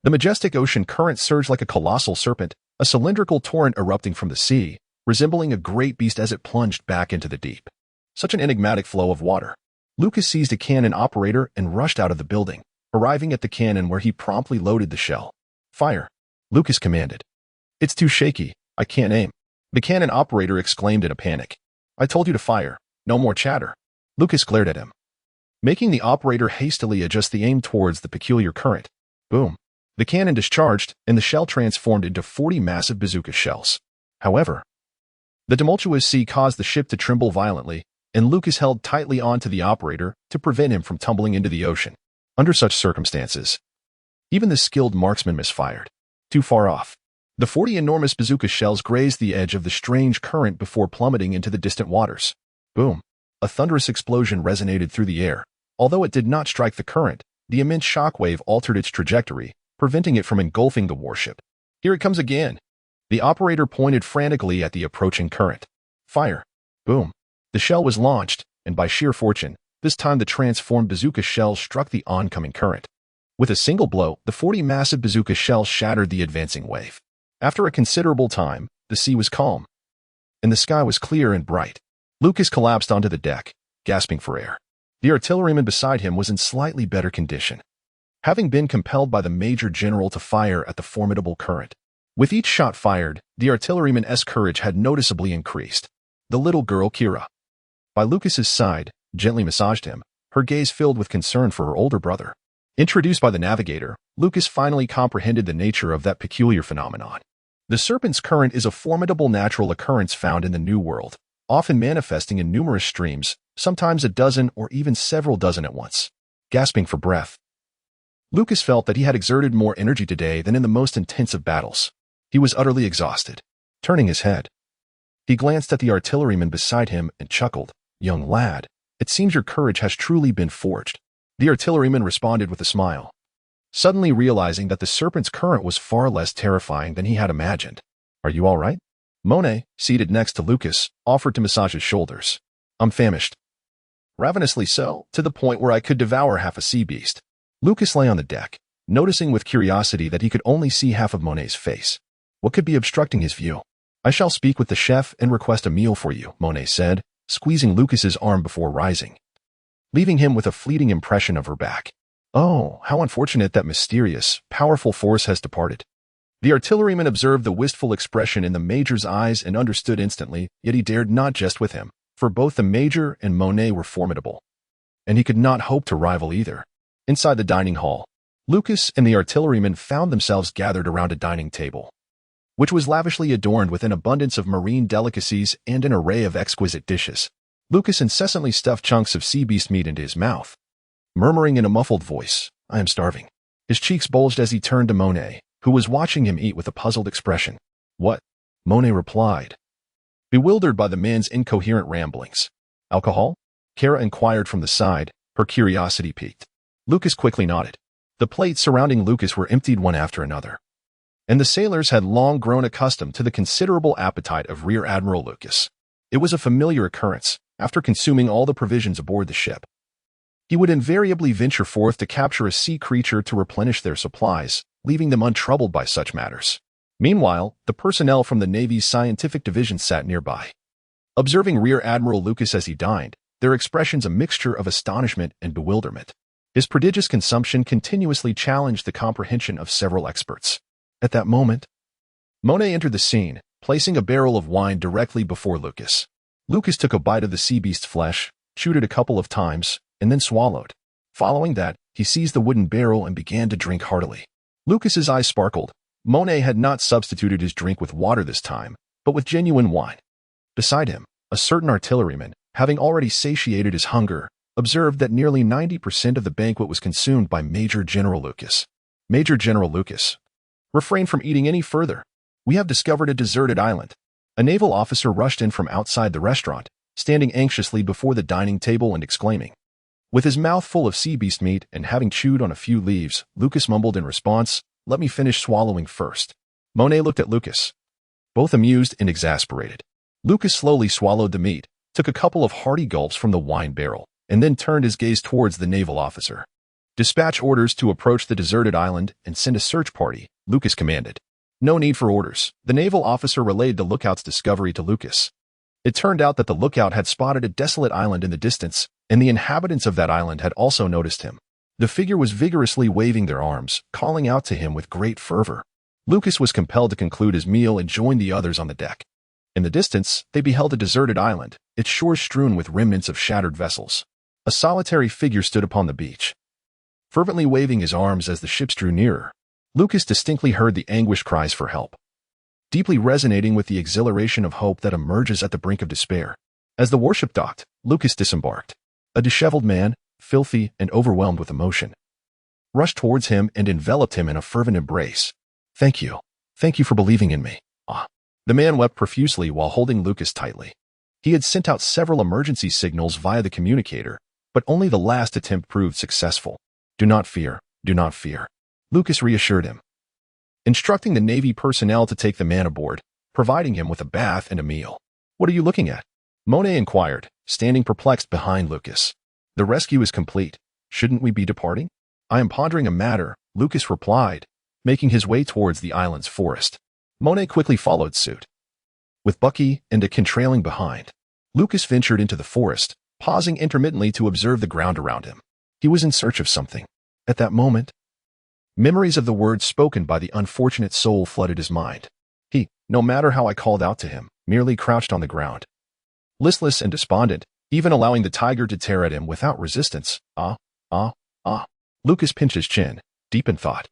The majestic ocean current surged like a colossal serpent, a cylindrical torrent erupting from the sea, resembling a great beast as it plunged back into the deep. Such an enigmatic flow of water. Lucas seized a cannon operator and rushed out of the building, arriving at the cannon where he promptly loaded the shell. "Fire," Lucas commanded. "It's too shaky. I can't aim." The cannon operator exclaimed in a panic. "I told you to fire. No more chatter." Lucas glared at him, making the operator hastily adjust the aim towards the peculiar current. Boom. The cannon discharged, and the shell transformed into 40 massive bazooka shells. However, the tumultuous sea caused the ship to tremble violently, and Lucas held tightly onto the operator to prevent him from tumbling into the ocean. Under such circumstances, even the skilled marksman misfired. Too far off. The 40 enormous bazooka shells grazed the edge of the strange current before plummeting into the distant waters. Boom. A thunderous explosion resonated through the air. Although it did not strike the current, the immense shockwave altered its trajectory, preventing it from engulfing the warship. "Here it comes again." The operator pointed frantically at the approaching current. "Fire." Boom. The shell was launched, and by sheer fortune, this time the transformed bazooka shell struck the oncoming current. With a single blow, the 40 massive bazooka shells shattered the advancing wave. After a considerable time, the sea was calm, and the sky was clear and bright. Lucas collapsed onto the deck, gasping for air. The artilleryman beside him was in slightly better condition, having been compelled by the Major General to fire at the formidable current. With each shot fired, the artilleryman's courage had noticeably increased. The little girl, Kira, by Lucas's side, gently massaged him, her gaze filled with concern for her older brother. Introduced by the navigator, Lucas finally comprehended the nature of that peculiar phenomenon. The Serpent's Current is a formidable natural occurrence found in the New World, often manifesting in numerous streams, sometimes a dozen or even several dozen at once. Gasping for breath, Lucas felt that he had exerted more energy today than in the most intensive battles. He was utterly exhausted. Turning his head, he glanced at the artilleryman beside him and chuckled. "Young lad, it seems your courage has truly been forged." The artilleryman responded with a smile, suddenly realizing that the Serpent's Current was far less terrifying than he had imagined. "Are you all right?" Monet, seated next to Lucas, offered to massage his shoulders. "I'm famished. Ravenously so, to the point where I could devour half a sea beast." Lucas lay on the deck, noticing with curiosity that he could only see half of Monet's face. What could be obstructing his view? "I shall speak with the chef and request a meal for you," Monet said, squeezing Lucas's arm before rising, leaving him with a fleeting impression of her back. "Oh, how unfortunate that mysterious, powerful force has departed." The artilleryman observed the wistful expression in the Major's eyes and understood instantly, yet he dared not jest with him, for both the Major and Monet were formidable, and he could not hope to rival either. Inside the dining hall, Lucas and the artilleryman found themselves gathered around a dining table, which was lavishly adorned with an abundance of marine delicacies and an array of exquisite dishes. Lucas incessantly stuffed chunks of sea beast meat into his mouth, murmuring in a muffled voice, "I am starving." His cheeks bulged as he turned to Monet, who was watching him eat with a puzzled expression. "What?" Monet replied, bewildered by the man's incoherent ramblings. "Alcohol?" Kara inquired from the side, her curiosity piqued. Lucas quickly nodded. The plates surrounding Lucas were emptied one after another, and the sailors had long grown accustomed to the considerable appetite of Rear Admiral Lucas. It was a familiar occurrence. After consuming all the provisions aboard the ship, he would invariably venture forth to capture a sea creature to replenish their supplies, leaving them untroubled by such matters. Meanwhile, the personnel from the Navy's scientific division sat nearby, observing Rear Admiral Lucas as he dined, their expressions a mixture of astonishment and bewilderment. His prodigious consumption continuously challenged the comprehension of several experts. At that moment, Monet entered the scene, placing a barrel of wine directly before Lucas. Lucas took a bite of the sea beast's flesh, chewed it a couple of times, and then swallowed. Following that, he seized the wooden barrel and began to drink heartily. Lucas's eyes sparkled. Monet had not substituted his drink with water this time, but with genuine wine. Beside him, a certain artilleryman, having already satiated his hunger, observed that nearly 90% of the banquet was consumed by Major General Lucas. Major General Lucas, refrain from eating any further. We have discovered a deserted island. A naval officer rushed in from outside the restaurant, standing anxiously before the dining table and exclaiming. With his mouth full of sea beast meat and having chewed on a few leaves, Lucas mumbled in response, "Let me finish swallowing first." Monet looked at Lucas, both amused and exasperated. Lucas slowly swallowed the meat, took a couple of hearty gulps from the wine barrel, and then turned his gaze towards the naval officer. "Dispatch orders to approach the deserted island and send a search party," Lucas commanded. No need for orders. The naval officer relayed the lookout's discovery to Lucas. It turned out that the lookout had spotted a desolate island in the distance, and the inhabitants of that island had also noticed him. The figure was vigorously waving their arms, calling out to him with great fervor. Lucas was compelled to conclude his meal and join the others on the deck. In the distance, they beheld a deserted island, its shores strewn with remnants of shattered vessels. A solitary figure stood upon the beach, fervently waving his arms as the ships drew nearer. Lucas distinctly heard the anguished cries for help, deeply resonating with the exhilaration of hope that emerges at the brink of despair. As the warship docked, Lucas disembarked. A disheveled man, filthy and overwhelmed with emotion, rushed towards him and enveloped him in a fervent embrace. Thank you. Thank you for believing in me. Ah. The man wept profusely while holding Lucas tightly. He had sent out several emergency signals via the communicator, but only the last attempt proved successful. Do not fear. Do not fear. Lucas reassured him, instructing the Navy personnel to take the man aboard, providing him with a bath and a meal. What are you looking at? Monet inquired, standing perplexed behind Lucas. The rescue is complete. Shouldn't we be departing? I am pondering a matter, Lucas replied, making his way towards the island's forest. Monet quickly followed suit, with Bucky and Akin trailing behind. Lucas ventured into the forest, pausing intermittently to observe the ground around him. He was in search of something. At that moment, memories of the words spoken by the unfortunate soul flooded his mind. He, no matter how I called out to him, merely crouched on the ground, listless and despondent, even allowing the tiger to tear at him without resistance. Lucas pinched his chin, deep in thought.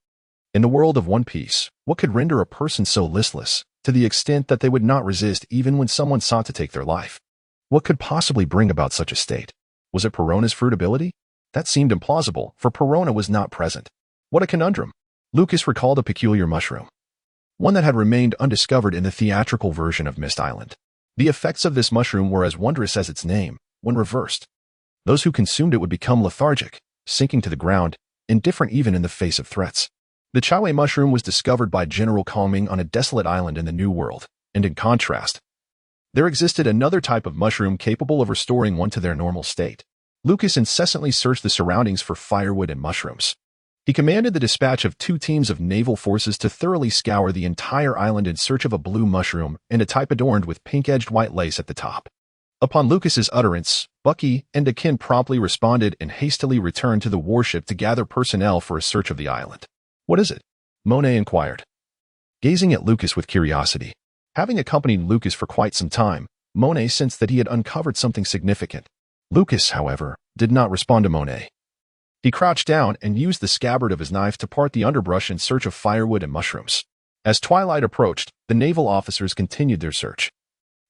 In the world of One Piece, what could render a person so listless, to the extent that they would not resist even when someone sought to take their life? What could possibly bring about such a state? Was it Perona's fruitability? That seemed implausible, for Perona was not present. What a conundrum! Lucas recalled a peculiar mushroom, one that had remained undiscovered in the theatrical version of Mist Island. The effects of this mushroom were as wondrous as its name. When reversed, those who consumed it would become lethargic, sinking to the ground, indifferent even in the face of threats. The Chaiwei mushroom was discovered by General Kongming on a desolate island in the New World, and in contrast, there existed another type of mushroom capable of restoring one to their normal state. Lucas incessantly searched the surroundings for firewood and mushrooms. He commanded the dispatch of 2 teams of naval forces to thoroughly scour the entire island in search of a blue mushroom and a type adorned with pink-edged white lace at the top. Upon Lucas's utterance, Bucky and Akin promptly responded and hastily returned to the warship to gather personnel for a search of the island. What is it? Monet inquired, gazing at Lucas with curiosity. Having accompanied Lucas for quite some time, Monet sensed that he had uncovered something significant. Lucas, however, did not respond to Monet. He crouched down and used the scabbard of his knife to part the underbrush in search of firewood and mushrooms. As twilight approached, the naval officers continued their search,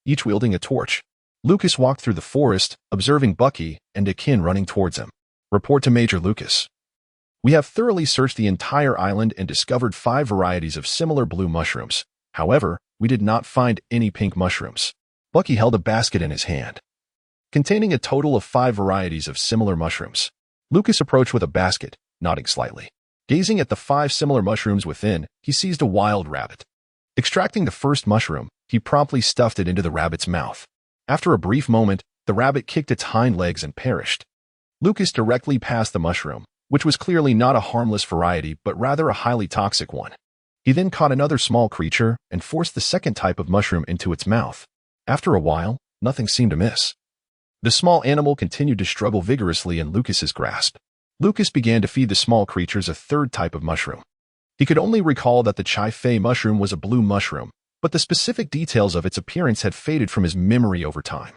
each wielding a torch. Lucas walked through the forest, observing Bucky and Akin running towards him. Report to Major Lucas. We have thoroughly searched the entire island and discovered 5 varieties of similar blue mushrooms. However, we did not find any pink mushrooms. Bucky held a basket in his hand, containing a total of 5 varieties of similar mushrooms. Lucas approached with a basket, nodding slightly. Gazing at the 5 similar mushrooms within, he seized a wild rabbit. Extracting the first mushroom, he promptly stuffed it into the rabbit's mouth. After a brief moment, the rabbit kicked its hind legs and perished. Lucas directly passed the mushroom, which was clearly not a harmless variety but rather a highly toxic one. He then caught another small creature and forced the second type of mushroom into its mouth. After a while, nothing seemed amiss. The small animal continued to struggle vigorously in Lucas's grasp. Lucas began to feed the small creatures a third type of mushroom. He could only recall that the Chai Fei mushroom was a blue mushroom, but the specific details of its appearance had faded from his memory over time.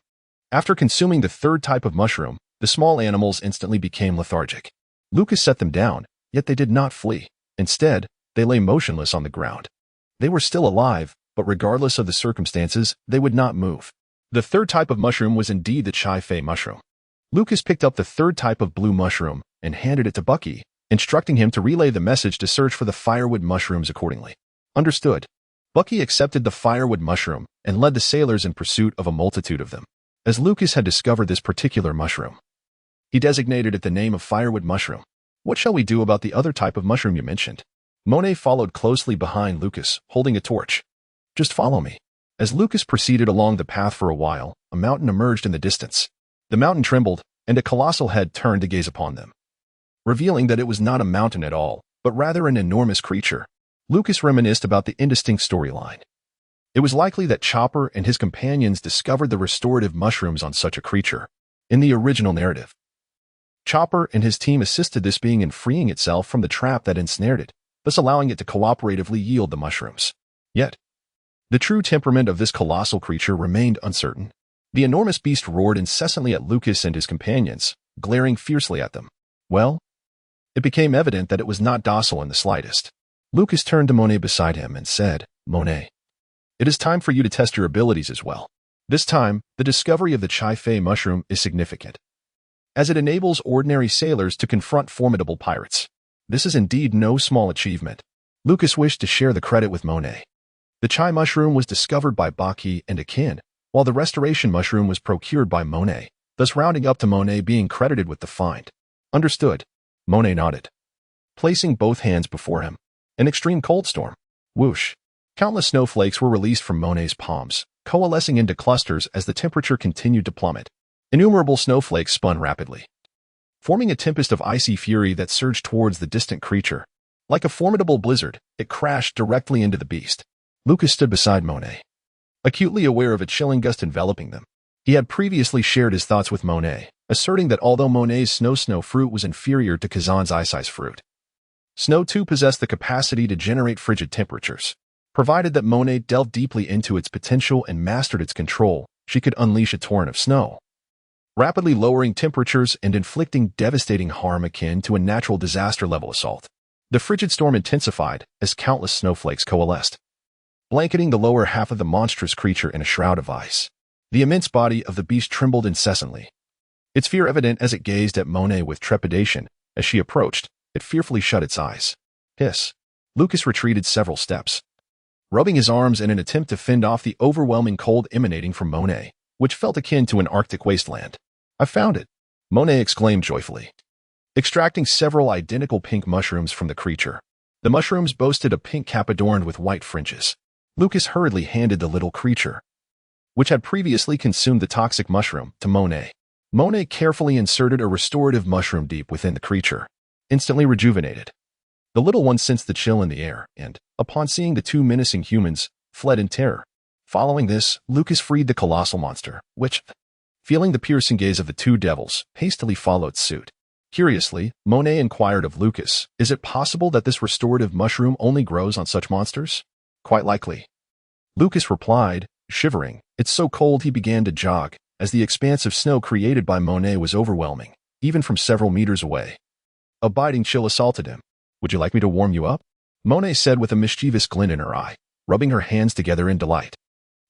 After consuming the third type of mushroom, the small animals instantly became lethargic. Lucas set them down, yet they did not flee. Instead, they lay motionless on the ground. They were still alive, but regardless of the circumstances, they would not move. The third type of mushroom was indeed the Chai Fei mushroom. Lucas picked up the third type of blue mushroom and handed it to Bucky, instructing him to relay the message to search for the firewood mushrooms accordingly. Understood. Bucky accepted the firewood mushroom and led the sailors in pursuit of a multitude of them. As Lucas had discovered this particular mushroom, he designated it the name of firewood mushroom. What shall we do about the other type of mushroom you mentioned? Monet followed closely behind Lucas, holding a torch. Just follow me. As Lucas proceeded along the path for a while, a mountain emerged in the distance. The mountain trembled, and a colossal head turned to gaze upon them, revealing that it was not a mountain at all, but rather an enormous creature. Lucas reminisced about the indistinct storyline. It was likely that Chopper and his companions discovered the restorative mushrooms on such a creature. In the original narrative, Chopper and his team assisted this being in freeing itself from the trap that ensnared it, thus allowing it to cooperatively yield the mushrooms. Yet, the true temperament of this colossal creature remained uncertain. The enormous beast roared incessantly at Lucas and his companions, glaring fiercely at them. Well, it became evident that it was not docile in the slightest. Lucas turned to Monet beside him and said, "Monet, it is time for you to test your abilities as well. This time, the discovery of the Chai Fei mushroom is significant, as it enables ordinary sailors to confront formidable pirates. This is indeed no small achievement." Lucas wished to share the credit with Monet. The Chai mushroom was discovered by Baki and Akin, while the restoration mushroom was procured by Monet, thus rounding up to Monet being credited with the find. Understood. Monet nodded, placing both hands before him. An extreme cold storm. Whoosh. Countless snowflakes were released from Monet's palms, coalescing into clusters as the temperature continued to plummet. Innumerable snowflakes spun rapidly, forming a tempest of icy fury that surged towards the distant creature. Like a formidable blizzard, it crashed directly into the beast. Lucas stood beside Monet, acutely aware of a chilling gust enveloping them. He had previously shared his thoughts with Monet, asserting that although Monet's snow fruit was inferior to Kazan's ice fruit, snow too possessed the capacity to generate frigid temperatures. Provided that Monet delved deeply into its potential and mastered its control, she could unleash a torrent of snow, rapidly lowering temperatures and inflicting devastating harm akin to a natural disaster-level assault. The frigid storm intensified as countless snowflakes coalesced, blanketing the lower half of the monstrous creature in a shroud of ice. The immense body of the beast trembled incessantly, its fear evident as it gazed at Monet with trepidation. As she approached, it fearfully shut its eyes. Hiss. Lucas retreated several steps, rubbing his arms in an attempt to fend off the overwhelming cold emanating from Monet, which felt akin to an Arctic wasteland. "I found it," Monet exclaimed joyfully, extracting several identical pink mushrooms from the creature. The mushrooms boasted a pink cap adorned with white fringes. Lucas hurriedly handed the little creature, which had previously consumed the toxic mushroom, to Monet. Monet carefully inserted a restorative mushroom deep within the creature, instantly rejuvenated. The little one sensed the chill in the air and, upon seeing the two menacing humans, fled in terror. Following this, Lucas freed the colossal monster, which, feeling the piercing gaze of the two devils, hastily followed suit. Curiously, Monet inquired of Lucas, "Is it possible that this restorative mushroom only grows on such monsters?" "Quite likely." Lucas replied, shivering. "It's so cold," he began to jog, as the expanse of snow created by Monet was overwhelming, even from several meters away. A biting chill assaulted him. "Would you like me to warm you up?" Monet said with a mischievous glint in her eye, rubbing her hands together in delight.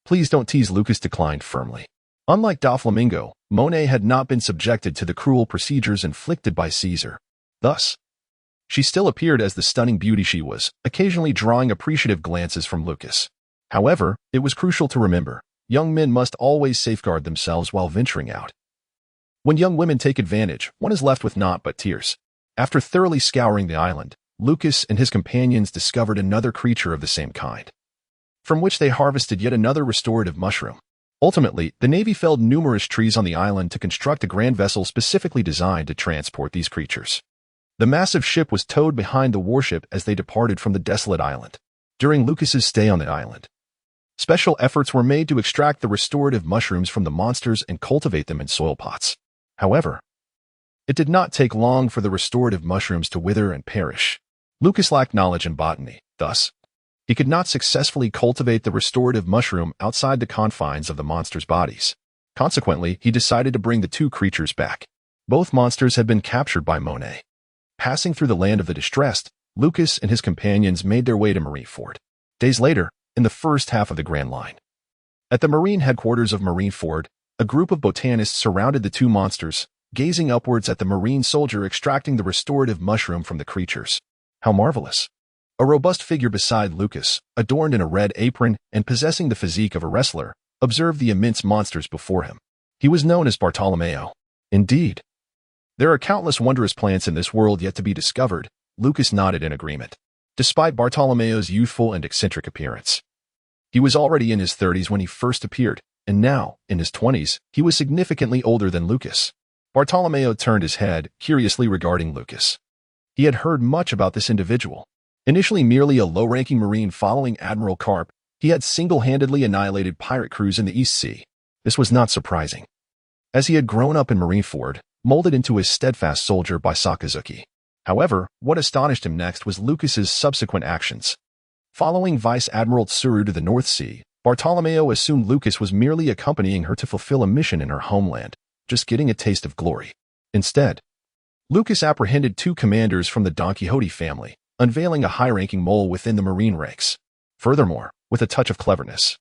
"Please don't tease," Lucas declined firmly. Unlike Doflamingo, Monet had not been subjected to the cruel procedures inflicted by Caesar. Thus, she still appeared as the stunning beauty she was, occasionally drawing appreciative glances from Lucas. However, it was crucial to remember, young men must always safeguard themselves while venturing out. When young women take advantage, one is left with naught but tears. After thoroughly scouring the island, Lucas and his companions discovered another creature of the same kind, from which they harvested yet another restorative mushroom. Ultimately, the Navy felled numerous trees on the island to construct a grand vessel specifically designed to transport these creatures. The massive ship was towed behind the warship as they departed from the desolate island. During Lucas's stay on the island, special efforts were made to extract the restorative mushrooms from the monsters and cultivate them in soil pots. However, it did not take long for the restorative mushrooms to wither and perish. Lucas lacked knowledge in botany, thus, he could not successfully cultivate the restorative mushroom outside the confines of the monsters' bodies. Consequently, he decided to bring the two creatures back. Both monsters had been captured by Monet. Passing through the land of the distressed, Lucas and his companions made their way to Marineford. Days later, in the first half of the Grand Line, at the marine headquarters of Marineford, a group of botanists surrounded the two monsters, gazing upwards at the marine soldier extracting the restorative mushroom from the creatures. How marvelous! A robust figure beside Lucas, adorned in a red apron and possessing the physique of a wrestler, observed the immense monsters before him. He was known as Bartolomeo. Indeed, there are countless wondrous plants in this world yet to be discovered. Lucas nodded in agreement. Despite Bartolomeo's youthful and eccentric appearance, he was already in his 30s when he first appeared, and now, in his 20s, he was significantly older than Lucas. Bartolomeo turned his head, curiously regarding Lucas. He had heard much about this individual. Initially merely a low-ranking Marine following Admiral Karp, he had single-handedly annihilated pirate crews in the East Sea. This was not surprising, as he had grown up in Marineford, molded into a steadfast soldier by Sakazuki. However, what astonished him next was Lucas's subsequent actions. Following Vice Admiral Tsuru to the North Sea, Bartolomeo assumed Lucas was merely accompanying her to fulfill a mission in her homeland, just getting a taste of glory. Instead, Lucas apprehended 2 commanders from the Don Quixote family, unveiling a high-ranking mole within the Marine ranks. Furthermore, with a touch of cleverness,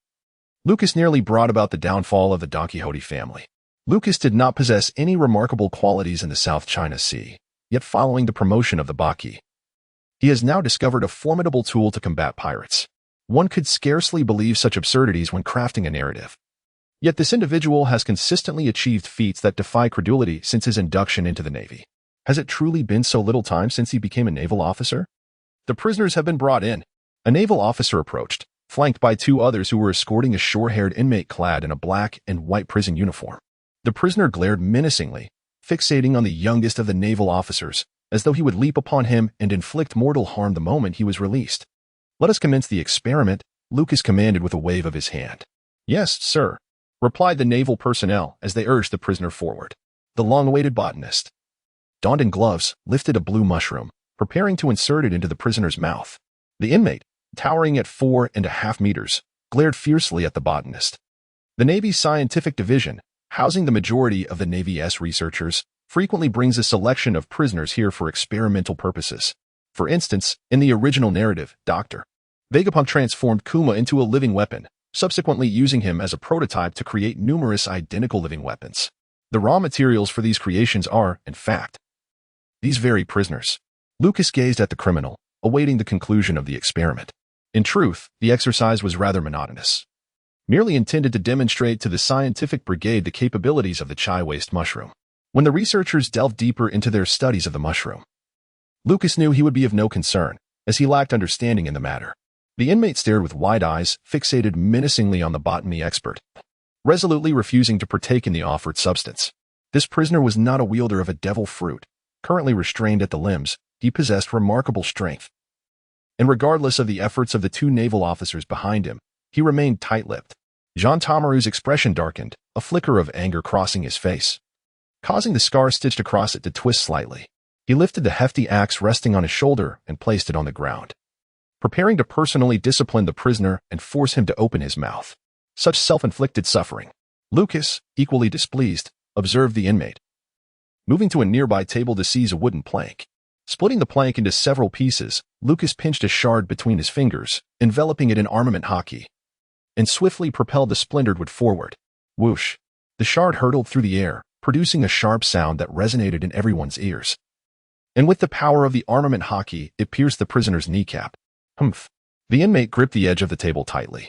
Lucas nearly brought about the downfall of the Don Quixote family. Lucas did not possess any remarkable qualities in the South China Sea, yet following the promotion of the Baki, he has now discovered a formidable tool to combat pirates. One could scarcely believe such absurdities when crafting a narrative. Yet this individual has consistently achieved feats that defy credulity since his induction into the Navy. Has it truly been so little time since he became a naval officer? The prisoners have been brought in. A naval officer approached, flanked by 2 others who were escorting a short-haired inmate clad in a black and white prison uniform. The prisoner glared menacingly, fixating on the youngest of the naval officers, as though he would leap upon him and inflict mortal harm the moment he was released. "Let us commence the experiment," Lucas commanded with a wave of his hand. "Yes, sir," replied the naval personnel as they urged the prisoner forward. The long-awaited botanist, donned in gloves, lifted a blue mushroom, preparing to insert it into the prisoner's mouth. The inmate, towering at 4.5 meters, glared fiercely at the botanist. The Navy's scientific division, housing the majority of the Navy's researchers, frequently brings a selection of prisoners here for experimental purposes. For instance, in the original narrative, Dr. Vegapunk transformed Kuma into a living weapon, subsequently using him as a prototype to create numerous identical living weapons. The raw materials for these creations are, in fact, these very prisoners. Lucas gazed at the criminal, awaiting the conclusion of the experiment. In truth, the exercise was rather monotonous, merely intended to demonstrate to the scientific brigade the capabilities of the chai waste mushroom. When the researchers delved deeper into their studies of the mushroom, Lucas knew he would be of no concern, as he lacked understanding in the matter. The inmate stared with wide eyes, fixated menacingly on the botany expert, resolutely refusing to partake in the offered substance. This prisoner was not a wielder of a devil fruit. Currently restrained at the limbs, he possessed remarkable strength. And regardless of the efforts of the 2 naval officers behind him, he remained tight-lipped. Jean Tamaru's expression darkened, a flicker of anger crossing his face, causing the scar stitched across it to twist slightly. He lifted the hefty axe resting on his shoulder and placed it on the ground, preparing to personally discipline the prisoner and force him to open his mouth. Such self-inflicted suffering. Lucas, equally displeased, observed the inmate, moving to a nearby table to seize a wooden plank. Splitting the plank into several pieces, Lucas pinched a shard between his fingers, enveloping it in Armament Haki, and swiftly propelled the splintered wood forward. Whoosh! The shard hurtled through the air, producing a sharp sound that resonated in everyone's ears. And with the power of the Armament Haki, it pierced the prisoner's kneecap. Humph! The inmate gripped the edge of the table tightly,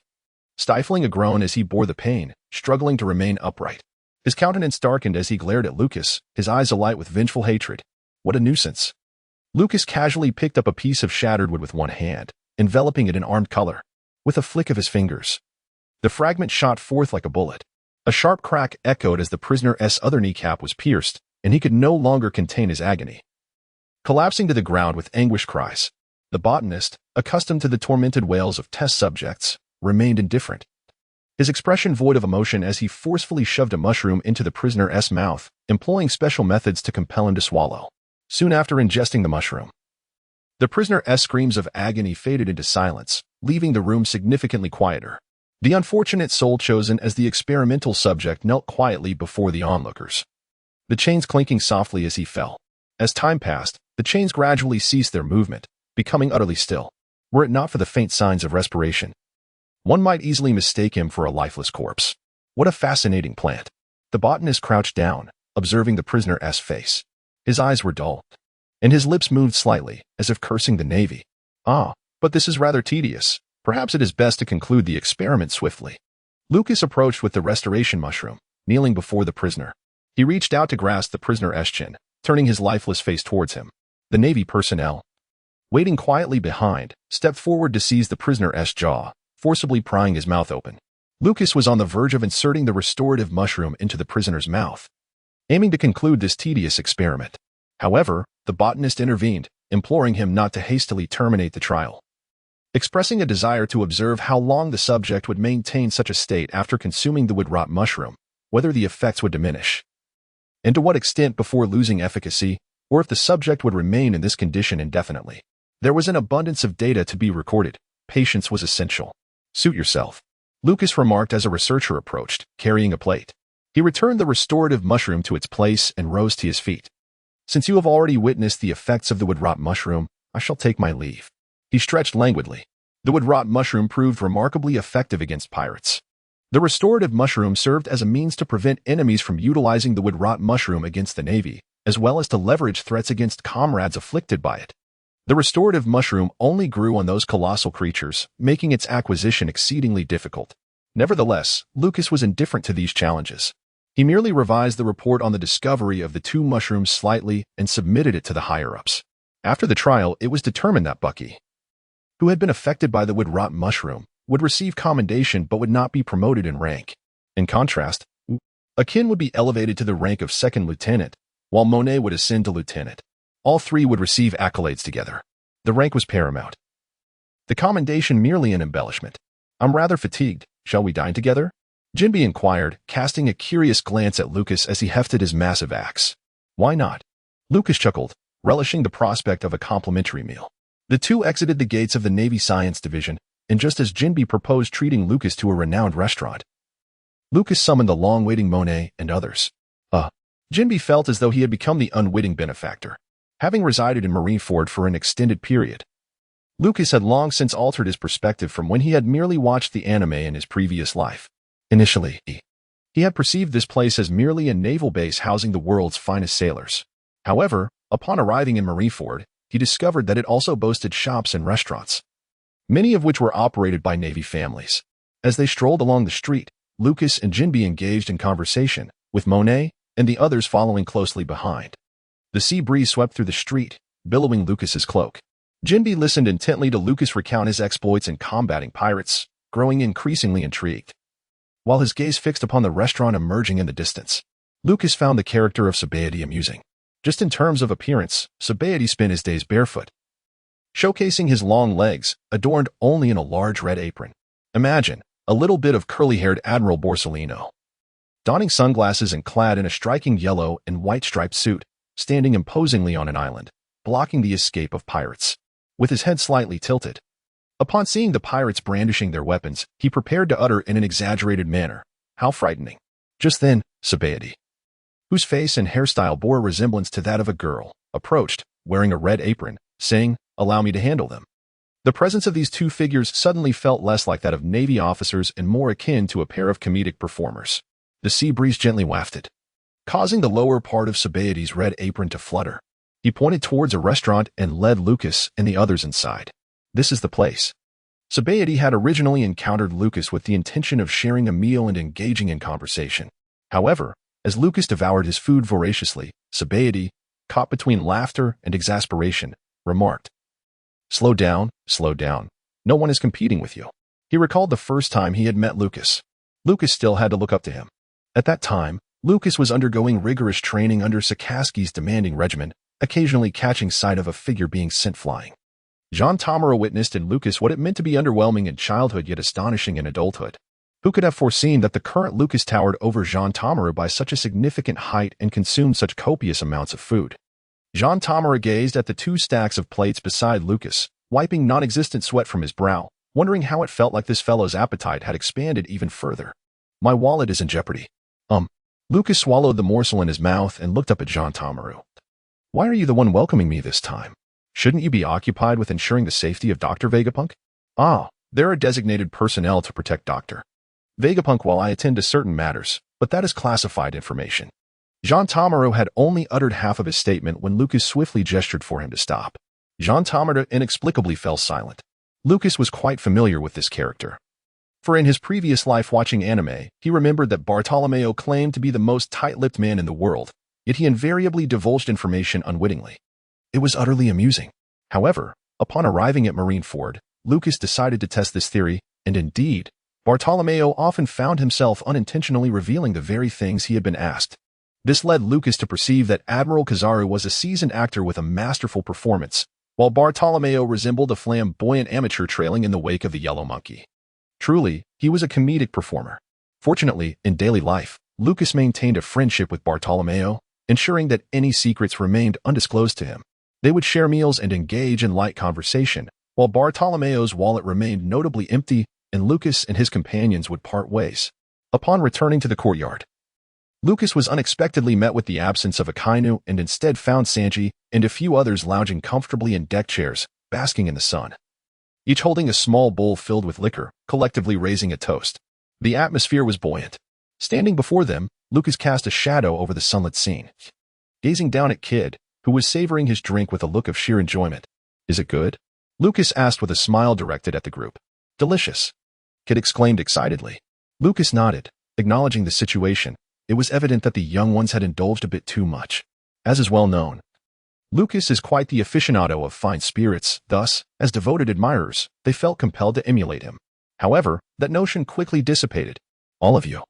stifling a groan as he bore the pain, struggling to remain upright. His countenance darkened as he glared at Lucas, his eyes alight with vengeful hatred. What a nuisance! Lucas casually picked up a piece of shattered wood with one hand, enveloping it in armed color. With a flick of his fingers, the fragment shot forth like a bullet. A sharp crack echoed as the prisoner's other kneecap was pierced, and he could no longer contain his agony. Collapsing to the ground with anguished cries, the botanist, accustomed to the tormented wails of test subjects, remained indifferent, his expression void of emotion as he forcefully shoved a mushroom into the prisoner's mouth, employing special methods to compel him to swallow. Soon after ingesting the mushroom, the prisoner's screams of agony faded into silence, leaving the room significantly quieter. The unfortunate soul chosen as the experimental subject knelt quietly before the onlookers, the chains clinking softly as he fell. As time passed, the chains gradually ceased their movement, becoming utterly still. Were it not for the faint signs of respiration, one might easily mistake him for a lifeless corpse. What a fascinating plant! The botanist crouched down, observing the prisoner's face. His eyes were dull, and his lips moved slightly, as if cursing the Navy. Ah, but this is rather tedious. Perhaps it is best to conclude the experiment swiftly. Lucas approached with the restoration mushroom, kneeling before the prisoner. He reached out to grasp the prisoner's chin, turning his lifeless face towards him. The Navy personnel, waiting quietly behind, stepped forward to seize the prisoner's jaw, forcibly prying his mouth open. Lucas was on the verge of inserting the restorative mushroom into the prisoner's mouth, aiming to conclude this tedious experiment. However, the botanist intervened, imploring him not to hastily terminate the trial. Expressing a desire to observe how long the subject would maintain such a state after consuming the wood-rot mushroom, whether the effects would diminish, and to what extent before losing efficacy, or if the subject would remain in this condition indefinitely. There was an abundance of data to be recorded. Patience was essential. Suit yourself, Lucas remarked as a researcher approached, carrying a plate. He returned the restorative mushroom to its place and rose to his feet. Since you have already witnessed the effects of the wood-rot mushroom, I shall take my leave. He stretched languidly. The wood-rot mushroom proved remarkably effective against pirates. The restorative mushroom served as a means to prevent enemies from utilizing the wood-rot mushroom against the Navy, as well as to leverage threats against comrades afflicted by it. The restorative mushroom only grew on those colossal creatures, making its acquisition exceedingly difficult. Nevertheless, Lucas was indifferent to these challenges. He merely revised the report on the discovery of the two mushrooms slightly and submitted it to the higher-ups. After the trial, it was determined that Bucky, who had been affected by the wood-rot mushroom, would receive commendation but would not be promoted in rank. In contrast, Akin would be elevated to the rank of second lieutenant, while Monet would ascend to lieutenant. All three would receive accolades together. The rank was paramount. The commendation merely an embellishment. I'm rather fatigued. Shall we dine together? Jinbe inquired, casting a curious glance at Lucas as he hefted his massive axe. Why not? Lucas chuckled, relishing the prospect of a complimentary meal. The two exited the gates of the Navy Science Division, and just as Jinbe proposed treating Lucas to a renowned restaurant, Lucas summoned the long-waiting Monet and others. Jinbe felt as though he had become the unwitting benefactor. Having resided in Marineford for an extended period, Lucas had long since altered his perspective from when he had merely watched the anime in his previous life. Initially, he had perceived this place as merely a naval base housing the world's finest sailors. However, upon arriving in Marineford, he discovered that it also boasted shops and restaurants, many of which were operated by Navy families. As they strolled along the street, Lucas and Jinbe engaged in conversation, with Monet and the others following closely behind. The sea breeze swept through the street, billowing Lucas's cloak. Jinbe listened intently to Lucas recount his exploits in combating pirates, growing increasingly intrigued. While his gaze fixed upon the restaurant emerging in the distance, Lucas found the character of Sabaody amusing. Just in terms of appearance, Sabaody spent his days barefoot, showcasing his long legs, adorned only in a large red apron. Imagine a little bit of curly-haired Admiral Borsellino, donning sunglasses and clad in a striking yellow and white striped suit, standing imposingly on an island, blocking the escape of pirates. With his head slightly tilted, upon seeing the pirates brandishing their weapons, he prepared to utter in an exaggerated manner, "How frightening." Just then, Sabaody, whose face and hairstyle bore a resemblance to that of a girl, approached, wearing a red apron, saying, "Allow me to handle them." The presence of these two figures suddenly felt less like that of Navy officers and more akin to a pair of comedic performers. The sea breeze gently wafted, causing the lower part of Sabaody's red apron to flutter. He pointed towards a restaurant and led Lucas and the others inside. "This is the place." Sabaody had originally encountered Lucas with the intention of sharing a meal and engaging in conversation. However, as Lucas devoured his food voraciously, Sabaody, caught between laughter and exasperation, remarked, slow down. No one is competing with you." He recalled the first time he had met Lucas. Lucas still had to look up to him. At that time, Lucas was undergoing rigorous training under Sakaski's demanding regimen, occasionally catching sight of a figure being sent flying. Jean Tamara witnessed in Lucas what it meant to be underwhelming in childhood yet astonishing in adulthood. Who could have foreseen that the current Lucas towered over Jean Tamara by such a significant height and consumed such copious amounts of food? Jean Tamara gazed at the two stacks of plates beside Lucas, wiping non-existent sweat from his brow, wondering how it felt like this fellow's appetite had expanded even further. "My wallet is in jeopardy." Lucas swallowed the morsel in his mouth and looked up at Jean Tamara. "Why are you the one welcoming me this time? Shouldn't you be occupied with ensuring the safety of Dr. Vegapunk?" There are designated personnel to protect Dr. Vegapunk while I attend to certain matters, but that is classified information." Jean Tamara had only uttered half of his statement when Lucas swiftly gestured for him to stop. Jean Tamara inexplicably fell silent. Lucas was quite familiar with this character, for in his previous life watching anime, he remembered that Bartolomeo claimed to be the most tight-lipped man in the world, yet he invariably divulged information unwittingly. It was utterly amusing. However, upon arriving at Marineford, Lucas decided to test this theory, and indeed, Bartolomeo often found himself unintentionally revealing the very things he had been asked. This led Lucas to perceive that Admiral Kizaru was a seasoned actor with a masterful performance, while Bartolomeo resembled a flamboyant amateur trailing in the wake of the yellow monkey. Truly, he was a comedic performer. Fortunately, in daily life, Lucas maintained a friendship with Bartolomeo, ensuring that any secrets remained undisclosed to him. They would share meals and engage in light conversation, while Bartolomeo's wallet remained notably empty, and Lucas and his companions would part ways. Upon returning to the courtyard, Lucas was unexpectedly met with the absence of Akainu and instead found Sanji and a few others lounging comfortably in deck chairs, basking in the sun. Each holding a small bowl filled with liquor, collectively raising a toast. The atmosphere was buoyant. Standing before them, Lucas cast a shadow over the sunlit scene. Gazing down at Kid, who was savoring his drink with a look of sheer enjoyment. "Is it good?" Lucas asked with a smile directed at the group. "Delicious," Kid exclaimed excitedly. Lucas nodded, acknowledging the situation. It was evident that the young ones had indulged a bit too much. As is well known, Lucas is quite the aficionado of fine spirits, thus, as devoted admirers, they felt compelled to emulate him. However, that notion quickly dissipated. "All of you,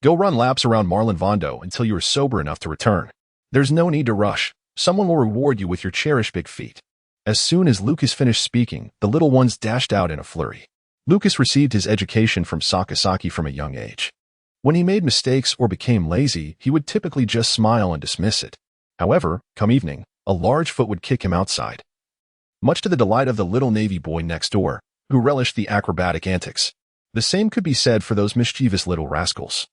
go run laps around Marlin Vondo until you are sober enough to return. There's no need to rush. Someone will reward you with your cherished big feat." As soon as Lucas finished speaking, the little ones dashed out in a flurry. Lucas received his education from Sakasaki from a young age. When he made mistakes or became lazy, he would typically just smile and dismiss it. However, come evening, a large foot would kick him outside, much to the delight of the little navy boy next door, who relished the acrobatic antics. The same could be said for those mischievous little rascals.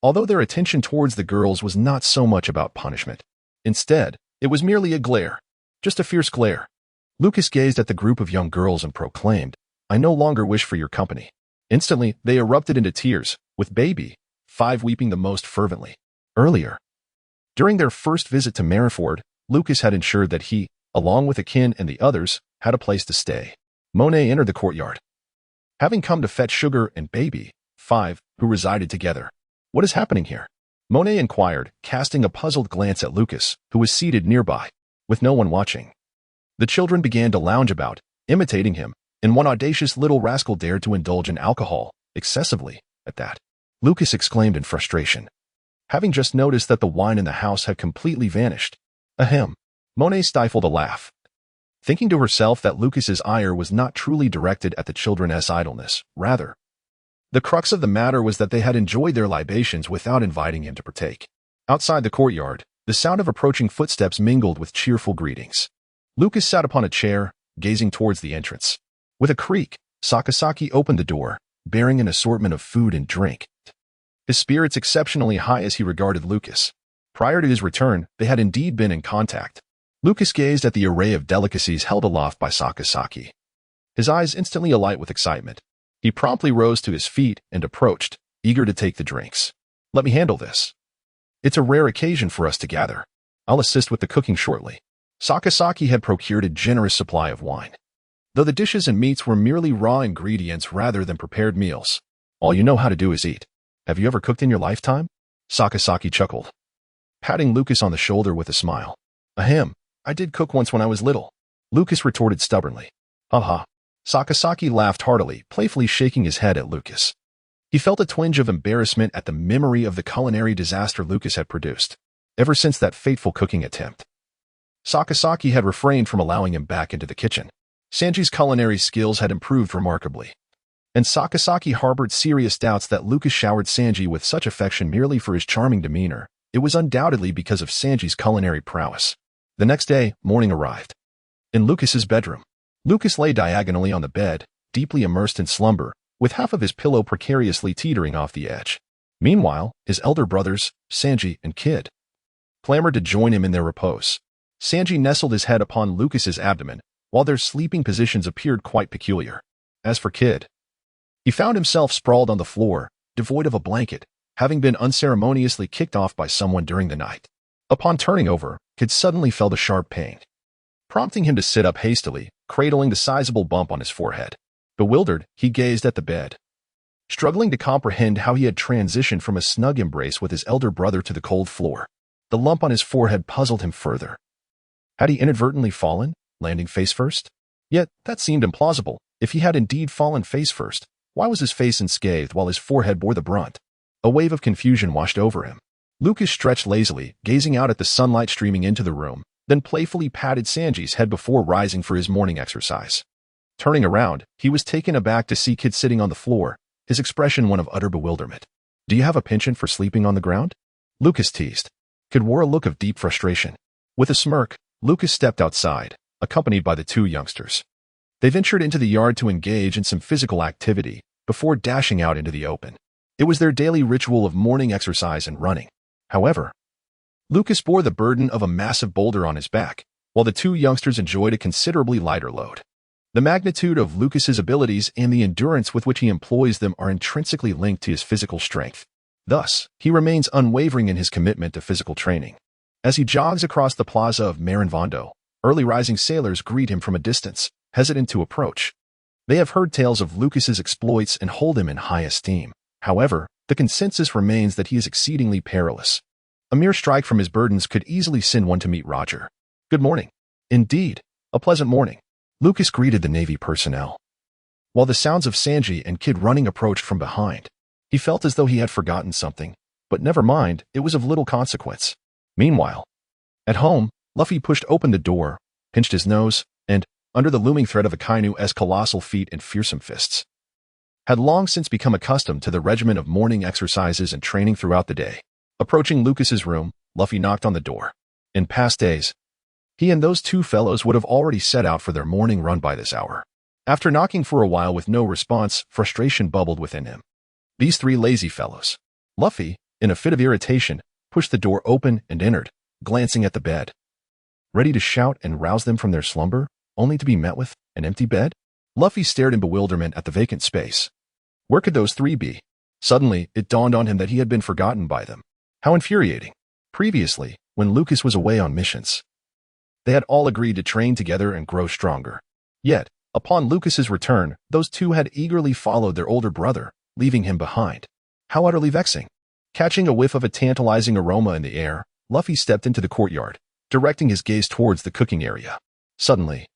Although their attention towards the girls was not so much about punishment. Instead, it was merely a glare. Just a fierce glare. Lucas gazed at the group of young girls and proclaimed, "I no longer wish for your company." Instantly, they erupted into tears, with Baby 5 weeping the most fervently. Earlier, during their first visit to Marineford, Lucas had ensured that he, along with Akin and the others, had a place to stay. Monet entered the courtyard, having come to fetch Sugar and Baby 5, who resided together. "What is happening here?" Monet inquired, casting a puzzled glance at Lucas, who was seated nearby, with no one watching. The children began to lounge about, imitating him, and one audacious little rascal dared to indulge in alcohol, excessively, at that. Lucas exclaimed in frustration, having just noticed that the wine in the house had completely vanished. Ahem. Monet stifled a laugh, thinking to herself that Lucas's ire was not truly directed at the children's idleness. Rather, the crux of the matter was that they had enjoyed their libations without inviting him to partake. Outside the courtyard, the sound of approaching footsteps mingled with cheerful greetings. Lucas sat upon a chair, gazing towards the entrance. With a creak, Sakasaki opened the door, bearing an assortment of food and drink. His spirits exceptionally high as he regarded Lucas. Prior to his return, they had indeed been in contact. Lucas gazed at the array of delicacies held aloft by Sakasaki, his eyes instantly alight with excitement. He promptly rose to his feet and approached, eager to take the drinks. "Let me handle this. It's a rare occasion for us to gather. I'll assist with the cooking shortly." Sakasaki had procured a generous supply of wine, though the dishes and meats were merely raw ingredients rather than prepared meals. "All you know how to do is eat. Have you ever cooked in your lifetime?" Sakasaki chuckled, patting Lucas on the shoulder with a smile. "Ahem, I did cook once when I was little," Lucas retorted stubbornly. "Ha." Sakasaki laughed heartily, playfully shaking his head at Lucas. He felt a twinge of embarrassment at the memory of the culinary disaster Lucas had produced. Ever since that fateful cooking attempt, Sakasaki had refrained from allowing him back into the kitchen. Sanji's culinary skills had improved remarkably, and Sakasaki harbored serious doubts that Lucas showered Sanji with such affection merely for his charming demeanor. It was undoubtedly because of Sanji's culinary prowess. The next day, morning arrived. In Lucas's bedroom, Lucas lay diagonally on the bed, deeply immersed in slumber, with half of his pillow precariously teetering off the edge. Meanwhile, his elder brothers, Sanji and Kid, clamored to join him in their repose. Sanji nestled his head upon Lucas's abdomen, while their sleeping positions appeared quite peculiar. As for Kid, he found himself sprawled on the floor, devoid of a blanket, having been unceremoniously kicked off by someone during the night. Upon turning over, Kid suddenly felt a sharp pain, prompting him to sit up hastily, cradling the sizable bump on his forehead. Bewildered, he gazed at the bed, struggling to comprehend how he had transitioned from a snug embrace with his elder brother to the cold floor. The lump on his forehead puzzled him further. Had he inadvertently fallen, landing face first? Yet, that seemed implausible. If he had indeed fallen face first, why was his face unscathed while his forehead bore the brunt? A wave of confusion washed over him. Lucas stretched lazily, gazing out at the sunlight streaming into the room, then playfully patted Sanji's head before rising for his morning exercise. Turning around, he was taken aback to see Kid sitting on the floor, his expression one of utter bewilderment. "Do you have a penchant for sleeping on the ground?" Lucas teased. Kid wore a look of deep frustration. With a smirk, Lucas stepped outside, accompanied by the two youngsters. They ventured into the yard to engage in some physical activity before dashing out into the open. It was their daily ritual of morning exercise and running. However, Lucas bore the burden of a massive boulder on his back, while the two youngsters enjoyed a considerably lighter load. The magnitude of Lucas's abilities and the endurance with which he employs them are intrinsically linked to his physical strength. Thus, he remains unwavering in his commitment to physical training. As he jogs across the plaza of Marineford, early rising sailors greet him from a distance, hesitant to approach. They have heard tales of Lucas's exploits and hold him in high esteem. However, the consensus remains that he is exceedingly perilous. A mere strike from his burdens could easily send one to meet Roger. "Good morning." "Indeed, a pleasant morning," Lucas greeted the Navy personnel. While the sounds of Sanji and Kid running approached from behind, he felt as though he had forgotten something, but never mind, it was of little consequence. Meanwhile, at home, Luffy pushed open the door, pinched his nose, and, under the looming threat of Akainu's colossal feet and fearsome fists, had long since become accustomed to the regimen of morning exercises and training throughout the day. Approaching Lucas's room, Luffy knocked on the door. In past days, he and those two fellows would have already set out for their morning run by this hour. After knocking for a while with no response, frustration bubbled within him. These three lazy fellows. Luffy, in a fit of irritation, pushed the door open and entered, glancing at the bed. Ready to shout and rouse them from their slumber, only to be met with an empty bed? Luffy stared in bewilderment at the vacant space. Where could those three be? Suddenly, it dawned on him that he had been forgotten by them. How infuriating. Previously, when Lucas was away on missions, they had all agreed to train together and grow stronger. Yet, upon Lucas's return, those two had eagerly followed their older brother, leaving him behind. How utterly vexing. Catching a whiff of a tantalizing aroma in the air, Luffy stepped into the courtyard, directing his gaze towards the cooking area. Suddenly,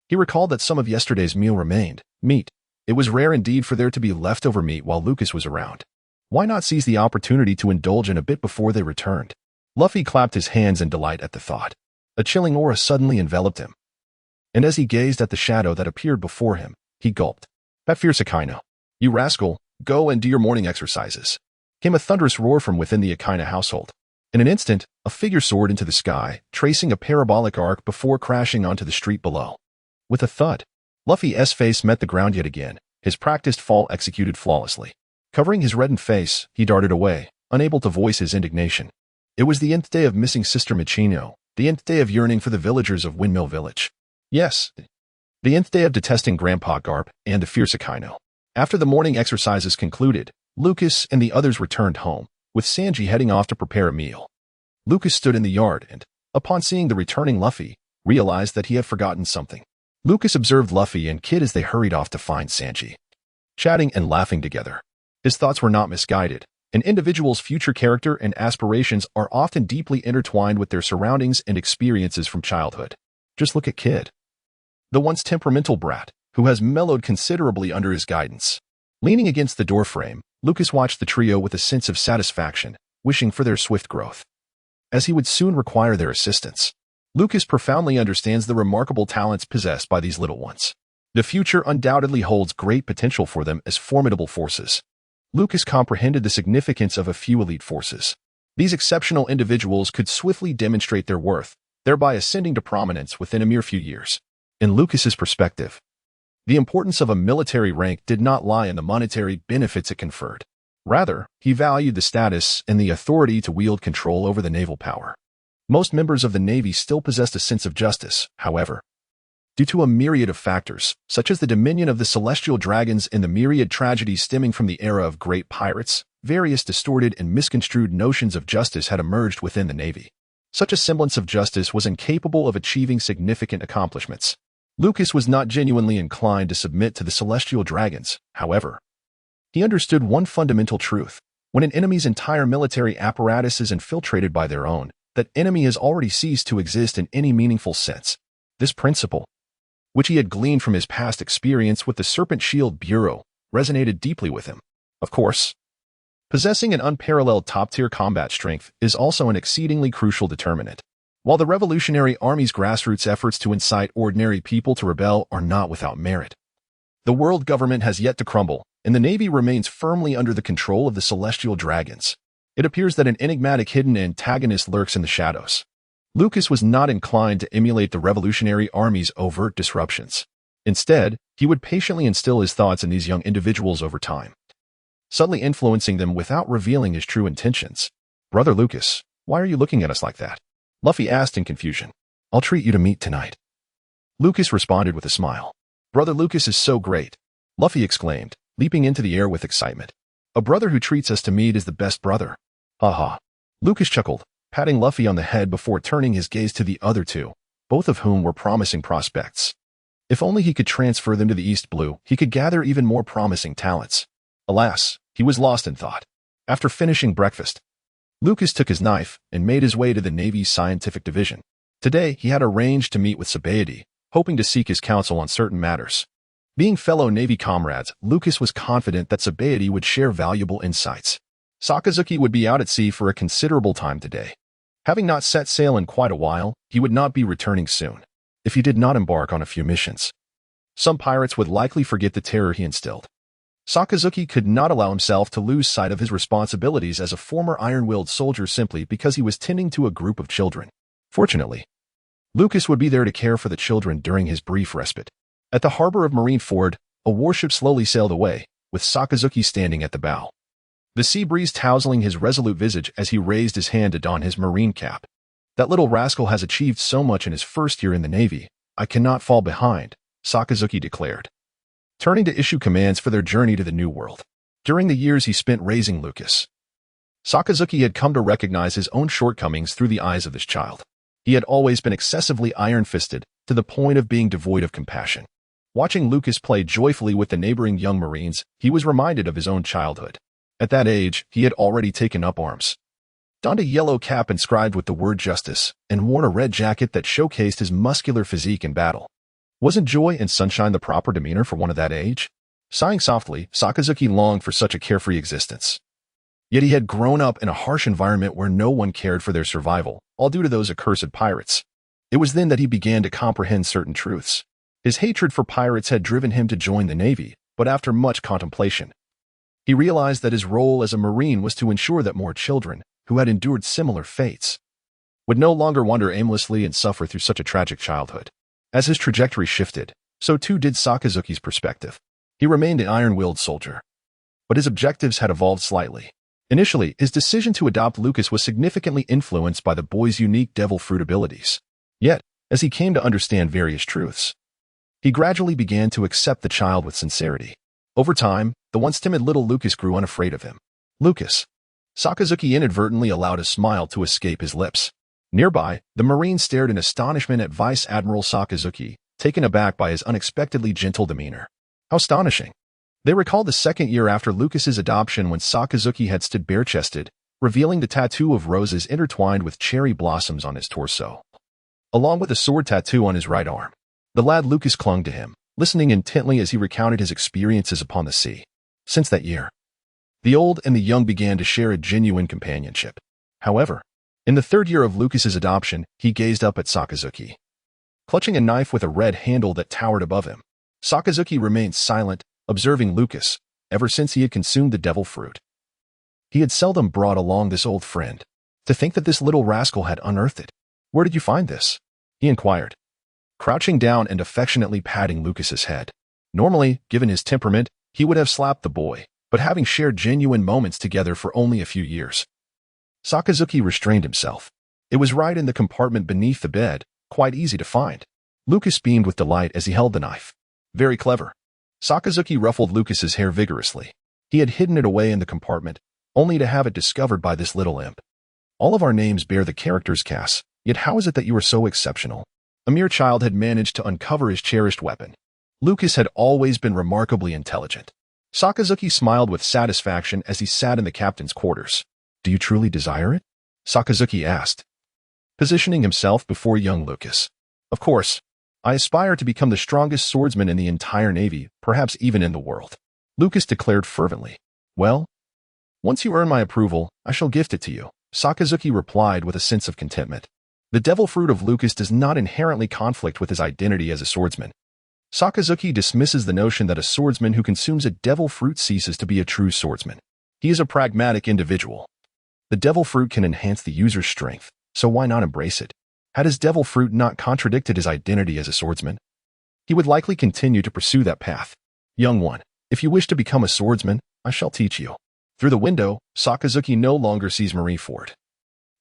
he recalled that some of yesterday's meal remained, meat. It was rare indeed for there to be leftover meat while Lucas was around. Why not seize the opportunity to indulge in a bit before they returned? Luffy clapped his hands in delight at the thought. A chilling aura suddenly enveloped him. And as he gazed at the shadow that appeared before him, he gulped. "That fierce Akainu. You rascal, go and do your morning exercises." Came a thunderous roar from within the Akainu household. In an instant, a figure soared into the sky, tracing a parabolic arc before crashing onto the street below. With a thud, Luffy's face met the ground yet again, his practiced fall executed flawlessly. Covering his reddened face, he darted away, unable to voice his indignation. It was the nth day of missing Sister Michino, the nth day of yearning for the villagers of Windmill Village. Yes, the nth day of detesting Grandpa Garp and the fierce Akainu. After the morning exercises concluded, Lucas and the others returned home, with Sanji heading off to prepare a meal. Lucas stood in the yard and, upon seeing the returning Luffy, realized that he had forgotten something. Lucas observed Luffy and Kid as they hurried off to find Sanji, chatting and laughing together. His thoughts were not misguided. An individual's future character and aspirations are often deeply intertwined with their surroundings and experiences from childhood. Just look at Kid, the once temperamental brat, who has mellowed considerably under his guidance. Leaning against the doorframe, Lucas watched the trio with a sense of satisfaction, wishing for their swift growth, as he would soon require their assistance. Lucas profoundly understands the remarkable talents possessed by these little ones. The future undoubtedly holds great potential for them as formidable forces. Lucas comprehended the significance of a few elite forces. These exceptional individuals could swiftly demonstrate their worth, thereby ascending to prominence within a mere few years. In Lucas's perspective, the importance of a military rank did not lie in the monetary benefits it conferred. Rather, he valued the status and the authority to wield control over the naval power. Most members of the Navy still possessed a sense of justice, however. Due to a myriad of factors, such as the dominion of the celestial dragons and the myriad tragedies stemming from the era of great pirates, various distorted and misconstrued notions of justice had emerged within the Navy. Such a semblance of justice was incapable of achieving significant accomplishments. Lucas was not genuinely inclined to submit to the celestial dragons, however. He understood one fundamental truth. When an enemy's entire military apparatus is infiltrated by their own, that enemy has already ceased to exist in any meaningful sense. This principle, which he had gleaned from his past experience with the Serpent Shield Bureau, resonated deeply with him. Of course, possessing an unparalleled top-tier combat strength is also an exceedingly crucial determinant. While the Revolutionary Army's grassroots efforts to incite ordinary people to rebel are not without merit, the world government has yet to crumble, and the Navy remains firmly under the control of the Celestial Dragons. It appears that an enigmatic hidden antagonist lurks in the shadows. Lucas was not inclined to emulate the Revolutionary Army's overt disruptions. Instead, he would patiently instill his thoughts in these young individuals over time, subtly influencing them without revealing his true intentions. "Brother Lucas, why are you looking at us like that?" Luffy asked in confusion. "I'll treat you to meat tonight." Lucas responded with a smile. "Brother Lucas is so great," Luffy exclaimed, leaping into the air with excitement. "A brother who treats us to meat is the best brother." "Ha ha." Lucas chuckled, patting Luffy on the head before turning his gaze to the other two, both of whom were promising prospects. If only he could transfer them to the East Blue, he could gather even more promising talents. Alas, he was lost in thought. After finishing breakfast, Lucas took his knife and made his way to the Navy's scientific division. Today, he had arranged to meet with Sabaody, hoping to seek his counsel on certain matters. Being fellow Navy comrades, Lucas was confident that Sabaody would share valuable insights. Sakazuki would be out at sea for a considerable time today. Having not set sail in quite a while, he would not be returning soon, if he did not embark on a few missions. Some pirates would likely forget the terror he instilled. Sakazuki could not allow himself to lose sight of his responsibilities as a former iron-willed soldier simply because he was tending to a group of children. Fortunately, Lucas would be there to care for the children during his brief respite. At the harbor of Marineford, a warship slowly sailed away, with Sakazuki standing at the bow. The sea breeze tousling his resolute visage as he raised his hand to don his marine cap. "That little rascal has achieved so much in his first year in the Navy. I cannot fall behind," Sakazuki declared, turning to issue commands for their journey to the New World. During the years he spent raising Lucas, Sakazuki had come to recognize his own shortcomings through the eyes of this child. He had always been excessively iron-fisted, to the point of being devoid of compassion. Watching Lucas play joyfully with the neighboring young Marines, he was reminded of his own childhood. At that age, he had already taken up arms, donned a yellow cap inscribed with the word justice, and worn a red jacket that showcased his muscular physique in battle. Wasn't joy and sunshine the proper demeanor for one of that age? Sighing softly, Sakazuki longed for such a carefree existence. Yet he had grown up in a harsh environment where no one cared for their survival, all due to those accursed pirates. It was then that he began to comprehend certain truths. His hatred for pirates had driven him to join the Navy, but after much contemplation, he realized that his role as a Marine was to ensure that more children, who had endured similar fates, would no longer wander aimlessly and suffer through such a tragic childhood. As his trajectory shifted, so too did Sakazuki's perspective. He remained an iron-willed soldier, but his objectives had evolved slightly. Initially, his decision to adopt Lucas was significantly influenced by the boy's unique devil fruit abilities. Yet, as he came to understand various truths, he gradually began to accept the child with sincerity. Over time, the once timid little Lucas grew unafraid of him. "Lucas." Sakazuki inadvertently allowed a smile to escape his lips. Nearby, the Marine stared in astonishment at Vice Admiral Sakazuki, taken aback by his unexpectedly gentle demeanor. How astonishing. They recalled the second year after Lucas's adoption when Sakazuki had stood bare-chested, revealing the tattoo of roses intertwined with cherry blossoms on his torso, along with a sword tattoo on his right arm. The lad Lucas clung to him, listening intently as he recounted his experiences upon the sea. Since that year, the old and the young began to share a genuine companionship. However, in the third year of Lucas's adoption, he gazed up at Sakazuki, clutching a knife with a red handle that towered above him. Sakazuki remained silent, observing Lucas, ever since he had consumed the devil fruit. He had seldom brought along this old friend. To think that this little rascal had unearthed it. "Where did you find this?" he inquired, crouching down and affectionately patting Lucas's head. Normally, given his temperament, he would have slapped the boy, but having shared genuine moments together for only a few years, Sakazuki restrained himself. It was right in the compartment beneath the bed, quite easy to find. Lucas beamed with delight as he held the knife. "Very clever." Sakazuki ruffled Lucas's hair vigorously. He had hidden it away in the compartment, only to have it discovered by this little imp. "All of our names bear the characters Cass, yet how is it that you are so exceptional?" A mere child had managed to uncover his cherished weapon. Lucas had always been remarkably intelligent. Sakazuki smiled with satisfaction as he sat in the captain's quarters. "Do you truly desire it?" Sakazuki asked, positioning himself before young Lucas. "Of course. I aspire to become the strongest swordsman in the entire Navy, perhaps even in the world," Lucas declared fervently. "Well, once you earn my approval, I shall gift it to you," Sakazuki replied with a sense of contentment. The devil fruit of Lucas does not inherently conflict with his identity as a swordsman. Sakazuki dismisses the notion that a swordsman who consumes a devil fruit ceases to be a true swordsman. He is a pragmatic individual. The devil fruit can enhance the user's strength, so why not embrace it? Had his devil fruit not contradicted his identity as a swordsman, he would likely continue to pursue that path. Young one, if you wish to become a swordsman, I shall teach you. Through the window, Sakazuki no longer sees Marineford.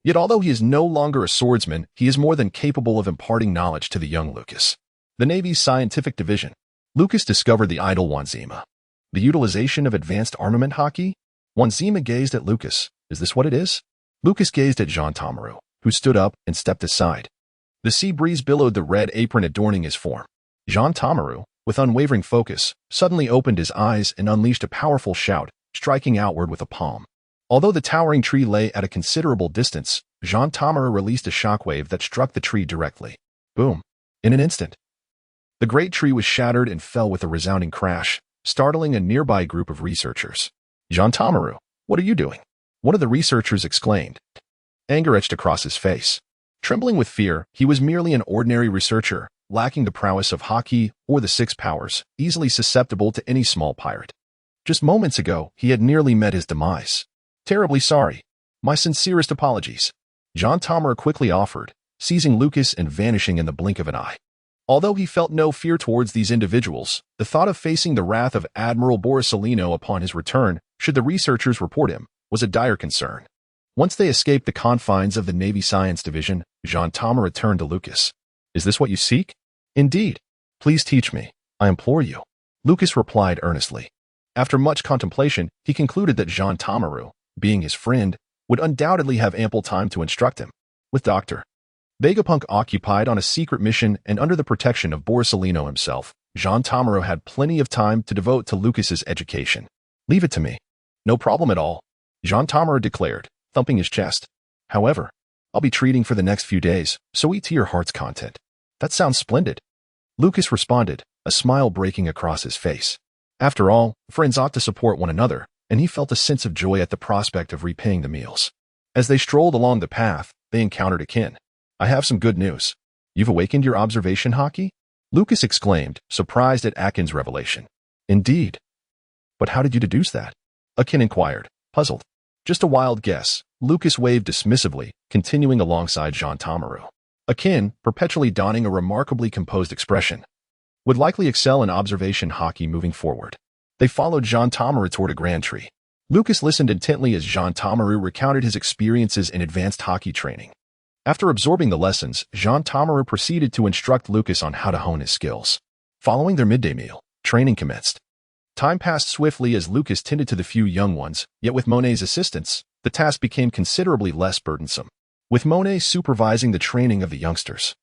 Yet although he is no longer a swordsman, he is more than capable of imparting knowledge to the young Lucas. The Navy's scientific division. Lucas discovered the idol Wanzima. The utilization of advanced armament haki? Wanzima gazed at Lucas. Is this what it is? Lucas gazed at Jean Tamaru, who stood up and stepped aside. The sea breeze billowed the red apron adorning his form. Jean Tamaru, with unwavering focus, suddenly opened his eyes and unleashed a powerful shout, striking outward with a palm. Although the towering tree lay at a considerable distance, Jean Tamaru released a shockwave that struck the tree directly. Boom. In an instant, the great tree was shattered and fell with a resounding crash, startling a nearby group of researchers. Jean Tamaru, what are you doing? One of the researchers exclaimed. Anger etched across his face. Trembling with fear, he was merely an ordinary researcher, lacking the prowess of Haki or the six powers, easily susceptible to any small pirate. Just moments ago, he had nearly met his demise. Terribly sorry. My sincerest apologies. Jean Tamaru quickly offered, seizing Lucas and vanishing in the blink of an eye. Although he felt no fear towards these individuals, the thought of facing the wrath of Admiral Borsellino upon his return, should the researchers report him, was a dire concern. Once they escaped the confines of the Navy Science Division, Jean Tamaru turned to Lucas. Is this what you seek? Indeed. Please teach me, I implore you. Lucas replied earnestly. After much contemplation, he concluded that Jean Tamaru, being his friend, would undoubtedly have ample time to instruct him. With Dr. Vegapunk occupied on a secret mission and under the protection of Borsellino himself, Jean Tamaru had plenty of time to devote to Lucas's education. Leave it to me. No problem at all, Jean Tamaru declared, thumping his chest. However, I'll be treating for the next few days, so eat to your heart's content. That sounds splendid. Lucas responded, a smile breaking across his face. After all, friends ought to support one another, and he felt a sense of joy at the prospect of repaying the meals. As they strolled along the path, they encountered Akin. I have some good news. You've awakened your observation haki? Lucas exclaimed, surprised at Akin's revelation. Indeed. But how did you deduce that? Akin inquired, puzzled. Just a wild guess. Lucas waved dismissively, continuing alongside Jean Tamaru. Akin, perpetually donning a remarkably composed expression, would likely excel in observation haki moving forward. They followed Jean Tamaru toward a grand tree. Lucas listened intently as Jean Tamaru recounted his experiences in advanced haki training. After absorbing the lessons, Jean Tamaru proceeded to instruct Lucas on how to hone his skills. Following their midday meal, training commenced. Time passed swiftly as Lucas tended to the few young ones, yet with Monet's assistance, the task became considerably less burdensome. With Monet supervising the training of the youngsters,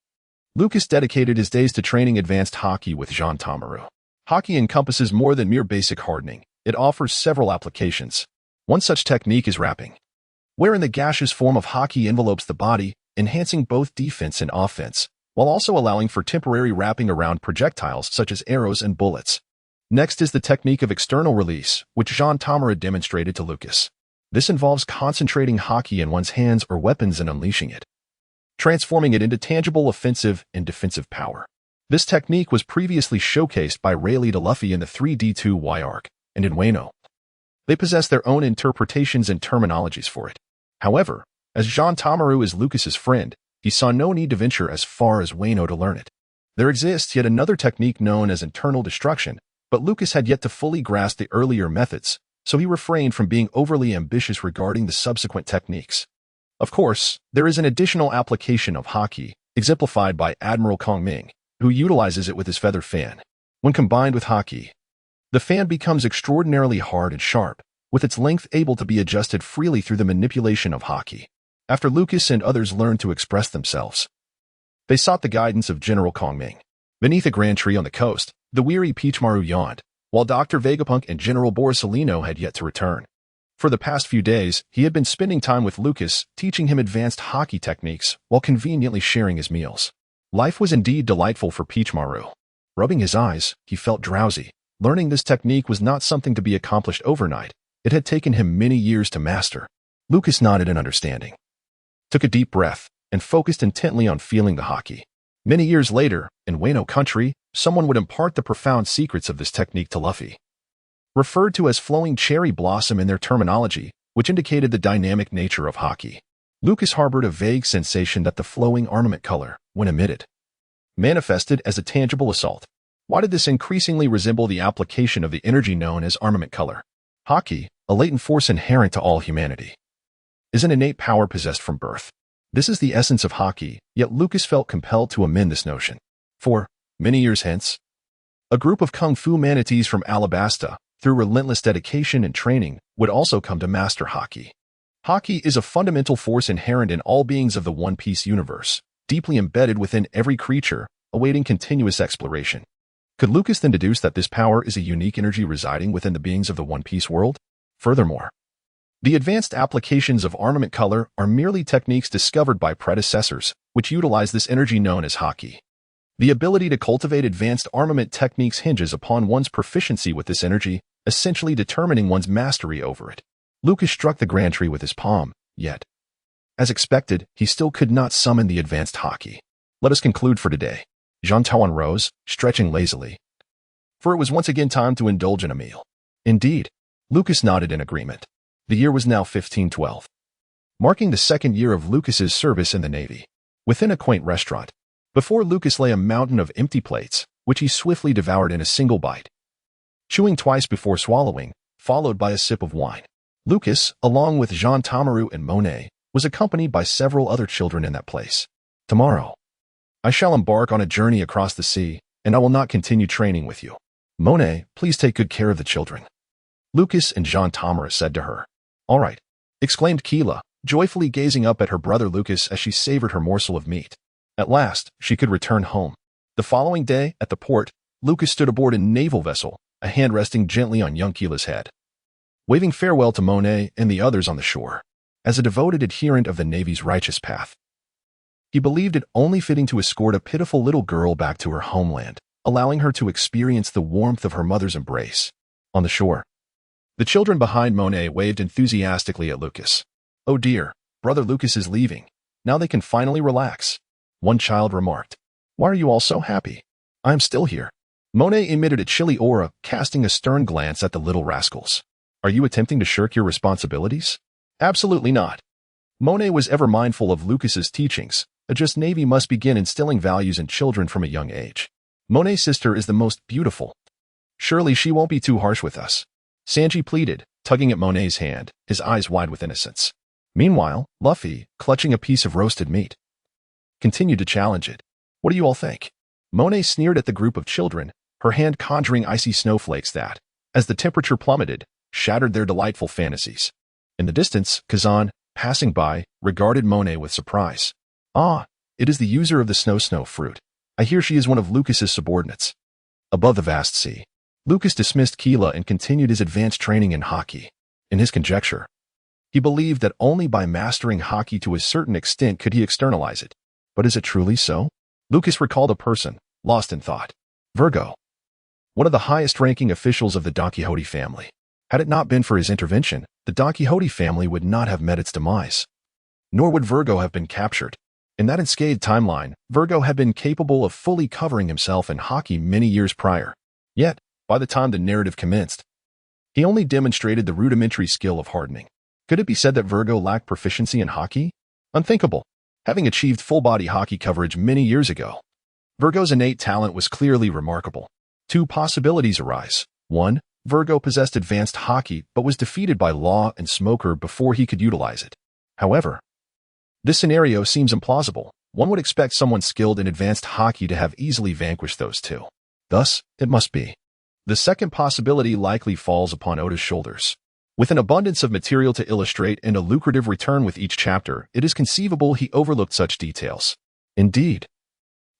Lucas dedicated his days to training advanced haki with Jean Tamaru. Haki encompasses more than mere basic hardening. It offers several applications. One such technique is wrapping, wherein the gaseous form of haki envelopes the body, enhancing both defense and offense, while also allowing for temporary wrapping around projectiles such as arrows and bullets. Next is the technique of external release, which Jean Tamaru demonstrated to Lucas. This involves concentrating haki in one's hands or weapons and unleashing it, transforming it into tangible offensive and defensive power. This technique was previously showcased by Rayleigh DeLuffy in the 3D2Y arc, and in Wano. They possess their own interpretations and terminologies for it. However, as Jean Tamaru is Lucas's friend, he saw no need to venture as far as Wano to learn it. There exists yet another technique known as internal destruction, but Lucas had yet to fully grasp the earlier methods, so he refrained from being overly ambitious regarding the subsequent techniques. Of course, there is an additional application of haki, exemplified by Admiral Kong Ming, who utilizes it with his feather fan. When combined with haki, the fan becomes extraordinarily hard and sharp, with its length able to be adjusted freely through the manipulation of haki. After Lucas and others learned to express themselves, they sought the guidance of General Kong Ming. Beneath a grand tree on the coast, the weary Peachmaru yawned, while Dr. Vegapunk and General Borsellino had yet to return. For the past few days, he had been spending time with Lucas, teaching him advanced haki techniques, while conveniently sharing his meals. Life was indeed delightful for Peachmaru. Rubbing his eyes, he felt drowsy. Learning this technique was not something to be accomplished overnight. It had taken him many years to master. Lucas nodded in understanding, took a deep breath, and focused intently on feeling the haki. Many years later, in Wano country, someone would impart the profound secrets of this technique to Luffy. Referred to as flowing cherry blossom in their terminology, which indicated the dynamic nature of haki. Lucas harbored a vague sensation that the flowing armament color, when emitted, manifested as a tangible assault. Why did this increasingly resemble the application of the energy known as armament color? Haki, a latent force inherent to all humanity, is an innate power possessed from birth. This is the essence of haki, yet Lucas felt compelled to amend this notion. For, many years hence, a group of kung fu manatees from Alabasta, through relentless dedication and training, would also come to master haki. Haki is a fundamental force inherent in all beings of the One Piece universe, deeply embedded within every creature, awaiting continuous exploration. Could Lucas then deduce that this power is a unique energy residing within the beings of the One Piece world? Furthermore, the advanced applications of armament color are merely techniques discovered by predecessors, which utilize this energy known as haki. The ability to cultivate advanced armament techniques hinges upon one's proficiency with this energy, essentially determining one's mastery over it. Lucas struck the grand tree with his palm, yet, as expected, he still could not summon the advanced haki. Let us conclude for today. Jean Tawan rose, stretching lazily, for it was once again time to indulge in a meal. Indeed, Lucas nodded in agreement. The year was now 1512, marking the second year of Lucas's service in the Navy. Within a quaint restaurant, before Lucas lay a mountain of empty plates, which he swiftly devoured in a single bite, chewing twice before swallowing, followed by a sip of wine. Lucas, along with Jean Tamaru and Monet, was accompanied by several other children in that place. Tomorrow, I shall embark on a journey across the sea, and I will not continue training with you. Monet, please take good care of the children. Lucas and Jean Tamaru said to her. All right, exclaimed Keela, joyfully gazing up at her brother Lucas as she savored her morsel of meat. At last, she could return home. The following day, at the port, Lucas stood aboard a naval vessel, a hand resting gently on young Keela's head, waving farewell to Monet and the others on the shore. As a devoted adherent of the Navy's righteous path, he believed it only fitting to escort a pitiful little girl back to her homeland, allowing her to experience the warmth of her mother's embrace. On the shore, the children behind Monet waved enthusiastically at Lucas. Oh dear, brother Lucas is leaving. Now they can finally relax. One child remarked. Why are you all so happy? I am still here. Monet emitted a chilly aura, casting a stern glance at the little rascals. Are you attempting to shirk your responsibilities? Absolutely not. Monet was ever mindful of Lucas's teachings. A just Navy must begin instilling values in children from a young age. Monet's sister is the most beautiful. Surely she won't be too harsh with us. Sanji pleaded, tugging at Monet's hand, his eyes wide with innocence. Meanwhile, Luffy, clutching a piece of roasted meat, continued to challenge it. What do you all think? Monet sneered at the group of children, her hand conjuring icy snowflakes that, as the temperature plummeted, shattered their delightful fantasies. In the distance, Kazan, passing by, regarded Monet with surprise. Ah, it is the user of the snow fruit. I hear she is one of Lucas's subordinates. Above the vast sea, Lucas dismissed Keela and continued his advanced training in haki. In his conjecture, he believed that only by mastering haki to a certain extent could he externalize it. But is it truly so? Lucas recalled a person, lost in thought. Virgo, one of the highest-ranking officials of the Don Quixote family. Had it not been for his intervention, the Don Quixote family would not have met its demise. Nor would Virgo have been captured. In that unscathed timeline, Virgo had been capable of fully covering himself in haki many years prior. Yet, by the time the narrative commenced, he only demonstrated the rudimentary skill of hardening. Could it be said that Virgo lacked proficiency in haki? Unthinkable. Having achieved full-body haki coverage many years ago, Virgo's innate talent was clearly remarkable. Two possibilities arise. 1. Virgo possessed advanced haki but was defeated by Law and Smoker before he could utilize it. However, this scenario seems implausible. One would expect someone skilled in advanced haki to have easily vanquished those two. Thus, it must be. The second possibility likely falls upon Oda's shoulders. With an abundance of material to illustrate and a lucrative return with each chapter, it is conceivable he overlooked such details. Indeed,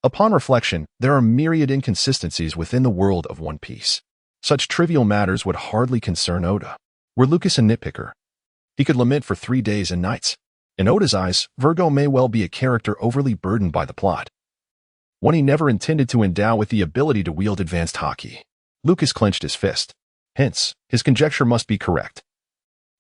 upon reflection, there are myriad inconsistencies within the world of One Piece. Such trivial matters would hardly concern Oda. Were Lucas a nitpicker, he could lament for 3 days and nights. In Oda's eyes, Virgo may well be a character overly burdened by the plot, one he never intended to endow with the ability to wield advanced haki. Lucas clenched his fist. Hence, his conjecture must be correct.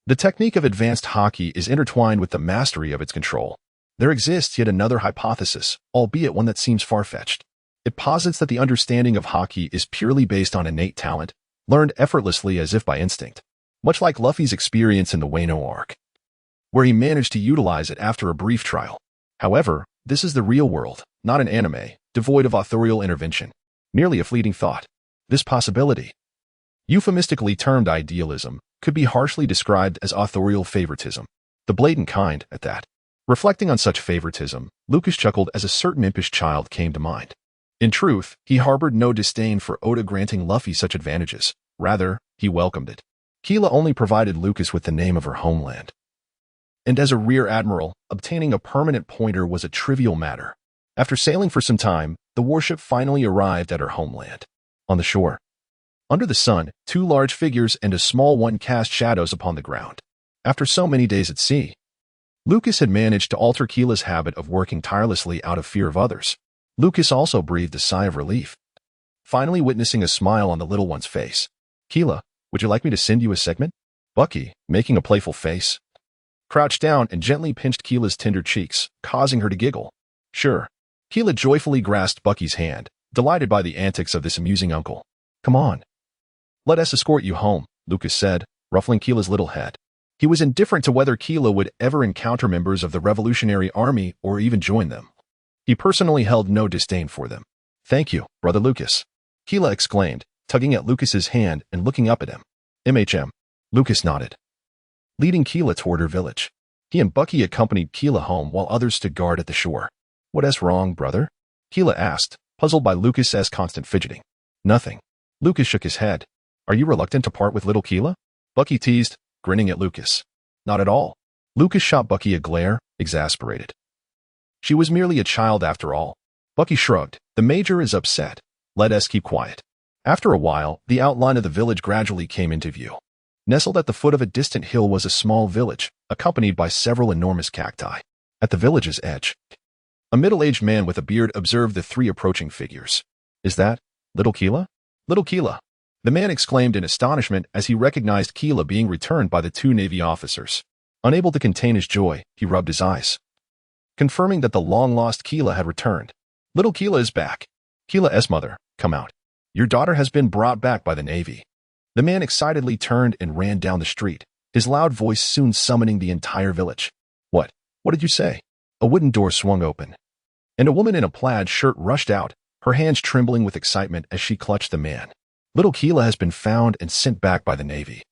The technique of advanced haki is intertwined with the mastery of its control. There exists yet another hypothesis, albeit one that seems far-fetched. It posits that the understanding of Haki is purely based on innate talent, learned effortlessly as if by instinct, much like Luffy's experience in the Wano arc, where he managed to utilize it after a brief trial. However, this is the real world, not an anime, devoid of authorial intervention, merely a fleeting thought. This possibility, euphemistically termed idealism, could be harshly described as authorial favoritism, the blatant kind, at that. Reflecting on such favoritism, Lucas chuckled as a certain impish child came to mind. In truth, he harbored no disdain for Oda granting Luffy such advantages. Rather, he welcomed it. Kila only provided Lucas with the name of her homeland. And as a rear admiral, obtaining a permanent pointer was a trivial matter. After sailing for some time, the warship finally arrived at her homeland. On the shore, under the sun, two large figures and a small one cast shadows upon the ground. After so many days at sea, Lucas had managed to alter Kila's habit of working tirelessly out of fear of others. Lucas also breathed a sigh of relief, finally witnessing a smile on the little one's face. Kila, would you like me to send you a segment? Bucky, making a playful face, crouched down and gently pinched Kila's tender cheeks, causing her to giggle. Sure. Kila joyfully grasped Bucky's hand, delighted by the antics of this amusing uncle. Come on. Let us escort you home, Lucas said, ruffling Kila's little head. He was indifferent to whether Kila would ever encounter members of the Revolutionary Army or even join them. He personally held no disdain for them. Thank you, Brother Lucas, Kila exclaimed, tugging at Lucas's hand and looking up at him. MHM. Lucas nodded, leading Kila toward her village. He and Bucky accompanied Kila home while others stood guard at the shore. What's wrong, brother? Kila asked, puzzled by Lucas's constant fidgeting. Nothing. Lucas shook his head. Are you reluctant to part with little Kila? Bucky teased, grinning at Lucas. Not at all. Lucas shot Bucky a glare, exasperated. She was merely a child after all. Bucky shrugged. The Major is upset. Let us keep quiet. After a while, the outline of the village gradually came into view. Nestled at the foot of a distant hill was a small village, accompanied by several enormous cacti. At the village's edge, a middle-aged man with a beard observed the three approaching figures. Is that little Kila? Little Kila, the man exclaimed in astonishment as he recognized Kila being returned by the two Navy officers. Unable to contain his joy, he rubbed his eyes, confirming that the long-lost Kila had returned. Little Kila is back. Kila's mother, come out. Your daughter has been brought back by the Navy. The man excitedly turned and ran down the street, his loud voice soon summoning the entire village. What? What did you say? A wooden door swung open, and a woman in a plaid shirt rushed out, her hands trembling with excitement as she clutched the man. Little Kila has been found and sent back by the Navy.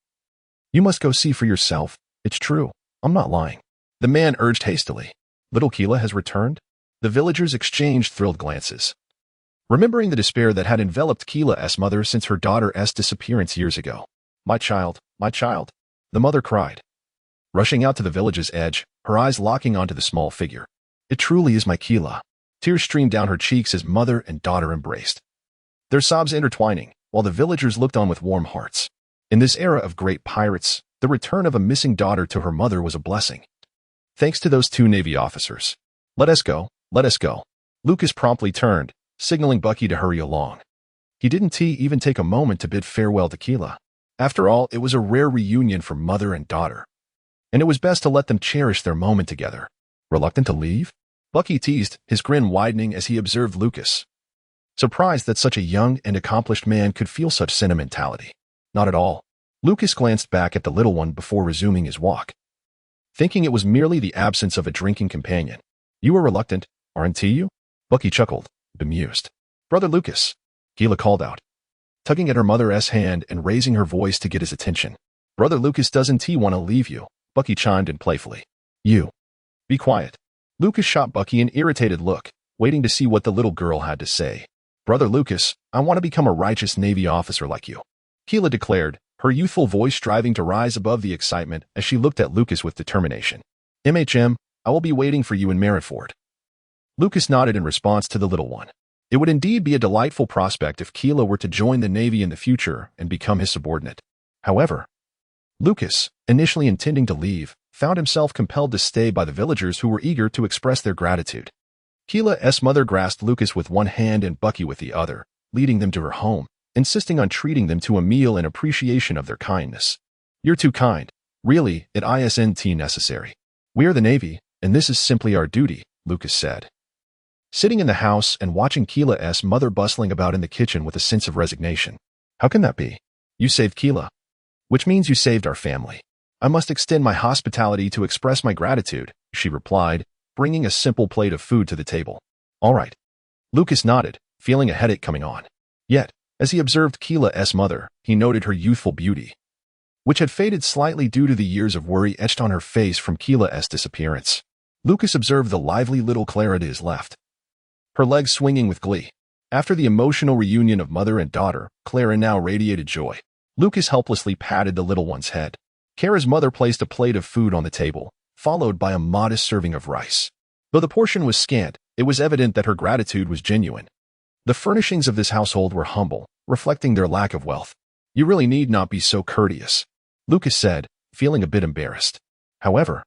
You must go see for yourself. It's true. I'm not lying. The man urged hastily. Little Kila has returned? The villagers exchanged thrilled glances, remembering the despair that had enveloped Kila's mother since her daughter's disappearance years ago. My child, the mother cried, rushing out to the village's edge, her eyes locking onto the small figure. It truly is my Kila. Tears streamed down her cheeks as mother and daughter embraced, their sobs intertwining, while the villagers looked on with warm hearts. In this era of great pirates, the return of a missing daughter to her mother was a blessing. Thanks to those two Navy officers. Let us go, let us go. Lucas promptly turned, signaling Bucky to hurry along. He didn't even take a moment to bid farewell to Kila. After all, it was a rare reunion for mother and daughter, and it was best to let them cherish their moment together. Reluctant to leave? Bucky teased, his grin widening as he observed Lucas, surprised that such a young and accomplished man could feel such sentimentality. Not at all. Lucas glanced back at the little one before resuming his walk, thinking it was merely the absence of a drinking companion. You are reluctant, aren't you? Bucky chuckled, bemused. Brother Lucas, Kila called out, tugging at her mother's hand and raising her voice to get his attention. Brother Lucas doesn't want to leave you, Bucky chimed in playfully. You. Be quiet. Lucas shot Bucky an irritated look, waiting to see what the little girl had to say. Brother Lucas, I want to become a righteous Navy officer like you, Kila declared, her youthful voice striving to rise above the excitement as she looked at Lucas with determination. MHM, I will be waiting for you in Marineford. Lucas nodded in response to the little one. It would indeed be a delightful prospect if Kila were to join the Navy in the future and become his subordinate. However, Lucas, initially intending to leave, found himself compelled to stay by the villagers who were eager to express their gratitude. Kila's mother grasped Lucas with one hand and Bucky with the other, leading them to her home, insisting on treating them to a meal in appreciation of their kindness. You're too kind. Really, it isn't necessary. We are the Navy, and this is simply our duty, Lucas said. Sitting in the house and watching Keela's mother bustling about in the kitchen with a sense of resignation. How can that be? You saved Keela. Which means you saved our family. I must extend my hospitality to express my gratitude, she replied, bringing a simple plate of food to the table. All right. Lucas nodded, feeling a headache coming on. Yet, as he observed Keela's mother, he noted her youthful beauty, which had faded slightly due to the years of worry etched on her face from Keela's disappearance. Lucas observed the lively little Clara to his left, her legs swinging with glee. After the emotional reunion of mother and daughter, Clara now radiated joy. Lucas helplessly patted the little one's head. Kara's mother placed a plate of food on the table, followed by a modest serving of rice. Though the portion was scant, it was evident that her gratitude was genuine. The furnishings of this household were humble, reflecting their lack of wealth. You really need not be so courteous, Lucas said, feeling a bit embarrassed. However,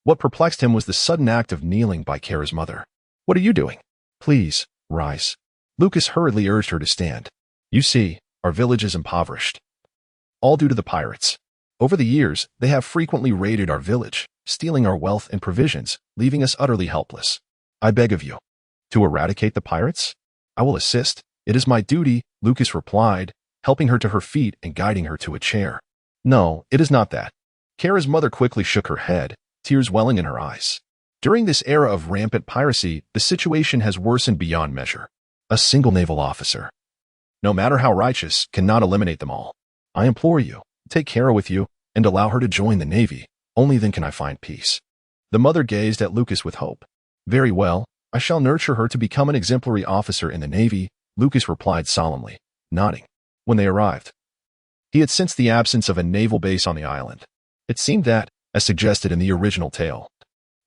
what perplexed him was the sudden act of kneeling by Kara's mother. What are you doing? Please, rise. Lucas hurriedly urged her to stand. You see, our village is impoverished. All due to the pirates. Over the years, they have frequently raided our village, stealing our wealth and provisions, leaving us utterly helpless. I beg of you. To eradicate the pirates? I will assist. It is my duty, Lucas replied, helping her to her feet and guiding her to a chair. No, it is not that. Kara's mother quickly shook her head, tears welling in her eyes. During this era of rampant piracy, the situation has worsened beyond measure. A single naval officer, no matter how righteous, cannot eliminate them all. I implore you, take Kara with you and allow her to join the Navy. Only then can I find peace. The mother gazed at Lucas with hope. Very well, I shall nurture her to become an exemplary officer in the Navy, Lucas replied solemnly, nodding. When they arrived, he had sensed the absence of a naval base on the island. It seemed that, as suggested in the original tale,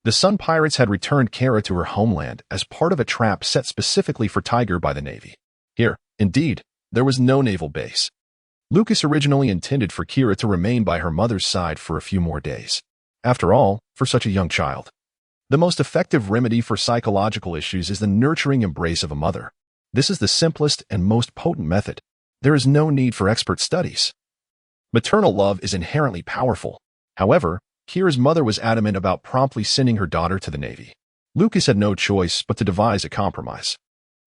the Sun Pirates had returned Kara to her homeland as part of a trap set specifically for Tiger by the Navy. Here, indeed, there was no naval base. Lucas originally intended for Kira to remain by her mother's side for a few more days. After all, for such a young child, the most effective remedy for psychological issues is the nurturing embrace of a mother. This is the simplest and most potent method. There is no need for expert studies. Maternal love is inherently powerful. However, Kira's mother was adamant about promptly sending her daughter to the Navy. Lucas had no choice but to devise a compromise.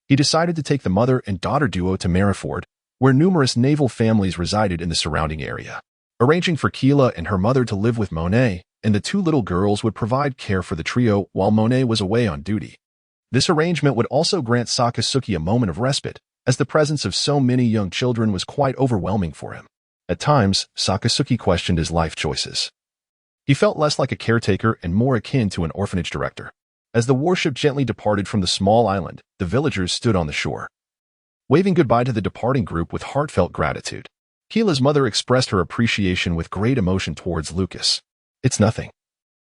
He decided to take the mother and daughter duo to Marineford, where numerous naval families resided in the surrounding area. Arranging for Keela and her mother to live with Monet, and the two little girls would provide care for the trio while Monet was away on duty. This arrangement would also grant Sakasuki a moment of respite, as the presence of so many young children was quite overwhelming for him. At times, Sakasuki questioned his life choices. He felt less like a caretaker and more akin to an orphanage director. As the warship gently departed from the small island, the villagers stood on the shore, waving goodbye to the departing group with heartfelt gratitude. Keela's mother expressed her appreciation with great emotion towards Lucas. It's nothing.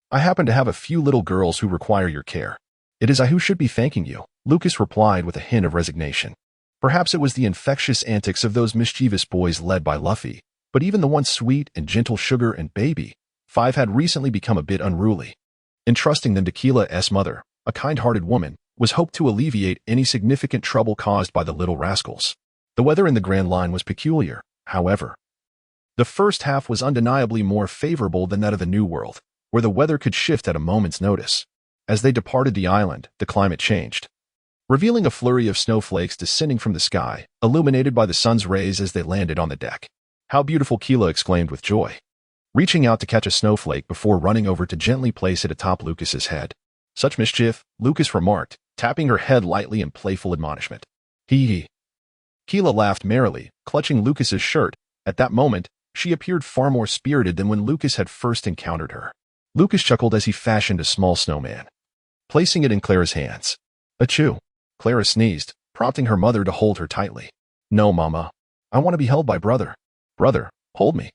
I happen to have a few little girls who require your care. It is I who should be thanking you, Lucas replied with a hint of resignation. Perhaps it was the infectious antics of those mischievous boys led by Luffy, but even the once sweet and gentle Sugar and Baby, Five had recently become a bit unruly. Entrusting them to Keela's mother, a kind-hearted woman, was hoped to alleviate any significant trouble caused by the little rascals. The weather in the Grand Line was peculiar, however. The first half was undeniably more favorable than that of the New World, where the weather could shift at a moment's notice. As they departed the island, the climate changed, revealing a flurry of snowflakes descending from the sky, illuminated by the sun's rays as they landed on the deck. How beautiful, Keela exclaimed with joy, reaching out to catch a snowflake before running over to gently place it atop Lucas's head. Such mischief, Lucas remarked, tapping her head lightly in playful admonishment. Hee hee. Keela laughed merrily, clutching Lucas's shirt. At that moment, she appeared far more spirited than when Lucas had first encountered her. Lucas chuckled as he fashioned a small snowman, placing it in Clara's hands. Achoo. Clara sneezed, prompting her mother to hold her tightly. No, Mama. I want to be held by brother. Brother, hold me.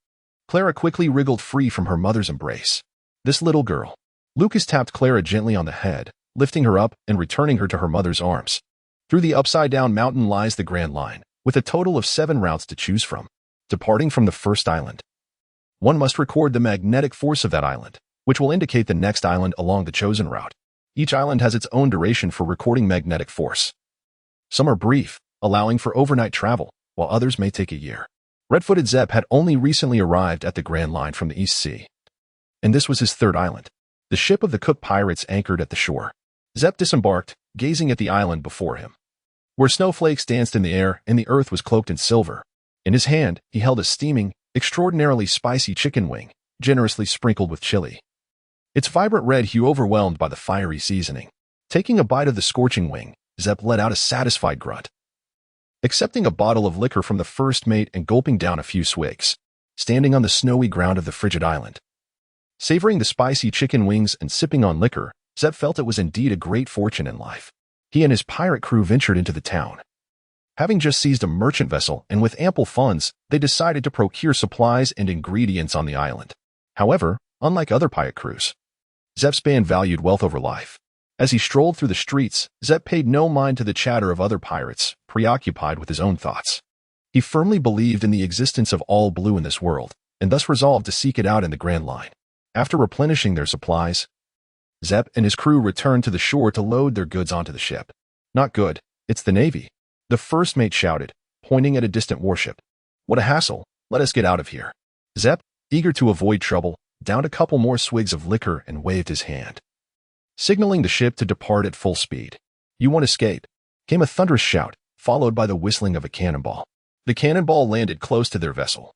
Clara quickly wriggled free from her mother's embrace. This little girl. Lucas tapped Clara gently on the head, lifting her up and returning her to her mother's arms. Through the upside-down mountain lies the Grand Line, with a total of 7 routes to choose from. Departing from the first island, one must record the magnetic force of that island, which will indicate the next island along the chosen route. Each island has its own duration for recording magnetic force. Some are brief, allowing for overnight travel, while others may take a year. Red-footed Zep had only recently arrived at the Grand Line from the East Sea, and this was his 3rd island. The ship of the Cook pirates anchored at the shore. Zep disembarked, gazing at the island before him, where snowflakes danced in the air and the earth was cloaked in silver. In his hand, he held a steaming, extraordinarily spicy chicken wing, generously sprinkled with chili. Its vibrant red hue overwhelmed by the fiery seasoning. Taking a bite of the scorching wing, Zep let out a satisfied grunt. Accepting a bottle of liquor from the first mate and gulping down a few swigs, standing on the snowy ground of the frigid island. Savoring the spicy chicken wings and sipping on liquor, Zep felt it was indeed a great fortune in life. He and his pirate crew ventured into the town. Having just seized a merchant vessel and with ample funds, they decided to procure supplies and ingredients on the island. However, unlike other pirate crews, Zep's band valued wealth over life. As he strolled through the streets, Zep paid no mind to the chatter of other pirates, preoccupied with his own thoughts. He firmly believed in the existence of all blue in this world, and thus resolved to seek it out in the Grand Line. After replenishing their supplies, Zep and his crew returned to the shore to load their goods onto the ship. Not good, it's the Navy, the first mate shouted, pointing at a distant warship. What a hassle, let us get out of here. Zep, eager to avoid trouble, downed a couple more swigs of liquor and waved his hand, signaling the ship to depart at full speed. You won't escape, came a thunderous shout, followed by the whistling of a cannonball. The cannonball landed close to their vessel,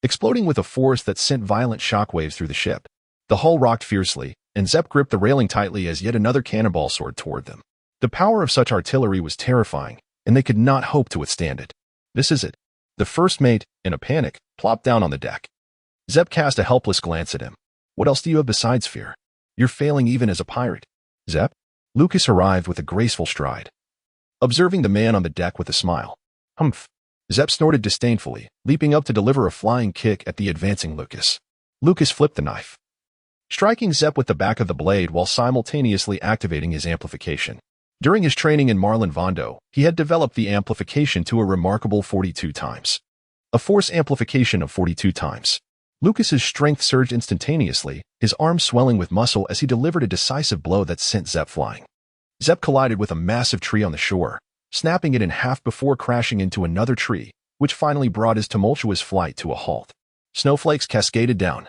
exploding with a force that sent violent shockwaves through the ship. The hull rocked fiercely, and Zep gripped the railing tightly as yet another cannonball soared toward them. The power of such artillery was terrifying, and they could not hope to withstand it. This is it. The first mate, in a panic, plopped down on the deck. Zep cast a helpless glance at him. What else do you have besides fear? You're failing even as a pirate. Zep? Lucas arrived with a graceful stride, observing the man on the deck with a smile. Humph. Zep snorted disdainfully, leaping up to deliver a flying kick at the advancing Lucas. Lucas flipped the knife, striking Zep with the back of the blade while simultaneously activating his amplification. During his training in Marineford, he had developed the amplification to a remarkable 42 times. A force amplification of 42 times. Lucas's strength surged instantaneously, his arm swelling with muscle as he delivered a decisive blow that sent Zep flying. Zep collided with a massive tree on the shore, snapping it in half before crashing into another tree, which finally brought his tumultuous flight to a halt. Snowflakes cascaded down,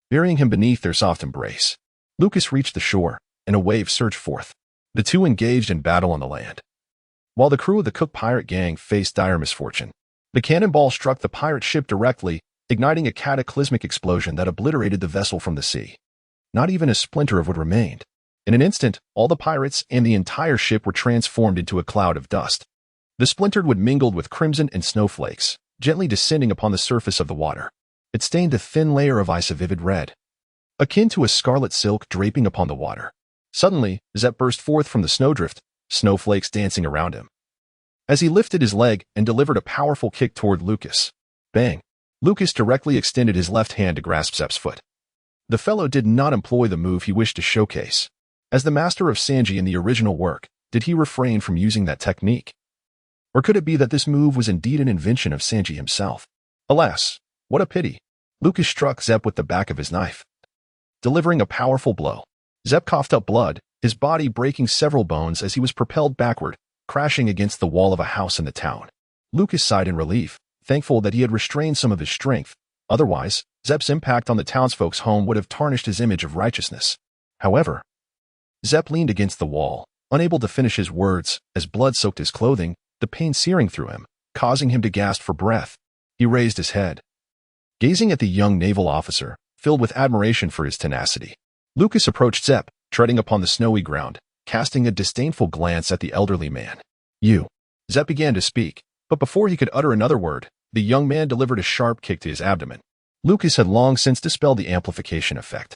burying him beneath their soft embrace. Lucas reached the shore, and a wave surged forth. The two engaged in battle on the land. While the crew of the Cook pirate gang faced dire misfortune, the cannonball struck the pirate ship directly, igniting a cataclysmic explosion that obliterated the vessel from the sea. Not even a splinter of wood remained. In an instant, all the pirates and the entire ship were transformed into a cloud of dust. The splintered wood mingled with crimson and snowflakes, gently descending upon the surface of the water. It stained a thin layer of ice of vivid red, akin to a scarlet silk draping upon the water. Suddenly, Zep burst forth from the snowdrift, snowflakes dancing around him, as he lifted his leg and delivered a powerful kick toward Lucas. Bang! Lucas directly extended his left hand to grasp Zep's foot. The fellow did not employ the move he wished to showcase. As the master of Sanji in the original work, did he refrain from using that technique? Or could it be that this move was indeed an invention of Sanji himself? Alas, what a pity. Lucas struck Zep with the back of his knife, delivering a powerful blow. Zep coughed up blood, his body breaking several bones as he was propelled backward, crashing against the wall of a house in the town. Lucas sighed in relief, thankful that he had restrained some of his strength. Otherwise, Zep's impact on the townsfolk's home would have tarnished his image of righteousness. However, Zep leaned against the wall, unable to finish his words, as blood soaked his clothing, the pain searing through him, causing him to gasp for breath. He raised his head, gazing at the young naval officer, filled with admiration for his tenacity. Lucas approached Zep, treading upon the snowy ground, casting a disdainful glance at the elderly man. You. Zep began to speak, but before he could utter another word, the young man delivered a sharp kick to his abdomen. Lucas had long since dispelled the amplification effect,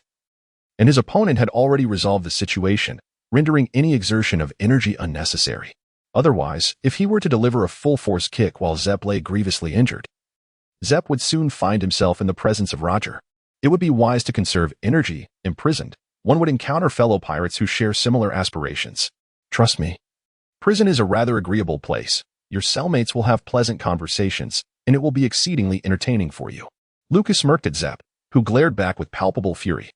and his opponent had already resolved the situation, rendering any exertion of energy unnecessary. Otherwise, if he were to deliver a full-force kick while Zep lay grievously injured, Zep would soon find himself in the presence of Roger. It would be wise to conserve energy. Imprisoned, one would encounter fellow pirates who share similar aspirations. Trust me. Prison is a rather agreeable place. Your cellmates will have pleasant conversations, and it will be exceedingly entertaining for you. Lucas smirked at Zep, who glared back with palpable fury.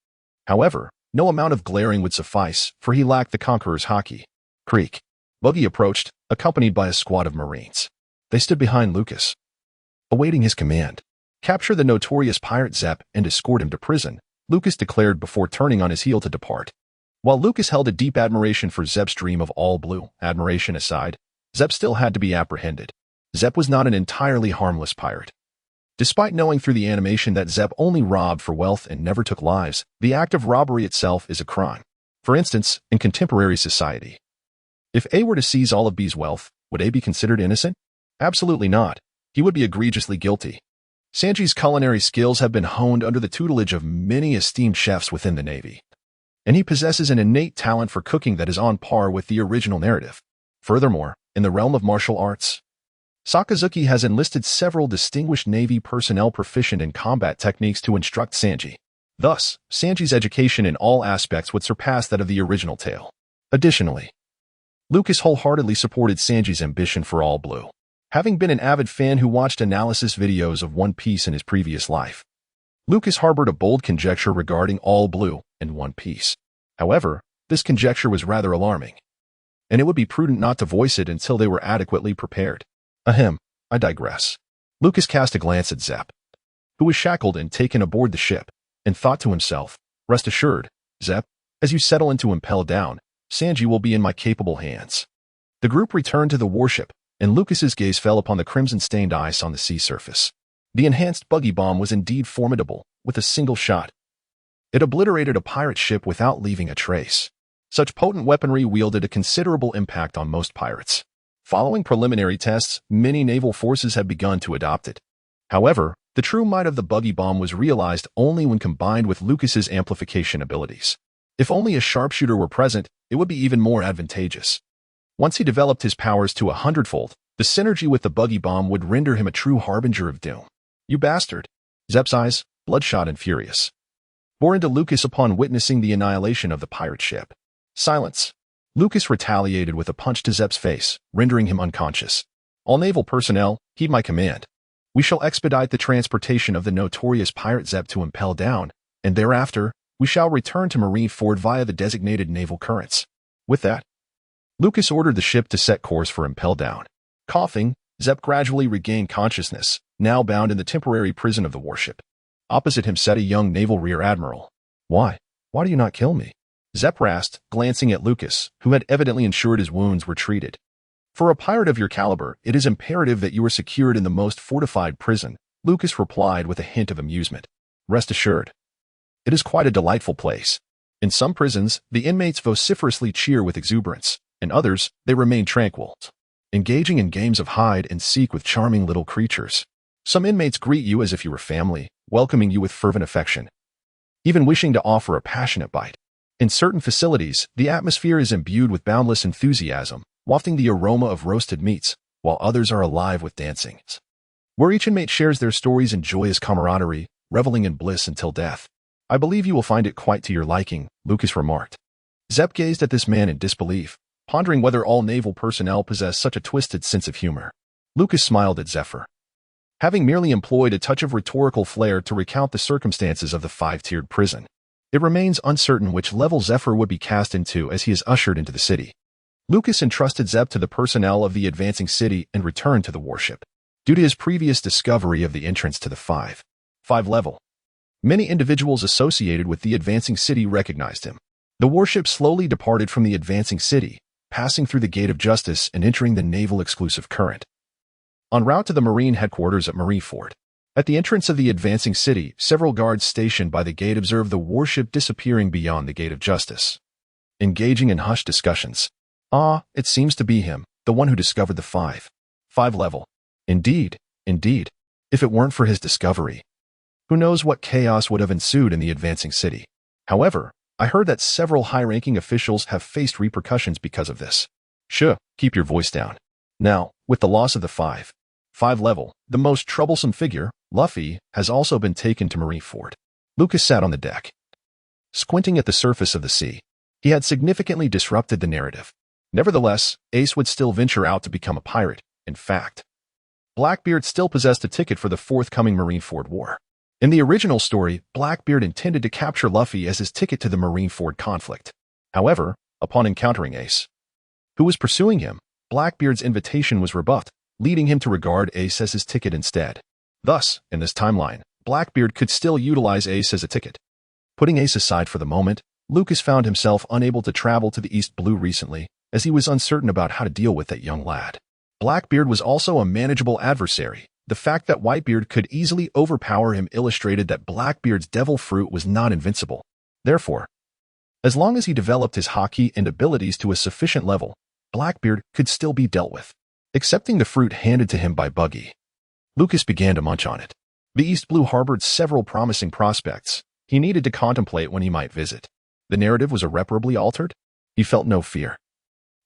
However, no amount of glaring would suffice, for he lacked the conqueror's haki. Creak. Buggy approached, accompanied by a squad of Marines. They stood behind Lucas, awaiting his command. Capture the notorious pirate Zep and escort him to prison, Lucas declared before turning on his heel to depart. While Lucas held a deep admiration for Zep's dream of all blue, admiration aside, Zep still had to be apprehended. Zep was not an entirely harmless pirate. Despite knowing through the animation that Zep only robbed for wealth and never took lives, the act of robbery itself is a crime. For instance, in contemporary society. If A were to seize all of B's wealth, would A be considered innocent? Absolutely not. He would be egregiously guilty. Sanji's culinary skills have been honed under the tutelage of many esteemed chefs within the Navy. And he possesses an innate talent for cooking that is on par with the original narrative. Furthermore, in the realm of martial arts, Sakazuki has enlisted several distinguished Navy personnel proficient in combat techniques to instruct Sanji. Thus, Sanji's education in all aspects would surpass that of the original tale. Additionally, Lucas wholeheartedly supported Sanji's ambition for all blue, having been an avid fan who watched analysis videos of One Piece in his previous life. Lucas harbored a bold conjecture regarding all blue and One Piece. However, this conjecture was rather alarming, and it would be prudent not to voice it until they were adequately prepared. Ahem, I digress. Lucas cast a glance at Zep, who was shackled and taken aboard the ship, and thought to himself, rest assured, Zep, as you settle into impel down, Sanji will be in my capable hands. The group returned to the warship, and Lucas's gaze fell upon the crimson-stained ice on the sea surface. The enhanced buggy bomb was indeed formidable, with a single shot. It obliterated a pirate ship without leaving a trace. Such potent weaponry wielded a considerable impact on most pirates. Following preliminary tests, many naval forces had begun to adopt it. However, the true might of the buggy bomb was realized only when combined with Lucas's amplification abilities. If only a sharpshooter were present, it would be even more advantageous. Once he developed his powers to 100-fold, the synergy with the buggy bomb would render him a true harbinger of doom. You bastard! Zep's eyes, bloodshot and furious, bore into Lucas upon witnessing the annihilation of the pirate ship. Silence. Lucas retaliated with a punch to Zep's face, rendering him unconscious. All naval personnel, heed my command. We shall expedite the transportation of the notorious pirate Zep to impel down, and thereafter, we shall return to Marineford via the designated naval currents. With that, Lucas ordered the ship to set course for impel down. Coughing, Zep gradually regained consciousness, now bound in the temporary prison of the warship. Opposite him sat a young naval rear admiral. Why do you not kill me? Zep rasped, glancing at Lucas, who had evidently ensured his wounds were treated. For a pirate of your caliber, it is imperative that you are secured in the most fortified prison, Lucas replied with a hint of amusement. Rest assured. It is quite a delightful place. In some prisons, the inmates vociferously cheer with exuberance. In others, they remain tranquil, engaging in games of hide and seek with charming little creatures. Some inmates greet you as if you were family, welcoming you with fervent affection, even wishing to offer a passionate bite. In certain facilities, the atmosphere is imbued with boundless enthusiasm, wafting the aroma of roasted meats, while others are alive with dancing, where each inmate shares their stories in joyous camaraderie, reveling in bliss until death. I believe you will find it quite to your liking, Lucas remarked. Zep gazed at this man in disbelief, pondering whether all naval personnel possess such a twisted sense of humor. Lucas smiled at Zephyr, having merely employed a touch of rhetorical flair to recount the circumstances of the five-tiered prison. It remains uncertain which level Zephyr would be cast into as he is ushered into the city. Lucas entrusted Zep to the personnel of the advancing city and returned to the warship. Due to his previous discovery of the entrance to the 5 level, many individuals associated with the advancing city recognized him. The warship slowly departed from the advancing city, passing through the Gate of Justice and entering the naval exclusive current. En route to the Marine headquarters at Marineford. At the entrance of the advancing city, several guards stationed by the gate observed the warship disappearing beyond the Gate of Justice, engaging in hushed discussions. Ah, it seems to be him, the one who discovered the 5 level. Indeed. If it weren't for his discovery, who knows what chaos would have ensued in the advancing city. However, I heard that several high-ranking officials have faced repercussions because of this. Shh, keep your voice down. Now, with the loss of the 5 level, the most troublesome figure, Luffy, has also been taken to Marineford. Lucas sat on the deck, squinting at the surface of the sea. He had significantly disrupted the narrative. Nevertheless, Ace would still venture out to become a pirate. In fact, Blackbeard still possessed a ticket for the forthcoming Marineford War. In the original story, Blackbeard intended to capture Luffy as his ticket to the Marineford conflict. However, upon encountering Ace, who was pursuing him, Blackbeard's invitation was rebuffed, leading him to regard Ace as his ticket instead. Thus, in this timeline, Blackbeard could still utilize Ace as a ticket. Putting Ace aside for the moment, Lucas found himself unable to travel to the East Blue recently, as he was uncertain about how to deal with that young lad. Blackbeard was also a manageable adversary. The fact that Whitebeard could easily overpower him illustrated that Blackbeard's devil fruit was not invincible. Therefore, as long as he developed his haki and abilities to a sufficient level, Blackbeard could still be dealt with. Accepting the fruit handed to him by Buggy, Lucas began to munch on it. The East Blue harbored several promising prospects he needed to contemplate when he might visit. The narrative was irreparably altered. He felt no fear.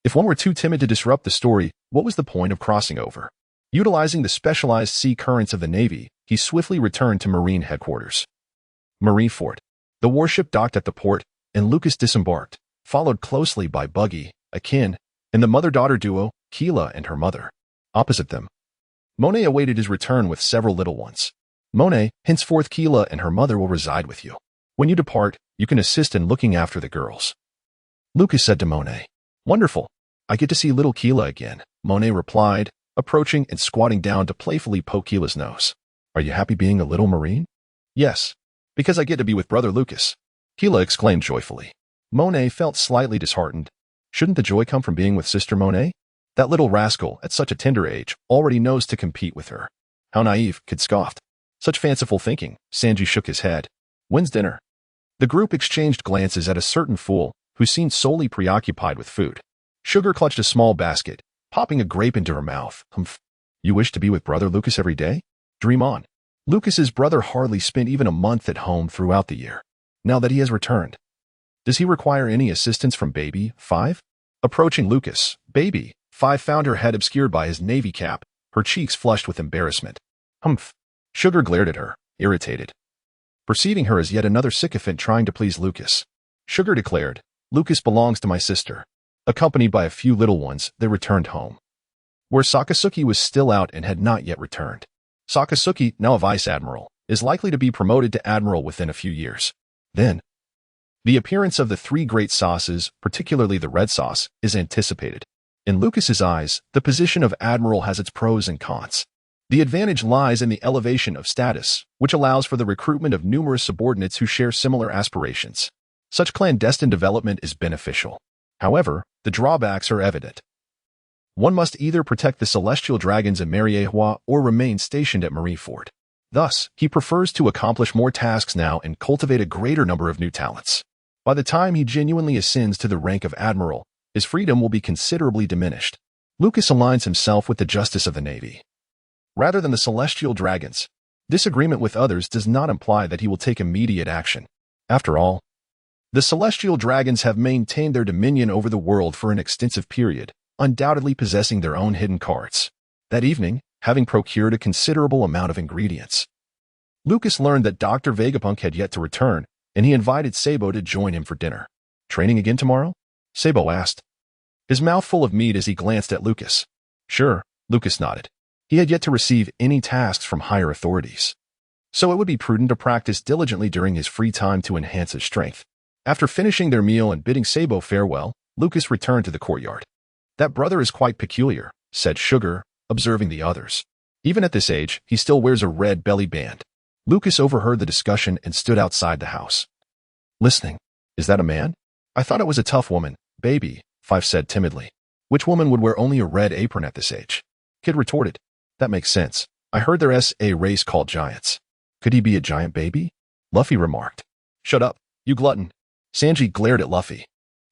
If one were too timid to disrupt the story, what was the point of crossing over? Utilizing the specialized sea currents of the Navy, he swiftly returned to Marine headquarters. Marineford. The warship docked at the port, and Lucas disembarked, followed closely by Buggy, Akin, and the mother-daughter duo, Keela and her mother. Opposite them, Monet awaited his return with several little ones. Monet, henceforth Keela and her mother will reside with you. When you depart, you can assist in looking after the girls. Lucas said to Monet. Wonderful. I get to see little Keela again, Monet replied, approaching and squatting down to playfully poke Keela's nose. Are you happy being a little Marine? Yes, because I get to be with brother Lucas, Keela exclaimed joyfully. Monet felt slightly disheartened. Shouldn't the joy come from being with sister Monet? That little rascal, at such a tender age, already knows to compete with her. How naive, Kid scoffed. Such fanciful thinking, Sanji shook his head. When's dinner? The group exchanged glances at a certain fool, who seemed solely preoccupied with food. Sugar clutched a small basket, popping a grape into her mouth. Humph. You wish to be with brother Lucas every day? Dream on. Lucas's brother hardly spent even a month at home throughout the year. Now that he has returned, does he require any assistance from Baby 5? Approaching Lucas, Baby 5 found her head obscured by his navy cap, her cheeks flushed with embarrassment. Humph. Sugar glared at her, irritated. Perceiving her as yet another sycophant trying to please Lucas, Sugar declared, Lucas belongs to my sister. Accompanied by a few little ones, they returned home, where Sakasuki was still out and had not yet returned. Sakasuki, now a vice admiral, is likely to be promoted to admiral within a few years. Then, the appearance of the three great sauces, particularly the red sauce, is anticipated. In Lucas's eyes, the position of admiral has its pros and cons. The advantage lies in the elevation of status, which allows for the recruitment of numerous subordinates who share similar aspirations. Such clandestine development is beneficial. However, the drawbacks are evident. One must either protect the celestial dragons in Mariehua or remain stationed at Marineford. Thus, he prefers to accomplish more tasks now and cultivate a greater number of new talents. By the time he genuinely ascends to the rank of admiral, his freedom will be considerably diminished. Lucas aligns himself with the justice of the Navy, rather than the celestial dragons. Disagreement with others does not imply that he will take immediate action. After all, the celestial dragons have maintained their dominion over the world for an extensive period, undoubtedly possessing their own hidden cards. That evening, having procured a considerable amount of ingredients, Lucas learned that Dr. Vegapunk had yet to return, and he invited Sabo to join him for dinner. Training again tomorrow? Sabo asked, his mouth full of meat as he glanced at Lucas. Sure, Lucas nodded. He had yet to receive any tasks from higher authorities, so it would be prudent to practice diligently during his free time to enhance his strength. After finishing their meal and bidding Sabo farewell, Lucas returned to the courtyard. That brother is quite peculiar, said Sugar, observing the others. Even at this age, he still wears a red belly band. Lucas overheard the discussion and stood outside the house, listening. Is that a man? I thought it was a tough woman, Baby 5 said timidly. Which woman would wear only a red apron at this age? Kid retorted. That makes sense. I heard there's a race called giants. Could he be a giant baby? Luffy remarked. Shut up, you glutton. Sanji glared at Luffy.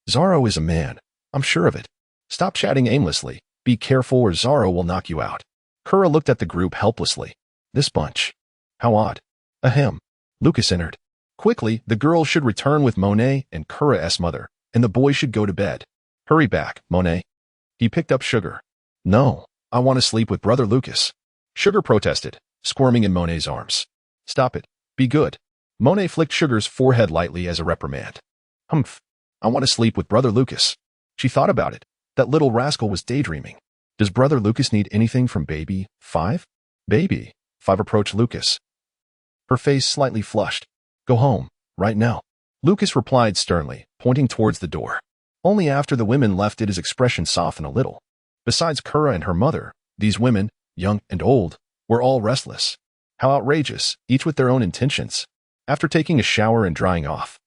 Zoro is a man. I'm sure of it. Stop chatting aimlessly. Be careful or Zoro will knock you out. Kura looked at the group helplessly. This bunch. How odd. Ahem. Lucas entered. Quickly, the girls should return with Monet and Kura's mother, and the boys should go to bed. Hurry back, Monet. He picked up Sugar. No, I want to sleep with brother Lucas. Sugar protested, squirming in Monet's arms. Stop it. Be good. Monet flicked Sugar's forehead lightly as a reprimand. Humph. I want to sleep with brother Lucas. She thought about it. That little rascal was daydreaming. Does brother Lucas need anything from Baby 5? Baby 5 approached Lucas, her face slightly flushed. Go home, right now. Lucas replied sternly, pointing towards the door. Only after the women left did his expression soften a little. Besides Kura and her mother, these women, young and old, were all restless. How outrageous, each with their own intentions. After taking a shower and drying off,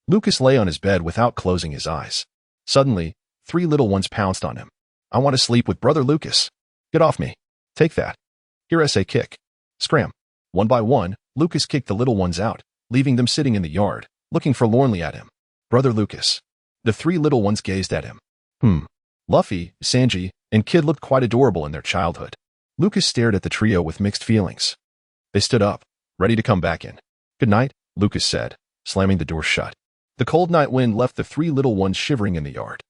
Lucas lay on his bed without closing his eyes. Suddenly, 3 little ones pounced on him. "I want to sleep with Brother Lucas. Get off me. Take that. Here I say kick." Scram. One by one, Lucas kicked the little ones out, leaving them sitting in the yard, looking forlornly at him. "Brother Lucas." The 3 little ones gazed at him. Luffy, Sanji, and Kid looked quite adorable in their childhood. Lucas stared at the trio with mixed feelings. They stood up, ready to come back in. "Good night," Lucas said, slamming the door shut. The cold night wind left the 3 little ones shivering in the yard.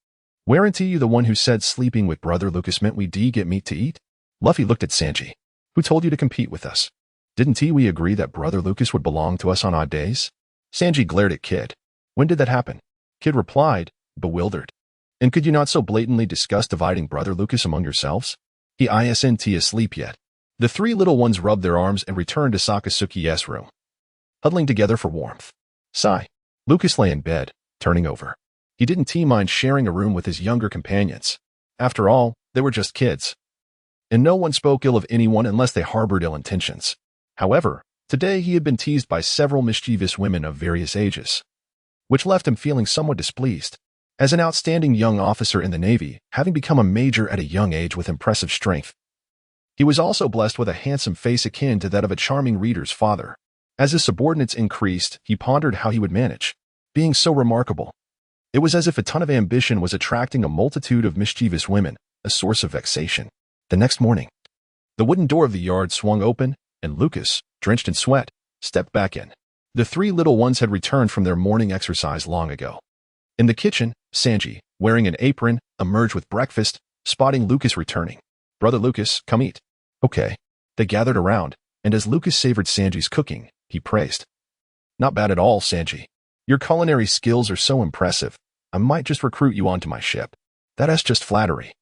"Weren't you the one who said sleeping with Brother Lucas meant we get meat to eat?" Luffy looked at Sanji. "Who told you to compete with us? Didn't we agree that Brother Lucas would belong to us on odd days?" Sanji glared at Kid. "When did that happen?" Kid replied, bewildered. "And could you not so blatantly discuss dividing Brother Lucas among yourselves? He isn't asleep yet." The 3 little ones rubbed their arms and returned to Sakazuki's room, huddling together for warmth. Sigh. Lucas lay in bed, turning over. He didn't mind sharing a room with his younger companions. After all, they were just kids. And no one spoke ill of anyone unless they harbored ill intentions. However, today he had been teased by several mischievous women of various ages, which left him feeling somewhat displeased. As an outstanding young officer in the Navy, having become a major at a young age with impressive strength, he was also blessed with a handsome face akin to that of a charming reader's father. As his subordinates increased, he pondered how he would manage being so remarkable. It was as if a ton of ambition was attracting a multitude of mischievous women, a source of vexation. The next morning, the wooden door of the yard swung open, and Lucas, drenched in sweat, stepped back in. The 3 little ones had returned from their morning exercise long ago. In the kitchen, Sanji, wearing an apron, emerged with breakfast, spotting Lucas returning. "Brother Lucas, come eat." "Okay." They gathered around, and as Lucas savored Sanji's cooking, he praised. "Not bad at all, Sanji. Your culinary skills are so impressive. I might just recruit you onto my ship." "That's just flattery.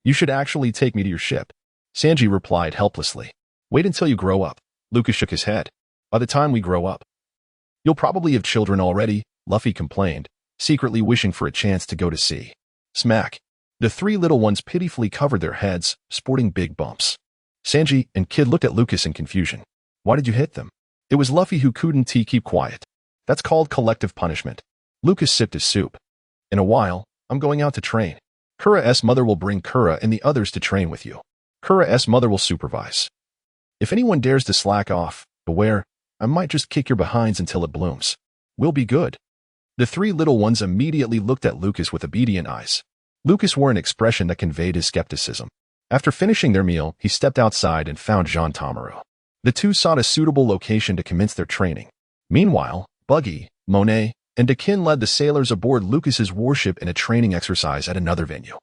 You should actually take me to your ship," Sanji replied helplessly. "Wait until you grow up." Lucas shook his head. "By the time we grow up, you'll probably have children already," Luffy complained, secretly wishing for a chance to go to sea. Smack. The 3 little ones pitifully covered their heads, sporting big bumps. Sanji and Kid looked at Lucas in confusion. "Why did you hit them?" It was Luffy who couldn't keep quiet. "That's called collective punishment." Lucas sipped his soup. "In a while, I'm going out to train. Kura's mother will bring Kura and the others to train with you. Kura's mother will supervise. If anyone dares to slack off, beware, I might just kick your behinds until it blooms. We'll be good." The 3 little ones immediately looked at Lucas with obedient eyes. Lucas wore an expression that conveyed his skepticism. After finishing their meal, he stepped outside and found Jean Tamaru. The two sought a suitable location to commence their training. Meanwhile, Buggy, Monet, and Dakin led the sailors aboard Lucas's warship in a training exercise at another venue.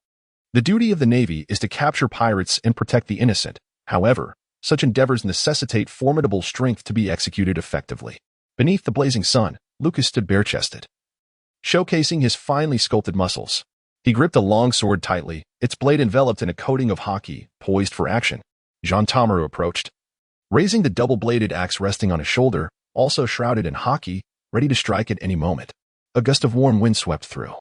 The duty of the Navy is to capture pirates and protect the innocent. However, such endeavors necessitate formidable strength to be executed effectively. Beneath the blazing sun, Lucas stood bare-chested, showcasing his finely sculpted muscles. He gripped a long sword tightly, its blade enveloped in a coating of haki, poised for action. Jean Tamaru approached, raising the double-bladed axe resting on his shoulder, also shrouded in haki, ready to strike at any moment. A gust of warm wind swept through,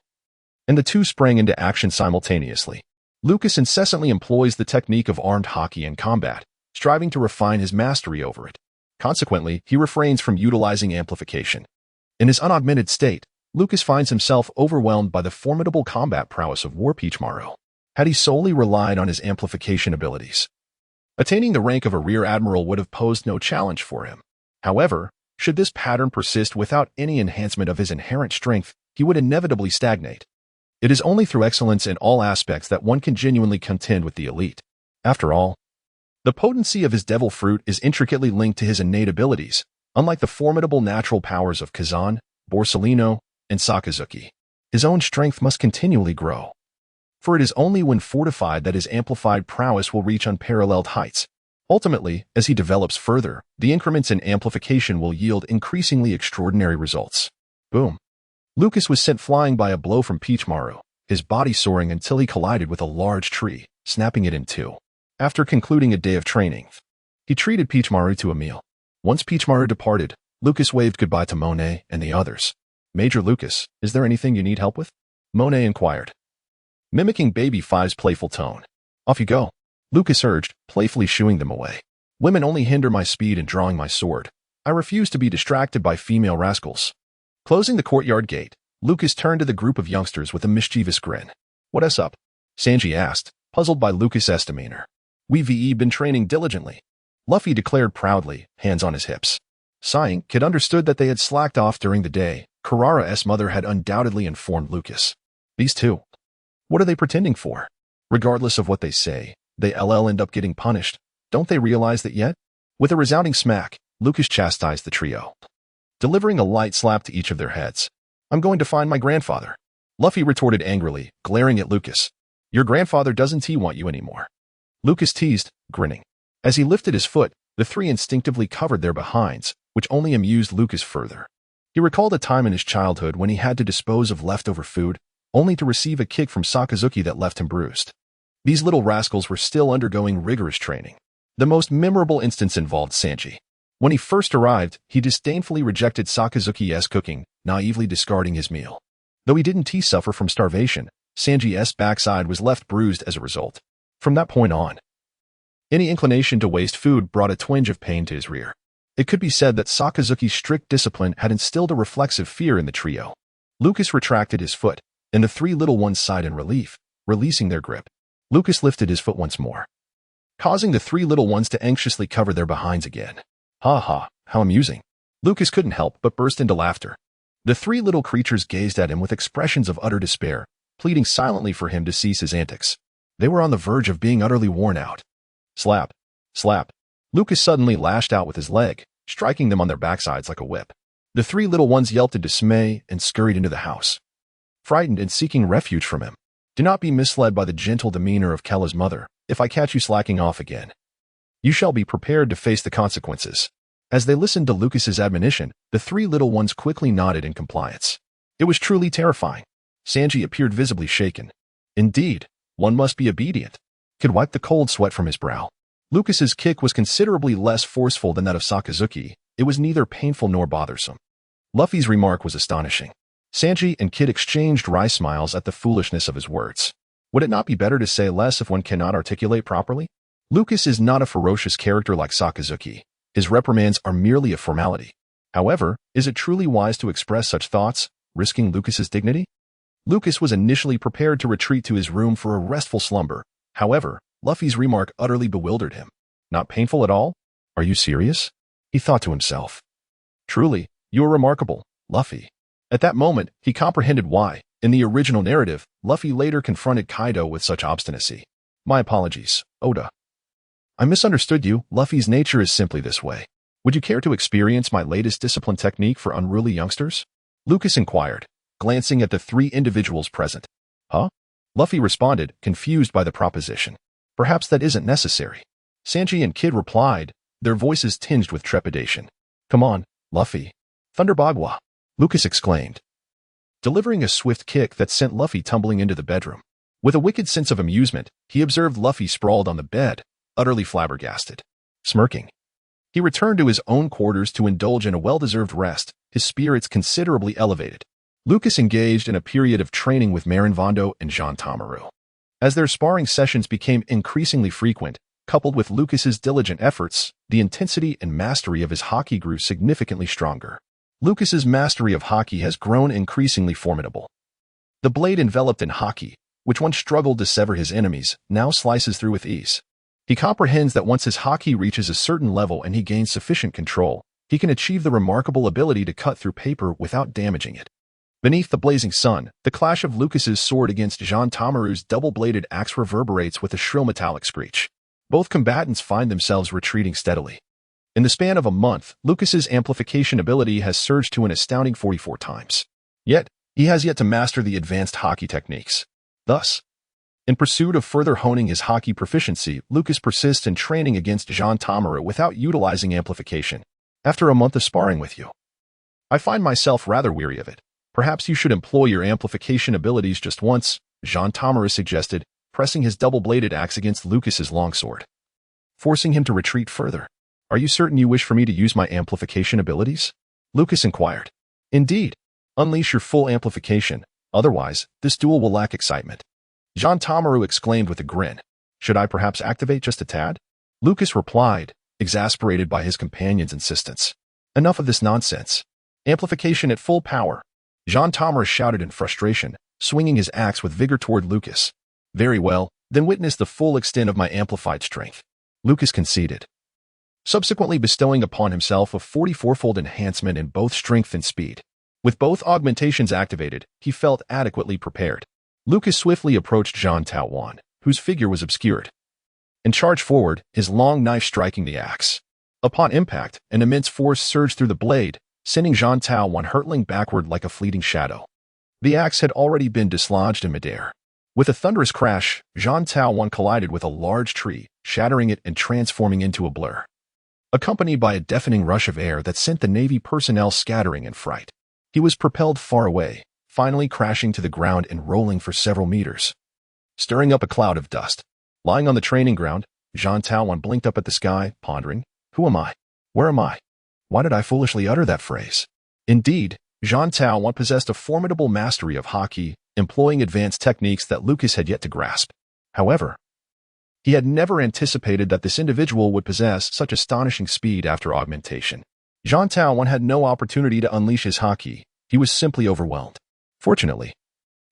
and the two sprang into action simultaneously. Lucas incessantly employs the technique of armed haki in combat, striving to refine his mastery over it. Consequently, he refrains from utilizing amplification. In his unaugmented state, Lucas finds himself overwhelmed by the formidable combat prowess of War Peachmaru. Had he solely relied on his amplification abilities, attaining the rank of a rear admiral would have posed no challenge for him. However, should this pattern persist without any enhancement of his inherent strength, he would inevitably stagnate. It is only through excellence in all aspects that one can genuinely contend with the elite. After all, the potency of his devil fruit is intricately linked to his innate abilities, unlike the formidable natural powers of Kazan, Borsalino, and Sakazuki. His own strength must continually grow, for it is only when fortified that his amplified prowess will reach unparalleled heights. Ultimately, as he develops further, the increments in amplification will yield increasingly extraordinary results. Boom. Lucas was sent flying by a blow from Peachmaru, his body soaring until he collided with a large tree, snapping it in two. After concluding a day of training, he treated Peachmaru to a meal. Once Peachmaru departed, Lucas waved goodbye to Monet and the others. "Major Lucas, is there anything you need help with?" Monet inquired, mimicking Baby Five's playful tone. "Off you go," Lucas urged, playfully shooing them away. "Women only hinder my speed in drawing my sword. I refuse to be distracted by female rascals. Closing the courtyard gate, Lucas turned to the group of youngsters with a mischievous grin. What's up? Sanji asked, puzzled by Lucas's demeanor. We've been training diligently, Luffy declared proudly, hands on his hips. Sighing, Kid understood that they had slacked off during the day. Kurara's mother had undoubtedly informed Lucas. These two. What are they pretending for? Regardless of what they say, they end up getting punished. Don't they realize that yet? With a resounding smack, Lucas chastised the trio, delivering a light slap to each of their heads. I'm going to find my grandfather, Luffy retorted angrily, glaring at Lucas. Your grandfather doesn't want you anymore. Lucas teased, grinning. As he lifted his foot, the three instinctively covered their behinds, which only amused Lucas further. He recalled a time in his childhood when he had to dispose of leftover food, only to receive a kick from Sakazuki that left him bruised. These little rascals were still undergoing rigorous training. The most memorable instance involved Sanji. When he first arrived, he disdainfully rejected Sakazuki's cooking, naively discarding his meal. Though he didn't suffer from starvation, Sanji's backside was left bruised as a result. From that point on, any inclination to waste food brought a twinge of pain to his rear. It could be said that Sakazuki's strict discipline had instilled a reflexive fear in the trio. Lucas retracted his foot, and the three little ones sighed in relief, releasing their grip. Lucas lifted his foot once more, causing the three little ones to anxiously cover their behinds again. Ha ha, how amusing. Lucas couldn't help but burst into laughter. The three little creatures gazed at him with expressions of utter despair, pleading silently for him to cease his antics. They were on the verge of being utterly worn out. Slap, slap. Lucas suddenly lashed out with his leg, striking them on their backsides like a whip. The three little ones yelped in dismay and scurried into the house, frightened and seeking refuge from him. Do not be misled by the gentle demeanor of Kella's mother. If I catch you slacking off again, you shall be prepared to face the consequences. As they listened to Lucas's admonition, the three little ones quickly nodded in compliance. It was truly terrifying. Sanji appeared visibly shaken. Indeed, one must be obedient. Could wipe the cold sweat from his brow. Lucas's kick was considerably less forceful than that of Sakazuki. It was neither painful nor bothersome. Luffy's remark was astonishing. Sanji and Kid exchanged wry smiles at the foolishness of his words. Would it not be better to say less if one cannot articulate properly? Lucas is not a ferocious character like Sakazuki. His reprimands are merely a formality. However, is it truly wise to express such thoughts, risking Lucas's dignity? Lucas was initially prepared to retreat to his room for a restful slumber. However, Luffy's remark utterly bewildered him. Not painful at all? Are you serious? He thought to himself. Truly, you are remarkable, Luffy. At that moment, he comprehended why, in the original narrative, Luffy later confronted Kaido with such obstinacy. My apologies, Oda. I misunderstood you. Luffy's nature is simply this way. Would you care to experience my latest discipline technique for unruly youngsters? Lucas inquired, glancing at the three individuals present. Huh? Luffy responded, confused by the proposition. Perhaps that isn't necessary. Sanji and Kid replied, their voices tinged with trepidation. Come on, Luffy. Thunder Bagua, Lucas exclaimed, delivering a swift kick that sent Luffy tumbling into the bedroom. With a wicked sense of amusement, he observed Luffy sprawled on the bed, utterly flabbergasted. Smirking, he returned to his own quarters to indulge in a well-deserved rest, his spirits considerably elevated. Lucas engaged in a period of training with Marineford and Jean Tamaru. As their sparring sessions became increasingly frequent, coupled with Lucas's diligent efforts, the intensity and mastery of his haki grew significantly stronger. Lucas's mastery of haki has grown increasingly formidable. The blade enveloped in haki, which once struggled to sever his enemies, now slices through with ease. He comprehends that once his haki reaches a certain level and he gains sufficient control, he can achieve the remarkable ability to cut through paper without damaging it. Beneath the blazing sun, the clash of Lucas's sword against Jean Tamaru's double-bladed axe reverberates with a shrill metallic screech. Both combatants find themselves retreating steadily. In the span of a month, Lucas's amplification ability has surged to an astounding 44 times. Yet, he has yet to master the advanced haki techniques. Thus, in pursuit of further honing his haki proficiency, Lucas persists in training against Jean Tamaru without utilizing amplification. After a month of sparring with you, I find myself rather weary of it. Perhaps you should employ your amplification abilities just once, Jean Tamaru suggested, pressing his double-bladed axe against Lucas's longsword, forcing him to retreat further. Are you certain you wish for me to use my amplification abilities? Lucas inquired. Indeed. Unleash your full amplification, otherwise, this duel will lack excitement. Jean Tamaru exclaimed with a grin. Should I perhaps activate just a tad? Lucas replied, exasperated by his companion's insistence. Enough of this nonsense. Amplification at full power. Jean Tamara shouted in frustration, swinging his axe with vigor toward Lucas. Very well, then witness the full extent of my amplified strength. Lucas conceded, subsequently bestowing upon himself a 44-fold enhancement in both strength and speed. With both augmentations activated, he felt adequately prepared. Lucas swiftly approached Jean Taowan, whose figure was obscured, and charged forward, his long knife striking the axe. Upon impact, an immense force surged through the blade, sending Jean Taowan hurtling backward like a fleeting shadow. The axe had already been dislodged in midair. With a thunderous crash, Jean Taowan collided with a large tree, shattering it and transforming into a blur, accompanied by a deafening rush of air that sent the Navy personnel scattering in fright. He was propelled far away, finally crashing to the ground and rolling for several meters, stirring up a cloud of dust. Lying on the training ground, Jean Taowan blinked up at the sky, pondering, who am I? Where am I? Why did I foolishly utter that phrase? Indeed, Jean Taowan possessed a formidable mastery of Haki, employing advanced techniques that Lucas had yet to grasp. However, he had never anticipated that this individual would possess such astonishing speed after augmentation. Jean Taowan had no opportunity to unleash his Haki. He was simply overwhelmed. Fortunately,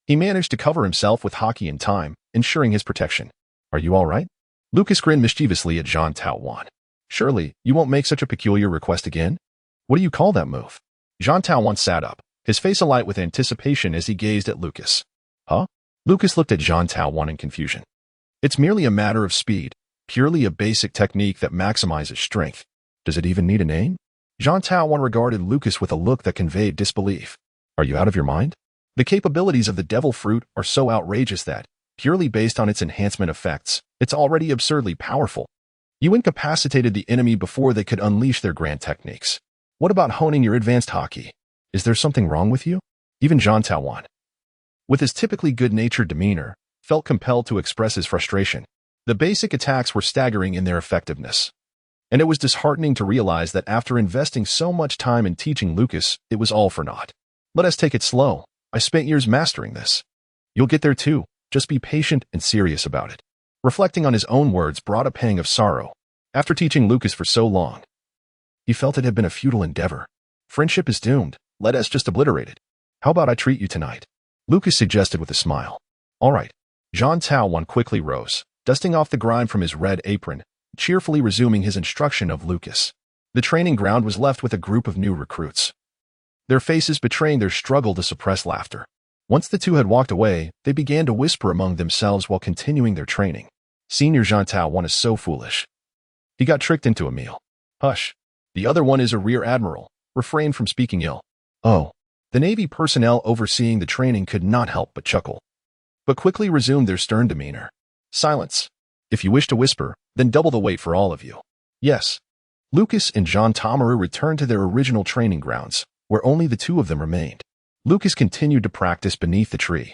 he managed to cover himself with Haki in time, ensuring his protection. Are you all right? Lucas grinned mischievously at Jean Taowan. Surely, you won't make such a peculiar request again? What do you call that move? Jean Taowan sat up, his face alight with anticipation as he gazed at Lucas. Huh? Lucas looked at Jean Taowan in confusion. It's merely a matter of speed, purely a basic technique that maximizes strength. Does it even need a name? Jean Taowan regarded Lucas with a look that conveyed disbelief. Are you out of your mind? The capabilities of the devil fruit are so outrageous that, purely based on its enhancement effects, it's already absurdly powerful. You incapacitated the enemy before they could unleash their grand techniques. What about honing your advanced Haki? Is there something wrong with you? Even Jean Taowan, with his typically good-natured demeanor, felt compelled to express his frustration. The basic attacks were staggering in their effectiveness, and it was disheartening to realize that after investing so much time in teaching Lucas, it was all for naught. Let us take it slow. I spent years mastering this. You'll get there too. Just be patient and serious about it. Reflecting on his own words brought a pang of sorrow. After teaching Lucas for so long, he felt it had been a futile endeavor. Friendship is doomed. Let us just obliterate it. How about I treat you tonight? Lucas suggested with a smile. All right. Jean Taowan quickly rose, dusting off the grime from his red apron, cheerfully resuming his instruction of Lucas. The training ground was left with a group of new recruits, their faces betraying their struggle to suppress laughter. Once the two had walked away, they began to whisper among themselves while continuing their training. Senior Jean Taowan is so foolish. He got tricked into a meal. Hush. The other one is a rear admiral. Refrain from speaking ill. Oh. The Navy personnel overseeing the training could not help but chuckle, but quickly resumed their stern demeanor. Silence. If you wish to whisper, then double the weight for all of you. Yes. Lucas and Jean Tamaru returned to their original training grounds, where only the two of them remained. Lucas continued to practice beneath the tree,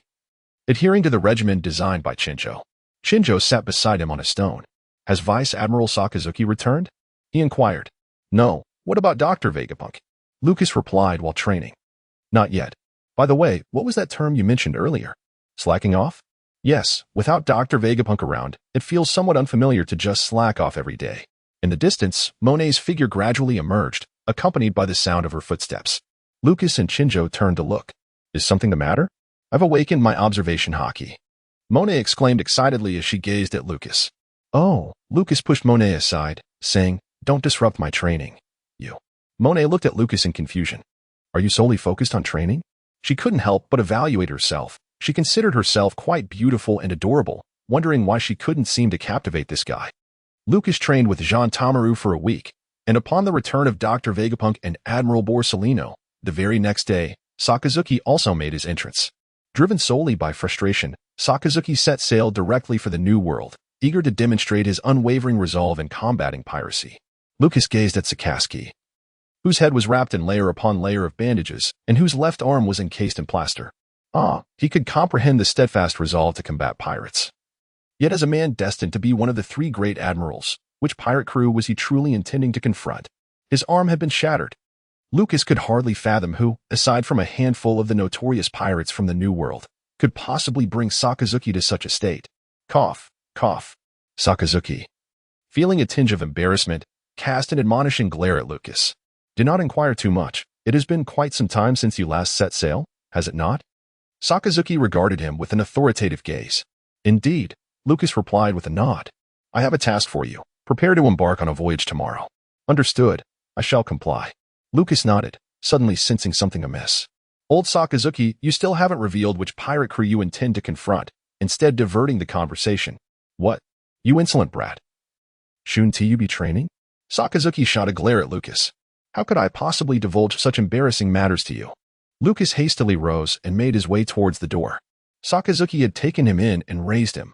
adhering to the regimen designed by Shinjo. Shinjo sat beside him on a stone. Has Vice Admiral Sakazuki returned? He inquired. No. What about Dr. Vegapunk? Lucas replied while training. Not yet. By the way, what was that term you mentioned earlier? Slacking off? Yes, without Dr. Vegapunk around, it feels somewhat unfamiliar to just slack off every day. In the distance, Monet's figure gradually emerged, accompanied by the sound of her footsteps. Lucas and Shinjo turned to look. Is something the matter? I've awakened my Observation Haki. Monet exclaimed excitedly as she gazed at Lucas. Oh, Lucas pushed Monet aside, saying, Don't disrupt my training. You. Monet looked at Lucas in confusion. Are you solely focused on training? She couldn't help but evaluate herself. She considered herself quite beautiful and adorable, wondering why she couldn't seem to captivate this guy. Lucas trained with Jean Tamaru for a week, and upon the return of Dr. Vegapunk and Admiral Borsellino, the very next day, Sakazuki also made his entrance. Driven solely by frustration, Sakazuki set sail directly for the New World, eager to demonstrate his unwavering resolve in combating piracy. Lucas gazed at Sakazuki, whose head was wrapped in layer upon layer of bandages, and whose left arm was encased in plaster. He could comprehend the steadfast resolve to combat pirates. Yet as a man destined to be one of the three great admirals, which pirate crew was he truly intending to confront? His arm had been shattered. Lucas could hardly fathom who, aside from a handful of the notorious pirates from the New World, could possibly bring Sakazuki to such a state. Cough, cough. Sakazuki, feeling a tinge of embarrassment, cast an admonishing glare at Lucas. Do not inquire too much. It has been quite some time since you last set sail, has it not? Sakazuki regarded him with an authoritative gaze. Indeed, Lucas replied with a nod. I have a task for you. Prepare to embark on a voyage tomorrow. Understood. I shall comply. Lucas nodded, suddenly sensing something amiss. Old Sakazuki, you still haven't revealed which pirate crew you intend to confront, instead diverting the conversation. What? You insolent brat. Shouldn't you be training? Sakazuki shot a glare at Lucas. How could I possibly divulge such embarrassing matters to you? Lucas hastily rose and made his way towards the door. Sakazuki had taken him in and raised him,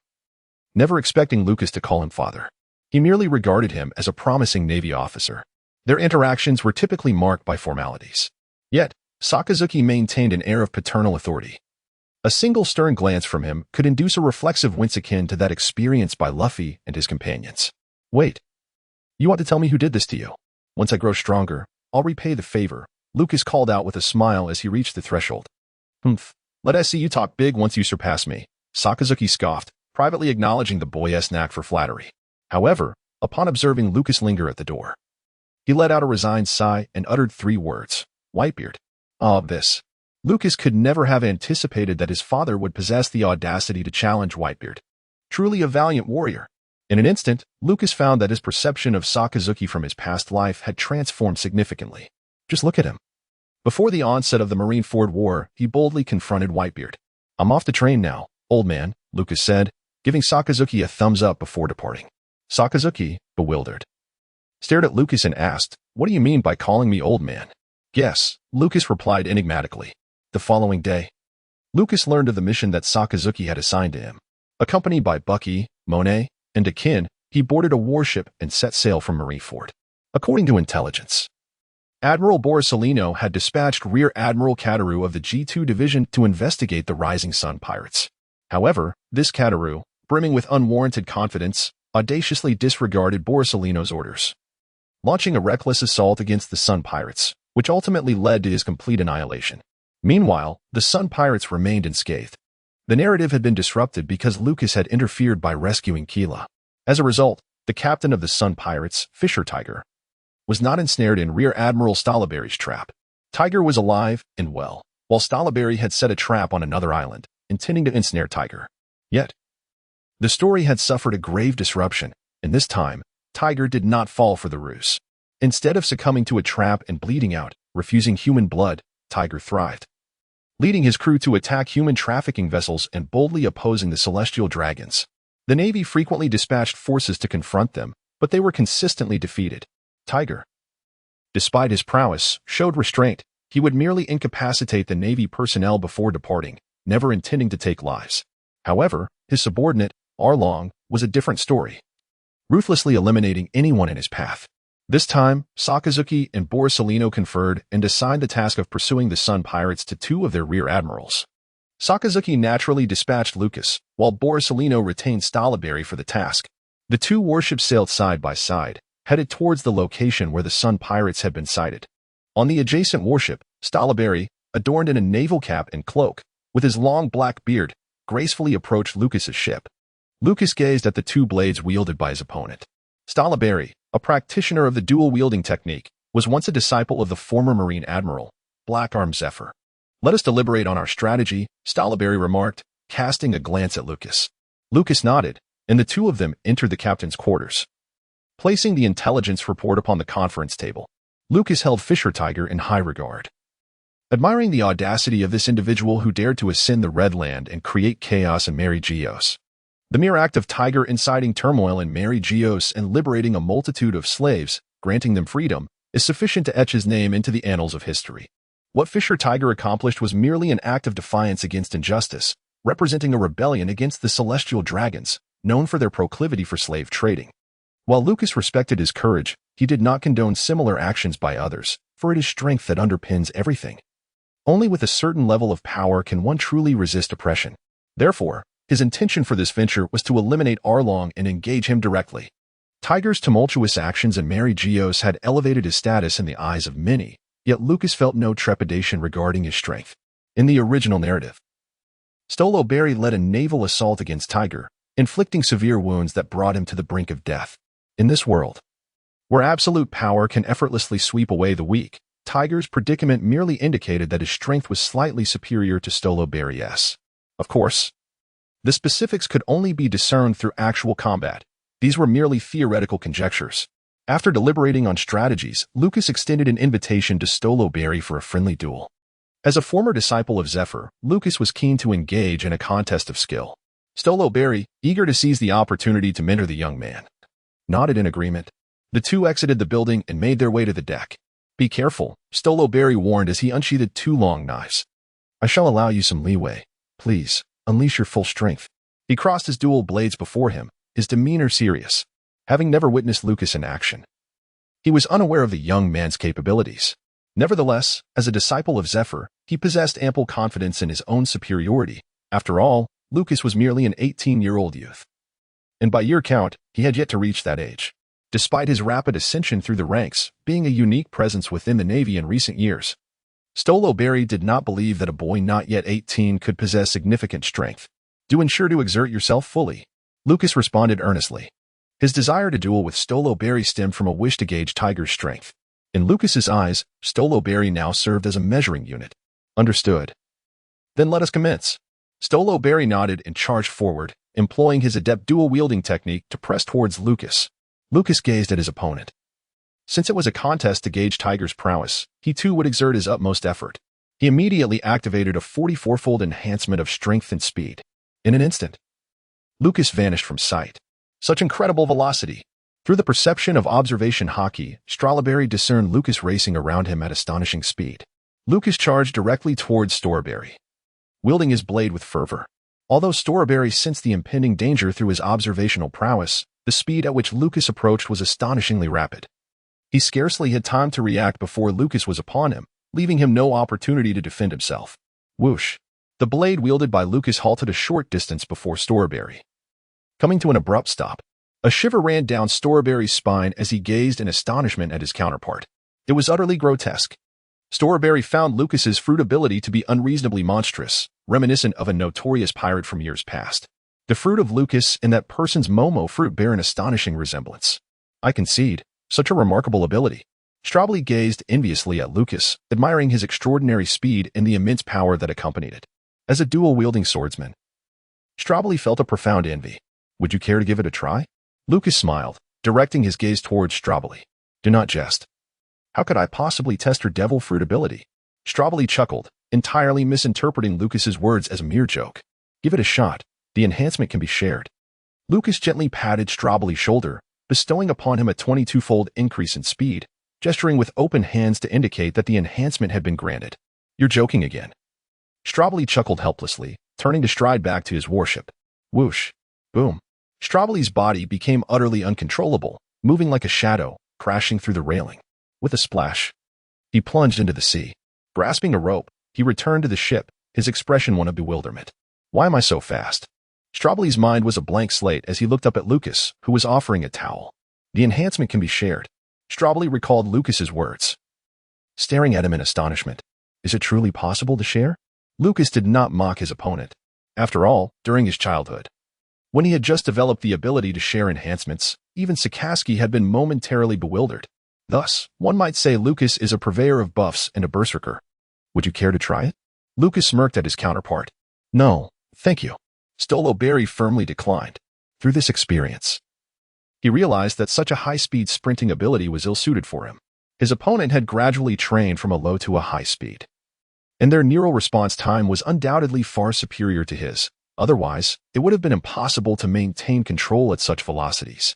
never expecting Lucas to call him father. He merely regarded him as a promising Navy officer. Their interactions were typically marked by formalities. Yet, Sakazuki maintained an air of paternal authority. A single stern glance from him could induce a reflexive wince akin to that experienced by Luffy and his companions. Wait. You ought to tell me who did this to you. Once I grow stronger, I'll repay the favor, Lucas called out with a smile as he reached the threshold. Humph. Let us see you talk big once you surpass me, Sakazuki scoffed, privately acknowledging the boy's knack for flattery. However, upon observing Lucas linger at the door, he let out a resigned sigh and uttered 3 words. Whitebeard. This. Lucas could never have anticipated that his father would possess the audacity to challenge Whitebeard. Truly a valiant warrior. In an instant, Lucas found that his perception of Sakazuki from his past life had transformed significantly. Just look at him. Before the onset of the Marineford War, he boldly confronted Whitebeard. I'm off the train now, old man, Lucas said, giving Sakazuki a thumbs up before departing. Sakazuki, bewildered, stared at Lucas and asked, What do you mean by calling me old man? Yes, Lucas replied enigmatically. The following day, Lucas learned of the mission that Sakazuki had assigned to him. Accompanied by Bucky, Monet, and Akin, he boarded a warship and set sail from Marineford. According to intelligence, Admiral Borsalino had dispatched Rear Admiral Kataru of the G2 Division to investigate the Rising Sun pirates. However, this Kataru, brimming with unwarranted confidence, audaciously disregarded Borsalino's orders, launching a reckless assault against the Sun pirates, which ultimately led to his complete annihilation. Meanwhile, the Sun pirates remained unscathed. The narrative had been disrupted because Lucas had interfered by rescuing Kila. As a result, the captain of the Sun pirates, Fisher Tiger, was not ensnared in Rear Admiral Stalaberry's trap. Tiger was alive and well, while Stalaberry had set a trap on another island, intending to ensnare Tiger. Yet, the story had suffered a grave disruption, and this time, Tiger did not fall for the ruse. Instead of succumbing to a trap and bleeding out, refusing human blood, Tiger thrived, leading his crew to attack human trafficking vessels and boldly opposing the celestial dragons. The Navy frequently dispatched forces to confront them, but they were consistently defeated. Tiger, despite his prowess, showed restraint. He would merely incapacitate the Navy personnel before departing, never intending to take lives. However, his subordinate, Arlong, was a different story, ruthlessly eliminating anyone in his path. This time, Sakazuki and Borsalino conferred and assigned the task of pursuing the Sun pirates to 2 of their rear admirals. Sakazuki naturally dispatched Lucas, while Borsalino retained Stalaberry for the task. The 2 warships sailed side by side, headed towards the location where the Sun pirates had been sighted. On the adjacent warship, Stalaberry, adorned in a naval cap and cloak, with his long black beard, gracefully approached Lucas's ship. Lucas gazed at the 2 blades wielded by his opponent. Stalaberry, a practitioner of the dual-wielding technique, was once a disciple of the former Marine Admiral, Black Arm Zephyr. Let us deliberate on our strategy, Stalaberry remarked, casting a glance at Lucas. Lucas nodded, and the 2 of them entered the captain's quarters. Placing the intelligence report upon the conference table, Lucas held Fisher Tiger in high regard, admiring the audacity of this individual who dared to ascend the Red Land and create chaos in Mary Geos. The mere act of Tiger inciting turmoil in Mary Geos and liberating a multitude of slaves, granting them freedom, is sufficient to etch his name into the annals of history. What Fisher Tiger accomplished was merely an act of defiance against injustice, representing a rebellion against the celestial dragons, known for their proclivity for slave trading. While Lucas respected his courage, he did not condone similar actions by others, for it is strength that underpins everything. Only with a certain level of power can one truly resist oppression. Therefore, his intention for this venture was to eliminate Arlong and engage him directly. Tiger's tumultuous actions in Mary Geos had elevated his status in the eyes of many, yet Lucas felt no trepidation regarding his strength. In the original narrative, Stalaberry led a naval assault against Tiger, inflicting severe wounds that brought him to the brink of death. In this world, Where absolute power can effortlessly sweep away the weak, Tiger's predicament merely indicated that his strength was slightly superior to Stolo Berry's. Of course, the specifics could only be discerned through actual combat. These were merely theoretical conjectures. After deliberating on strategies, Lucas extended an invitation to Stolo Berry for a friendly duel. As a former disciple of Zephyr, Lucas was keen to engage in a contest of skill. Stolo Berry, eager to seize the opportunity to mentor the young man, nodded in agreement. The two exited the building and made their way to the deck. "Be careful," Stolo Berry warned as he unsheathed two long knives. "I shall allow you some leeway. Please, unleash your full strength." He crossed his dual blades before him, his demeanor serious. Having never witnessed Lucas in action, he was unaware of the young man's capabilities. Nevertheless, as a disciple of Zephyr, he possessed ample confidence in his own superiority. After all, Lucas was merely an 18-year-old youth. And by year count, he had yet to reach that age. Despite his rapid ascension through the ranks, being a unique presence within the Navy in recent years, Stolo Berry did not believe that a boy not yet 18 could possess significant strength. "Do ensure to exert yourself fully," Lucas responded earnestly. His desire to duel with Stolo Berry stemmed from a wish to gauge Tiger's strength. In Lucas's eyes, Stolo Berry now served as a measuring unit. "Understood. Then let us commence." Stolo Berry nodded and charged forward, employing his adept dual-wielding technique to press towards Lucas. Lucas gazed at his opponent. Since it was a contest to gauge Tiger's prowess, he too would exert his utmost effort. He immediately activated a 44-fold enhancement of strength and speed. In an instant, Lucas vanished from sight. Such incredible velocity! Through the perception of Observation Haki, Strawberry discerned Lucas racing around him at astonishing speed. Lucas charged directly towards Strawberry, wielding his blade with fervor. Although Strawberry sensed the impending danger through his observational prowess, the speed at which Lucas approached was astonishingly rapid. He scarcely had time to react before Lucas was upon him, leaving him no opportunity to defend himself. Whoosh! The blade wielded by Lucas halted a short distance before Strawberry, coming to an abrupt stop. A shiver ran down Strawberry's spine as he gazed in astonishment at his counterpart. It was utterly grotesque. Strawberry found Lucas's fruit ability to be unreasonably monstrous, reminiscent of a notorious pirate from years past. The fruit of Lucas and that person's Momo fruit bear an astonishing resemblance. I concede, such a remarkable ability. Strawberry gazed enviously at Lucas, admiring his extraordinary speed and the immense power that accompanied it. As a dual-wielding swordsman, Strawberry felt a profound envy. "Would you care to give it a try?" Lucas smiled, directing his gaze towards Strawberry. "Do not jest. How could I possibly test her devil fruit ability?" Strawberry chuckled, entirely misinterpreting Lucas's words as a mere joke. "Give it a shot. The enhancement can be shared." Lucas gently patted Strawberry's shoulder, bestowing upon him a 22-fold increase in speed, gesturing with open hands to indicate that the enhancement had been granted. "You're joking again." Strawberry chuckled helplessly, turning to stride back to his warship. Whoosh! Boom! Strawberry's body became utterly uncontrollable, moving like a shadow, crashing through the railing. With a splash, he plunged into the sea. Grasping a rope, he returned to the ship, his expression one of bewilderment. "Why am I so fast?" Strawberry's mind was a blank slate as he looked up at Lucas, who was offering a towel. "The enhancement can be shared." Strawberry recalled Lucas's words, staring at him in astonishment. Is it truly possible to share? Lucas did not mock his opponent. After all, during his childhood, when he had just developed the ability to share enhancements, even Sakaski had been momentarily bewildered. Thus, one might say Lucas is a purveyor of buffs and a berserker. "Would you care to try it?" Lucas smirked at his counterpart. "No, thank you." Stolo Berry firmly declined. Through this experience, he realized that such a high-speed sprinting ability was ill-suited for him. His opponent had gradually trained from a low to a high speed, and their neural response time was undoubtedly far superior to his. Otherwise, it would have been impossible to maintain control at such velocities.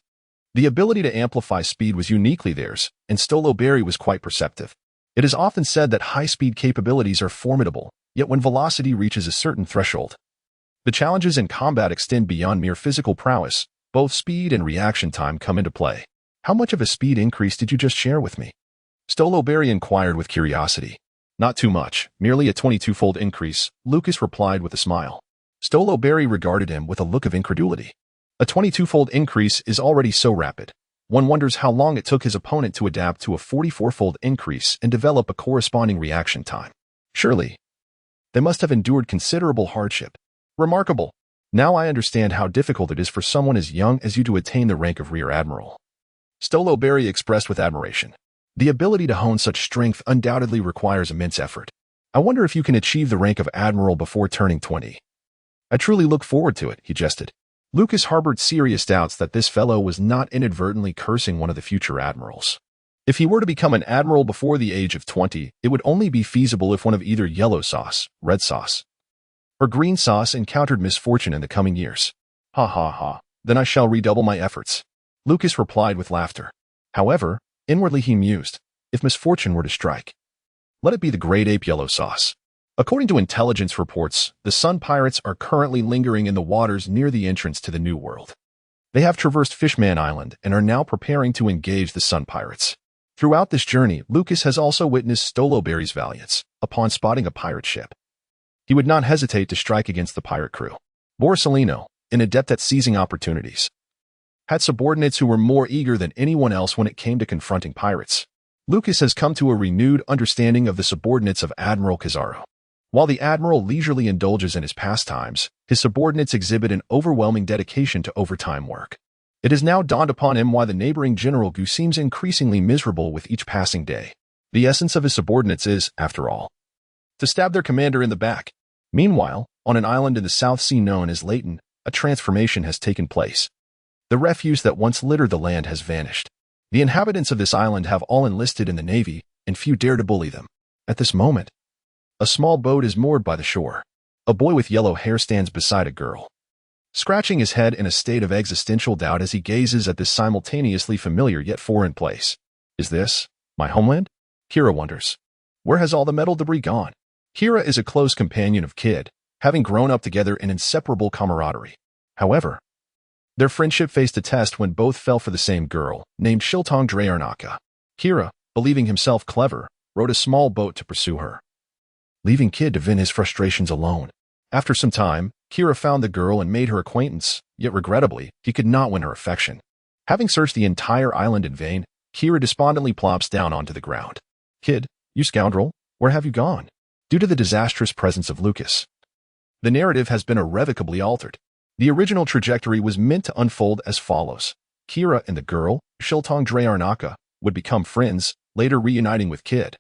The ability to amplify speed was uniquely theirs, and Stolo Berry was quite perceptive. It is often said that high-speed capabilities are formidable, yet when velocity reaches a certain threshold, the challenges in combat extend beyond mere physical prowess. Both speed and reaction time come into play. "How much of a speed increase did you just share with me?" Stolo Berry inquired with curiosity. "Not too much, merely a 22-fold increase," Lucas replied with a smile. Stolo Berry regarded him with a look of incredulity. A 22-fold increase is already so rapid. One wonders how long it took his opponent to adapt to a 44-fold increase and develop a corresponding reaction time. Surely, they must have endured considerable hardship. "Remarkable. Now I understand how difficult it is for someone as young as you to attain the rank of Rear Admiral." Stoloberry expressed with admiration. The ability to hone such strength undoubtedly requires immense effort. I wonder if you can achieve the rank of admiral before turning 20. I truly look forward to it, he jested. Lucas harbored serious doubts that this fellow was not inadvertently cursing one of the future admirals. If he were to become an admiral before the age of 20, it would only be feasible if one of either yellow sauce, red sauce, or green sauce encountered misfortune in the coming years. Ha ha ha, then I shall redouble my efforts. Lucas replied with laughter. However, inwardly he mused, if misfortune were to strike, let it be the great ape yellow sauce. According to intelligence reports, the Sun Pirates are currently lingering in the waters near the entrance to the New World. They have traversed Fishman Island and are now preparing to engage the Sun Pirates. Throughout this journey, Lucas has also witnessed Stoloberry's valiance. Upon spotting a pirate ship, he would not hesitate to strike against the pirate crew. Borsalino, an adept at seizing opportunities, had subordinates who were more eager than anyone else when it came to confronting pirates. Lucas has come to a renewed understanding of the subordinates of Admiral Kizaru. While the Admiral leisurely indulges in his pastimes, his subordinates exhibit an overwhelming dedication to overtime work. It has now dawned upon him why the neighboring General Gu seems increasingly miserable with each passing day. The essence of his subordinates is, after all, to stab their commander in the back. Meanwhile, on an island in the South Sea known as Leighton, a transformation has taken place. The refuse that once littered the land has vanished. The inhabitants of this island have all enlisted in the Navy, and few dare to bully them. At this moment, a small boat is moored by the shore. A boy with yellow hair stands beside a girl, scratching his head in a state of existential doubt as he gazes at this simultaneously familiar yet foreign place. Is this my homeland? Kira wonders. Where has all the metal debris gone? Kira is a close companion of Kid, having grown up together in inseparable camaraderie. However, their friendship faced a test when both fell for the same girl, named Shiltong Drearnaka. Kira, believing himself clever, rowed a small boat to pursue her, leaving Kid to vent his frustrations alone. After some time, Kira found the girl and made her acquaintance, yet regrettably, he could not win her affection. Having searched the entire island in vain, Kira despondently plops down onto the ground. Kid, you scoundrel, where have you gone? Due to the disastrous presence of Lucas, the narrative has been irrevocably altered. The original trajectory was meant to unfold as follows. Kira and the girl, Shiltong Drearnaka, would become friends, later reuniting with Kid,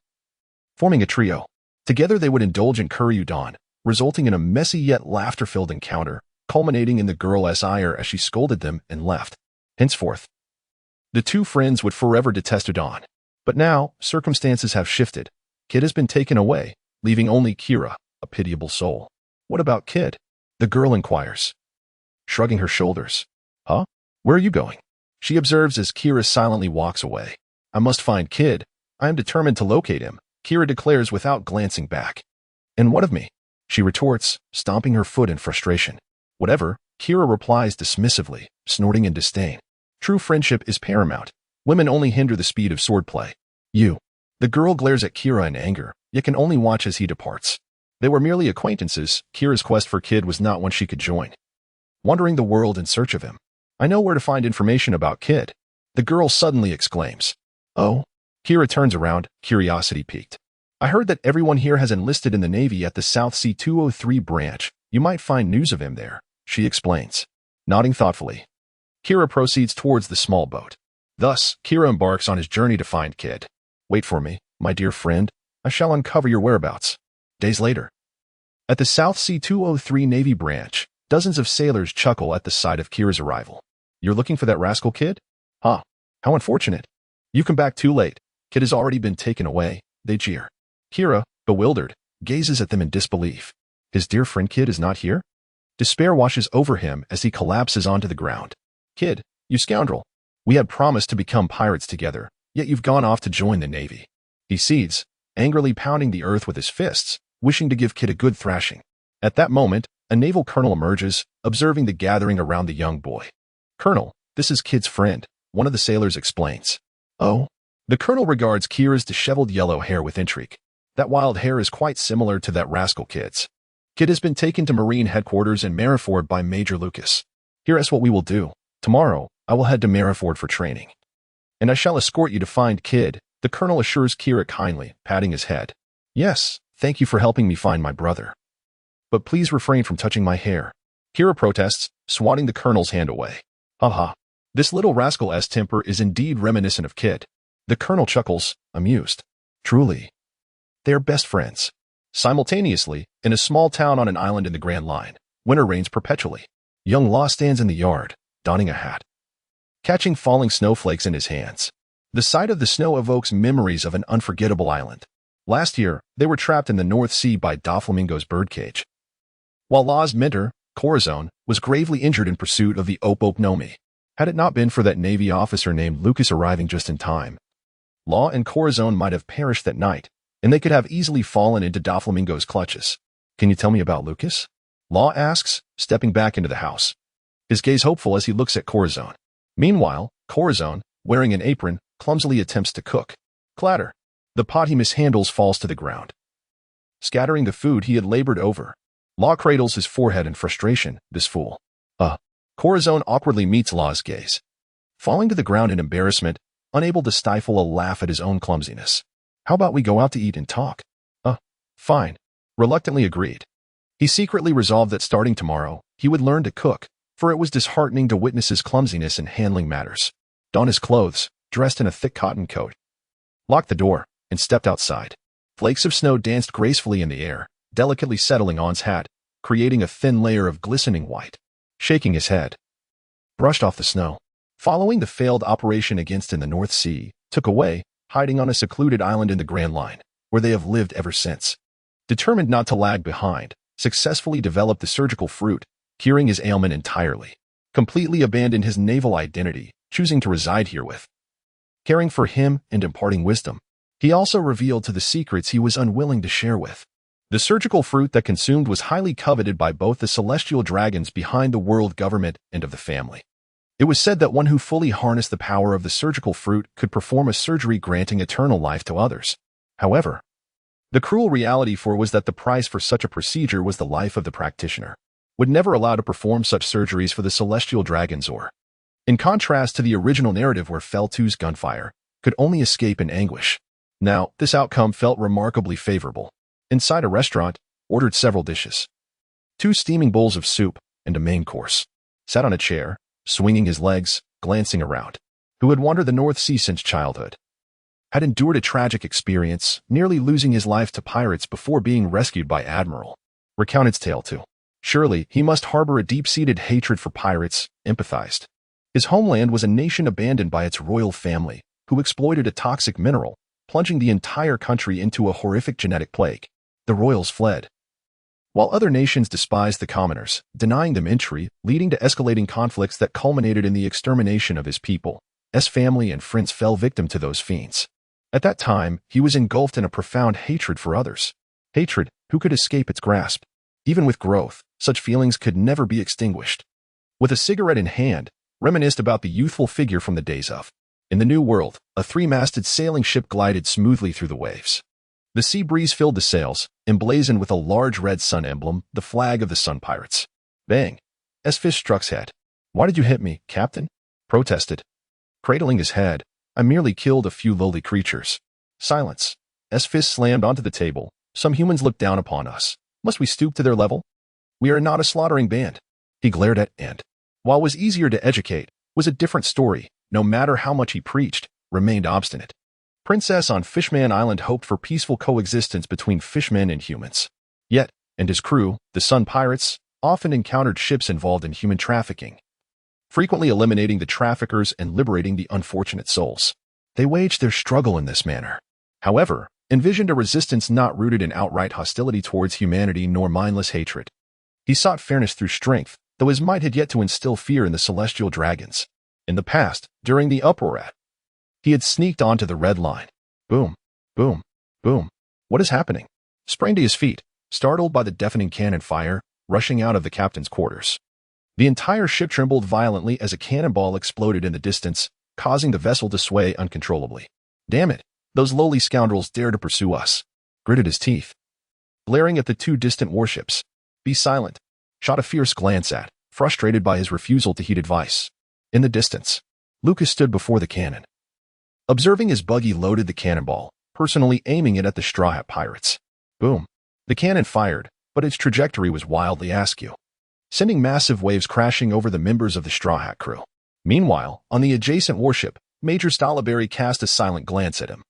forming a trio. Together they would indulge in curry udon, resulting in a messy yet laughter-filled encounter, culminating in the girl's ire as she scolded them and left. Henceforth, the two friends would forever detest udon. But now, circumstances have shifted. Kid has been taken away, leaving only Kira, a pitiable soul. What about Kid? The girl inquires, shrugging her shoulders. Huh? Where are you going? She observes as Kira silently walks away. I must find Kid. I am determined to locate him, Kira declares without glancing back. And what of me? She retorts, stomping her foot in frustration. Whatever, Kira replies dismissively, snorting in disdain. True friendship is paramount. Women only hinder the speed of swordplay. You. The girl glares at Kira in anger, yet can only watch as he departs. They were merely acquaintances. Kira's quest for Kid was not one she could join. Wandering the world in search of him. I know where to find information about Kid. The girl suddenly exclaims. Oh? Kira turns around, curiosity piqued. I heard that everyone here has enlisted in the Navy at the South Sea 203 branch. You might find news of him there, she explains. Nodding thoughtfully, Kira proceeds towards the small boat. Thus, Kira embarks on his journey to find Kid. Wait for me, my dear friend. I shall uncover your whereabouts. Days later. At the South Sea 203 Navy branch, dozens of sailors chuckle at the sight of Kira's arrival. You're looking for that rascal Kid? Huh. How unfortunate. You come back too late. Kid has already been taken away, they jeer. Kira, bewildered, gazes at them in disbelief. His dear friend Kid is not here? Despair washes over him as he collapses onto the ground. Kid, you scoundrel. We had promised to become pirates together, yet you've gone off to join the Navy. He seethes, angrily pounding the earth with his fists, wishing to give Kid a good thrashing. At that moment, a naval colonel emerges, observing the gathering around the young boy. Colonel, this is Kid's friend, one of the sailors explains. Oh? The colonel regards Kira's disheveled yellow hair with intrigue. That wild hair is quite similar to that rascal Kid's. Kid has been taken to Marine headquarters in Marineford by Major Lucas. Here's what we will do. Tomorrow, I will head to Marineford for training. And I shall escort you to find Kid, the colonel assures Kira kindly, patting his head. Yes, thank you for helping me find my brother. But please refrain from touching my hair. Kira protests, swatting the colonel's hand away. Haha. This little rascal's temper is indeed reminiscent of Kid. The colonel chuckles, amused. Truly. They are best friends. Simultaneously, in a small town on an island in the Grand Line, winter reigns perpetually. Young Law stands in the yard, donning a hat, catching falling snowflakes in his hands. The sight of the snow evokes memories of an unforgettable island. Last year, they were trapped in the North Sea by Doflamingo's birdcage, while Law's mentor, Corazon, was gravely injured in pursuit of the Nomi. Had it not been for that Navy officer named Lucas arriving just in time, Law and Corazon might have perished that night, and they could have easily fallen into Doflamingo's clutches. Can you tell me about Lucas? Law asks, stepping back into the house, his gaze hopeful as he looks at Corazon. Meanwhile, Corazon, wearing an apron, clumsily attempts to cook. Clatter. The pot he mishandles falls to the ground, scattering the food he had labored over. Law cradles his forehead in frustration. This fool. Corazon awkwardly meets Law's gaze, falling to the ground in embarrassment, unable to stifle a laugh at his own clumsiness. How about we go out to eat and talk? Fine. Reluctantly agreed. He secretly resolved that starting tomorrow, he would learn to cook, for it was disheartening to witness his clumsiness in handling matters. Donned his clothes, dressed in a thick cotton coat, locked the door, and stepped outside. Flakes of snow danced gracefully in the air, delicately settling on his hat, creating a thin layer of glistening white. Shaking his head, brushed off the snow. Following the failed operation against in the North Sea, took away, hiding on a secluded island in the Grand Line, where they have lived ever since. Determined not to lag behind, successfully developed the surgical fruit, curing his ailment entirely. Completely abandoned his naval identity, choosing to reside herewith, caring for him and imparting wisdom. He also revealed to the secrets he was unwilling to share with. The surgical fruit that consumed was highly coveted by both the celestial dragons behind the world government and of the family. It was said that one who fully harnessed the power of the surgical fruit could perform a surgery granting eternal life to others. However, the cruel reality was that the price for such a procedure was the life of the practitioner, would never allow to perform such surgeries for the celestial dragons or, in contrast to the original narrative where Feltu's gunfire could only escape in anguish. Now, this outcome felt remarkably favorable. Inside a restaurant, ordered several dishes, 2 steaming bowls of soup, and a main course. Sat on a chair, swinging his legs, glancing around. Who had wandered the North Sea since childhood. Had endured a tragic experience, nearly losing his life to pirates before being rescued by Admiral. Recounted its tale too. Surely, he must harbor a deep-seated hatred for pirates, empathized. His homeland was a nation abandoned by its royal family, who exploited a toxic mineral, plunging the entire country into a horrific genetic plague. The royals fled, while other nations despised the commoners, denying them entry, leading to escalating conflicts that culminated in the extermination of his people. His family and friends fell victim to those fiends. At that time, he was engulfed in a profound hatred for others. Hatred, who could escape its grasp? Even with growth, such feelings could never be extinguished. With a cigarette in hand, reminisced about the youthful figure from the days of. In the New World, a 3-masted sailing ship glided smoothly through the waves. The sea breeze filled the sails, emblazoned with a large red sun emblem, the flag of the Sun Pirates. Bang! As Fish struck his head. Why did you hit me, Captain? Protested. Cradling his head, I merely killed a few lowly creatures. Silence. As Fish slammed onto the table, some humans looked down upon us. Must we stoop to their level? We are not a slaughtering band. He glared at and, while it was easier to educate, was a different story, no matter how much he preached, remained obstinate. Princess on Fishman Island hoped for peaceful coexistence between fishmen and humans. Yet, and his crew, the Sun Pirates, often encountered ships involved in human trafficking, frequently eliminating the traffickers and liberating the unfortunate souls. They waged their struggle in this manner. However, envisioned a resistance not rooted in outright hostility towards humanity nor mindless hatred. He sought fairness through strength, though his might had yet to instill fear in the celestial dragons. In the past, during the uproar he had sneaked onto the red line. Boom, boom, boom. What is happening? Sprang to his feet, startled by the deafening cannon fire, rushing out of the captain's quarters. The entire ship trembled violently as a cannonball exploded in the distance, causing the vessel to sway uncontrollably. Damn it, those lowly scoundrels dare to pursue us. Gritted his teeth, glaring at the 2 distant warships. Be silent. Shot a fierce glance at, frustrated by his refusal to heed advice. In the distance, Lucas stood before the cannon. Observing his buggy loaded the cannonball, personally aiming it at the Straw Hat Pirates. Boom. The cannon fired, but its trajectory was wildly askew, sending massive waves crashing over the members of the Straw Hat crew. Meanwhile, on the adjacent warship, Major Stalaberry cast a silent glance at him.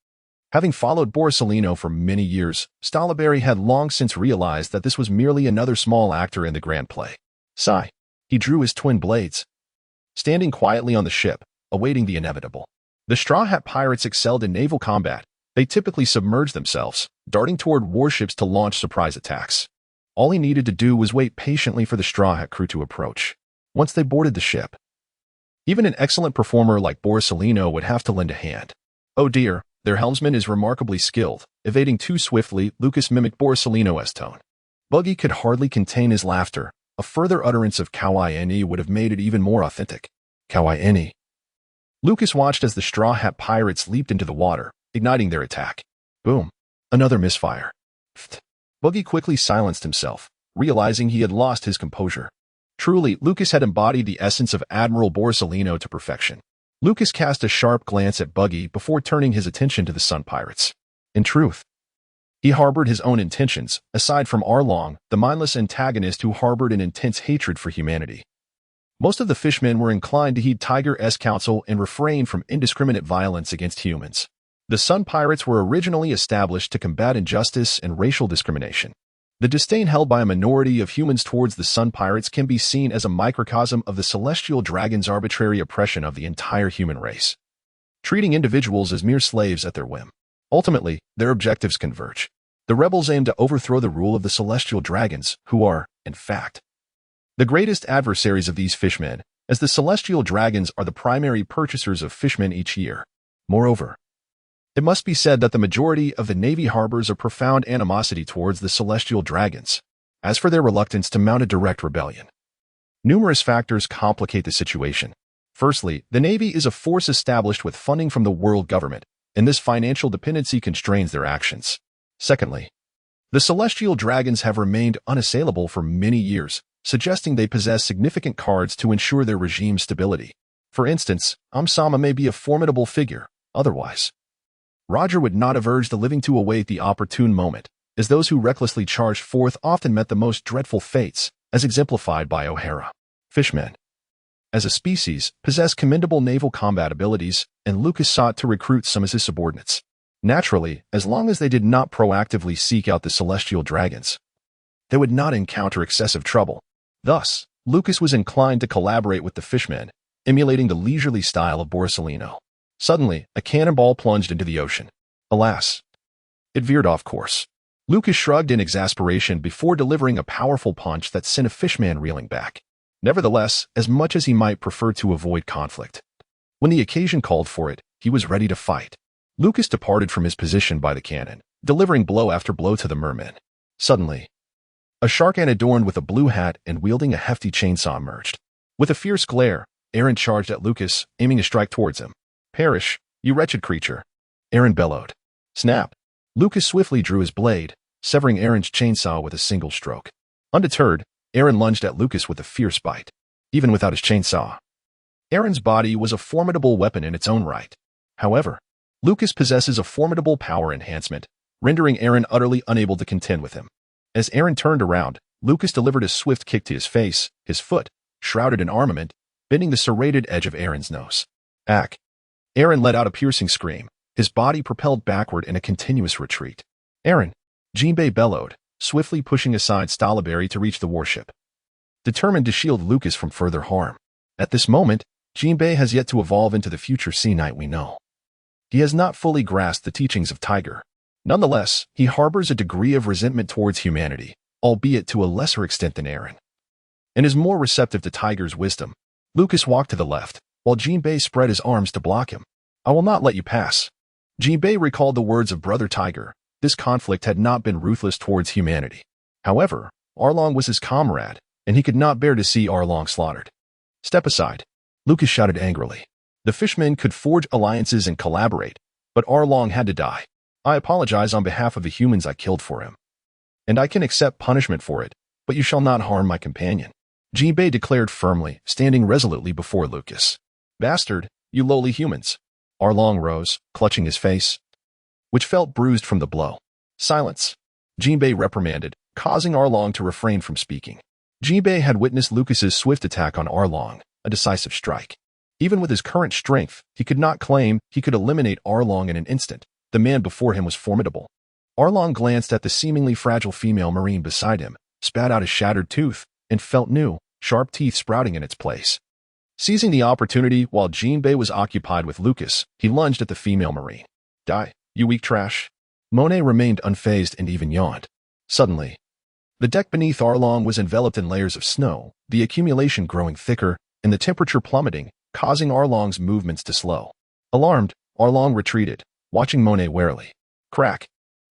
Having followed Borsalino for many years, Stalaberry had long since realized that this was merely another small actor in the grand play. Sigh. He drew his twin blades, standing quietly on the ship, awaiting the inevitable. The Straw Hat pirates excelled in naval combat. They typically submerged themselves, darting toward warships to launch surprise attacks. All he needed to do was wait patiently for the Straw Hat crew to approach. Once they boarded the ship, even an excellent performer like Borsalino would have to lend a hand. Oh dear, their helmsman is remarkably skilled. Evading too swiftly, Lucas mimicked Borsalino's tone. Buggy could hardly contain his laughter. A further utterance of Kawaii would have made it even more authentic. Kawaii. Lucas watched as the Straw Hat pirates leaped into the water, igniting their attack. Boom. Another misfire. Pfft. Buggy quickly silenced himself, realizing he had lost his composure. Truly, Lucas had embodied the essence of Admiral Borsalino to perfection. Lucas cast a sharp glance at Buggy before turning his attention to the Sun Pirates. In truth, he harbored his own intentions, aside from Arlong, the mindless antagonist who harbored an intense hatred for humanity. Most of the fishmen were inclined to heed Tiger's counsel and refrain from indiscriminate violence against humans. The Sun Pirates were originally established to combat injustice and racial discrimination. The disdain held by a minority of humans towards the Sun Pirates can be seen as a microcosm of the Celestial Dragon's arbitrary oppression of the entire human race, treating individuals as mere slaves at their whim. Ultimately, their objectives converge. The rebels aim to overthrow the rule of the Celestial Dragons, who are, in fact, the greatest adversaries of these fishmen, as the Celestial Dragons are the primary purchasers of fishmen each year. Moreover, it must be said that the majority of the Navy harbors a profound animosity towards the Celestial Dragons. As for their reluctance to mount a direct rebellion, numerous factors complicate the situation. Firstly, the Navy is a force established with funding from the world government, and this financial dependency constrains their actions. Secondly, the Celestial Dragons have remained unassailable for many years, suggesting they possess significant cards to ensure their regime's stability. For instance, Amsama may be a formidable figure. Otherwise, Roger would not have urged the living to await the opportune moment, as those who recklessly charged forth often met the most dreadful fates, as exemplified by O'Hara. Fishmen, as a species, possess commendable naval combat abilities, and Lucas sought to recruit some as his subordinates. Naturally, as long as they did not proactively seek out the Celestial Dragons, they would not encounter excessive trouble. Thus, Lucas was inclined to collaborate with the fishmen, emulating the leisurely style of Borsalino. Suddenly, a cannonball plunged into the ocean. Alas, it veered off course. Lucas shrugged in exasperation before delivering a powerful punch that sent a fishman reeling back. Nevertheless, as much as he might prefer to avoid conflict, when the occasion called for it, he was ready to fight. Lucas departed from his position by the cannon, delivering blow after blow to the mermen. Suddenly, a shark ant adorned with a blue hat and wielding a hefty chainsaw emerged. With a fierce glare, Aaron charged at Lucas, aiming a strike towards him. Perish, you wretched creature, Aaron bellowed. Snap! Lucas swiftly drew his blade, severing Aaron's chainsaw with a single stroke. Undeterred, Aaron lunged at Lucas with a fierce bite. Even without his chainsaw, Aaron's body was a formidable weapon in its own right. However, Lucas possesses a formidable power enhancement, rendering Aaron utterly unable to contend with him. As Aaron turned around, Lucas delivered a swift kick to his face, his foot, shrouded in armament, bending the serrated edge of Aaron's nose. Ack! Aaron let out a piercing scream, his body propelled backward in a continuous retreat. Aaron! Jinbei bellowed, swiftly pushing aside Stalaberry to reach the warship, determined to shield Lucas from further harm. At this moment, Jinbei has yet to evolve into the future Sea Knight we know. He has not fully grasped the teachings of Tiger. Nonetheless, he harbors a degree of resentment towards humanity, albeit to a lesser extent than Aaron, and is more receptive to Tiger's wisdom. Lucas walked to the left, while Jinbei spread his arms to block him. I will not let you pass. Jinbei recalled the words of Brother Tiger. This conflict had not been ruthless towards humanity. However, Arlong was his comrade, and he could not bear to see Arlong slaughtered. Step aside, Lucas shouted angrily. The fishmen could forge alliances and collaborate, but Arlong had to die. I apologize on behalf of the humans I killed for him, and I can accept punishment for it, but you shall not harm my companion, Jinbei declared firmly, standing resolutely before Lucas. Bastard, you lowly humans. Arlong rose, clutching his face, which felt bruised from the blow. Silence, Jinbei reprimanded, causing Arlong to refrain from speaking. Jinbei had witnessed Lucas's swift attack on Arlong, a decisive strike. Even with his current strength, he could not claim he could eliminate Arlong in an instant. The man before him was formidable. Arlong glanced at the seemingly fragile female Marine beside him, spat out a shattered tooth, and felt new, sharp teeth sprouting in its place. Seizing the opportunity while Jinbei was occupied with Lucas, he lunged at the female Marine. Die, you weak trash. Monet remained unfazed and even yawned. Suddenly, the deck beneath Arlong was enveloped in layers of snow, the accumulation growing thicker, and the temperature plummeting, causing Arlong's movements to slow. Alarmed, Arlong retreated, watching Monet warily. Crack.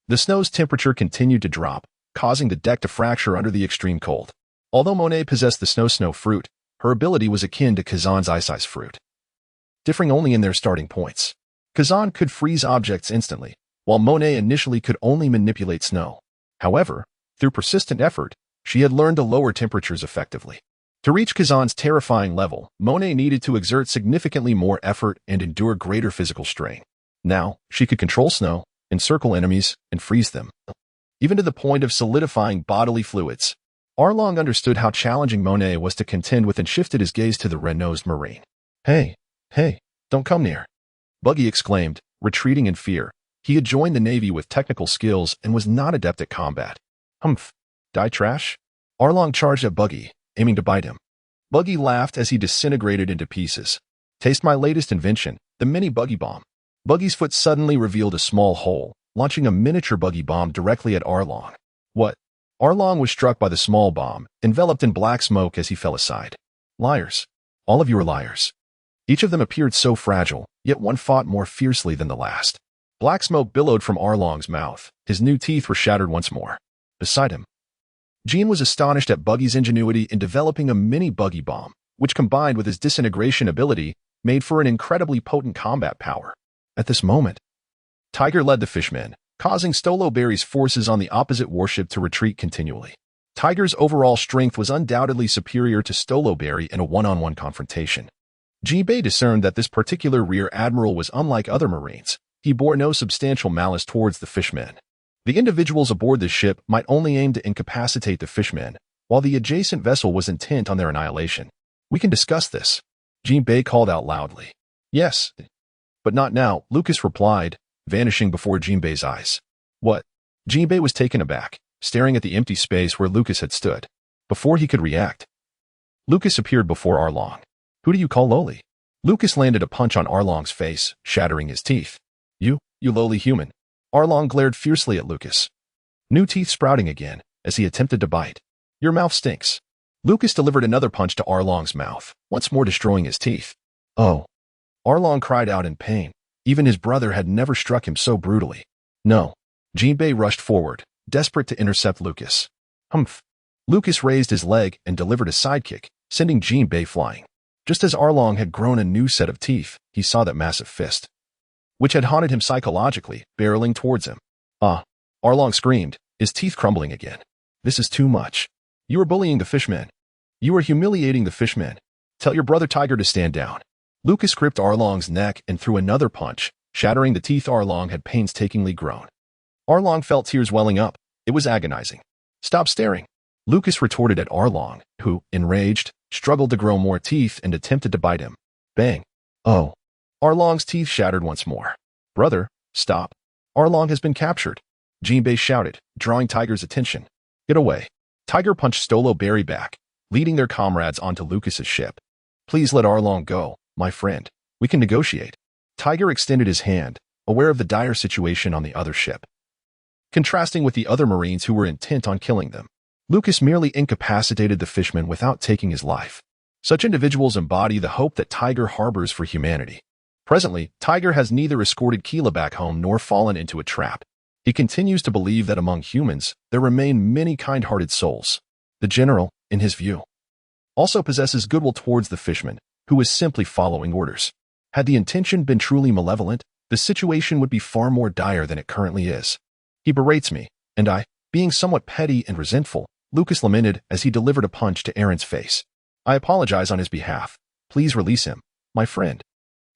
The snow's temperature continued to drop, causing the deck to fracture under the extreme cold. Although Monet possessed the snow fruit, her ability was akin to Kazan's ice fruit, differing only in their starting points. Kazan could freeze objects instantly, while Monet initially could only manipulate snow. However, through persistent effort, she had learned to lower temperatures effectively. To reach Kazan's terrifying level, Monet needed to exert significantly more effort and endure greater physical strain. Now, she could control snow, encircle enemies, and freeze them, even to the point of solidifying bodily fluids. Arlong understood how challenging Monet was to contend with and shifted his gaze to the red-nosed Marine. Hey, don't come near, Buggy exclaimed, retreating in fear. He had joined the Navy with technical skills and was not adept at combat. Humph, die trash? Arlong charged at Buggy, aiming to bite him. Buggy laughed as he disintegrated into pieces. Taste my latest invention, the mini Buggy Bomb. Buggy's foot suddenly revealed a small hole, launching a miniature Buggy Bomb directly at Arlong. What? Arlong was struck by the small bomb, enveloped in black smoke as he fell aside. Liars. All of you are liars. Each of them appeared so fragile, yet one fought more fiercely than the last. Black smoke billowed from Arlong's mouth. His new teeth were shattered once more. Beside him, Jean was astonished at Buggy's ingenuity in developing a mini Buggy Bomb, which combined with his disintegration ability, made for an incredibly potent combat power. At this moment, Tiger led the fishmen, causing Stoloberry's forces on the opposite warship to retreat continually. Tiger's overall strength was undoubtedly superior to Stoloberry in a one-on-one confrontation. Jinbei discerned that this particular rear admiral was unlike other Marines. He bore no substantial malice towards the fishmen. The individuals aboard the ship might only aim to incapacitate the fishmen, while the adjacent vessel was intent on their annihilation. We can discuss this, Jinbei called out loudly. Yes, but not now, Lucas replied, vanishing before Jinbei's eyes. What? Jinbei was taken aback, staring at the empty space where Lucas had stood. Before he could react, Lucas appeared before Arlong. Who do you call lowly? Lucas landed a punch on Arlong's face, shattering his teeth. You lowly human. Arlong glared fiercely at Lucas, new teeth sprouting again as he attempted to bite. Your mouth stinks. Lucas delivered another punch to Arlong's mouth, once more destroying his teeth. Oh. Arlong cried out in pain. Even his brother had never struck him so brutally. No. Jinbei rushed forward, desperate to intercept Lucas. Humph. Lucas raised his leg and delivered a sidekick, sending Jinbei flying. Just as Arlong had grown a new set of teeth, he saw that massive fist, which had haunted him psychologically, barreling towards him. Ah! Arlong screamed, his teeth crumbling again. This is too much. You are bullying the fishmen. You are humiliating the fishmen. Tell your brother Tiger to stand down. Lucas gripped Arlong's neck and threw another punch, shattering the teeth Arlong had painstakingly grown. Arlong felt tears welling up. It was agonizing. Stop staring. Lucas retorted at Arlong, who, enraged, struggled to grow more teeth and attempted to bite him. Bang. Oh. Arlong's teeth shattered once more. Brother, stop. Arlong has been captured. Jinbei shouted, drawing Tiger's attention. Get away. Tiger punched Stoloberry back, leading their comrades onto Lucas's ship. Please let Arlong go, my friend. We can negotiate. Tiger extended his hand, aware of the dire situation on the other ship. Contrasting with the other Marines who were intent on killing them, Lucas merely incapacitated the fishman without taking his life. Such individuals embody the hope that Tiger harbors for humanity. Presently, Tiger has neither escorted Keela back home nor fallen into a trap. He continues to believe that among humans, there remain many kind-hearted souls. The general, in his view, also possesses goodwill towards the fishman, who is simply following orders. Had the intention been truly malevolent, the situation would be far more dire than it currently is. He berates me, and I, being somewhat petty and resentful, Lucas lamented as he delivered a punch to Aaron's face. I apologize on his behalf. Please release him, my friend.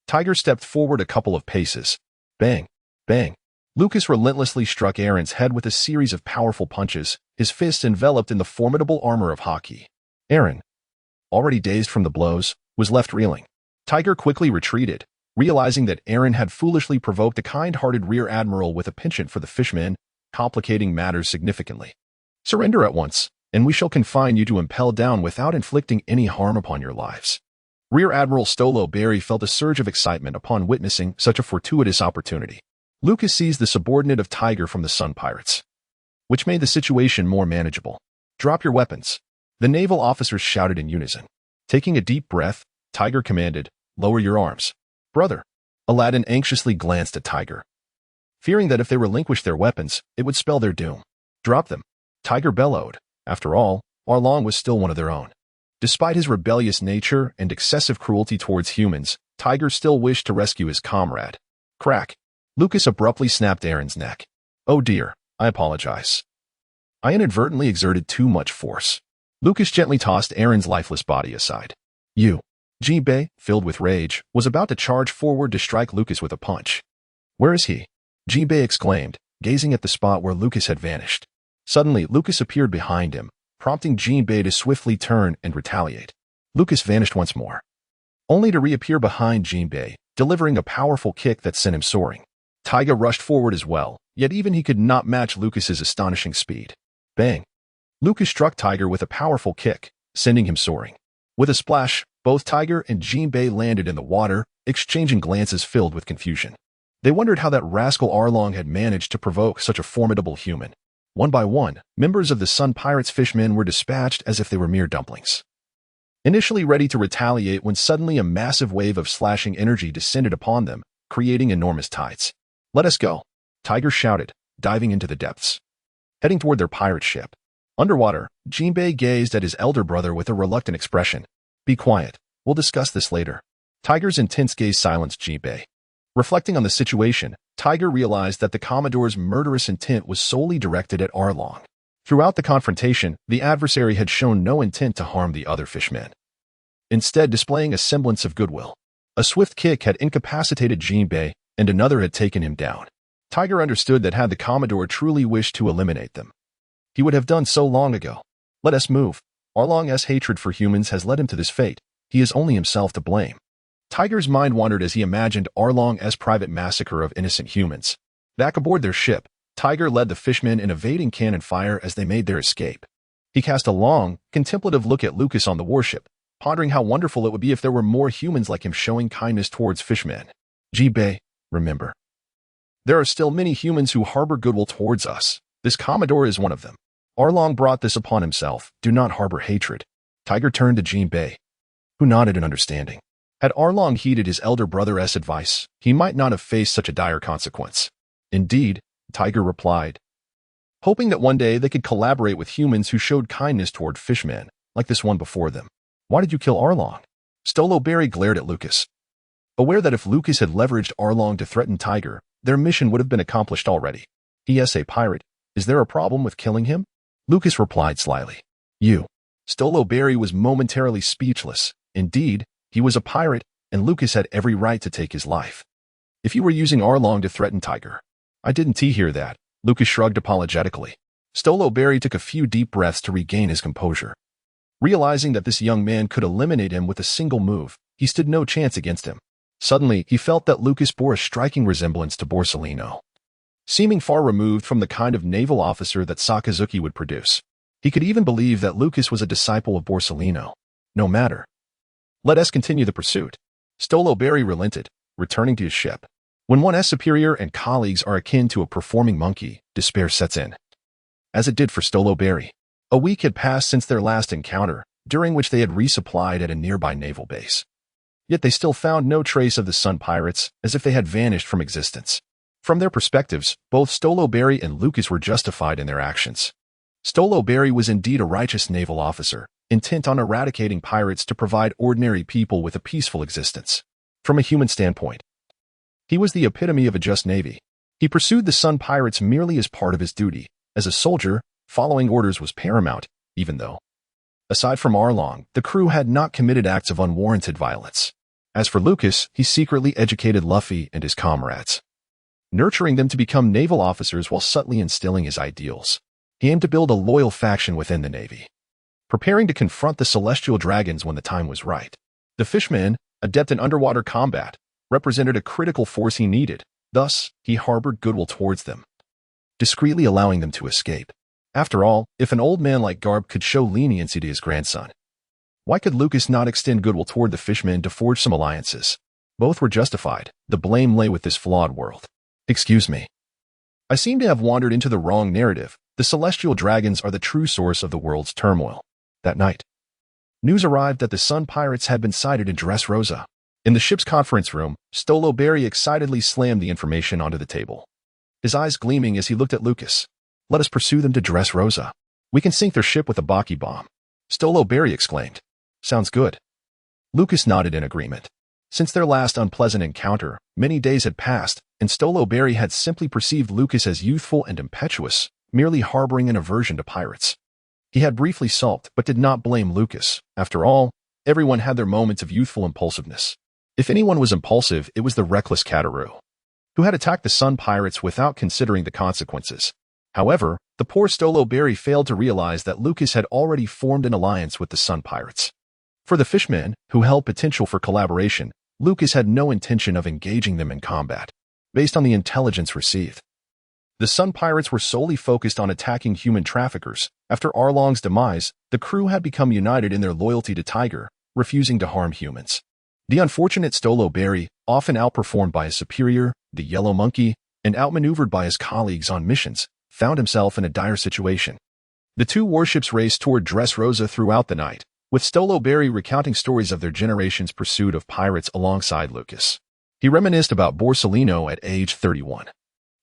Tiger stepped forward a couple of paces. Bang, bang. Lucas relentlessly struck Aaron's head with a series of powerful punches, his fists enveloped in the formidable armor of Haki. Aaron, already dazed from the blows, was left reeling. Tiger quickly retreated, realizing that Aaron had foolishly provoked a kind-hearted rear admiral with a penchant for the fishmen, complicating matters significantly. Surrender at once, and we shall confine you to impel down without inflicting any harm upon your lives. Rear Admiral Stolo Berry felt a surge of excitement upon witnessing such a fortuitous opportunity. Lucas seized the subordinate of Tiger from the Sun Pirates, which made the situation more manageable. Drop your weapons, the naval officers shouted in unison. Taking a deep breath, Tiger commanded, lower your arms. Brother. Aladdin anxiously glanced at Tiger, fearing that if they relinquished their weapons, it would spell their doom. Drop them. Tiger bellowed. After all, Arlong was still one of their own. Despite his rebellious nature and excessive cruelty towards humans, Tiger still wished to rescue his comrade. Crack. Lucas abruptly snapped Aaron's neck. Oh dear, I apologize. I inadvertently exerted too much force. Lucas gently tossed Aaron's lifeless body aside. Jinbei, filled with rage, was about to charge forward to strike Lucas with a punch. Where is he? Jinbei exclaimed, gazing at the spot where Lucas had vanished. Suddenly, Lucas appeared behind him, prompting Jinbei to swiftly turn and retaliate. Lucas vanished once more, only to reappear behind Jinbei, delivering a powerful kick that sent him soaring. Taiga rushed forward as well, yet even he could not match Lucas's astonishing speed. Bang! Lucas struck Tiger with a powerful kick, sending him soaring. With a splash, both Tiger and Jinbei landed in the water, exchanging glances filled with confusion. They wondered how that rascal Arlong had managed to provoke such a formidable human. One by one, members of the Sun Pirates fishmen were dispatched as if they were mere dumplings. Initially ready to retaliate when suddenly a massive wave of slashing energy descended upon them, creating enormous tides. Let us go, Tiger shouted, diving into the depths. Heading toward their pirate ship. Underwater, Jinbei gazed at his elder brother with a reluctant expression. Be quiet, we'll discuss this later. Tiger's intense gaze silenced Jinbei. Reflecting on the situation, Tiger realized that the Commodore's murderous intent was solely directed at Arlong. Throughout the confrontation, the adversary had shown no intent to harm the other fishmen, instead displaying a semblance of goodwill. A swift kick had incapacitated Jinbei, and another had taken him down. Tiger understood that had the Commodore truly wished to eliminate them, he would have done so long ago. Let us move. Arlong's hatred for humans has led him to this fate. He is only himself to blame. Tiger's mind wandered as he imagined Arlong's private massacre of innocent humans. Back aboard their ship, Tiger led the fishmen in evading cannon fire as they made their escape. He cast a long, contemplative look at Lucas on the warship, pondering how wonderful it would be if there were more humans like him showing kindness towards fishmen. Jinbei, remember, there are still many humans who harbor goodwill towards us. This Commodore is one of them. Arlong brought this upon himself. Do not harbor hatred. Tiger turned to Jinbei, who nodded in understanding. Had Arlong heeded his elder brother's advice, he might not have faced such a dire consequence. Indeed, Tiger replied, hoping that one day they could collaborate with humans who showed kindness toward fishmen, like this one before them. Why did you kill Arlong? Stolo Berry glared at Lucas, aware that if Lucas had leveraged Arlong to threaten Tiger, their mission would have been accomplished already. He is a pirate. Is there a problem with killing him? Lucas replied slyly. Stolo Berry was momentarily speechless. Indeed, he was a pirate, and Lucas had every right to take his life. If you were using Arlong to threaten Tiger. I didn't hear that, Lucas shrugged apologetically. Stolo Berry took a few deep breaths to regain his composure. Realizing that this young man could eliminate him with a single move, he stood no chance against him. Suddenly, he felt that Lucas bore a striking resemblance to Borsellino, seeming far removed from the kind of naval officer that Sakazuki would produce. He could even believe that Lucas was a disciple of Borsellino. No matter. Let us continue the pursuit. Stolo Berry relented, returning to his ship. When one's superior and colleagues are akin to a performing monkey, despair sets in. As it did for Stolo Berry. A week had passed since their last encounter, during which they had resupplied at a nearby naval base. Yet they still found no trace of the Sun Pirates, as if they had vanished from existence. From their perspectives, both Stolo Berry and Lucas were justified in their actions. Stolo Berry was indeed a righteous naval officer, intent on eradicating pirates to provide ordinary people with a peaceful existence. From a human standpoint, he was the epitome of a just navy. He pursued the Sun Pirates merely as part of his duty. As a soldier, following orders was paramount, even though, aside from Arlong, the crew had not committed acts of unwarranted violence. As for Lucas, he secretly educated Luffy and his comrades, nurturing them to become naval officers while subtly instilling his ideals. He aimed to build a loyal faction within the Navy, preparing to confront the celestial dragons when the time was right. The fishmen, adept in underwater combat, represented a critical force he needed. Thus, he harbored goodwill towards them, discreetly allowing them to escape. After all, if an old man like Garb could show leniency to his grandson, why could Lucas not extend goodwill toward the fishmen to forge some alliances? Both were justified. The blame lay with this flawed world. Excuse me. I seem to have wandered into the wrong narrative. The celestial dragons are the true source of the world's turmoil. That night, news arrived that the Sun Pirates had been sighted in Dressrosa. In the ship's conference room, Stolo Berry excitedly slammed the information onto the table, his eyes gleaming as he looked at Lucas. Let us pursue them to Dressrosa. We can sink their ship with a Baki bomb. Stolo Berry exclaimed. Sounds good. Lucas nodded in agreement. Since their last unpleasant encounter, many days had passed, and Stolo Berry had simply perceived Lucas as youthful and impetuous, merely harboring an aversion to pirates. He had briefly sulked, but did not blame Lucas. After all, everyone had their moments of youthful impulsiveness. If anyone was impulsive, it was the reckless Kataru, who had attacked the Sun Pirates without considering the consequences. However, the poor Stolo Berry failed to realize that Lucas had already formed an alliance with the Sun Pirates. For the fishmen, who held potential for collaboration, Lucas had no intention of engaging them in combat. Based on the intelligence received, the Sun Pirates were solely focused on attacking human traffickers. After Arlong's demise, the crew had become united in their loyalty to Tiger, refusing to harm humans. The unfortunate Stolo Berry, often outperformed by his superior, the Yellow Monkey, and outmaneuvered by his colleagues on missions, found himself in a dire situation. The two warships raced toward Dressrosa throughout the night, with Stolo Berry recounting stories of their generation's pursuit of pirates alongside Lucas. He reminisced about Borsellino at age 31,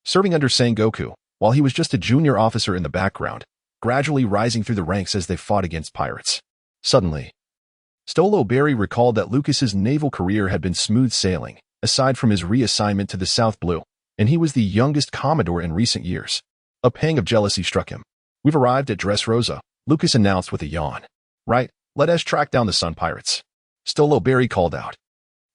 serving under Sengoku, while he was just a junior officer in the background, gradually rising through the ranks as they fought against pirates. Suddenly, Stolo Berry recalled that Lucas's naval career had been smooth sailing, aside from his reassignment to the South Blue, and he was the youngest Commodore in recent years. A pang of jealousy struck him. We've arrived at Dressrosa, Lucas announced with a yawn. Right, let us track down the Sun Pirates. Stolo Berry called out.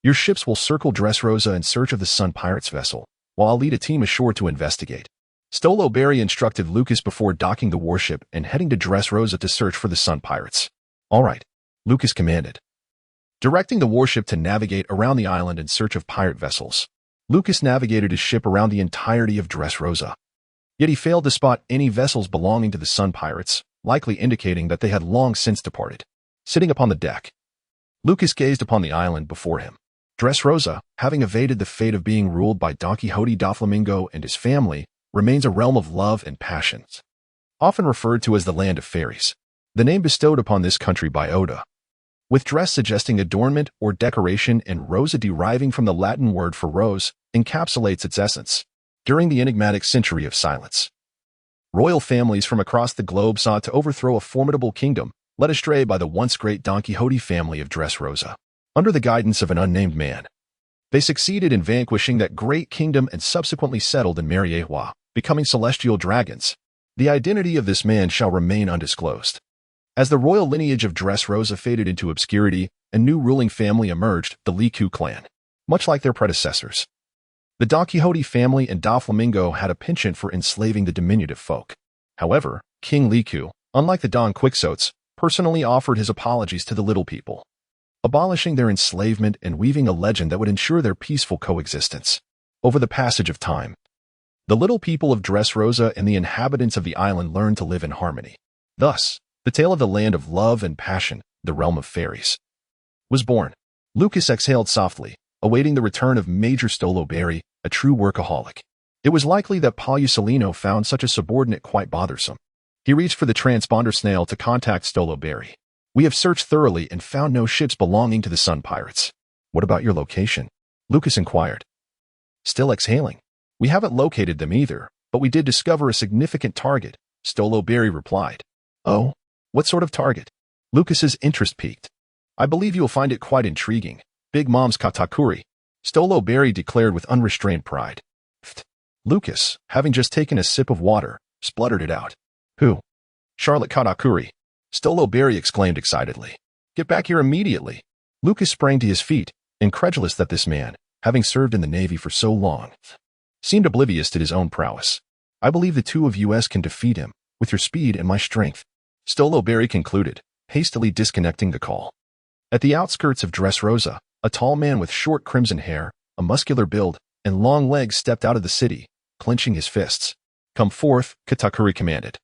Your ships will circle Dressrosa in search of the Sun Pirates vessel, while I'll lead a team ashore to investigate. Stolo Berry instructed Lucas before docking the warship and heading to Dressrosa to search for the Sun Pirates. All right, Lucas commanded, directing the warship to navigate around the island in search of pirate vessels. Lucas navigated his ship around the entirety of Dressrosa. Yet he failed to spot any vessels belonging to the Sun Pirates, likely indicating that they had long since departed. Sitting upon the deck, Lucas gazed upon the island before him. Dressrosa, having evaded the fate of being ruled by Don Quixote da Flamingo and his family, remains a realm of love and passions, often referred to as the land of fairies. The name bestowed upon this country by Oda, with dress suggesting adornment or decoration and rosa deriving from the Latin word for rose, encapsulates its essence. During the enigmatic century of silence, royal families from across the globe sought to overthrow a formidable kingdom, led astray by the once great Don Quixote family of Dressrosa. Under the guidance of an unnamed man, they succeeded in vanquishing that great kingdom and subsequently settled in Mariehua, becoming celestial dragons. The identity of this man shall remain undisclosed. As the royal lineage of Dressrosa faded into obscurity, a new ruling family emerged, the Liku clan. Much like their predecessors, the Don Quixote family and Da Flamingo had a penchant for enslaving the diminutive folk. However, King Liku, unlike the Don Quixotes, personally offered his apologies to the little people, abolishing their enslavement and weaving a legend that would ensure their peaceful coexistence. Over the passage of time, the little people of Dressrosa and the inhabitants of the island learned to live in harmony. Thus, the tale of the land of love and passion, the realm of fairies, was born. Lucas exhaled softly, awaiting the return of Major Stolo Berry, a true workaholic. It was likely that Borsellino found such a subordinate quite bothersome. He reached for the transponder snail to contact Stolo Berry. We have searched thoroughly and found no ships belonging to the Sun Pirates. What about your location? Lucas inquired. Still exhaling. We haven't located them either, but we did discover a significant target, Stolo Berry replied. Oh, what sort of target? Lucas's interest piqued. I believe you'll find it quite intriguing. Big Mom's katakuri, Stolo Berry declared with unrestrained pride. Pfft. Lucas, having just taken a sip of water, spluttered it out. Who? Charlotte Katakuri. Stolo Berry exclaimed excitedly. Get back here immediately. Lucas sprang to his feet, incredulous that this man, having served in the Navy for so long, seemed oblivious to his own prowess. I believe the two of us can defeat him, with your speed and my strength. Stolo Berry concluded, hastily disconnecting the call. At the outskirts of Dressrosa, A tall man with short crimson hair, a muscular build, and long legs stepped out of the city, clenching his fists. "Come forth," Katakuri commanded,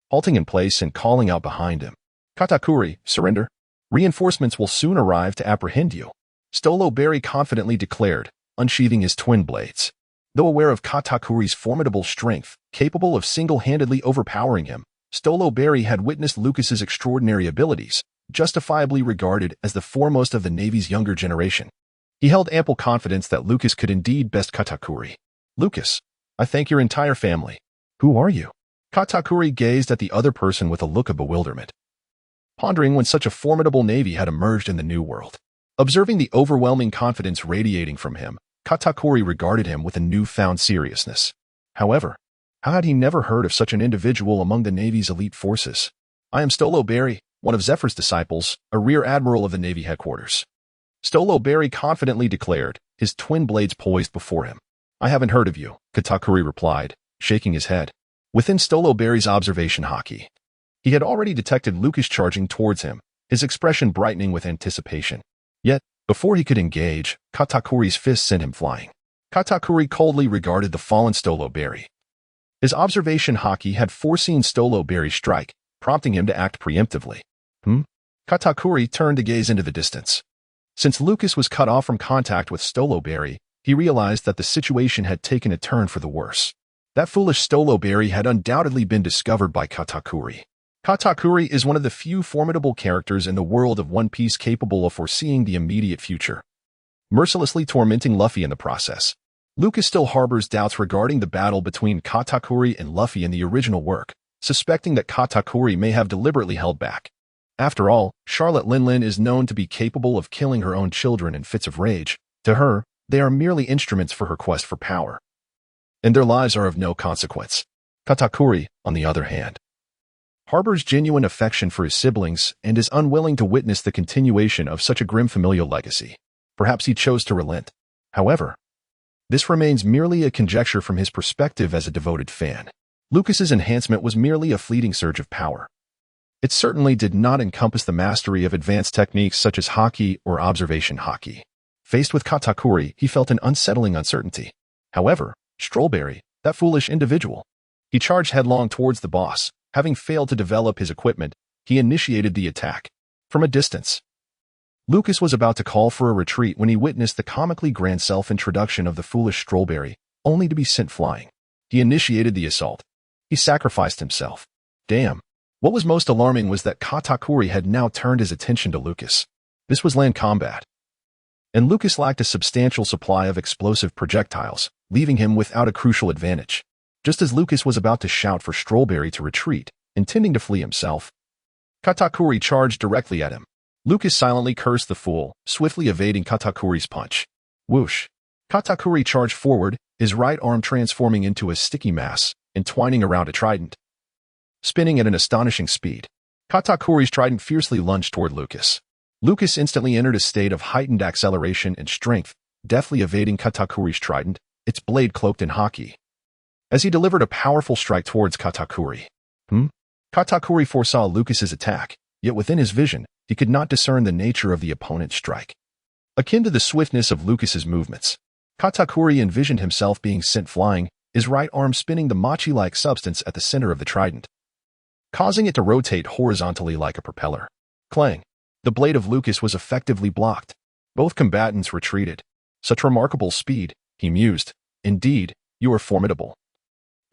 halting in place and calling out behind him. "Katakuri, surrender. Reinforcements will soon arrive to apprehend you," Stolo Berry confidently declared, unsheathing his twin blades. Though aware of Katakuri's formidable strength, capable of single-handedly overpowering him, Stolo Berry had witnessed Lucas's extraordinary abilities, justifiably regarded as the foremost of the Navy's younger generation. He held ample confidence that Lucas could indeed best Katakuri. "Lucas, I thank your entire family. Who are you?" Katakuri gazed at the other person with a look of bewilderment, pondering when such a formidable navy had emerged in the New World. Observing the overwhelming confidence radiating from him, Katakuri regarded him with a newfound seriousness. However, how had he never heard of such an individual among the Navy's elite forces? "I am Stolo Berry, one of Zephyr's disciples, a rear admiral of the Navy headquarters," Stolo Berry confidently declared, his twin blades poised before him. "I haven't heard of you," Katakuri replied, shaking his head. Within Stolo Berry's observation haki, he had already detected Lucas charging towards him, his expression brightening with anticipation. Yet, before he could engage, Katakuri's fist sent him flying. Katakuri coldly regarded the fallen Stolo Berry. His observation haki had foreseen Stolo Berry's strike, prompting him to act preemptively. Katakuri turned to gaze into the distance. Since Lucas was cut off from contact with Stolo Berry, he realized that the situation had taken a turn for the worse. That foolish Stolo Berry had undoubtedly been discovered by Katakuri. Katakuri is one of the few formidable characters in the world of One Piece capable of foreseeing the immediate future, mercilessly tormenting Luffy in the process. Lucas still harbors doubts regarding the battle between Katakuri and Luffy in the original work, suspecting that Katakuri may have deliberately held back. After all, Charlotte Linlin is known to be capable of killing her own children in fits of rage. To her, they are merely instruments for her quest for power, and their lives are of no consequence. Katakuri, on the other hand, harbors genuine affection for his siblings and is unwilling to witness the continuation of such a grim familial legacy. Perhaps he chose to relent. However, this remains merely a conjecture from his perspective as a devoted fan. Lucas's enhancement was merely a fleeting surge of power. It certainly did not encompass the mastery of advanced techniques such as Haki or Observation Haki. Faced with Katakuri, he felt an unsettling uncertainty. However, Strawberry, that foolish individual. He charged headlong towards the boss. Having failed to develop his equipment, he initiated the attack. From a distance, Lucas was about to call for a retreat when he witnessed the comically grand self-introduction of the foolish Strawberry, only to be sent flying. He initiated the assault. He sacrificed himself. Damn. What was most alarming was that Katakuri had now turned his attention to Lucas. This was land combat, and Lucas lacked a substantial supply of explosive projectiles, leaving him without a crucial advantage. Just as Lucas was about to shout for Strawberry to retreat, intending to flee himself, Katakuri charged directly at him. Lucas silently cursed the fool, swiftly evading Katakuri's punch. Whoosh! Katakuri charged forward, his right arm transforming into a sticky mass, entwining around a trident. Spinning at an astonishing speed, Katakuri's trident fiercely lunged toward Lucas. Lucas instantly entered a state of heightened acceleration and strength, deftly evading Katakuri's trident, its blade cloaked in haki. As he delivered a powerful strike towards Katakuri. Katakuri foresaw Lucas's attack, yet within his vision, he could not discern the nature of the opponent's strike. Akin to the swiftness of Lucas's movements, Katakuri envisioned himself being sent flying, his right arm spinning the machi-like substance at the center of the trident, causing it to rotate horizontally like a propeller. Clang! The blade of Lucas was effectively blocked. Both combatants retreated. Such remarkable speed, he mused. Indeed, you are formidable.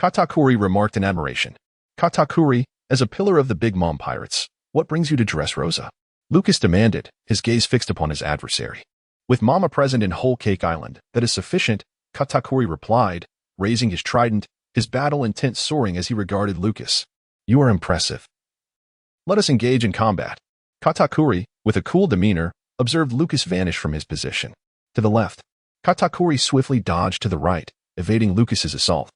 Katakuri remarked in admiration. Katakuri, as a pillar of the Big Mom pirates, what brings you to Dressrosa? Lucas demanded, his gaze fixed upon his adversary. With Mama present in Whole Cake Island, that is sufficient, Katakuri replied, raising his trident, his battle intent soaring as he regarded Lucas. You are impressive. Let us engage in combat. Katakuri, with a cool demeanor, observed Lucas vanish from his position. To the left, Katakuri swiftly dodged to the right, evading Lucas's assault,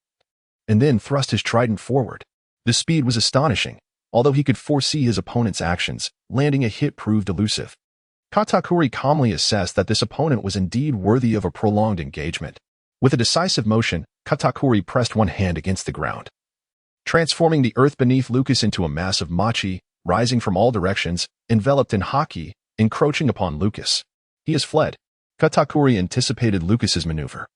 and then thrust his trident forward. The speed was astonishing. Although he could foresee his opponent's actions, landing a hit proved elusive. Katakuri calmly assessed that this opponent was indeed worthy of a prolonged engagement. With a decisive motion, Katakuri pressed one hand against the ground, transforming the earth beneath Lucas into a mass of machi, rising from all directions, enveloped in haki, encroaching upon Lucas. He has fled. Katakuri anticipated Lucas's maneuver,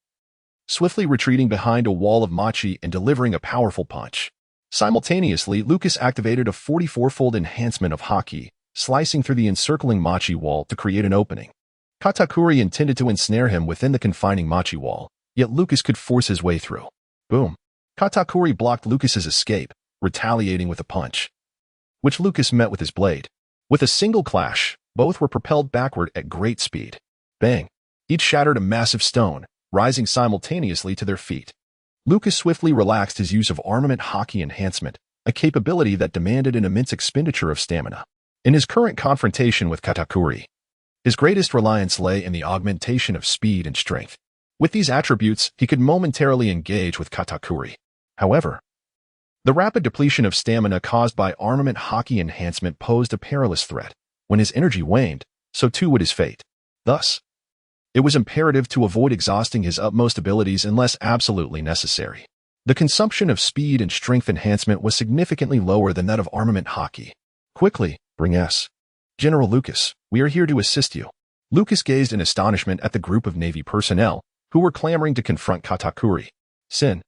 swiftly retreating behind a wall of machi and delivering a powerful punch. Simultaneously, Lucas activated a 44-fold enhancement of Haki, slicing through the encircling machi wall to create an opening. Katakuri intended to ensnare him within the confining machi wall, yet Lucas could force his way through. Boom. Katakuri blocked Lucas's escape, retaliating with a punch, which Lucas met with his blade. With a single clash, both were propelled backward at great speed. Bang! Each shattered a massive stone, rising simultaneously to their feet. Lucas swiftly relaxed his use of Armament Haki enhancement, a capability that demanded an immense expenditure of stamina. In his current confrontation with Katakuri, his greatest reliance lay in the augmentation of speed and strength. With these attributes, he could momentarily engage with Katakuri. However, the rapid depletion of stamina caused by Armament Haki enhancement posed a perilous threat. When his energy waned, so too would his fate. Thus, it was imperative to avoid exhausting his utmost abilities unless absolutely necessary. The consumption of speed and strength enhancement was significantly lower than that of Armament Haki. Quickly, bring S. General Lucas, we are here to assist you. Lucas gazed in astonishment at the group of Navy personnel who were clamoring to confront Katakuri. Sin.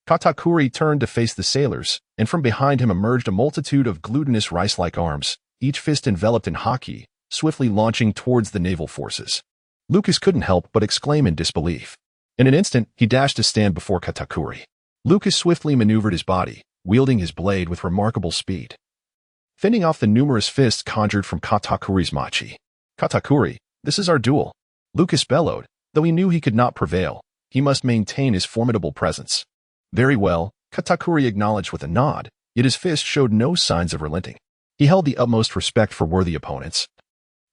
Katakuri turned to face the sailors, and from behind him emerged a multitude of glutinous rice-like arms, each fist enveloped in Haki, swiftly launching towards the naval forces. Lucas couldn't help but exclaim in disbelief. In an instant, he dashed to stand before Katakuri. Lucas swiftly maneuvered his body, wielding his blade with remarkable speed, fending off the numerous fists conjured from Katakuri's machi. Katakuri, this is our duel. Lucas bellowed. Though he knew he could not prevail, he must maintain his formidable presence. Very well, Katakuri acknowledged with a nod, yet his fist showed no signs of relenting. He held the utmost respect for worthy opponents,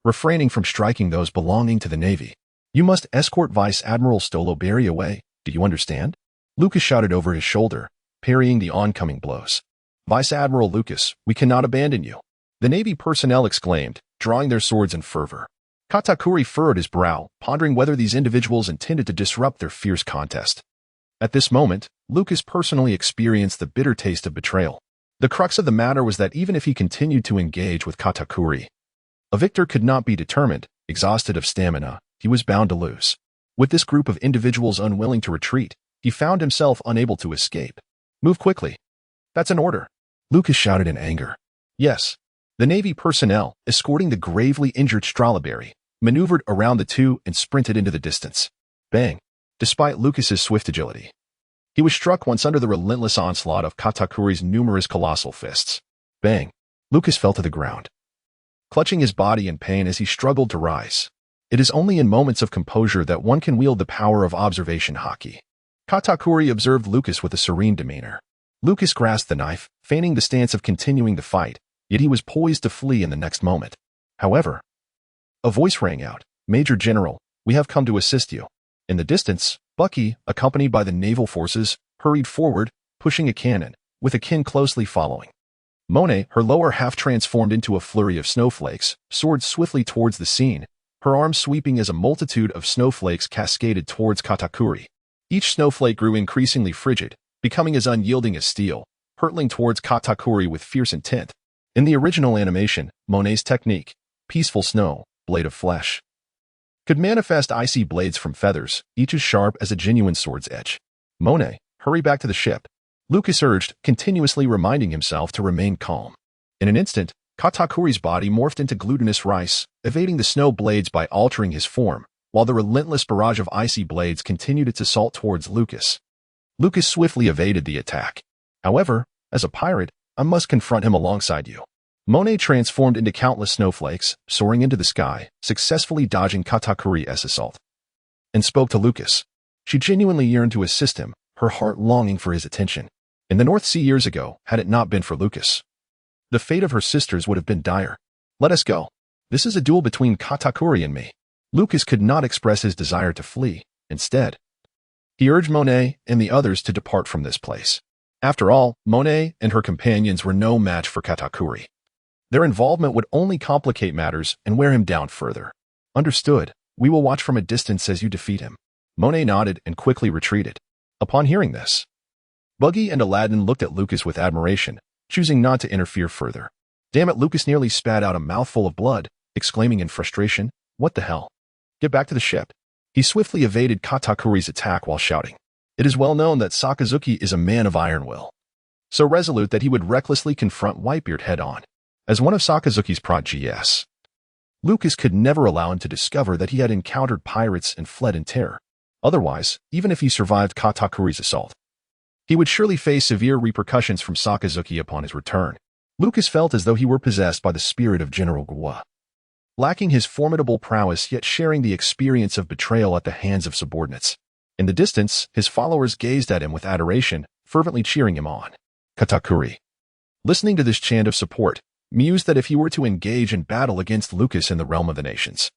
refraining from striking those belonging to the Navy. You must escort Vice Admiral Stoloberry away, do you understand? Lucas shouted over his shoulder, parrying the oncoming blows. Vice Admiral Lucas, we cannot abandon you, the Navy personnel exclaimed, drawing their swords in fervor. Katakuri furrowed his brow, pondering whether these individuals intended to disrupt their fierce contest. At this moment, Lucas personally experienced the bitter taste of betrayal. The crux of the matter was that even if he continued to engage with Katakuri, a victor could not be determined. Exhausted of stamina, he was bound to lose. With this group of individuals unwilling to retreat, he found himself unable to escape. Move quickly. That's an order. Lucas shouted in anger. Yes. The Navy personnel, escorting the gravely injured Strawberry, maneuvered around the two and sprinted into the distance. Bang! Despite Lucas's swift agility, he was struck once under the relentless onslaught of Katakuri's numerous colossal fists. Bang! Lucas fell to the ground, clutching his body in pain as he struggled to rise. It is only in moments of composure that one can wield the power of Observation Haki. Katakuri observed Lucas with a serene demeanor. Lucas grasped the knife, feigning the stance of continuing the fight, yet he was poised to flee in the next moment. However, a voice rang out. Major General, we have come to assist you. In the distance, Bucky, accompanied by the naval forces, hurried forward, pushing a cannon, with Akin closely following. Monet, her lower half transformed into a flurry of snowflakes, soared swiftly towards the scene, her arms sweeping as a multitude of snowflakes cascaded towards Katakuri. Each snowflake grew increasingly frigid, becoming as unyielding as steel, hurtling towards Katakuri with fierce intent. In the original animation, Monet's technique, Peaceful Snow, Blade of Flesh, could manifest icy blades from feathers, each as sharp as a genuine sword's edge. Monet, hurry back to the ship, Lucas urged, continuously reminding himself to remain calm. In an instant, Katakuri's body morphed into glutinous rice, evading the snow blades by altering his form, while the relentless barrage of icy blades continued its assault towards Lucas. Lucas swiftly evaded the attack. However, as a pirate, I must confront him alongside you. Monet transformed into countless snowflakes, soaring into the sky, successfully dodging Katakuri's assault, and spoke to Lucas. She genuinely yearned to assist him, her heart longing for his attention. In the North Sea years ago, had it not been for Lucas, the fate of her sisters would have been dire. Let us go. This is a duel between Katakuri and me. Lucas could not express his desire to flee. Instead, he urged Monet and the others to depart from this place. After all, Monet and her companions were no match for Katakuri. Their involvement would only complicate matters and wear him down further. Understood. We will watch from a distance as you defeat him. Monet nodded and quickly retreated. Upon hearing this, Buggy and Aladdin looked at Lucas with admiration, choosing not to interfere further. Damn it, Lucas nearly spat out a mouthful of blood, exclaiming in frustration, "What the hell? Get back to the ship." He swiftly evaded Katakuri's attack while shouting. It is well known that Sakazuki is a man of iron will, so resolute that he would recklessly confront Whitebeard head-on. As one of Sakazuki's protégés, Lucas could never allow him to discover that he had encountered pirates and fled in terror. Otherwise, even if he survived Katakuri's assault, he would surely face severe repercussions from Sakazuki upon his return. Lucas felt as though he were possessed by the spirit of General Gua. Lacking his formidable prowess yet sharing the experience of betrayal at the hands of subordinates. In the distance, his followers gazed at him with adoration, fervently cheering him on. Katakuri, listening to this chant of support, mused that if he were to engage in battle against Lucas in the realm of the nations,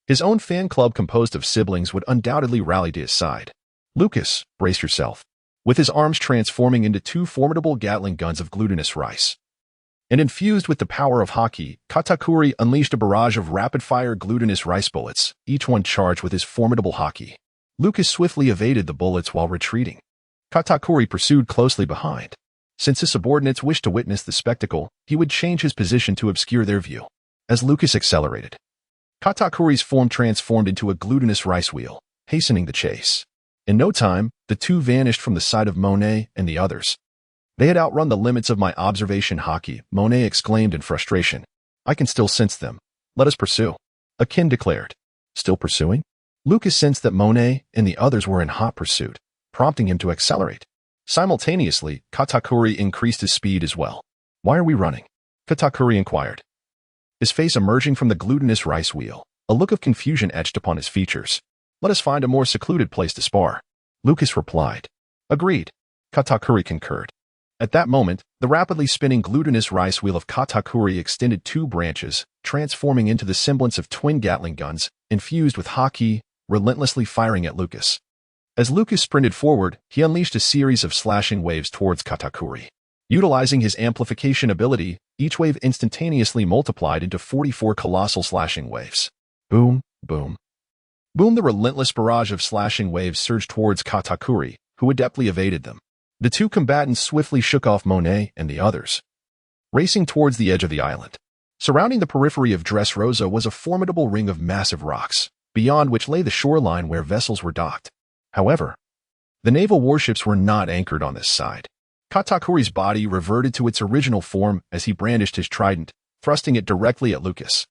his own fan club composed of siblings would undoubtedly rally to his side. Lucas, brace yourself. With his arms transforming into two formidable Gatling guns of glutinous rice. And infused with the power of Haki, Katakuri unleashed a barrage of rapid-fire glutinous rice bullets, each one charged with his formidable Haki. Lucas swiftly evaded the bullets while retreating. Katakuri pursued closely behind. Since his subordinates wished to witness the spectacle, he would change his position to obscure their view. As Lucas accelerated, Katakuri's form transformed into a glutinous rice wheel, hastening the chase. In no time, the two vanished from the sight of Monet and the others. They had outrun the limits of my observation Haki, Monet exclaimed in frustration. I can still sense them. Let us pursue. Akin declared. Still pursuing? Lucas sensed that Monet and the others were in hot pursuit, prompting him to accelerate. Simultaneously, Katakuri increased his speed as well. Why are we running? Katakuri inquired. His face emerging from the glutinous rice wheel, a look of confusion etched upon his features. Let us find a more secluded place to spar. Lucas replied. Agreed. Katakuri concurred. At that moment, the rapidly spinning glutinous rice wheel of Katakuri extended two branches, transforming into the semblance of twin Gatling guns, infused with Haki, relentlessly firing at Lucas. As Lucas sprinted forward, he unleashed a series of slashing waves towards Katakuri. Utilizing his amplification ability, each wave instantaneously multiplied into 44 colossal slashing waves. Boom, boom. Boom! The relentless barrage of slashing waves surged towards Katakuri, who adeptly evaded them. The two combatants swiftly shook off Monet and the others, racing towards the edge of the island. Surrounding the periphery of Dressrosa was a formidable ring of massive rocks, beyond which lay the shoreline where vessels were docked. However, the naval warships were not anchored on this side. Katakuri's body reverted to its original form as he brandished his trident, thrusting it directly at Lucas.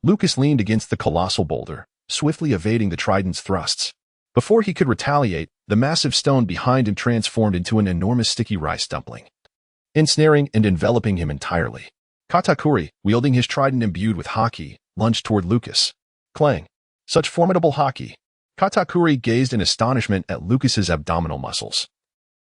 Lucas leaned against the colossal boulder, swiftly evading the trident's thrusts. Before he could retaliate, the massive stone behind him transformed into an enormous sticky rice dumpling, ensnaring and enveloping him entirely. Katakuri, wielding his trident imbued with Haki, lunged toward Lucas. Clang! Such formidable Haki! Katakuri gazed in astonishment at Lucas's abdominal muscles,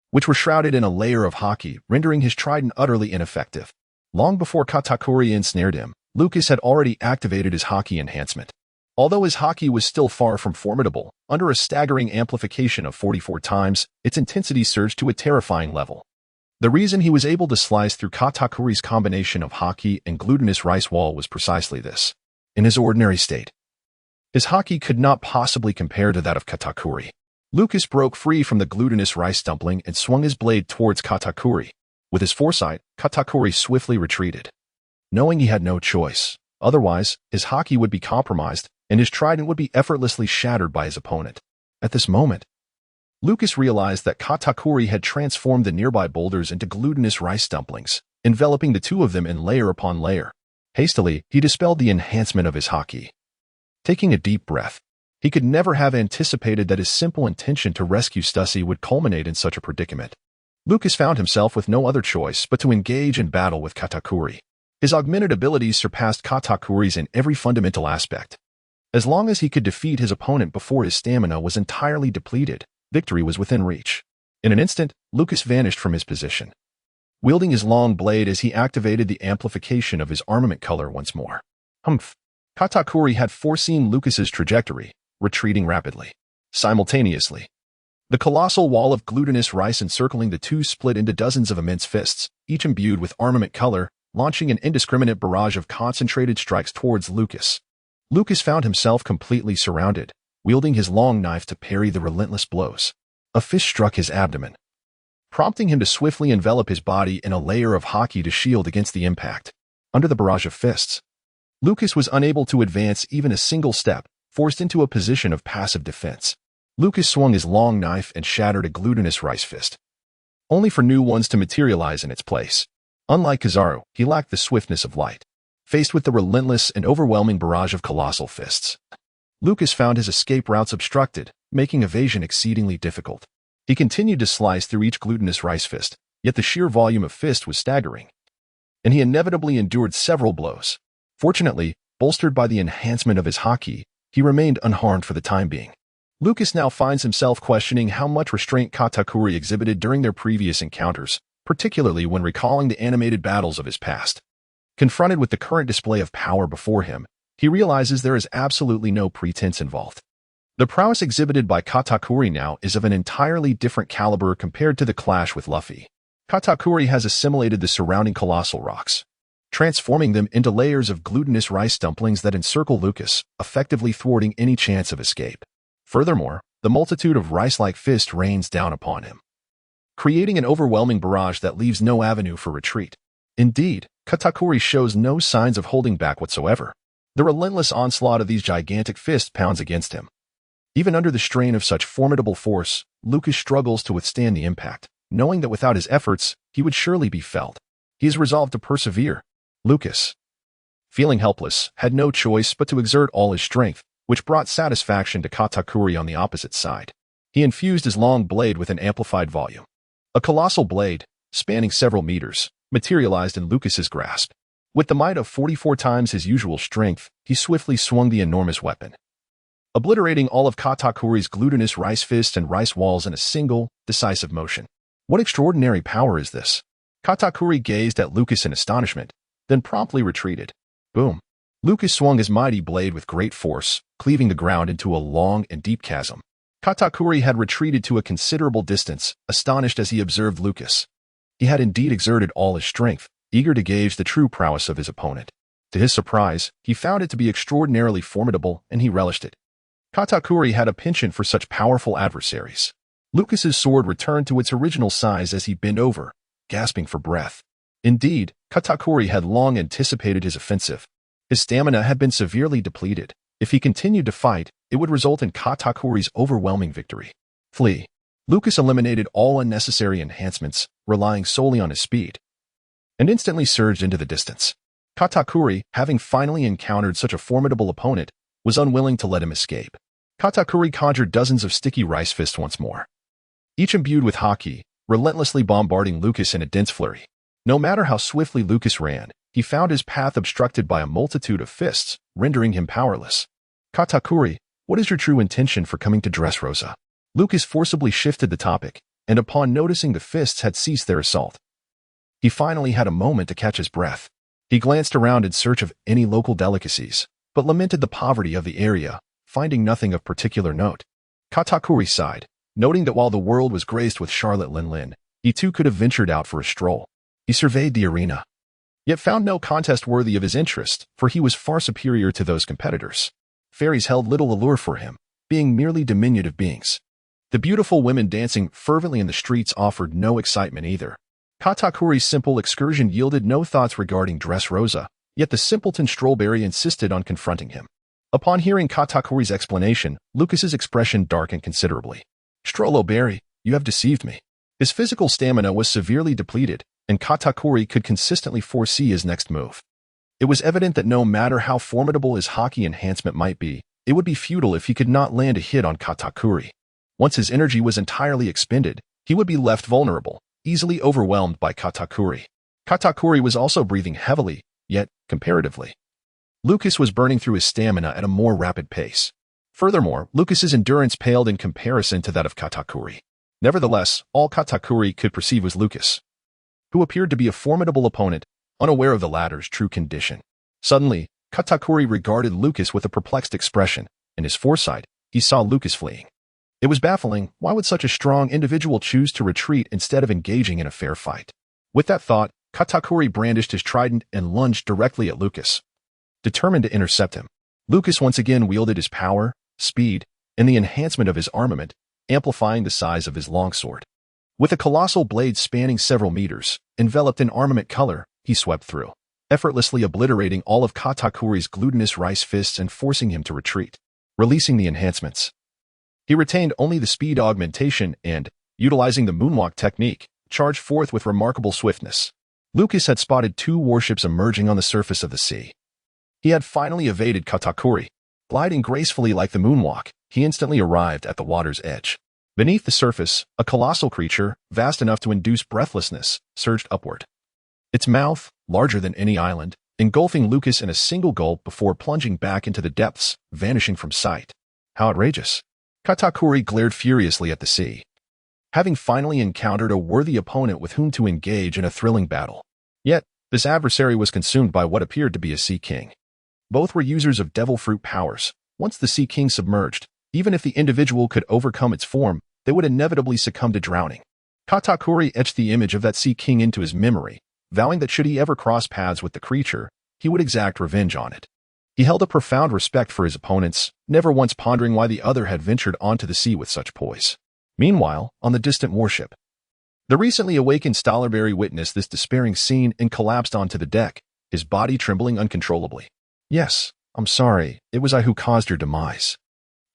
which were shrouded in a layer of Haki, rendering his trident utterly ineffective. Long before Katakuri ensnared him, Lucas had already activated his Haki enhancement. Although his Haki was still far from formidable, under a staggering amplification of 44 times, its intensity surged to a terrifying level. The reason he was able to slice through Katakuri's combination of Haki and glutinous rice wall was precisely this. In his ordinary state, his Haki could not possibly compare to that of Katakuri. Lucas broke free from the glutinous rice dumpling and swung his blade towards Katakuri. With his foresight, Katakuri swiftly retreated, knowing he had no choice. Otherwise, his Haki would be compromised, and his trident would be effortlessly shattered by his opponent. At this moment, Lucas realized that Katakuri had transformed the nearby boulders into glutinous rice dumplings, enveloping the two of them in layer upon layer. Hastily, he dispelled the enhancement of his Haki. Taking a deep breath, he could never have anticipated that his simple intention to rescue Stussy would culminate in such a predicament. Lucas found himself with no other choice but to engage in battle with Katakuri. His augmented abilities surpassed Katakuri's in every fundamental aspect. As long as he could defeat his opponent before his stamina was entirely depleted, victory was within reach. In an instant, Lucas vanished from his position, wielding his long blade as he activated the amplification of his armament color once more. Humph! Katakuri had foreseen Lucas's trajectory, retreating rapidly. Simultaneously, the colossal wall of glutinous rice encircling the two split into dozens of immense fists, each imbued with armament color, launching an indiscriminate barrage of concentrated strikes towards Lucas. Lucas found himself completely surrounded, wielding his long knife to parry the relentless blows. A fist struck his abdomen, prompting him to swiftly envelop his body in a layer of Haki to shield against the impact. Under the barrage of fists, Lucas was unable to advance even a single step, forced into a position of passive defense. Lucas swung his long knife and shattered a glutinous rice fist, only for new ones to materialize in its place. Unlike Kizaru, he lacked the swiftness of light. Faced with the relentless and overwhelming barrage of colossal fists, Lucas found his escape routes obstructed, making evasion exceedingly difficult. He continued to slice through each glutinous rice fist, yet the sheer volume of fist was staggering, and he inevitably endured several blows. Fortunately, bolstered by the enhancement of his haki, he remained unharmed for the time being. Lucas now finds himself questioning how much restraint Katakuri exhibited during their previous encounters, particularly when recalling the animated battles of his past. Confronted with the current display of power before him, he realizes there is absolutely no pretense involved. The prowess exhibited by Katakuri now is of an entirely different caliber compared to the clash with Luffy. Katakuri has assimilated the surrounding colossal rocks, transforming them into layers of glutinous rice dumplings that encircle Lucas, effectively thwarting any chance of escape. Furthermore, the multitude of rice-like fists rains down upon him, creating an overwhelming barrage that leaves no avenue for retreat. Indeed, Katakuri shows no signs of holding back whatsoever. The relentless onslaught of these gigantic fists pounds against him. Even under the strain of such formidable force, Lucas struggles to withstand the impact, knowing that without his efforts, he would surely be felled. He is resolved to persevere. Lucas, feeling helpless, had no choice but to exert all his strength, which brought satisfaction to Katakuri on the opposite side. He infused his long blade with an amplified volume. A colossal blade, spanning several meters, materialized in Lucas's grasp. With the might of 44 times his usual strength, he swiftly swung the enormous weapon, obliterating all of Katakuri's glutinous rice fists and rice walls in a single, decisive motion. What extraordinary power is this? Katakuri gazed at Lucas in astonishment, then promptly retreated. Boom. Lucas swung his mighty blade with great force, cleaving the ground into a long and deep chasm. Katakuri had retreated to a considerable distance, astonished as he observed Lucas. He had indeed exerted all his strength, eager to gauge the true prowess of his opponent. To his surprise, he found it to be extraordinarily formidable, and he relished it. Katakuri had a penchant for such powerful adversaries. Lucas's sword returned to its original size as he bent over, gasping for breath. Indeed, Katakuri had long anticipated his offensive. His stamina had been severely depleted. If he continued to fight, it would result in Katakuri's overwhelming victory. Flee. Lucas eliminated all unnecessary enhancements, relying solely on his speed, and instantly surged into the distance. Katakuri, having finally encountered such a formidable opponent, was unwilling to let him escape. Katakuri conjured dozens of sticky rice fists once more, each imbued with haki, relentlessly bombarding Lucas in a dense flurry. No matter how swiftly Lucas ran, he found his path obstructed by a multitude of fists, rendering him powerless. Katakuri, what is your true intention for coming to Dressrosa? Lucas forcibly shifted the topic, and upon noticing the fists had ceased their assault, he finally had a moment to catch his breath. He glanced around in search of any local delicacies, but lamented the poverty of the area, finding nothing of particular note. Katakuri sighed, noting that while the world was graced with Charlotte Lin, he too could have ventured out for a stroll. He surveyed the arena, yet found no contest worthy of his interest, for he was far superior to those competitors. Fairies held little allure for him, being merely diminutive beings. The beautiful women dancing fervently in the streets offered no excitement either. Katakuri's simple excursion yielded no thoughts regarding Dressrosa, yet the simpleton Strawberry insisted on confronting him. Upon hearing Katakuri's explanation, Lucas's expression darkened considerably. Strawberry, you have deceived me. His physical stamina was severely depleted, and Katakuri could consistently foresee his next move. It was evident that no matter how formidable his haki enhancement might be, it would be futile if he could not land a hit on Katakuri. Once his energy was entirely expended, he would be left vulnerable, easily overwhelmed by Katakuri. Katakuri was also breathing heavily, yet, comparatively, Lucas was burning through his stamina at a more rapid pace. Furthermore, Lucas's endurance paled in comparison to that of Katakuri. Nevertheless, all Katakuri could perceive was Lucas, who appeared to be a formidable opponent, unaware of the latter's true condition. Suddenly, Katakuri regarded Lucas with a perplexed expression. In his foresight, he saw Lucas fleeing. It was baffling. Why would such a strong individual choose to retreat instead of engaging in a fair fight? With that thought, Katakuri brandished his trident and lunged directly at Lucas, determined to intercept him. Lucas once again wielded his power, speed, and the enhancement of his armament, amplifying the size of his longsword. With a colossal blade spanning several meters, enveloped in armament color, he swept through, effortlessly obliterating all of Katakuri's glutinous rice fists and forcing him to retreat. releasing the enhancements. He retained only the speed augmentation and, utilizing the moonwalk technique, charged forth with remarkable swiftness. Lucas had spotted 2 warships emerging on the surface of the sea. He had finally evaded Katakuri. Gliding gracefully like the moonwalk, he instantly arrived at the water's edge. Beneath the surface, a colossal creature, vast enough to induce breathlessness, surged upward. Its mouth, larger than any island, engulfing Lucas in a single gulp before plunging back into the depths, vanishing from sight. How outrageous! Katakuri glared furiously at the sea. Having finally encountered a worthy opponent with whom to engage in a thrilling battle. Yet, this adversary was consumed by what appeared to be a Sea King. Both were users of devil fruit powers. Once the Sea King submerged, even if the individual could overcome its form, they would inevitably succumb to drowning. Katakuri etched the image of that Sea King into his memory, vowing that should he ever cross paths with the creature, he would exact revenge on it. He held a profound respect for his opponents, never once pondering why the other had ventured onto the sea with such poise. Meanwhile, on the distant warship, the recently awakened Stollerberry witnessed this despairing scene and collapsed onto the deck, his body trembling uncontrollably. Yes, I'm sorry, it was I who caused your demise.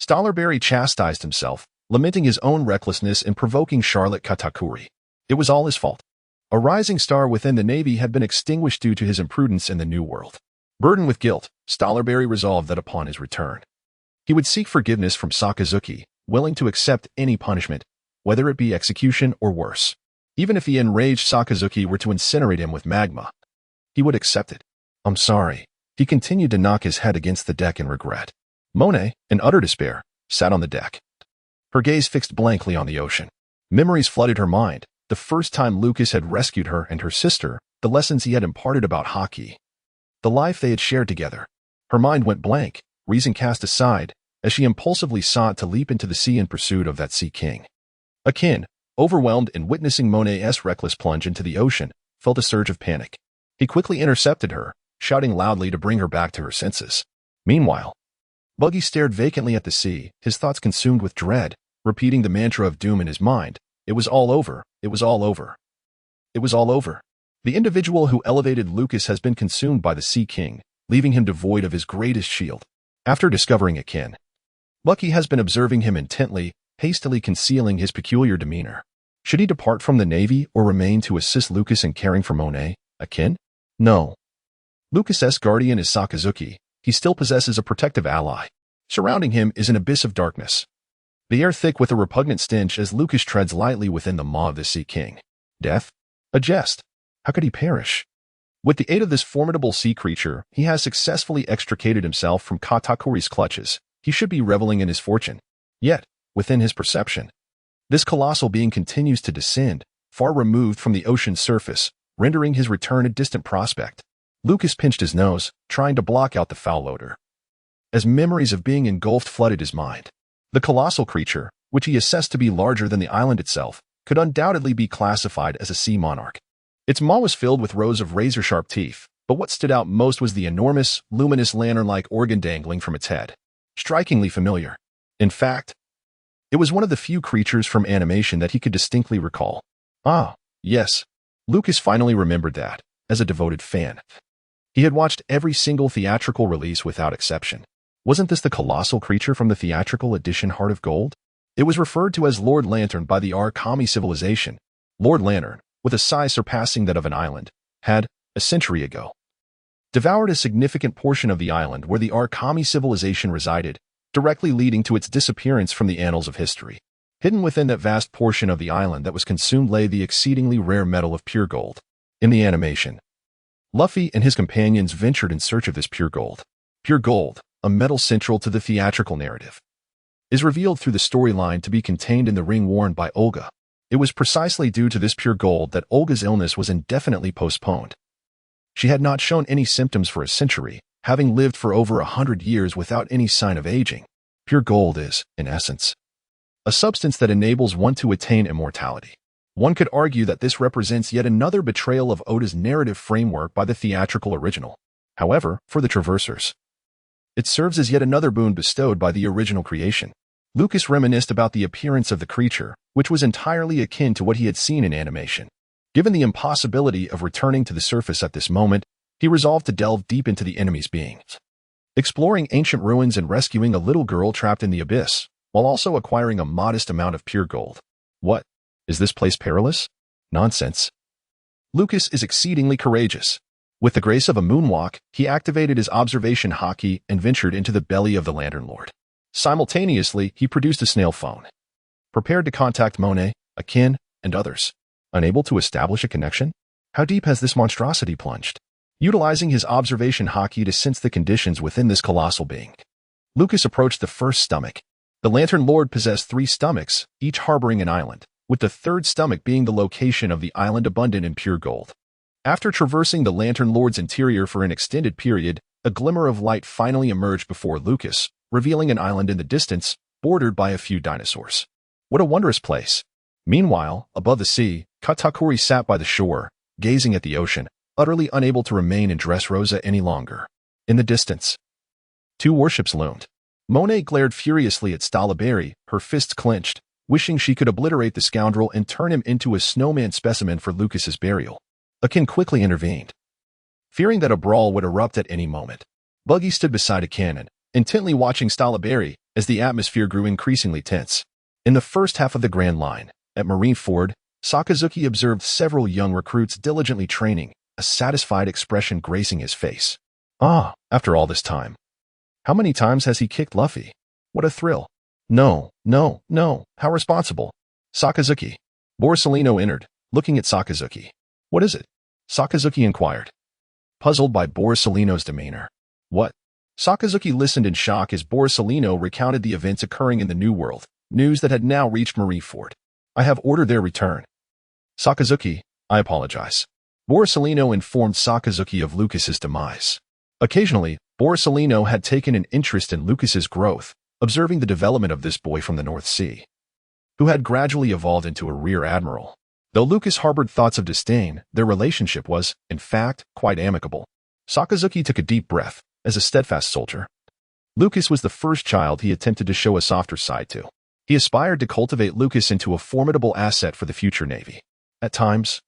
Stollerberry chastised himself, lamenting his own recklessness in provoking Charlotte Katakuri. It was all his fault. A rising star within the Navy had been extinguished due to his imprudence in the New World. Burdened with guilt, Stollerberry resolved that upon his return, he would seek forgiveness from Sakazuki, willing to accept any punishment, whether it be execution or worse. Even if the enraged Sakazuki were to incinerate him with magma, he would accept it. I'm sorry. He continued to knock his head against the deck in regret. Monet, in utter despair, sat on the deck. Her gaze fixed blankly on the ocean. Memories flooded her mind, the first time Lucas had rescued her and her sister, the lessons he had imparted about Haki, the life they had shared together. Her mind went blank, reason cast aside, as she impulsively sought to leap into the sea in pursuit of that Sea King. Akin, overwhelmed in witnessing Monet's reckless plunge into the ocean, felt a surge of panic. He quickly intercepted her, shouting loudly to bring her back to her senses. Meanwhile, Buggy stared vacantly at the sea, his thoughts consumed with dread, repeating the mantra of doom in his mind. It was all over. It was all over. It was all over. The individual who elevated Lucas has been consumed by the Sea King, leaving him devoid of his greatest shield. After discovering Akin, Bucky has been observing him intently, hastily concealing his peculiar demeanor. Should he depart from the Navy or remain to assist Lucas in caring for Monet? Akin? No. Lucas's guardian is Sakazuki. He still possesses a protective ally. Surrounding him is an abyss of darkness. The air thick with a repugnant stench as Lucas treads lightly within the maw of the Sea King. Death? A jest. How could he perish? With the aid of this formidable sea creature, he has successfully extricated himself from Katakuri's clutches. He should be reveling in his fortune. Yet, within his perception, this colossal being continues to descend, far removed from the ocean's surface, rendering his return a distant prospect. Lucas pinched his nose, trying to block out the foul odor. As memories of being engulfed flooded his mind, the colossal creature, which he assessed to be larger than the island itself, could undoubtedly be classified as a sea monarch. Its maw was filled with rows of razor-sharp teeth, but what stood out most was the enormous, luminous lantern-like organ dangling from its head. Strikingly familiar. In fact, it was one of the few creatures from animation that he could distinctly recall. Ah, yes. Lucas finally remembered that, as a devoted fan. He had watched every single theatrical release without exception. Wasn't this the colossal creature from the theatrical edition Heart of Gold? It was referred to as Lord Lantern by the Kami civilization. Lord Lantern, with a size surpassing that of an island, had, a century ago, devoured a significant portion of the island where the Kami civilization resided, directly leading to its disappearance from the annals of history. Hidden within that vast portion of the island that was consumed lay the exceedingly rare metal of pure gold. In the animation, Luffy and his companions ventured in search of this pure gold. Pure gold, a metal central to the theatrical narrative, is revealed through the storyline to be contained in the ring worn by Olga. It was precisely due to this pure gold that Olga's illness was indefinitely postponed. She had not shown any symptoms for a century, having lived for over 100 years without any sign of aging. Pure gold is, in essence, a substance that enables one to attain immortality. One could argue that this represents yet another betrayal of Oda's narrative framework by the theatrical original. However, for the Traversers, it serves as yet another boon bestowed by the original creation. Lucas reminisced about the appearance of the creature, which was entirely akin to what he had seen in animation. Given the impossibility of returning to the surface at this moment, he resolved to delve deep into the enemy's being. exploring ancient ruins and rescuing a little girl trapped in the abyss, while also acquiring a modest amount of pure gold. What? Is this place perilous? Nonsense. Lucas is exceedingly courageous. With the grace of a moonwalk, he activated his Observation Haki and ventured into the belly of the Lantern Lord. Simultaneously, he produced a snail phone, prepared to contact Monet, Akin, and others. Unable to establish a connection? How deep has this monstrosity plunged? Utilizing his Observation Haki to sense the conditions within this colossal being, Lucas approached the first stomach. The Lantern Lord possessed 3 stomachs, each harboring an island, with the third stomach being the location of the island abundant in pure gold. After traversing the Lantern Lord's interior for an extended period, a glimmer of light finally emerged before Lucas, revealing an island in the distance, bordered by a few dinosaurs. What a wondrous place! Meanwhile, above the sea, Katakuri sat by the shore, gazing at the ocean, utterly unable to remain in Dressrosa any longer. In the distance, 2 warships loomed. Monet glared furiously at Stalaberry, her fists clenched, wishing she could obliterate the scoundrel and turn him into a snowman specimen for Lucas's burial. Akin quickly intervened, fearing that a brawl would erupt at any moment. Buggy stood beside Akin, intently watching Stalaberry as the atmosphere grew increasingly tense. In the first half of the Grand Line, at Marineford, Sakazuki observed several young recruits diligently training, a satisfied expression gracing his face. Ah, after all this time. How many times has he kicked Luffy? What a thrill. No, how responsible. Sakazuki. Borsalino entered, looking at Sakazuki. What is it? Sakazuki inquired, puzzled by Borsalino's demeanor. What? Sakazuki listened in shock as Borsalino recounted the events occurring in the New World, news that had now reached Marineford. I have ordered their return. Sakazuki, I apologize. Borsalino informed Sakazuki of Lucas's demise. Occasionally, Borsalino had taken an interest in Lucas's growth, observing the development of this boy from the North Sea, who had gradually evolved into a rear admiral. Though Lucas harbored thoughts of disdain, their relationship was, in fact, quite amicable. Sakazuki took a deep breath, as a steadfast soldier. Lucas was the first child he attempted to show a softer side to. He aspired to cultivate Lucas into a formidable asset for the future Navy. At times,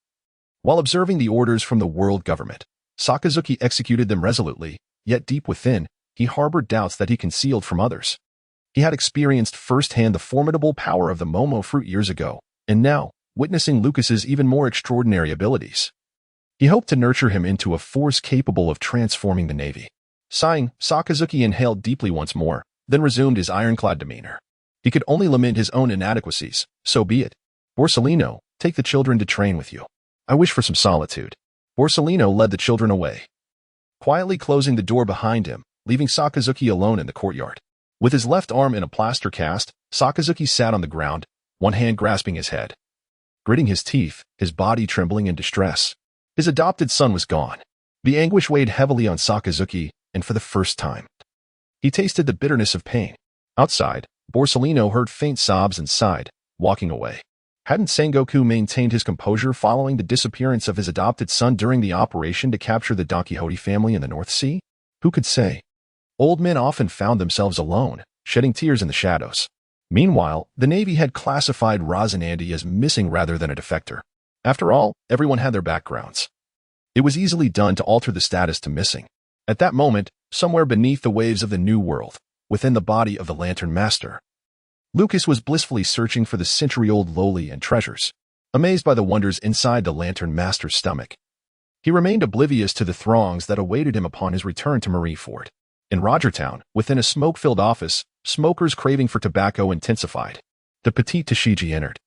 while observing the orders from the world government, Sakazuki executed them resolutely, yet deep within, he harbored doubts that he concealed from others. He had experienced firsthand the formidable power of the Momo fruit years ago, and now, witnessing Lucas's even more extraordinary abilities, he hoped to nurture him into a force capable of transforming the Navy. Sighing, Sakazuki inhaled deeply once more, then resumed his ironclad demeanor. He could only lament his own inadequacies, so be it. Borsalino, take the children to train with you. I wish for some solitude. Borsalino led the children away, quietly closing the door behind him, leaving Sakazuki alone in the courtyard. With his left arm in a plaster cast, Sakazuki sat on the ground, one hand grasping his head, gritting his teeth, his body trembling in distress. His adopted son was gone. The anguish weighed heavily on Sakazuki, and for the first time, he tasted the bitterness of pain. Outside, Borsalino heard faint sobs and sighed, walking away. Hadn't Sengoku maintained his composure following the disappearance of his adopted son during the operation to capture the Don Quixote family in the North Sea? Who could say? Old men often found themselves alone, shedding tears in the shadows. Meanwhile, the Navy had classified Rosinante as missing rather than a defector. After all, everyone had their backgrounds. It was easily done to alter the status to missing. At that moment, somewhere beneath the waves of the New World, within the body of the Lantern Master, Lucas was blissfully searching for the century-old lowly and treasures. Amazed by the wonders inside the Lantern Master's stomach, he remained oblivious to the throngs that awaited him upon his return to Marineford. In Rogertown, within a smoke-filled office, smokers' craving for tobacco intensified. The petite Tashigi entered,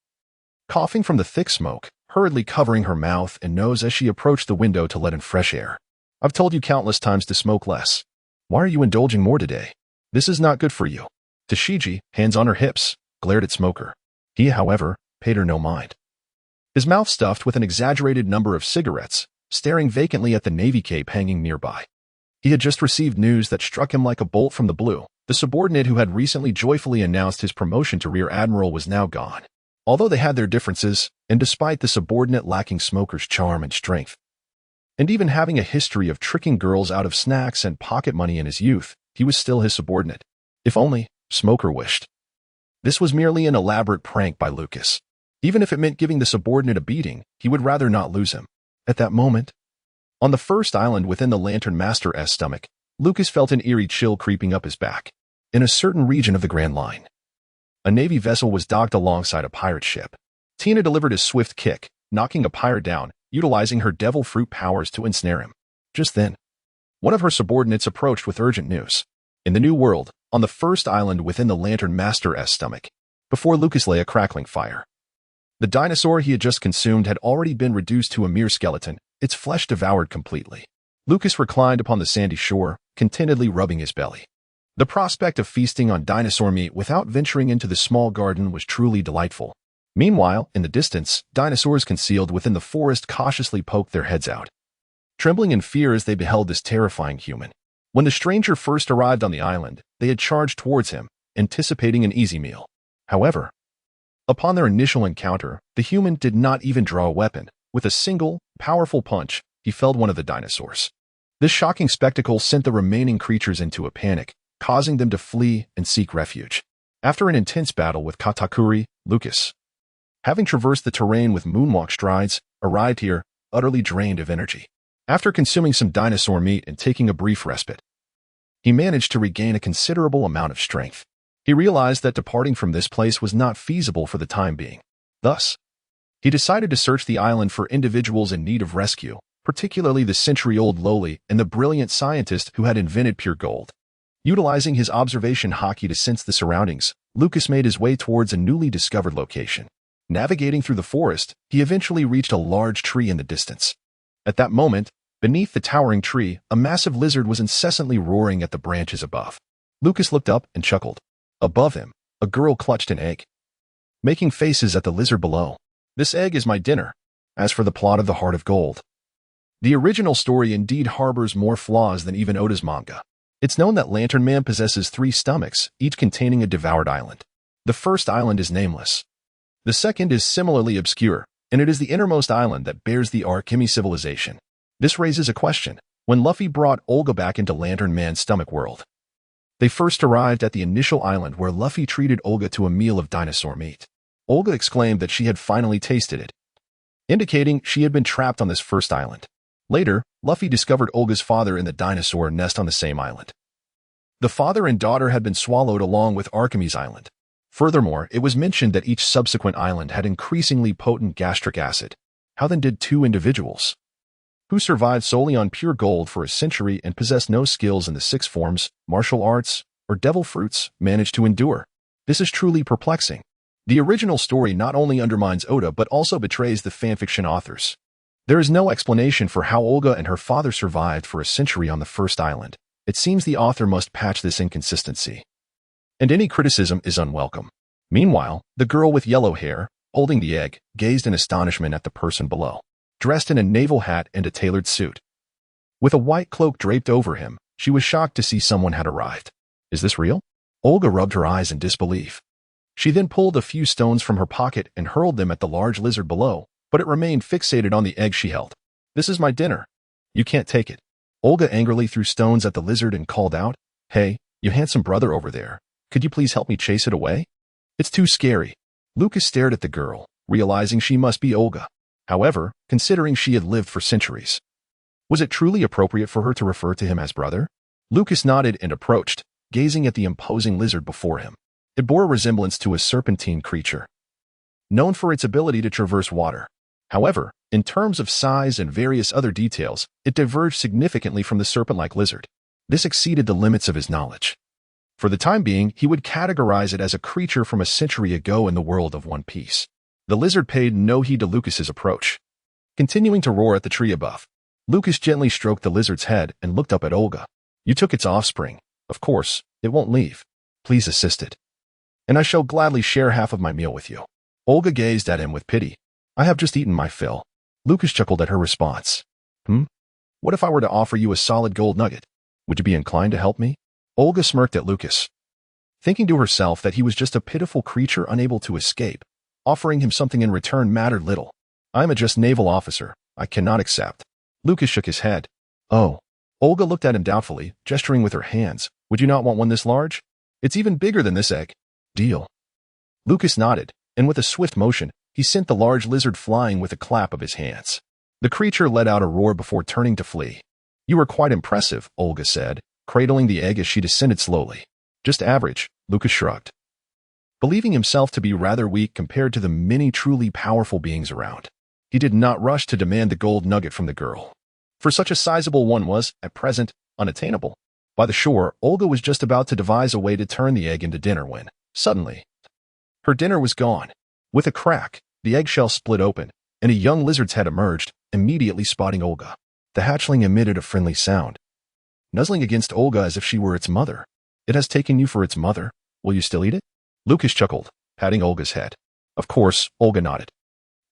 coughing from the thick smoke, hurriedly covering her mouth and nose as she approached the window to let in fresh air. I've told you countless times to smoke less. Why are you indulging more today? This is not good for you. Tashigi, hands on her hips, glared at Smoker. He, however, paid her no mind. His mouth stuffed with an exaggerated number of cigarettes, staring vacantly at the navy cape hanging nearby. He had just received news that struck him like a bolt from the blue. The subordinate who had recently joyfully announced his promotion to Rear Admiral was now gone. Although they had their differences, and despite the subordinate lacking Smoker's charm and strength, and even having a history of tricking girls out of snacks and pocket money in his youth, he was still his subordinate. If only, Smoker wished. This was merely an elaborate prank by Lucas. Even if it meant giving the subordinate a beating, he would rather not lose him. At that moment, on the first island within the Lantern Master's stomach, Lucas felt an eerie chill creeping up his back. In a certain region of the Grand Line, a Navy vessel was docked alongside a pirate ship. Tina delivered a swift kick, knocking a pirate down, utilizing her devil fruit powers to ensnare him. Just then, one of her subordinates approached with urgent news. In the New World, on the first island within the Lantern Master's stomach, before Lucas lay a crackling fire. The dinosaur he had just consumed had already been reduced to a mere skeleton, its flesh devoured completely. Lucas reclined upon the sandy shore, contentedly rubbing his belly. The prospect of feasting on dinosaur meat without venturing into the small garden was truly delightful. Meanwhile, in the distance, dinosaurs concealed within the forest cautiously poked their heads out, trembling in fear as they beheld this terrifying human. When the stranger first arrived on the island, they had charged towards him, anticipating an easy meal. However, upon their initial encounter, the human did not even draw a weapon. With a single, powerful punch, he felled one of the dinosaurs. This shocking spectacle sent the remaining creatures into a panic, causing them to flee and seek refuge. After an intense battle with Katakuri, Lucas, having traversed the terrain with moonwalk strides, arrived here, utterly drained of energy. After consuming some dinosaur meat and taking a brief respite, he managed to regain a considerable amount of strength. He realized that departing from this place was not feasible for the time being. Thus, he decided to search the island for individuals in need of rescue, particularly the century-old Loli and the brilliant scientist who had invented pure gold. Utilizing his observation haki to sense the surroundings, Lucas made his way towards a newly discovered location. Navigating through the forest, he eventually reached a large tree in the distance. At that moment, beneath the towering tree, a massive lizard was incessantly roaring at the branches above. Lucas looked up and chuckled. Above him, a girl clutched an egg, making faces at the lizard below. This egg is my dinner. As for the plot of the Heart of Gold, the original story indeed harbors more flaws than even Oda's manga. It's known that Lantern Man possesses 3 stomachs, each containing a devoured island. The first island is nameless. The second is similarly obscure, and it is the innermost island that bears the Arkemi civilization. This raises a question. When Luffy brought Olga back into Lantern Man's stomach world, they first arrived at the initial island where Luffy treated Olga to a meal of dinosaur meat. Olga exclaimed that she had finally tasted it, indicating she had been trapped on this first island. Later, Luffy discovered Olga's father in the dinosaur nest on the same island. The father and daughter had been swallowed along with Arkemi's island. Furthermore, it was mentioned that each subsequent island had increasingly potent gastric acid. How then did 2 individuals, who survived solely on pure gold for a century and possessed no skills in the 6 forms, martial arts, or devil fruits, manage to endure? This is truly perplexing. The original story not only undermines Oda but also betrays the fanfiction authors. There is no explanation for how Olga and her father survived for a century on the first island. It seems the author must patch this inconsistency, and any criticism is unwelcome. Meanwhile, the girl with yellow hair, holding the egg, gazed in astonishment at the person below, dressed in a naval hat and a tailored suit. With a white cloak draped over him, she was shocked to see someone had arrived. Is this real? Olga rubbed her eyes in disbelief. She then pulled a few stones from her pocket and hurled them at the large lizard below, but it remained fixated on the egg she held. This is my dinner. You can't take it. Olga angrily threw stones at the lizard and called out, Hey, you handsome brother over there, could you please help me chase it away? It's too scary. Lucas stared at the girl, realizing she must be Olga. However, considering she had lived for centuries, was it truly appropriate for her to refer to him as brother? Lucas nodded and approached, gazing at the imposing lizard before him. It bore a resemblance to a serpentine creature, known for its ability to traverse water. However, in terms of size and various other details, it diverged significantly from the serpent-like lizard. This exceeded the limits of his knowledge. For the time being, he would categorize it as a creature from a century ago in the world of One Piece. The lizard paid no heed to Lucas's approach, continuing to roar at the tree above. Lucas gently stroked the lizard's head and looked up at Olga. You took its offspring. Of course, it won't leave. Please assist it, and I shall gladly share half of my meal with you. Olga gazed at him with pity. I have just eaten my fill. Lucas chuckled at her response. What if I were to offer you a solid gold nugget? Would you be inclined to help me? Olga smirked at Lucas, thinking to herself that he was just a pitiful creature unable to escape. Offering him something in return mattered little. I am a just naval officer. I cannot accept. Lucas shook his head. Oh. Olga looked at him doubtfully, gesturing with her hands. Would you not want one this large? It's even bigger than this egg. Deal. Lucas nodded, and with a swift motion, he sent the large lizard flying with a clap of his hands. The creature let out a roar before turning to flee. You are quite impressive, Olga said, cradling the egg as she descended slowly. Just average, Lucas shrugged. Believing himself to be rather weak compared to the many truly powerful beings around, he did not rush to demand the gold nugget from the girl, for such a sizable one was, at present, unattainable. By the shore, Olga was just about to devise a way to turn the egg into dinner when, suddenly, her dinner was gone. With a crack, the eggshell split open, and a young lizard's head emerged, immediately spotting Olga. The hatchling emitted a friendly sound, nuzzling against Olga as if she were its mother. It has taken you for its mother. Will you still eat it? Lucas chuckled, patting Olga's head. Of course, Olga nodded.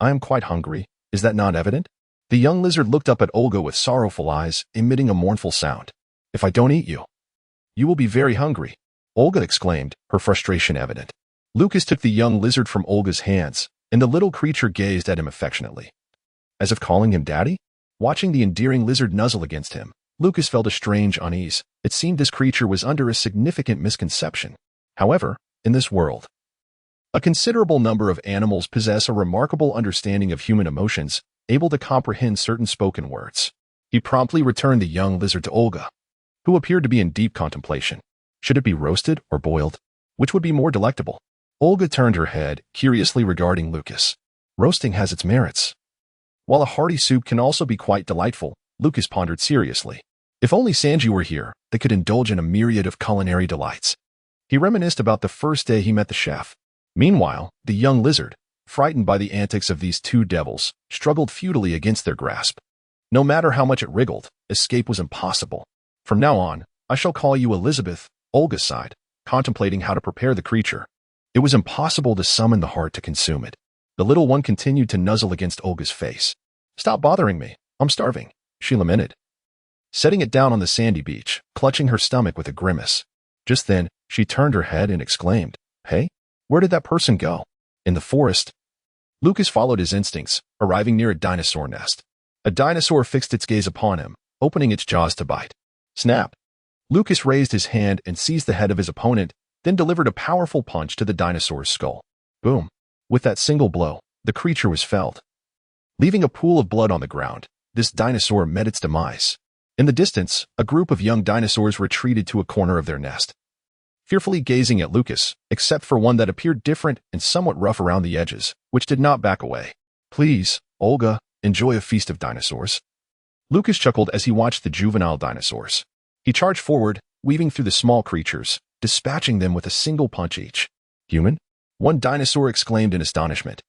I am quite hungry. Is that not evident? The young lizard looked up at Olga with sorrowful eyes, emitting a mournful sound. If I don't eat you, you will be very hungry, Olga exclaimed, her frustration evident. Lucas took the young lizard from Olga's hands, and the little creature gazed at him affectionately, as if calling him daddy. Watching the endearing lizard nuzzle against him, Lucas felt a strange unease. It seemed this creature was under a significant misconception. However, in this world, a considerable number of animals possess a remarkable understanding of human emotions, able to comprehend certain spoken words. He promptly returned the young lizard to Olga, who appeared to be in deep contemplation. Should it be roasted or boiled? Which would be more delectable? Olga turned her head, curiously regarding Lucas. Roasting has its merits, while a hearty soup can also be quite delightful, Lucas pondered seriously. If only Sanji were here, they could indulge in a myriad of culinary delights. He reminisced about the first day he met the chef. Meanwhile, the young lizard, frightened by the antics of these two devils, struggled futilely against their grasp. No matter how much it wriggled, escape was impossible. From now on, I shall call you Elizabeth, Olga sighed, contemplating how to prepare the creature. It was impossible to summon the heart to consume it. The little one continued to nuzzle against Olga's face. Stop bothering me. I'm starving, she lamented, setting it down on the sandy beach, clutching her stomach with a grimace. Just then, she turned her head and exclaimed, Hey, where did that person go? In the forest. Lucas followed his instincts, arriving near a dinosaur nest. A dinosaur fixed its gaze upon him, opening its jaws to bite. Snap! Lucas raised his hand and seized the head of his opponent, then delivered a powerful punch to the dinosaur's skull. Boom! With that single blow, the creature was felled, leaving a pool of blood on the ground. This dinosaur met its demise. In the distance, a group of young dinosaurs retreated to a corner of their nest, fearfully gazing at Lucas, except for one that appeared different and somewhat rough around the edges, which did not back away. Please, Olga, enjoy a feast of dinosaurs. Lucas chuckled as he watched the juvenile dinosaurs. He charged forward, weaving through the small creatures, dispatching them with a single punch each. Human? One dinosaur exclaimed in astonishment,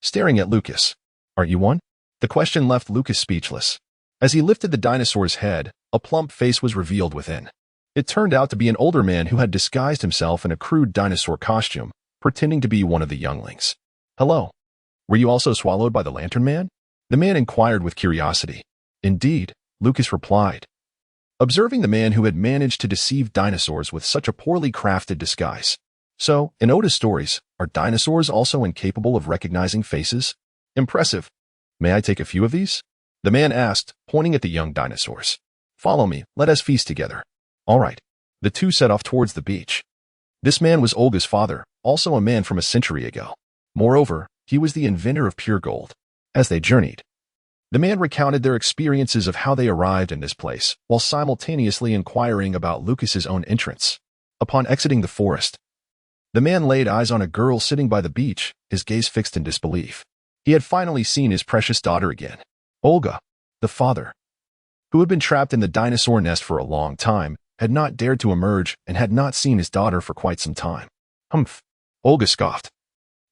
staring at Lucas. Aren't you one? The question left Lucas speechless. As he lifted the dinosaur's head, a plump face was revealed within. It turned out to be an older man who had disguised himself in a crude dinosaur costume, pretending to be one of the younglings. Hello. Were you also swallowed by the Lantern Man? The man inquired with curiosity. Indeed, Lucas replied, observing the man who had managed to deceive dinosaurs with such a poorly crafted disguise. So, in Oda's stories, are dinosaurs also incapable of recognizing faces? Impressive. May I take a few of these? The man asked, pointing at the young dinosaurs. Follow me, let us feast together. All right. The two set off towards the beach. This man was Olga's father, also a man from a century ago. Moreover, he was the inventor of pure gold. As they journeyed, the man recounted their experiences of how they arrived in this place, while simultaneously inquiring about Lucas's own entrance. Upon exiting the forest, the man laid eyes on a girl sitting by the beach, his gaze fixed in disbelief. He had finally seen his precious daughter again. Olga, the father, who had been trapped in the dinosaur nest for a long time, had not dared to emerge and had not seen his daughter for quite some time. Humph, Olga scoffed,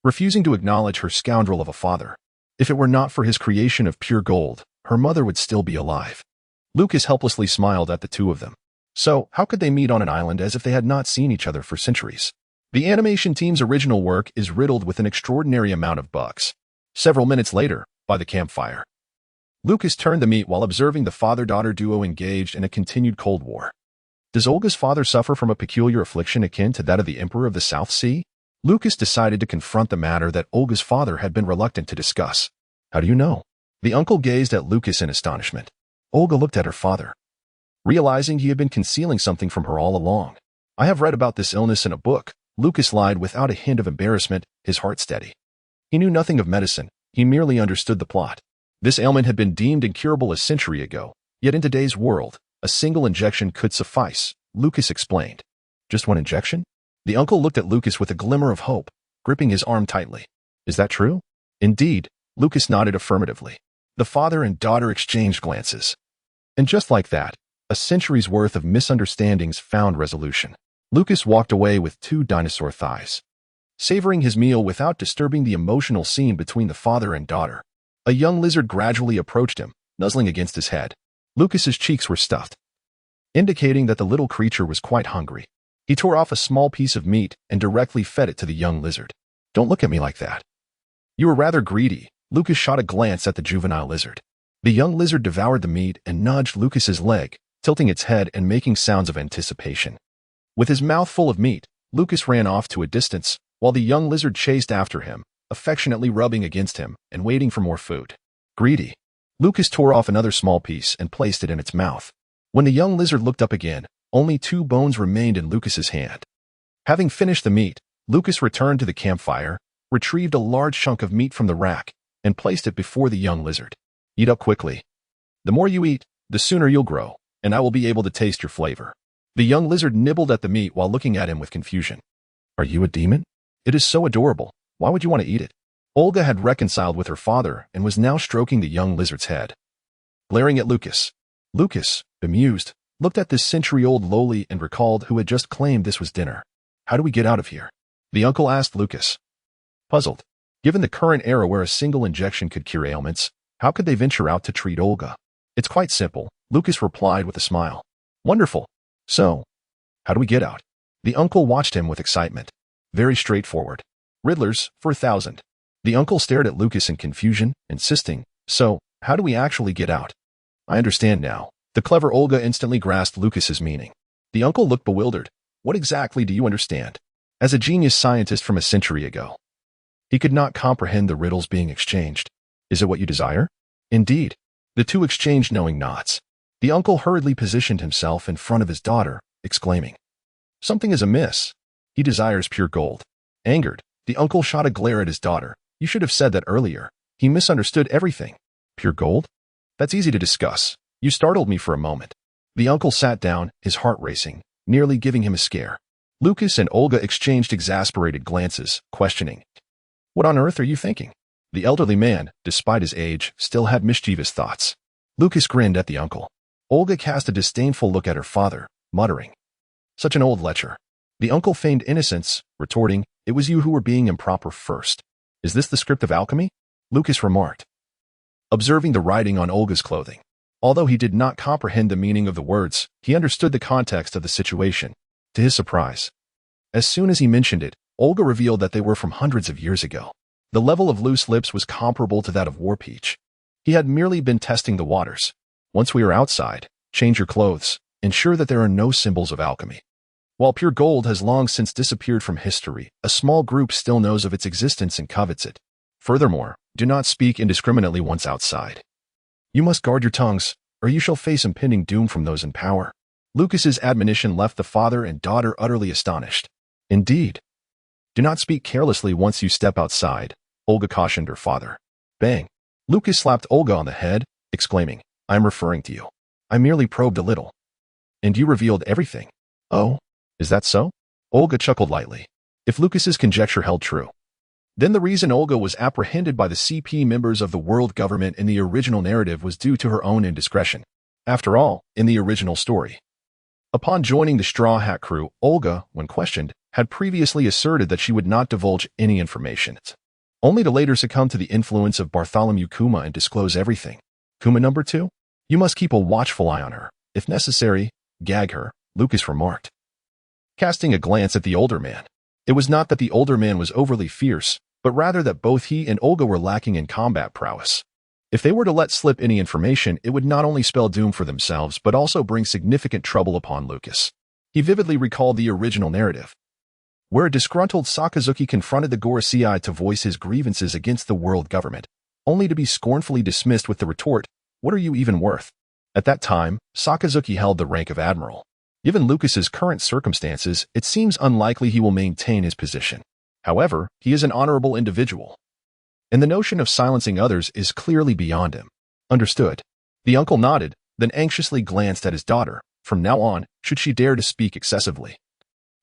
refusing to acknowledge her scoundrel of a father. If it were not for his creation of pure gold, her mother would still be alive. Lucas helplessly smiled at the two of them. So, how could they meet on an island as if they had not seen each other for centuries? The animation team's original work is riddled with an extraordinary amount of bugs. Several minutes later, by the campfire, Lucas turned to meet while observing the father-daughter duo engaged in a continued Cold War. Does Olga's father suffer from a peculiar affliction akin to that of the Emperor of the South Sea? Lucas decided to confront the matter that Olga's father had been reluctant to discuss. How do you know? The uncle gazed at Lucas in astonishment. Olga looked at her father, realizing he had been concealing something from her all along. I have read about this illness in a book. Lucas lied without a hint of embarrassment, his heart steady. He knew nothing of medicine, he merely understood the plot. This ailment had been deemed incurable a century ago, yet in today's world, A single injection could suffice, Lucas explained. Just one injection? The uncle looked at Lucas with a glimmer of hope, gripping his arm tightly. Is that true? Indeed, Lucas nodded affirmatively. The father and daughter exchanged glances. And just like that, a century's worth of misunderstandings found resolution. Lucas walked away with 2 dinosaur thighs, savoring his meal without disturbing the emotional scene between the father and daughter. A young lizard gradually approached him, nuzzling against his head. Lucas's cheeks were stuffed, indicating that the little creature was quite hungry. He tore off a small piece of meat and directly fed it to the young lizard. Don't look at me like that. You were rather greedy. Lucas shot a glance at the juvenile lizard. The young lizard devoured the meat and nudged Lucas's leg, tilting its head and making sounds of anticipation. With his mouth full of meat, Lucas ran off to a distance, while the young lizard chased after him, affectionately rubbing against him and waiting for more food. Greedy. Lucas tore off another small piece and placed it in its mouth. When the young lizard looked up again, only 2 bones remained in Lucas's hand. Having finished the meat, Lucas returned to the campfire, retrieved a large chunk of meat from the rack, and placed it before the young lizard. Eat up quickly. The more you eat, the sooner you'll grow, and I will be able to taste your flavor. The young lizard nibbled at the meat while looking at him with confusion. Are you a demon? It is so adorable. Why would you want to eat it? Olga had reconciled with her father and was now stroking the young lizard's head. Glaring at Lucas. Lucas, bemused, looked at this century-old lowly and recalled who had just claimed this was dinner. How do we get out of here? The uncle asked Lucas. Puzzled. Given the current era where a single injection could cure ailments, how could they venture out to treat Olga? It's quite simple, Lucas replied with a smile. Wonderful. So, how do we get out? The uncle watched him with excitement. Very straightforward. Riddlers, for 1,000. The uncle stared at Lucas in confusion, insisting, so, how do we actually get out? I understand now. The clever Olga instantly grasped Lucas's meaning. The uncle looked bewildered. What exactly do you understand? As a genius scientist from a century ago, he could not comprehend the riddles being exchanged. Is it what you desire? Indeed. The 2 exchanged knowing nods. The uncle hurriedly positioned himself in front of his daughter, exclaiming, Something is amiss. He desires pure gold. Angered, the uncle shot a glare at his daughter. You should have said that earlier. He misunderstood everything. Pure gold? That's easy to discuss. You startled me for a moment. The uncle sat down, his heart racing, nearly giving him a scare. Lucas and Olga exchanged exasperated glances, questioning, What on earth are you thinking? The elderly man, despite his age, still had mischievous thoughts. Lucas grinned at the uncle. Olga cast a disdainful look at her father, muttering, Such an old lecher. The uncle feigned innocence, retorting, It was you who were being improper first. Is this the script of alchemy? Lucas remarked, observing the writing on Olga's clothing. Although he did not comprehend the meaning of the words, he understood the context of the situation. To his surprise, as soon as he mentioned it, Olga revealed that they were from hundreds of years ago. The level of loose lips was comparable to that of War Peach. He had merely been testing the waters. Once we are outside, change your clothes, ensure that there are no symbols of alchemy. While pure gold has long since disappeared from history, a small group still knows of its existence and covets it. Furthermore, do not speak indiscriminately once outside. You must guard your tongues, or you shall face impending doom from those in power. Lucas's admonition left the father and daughter utterly astonished. Indeed. Do not speak carelessly once you step outside, Olga cautioned her father. Bang. Lucas slapped Olga on the head, exclaiming, I'm referring to you. I merely probed a little. And you revealed everything. Oh, is that so? Olga chuckled lightly. If Lucas's conjecture held true, then the reason Olga was apprehended by the CP members of the world government in the original narrative was due to her own indiscretion. After all, in the original story, upon joining the Straw Hat crew, Olga, when questioned, had previously asserted that she would not divulge any information, only to later succumb to the influence of Bartholomew Kuma and disclose everything. Kuma number 2? You must keep a watchful eye on her. If necessary, gag her, Lucas remarked, casting a glance at the older man. It was not that the older man was overly fierce, but rather that both he and Olga were lacking in combat prowess. If they were to let slip any information, it would not only spell doom for themselves, but also bring significant trouble upon Lucas. He vividly recalled the original narrative, where a disgruntled Sakazuki confronted the Gorosei to voice his grievances against the world government, only to be scornfully dismissed with the retort, What are you even worth? At that time, Sakazuki held the rank of admiral. Given Lucas's current circumstances, it seems unlikely he will maintain his position. However, he is an honorable individual, and the notion of silencing others is clearly beyond him. Understood. The uncle nodded, then anxiously glanced at his daughter. From now on, should she dare to speak excessively,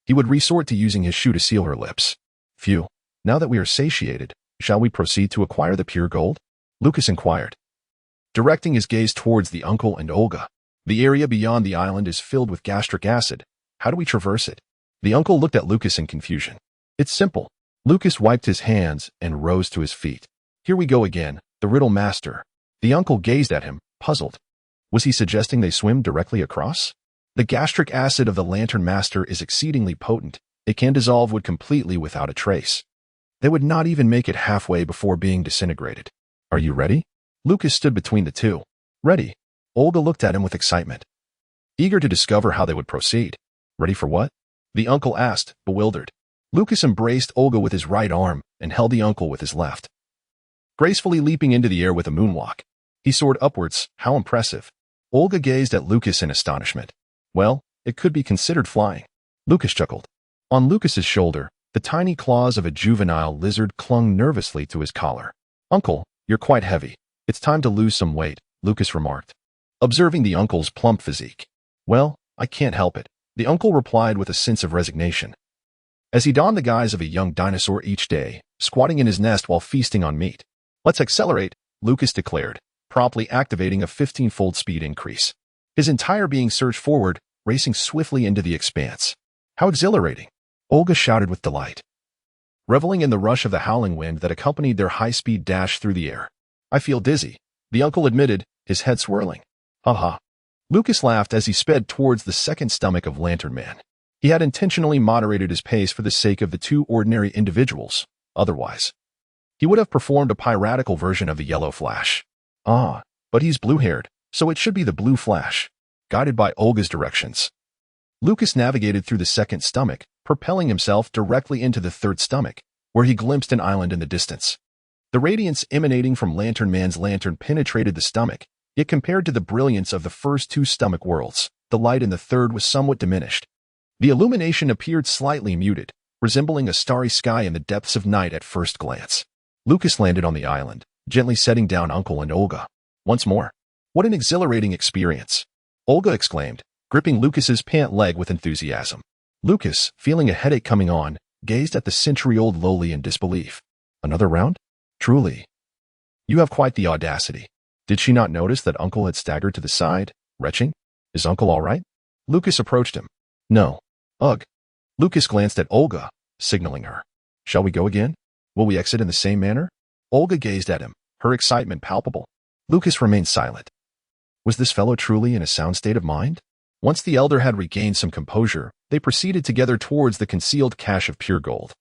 he would resort to using his shoe to seal her lips. Phew. Now that we are satiated, shall we proceed to acquire the pure gold? Lucas inquired, directing his gaze towards the uncle and Olga. The area beyond the island is filled with gastric acid. How do we traverse it? The uncle looked at Lucas in confusion. It's simple. Lucas wiped his hands and rose to his feet. Here we go again, the riddle master. The uncle gazed at him, puzzled. Was he suggesting they swim directly across? The gastric acid of the Lantern Master is exceedingly potent. It can dissolve wood completely without a trace. They would not even make it halfway before being disintegrated. Are you ready? Lucas stood between the two. Ready. Olga looked at him with excitement, eager to discover how they would proceed. Ready for what? The uncle asked, bewildered. Lucas embraced Olga with his right arm and held the uncle with his left, gracefully leaping into the air with a moonwalk. He soared upwards. How impressive. Olga gazed at Lucas in astonishment. Well, it could be considered flying. Lucas chuckled. On Lucas's shoulder, the tiny claws of a juvenile lizard clung nervously to his collar. Uncle, you're quite heavy. It's time to lose some weight, Lucas remarked, observing the uncle's plump physique. Well, I can't help it, the uncle replied with a sense of resignation, as he donned the guise of a young dinosaur each day, squatting in his nest while feasting on meat. Let's accelerate, Lucas declared, promptly activating a 15-fold speed increase. His entire being surged forward, racing swiftly into the expanse. How exhilarating! Olga shouted with delight, reveling in the rush of the howling wind that accompanied their high-speed dash through the air. I feel dizzy, the uncle admitted, his head swirling. Ha. Lucas laughed as he sped towards the second stomach of Lantern Man. He had intentionally moderated his pace for the sake of the two ordinary individuals. Otherwise, he would have performed a piratical version of the Yellow Flash. But he's blue-haired, so it should be the Blue Flash. Guided by Olga's directions, Lucas navigated through the second stomach, propelling himself directly into the third stomach, where he glimpsed an island in the distance. The radiance emanating from Lantern Man's lantern penetrated the stomach, yet compared to the brilliance of the first two stomach worlds, the light in the third was somewhat diminished. The illumination appeared slightly muted, resembling a starry sky in the depths of night at first glance. Lucas landed on the island, gently setting down Uncle and Olga. Once more. What an exhilarating experience! Olga exclaimed, gripping Lucas's pant leg with enthusiasm. Lucas, feeling a headache coming on, gazed at the century-old lowly in disbelief. Another round? Truly. You have quite the audacity. Did she not notice that Uncle had staggered to the side, retching? Is Uncle all right? Lucas approached him. No. Ugh. Lucas glanced at Olga, signaling her. Shall we go again? Will we exit in the same manner? Olga gazed at him, her excitement palpable. Lucas remained silent. Was this fellow truly in a sound state of mind? Once the elder had regained some composure, they proceeded together towards the concealed cache of pure gold.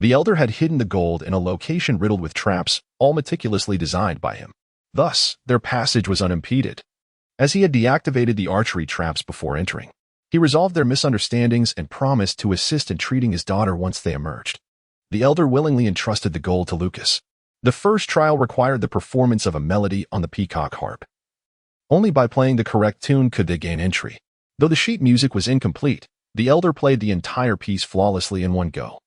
The elder had hidden the gold in a location riddled with traps, all meticulously designed by him. Thus, their passage was unimpeded, as he had deactivated the archery traps before entering. He resolved their misunderstandings and promised to assist in treating his daughter once they emerged. The elder willingly entrusted the gold to Lucas. The first trial required the performance of a melody on the peacock harp. Only by playing the correct tune could they gain entry. Though the sheet music was incomplete, the elder played the entire piece flawlessly in one go.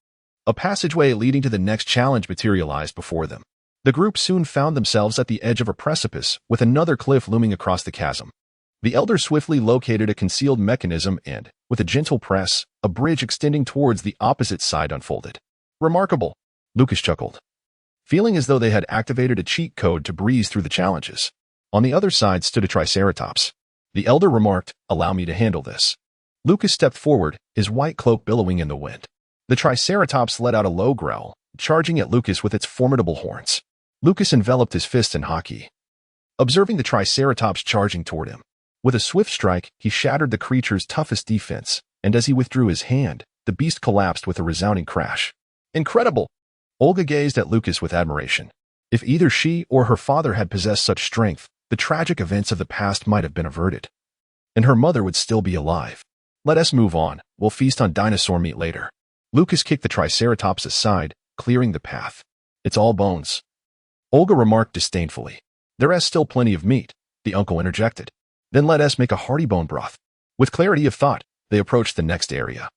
A passageway leading to the next challenge materialized before them. The group soon found themselves at the edge of a precipice, with another cliff looming across the chasm. The elder swiftly located a concealed mechanism and, with a gentle press, a bridge extending towards the opposite side unfolded. Remarkable, Lucas chuckled, feeling as though they had activated a cheat code to breeze through the challenges. On the other side stood a triceratops. The elder remarked, "Allow me to handle this." Lucas stepped forward, his white cloak billowing in the wind. The triceratops let out a low growl, charging at Lucas with its formidable horns. Lucas enveloped his fist in haki, observing the triceratops charging toward him. With a swift strike, he shattered the creature's toughest defense, and as he withdrew his hand, the beast collapsed with a resounding crash. Incredible! Olga gazed at Lucas with admiration. If either she or her father had possessed such strength, the tragic events of the past might have been averted, and her mother would still be alive. Let us move on. We'll feast on dinosaur meat later. Lucas kicked the triceratops aside, clearing the path. It's all bones. Olga remarked disdainfully. There is still plenty of meat, the uncle interjected. Then let us make a hearty bone broth. With clarity of thought, they approached the next area,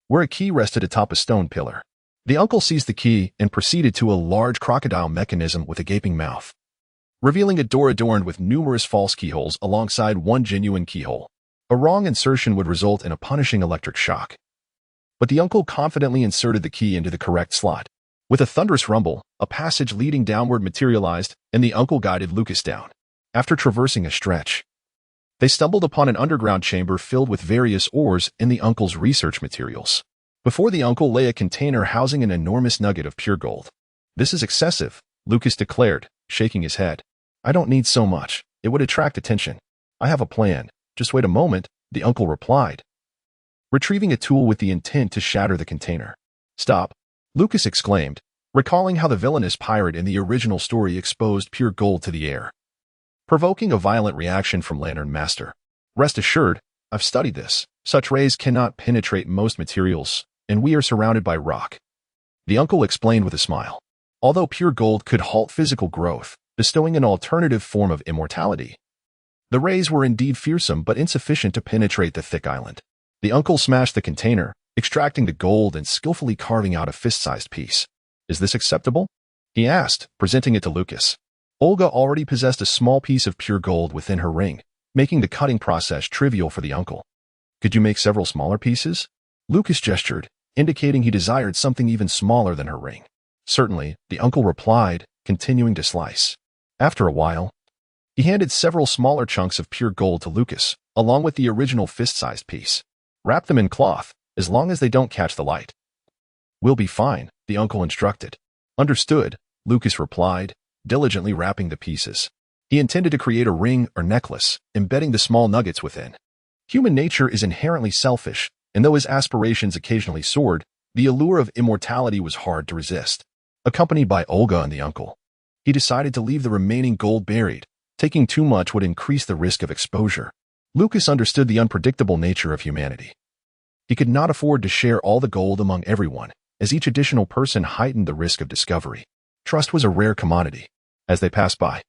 where a key rested atop a stone pillar. The uncle seized the key and proceeded to a large crocodile mechanism with a gaping mouth. revealing a door adorned with numerous false keyholes alongside one genuine keyhole. A wrong insertion would result in a punishing electric shock. But the uncle confidently inserted the key into the correct slot. With a thunderous rumble, a passage leading downward materialized, and the uncle guided Lucas down. After traversing a stretch, they stumbled upon an underground chamber filled with various ores and the uncle's research materials. Before the uncle lay a container housing an enormous nugget of pure gold. "This is excessive," Lucas declared, shaking his head. "I don't need so much. It would attract attention. I have a plan. Just wait a moment," the uncle replied, retrieving a tool with the intent to shatter the container. "Stop," Lucas exclaimed, recalling how the villainous pirate in the original story exposed pure gold to the air, provoking a violent reaction from Lantern Master. "Rest assured, I've studied this. Such rays cannot penetrate most materials, and we are surrounded by rock," the uncle explained with a smile. Although pure gold could halt physical growth, bestowing an alternative form of immortality, the rays were indeed fearsome but insufficient to penetrate the thick island. The uncle smashed the container, extracting the gold and skillfully carving out a fist-sized piece. "Is this acceptable?" he asked, presenting it to Lucas. Olga already possessed a small piece of pure gold within her ring, making the cutting process trivial for the uncle. "Could you make several smaller pieces?" Lucas gestured, indicating he desired something even smaller than her ring. "Certainly," the uncle replied, continuing to slice. After a while, he handed several smaller chunks of pure gold to Lucas, along with the original fist-sized piece. "Wrap them in cloth, as long as they don't catch the light." "We'll be fine," the uncle instructed. "Understood," Lucas replied, diligently wrapping the pieces. He intended to create a ring or necklace, embedding the small nuggets within. Human nature is inherently selfish, and though his aspirations occasionally soared, the allure of immortality was hard to resist. Accompanied by Olga and the uncle, he decided to leave the remaining gold buried. Taking too much would increase the risk of exposure. Lucas understood the unpredictable nature of humanity. He could not afford to share all the gold among everyone, as each additional person heightened the risk of discovery. Trust was a rare commodity. As they passed by,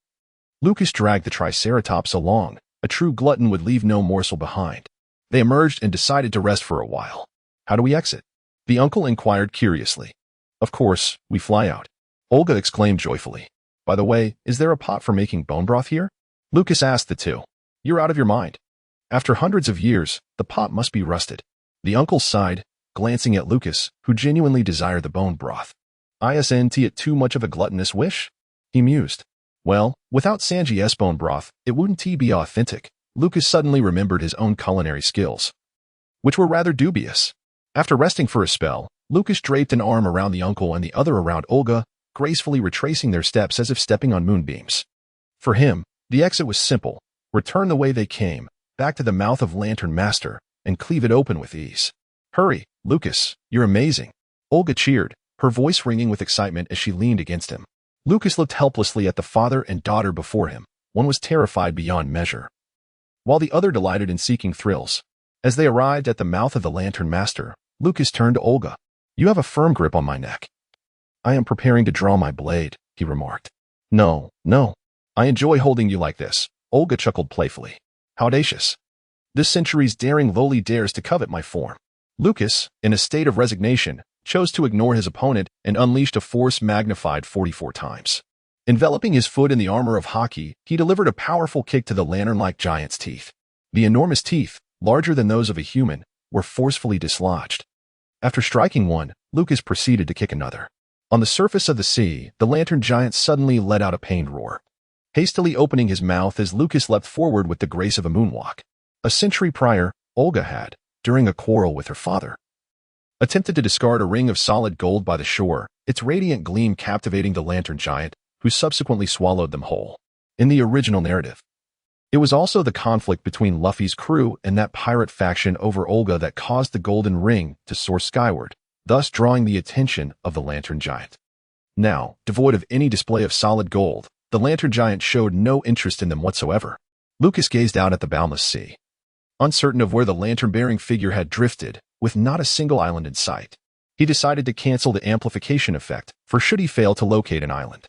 Lucas dragged the Triceratops along. A true glutton would leave no morsel behind. They emerged and decided to rest for a while. "How do we exit?" the uncle inquired curiously. "Of course, we fly out," Olga exclaimed joyfully. "By the way, is there a pot for making bone broth here?" Lucas asked the two. "You're out of your mind. After hundreds of years, the pot must be rusted." The uncle sighed, glancing at Lucas, who genuinely desired the bone broth. "Isn't it too much of a gluttonous wish?" he mused. "Well, without Sanji's bone broth, it wouldn't be authentic." Lucas suddenly remembered his own culinary skills, which were rather dubious. After resting for a spell, Lucas draped an arm around the uncle and the other around Olga, gracefully retracing their steps as if stepping on moonbeams. For him, the exit was simple: return the way they came, back to the mouth of Lantern Master, and cleave it open with ease. "Hurry, Lucas, you're amazing," Olga cheered, her voice ringing with excitement as she leaned against him. Lucas looked helplessly at the father and daughter before him. One was terrified beyond measure, while the other delighted in seeking thrills. As they arrived at the mouth of the Lantern Master, Lucas turned to Olga. "You have a firm grip on my neck." "I am preparing to draw my blade," he remarked. No. I enjoy holding you like this," Olga chuckled playfully. "How audacious. This century's daring lowly dares to covet my form." Lucas, in a state of resignation, chose to ignore his opponent and unleashed a force magnified 44 times. Enveloping his foot in the armor of Haki, he delivered a powerful kick to the lantern-like giant's teeth. The enormous teeth, larger than those of a human, were forcefully dislodged. After striking one, Lucas proceeded to kick another. On the surface of the sea, the lantern giant suddenly let out a pained roar, hastily opening his mouth as Lucas leapt forward with the grace of a moonwalk. A century prior, Olga had, during a quarrel with her father, attempted to discard a ring of solid gold by the shore, its radiant gleam captivating the lantern giant, who subsequently swallowed them whole. In the original narrative, it was also the conflict between Luffy's crew and that pirate faction over Olga that caused the golden ring to soar skyward, thus drawing the attention of the lantern giant. Now, devoid of any display of solid gold, the lantern giant showed no interest in them whatsoever. Lucas gazed out at the boundless sea, uncertain of where the lantern-bearing figure had drifted, with not a single island in sight. He decided to cancel the amplification effect, for should he fail to locate an island,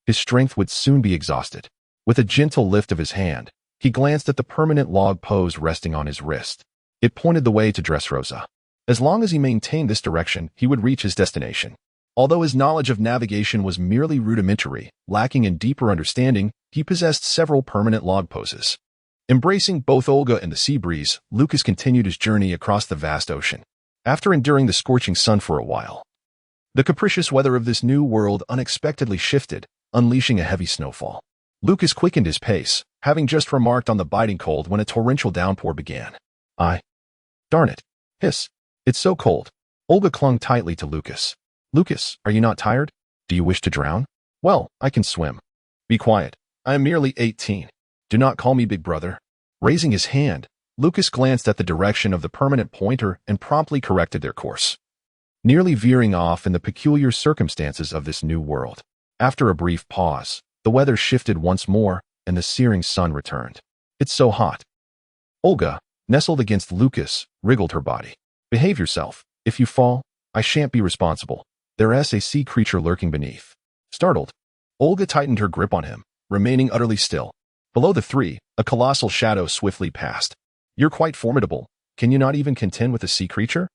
his strength would soon be exhausted. With a gentle lift of his hand, he glanced at the permanent log pose resting on his wrist. It pointed the way to Dressrosa. As long as he maintained this direction, he would reach his destination. Although his knowledge of navigation was merely rudimentary, lacking in deeper understanding, he possessed several permanent log poses. Embracing both Olga and the sea breeze, Lucas continued his journey across the vast ocean. After enduring the scorching sun for a while, the capricious weather of this new world unexpectedly shifted, unleashing a heavy snowfall. Lucas quickened his pace, having just remarked on the biting cold when a torrential downpour began. Darn it. Hiss. It's so cold. Olga clung tightly to Lucas. Lucas, are you not tired? Do you wish to drown? Well, I can swim. Be quiet. I am merely 18. Do not call me big brother. Raising his hand, Lucas glanced at the direction of the permanent pointer and promptly corrected their course, nearly veering off in the peculiar circumstances of this new world. After a brief pause, the weather shifted once more and the searing sun returned. It's so hot. Olga, nestled against Lucas, wriggled her body. Behave yourself. If you fall, I shan't be responsible. There's a sea creature lurking beneath. Startled, Olga tightened her grip on him, remaining utterly still. Below the three, a colossal shadow swiftly passed. You're quite formidable. Can you not even contend with a sea creature?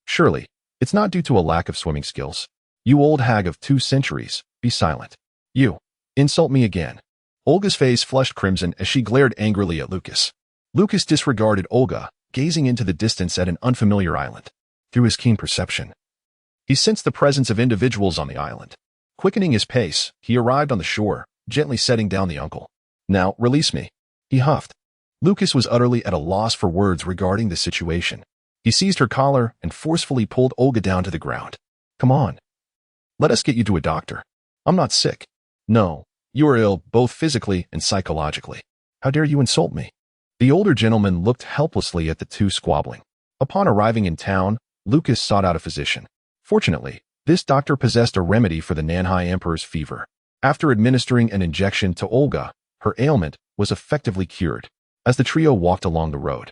Surely, it's not due to a lack of swimming skills. You old hag of 2 centuries, be silent. You insult me again. Olga's face flushed crimson as she glared angrily at Lucas. Lucas disregarded Olga, gazing into the distance at an unfamiliar island. Through his keen perception, he sensed the presence of individuals on the island. Quickening his pace, he arrived on the shore, gently setting down the uncle. Now, release me, he huffed. Lucas was utterly at a loss for words regarding the situation. He seized her collar and forcefully pulled Olga down to the ground. Come on. Let us get you to a doctor. I'm not sick. No, you are ill both physically and psychologically. How dare you insult me? The older gentleman looked helplessly at the two squabbling. Upon arriving in town, Lucas sought out a physician. Fortunately, this doctor possessed a remedy for the Nanhai Emperor's fever. After administering an injection to Olga, her ailment was effectively cured. As the trio walked along the road,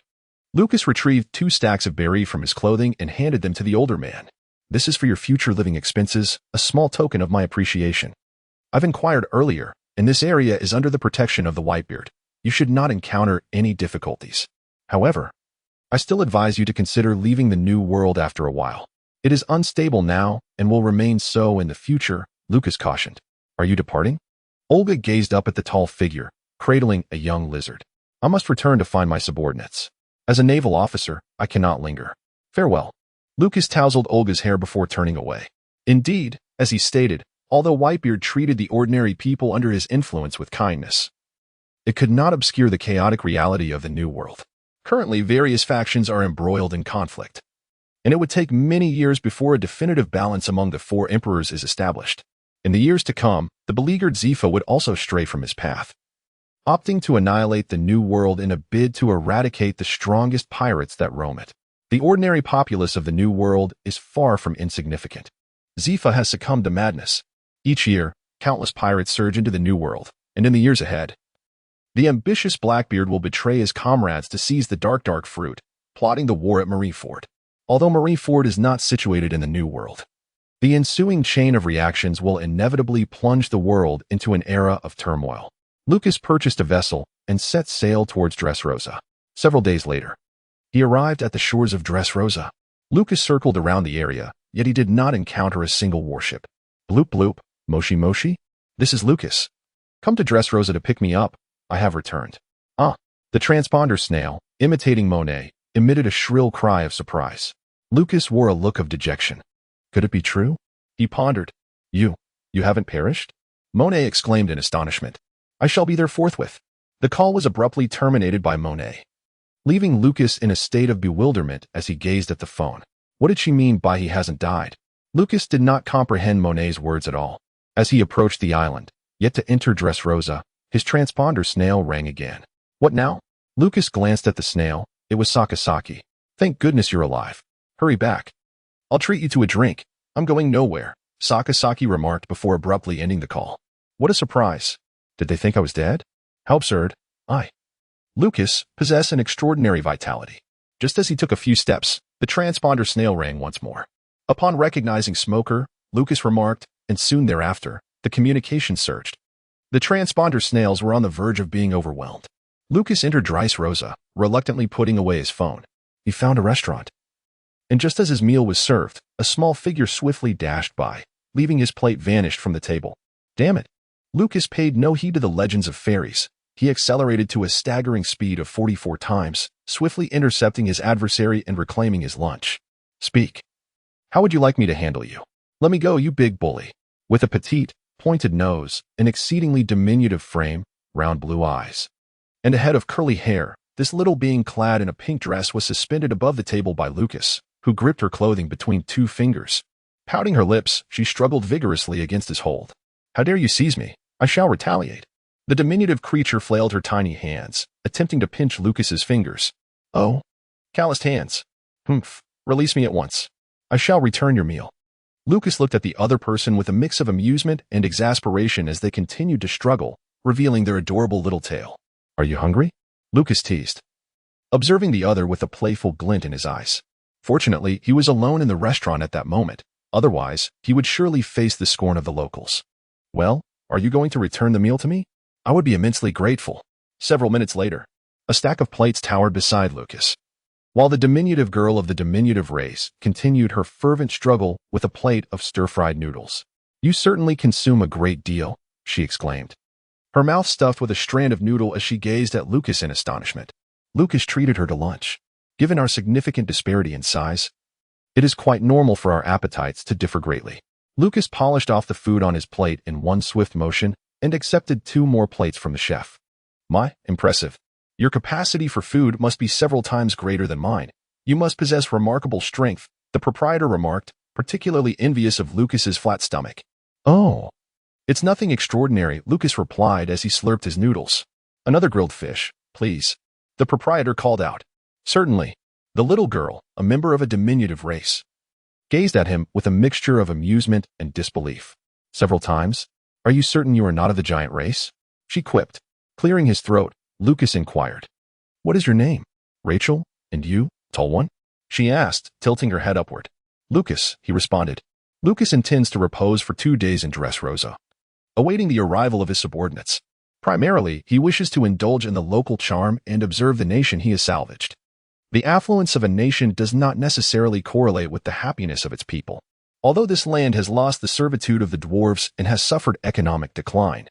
Lucas retrieved 2 stacks of berry from his clothing and handed them to the older man. This is for your future living expenses, a small token of my appreciation. I've inquired earlier, and this area is under the protection of the Whitebeard. You should not encounter any difficulties. However, I still advise you to consider leaving the new world after a while. It is unstable now and will remain so in the future, Lucas cautioned. Are you departing? Olga gazed up at the tall figure, cradling a young lizard. I must return to find my subordinates. As a naval officer, I cannot linger. Farewell. Lucas tousled Olga's hair before turning away. Indeed, as he stated, although Whitebeard treated the ordinary people under his influence with kindness, it could not obscure the chaotic reality of the new world. Currently, various factions are embroiled in conflict, and it would take many years before a definitive balance among the 4 emperors is established. In the years to come, the beleaguered Zifa would also stray from his path, opting to annihilate the new world in a bid to eradicate the strongest pirates that roam it. The ordinary populace of the new world is far from insignificant. Zifa has succumbed to madness. Each year, countless pirates surge into the new world, and in the years ahead, the ambitious Blackbeard will betray his comrades to seize the dark fruit, plotting the war at Marineford. Although Marineford is not situated in the new world, the ensuing chain of reactions will inevitably plunge the world into an era of turmoil. Lucas purchased a vessel and set sail towards Dressrosa. Several days later, he arrived at the shores of Dressrosa. Lucas circled around the area, yet he did not encounter a single warship. Bloop bloop, moshi moshi? This is Lucas. Come to Dressrosa to pick me up. I have returned. The transponder snail, imitating Monet, emitted a shrill cry of surprise. Lucas wore a look of dejection. Could it be true? He pondered. You haven't perished? Monet exclaimed in astonishment. I shall be there forthwith. The call was abruptly terminated by Monet, leaving Lucas in a state of bewilderment as he gazed at the phone. What did she mean by he hasn't died? Lucas did not comprehend Monet's words at all. As he approached the island, yet to enter Dressrosa, his transponder snail rang again. What now? Lucas glanced at the snail. It was Sakasaki. Thank goodness you're alive. Hurry back. I'll treat you to a drink. I'm going nowhere, Sakasaki remarked before abruptly ending the call. What a surprise. Did they think I was dead? How absurd. Lucas possessed an extraordinary vitality. Just as he took a few steps, the transponder snail rang once more. Upon recognizing Smoker, Lucas remarked, and soon thereafter, the communication surged. The transponder snails were on the verge of being overwhelmed. Lucas entered Dressrosa, reluctantly putting away his phone. He found a restaurant. And just as his meal was served, a small figure swiftly dashed by, leaving his plate vanished from the table. Damn it. Lucas paid no heed to the legends of fairies. He accelerated to a staggering speed of 44 times, swiftly intercepting his adversary and reclaiming his lunch. Speak. How would you like me to handle you? Let me go, you big bully. With a petite, pointed nose, an exceedingly diminutive frame, round blue eyes, and a head of curly hair, this little being clad in a pink dress was suspended above the table by Lucas, who gripped her clothing between 2 fingers. Pouting her lips, she struggled vigorously against his hold. How dare you seize me? I shall retaliate. The diminutive creature flailed her tiny hands, attempting to pinch Lucas's fingers. Oh, calloused hands. Humph, release me at once. I shall return your meal. Lucas looked at the other person with a mix of amusement and exasperation as they continued to struggle, revealing their adorable little tail. Are you hungry? Lucas teased, observing the other with a playful glint in his eyes. Fortunately, he was alone in the restaurant at that moment. Otherwise, he would surely face the scorn of the locals. Well, are you going to return the meal to me? I would be immensely grateful. Several minutes later, a stack of plates towered beside Lucas, while the diminutive girl of the diminutive race continued her fervent struggle with a plate of stir-fried noodles. You certainly consume a great deal, she exclaimed, her mouth stuffed with a strand of noodle as she gazed at Lucas in astonishment. Lucas treated her to lunch. Given our significant disparity in size, it is quite normal for our appetites to differ greatly. Lucas polished off the food on his plate in one swift motion and accepted 2 more plates from the chef. My, impressive. Your capacity for food must be several times greater than mine. You must possess remarkable strength, the proprietor remarked, particularly envious of Lucas's flat stomach. Oh, it's nothing extraordinary, Lucas replied as he slurped his noodles. Another grilled fish, please. The proprietor called out. Certainly. The little girl, a member of a diminutive race, gazed at him with a mixture of amusement and disbelief. Several times. Are you certain you are not of the giant race? She quipped. Clearing his throat, Lucas inquired. What is your name? Rachel? And you, tall one? She asked, tilting her head upward. Lucas, he responded. Lucas intends to repose for 2 days in Dressrosa, awaiting the arrival of his subordinates. Primarily, he wishes to indulge in the local charm and observe the nation he has salvaged. The affluence of a nation does not necessarily correlate with the happiness of its people. Although this land has lost the servitude of the dwarves and has suffered economic decline,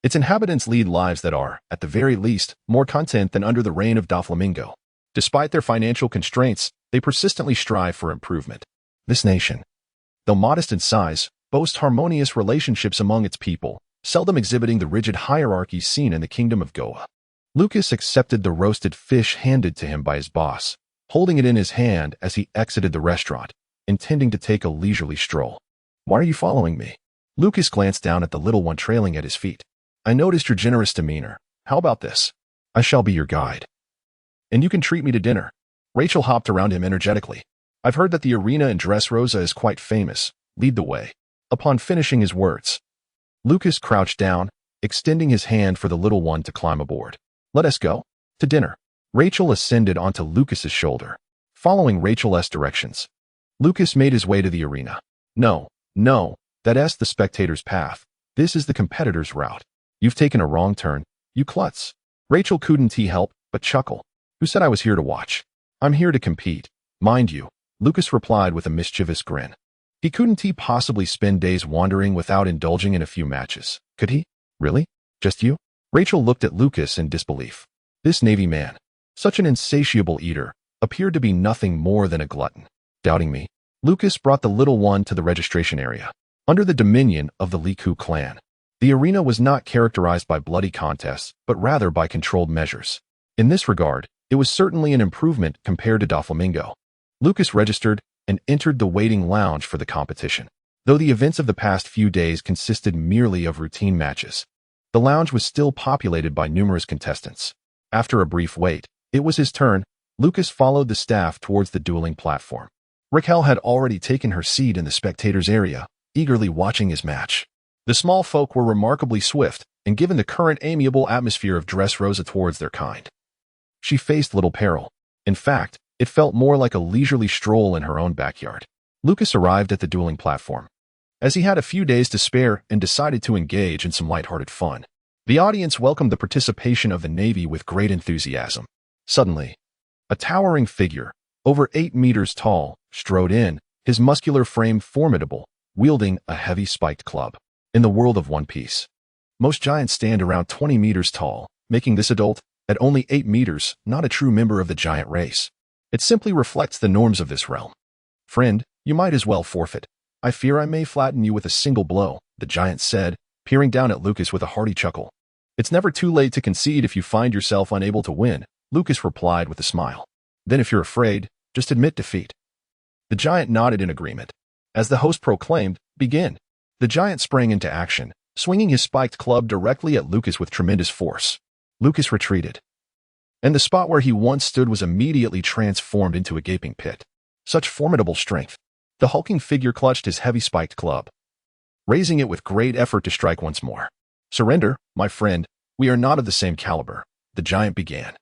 its inhabitants lead lives that are, at the very least, more content than under the reign of Doflamingo. Despite their financial constraints, they persistently strive for improvement. This nation, though modest in size, boasts harmonious relationships among its people, seldom exhibiting the rigid hierarchy seen in the kingdom of Goa. Lucas accepted the roasted fish handed to him by his boss, holding it in his hand as he exited the restaurant, intending to take a leisurely stroll. Why are you following me? Lucas glanced down at the little one trailing at his feet. I noticed your generous demeanor. How about this? I shall be your guide. And you can treat me to dinner. Rachel hopped around him energetically. I've heard that the arena in Dressrosa is quite famous. Lead the way. Upon finishing his words, Lucas crouched down, extending his hand for the little one to climb aboard. Let us go. To dinner. Rachel ascended onto Lucas's shoulder. Following Rachel's directions, Lucas made his way to the arena. No, that's the spectator's path. This is the competitor's route. You've taken a wrong turn, you klutz. Rachel couldn't help but chuckle. Who said I was here to watch? I'm here to compete. Mind you, Lucas replied with a mischievous grin. He couldn't possibly spend days wandering without indulging in a few matches, could he? Really? Just you? Rachel looked at Lucas in disbelief. This Navy man, such an insatiable eater, appeared to be nothing more than a glutton. Doubting me, Lucas brought the little one to the registration area. Under the dominion of the Liku clan, the arena was not characterized by bloody contests, but rather by controlled measures. In this regard, it was certainly an improvement compared to Doflamingo. Lucas registered and entered the waiting lounge for the competition. Though the events of the past few days consisted merely of routine matches, the lounge was still populated by numerous contestants. After a brief wait, it was his turn. Lucas followed the staff towards the dueling platform. Raquel had already taken her seat in the spectators' area, eagerly watching his match. The small folk were remarkably swift, and given the current amiable atmosphere of Dressrosa towards their kind, she faced little peril. In fact, it felt more like a leisurely stroll in her own backyard. Lucas arrived at the dueling platform, as he had a few days to spare and decided to engage in some lighthearted fun. The audience welcomed the participation of the Navy with great enthusiasm. Suddenly, a towering figure, over 8 meters tall, strode in, his muscular frame formidable, wielding a heavy spiked club. In the world of One Piece, Most giants stand around 20 meters tall, making this adult, at only 8 meters, not a true member of the giant race. It simply reflects the norms of this realm. Friend, you might as well forfeit. I fear I may flatten you with a single blow, the giant said, peering down at Lucas with a hearty chuckle. It's never too late to concede if you find yourself unable to win, Lucas replied with a smile. Then if you're afraid, just admit defeat. The giant nodded in agreement. As the host proclaimed, begin. The giant sprang into action, swinging his spiked club directly at Lucas with tremendous force. Lucas retreated. And the spot where he once stood was immediately transformed into a gaping pit. Such formidable strength. The hulking figure clutched his heavy spiked club, raising it with great effort to strike once more. Surrender, my friend, we are not of the same caliber, the giant began.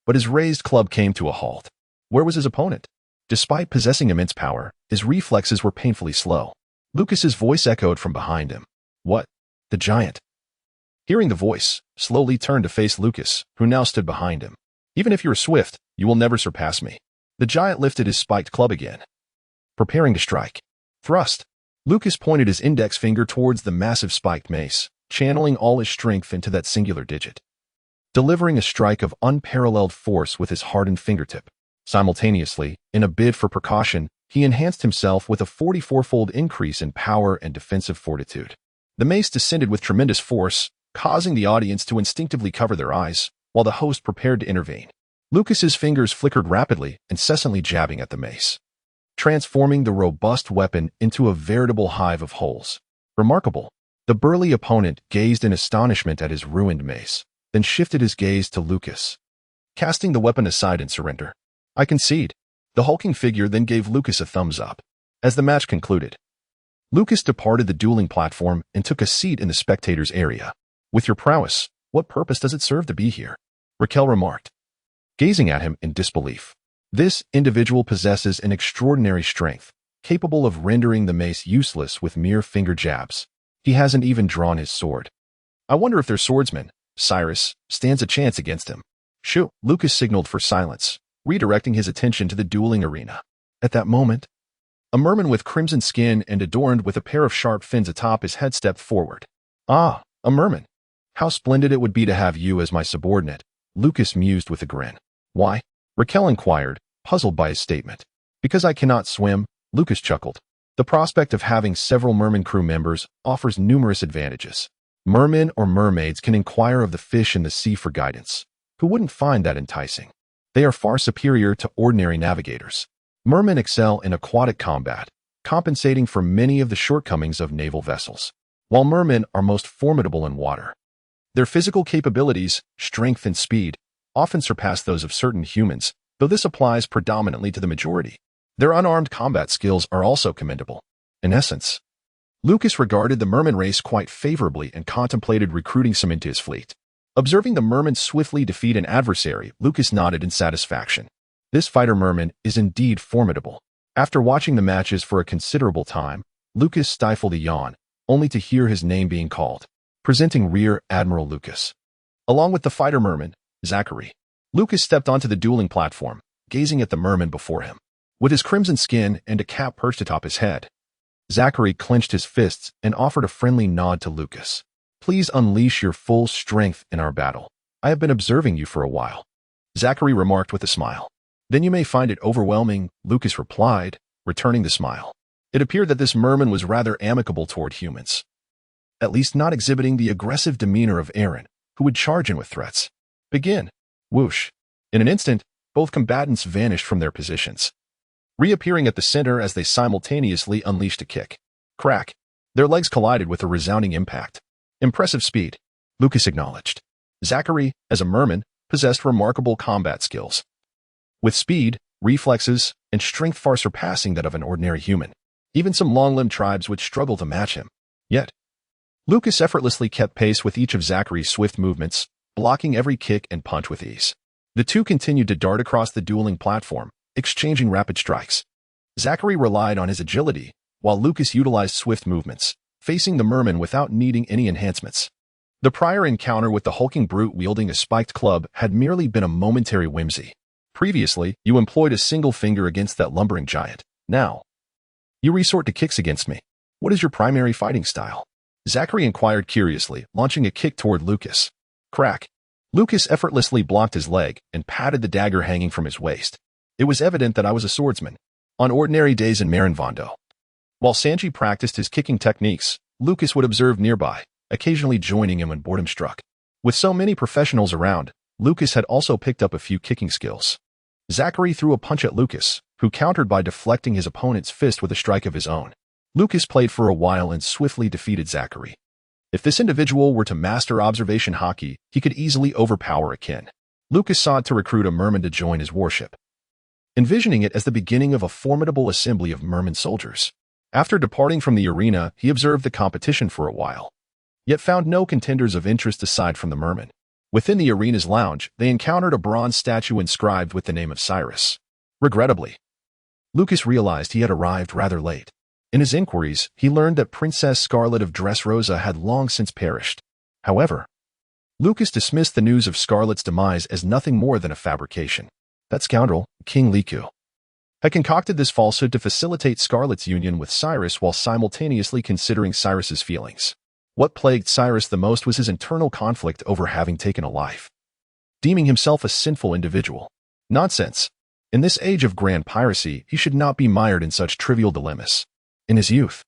But his raised club came to a halt. Where was his opponent? Despite possessing immense power, his reflexes were painfully slow. Lucas's voice echoed from behind him. What? The giant. Hearing the voice, slowly turned to face Lucas, who now stood behind him. Even if you're swift, you will never surpass me. The giant lifted his spiked club again, preparing to strike. Thrust. Lucas pointed his index finger towards the massive spiked mace, channeling all his strength into that singular digit, delivering a strike of unparalleled force with his hardened fingertip. Simultaneously, in a bid for precaution, he enhanced himself with a 44-fold increase in power and defensive fortitude. The mace descended with tremendous force, causing the audience to instinctively cover their eyes, while the host prepared to intervene. Lucas's fingers flickered rapidly, incessantly jabbing at the mace, transforming the robust weapon into a veritable hive of holes. Remarkable. The burly opponent gazed in astonishment at his ruined mace, then shifted his gaze to Lucas, casting the weapon aside in surrender. I concede. The hulking figure then gave Lucas a thumbs up. As the match concluded, Lucas departed the dueling platform and took a seat in the spectators' area. With your prowess, what purpose does it serve to be here? Raquel remarked, gazing at him in disbelief. This individual possesses an extraordinary strength, capable of rendering the mace useless with mere finger jabs. He hasn't even drawn his sword. I wonder if their swordsman, Cyrus, stands a chance against him. Shoo! Lucas signaled for silence, redirecting his attention to the dueling arena. At that moment, a merman with crimson skin and adorned with a pair of sharp fins atop his head stepped forward. Ah, a merman. How splendid it would be to have you as my subordinate, Lucas mused with a grin. Why? Raquel inquired, puzzled by his statement. Because I cannot swim, Lucas chuckled. The prospect of having several merman crew members offers numerous advantages. Mermen or mermaids can inquire of the fish in the sea for guidance. Who wouldn't find that enticing? They are far superior to ordinary navigators. Mermen excel in aquatic combat, compensating for many of the shortcomings of naval vessels, while mermen are most formidable in water. Their physical capabilities, strength and speed, often surpass those of certain humans, though this applies predominantly to the majority. Their unarmed combat skills are also commendable. In essence, Lucas regarded the merman race quite favorably and contemplated recruiting some into his fleet. Observing the merman swiftly defeat an adversary, Lucas nodded in satisfaction. This fighter merman is indeed formidable. After watching the matches for a considerable time, Lucas stifled a yawn, only to hear his name being called. Presenting Rear Admiral Lucas. Along with the fighter merman, Zachary, Lucas stepped onto the dueling platform, gazing at the merman before him. With his crimson skin and a cap perched atop his head, Zachary clenched his fists and offered a friendly nod to Lucas. Please unleash your full strength in our battle. I have been observing you for a while, Zachary remarked with a smile. Then you may find it overwhelming, Lucas replied, returning the smile. It appeared that this merman was rather amicable toward humans, at least not exhibiting the aggressive demeanor of Aaron, who would charge in with threats. Begin. Whoosh. In an instant, both combatants vanished from their positions, reappearing at the center as they simultaneously unleashed a kick. Crack. Their legs collided with a resounding impact. Impressive speed, Lucas acknowledged. Zachary, as a merman, possessed remarkable combat skills, with speed, reflexes, and strength far surpassing that of an ordinary human. Even some long-limbed tribes would struggle to match him. Yet, Lucas effortlessly kept pace with each of Zachary's swift movements, blocking every kick and punch with ease. The two continued to dart across the dueling platform, exchanging rapid strikes. Zachary relied on his agility, while Lucas utilized swift movements, facing the merman without needing any enhancements. The prior encounter with the hulking brute wielding a spiked club had merely been a momentary whimsy. Previously, you employed a single finger against that lumbering giant. Now, you resort to kicks against me. What is your primary fighting style? Zachary inquired curiously, launching a kick toward Lucas. Crack. Lucas effortlessly blocked his leg and patted the dagger hanging from his waist. It was evident that I was a swordsman. On ordinary days in Marineford, while Sanji practiced his kicking techniques, Lucas would observe nearby, occasionally joining him when boredom struck. With so many professionals around, Lucas had also picked up a few kicking skills. Zachary threw a punch at Lucas, who countered by deflecting his opponent's fist with a strike of his own. Lucas played for a while and swiftly defeated Zachary. If this individual were to master Observation Haki, he could easily overpower a kin. Lucas sought to recruit a merman to join his warship, envisioning it as the beginning of a formidable assembly of merman soldiers. After departing from the arena, he observed the competition for a while, yet found no contenders of interest aside from the merman. Within the arena's lounge, they encountered a bronze statue inscribed with the name of Cyrus. Regrettably, Lucas realized he had arrived rather late. In his inquiries, he learned that Princess Scarlet of Dressrosa had long since perished. However, Lucas dismissed the news of Scarlet's demise as nothing more than a fabrication. That scoundrel, King Liku, had concocted this falsehood to facilitate Scarlet's union with Cyrus while simultaneously considering Cyrus's feelings. What plagued Cyrus the most was his internal conflict over having taken a life, deeming himself a sinful individual. Nonsense. In this age of grand piracy, he should not be mired in such trivial dilemmas. In his youth,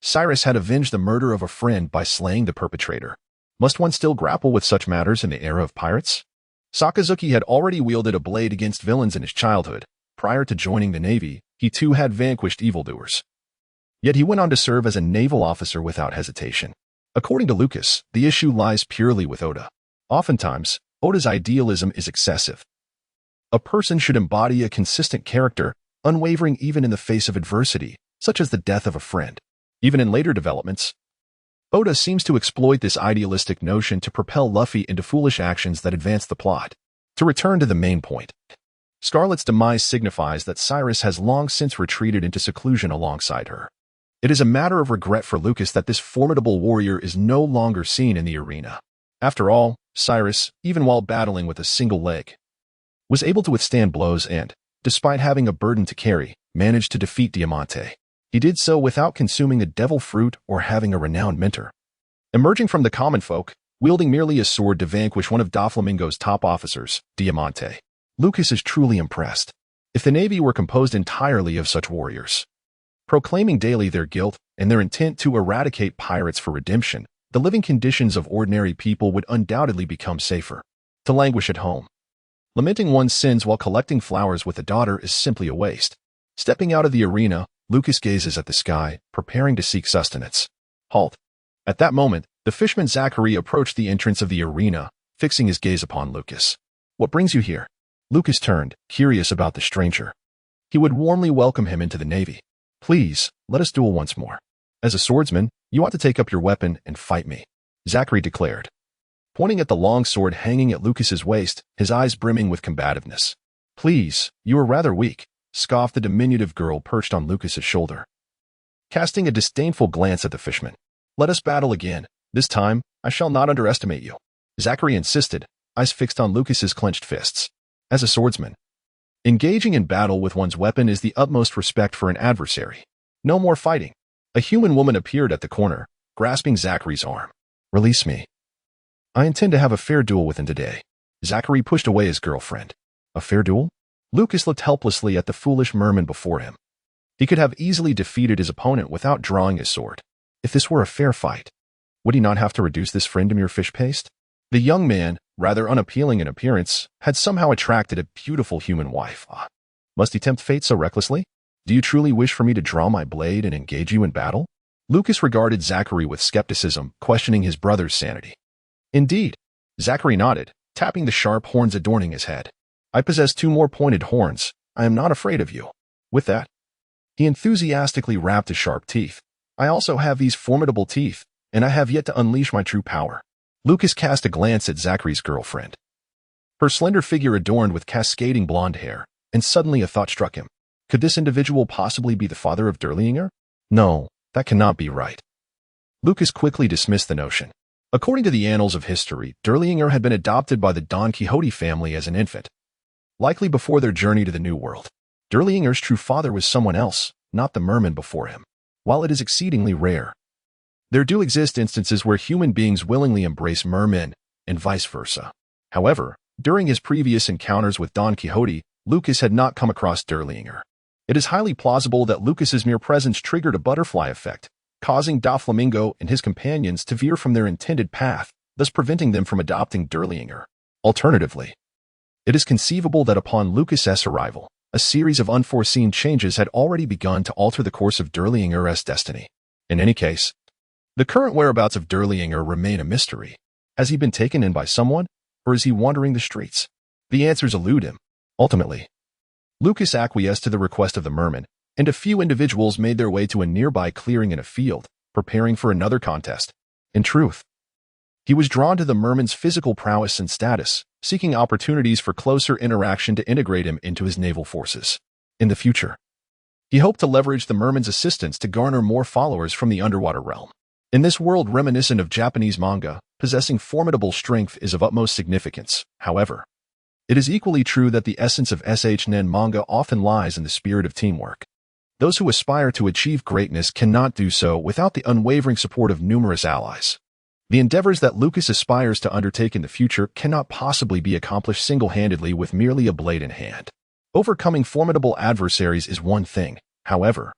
Cyrus had avenged the murder of a friend by slaying the perpetrator. Must one still grapple with such matters in the era of pirates? Sakazuki had already wielded a blade against villains in his childhood. Prior to joining the Navy, he too had vanquished evildoers. Yet he went on to serve as a naval officer without hesitation. According to Lucas, the issue lies purely with Oda. Oftentimes, Oda's idealism is excessive. A person should embody a consistent character, unwavering even in the face of adversity, such as the death of a friend. Even in later developments, Oda seems to exploit this idealistic notion to propel Luffy into foolish actions that advance the plot. To return to the main point, Scarlet's demise signifies that Cyrus has long since retreated into seclusion alongside her. It is a matter of regret for Lucas that this formidable warrior is no longer seen in the arena. After all, Cyrus, even while battling with a single leg, was able to withstand blows and, despite having a burden to carry, managed to defeat Diamante. He did so without consuming a devil fruit or having a renowned mentor. Emerging from the common folk, wielding merely a sword to vanquish one of Doflamingo's top officers, Diamante, Lucas is truly impressed. If the Navy were composed entirely of such warriors, proclaiming daily their guilt and their intent to eradicate pirates for redemption, the living conditions of ordinary people would undoubtedly become safer. To languish at home, lamenting one's sins while collecting flowers with a daughter is simply a waste. Stepping out of the arena, Lucas gazes at the sky, preparing to seek sustenance. Halt. At that moment, the fishman Zachary approached the entrance of the arena, fixing his gaze upon Lucas. What brings you here? Lucas turned, curious about the stranger. He would warmly welcome him into the Navy. Please, let us duel once more. As a swordsman, you ought to take up your weapon and fight me, Zachary declared, pointing at the long sword hanging at Lucas's waist, his eyes brimming with combativeness. Please, you are rather weak, scoffed the diminutive girl perched on Lucas's shoulder, casting a disdainful glance at the fishman. Let us battle again. This time, I shall not underestimate you, Zachary insisted, eyes fixed on Lucas's clenched fists. As a swordsman, engaging in battle with one's weapon is the utmost respect for an adversary. No more fighting. A human woman appeared at the corner, grasping Zachary's arm. Release me. I intend to have a fair duel with him today. Zachary pushed away his girlfriend. A fair duel? Lucas looked helplessly at the foolish merman before him. He could have easily defeated his opponent without drawing his sword. If this were a fair fight, would he not have to reduce this friend to mere fish paste? The young man, rather unappealing in appearance, had somehow attracted a beautiful human wife. Must he tempt fate so recklessly? Do you truly wish for me to draw my blade and engage you in battle? Lucas regarded Zachary with skepticism, questioning his brother's sanity. Indeed, Zachary nodded, tapping the sharp horns adorning his head. I possess 2 more pointed horns. I am not afraid of you. With that, he enthusiastically rapped his sharp teeth. I also have these formidable teeth, and I have yet to unleash my true power. Lucas cast a glance at Zachary's girlfriend, her slender figure adorned with cascading blonde hair, and suddenly a thought struck him. Could this individual possibly be the father of Derlinger? No, that cannot be right. Lucas quickly dismissed the notion. According to the annals of history, Derlinger had been adopted by the Don Quixote family as an infant, likely before their journey to the New World. Derlinger's true father was someone else, not the merman before him. While it is exceedingly rare, There do exist instances where human beings willingly embrace mermen, and vice versa. However, during his previous encounters with Don Quixote, Lucas had not come across Derlinger. It is highly plausible that Lucas's mere presence triggered a butterfly effect, causing Doflamingo and his companions to veer from their intended path, thus preventing them from adopting Derlinger. Alternatively, it is conceivable that upon Lucas's arrival, a series of unforeseen changes had already begun to alter the course of Derlinger's destiny. In any case, the current whereabouts of Derlinger remain a mystery. Has he been taken in by someone, or is he wandering the streets? The answers elude him. Ultimately, Lucas acquiesced to the request of the merman, and a few individuals made their way to a nearby clearing in a field, preparing for another contest. In truth, he was drawn to the merman's physical prowess and status, seeking opportunities for closer interaction to integrate him into his naval forces. In the future, he hoped to leverage the merman's assistance to garner more followers from the underwater realm. In this world reminiscent of Japanese manga, possessing formidable strength is of utmost significance. However, it is equally true that the essence of shounen manga often lies in the spirit of teamwork. Those who aspire to achieve greatness cannot do so without the unwavering support of numerous allies. The endeavors that Lucas aspires to undertake in the future cannot possibly be accomplished single-handedly with merely a blade in hand. Overcoming formidable adversaries is one thing, however.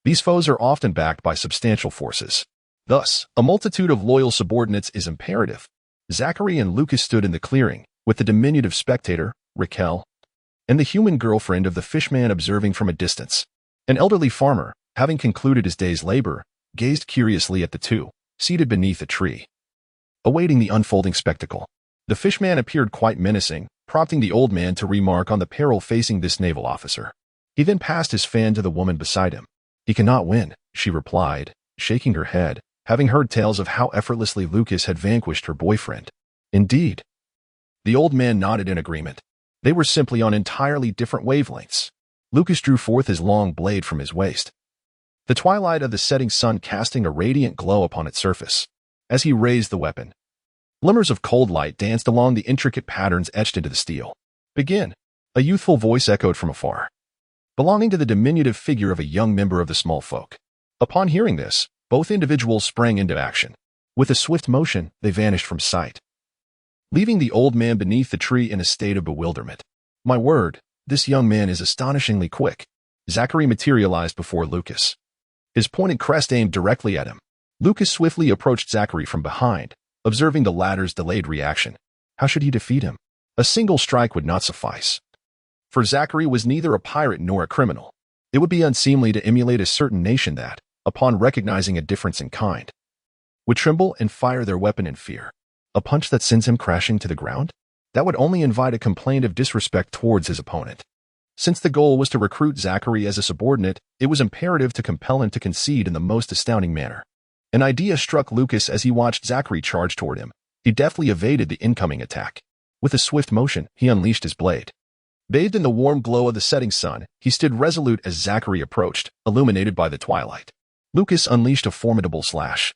These foes are often backed by substantial forces. Thus, a multitude of loyal subordinates is imperative. Zachary and Lucas stood in the clearing, with the diminutive spectator, Raquel, and the human girlfriend of the fishman observing from a distance. An elderly farmer, having concluded his day's labor, gazed curiously at the two, seated beneath a tree, awaiting the unfolding spectacle. The fishman appeared quite menacing, prompting the old man to remark on the peril facing this naval officer. He then passed his fan to the woman beside him. "He cannot win," she replied, shaking her head, having heard tales of how effortlessly Lucas had vanquished her boyfriend. Indeed. The old man nodded in agreement. They were simply on entirely different wavelengths. Lucas drew forth his long blade from his waist, the twilight of the setting sun casting a radiant glow upon its surface. As he raised the weapon, glimmers of cold light danced along the intricate patterns etched into the steel. "Begin," a youthful voice echoed from afar, belonging to the diminutive figure of a young member of the small folk. Upon hearing this, both individuals sprang into action. With a swift motion, they vanished from sight, leaving the old man beneath the tree in a state of bewilderment. "My word, this young man is astonishingly quick." Zachary materialized before Lucas, his pointed crest aimed directly at him. Lucas swiftly approached Zachary from behind, observing the latter's delayed reaction. How should he defeat him? A single strike would not suffice. For Zachary was neither a pirate nor a criminal. It would be unseemly to emulate a certain nation that, upon recognizing a difference in kind, would tremble and fire their weapon in fear. A punch that sends him crashing to the ground? That would only invite a complaint of disrespect towards his opponent. Since the goal was to recruit Zachary as a subordinate, it was imperative to compel him to concede in the most astounding manner. An idea struck Lucas as he watched Zachary charge toward him. He deftly evaded the incoming attack. With a swift motion, he unleashed his blade. Bathed in the warm glow of the setting sun, he stood resolute as Zachary approached, illuminated by the twilight. Lucas unleashed a formidable slash,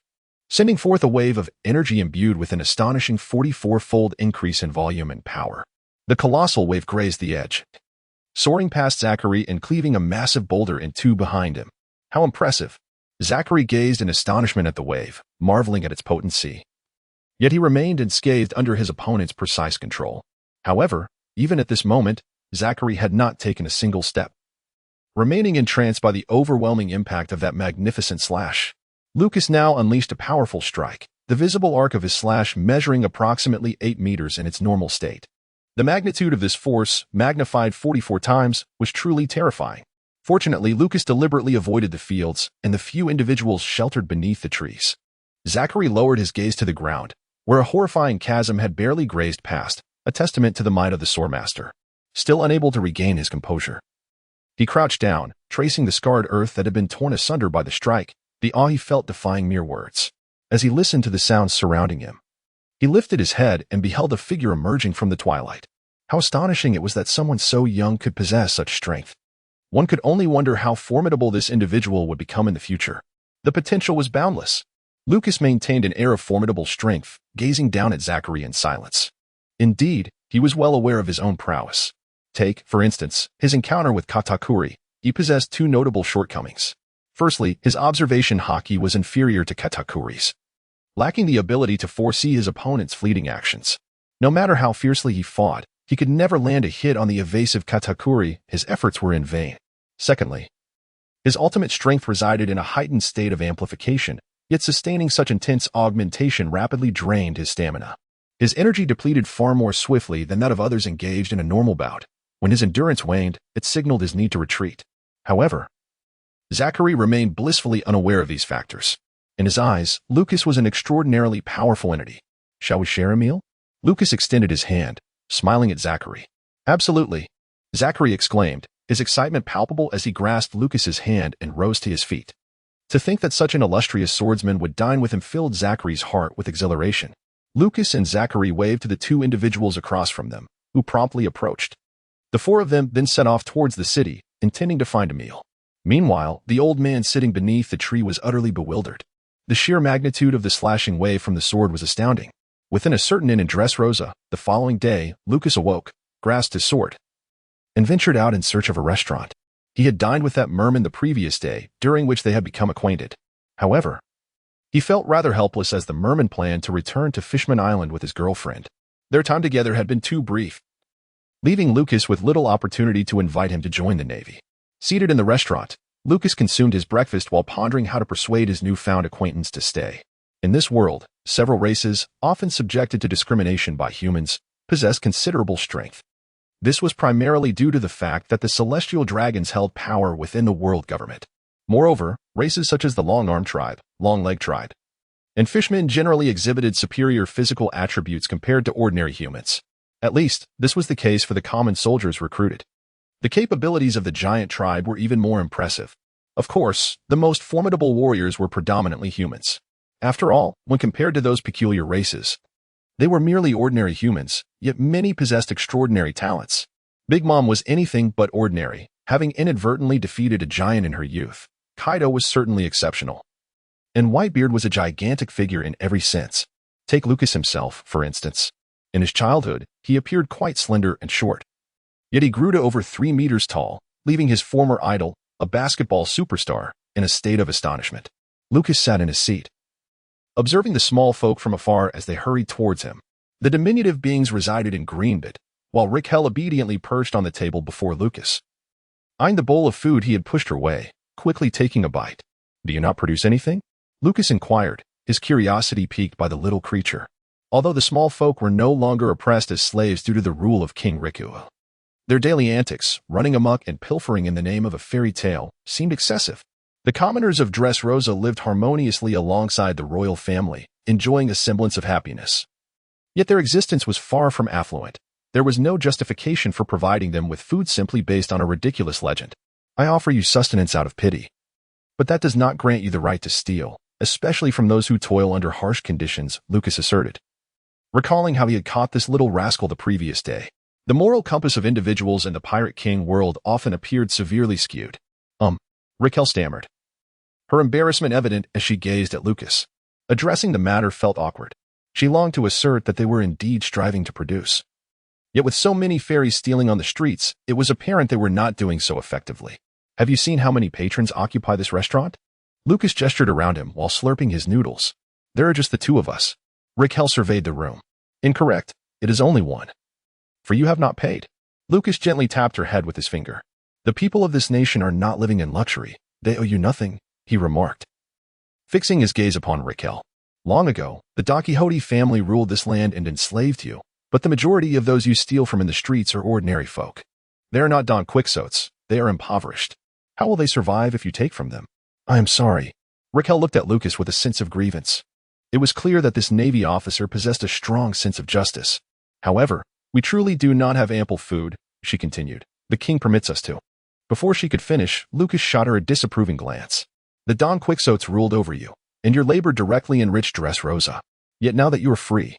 sending forth a wave of energy imbued with an astonishing 44-fold increase in volume and power. The colossal wave grazed the edge, soaring past Zachary and cleaving a massive boulder in two behind him. How impressive! Zachary gazed in astonishment at the wave, marveling at its potency. Yet he remained unscathed under his opponent's precise control. However, even at this moment, Zachary had not taken a single step. Remaining entranced by the overwhelming impact of that magnificent slash, Lucas now unleashed a powerful strike, the visible arc of his slash measuring approximately 8 meters in its normal state. The magnitude of this force, magnified 44 times, was truly terrifying. Fortunately, Lucas deliberately avoided the fields and the few individuals sheltered beneath the trees. Zachary lowered his gaze to the ground, where a horrifying chasm had barely grazed past, a testament to the might of the swordmaster. Still unable to regain his composure, he crouched down, tracing the scarred earth that had been torn asunder by the strike, the awe he felt defying mere words. As he listened to the sounds surrounding him, he lifted his head and beheld a figure emerging from the twilight. How astonishing it was that someone so young could possess such strength. One could only wonder how formidable this individual would become in the future. The potential was boundless. Lucas maintained an air of formidable strength, gazing down at Zachary in silence. Indeed, he was well aware of his own prowess. Take, for instance, his encounter with Katakuri. He possessed two notable shortcomings. Firstly, his observation haki was inferior to Katakuri's, lacking the ability to foresee his opponent's fleeting actions. No matter how fiercely he fought, he could never land a hit on the evasive Katakuri. His efforts were in vain. Secondly, his ultimate strength resided in a heightened state of amplification, yet sustaining such intense augmentation rapidly drained his stamina. His energy depleted far more swiftly than that of others engaged in a normal bout. When his endurance waned, it signaled his need to retreat. However, Zachary remained blissfully unaware of these factors. In his eyes, Lucas was an extraordinarily powerful entity. Shall we share a meal? Lucas extended his hand, smiling at Zachary. Absolutely, Zachary exclaimed, his excitement palpable as he grasped Lucas's hand and rose to his feet. To think that such an illustrious swordsman would dine with him filled Zachary's heart with exhilaration. Lucas and Zachary waved to the two individuals across from them, who promptly approached. The four of them then set off towards the city, intending to find a meal. Meanwhile, the old man sitting beneath the tree was utterly bewildered. The sheer magnitude of the slashing wave from the sword was astounding. Within a certain inn in Dressrosa, the following day, Lucas awoke, grasped his sword, and ventured out in search of a restaurant. He had dined with that merman the previous day, during which they had become acquainted. However, he felt rather helpless as the merman planned to return to Fishman Island with his girlfriend. Their time together had been too brief, leaving Lucas with little opportunity to invite him to join the Navy. Seated in the restaurant, Lucas consumed his breakfast while pondering how to persuade his newfound acquaintance to stay. In this world, several races, often subjected to discrimination by humans, possess considerable strength. This was primarily due to the fact that the celestial dragons held power within the world government. Moreover, races such as the long-arm tribe, long-leg tribe, and fishmen generally exhibited superior physical attributes compared to ordinary humans. At least, this was the case for the common soldiers recruited. The capabilities of the giant tribe were even more impressive. Of course, the most formidable warriors were predominantly humans. After all, when compared to those peculiar races, they were merely ordinary humans, yet many possessed extraordinary talents. Big Mom was anything but ordinary, having inadvertently defeated a giant in her youth. Kaido was certainly exceptional. And Whitebeard was a gigantic figure in every sense. Take Lucas himself, for instance. In his childhood, he appeared quite slender and short. Yet he grew to over 3 meters tall, leaving his former idol, a basketball superstar, in a state of astonishment. Lucas sat in his seat, observing the small folk from afar as they hurried towards him. The diminutive beings resided in Greenbit, while Raquel obediently perched on the table before Lucas, eyeing the bowl of food he had pushed her way, quickly taking a bite. Do you not produce anything? Lucas inquired, his curiosity piqued by the little creature. Although the small folk were no longer oppressed as slaves due to the rule of King Riku, their daily antics, running amok and pilfering in the name of a fairy tale, seemed excessive. The commoners of Dressrosa lived harmoniously alongside the royal family, enjoying a semblance of happiness. Yet their existence was far from affluent. There was no justification for providing them with food simply based on a ridiculous legend. I offer you sustenance out of pity. But that does not grant you the right to steal, especially from those who toil under harsh conditions, Lucas asserted, recalling how he had caught this little rascal the previous day. The moral compass of individuals in the Pirate King world often appeared severely skewed. Raquel stammered, her embarrassment evident as she gazed at Lucas. Addressing the matter felt awkward. She longed to assert that they were indeed striving to produce. Yet with so many fairies stealing on the streets, it was apparent they were not doing so effectively. Have you seen how many patrons occupy this restaurant? Lucas gestured around him while slurping his noodles. There are just the two of us. Raquel surveyed the room. Incorrect. It is only one. For you have not paid. Lucas gently tapped her head with his finger. The people of this nation are not living in luxury. They owe you nothing, he remarked, fixing his gaze upon Raquel. Long ago, the Don Quixote family ruled this land and enslaved you, but the majority of those you steal from in the streets are ordinary folk. They are not Don Quixotes, they are impoverished. How will they survive if you take from them? I am sorry. Raquel looked at Lucas with a sense of grievance. It was clear that this Navy officer possessed a strong sense of justice. However, we truly do not have ample food, she continued. The king permits us to. Before she could finish, Lucas shot her a disapproving glance. The Don Quixotes ruled over you, and your labor directly enriched Dressrosa. Yet now that you are free,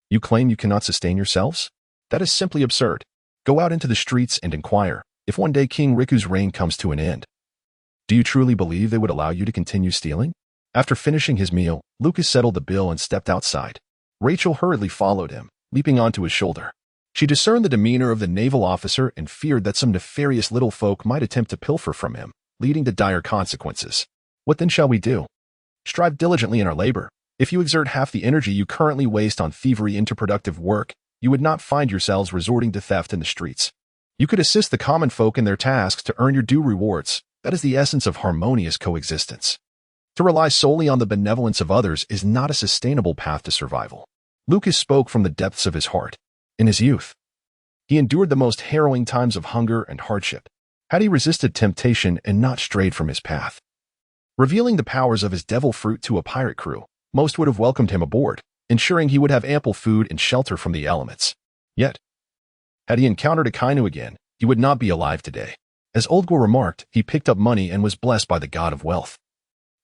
you claim you cannot sustain yourselves? That is simply absurd. Go out into the streets and inquire if one day King Riku's reign comes to an end. Do you truly believe they would allow you to continue stealing? After finishing his meal, Lucas settled the bill and stepped outside. Rachel hurriedly followed him, leaping onto his shoulder. She discerned the demeanor of the naval officer and feared that some nefarious little folk might attempt to pilfer from him, leading to dire consequences. What then shall we do? Strive diligently in our labor. If you exert half the energy you currently waste on thievery into productive work, you would not find yourselves resorting to theft in the streets. You could assist the common folk in their tasks to earn your due rewards. That is the essence of harmonious coexistence. To rely solely on the benevolence of others is not a sustainable path to survival. Lucas spoke from the depths of his heart. In his youth, he endured the most harrowing times of hunger and hardship. Had he resisted temptation and not strayed from his path, revealing the powers of his devil fruit to a pirate crew, most would have welcomed him aboard, ensuring he would have ample food and shelter from the elements. Yet, had he encountered Akainu again, he would not be alive today. As Oldgor remarked, he picked up money and was blessed by the god of wealth,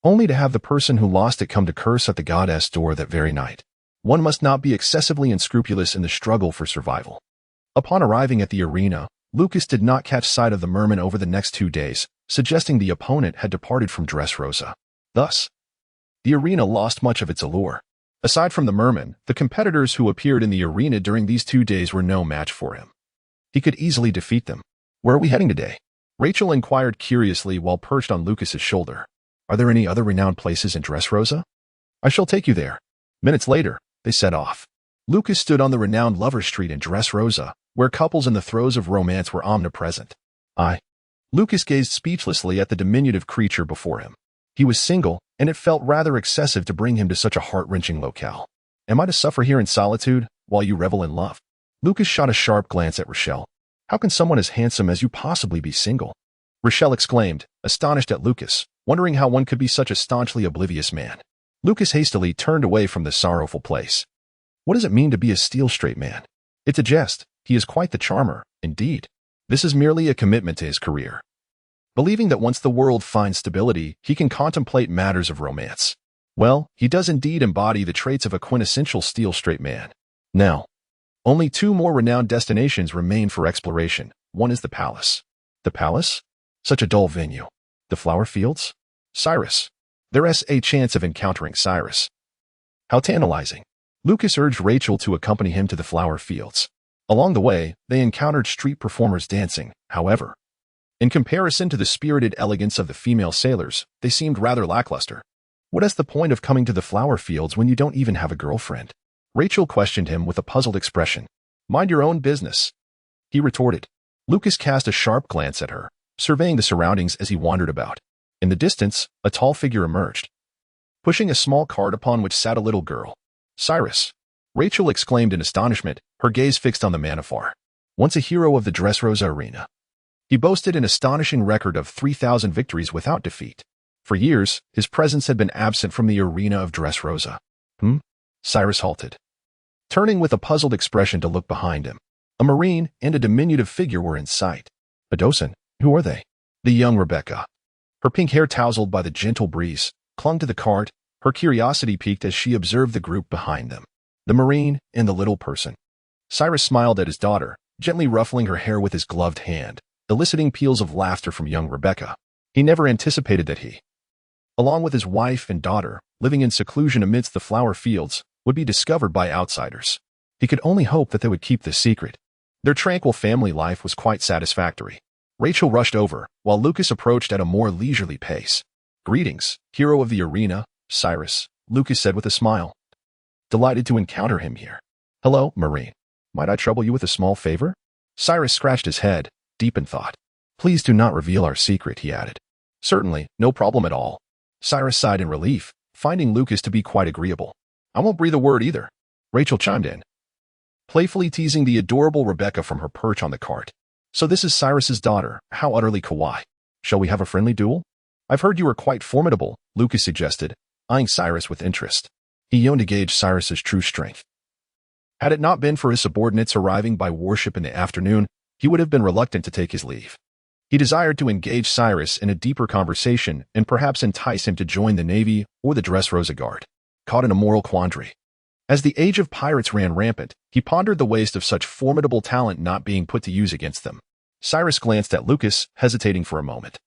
only to have the person who lost it come to curse at the god's door that very night. One must not be excessively unscrupulous in the struggle for survival. Upon arriving at the arena, Lucas did not catch sight of the merman over the next 2 days, suggesting the opponent had departed from Dressrosa. Thus, the arena lost much of its allure. Aside from the merman, the competitors who appeared in the arena during these 2 days were no match for him. He could easily defeat them. Where are we heading today? Rachel inquired curiously while perched on Lucas's shoulder. Are there any other renowned places in Dressrosa? I shall take you there. Minutes later, they set off. Lucas stood on the renowned Lover Street in Dressrosa, where couples in the throes of romance were omnipresent. Lucas gazed speechlessly at the diminutive creature before him. He was single, and it felt rather excessive to bring him to such a heart-wrenching locale. Am I to suffer here in solitude, while you revel in love? Lucas shot a sharp glance at Rochelle. How can someone as handsome as you possibly be single? Rochelle exclaimed, astonished at Lucas, wondering how one could be such a staunchly oblivious man. Lucas hastily turned away from the sorrowful place. What does it mean to be a steel-straight man? It's a jest. He is quite the charmer, indeed. This is merely a commitment to his career, believing that once the world finds stability, he can contemplate matters of romance. Well, he does indeed embody the traits of a quintessential steel-straight man. Now, only 2 more renowned destinations remain for exploration. One is the palace. The palace? Such a dull venue. The flower fields? Cyrus. There's a chance of encountering Cyrus. How tantalizing. Lucas urged Rachel to accompany him to the flower fields. Along the way, they encountered street performers dancing. However, in comparison to the spirited elegance of the female sailors, they seemed rather lackluster. What is the point of coming to the flower fields when you don't even have a girlfriend? Rachel questioned him with a puzzled expression. Mind your own business, he retorted. Lucas cast a sharp glance at her, surveying the surroundings as he wandered about. In the distance, a tall figure emerged, pushing a small cart upon which sat a little girl. Cyrus, Rachel exclaimed in astonishment, her gaze fixed on the man afar. Once a hero of the Dressrosa arena, he boasted an astonishing record of 3,000 victories without defeat. For years, his presence had been absent from the arena of Dressrosa. Cyrus halted, turning with a puzzled expression to look behind him. A marine and a diminutive figure were in sight. Adosin, who are they? The young Rebecca, her pink hair tousled by the gentle breeze, clung to the cart, her curiosity piqued as she observed the group behind them. The marine and the little person. Cyrus smiled at his daughter, gently ruffling her hair with his gloved hand, eliciting peals of laughter from young Rebecca. He never anticipated that he, along with his wife and daughter, living in seclusion amidst the flower fields, would be discovered by outsiders. He could only hope that they would keep this secret. Their tranquil family life was quite satisfactory. Rachel rushed over, while Lucas approached at a more leisurely pace. Greetings, hero of the arena, Cyrus, Lucas said with a smile. Delighted to encounter him here. Hello, Marine. Might I trouble you with a small favor? Cyrus scratched his head, deep in thought. Please do not reveal our secret, he added. Certainly, no problem at all. Cyrus sighed in relief, finding Lucas to be quite agreeable. I won't breathe a word either. Rachel chimed in, playfully teasing the adorable Rebecca from her perch on the cart. So this is Cyrus's daughter, how utterly kawaii. Shall we have a friendly duel? I've heard you are quite formidable, Lucas suggested, eyeing Cyrus with interest. He yearned to gauge Cyrus's true strength. Had it not been for his subordinates arriving by warship in the afternoon, he would have been reluctant to take his leave. He desired to engage Cyrus in a deeper conversation and perhaps entice him to join the Navy or the Dressrosa Guard. Caught in a moral quandary. As the age of pirates ran rampant, he pondered the waste of such formidable talent not being put to use against them. Cyrus glanced at Lucas, hesitating for a moment.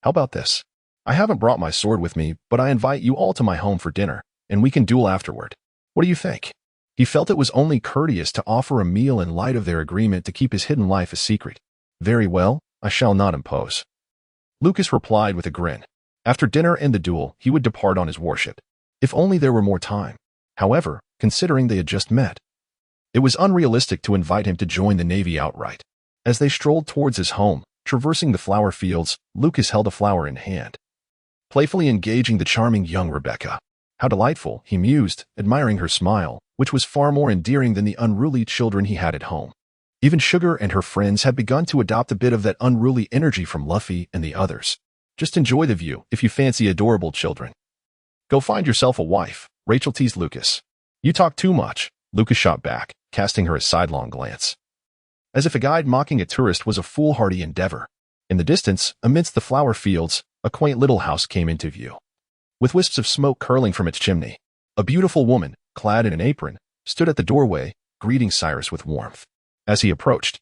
How about this? I haven't brought my sword with me, but I invite you all to my home for dinner, and we can duel afterward. What do you think? He felt it was only courteous to offer a meal in light of their agreement to keep his hidden life a secret. Very well, I shall not impose. Lucas replied with a grin. After dinner and the duel, he would depart on his warship. If only there were more time. However, considering they had just met, it was unrealistic to invite him to join the Navy outright. As they strolled towards his home, traversing the flower fields, Lucas held a flower in hand, playfully engaging the charming young Rebecca. How delightful, he mused, admiring her smile, which was far more endearing than the unruly children he had at home. Even Sugar and her friends had begun to adopt a bit of that unruly energy from Luffy and the others. Just enjoy the view if you fancy adorable children. Go find yourself a wife, Rachel teased Lucas. You talk too much, Lucas shot back, casting her a sidelong glance. As if a guide mocking a tourist was a foolhardy endeavor. In the distance, amidst the flower fields, a quaint little house came into view. With wisps of smoke curling from its chimney, a beautiful woman, clad in an apron, stood at the doorway, greeting Cyrus with warmth. As he approached,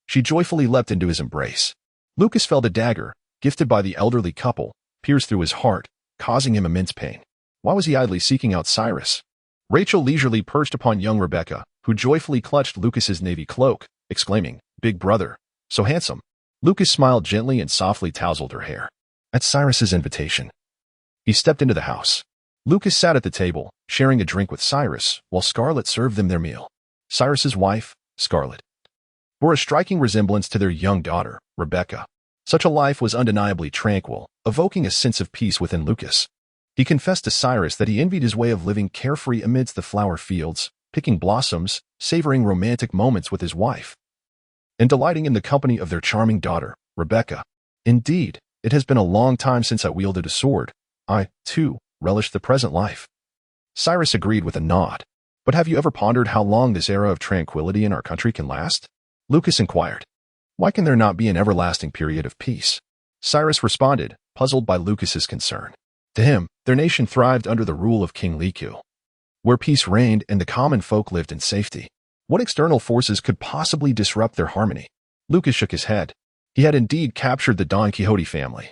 she joyfully leapt into his embrace. Lucas felt a dagger, gifted by the elderly couple, pierce through his heart, causing him immense pain. Why was he idly seeking out Cyrus? Rachel leisurely perched upon young Rebecca, who joyfully clutched Lucas's navy cloak, exclaiming, "Big brother, so handsome." Lucas smiled gently and softly tousled her hair. At Cyrus's invitation, he stepped into the house. Lucas sat at the table, sharing a drink with Cyrus, while Scarlet served them their meal. Cyrus's wife, Scarlet, bore a striking resemblance to their young daughter, Rebecca. Such a life was undeniably tranquil, evoking a sense of peace within Lucas. He confessed to Cyrus that he envied his way of living carefree amidst the flower fields, picking blossoms, savoring romantic moments with his wife, and delighting in the company of their charming daughter, Rebecca. Indeed, it has been a long time since I wielded a sword. I, too, relish the present life. Cyrus agreed with a nod. But have you ever pondered how long this era of tranquility in our country can last? Lucas inquired. Why can there not be an everlasting period of peace? Cyrus responded, puzzled by Lucas's concern. To him, their nation thrived under the rule of King Liku, where peace reigned and the common folk lived in safety. What external forces could possibly disrupt their harmony? Lucas shook his head. He had indeed captured the Don Quixote family,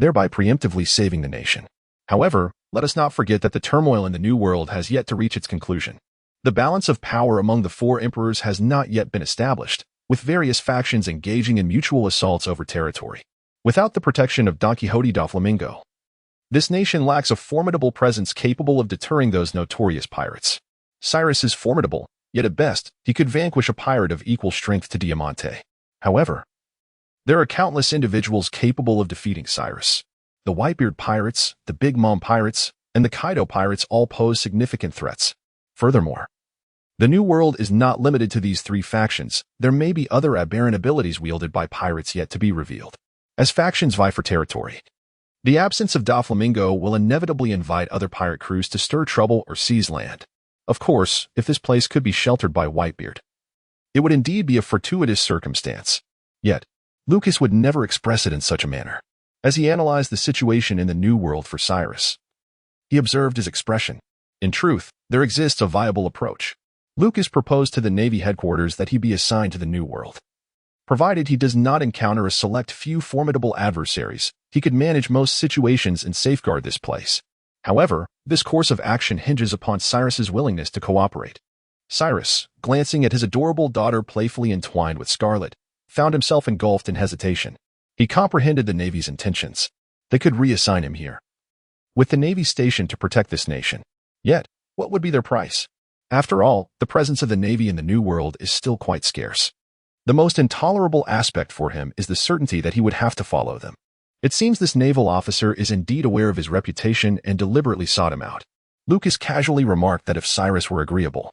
thereby preemptively saving the nation. However, let us not forget that the turmoil in the New World has yet to reach its conclusion. The balance of power among the four emperors has not yet been established, with various factions engaging in mutual assaults over territory. Without the protection of Don Quixote da Flamingo, this nation lacks a formidable presence capable of deterring those notorious pirates. Cyrus is formidable, yet at best, he could vanquish a pirate of equal strength to Diamante. However, there are countless individuals capable of defeating Cyrus. The Whitebeard pirates, the Big Mom pirates, and the Kaido pirates all pose significant threats. Furthermore, the New World is not limited to these three factions. There may be other aberrant abilities wielded by pirates yet to be revealed. As factions vie for territory, the absence of Doflamingo will inevitably invite other pirate crews to stir trouble or seize land. Of course, if this place could be sheltered by Whitebeard, it would indeed be a fortuitous circumstance. Yet, Lucas would never express it in such a manner. As he analyzed the situation in the New World for Cyrus, he observed his expression. In truth, there exists a viable approach. Lucas proposed to the Navy headquarters that he be assigned to the New World. Provided he does not encounter a select few formidable adversaries, he could manage most situations and safeguard this place. However, this course of action hinges upon Cyrus's willingness to cooperate. Cyrus, glancing at his adorable daughter playfully entwined with Scarlet, found himself engulfed in hesitation. He comprehended the Navy's intentions. They could reassign him here, with the Navy stationed to protect this nation. Yet, what would be their price? After all, the presence of the Navy in the New World is still quite scarce. The most intolerable aspect for him is the certainty that he would have to follow them. It seems this naval officer is indeed aware of his reputation and deliberately sought him out. Lucas casually remarked that if Cyrus were agreeable,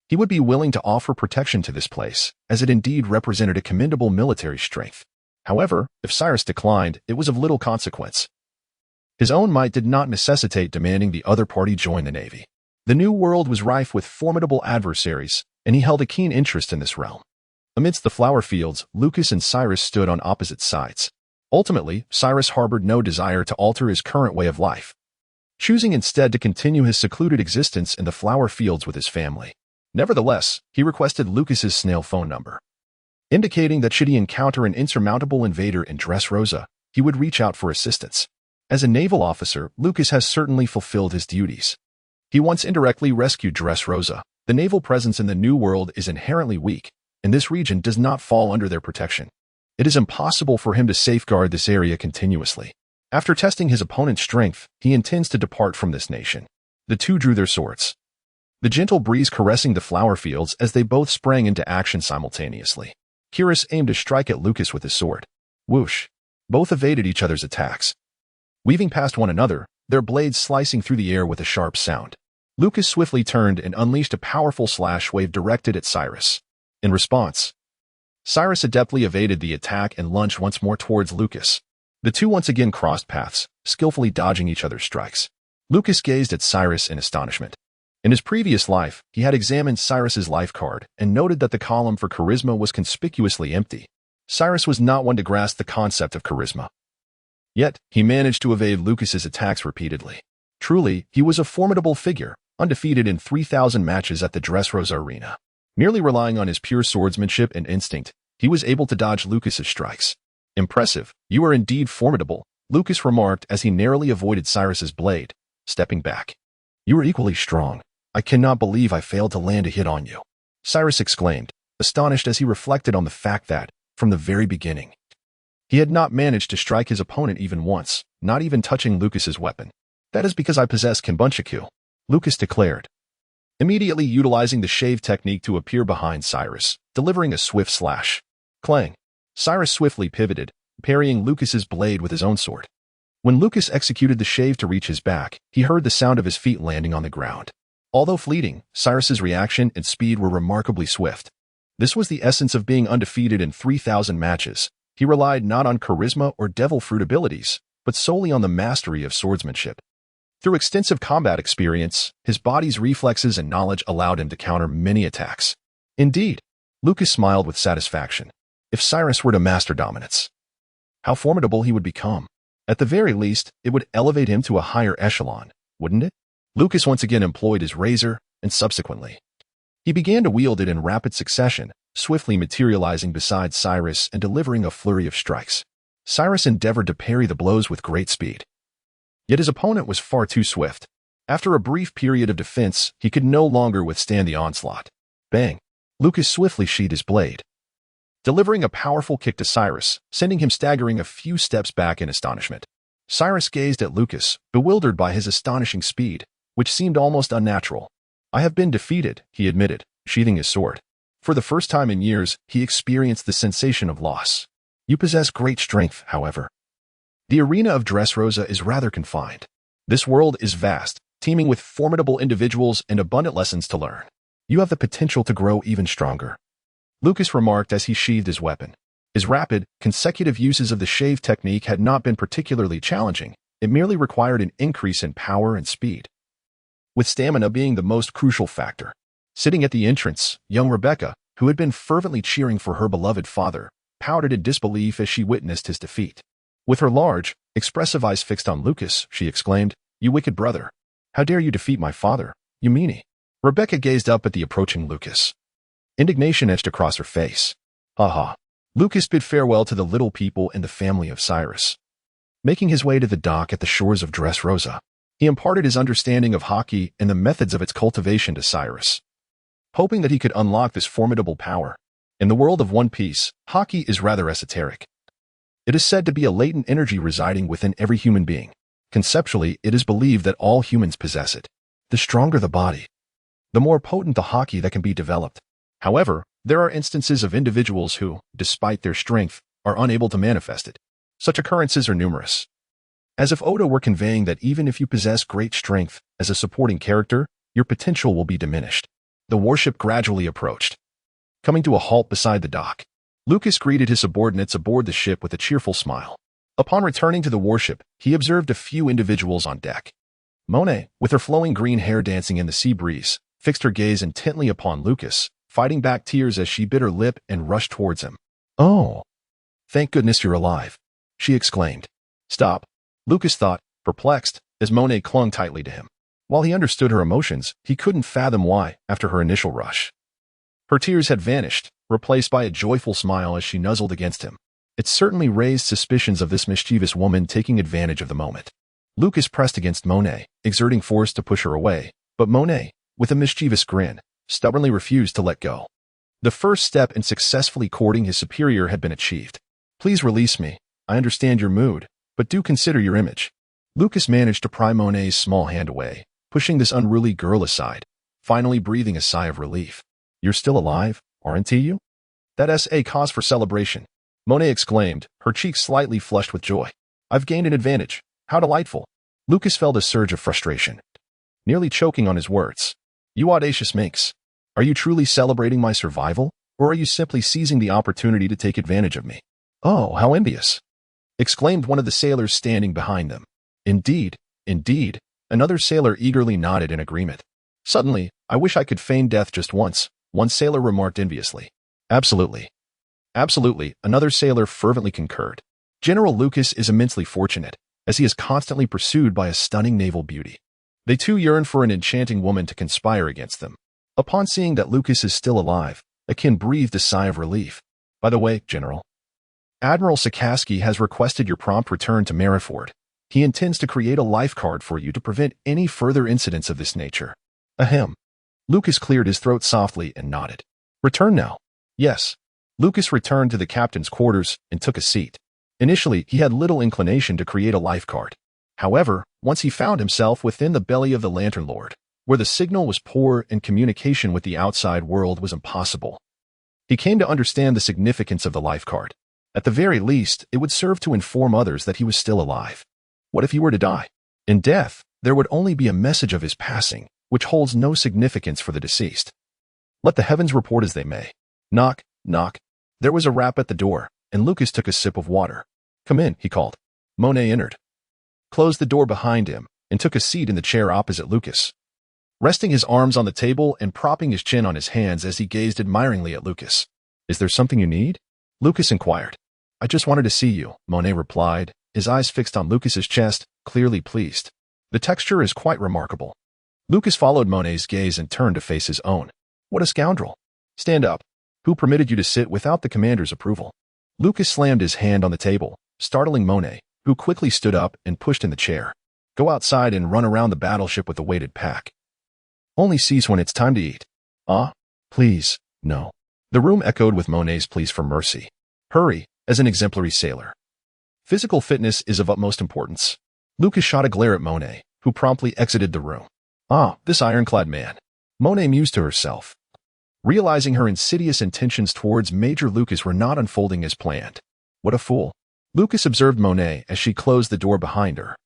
he would be willing to offer protection to this place, as it indeed represented a commendable military strength. However, if Cyrus declined, it was of little consequence. His own might did not necessitate demanding the other party join the Navy. The New World was rife with formidable adversaries, and he held a keen interest in this realm. Amidst the flower fields, Lucas and Cyrus stood on opposite sides. Ultimately, Cyrus harbored no desire to alter his current way of life, choosing instead to continue his secluded existence in the flower fields with his family. Nevertheless, he requested Lucas's snail phone number, indicating that should he encounter an insurmountable invader in Dressrosa, he would reach out for assistance. As a naval officer, Lucas has certainly fulfilled his duties. He once indirectly rescued Dressrosa. The naval presence in the New World is inherently weak, and this region does not fall under their protection. It is impossible for him to safeguard this area continuously. After testing his opponent's strength, he intends to depart from this nation. The two drew their swords. The gentle breeze caressing the flower fields as they both sprang into action simultaneously. Kyrus aimed to strike at Lucas with his sword. Whoosh! Both evaded each other's attacks. Weaving past one another, their blades slicing through the air with a sharp sound. Lucas swiftly turned and unleashed a powerful slash wave directed at Cyrus. In response, Cyrus adeptly evaded the attack and lunged once more towards Lucas. The two once again crossed paths, skillfully dodging each other's strikes. Lucas gazed at Cyrus in astonishment. In his previous life, he had examined Cyrus's life card and noted that the column for charisma was conspicuously empty. Cyrus was not one to grasp the concept of charisma. Yet, he managed to evade Lucas's attacks repeatedly. Truly, he was a formidable figure, undefeated in 3,000 matches at the Dressrosa arena. Merely relying on his pure swordsmanship and instinct, he was able to dodge Lucas's strikes. Impressive, you are indeed formidable, Lucas remarked as he narrowly avoided Cyrus's blade, stepping back. You are equally strong. I cannot believe I failed to land a hit on you, Cyrus exclaimed, astonished as he reflected on the fact that, from the very beginning, he had not managed to strike his opponent even once, not even touching Lucas's weapon. That is because I possess Kenbunchaku, Lucas declared, immediately utilizing the shave technique to appear behind Cyrus, delivering a swift slash. Clang! Cyrus swiftly pivoted, parrying Lucas's blade with his own sword. When Lucas executed the shave to reach his back, he heard the sound of his feet landing on the ground. Although fleeting, Cyrus's reaction and speed were remarkably swift. This was the essence of being undefeated in 3,000 matches. He relied not on charisma or devil fruit abilities, but solely on the mastery of swordsmanship. Through extensive combat experience, his body's reflexes and knowledge allowed him to counter many attacks. Indeed, Lucas smiled with satisfaction. If Cyrus were to master dominance, how formidable he would become. At the very least, it would elevate him to a higher echelon, wouldn't it? Lucas once again employed his razor, and subsequently, he began to wield it in rapid succession, swiftly materializing beside Cyrus and delivering a flurry of strikes. Cyrus endeavored to parry the blows with great speed. Yet his opponent was far too swift. After a brief period of defense, he could no longer withstand the onslaught. Bang! Lucas swiftly sheathed his blade, delivering a powerful kick to Cyrus, sending him staggering a few steps back in astonishment. Cyrus gazed at Lucas, bewildered by his astonishing speed, which seemed almost unnatural. I have been defeated, he admitted, sheathing his sword. For the first time in years, he experienced the sensation of loss. You possess great strength, however. The arena of Dressrosa is rather confined. This world is vast, teeming with formidable individuals and abundant lessons to learn. You have the potential to grow even stronger, Lucas remarked as he sheathed his weapon. His rapid, consecutive uses of the shave technique had not been particularly challenging. It merely required an increase in power and speed, with stamina being the most crucial factor. Sitting at the entrance, young Rebecca, who had been fervently cheering for her beloved father, pouted in disbelief as she witnessed his defeat. With her large, expressive eyes fixed on Lucas, she exclaimed, "You wicked brother! How dare you defeat my father, you meanie!" Rebecca gazed up at the approaching Lucas. Indignation etched across her face. Ha ha. Lucas bid farewell to the little people and the family of Cyrus. Making his way to the dock at the shores of Dressrosa, he imparted his understanding of Haki and the methods of its cultivation to Cyrus, hoping that he could unlock this formidable power. In the world of One Piece, Haki is rather esoteric. It is said to be a latent energy residing within every human being. Conceptually, it is believed that all humans possess it. The stronger the body, the more potent the Haki that can be developed. However, there are instances of individuals who, despite their strength, are unable to manifest it. Such occurrences are numerous. As if Oda were conveying that even if you possess great strength as a supporting character, your potential will be diminished. The warship gradually approached, coming to a halt beside the dock. Lucas greeted his subordinates aboard the ship with a cheerful smile. Upon returning to the warship, he observed a few individuals on deck. Monet, with her flowing green hair dancing in the sea breeze, fixed her gaze intently upon Lucas, fighting back tears as she bit her lip and rushed towards him. "Oh, thank goodness you're alive," she exclaimed. "Stop," Lucas thought, perplexed, as Monet clung tightly to him. While he understood her emotions, he couldn't fathom why, after her initial rush. Her tears had vanished, replaced by a joyful smile as she nuzzled against him. It certainly raised suspicions of this mischievous woman taking advantage of the moment. Lucas pressed against Monet, exerting force to push her away, but Monet, with a mischievous grin, stubbornly refused to let go. The first step in successfully courting his superior had been achieved. Please release me. I understand your mood, but do consider your image. Lucas managed to pry Monet's small hand away, pushing this unruly girl aside, finally breathing a sigh of relief. You're still alive, aren't you? That's a cause for celebration, Monet exclaimed, her cheeks slightly flushed with joy. I've gained an advantage. How delightful. Lucas felt a surge of frustration, nearly choking on his words. You audacious minx. Are you truly celebrating my survival, or are you simply seizing the opportunity to take advantage of me? Oh, how envious, exclaimed one of the sailors standing behind them. Indeed, indeed, another sailor eagerly nodded in agreement. Suddenly, I wish I could feign death just once, one sailor remarked enviously. Absolutely. Absolutely, another sailor fervently concurred. General Lucas is immensely fortunate, as he is constantly pursued by a stunning naval beauty. They too yearn for an enchanting woman to conspire against them. Upon seeing that Lucas is still alive, Akin breathed a sigh of relief. By the way, General, Admiral Sakaski has requested your prompt return to Marineford. He intends to create a lifeguard for you to prevent any further incidents of this nature. Ahem. Lucas cleared his throat softly and nodded. Return now. Yes. Lucas returned to the captain's quarters and took a seat. Initially, he had little inclination to create a lifeguard. However, once he found himself within the belly of the Lantern Lord, where the signal was poor and communication with the outside world was impossible, he came to understand the significance of the lifeguard. At the very least, it would serve to inform others that he was still alive. What if he were to die? In death, there would only be a message of his passing, which holds no significance for the deceased. Let the heavens report as they may. Knock, knock. There was a rap at the door, and Lucas took a sip of water. Come in, he called. Monet entered, closed the door behind him, and took a seat in the chair opposite Lucas, resting his arms on the table and propping his chin on his hands as he gazed admiringly at Lucas. Is there something you need? Lucas inquired. I just wanted to see you, Monet replied, his eyes fixed on Lucas's chest, clearly pleased. The texture is quite remarkable. Lucas followed Monet's gaze and turned to face his own. What a scoundrel. Stand up. Who permitted you to sit without the commander's approval? Lucas slammed his hand on the table, startling Monet, who quickly stood up and pushed in the chair. Go outside and run around the battleship with the weighted pack. Only cease when it's time to eat. Ah, please, no. The room echoed with Monet's pleas for mercy. Hurry, as an exemplary sailor. Physical fitness is of utmost importance. Lucas shot a glare at Monet, who promptly exited the room. Ah, this ironclad man. Monet mused to herself, realizing her insidious intentions towards Major Lucas were not unfolding as planned. What a fool. Lucas observed Monet as she closed the door behind her.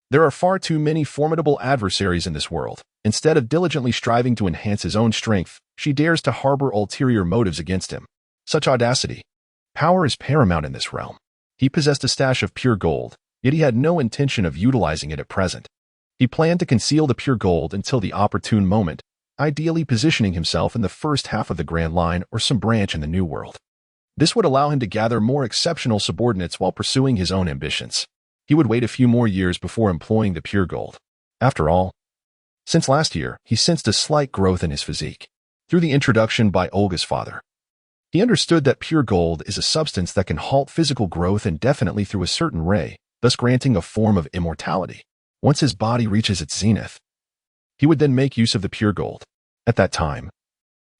There are far too many formidable adversaries in this world. Instead of diligently striving to enhance his own strength, she dares to harbor ulterior motives against him. Such audacity. Power is paramount in this realm. He possessed a stash of pure gold, yet he had no intention of utilizing it at present. He planned to conceal the pure gold until the opportune moment, ideally positioning himself in the first half of the Grand Line or some branch in the New World. This would allow him to gather more exceptional subordinates while pursuing his own ambitions. He would wait a few more years before employing the pure gold. After all, since last year, he sensed a slight growth in his physique. Through the introduction by Olga's father, he understood that pure gold is a substance that can halt physical growth indefinitely through a certain ray, thus granting a form of immortality. Once his body reaches its zenith, he would then make use of the pure gold. At that time,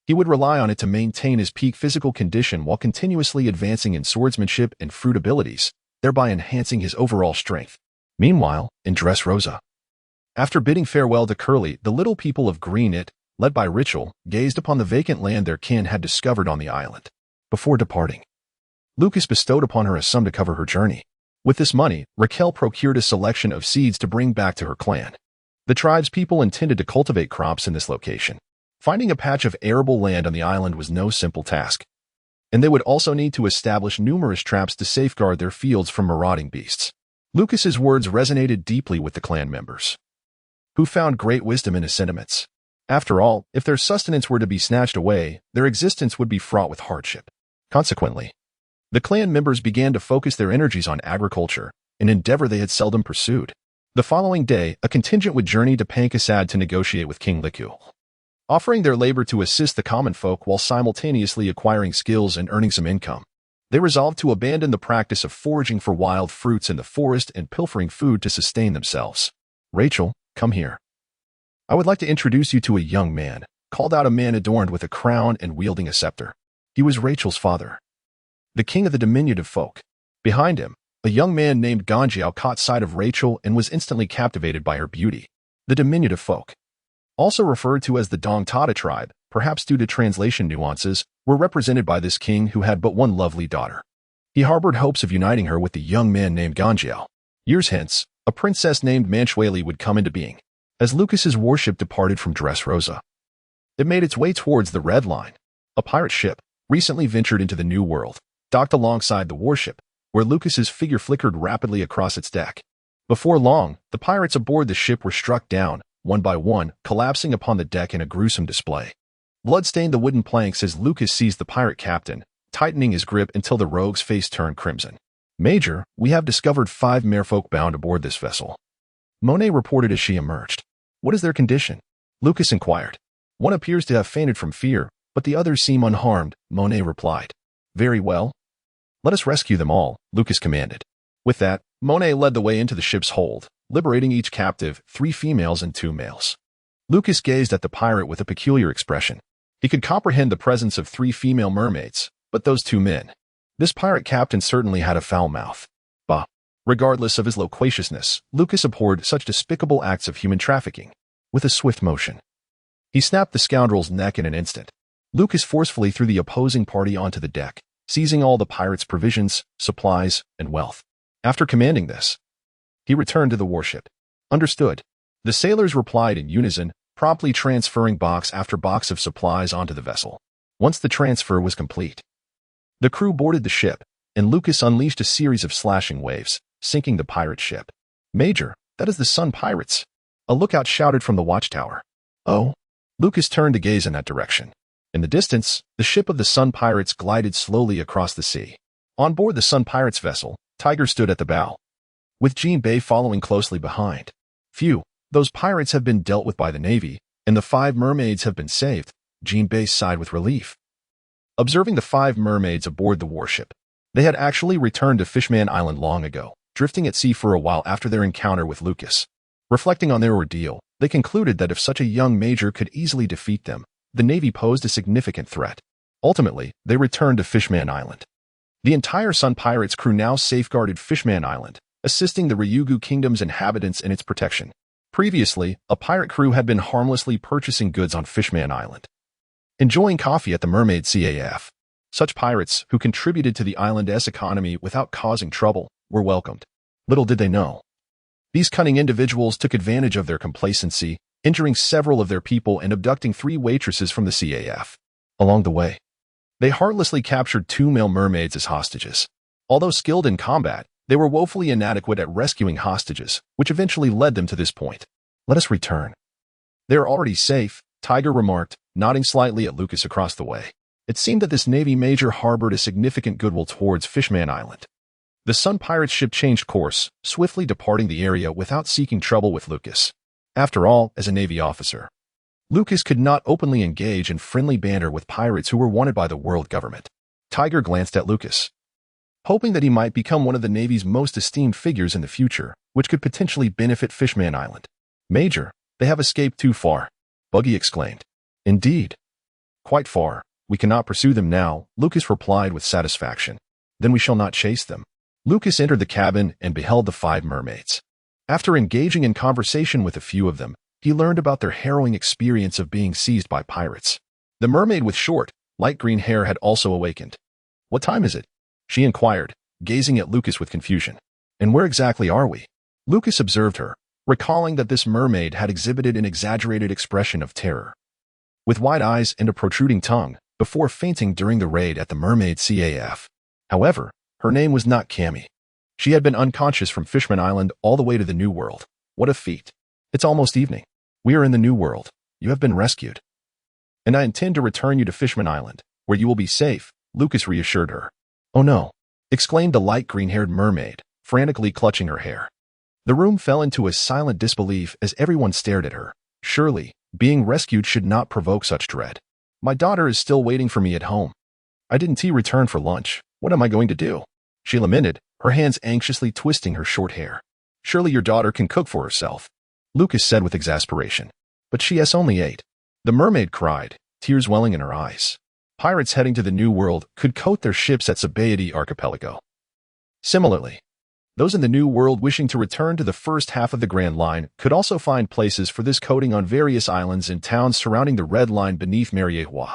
he would rely on it to maintain his peak physical condition while continuously advancing in swordsmanship and fruit abilities, thereby enhancing his overall strength. Meanwhile, in Dressrosa, after bidding farewell to Curly, the little people of Greenit, led by Rachel, gazed upon the vacant land their kin had discovered on the island. Before departing, Lucas bestowed upon her a sum to cover her journey. With this money, Raquel procured a selection of seeds to bring back to her clan. The tribe's people intended to cultivate crops in this location. Finding a patch of arable land on the island was no simple task, and they would also need to establish numerous traps to safeguard their fields from marauding beasts. Lucas's words resonated deeply with the clan members, who found great wisdom in his sentiments. After all, if their sustenance were to be snatched away, their existence would be fraught with hardship. Consequently, the clan members began to focus their energies on agriculture, an endeavor they had seldom pursued. The following day, a contingent would journey to Pankasad to negotiate with King Liku, offering their labor to assist the common folk while simultaneously acquiring skills and earning some income. They resolved to abandon the practice of foraging for wild fruits in the forest and pilfering food to sustain themselves. Rachel, come here. I would like to introduce you to a young man, called out a man adorned with a crown and wielding a scepter. He was Rachel's father, the king of the diminutive folk. Behind him, a young man named Ganjiao caught sight of Rachel and was instantly captivated by her beauty. The diminutive folk, also referred to as the Dongtada tribe, perhaps due to translation nuances, were represented by this king who had but one lovely daughter. He harbored hopes of uniting her with the young man named Ganjiao. Years hence, a princess named Manchueli would come into being. As Lucas's warship departed from Dressrosa, it made its way towards the Red Line. A pirate ship, recently ventured into the New World, docked alongside the warship, where Lucas's figure flickered rapidly across its deck. Before long, the pirates aboard the ship were struck down, one by one, collapsing upon the deck in a gruesome display. Blood stained the wooden planks as Lucas seized the pirate captain, tightening his grip until the rogue's face turned crimson. "Major, we have discovered 5 merfolk bound aboard this vessel," Monet reported as she emerged. "What is their condition?" Lucas inquired. "One appears to have fainted from fear, but the others seem unharmed," Monet replied. "Very well. Let us rescue them all," Lucas commanded. With that, Monet led the way into the ship's hold, liberating each captive, 3 females and 2 males. Lucas gazed at the pirate with a peculiar expression. He could comprehend the presence of 3 female mermaids, but those 2 men. This pirate captain certainly had a foul mouth. Bah! Regardless of his loquaciousness, Lucas abhorred such despicable acts of human trafficking. With a swift motion, he snapped the scoundrel's neck in an instant. Lucas forcefully threw the opposing party onto the deck, seizing all the pirates' provisions, supplies, and wealth. After commanding this, he returned to the warship. "Understood." The sailors replied in unison, promptly transferring box after box of supplies onto the vessel. Once the transfer was complete, the crew boarded the ship, and Lucas unleashed a series of slashing waves, sinking the pirate ship. "Major, that is the Sun Pirates," a lookout shouted from the watchtower. "Oh?" Lucas turned to gaze in that direction. In the distance, the ship of the Sun Pirates glided slowly across the sea. On board the Sun Pirates vessel, Tiger stood at the bow, with Jean Bay following closely behind. "Phew, those pirates have been dealt with by the Navy, and the 5 mermaids have been saved," Jean Bay sighed with relief. Observing the 5 mermaids aboard the warship, they had actually returned to Fishman Island long ago, drifting at sea for a while after their encounter with Lucas. Reflecting on their ordeal, they concluded that if such a young major could easily defeat them, the Navy posed a significant threat. Ultimately, they returned to Fishman Island. The entire Sun Pirates crew now safeguarded Fishman Island, assisting the Ryugu Kingdom's inhabitants in its protection. Previously, a pirate crew had been harmlessly purchasing goods on Fishman Island, enjoying coffee at the Mermaid CAF. Such pirates, who contributed to the island's economy without causing trouble, were welcomed. Little did they know, these cunning individuals took advantage of their complacency, injuring several of their people and abducting 3 waitresses from the CAF. Along the way, they heartlessly captured 2 male mermaids as hostages. Although skilled in combat, they were woefully inadequate at rescuing hostages, which eventually led them to this point. "Let us return. They are already safe," Tiger remarked, nodding slightly at Lucas across the way. It seemed that this Navy major harbored a significant goodwill towards Fishman Island. The Sun Pirates ship changed course, swiftly departing the area without seeking trouble with Lucas. After all, as a Navy officer, Lucas could not openly engage in friendly banter with pirates who were wanted by the world government. Tiger glanced at Lucas, hoping that he might become one of the Navy's most esteemed figures in the future, which could potentially benefit Fishman Island. "Major, they have escaped too far," Buggy exclaimed. "Indeed. Quite far. We cannot pursue them now," Lucas replied with satisfaction. "Then we shall not chase them." Lucas entered the cabin and beheld the 5 mermaids. After engaging in conversation with a few of them, he learned about their harrowing experience of being seized by pirates. The mermaid with short, light green hair had also awakened. "What time is it?" she inquired, gazing at Lucas with confusion. "And where exactly are we?" Lucas observed her, recalling that this mermaid had exhibited an exaggerated expression of terror, with wide eyes and a protruding tongue, before fainting during the raid at the Mermaid CAF. However, her name was not Cammy. She had been unconscious from Fishman Island all the way to the New World. What a feat. "It's almost evening. We are in the New World. You have been rescued, and I intend to return you to Fishman Island, where you will be safe," Lucas reassured her. "Oh no," exclaimed the light green-haired mermaid, frantically clutching her hair. The room fell into a silent disbelief as everyone stared at her. Surely, being rescued should not provoke such dread. "My daughter is still waiting for me at home. I didn't return for lunch. What am I going to do?" she lamented, her hands anxiously twisting her short hair. "Surely your daughter can cook for herself," Lucas said with exasperation. "But she is only 8. The mermaid cried, tears welling in her eyes. Pirates heading to the New World could coat their ships at Sabaody Archipelago. Similarly, those in the New World wishing to return to the first half of the Grand Line could also find places for this coating on various islands and towns surrounding the Red Line beneath Marineford War.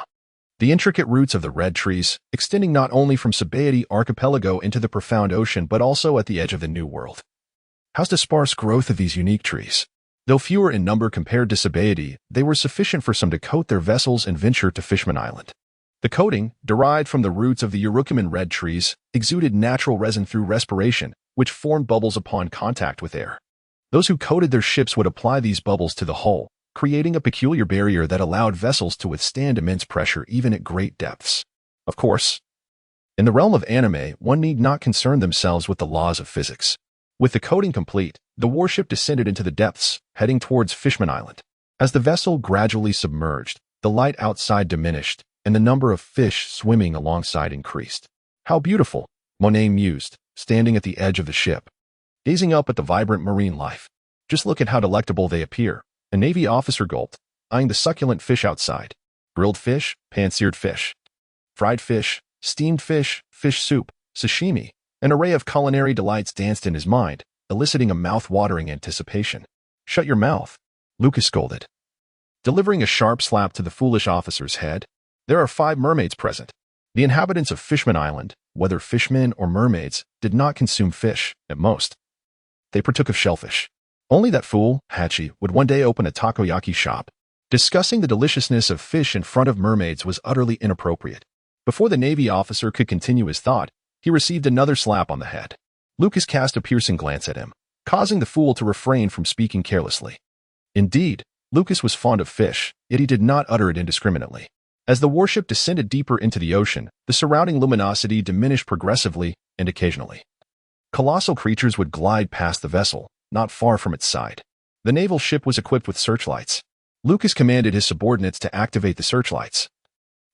The intricate roots of the red trees, extending not only from Sabaody Archipelago into the profound ocean but also at the edge of the New World. How's the sparse growth of these unique trees? Though fewer in number compared to Sabaody, they were sufficient for some to coat their vessels and venture to Fishman Island. The coating, derived from the roots of the Urukuman red trees, exuded natural resin through respiration, which formed bubbles upon contact with air. Those who coated their ships would apply these bubbles to the hull, creating a peculiar barrier that allowed vessels to withstand immense pressure even at great depths. Of course, in the realm of anime, one need not concern themselves with the laws of physics. With the coating complete, the warship descended into the depths, heading towards Fishman Island. As the vessel gradually submerged, the light outside diminished, and the number of fish swimming alongside increased. How beautiful, Monet mused, standing at the edge of the ship, gazing up at the vibrant marine life. Just look at how delectable they appear. A Navy officer gulped, eyeing the succulent fish outside. Grilled fish, pan-seared fish, fried fish, steamed fish, fish soup, sashimi. An array of culinary delights danced in his mind, eliciting a mouth-watering anticipation. "Shut your mouth," Lucas scolded, delivering a sharp slap to the foolish officer's head. There are 5 mermaids present. The inhabitants of Fishman Island, whether fishmen or mermaids, did not consume fish, at most. They partook of shellfish. Only that fool, Hachi, would one day open a takoyaki shop. Discussing the deliciousness of fish in front of mermaids was utterly inappropriate. Before the Navy officer could continue his thought, he received another slap on the head. Lucas cast a piercing glance at him, causing the fool to refrain from speaking carelessly. Indeed, Lucas was fond of fish, yet he did not utter it indiscriminately. As the warship descended deeper into the ocean, the surrounding luminosity diminished progressively and occasionally. Colossal creatures would glide past the vessel, not far from its side. The naval ship was equipped with searchlights. Lucas commanded his subordinates to activate the searchlights,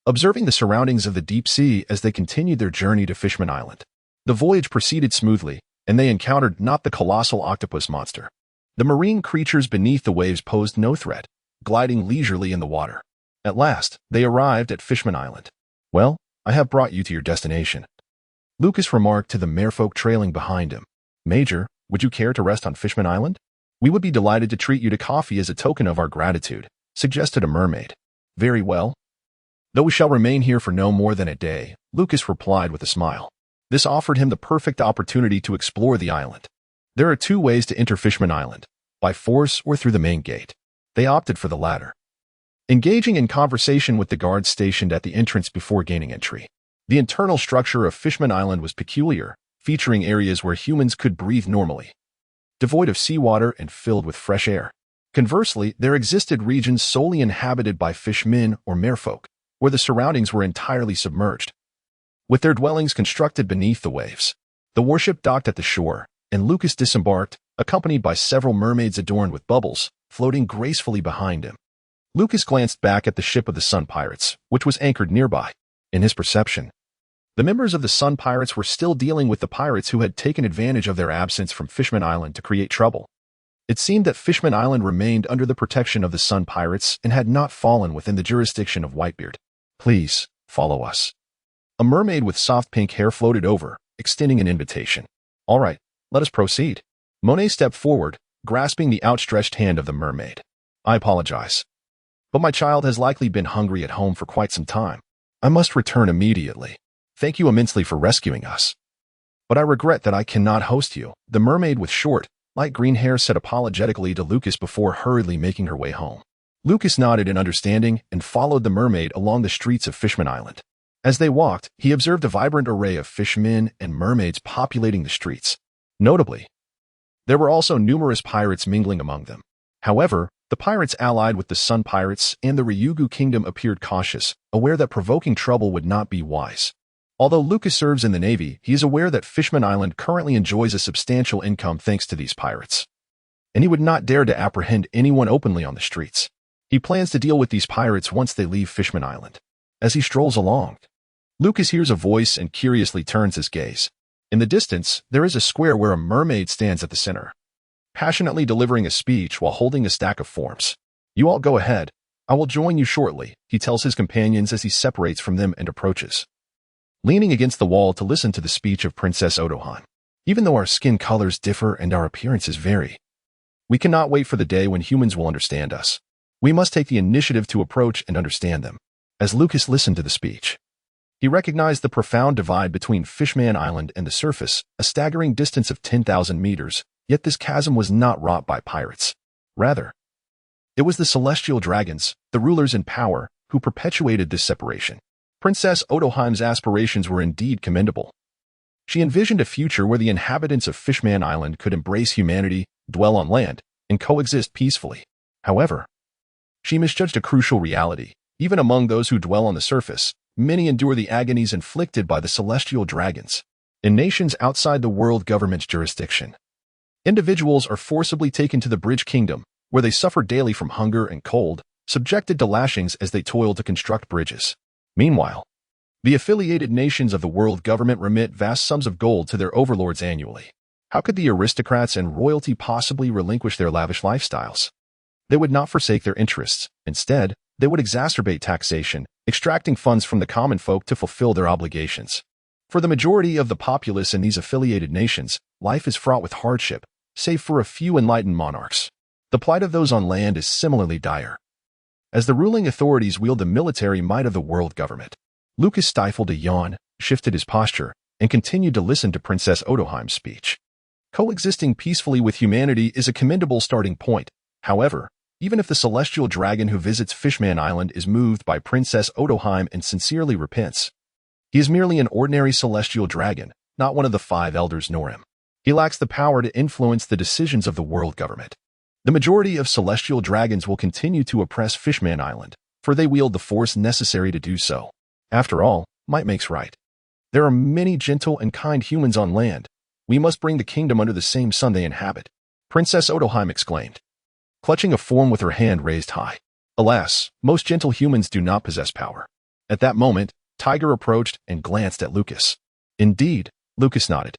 observing the surroundings of the deep sea as they continued their journey to Fishman Island. The voyage proceeded smoothly, and they encountered not the colossal octopus monster. The marine creatures beneath the waves posed no threat, gliding leisurely in the water. At last, they arrived at Fishman Island. "Well, I have brought you to your destination," Lucas remarked to the merfolk trailing behind him. "Major, would you care to rest on Fishman Island? We would be delighted to treat you to coffee as a token of our gratitude," suggested a mermaid. "Very well. Though we shall remain here for no more than a day," Lucas replied with a smile. This offered him the perfect opportunity to explore the island. There are 2 ways to enter Fishman Island, by force or through the main gate. They opted for the latter, engaging in conversation with the guards stationed at the entrance before gaining entry. The internal structure of Fishman Island was peculiar, featuring areas where humans could breathe normally, devoid of seawater and filled with fresh air. Conversely, there existed regions solely inhabited by fishmen or merfolk, where the surroundings were entirely submerged, with their dwellings constructed beneath the waves. The warship docked at the shore, and Lucas disembarked, accompanied by several mermaids adorned with bubbles, floating gracefully behind him. Lucas glanced back at the ship of the Sun Pirates, which was anchored nearby. In his perception, the members of the Sun Pirates were still dealing with the pirates who had taken advantage of their absence from Fishman Island to create trouble. It seemed that Fishman Island remained under the protection of the Sun Pirates and had not fallen within the jurisdiction of Whitebeard. "Please, follow us." A mermaid with soft pink hair floated over, extending an invitation. "All right, let us proceed." Monet stepped forward, grasping the outstretched hand of the mermaid. "I apologize, but my child has likely been hungry at home for quite some time. I must return immediately. Thank you immensely for rescuing us, but I regret that I cannot host you." The mermaid with short, light green hair said apologetically to Lucas before hurriedly making her way home. Lucas nodded in understanding and followed the mermaid along the streets of Fishman Island. As they walked, he observed a vibrant array of fishmen and mermaids populating the streets. Notably, there were also numerous pirates mingling among them. However, the pirates allied with the Sun Pirates and the Ryugu Kingdom appeared cautious, aware that provoking trouble would not be wise. Although Lucas serves in the Navy, he is aware that Fishman Island currently enjoys a substantial income thanks to these pirates, and he would not dare to apprehend anyone openly on the streets. He plans to deal with these pirates once they leave Fishman Island. As he strolls along, Lucas hears a voice and curiously turns his gaze. In the distance, there is a square where a mermaid stands at the center, passionately delivering a speech while holding a stack of forms. "You all go ahead. I will join you shortly," he tells his companions as he separates from them and approaches, leaning against the wall to listen to the speech of Princess Odohan. even though our skin colors differ and our appearances vary. We cannot wait for the day when humans will understand us. We must take the initiative to approach and understand them. As Lucas listened to the speech, he recognized the profound divide between Fishman Island and the surface, a staggering distance of 10,000 meters, yet this chasm was not wrought by pirates. Rather, it was the celestial dragons, the rulers in power, who perpetuated this separation. Princess Odoheim's aspirations were indeed commendable. She envisioned a future where the inhabitants of Fishman Island could embrace humanity, dwell on land, and coexist peacefully. However, she misjudged a crucial reality. Even among those who dwell on the surface, many endure the agonies inflicted by the celestial dragons. In nations outside the world government's jurisdiction, individuals are forcibly taken to the Bridge Kingdom, where they suffer daily from hunger and cold, subjected to lashings as they toil to construct bridges. Meanwhile, the affiliated nations of the world government remit vast sums of gold to their overlords annually. How could the aristocrats and royalty possibly relinquish their lavish lifestyles? They would not forsake their interests. Instead, they would exacerbate taxation, extracting funds from the common folk to fulfill their obligations. For the majority of the populace in these affiliated nations, life is fraught with hardship, save for a few enlightened monarchs. The plight of those on land is similarly dire. As the ruling authorities wield the military might of the world government, Lucas stifled a yawn, shifted his posture, and continued to listen to Princess Odoheim's speech. Coexisting peacefully with humanity is a commendable starting point. However, even if the celestial dragon who visits Fishman Island is moved by Princess Odoheim and sincerely repents, he is merely an ordinary celestial dragon, not one of the 5 elders Norim. He lacks the power to influence the decisions of the world government. The majority of celestial dragons will continue to oppress Fishman Island, for they wield the force necessary to do so. After all, might makes right. There are many gentle and kind humans on land. We must bring the kingdom under the same sun they inhabit, Princess Odoheim exclaimed, clutching a form with her hand raised high. Alas, most gentle humans do not possess power. At that moment, Tiger approached and glanced at Lucas. Indeed, Lucas nodded.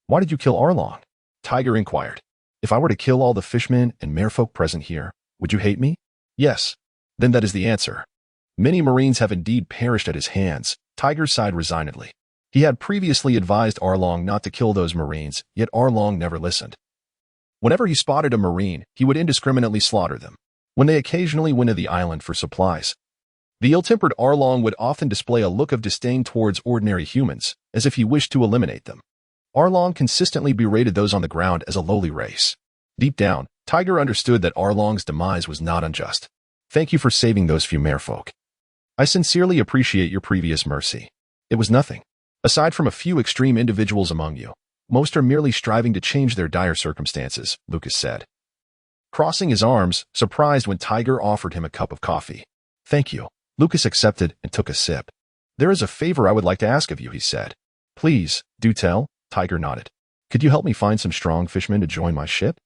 Why did you kill Arlong? Tiger inquired. If I were to kill all the fishmen and merfolk present here, would you hate me? Yes. Then that is the answer. Many Marines have indeed perished at his hands. Tiger sighed resignedly. He had previously advised Arlong not to kill those Marines, yet Arlong never listened. Whenever he spotted a Marine, he would indiscriminately slaughter them. When they occasionally went to the island for supplies, the ill-tempered Arlong would often display a look of disdain towards ordinary humans, as if he wished to eliminate them. Arlong consistently berated those on the ground as a lowly race. Deep down, Tiger understood that Arlong's demise was not unjust. Thank you for saving those few merfolk. I sincerely appreciate your previous mercy. It was nothing. Aside from a few extreme individuals among you, most are merely striving to change their dire circumstances, Lucas said, crossing his arms, surprised when Tiger offered him a cup of coffee. Thank you. Lucas accepted and took a sip. There is a favor I would like to ask of you, he said. Please, do tell. Tiger nodded. Could you help me find some strong fishermen to join my ship?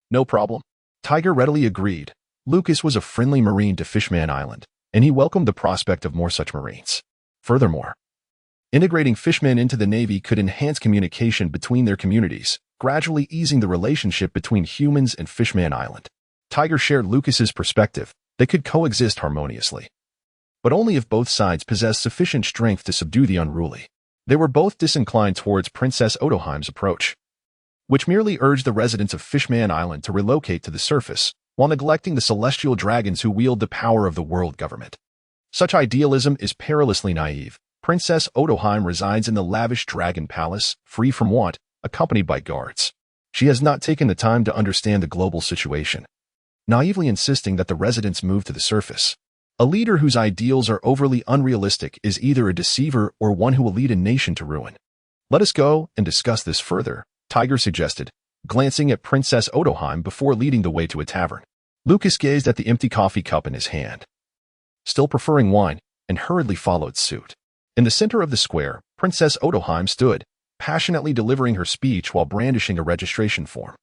No problem. Tiger readily agreed. Lucas was a friendly Marine to Fishman Island, and he welcomed the prospect of more such Marines. Furthermore, integrating fishmen into the Navy could enhance communication between their communities, gradually easing the relationship between humans and Fishman Island. Tiger shared Lucas's perspective. They could coexist harmoniously, but only if both sides possessed sufficient strength to subdue the unruly. They were both disinclined towards Princess Odoheim's approach, which merely urged the residents of Fishman Island to relocate to the surface, while neglecting the celestial dragons who wield the power of the world government. Such idealism is perilously naive. Princess Odoheim resides in the lavish dragon palace, free from want, accompanied by guards. She has not taken the time to understand the global situation, naively insisting that the residents move to the surface. A leader whose ideals are overly unrealistic is either a deceiver or one who will lead a nation to ruin. Let us go and discuss this further, Tiger suggested, glancing at Princess Odoheim before leading the way to a tavern. Lucas gazed at the empty coffee cup in his hand, still preferring wine, and hurriedly followed suit. In the center of the square, Princess Odoheim stood, passionately delivering her speech while brandishing a registration form.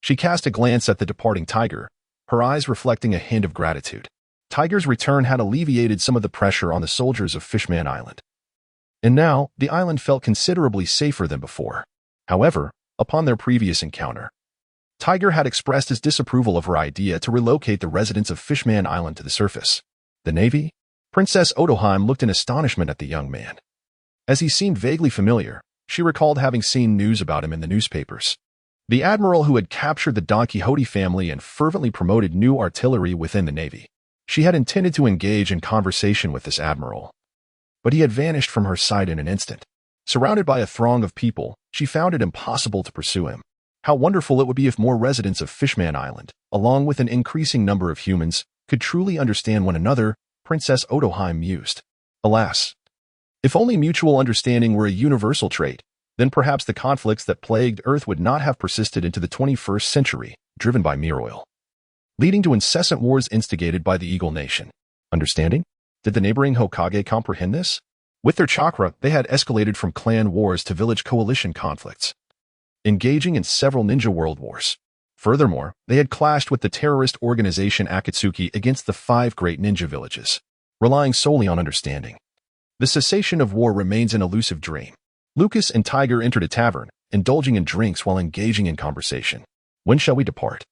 She cast a glance at the departing Tiger, her eyes reflecting a hint of gratitude. Tiger's return had alleviated some of the pressure on the soldiers of Fishman Island, and now the island felt considerably safer than before. However, upon their previous encounter, Tiger had expressed his disapproval of her idea to relocate the residents of Fishman Island to the surface. The Navy? Princess Odoheim looked in astonishment at the young man. As he seemed vaguely familiar, She recalled having seen news about him in the newspapers. The admiral who had captured the Don Quixote family and fervently promoted new artillery within the navy. She had intended to engage in conversation with this admiral, but he had vanished from her sight in an instant. Surrounded by a throng of people, she found it impossible to pursue him. How wonderful it would be if more residents of Fishman Island, along with an increasing number of humans, could truly understand one another, Princess Otoheim mused. Alas, if only mutual understanding were a universal trait, then perhaps the conflicts that plagued Earth would not have persisted into the 21st century, driven by mere oil, leading to incessant wars instigated by the Eagle Nation. Understanding? Did the neighboring Hokage comprehend this? With their chakra, they had escalated from clan wars to village coalition conflicts, engaging in several ninja world wars. Furthermore, they had clashed with the terrorist organization Akatsuki against the 5 great ninja villages, relying solely on understanding. The cessation of war remains an elusive dream. Lucas and Tiger entered a tavern, indulging in drinks while engaging in conversation. When shall we depart?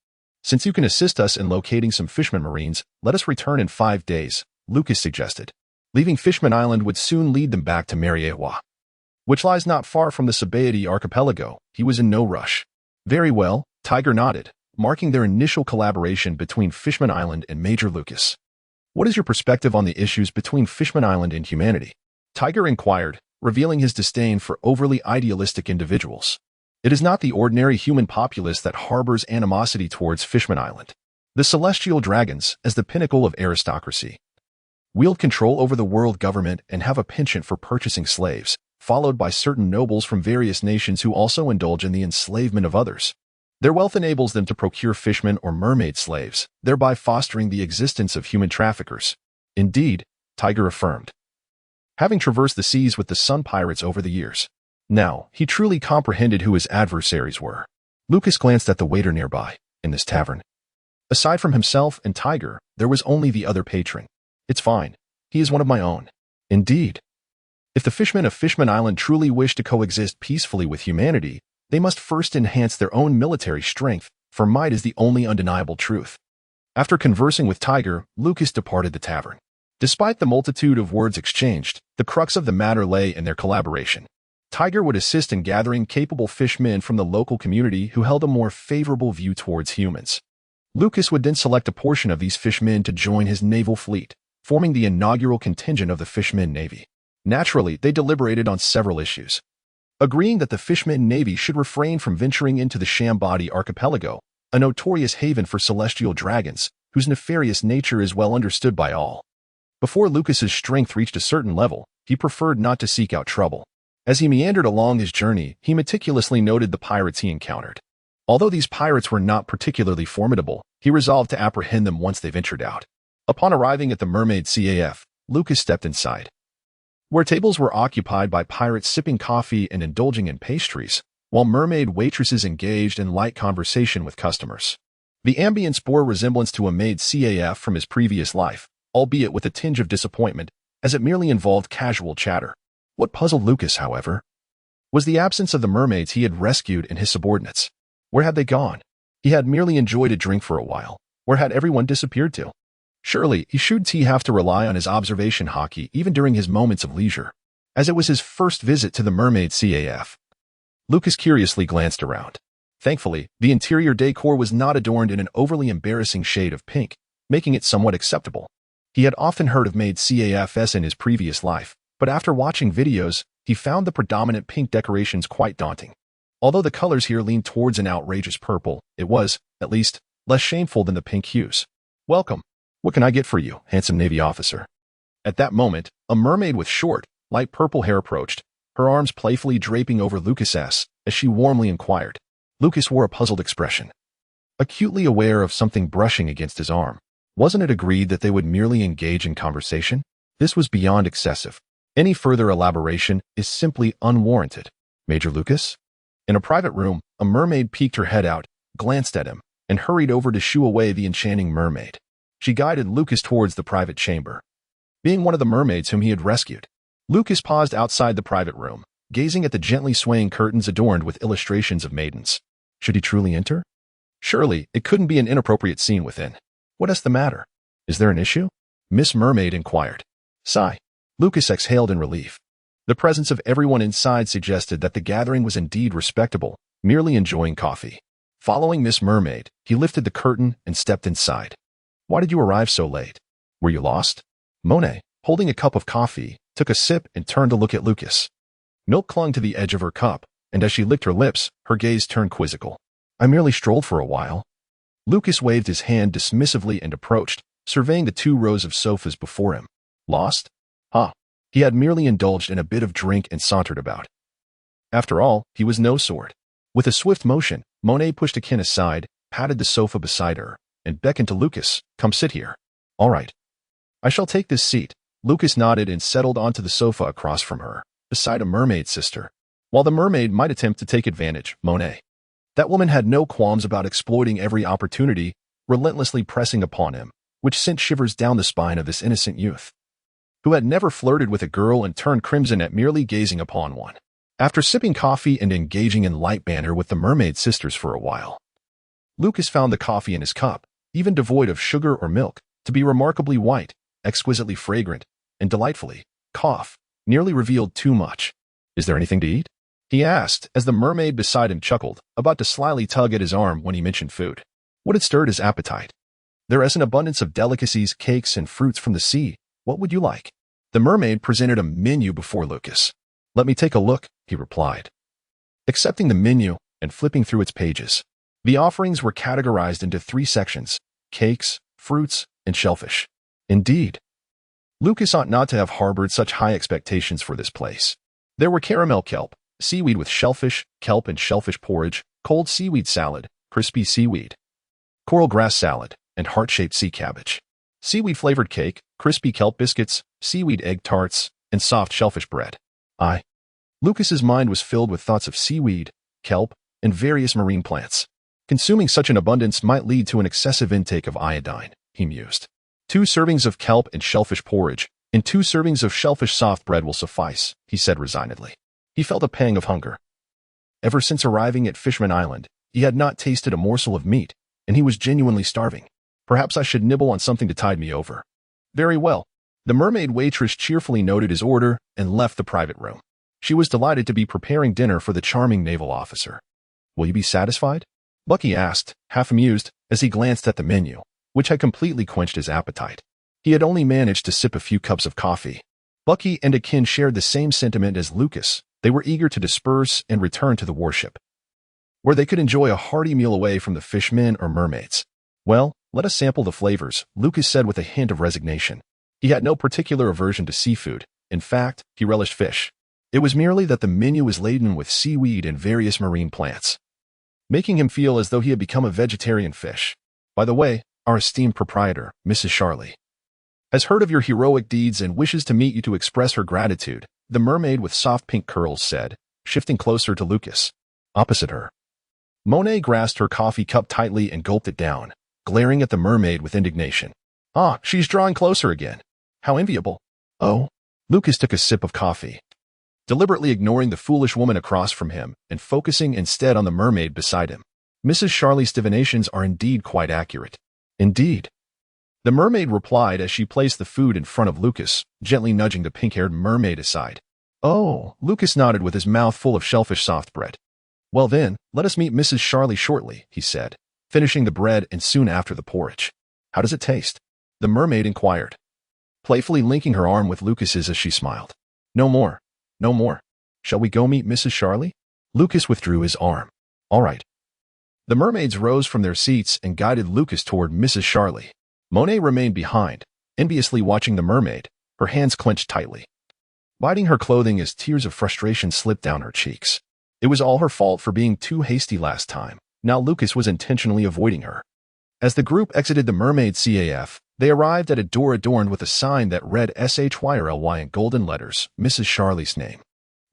Since you can assist us in locating some Fishman Marines, let us return in 5 days, Lucas suggested. Leaving Fishman Island would soon lead them back to Marineford, which lies not far from the Sabaody archipelago. He was in no rush. Very well, Tiger nodded, marking their initial collaboration between Fishman Island and Major Lucas. What is your perspective on the issues between Fishman Island and humanity? Tiger inquired, revealing his disdain for overly idealistic individuals. It is not the ordinary human populace that harbors animosity towards Fishman Island. The celestial dragons, as the pinnacle of aristocracy, wield control over the world government and have a penchant for purchasing slaves, followed by certain nobles from various nations who also indulge in the enslavement of others. Their wealth enables them to procure fishermen or mermaid slaves, thereby fostering the existence of human traffickers. Indeed, Tiger affirmed, having traversed the seas with the Sun Pirates over the years. Now, he truly comprehended who his adversaries were. Lucas glanced at the waiter nearby. In this tavern, aside from himself and Tiger, there was only the other patron. It's fine. He is one of my own. Indeed. If the fishmen of Fishman Island truly wish to coexist peacefully with humanity, they must first enhance their own military strength, for might is the only undeniable truth. After conversing with Tiger, Lucas departed the tavern. Despite the multitude of words exchanged, the crux of the matter lay in their collaboration. Tiger would assist in gathering capable fishmen from the local community who held a more favorable view towards humans. Lucas would then select a portion of these fishmen to join his naval fleet, forming the inaugural contingent of the Fishman Navy. Naturally, they deliberated on several issues, agreeing that the Fishman Navy should refrain from venturing into the Sabaody archipelago, a notorious haven for celestial dragons, whose nefarious nature is well understood by all. Before Lucas's strength reached a certain level, he preferred not to seek out trouble. As he meandered along his journey, he meticulously noted the pirates he encountered. Although these pirates were not particularly formidable, he resolved to apprehend them once they ventured out. Upon arriving at the Mermaid CAF, Lucas stepped inside, where tables were occupied by pirates sipping coffee and indulging in pastries, while mermaid waitresses engaged in light conversation with customers. The ambience bore resemblance to a maid CAF from his previous life, albeit with a tinge of disappointment, as it merely involved casual chatter. What puzzled Lucas, however, was the absence of the mermaids he had rescued and his subordinates. Where had they gone? He had merely enjoyed a drink for a while. Where had everyone disappeared to? Surely, shouldn't he have to rely on his observation haki even during his moments of leisure, as it was his first visit to the Mermaid CAF? Lucas curiously glanced around. Thankfully, the interior decor was not adorned in an overly embarrassing shade of pink, making it somewhat acceptable. He had often heard of maid CAFs in his previous life, but after watching videos, he found the predominant pink decorations quite daunting. Although the colors here leaned towards an outrageous purple, it was, at least, less shameful than the pink hues. Welcome. What can I get for you, handsome Navy officer? At that moment, a mermaid with short, light purple hair approached, her arms playfully draping over Lucas's, as she warmly inquired. Lucas wore a puzzled expression, acutely aware of something brushing against his arm. Wasn't it agreed that they would merely engage in conversation? This was beyond excessive. Any further elaboration is simply unwarranted. Major Lucas? In a private room, a mermaid peeked her head out, glanced at him, and hurried over to shoo away the enchanting mermaid. She guided Lucas towards the private chamber. Being one of the mermaids whom he had rescued, Lucas paused outside the private room, gazing at the gently swaying curtains adorned with illustrations of maidens. Should he truly enter? Surely, it couldn't be an inappropriate scene within. What is the matter? Is there an issue? Miss Mermaid inquired. Sigh. Lucas exhaled in relief. The presence of everyone inside suggested that the gathering was indeed respectable, merely enjoying coffee. Following Miss Mermaid, he lifted the curtain and stepped inside. Why did you arrive so late? Were you lost? Monet, holding a cup of coffee, took a sip and turned to look at Lucas. Milk clung to the edge of her cup, and as she licked her lips, her gaze turned quizzical. I merely strolled for a while. Lucas waved his hand dismissively and approached, surveying the 2 rows of sofas before him. Lost? Huh. He had merely indulged in a bit of drink and sauntered about. After all, he was no sword. With a swift motion, Monet pushed Akin aside, patted the sofa beside her, and beckoned to Lucas, come sit here. All right. I shall take this seat. Lucas nodded and settled onto the sofa across from her, beside a mermaid sister. While the mermaid might attempt to take advantage, Monet. That woman had no qualms about exploiting every opportunity, relentlessly pressing upon him, which sent shivers down the spine of this innocent youth, who had never flirted with a girl and turned crimson at merely gazing upon one. After sipping coffee and engaging in light banter with the mermaid sisters for a while, Lucas found the coffee in his cup, even devoid of sugar or milk, to be remarkably white, exquisitely fragrant, and delightfully, nearly revealed too much. Is there anything to eat? He asked, as the mermaid beside him chuckled, about to slyly tug at his arm when he mentioned food. What had stirred his appetite? There is an abundance of delicacies, cakes, and fruits from the sea. What would you like? The mermaid presented a menu before Lucas. Let me take a look, he replied. Accepting the menu and flipping through its pages, the offerings were categorized into 3 sections: cakes, fruits, and shellfish. Indeed, Lucas ought not to have harbored such high expectations for this place. There were caramel kelp, seaweed with shellfish, kelp and shellfish porridge, cold seaweed salad, crispy seaweed, coral grass salad, and heart-shaped sea cabbage, seaweed-flavored cake, crispy kelp biscuits, seaweed egg tarts, and soft shellfish bread. Lucas's mind was filled with thoughts of seaweed, kelp, and various marine plants. Consuming such an abundance might lead to an excessive intake of iodine, he mused. 2 servings of kelp and shellfish porridge, and 2 servings of shellfish soft bread will suffice, he said resignedly. He felt a pang of hunger. Ever since arriving at Fishman Island, he had not tasted a morsel of meat, and he was genuinely starving. Perhaps I should nibble on something to tide me over. Very well. The mermaid waitress cheerfully noted his order and left the private room. She was delighted to be preparing dinner for the charming naval officer. Will you be satisfied? Bucky asked, half amused, as he glanced at the menu, which had completely quenched his appetite. He had only managed to sip a few cups of coffee. Bucky and Akin shared the same sentiment as Lucas. They were eager to disperse and return to the warship, where they could enjoy a hearty meal away from the fishmen or mermaids. Well, let us sample the flavors, Lucas said with a hint of resignation. He had no particular aversion to seafood. In fact, he relished fish. It was merely that the menu was laden with seaweed and various marine plants, making him feel as though he had become a vegetarian fish. By the way, our esteemed proprietor, Mrs. Charlie, has heard of your heroic deeds and wishes to meet you to express her gratitude, the mermaid with soft pink curls said, shifting closer to Lucas. Opposite her, Monet grasped her coffee cup tightly and gulped it down, glaring at the mermaid with indignation. Ah, she's drawing closer again. How enviable. Oh. Lucas took a sip of coffee, deliberately ignoring the foolish woman across from him and focusing instead on the mermaid beside him. Mrs. Charlie's divinations are indeed quite accurate. Indeed. The mermaid replied as she placed the food in front of Lucas, gently nudging the pink-haired mermaid aside. Oh, Lucas nodded with his mouth full of shellfish soft bread. Well then, let us meet Mrs. Charlie shortly, he said, finishing the bread and soon after the porridge. How does it taste? The mermaid inquired, playfully linking her arm with Lucas's as she smiled. No more. No more. Shall we go meet Mrs. Charlie? Lucas withdrew his arm. All right. The mermaids rose from their seats and guided Lucas toward Mrs. Charlie. Monet remained behind, enviously watching the mermaid, her hands clenched tightly, biting her clothing as tears of frustration slipped down her cheeks. It was all her fault for being too hasty last time. Now Lucas was intentionally avoiding her. As the group exited the mermaid CAF, they arrived at a door adorned with a sign that read SHYRLY in golden letters, Mrs. Charlie's name.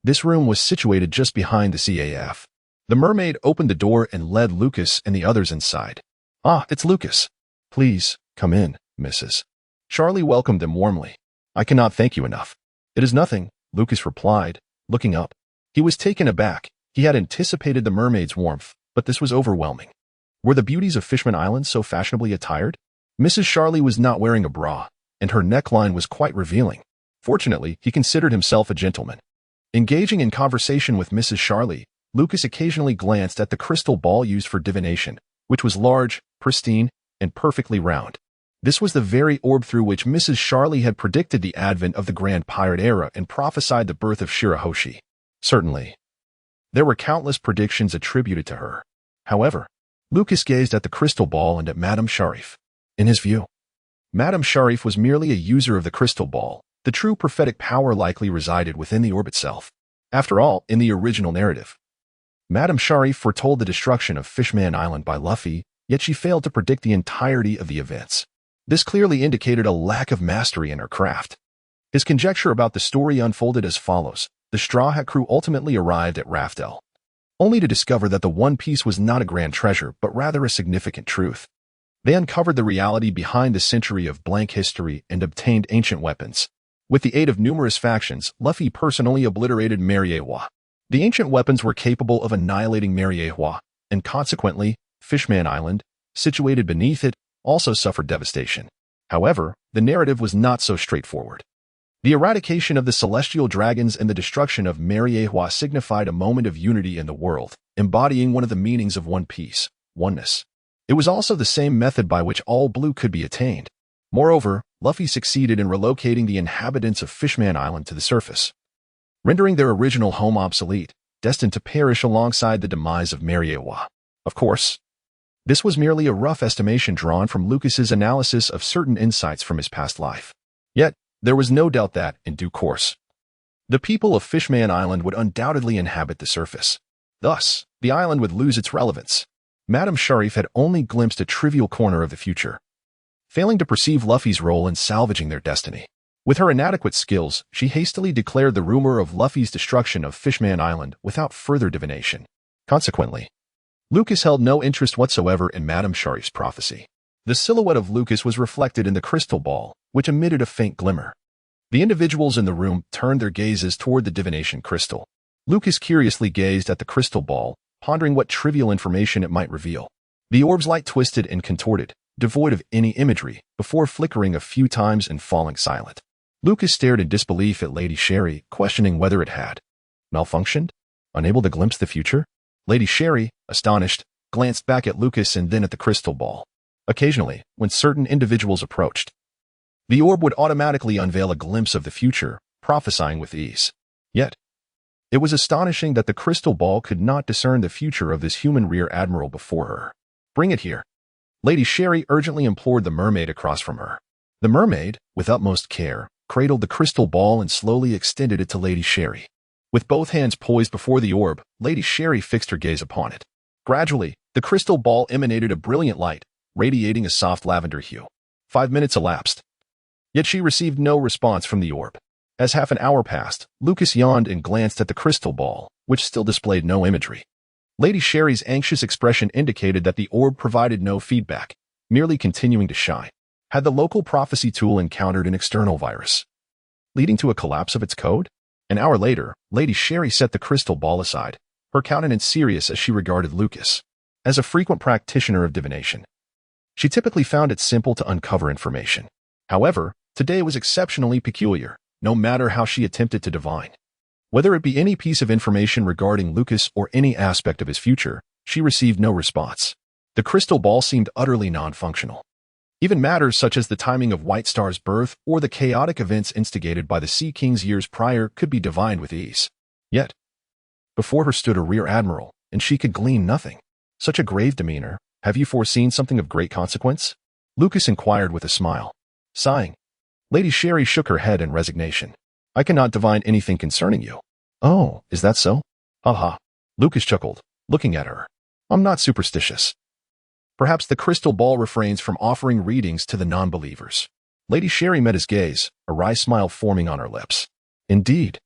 This room was situated just behind the CAF. The mermaid opened the door and led Lucas and the others inside. Ah, it's Lucas. Please, come in, Mrs. Charlie welcomed them warmly. I cannot thank you enough. It is nothing, Lucas replied, looking up. He was taken aback. He had anticipated the mermaid's warmth, but this was overwhelming. Were the beauties of Fishman Island so fashionably attired? Mrs. Charlie was not wearing a bra, and her neckline was quite revealing. Fortunately, he considered himself a gentleman. Engaging in conversation with Mrs. Charlie, Lucas occasionally glanced at the crystal ball used for divination, which was large, pristine, and perfectly round. This was the very orb through which Mrs. Charlie had predicted the advent of the Grand Pirate Era and prophesied the birth of Shirahoshi. Certainly, there were countless predictions attributed to her. However, Lucas gazed at the crystal ball and at Madame Sharif. In his view, Madame Sharif was merely a user of the crystal ball. The true prophetic power likely resided within the orb itself. After all, in the original narrative, Madame Sharif foretold the destruction of Fishman Island by Luffy, yet she failed to predict the entirety of the events. This clearly indicated a lack of mastery in her craft. His conjecture about the story unfolded as follows. The Straw Hat crew ultimately arrived at Raftel, only to discover that the One Piece was not a grand treasure, but rather a significant truth. They uncovered the reality behind the century of blank history and obtained ancient weapons. With the aid of numerous factions, Luffy personally obliterated Mariewa. The ancient weapons were capable of annihilating Mariewa, and consequently, Fishman Island, situated beneath it, also suffered devastation. However, the narrative was not so straightforward. The eradication of the celestial dragons and the destruction of Mariewa signified a moment of unity in the world, embodying one of the meanings of One Piece, oneness. It was also the same method by which all blue could be attained. Moreover, Luffy succeeded in relocating the inhabitants of Fishman Island to the surface, rendering their original home obsolete, destined to perish alongside the demise of Mariewa. Of course, this was merely a rough estimation drawn from Lucas's analysis of certain insights from his past life. Yet, there was no doubt that, in due course, the people of Fishman Island would undoubtedly inhabit the surface. Thus, the island would lose its relevance. Madame Sharif had only glimpsed a trivial corner of the future, failing to perceive Luffy's role in salvaging their destiny. With her inadequate skills, she hastily declared the rumor of Luffy's destruction of Fishman Island without further divination. Consequently, Lucas held no interest whatsoever in Madame Sharif's prophecy. The silhouette of Lucas was reflected in the crystal ball, which emitted a faint glimmer. The individuals in the room turned their gazes toward the divination crystal. Lucas curiously gazed at the crystal ball, pondering what trivial information it might reveal. The orb's light twisted and contorted, devoid of any imagery, before flickering a few times and falling silent. Lucas stared in disbelief at Lady Sherry, questioning whether it had malfunctioned, unable to glimpse the future. Lady Sherry, astonished, glanced back at Lucas and then at the crystal ball. Occasionally, when certain individuals approached, the orb would automatically unveil a glimpse of the future, prophesying with ease. Yet, it was astonishing that the crystal ball could not discern the future of this human rear admiral before her. Bring it here. Lady Sherry urgently implored the mermaid across from her. The mermaid, with utmost care, cradled the crystal ball and slowly extended it to Lady Sherry. With both hands poised before the orb, Lady Sherry fixed her gaze upon it. Gradually, the crystal ball emanated a brilliant light, radiating a soft lavender hue. 5 minutes elapsed. Yet she received no response from the orb. As half an hour passed, Lucas yawned and glanced at the crystal ball, which still displayed no imagery. Lady Sherry's anxious expression indicated that the orb provided no feedback, merely continuing to shine. Had the local prophecy tool encountered an external virus, leading to a collapse of its code? An hour later, Lady Sherry set the crystal ball aside, her countenance serious as she regarded Lucas. As a frequent practitioner of divination, she typically found it simple to uncover information. However, today was exceptionally peculiar, no matter how she attempted to divine. Whether it be any piece of information regarding Lucas or any aspect of his future, she received no response. The crystal ball seemed utterly non-functional. Even matters such as the timing of White Star's birth or the chaotic events instigated by the Sea Kings years prior could be divined with ease. Yet, before her stood a rear admiral, and she could glean nothing. Such a grave demeanor. Have you foreseen something of great consequence? Lucas inquired with a smile. Sighing, Lady Sherry shook her head in resignation. I cannot divine anything concerning you. Oh, is that so? Ha. Lucas chuckled, looking at her. I'm not superstitious. Perhaps the crystal ball refrains from offering readings to the non-believers. Lady Sherry met his gaze, a wry smile forming on her lips. Indeed.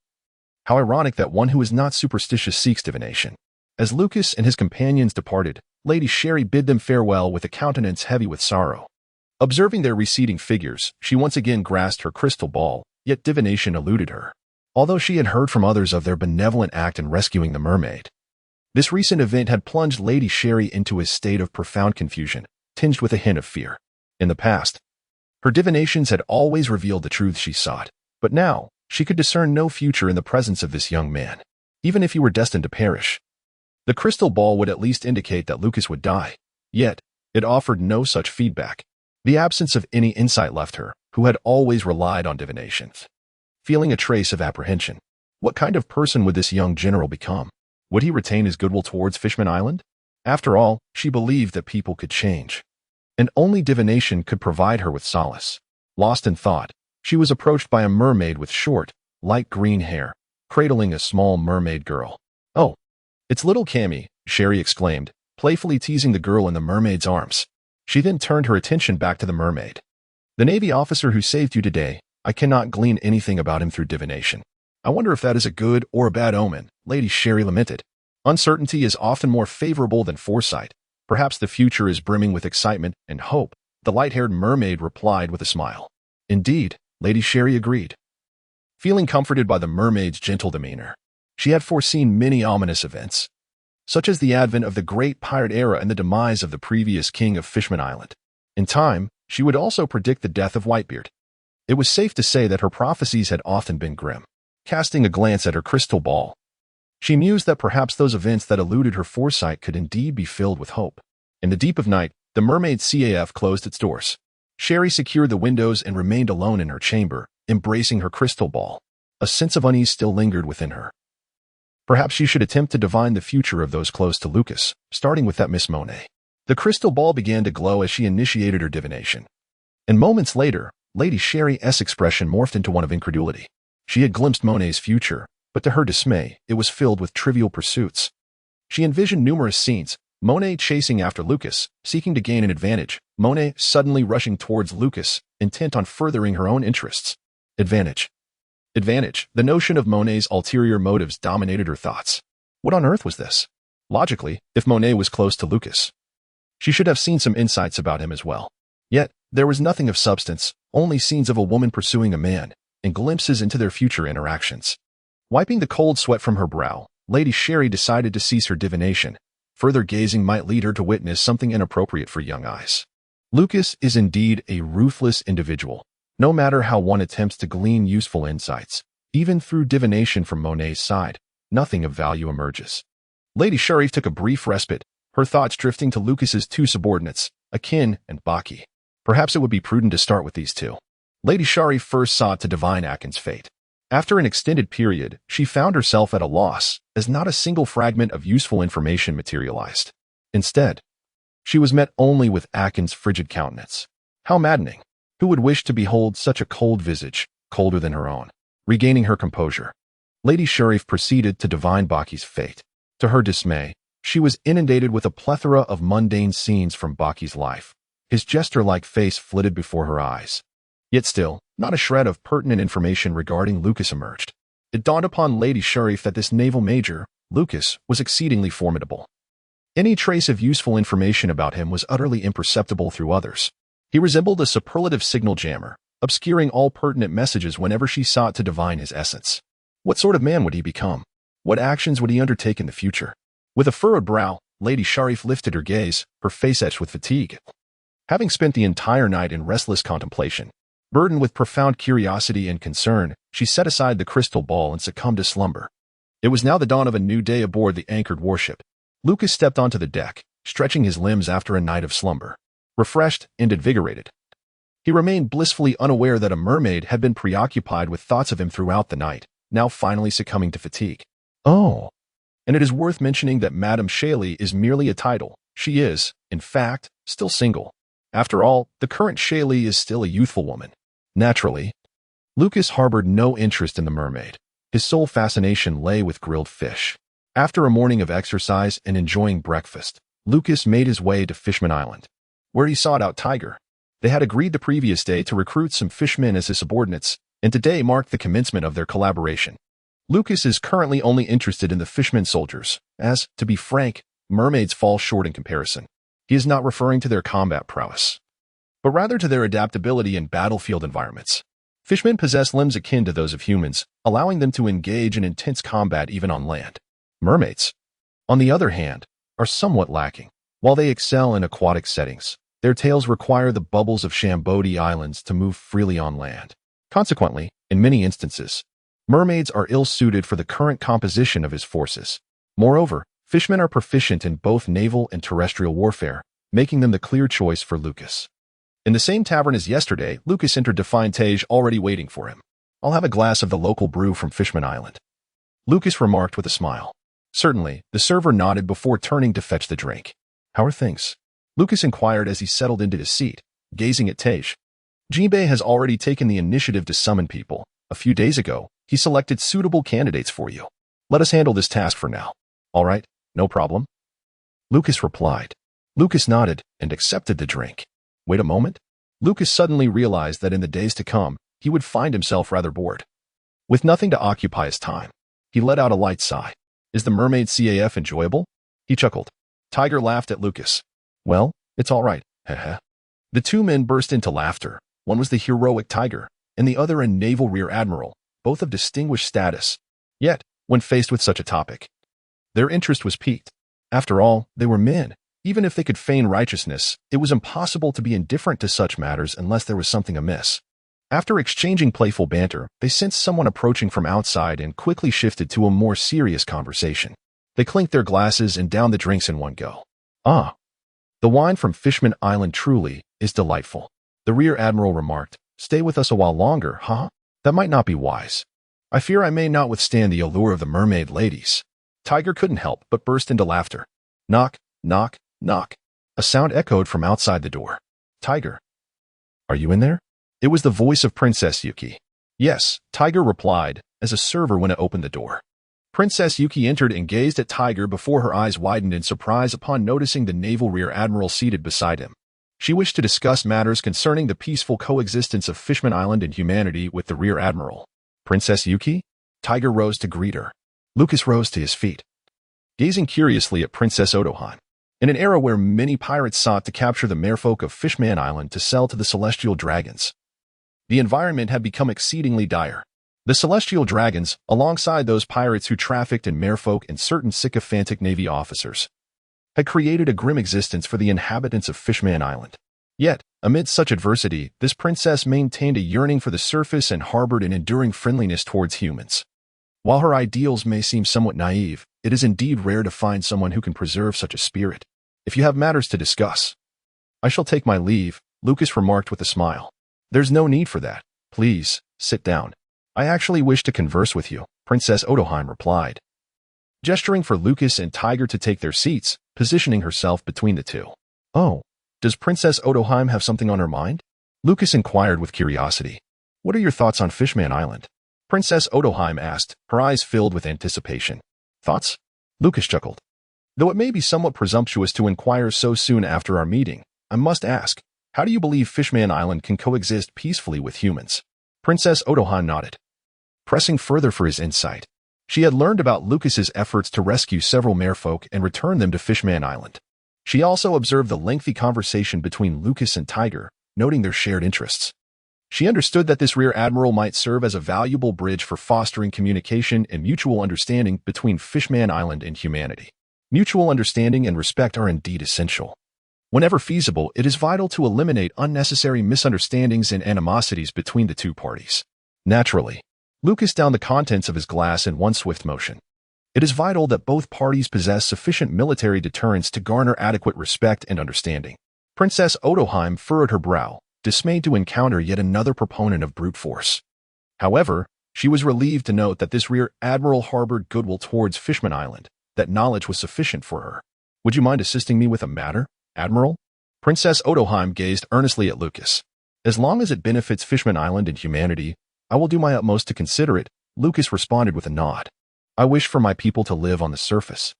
How ironic that one who is not superstitious seeks divination. As Lucas and his companions departed, Lady Sherry bid them farewell with a countenance heavy with sorrow. Observing their receding figures, she once again grasped her crystal ball, yet divination eluded her. Although she had heard from others of their benevolent act in rescuing the mermaid, this recent event had plunged Lady Sherry into a state of profound confusion, tinged with a hint of fear. In the past, her divinations had always revealed the truth she sought, but now, She could discern no future in the presence of this young man, even if he were destined to perish. The crystal ball would at least indicate that Lucas would die, yet it offered no such feedback. The absence of any insight left her, who had always relied on divination, feeling a trace of apprehension. What kind of person would this young general become? Would he retain his goodwill towards Fishman Island? After all, she believed that people could change, and only divination could provide her with solace. Lost in thought, she was approached by a mermaid with short, light green hair, cradling a small mermaid girl. "Oh, it's little Cammy," Sherry exclaimed, playfully teasing the girl in the mermaid's arms. She then turned her attention back to the mermaid. "The Navy officer who saved you today, I cannot glean anything about him through divination. I wonder if that is a good or a bad omen," Lady Sherry lamented. "Uncertainty is often more favorable than foresight. Perhaps the future is brimming with excitement and hope," the light-haired mermaid replied with a smile. "Indeed," Lady Sherry agreed, feeling comforted by the mermaid's gentle demeanor. She had foreseen many ominous events, such as the advent of the Great Pirate Era and the demise of the previous king of Fishman Island. In time, she would also predict the death of Whitebeard. It was safe to say that her prophecies had often been grim. Casting a glance at her crystal ball, she mused that perhaps those events that eluded her foresight could indeed be filled with hope. In the deep of night, the mermaid CAF closed its doors. Sherry secured the windows and remained alone in her chamber, embracing her crystal ball. A sense of unease still lingered within her. Perhaps she should attempt to divine the future of those close to Lucas, starting with that Miss Monet. The crystal ball began to glow as she initiated her divination. And moments later, Lady Sherry's expression morphed into one of incredulity. She had glimpsed Monet's future, but to her dismay, it was filled with trivial pursuits. She envisioned numerous scenes: Monet chasing after Lucas, seeking to gain an advantage; Monet suddenly rushing towards Lucas, intent on furthering her own interests. Advantage. The notion of Monet's ulterior motives dominated her thoughts. What on earth was this? Logically, if Monet was close to Lucas, she should have seen some insights about him as well. Yet, there was nothing of substance, only scenes of a woman pursuing a man, and glimpses into their future interactions. Wiping the cold sweat from her brow, Lady Sherry decided to cease her divination. Further gazing might lead her to witness something inappropriate for young eyes. Lucas is indeed a ruthless individual. No matter how one attempts to glean useful insights, even through divination from Monet's side, nothing of value emerges. Lady Sherry took a brief respite, her thoughts drifting to Lucas's two subordinates, Akin and Baki. Perhaps it would be prudent to start with these two. Lady Sherry first sought to divine Akin's fate. After an extended period, she found herself at a loss, as not a single fragment of useful information materialized. Instead, she was met only with Akin's frigid countenance. How maddening! Who would wish to behold such a cold visage, colder than her own? Regaining her composure, Lady Sherif proceeded to divine Baki's fate. To her dismay, she was inundated with a plethora of mundane scenes from Baki's life. His jester-like face flitted before her eyes. Yet still, not a shred of pertinent information regarding Lucas emerged. It dawned upon Lady Sherif that this naval major, Lucas, was exceedingly formidable. Any trace of useful information about him was utterly imperceptible through others. He resembled a superlative signal jammer, obscuring all pertinent messages whenever she sought to divine his essence. What sort of man would he become? What actions would he undertake in the future? With a furrowed brow, Lady Sharif lifted her gaze, her face etched with fatigue. Having spent the entire night in restless contemplation, burdened with profound curiosity and concern, she set aside the crystal ball and succumbed to slumber. It was now the dawn of a new day aboard the anchored warship. Lucas stepped onto the deck, stretching his limbs after a night of slumber. Refreshed and invigorated, he remained blissfully unaware that a mermaid had been preoccupied with thoughts of him throughout the night, now finally succumbing to fatigue. Oh, and it is worth mentioning that Madame Shaley is merely a title. She is, in fact, still single. After all, the current Shaley is still a youthful woman. Naturally, Lucas harbored no interest in the mermaid. His sole fascination lay with grilled fish. After a morning of exercise and enjoying breakfast, Lucas made his way to Fishman Island, where he sought out Tiger. They had agreed the previous day to recruit some fishmen as his subordinates, and today marked the commencement of their collaboration. Lucas is currently only interested in the fishmen soldiers, as, to be frank, mermaids fall short in comparison. He is not referring to their combat prowess, but rather to their adaptability in battlefield environments. Fishmen possess limbs akin to those of humans, allowing them to engage in intense combat even on land. Mermaids, on the other hand, are somewhat lacking. While they excel in aquatic settings, their tails require the bubbles of Shambodi Islands to move freely on land. Consequently, in many instances, Mermaids are ill-suited for the current composition of his forces. Moreover, fishmen are proficient in both naval and terrestrial warfare, making them the clear choice for Lucas. In the same tavern as yesterday, Lucas entered to find Tage already waiting for him. "I'll have a glass of the local brew from Fishman Island," Lucas remarked with a smile. "Certainly," the server nodded before turning to fetch the drink. "How are things?" Lucas inquired as he settled into his seat, gazing at Tage. "Jinbei has already taken the initiative to summon people. A few days ago, he selected suitable candidates for you. Let us handle this task for now." "All right, no problem," Lucas replied. Lucas nodded and accepted the drink. Wait a moment. Lucas suddenly realized that in the days to come, he would find himself rather bored. With nothing to occupy his time, he let out a light sigh. "Is the mermaid CAF enjoyable?" He chuckled. Tiger laughed at Lucas. "Well, it's all right, heh." The two men burst into laughter. One was the heroic Tiger, and the other a naval rear admiral, both of distinguished status. Yet, when faced with such a topic, their interest was piqued. After all, they were men. Even if they could feign righteousness, it was impossible to be indifferent to such matters unless there was something amiss. After exchanging playful banter, they sensed someone approaching from outside and quickly shifted to a more serious conversation. They clinked their glasses and downed the drinks in one go. "Ah, the wine from Fishman Island truly is delightful," the rear admiral remarked. "Stay with us a while longer, huh? That might not be wise. I fear I may not withstand the allure of the mermaid ladies." Tiger couldn't help but burst into laughter. Knock, knock, knock. A sound echoed from outside the door. "Tiger, are you in there?" It was the voice of Princess Yuki. "Yes," Tiger replied, as a server went to open the door. Princess Yuki entered and gazed at Tiger before her eyes widened in surprise upon noticing the naval rear admiral seated beside him. She wished to discuss matters concerning the peaceful coexistence of Fishman Island and humanity with the rear admiral. "Princess Yuki?" Tiger rose to greet her. Lucas rose to his feet, gazing curiously at Princess Otohan. In an era where many pirates sought to capture the merfolk of Fishman Island to sell to the celestial dragons, the environment had become exceedingly dire. The celestial dragons, alongside those pirates who trafficked in merfolk and certain sycophantic navy officers, had created a grim existence for the inhabitants of Fishman Island. Yet, amid such adversity, this princess maintained a yearning for the surface and harbored an enduring friendliness towards humans. While her ideals may seem somewhat naive, it is indeed rare to find someone who can preserve such a spirit. "If you have matters to discuss, I shall take my leave," Lucas remarked with a smile. "There's no need for that. Please, sit down. I actually wish to converse with you," Princess Otoheim replied, gesturing for Lucas and Tiger to take their seats, positioning herself between the two. "Oh, does Princess Otoheim have something on her mind?" Lucas inquired with curiosity. "What are your thoughts on Fishman Island?" Princess Otoheim asked, her eyes filled with anticipation. "Thoughts?" Lucas chuckled. "Though it may be somewhat presumptuous to inquire so soon after our meeting, I must ask, how do you believe Fishman Island can coexist peacefully with humans?" Princess Otohan nodded, pressing further for his insight. She had learned about Lucas's efforts to rescue several merfolk and return them to Fishman Island. She also observed the lengthy conversation between Lucas and Tiger, noting their shared interests. She understood that this rear admiral might serve as a valuable bridge for fostering communication and mutual understanding between Fishman Island and humanity. Mutual understanding and respect are indeed essential. Whenever feasible, it is vital to eliminate unnecessary misunderstandings and animosities between the two parties. Naturally, Lucas downed the contents of his glass in one swift motion. It is vital that both parties possess sufficient military deterrence to garner adequate respect and understanding. Princess Otoheim furrowed her brow, dismayed to encounter yet another proponent of brute force. However, she was relieved to note that this rear admiral harbored goodwill towards Fishman Island, that knowledge was sufficient for her. "Would you mind assisting me with a matter, Admiral?" Princess Otoheim gazed earnestly at Lucas. "As long as it benefits Fishman Island and humanity, I will do my utmost to consider it," Lucas responded with a nod. "I wish for my people to live on the surface.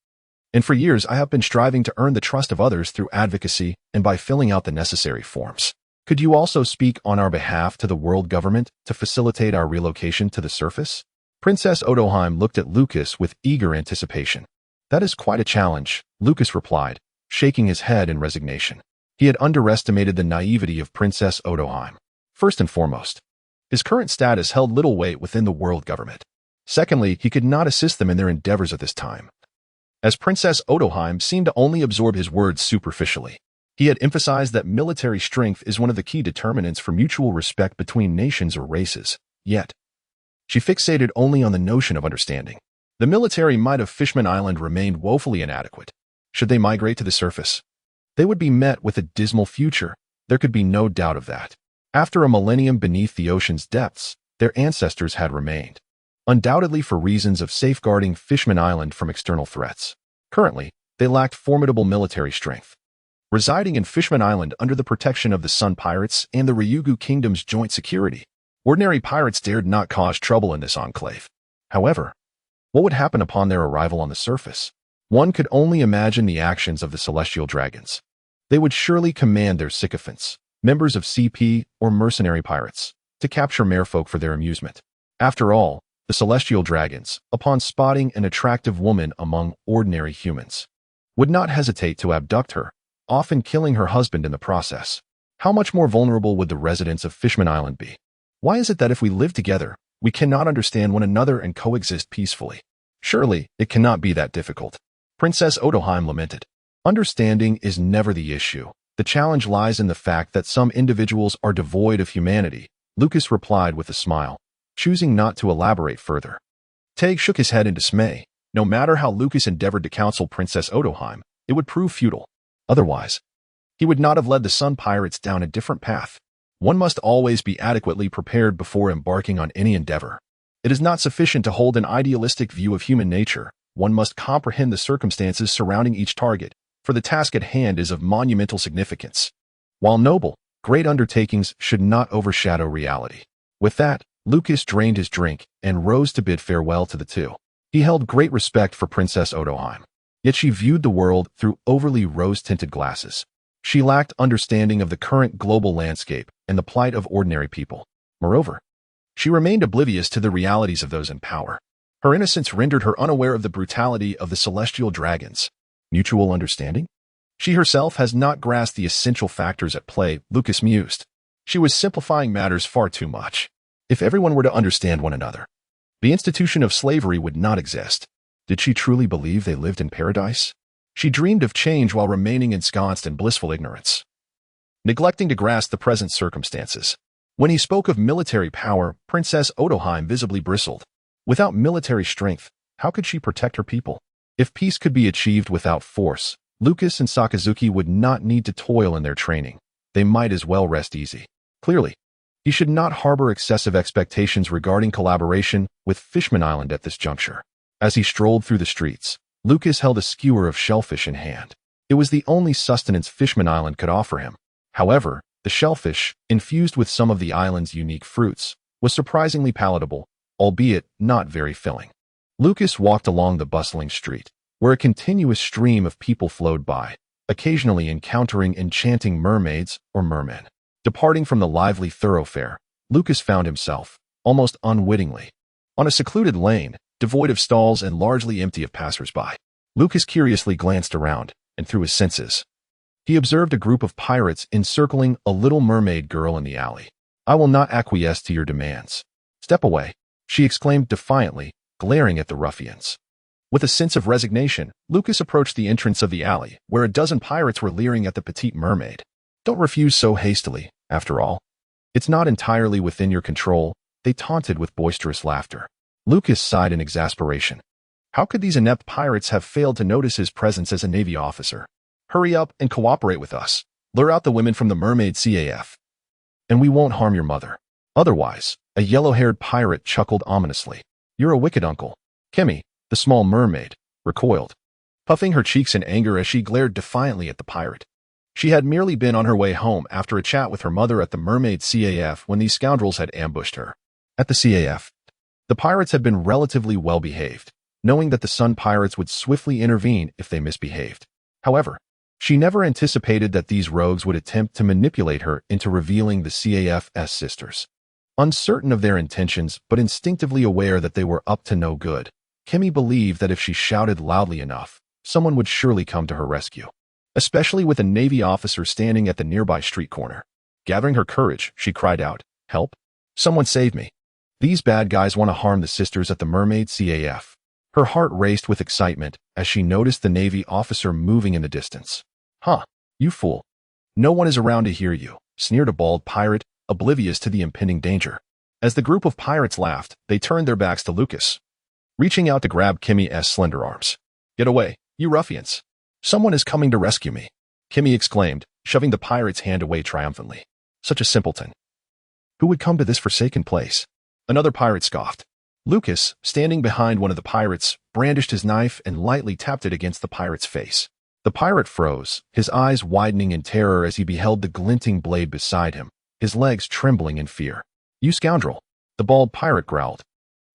And for years I have been striving to earn the trust of others through advocacy and by filling out the necessary forms. Could you also speak on our behalf to the world government to facilitate our relocation to the surface?" Princess Otoheim looked at Lucas with eager anticipation. "That is quite a challenge," Lucas replied, shaking his head in resignation. He had underestimated the naivety of Princess Otoheim. First and foremost, his current status held little weight within the world government. Secondly, he could not assist them in their endeavors at this time, as Princess Otoheim seemed to only absorb his words superficially. He had emphasized that military strength is one of the key determinants for mutual respect between nations or races. Yet, She fixated only on the notion of understanding. The military might of Fishman Island remained woefully inadequate. Should they migrate to the surface, they would be met with a dismal future. There could be no doubt of that. After a millennium beneath the ocean's depths, their ancestors had remained, undoubtedly for reasons of safeguarding Fishman Island from external threats. Currently, they lacked formidable military strength. Residing in Fishman Island under the protection of the Sun Pirates and the Ryugu Kingdom's joint security, ordinary pirates dared not cause trouble in this enclave. However, what would happen upon their arrival on the surface? One could only imagine the actions of the celestial dragons. They would surely command their sycophants, members of CP or mercenary pirates, to capture merfolk for their amusement. After all, the celestial dragons, upon spotting an attractive woman among ordinary humans, would not hesitate to abduct her, often killing her husband in the process. How much more vulnerable would the residents of Fishman Island be? Why is it that if we live together, we cannot understand one another and coexist peacefully? Surely, it cannot be that difficult. Princess Otoheim lamented. Understanding is never the issue. The challenge lies in the fact that some individuals are devoid of humanity, Lucas replied with a smile, choosing not to elaborate further. Teg shook his head in dismay. No matter how Lucas endeavored to counsel Princess Otoheim, it would prove futile. Otherwise, he would not have led the Sun Pirates down a different path. One must always be adequately prepared before embarking on any endeavor. It is not sufficient to hold an idealistic view of human nature. One must comprehend the circumstances surrounding each target, for the task at hand is of monumental significance. While noble, great undertakings should not overshadow reality. With that, Lucas drained his drink and rose to bid farewell to the two. He held great respect for Princess Otoheim, yet she viewed the world through overly rose-tinted glasses. She lacked understanding of the current global landscape and the plight of ordinary people. Moreover, she remained oblivious to the realities of those in power. Her innocence rendered her unaware of the brutality of the celestial dragons. Mutual understanding? She herself has not grasped the essential factors at play, Lucas mused. She was simplifying matters far too much. If everyone were to understand one another, the institution of slavery would not exist. Did she truly believe they lived in paradise? She dreamed of change while remaining ensconced in blissful ignorance, neglecting to grasp the present circumstances. When he spoke of military power, Princess Otoheim visibly bristled. Without military strength, how could she protect her people? If peace could be achieved without force, Lucas and Sakazuki would not need to toil in their training. They might as well rest easy. Clearly, he should not harbor excessive expectations regarding collaboration with Fishman Island at this juncture. As he strolled through the streets, Lucas held a skewer of shellfish in hand. It was the only sustenance Fishman Island could offer him. However, the shellfish, infused with some of the island's unique fruits, was surprisingly palatable, albeit not very filling. Lucas walked along the bustling street, where a continuous stream of people flowed by, occasionally encountering enchanting mermaids or mermen. Departing from the lively thoroughfare, Lucas found himself, almost unwittingly, on a secluded lane, devoid of stalls and largely empty of passers-by. Lucas curiously glanced around, and through his senses, he observed a group of pirates encircling a little mermaid girl in the alley. "I will not acquiesce to your demands. Step away," she exclaimed defiantly, glaring at the ruffians. With a sense of resignation, Lucas approached the entrance of the alley, where a dozen pirates were leering at the petite mermaid. "Don't refuse so hastily, after all. It's not entirely within your control," they taunted with boisterous laughter. Lucas sighed in exasperation. How could these inept pirates have failed to notice his presence as a Navy officer? "Hurry up and cooperate with us. Lure out the women from the mermaid CAF, and we won't harm your mother. Otherwise," a yellow-haired pirate chuckled ominously. "You're a wicked uncle." Kemi, the small mermaid, recoiled, puffing her cheeks in anger as she glared defiantly at the pirate. She had merely been on her way home after a chat with her mother at the mermaid CAF when these scoundrels had ambushed her. At the CAF, the pirates had been relatively well-behaved, knowing that the Sun Pirates would swiftly intervene if they misbehaved. However, she never anticipated that these rogues would attempt to manipulate her into revealing the CAF's sisters. Uncertain of their intentions but instinctively aware that they were up to no good, Kemi believed that if she shouted loudly enough, someone would surely come to her rescue. Especially with a Navy officer standing at the nearby street corner. Gathering her courage, she cried out, "Help! Someone save me! These bad guys want to harm the sisters at the mermaid CAF." Her heart raced with excitement as she noticed the Navy officer moving in the distance. "Huh, you fool. No one is around to hear you," sneered a bald pirate, oblivious to the impending danger. As the group of pirates laughed, they turned their backs to Lucas, reaching out to grab Kimmy's slender arms. "Get away, you ruffians. Someone is coming to rescue me," Kimmy exclaimed, shoving the pirate's hand away triumphantly. "Such a simpleton. Who would come to this forsaken place?" Another pirate scoffed. Lucas, standing behind one of the pirates, brandished his knife and lightly tapped it against the pirate's face. The pirate froze, his eyes widening in terror as he beheld the glinting blade beside him, his legs trembling in fear. "You scoundrel," the bald pirate growled,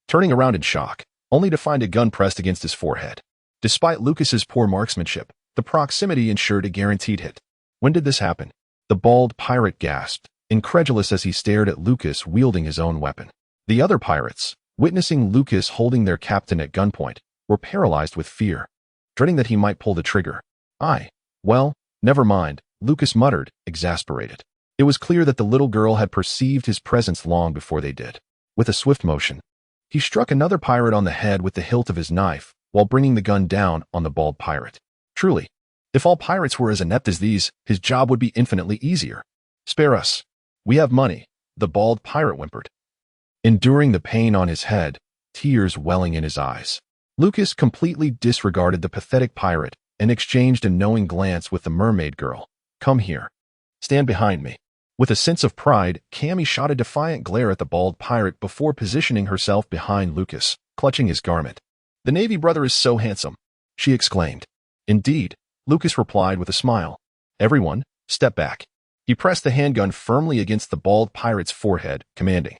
turning around in shock, only to find a gun pressed against his forehead. Despite Lucas's poor marksmanship, the proximity ensured a guaranteed hit. "When did this happen?" The bald pirate gasped, incredulous as he stared at Lucas wielding his own weapon. The other pirates, witnessing Lucas holding their captain at gunpoint, were paralyzed with fear, dreading that he might pull the trigger. Well, never mind," Lucas muttered, exasperated. It was clear that the little girl had perceived his presence long before they did. With a swift motion, he struck another pirate on the head with the hilt of his knife while bringing the gun down on the bald pirate. Truly, if all pirates were as inept as these, his job would be infinitely easier. "Spare us. We have money," the bald pirate whimpered, enduring the pain on his head, tears welling in his eyes. Lucas completely disregarded the pathetic pirate and exchanged a knowing glance with the mermaid girl. "Come here. Stand behind me." With a sense of pride, Cammy shot a defiant glare at the bald pirate before positioning herself behind Lucas, clutching his garment. "The Navy brother is so handsome," she exclaimed. "Indeed," Lucas replied with a smile. "Everyone, step back." He pressed the handgun firmly against the bald pirate's forehead, commanding,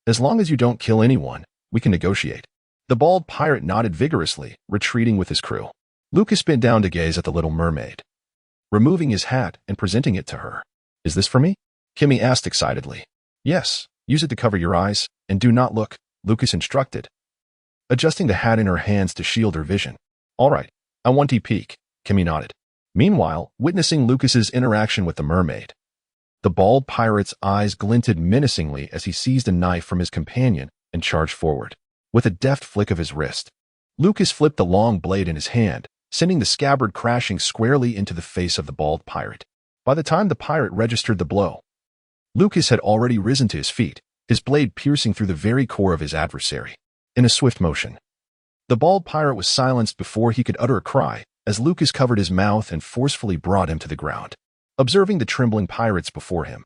"As long as you don't kill anyone, we can negotiate." The bald pirate nodded vigorously, retreating with his crew. Lucas bent down to gaze at the little mermaid, removing his hat and presenting it to her. "Is this for me?" Kimmy asked excitedly. "Yes, use it to cover your eyes, and do not look," Lucas instructed, adjusting the hat in her hands to shield her vision. "All right, I want to peek," Kimmy nodded. Meanwhile, witnessing Lucas's interaction with the mermaid, the bald pirate's eyes glinted menacingly as he seized a knife from his companion and charged forward. With a deft flick of his wrist, Lucas flipped the long blade in his hand, sending the scabbard crashing squarely into the face of the bald pirate. By the time the pirate registered the blow, Lucas had already risen to his feet, his blade piercing through the very core of his adversary. In a swift motion, the bald pirate was silenced before he could utter a cry, as Lucas covered his mouth and forcefully brought him to the ground. Observing the trembling pirates before him,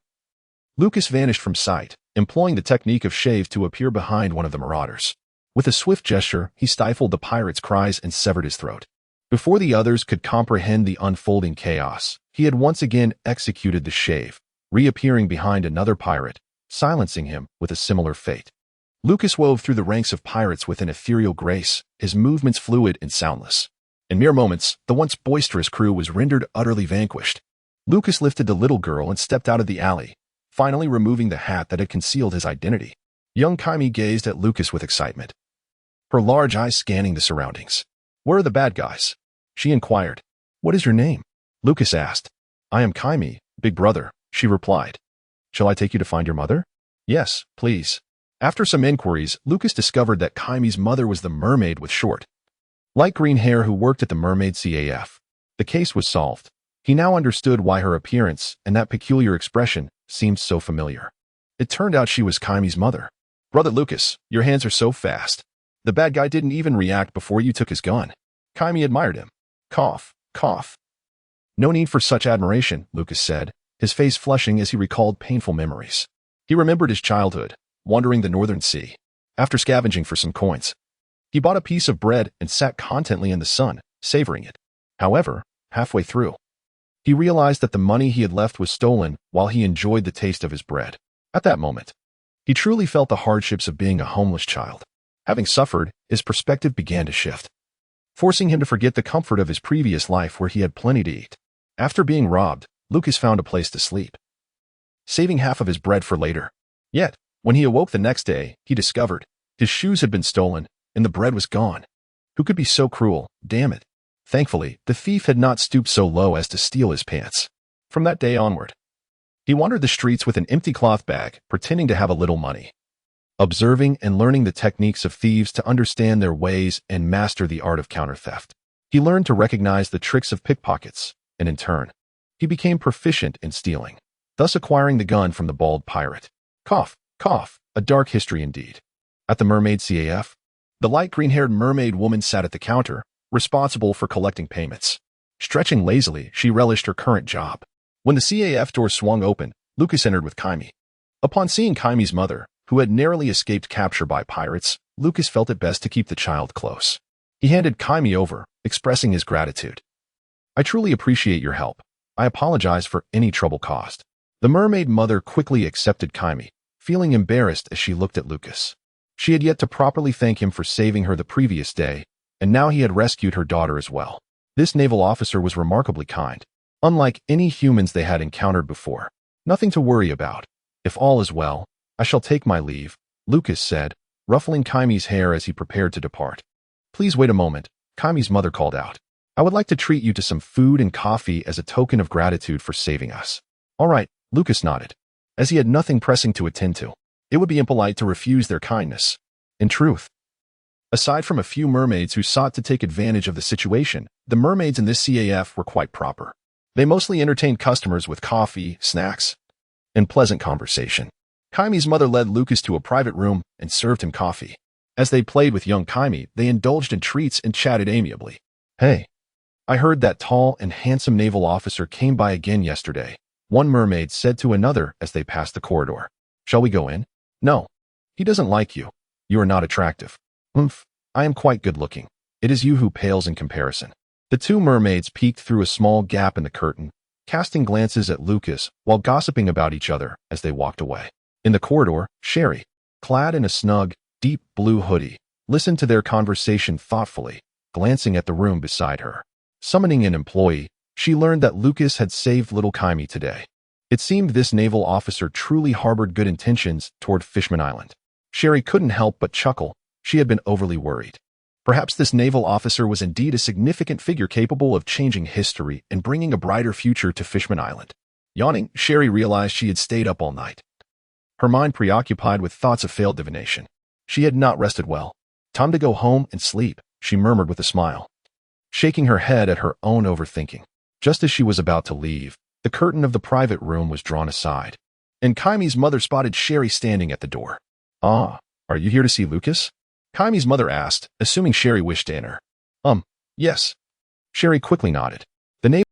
Lucas vanished from sight, employing the technique of shave to appear behind one of the marauders. With a swift gesture, he stifled the pirate's cries and severed his throat. Before the others could comprehend the unfolding chaos, he had once again executed the shave, reappearing behind another pirate, silencing him with a similar fate. Lucas wove through the ranks of pirates with an ethereal grace, his movements fluid and soundless. In mere moments, the once boisterous crew was rendered utterly vanquished. Lucas lifted the little girl and stepped out of the alley, finally removing the hat that had concealed his identity. Young Kaimi gazed at Lucas with excitement, her large eyes scanning the surroundings. "Where are the bad guys?" she inquired. "What is your name?" Lucas asked. "I am Kaimi, big brother," she replied. "Shall I take you to find your mother?" "Yes, please." After some inquiries, Lucas discovered that Kaimi's mother was the mermaid with short, light green hair who worked at the Mermaid CAF. The case was solved. He now understood why her appearance and that peculiar expression seemed so familiar. It turned out she was Kaimi's mother. "Brother Lucas, your hands are so fast. The bad guy didn't even react before you took his gun." Kaimi admired him. Cough, cough. "No need for such admiration," Lucas said, his face flushing as he recalled painful memories. He remembered his childhood, wandering the northern sea. After scavenging for some coins, he bought a piece of bread and sat contently in the sun, savoring it. However, halfway through, he realized that the money he had left was stolen while he enjoyed the taste of his bread. At that moment, he truly felt the hardships of being a homeless child. Having suffered, his perspective began to shift, forcing him to forget the comfort of his previous life where he had plenty to eat. After being robbed, Lucas found a place to sleep, saving half of his bread for later. Yet, when he awoke the next day, he discovered his shoes had been stolen and the bread was gone. Who could be so cruel? Damn it. Thankfully, the thief had not stooped so low as to steal his pants. From that day onward, he wandered the streets with an empty cloth bag, pretending to have a little money, observing and learning the techniques of thieves to understand their ways and master the art of counter-theft. He learned to recognize the tricks of pickpockets, and in turn, he became proficient in stealing, thus acquiring the gun from the bald pirate. Cough, cough. A dark history indeed. At the Mermaid CAF, the light green-haired mermaid woman sat at the counter, responsible for collecting payments. Stretching lazily, she relished her current job. When the CAF door swung open, Lucas entered with Kaimi. Upon seeing Kaimi's mother, who had narrowly escaped capture by pirates, Lucas felt it best to keep the child close. He handed Kaimi over, expressing his gratitude. I truly appreciate your help. I apologize for any trouble caused. The mermaid mother quickly accepted Kaimi, feeling embarrassed as she looked at Lucas. She had yet to properly thank him for saving her the previous day, and now he had rescued her daughter as well. This naval officer was remarkably kind, unlike any humans they had encountered before. Nothing to worry about. If all is well, I shall take my leave, Lucas said, ruffling Kaimi's hair as he prepared to depart. Please wait a moment, Kaimi's mother called out. I would like to treat you to some food and coffee as a token of gratitude for saving us. All right, Lucas nodded. As he had nothing pressing to attend to, it would be impolite to refuse their kindness. In truth, aside from a few mermaids who sought to take advantage of the situation, the mermaids in this CAF were quite proper. They mostly entertained customers with coffee, snacks, and pleasant conversation. Kaimi's mother led Lucas to a private room and served him coffee. As they played with young Kaimi, they indulged in treats and chatted amiably. Hey, I heard that tall and handsome naval officer came by again yesterday, one mermaid said to another as they passed the corridor. Shall we go in? No. He doesn't like you. You are not attractive. Oomph. I am quite good-looking. It is you who pales in comparison. The two mermaids peeked through a small gap in the curtain, casting glances at Lucas while gossiping about each other as they walked away. In the corridor, Sherry, clad in a snug, deep blue hoodie, listened to their conversation thoughtfully, glancing at the room beside her. Summoning an employee, she learned that Lucas had saved little Kaimi today. It seemed this naval officer truly harbored good intentions toward Fishman Island. Sherry couldn't help but chuckle. She had been overly worried. Perhaps this naval officer was indeed a significant figure capable of changing history and bringing a brighter future to Fishman Island. Yawning, Sherry realized she had stayed up all night, her mind preoccupied with thoughts of failed divination. She had not rested well. Time to go home and sleep, she murmured with a smile, shaking her head at her own overthinking. Just as she was about to leave, the curtain of the private room was drawn aside, and Kaimi's mother spotted Sherry standing at the door. Ah, are you here to see Lucas? Kaimi's mother asked, assuming Sherry wished to enter. Yes. Sherry quickly nodded. The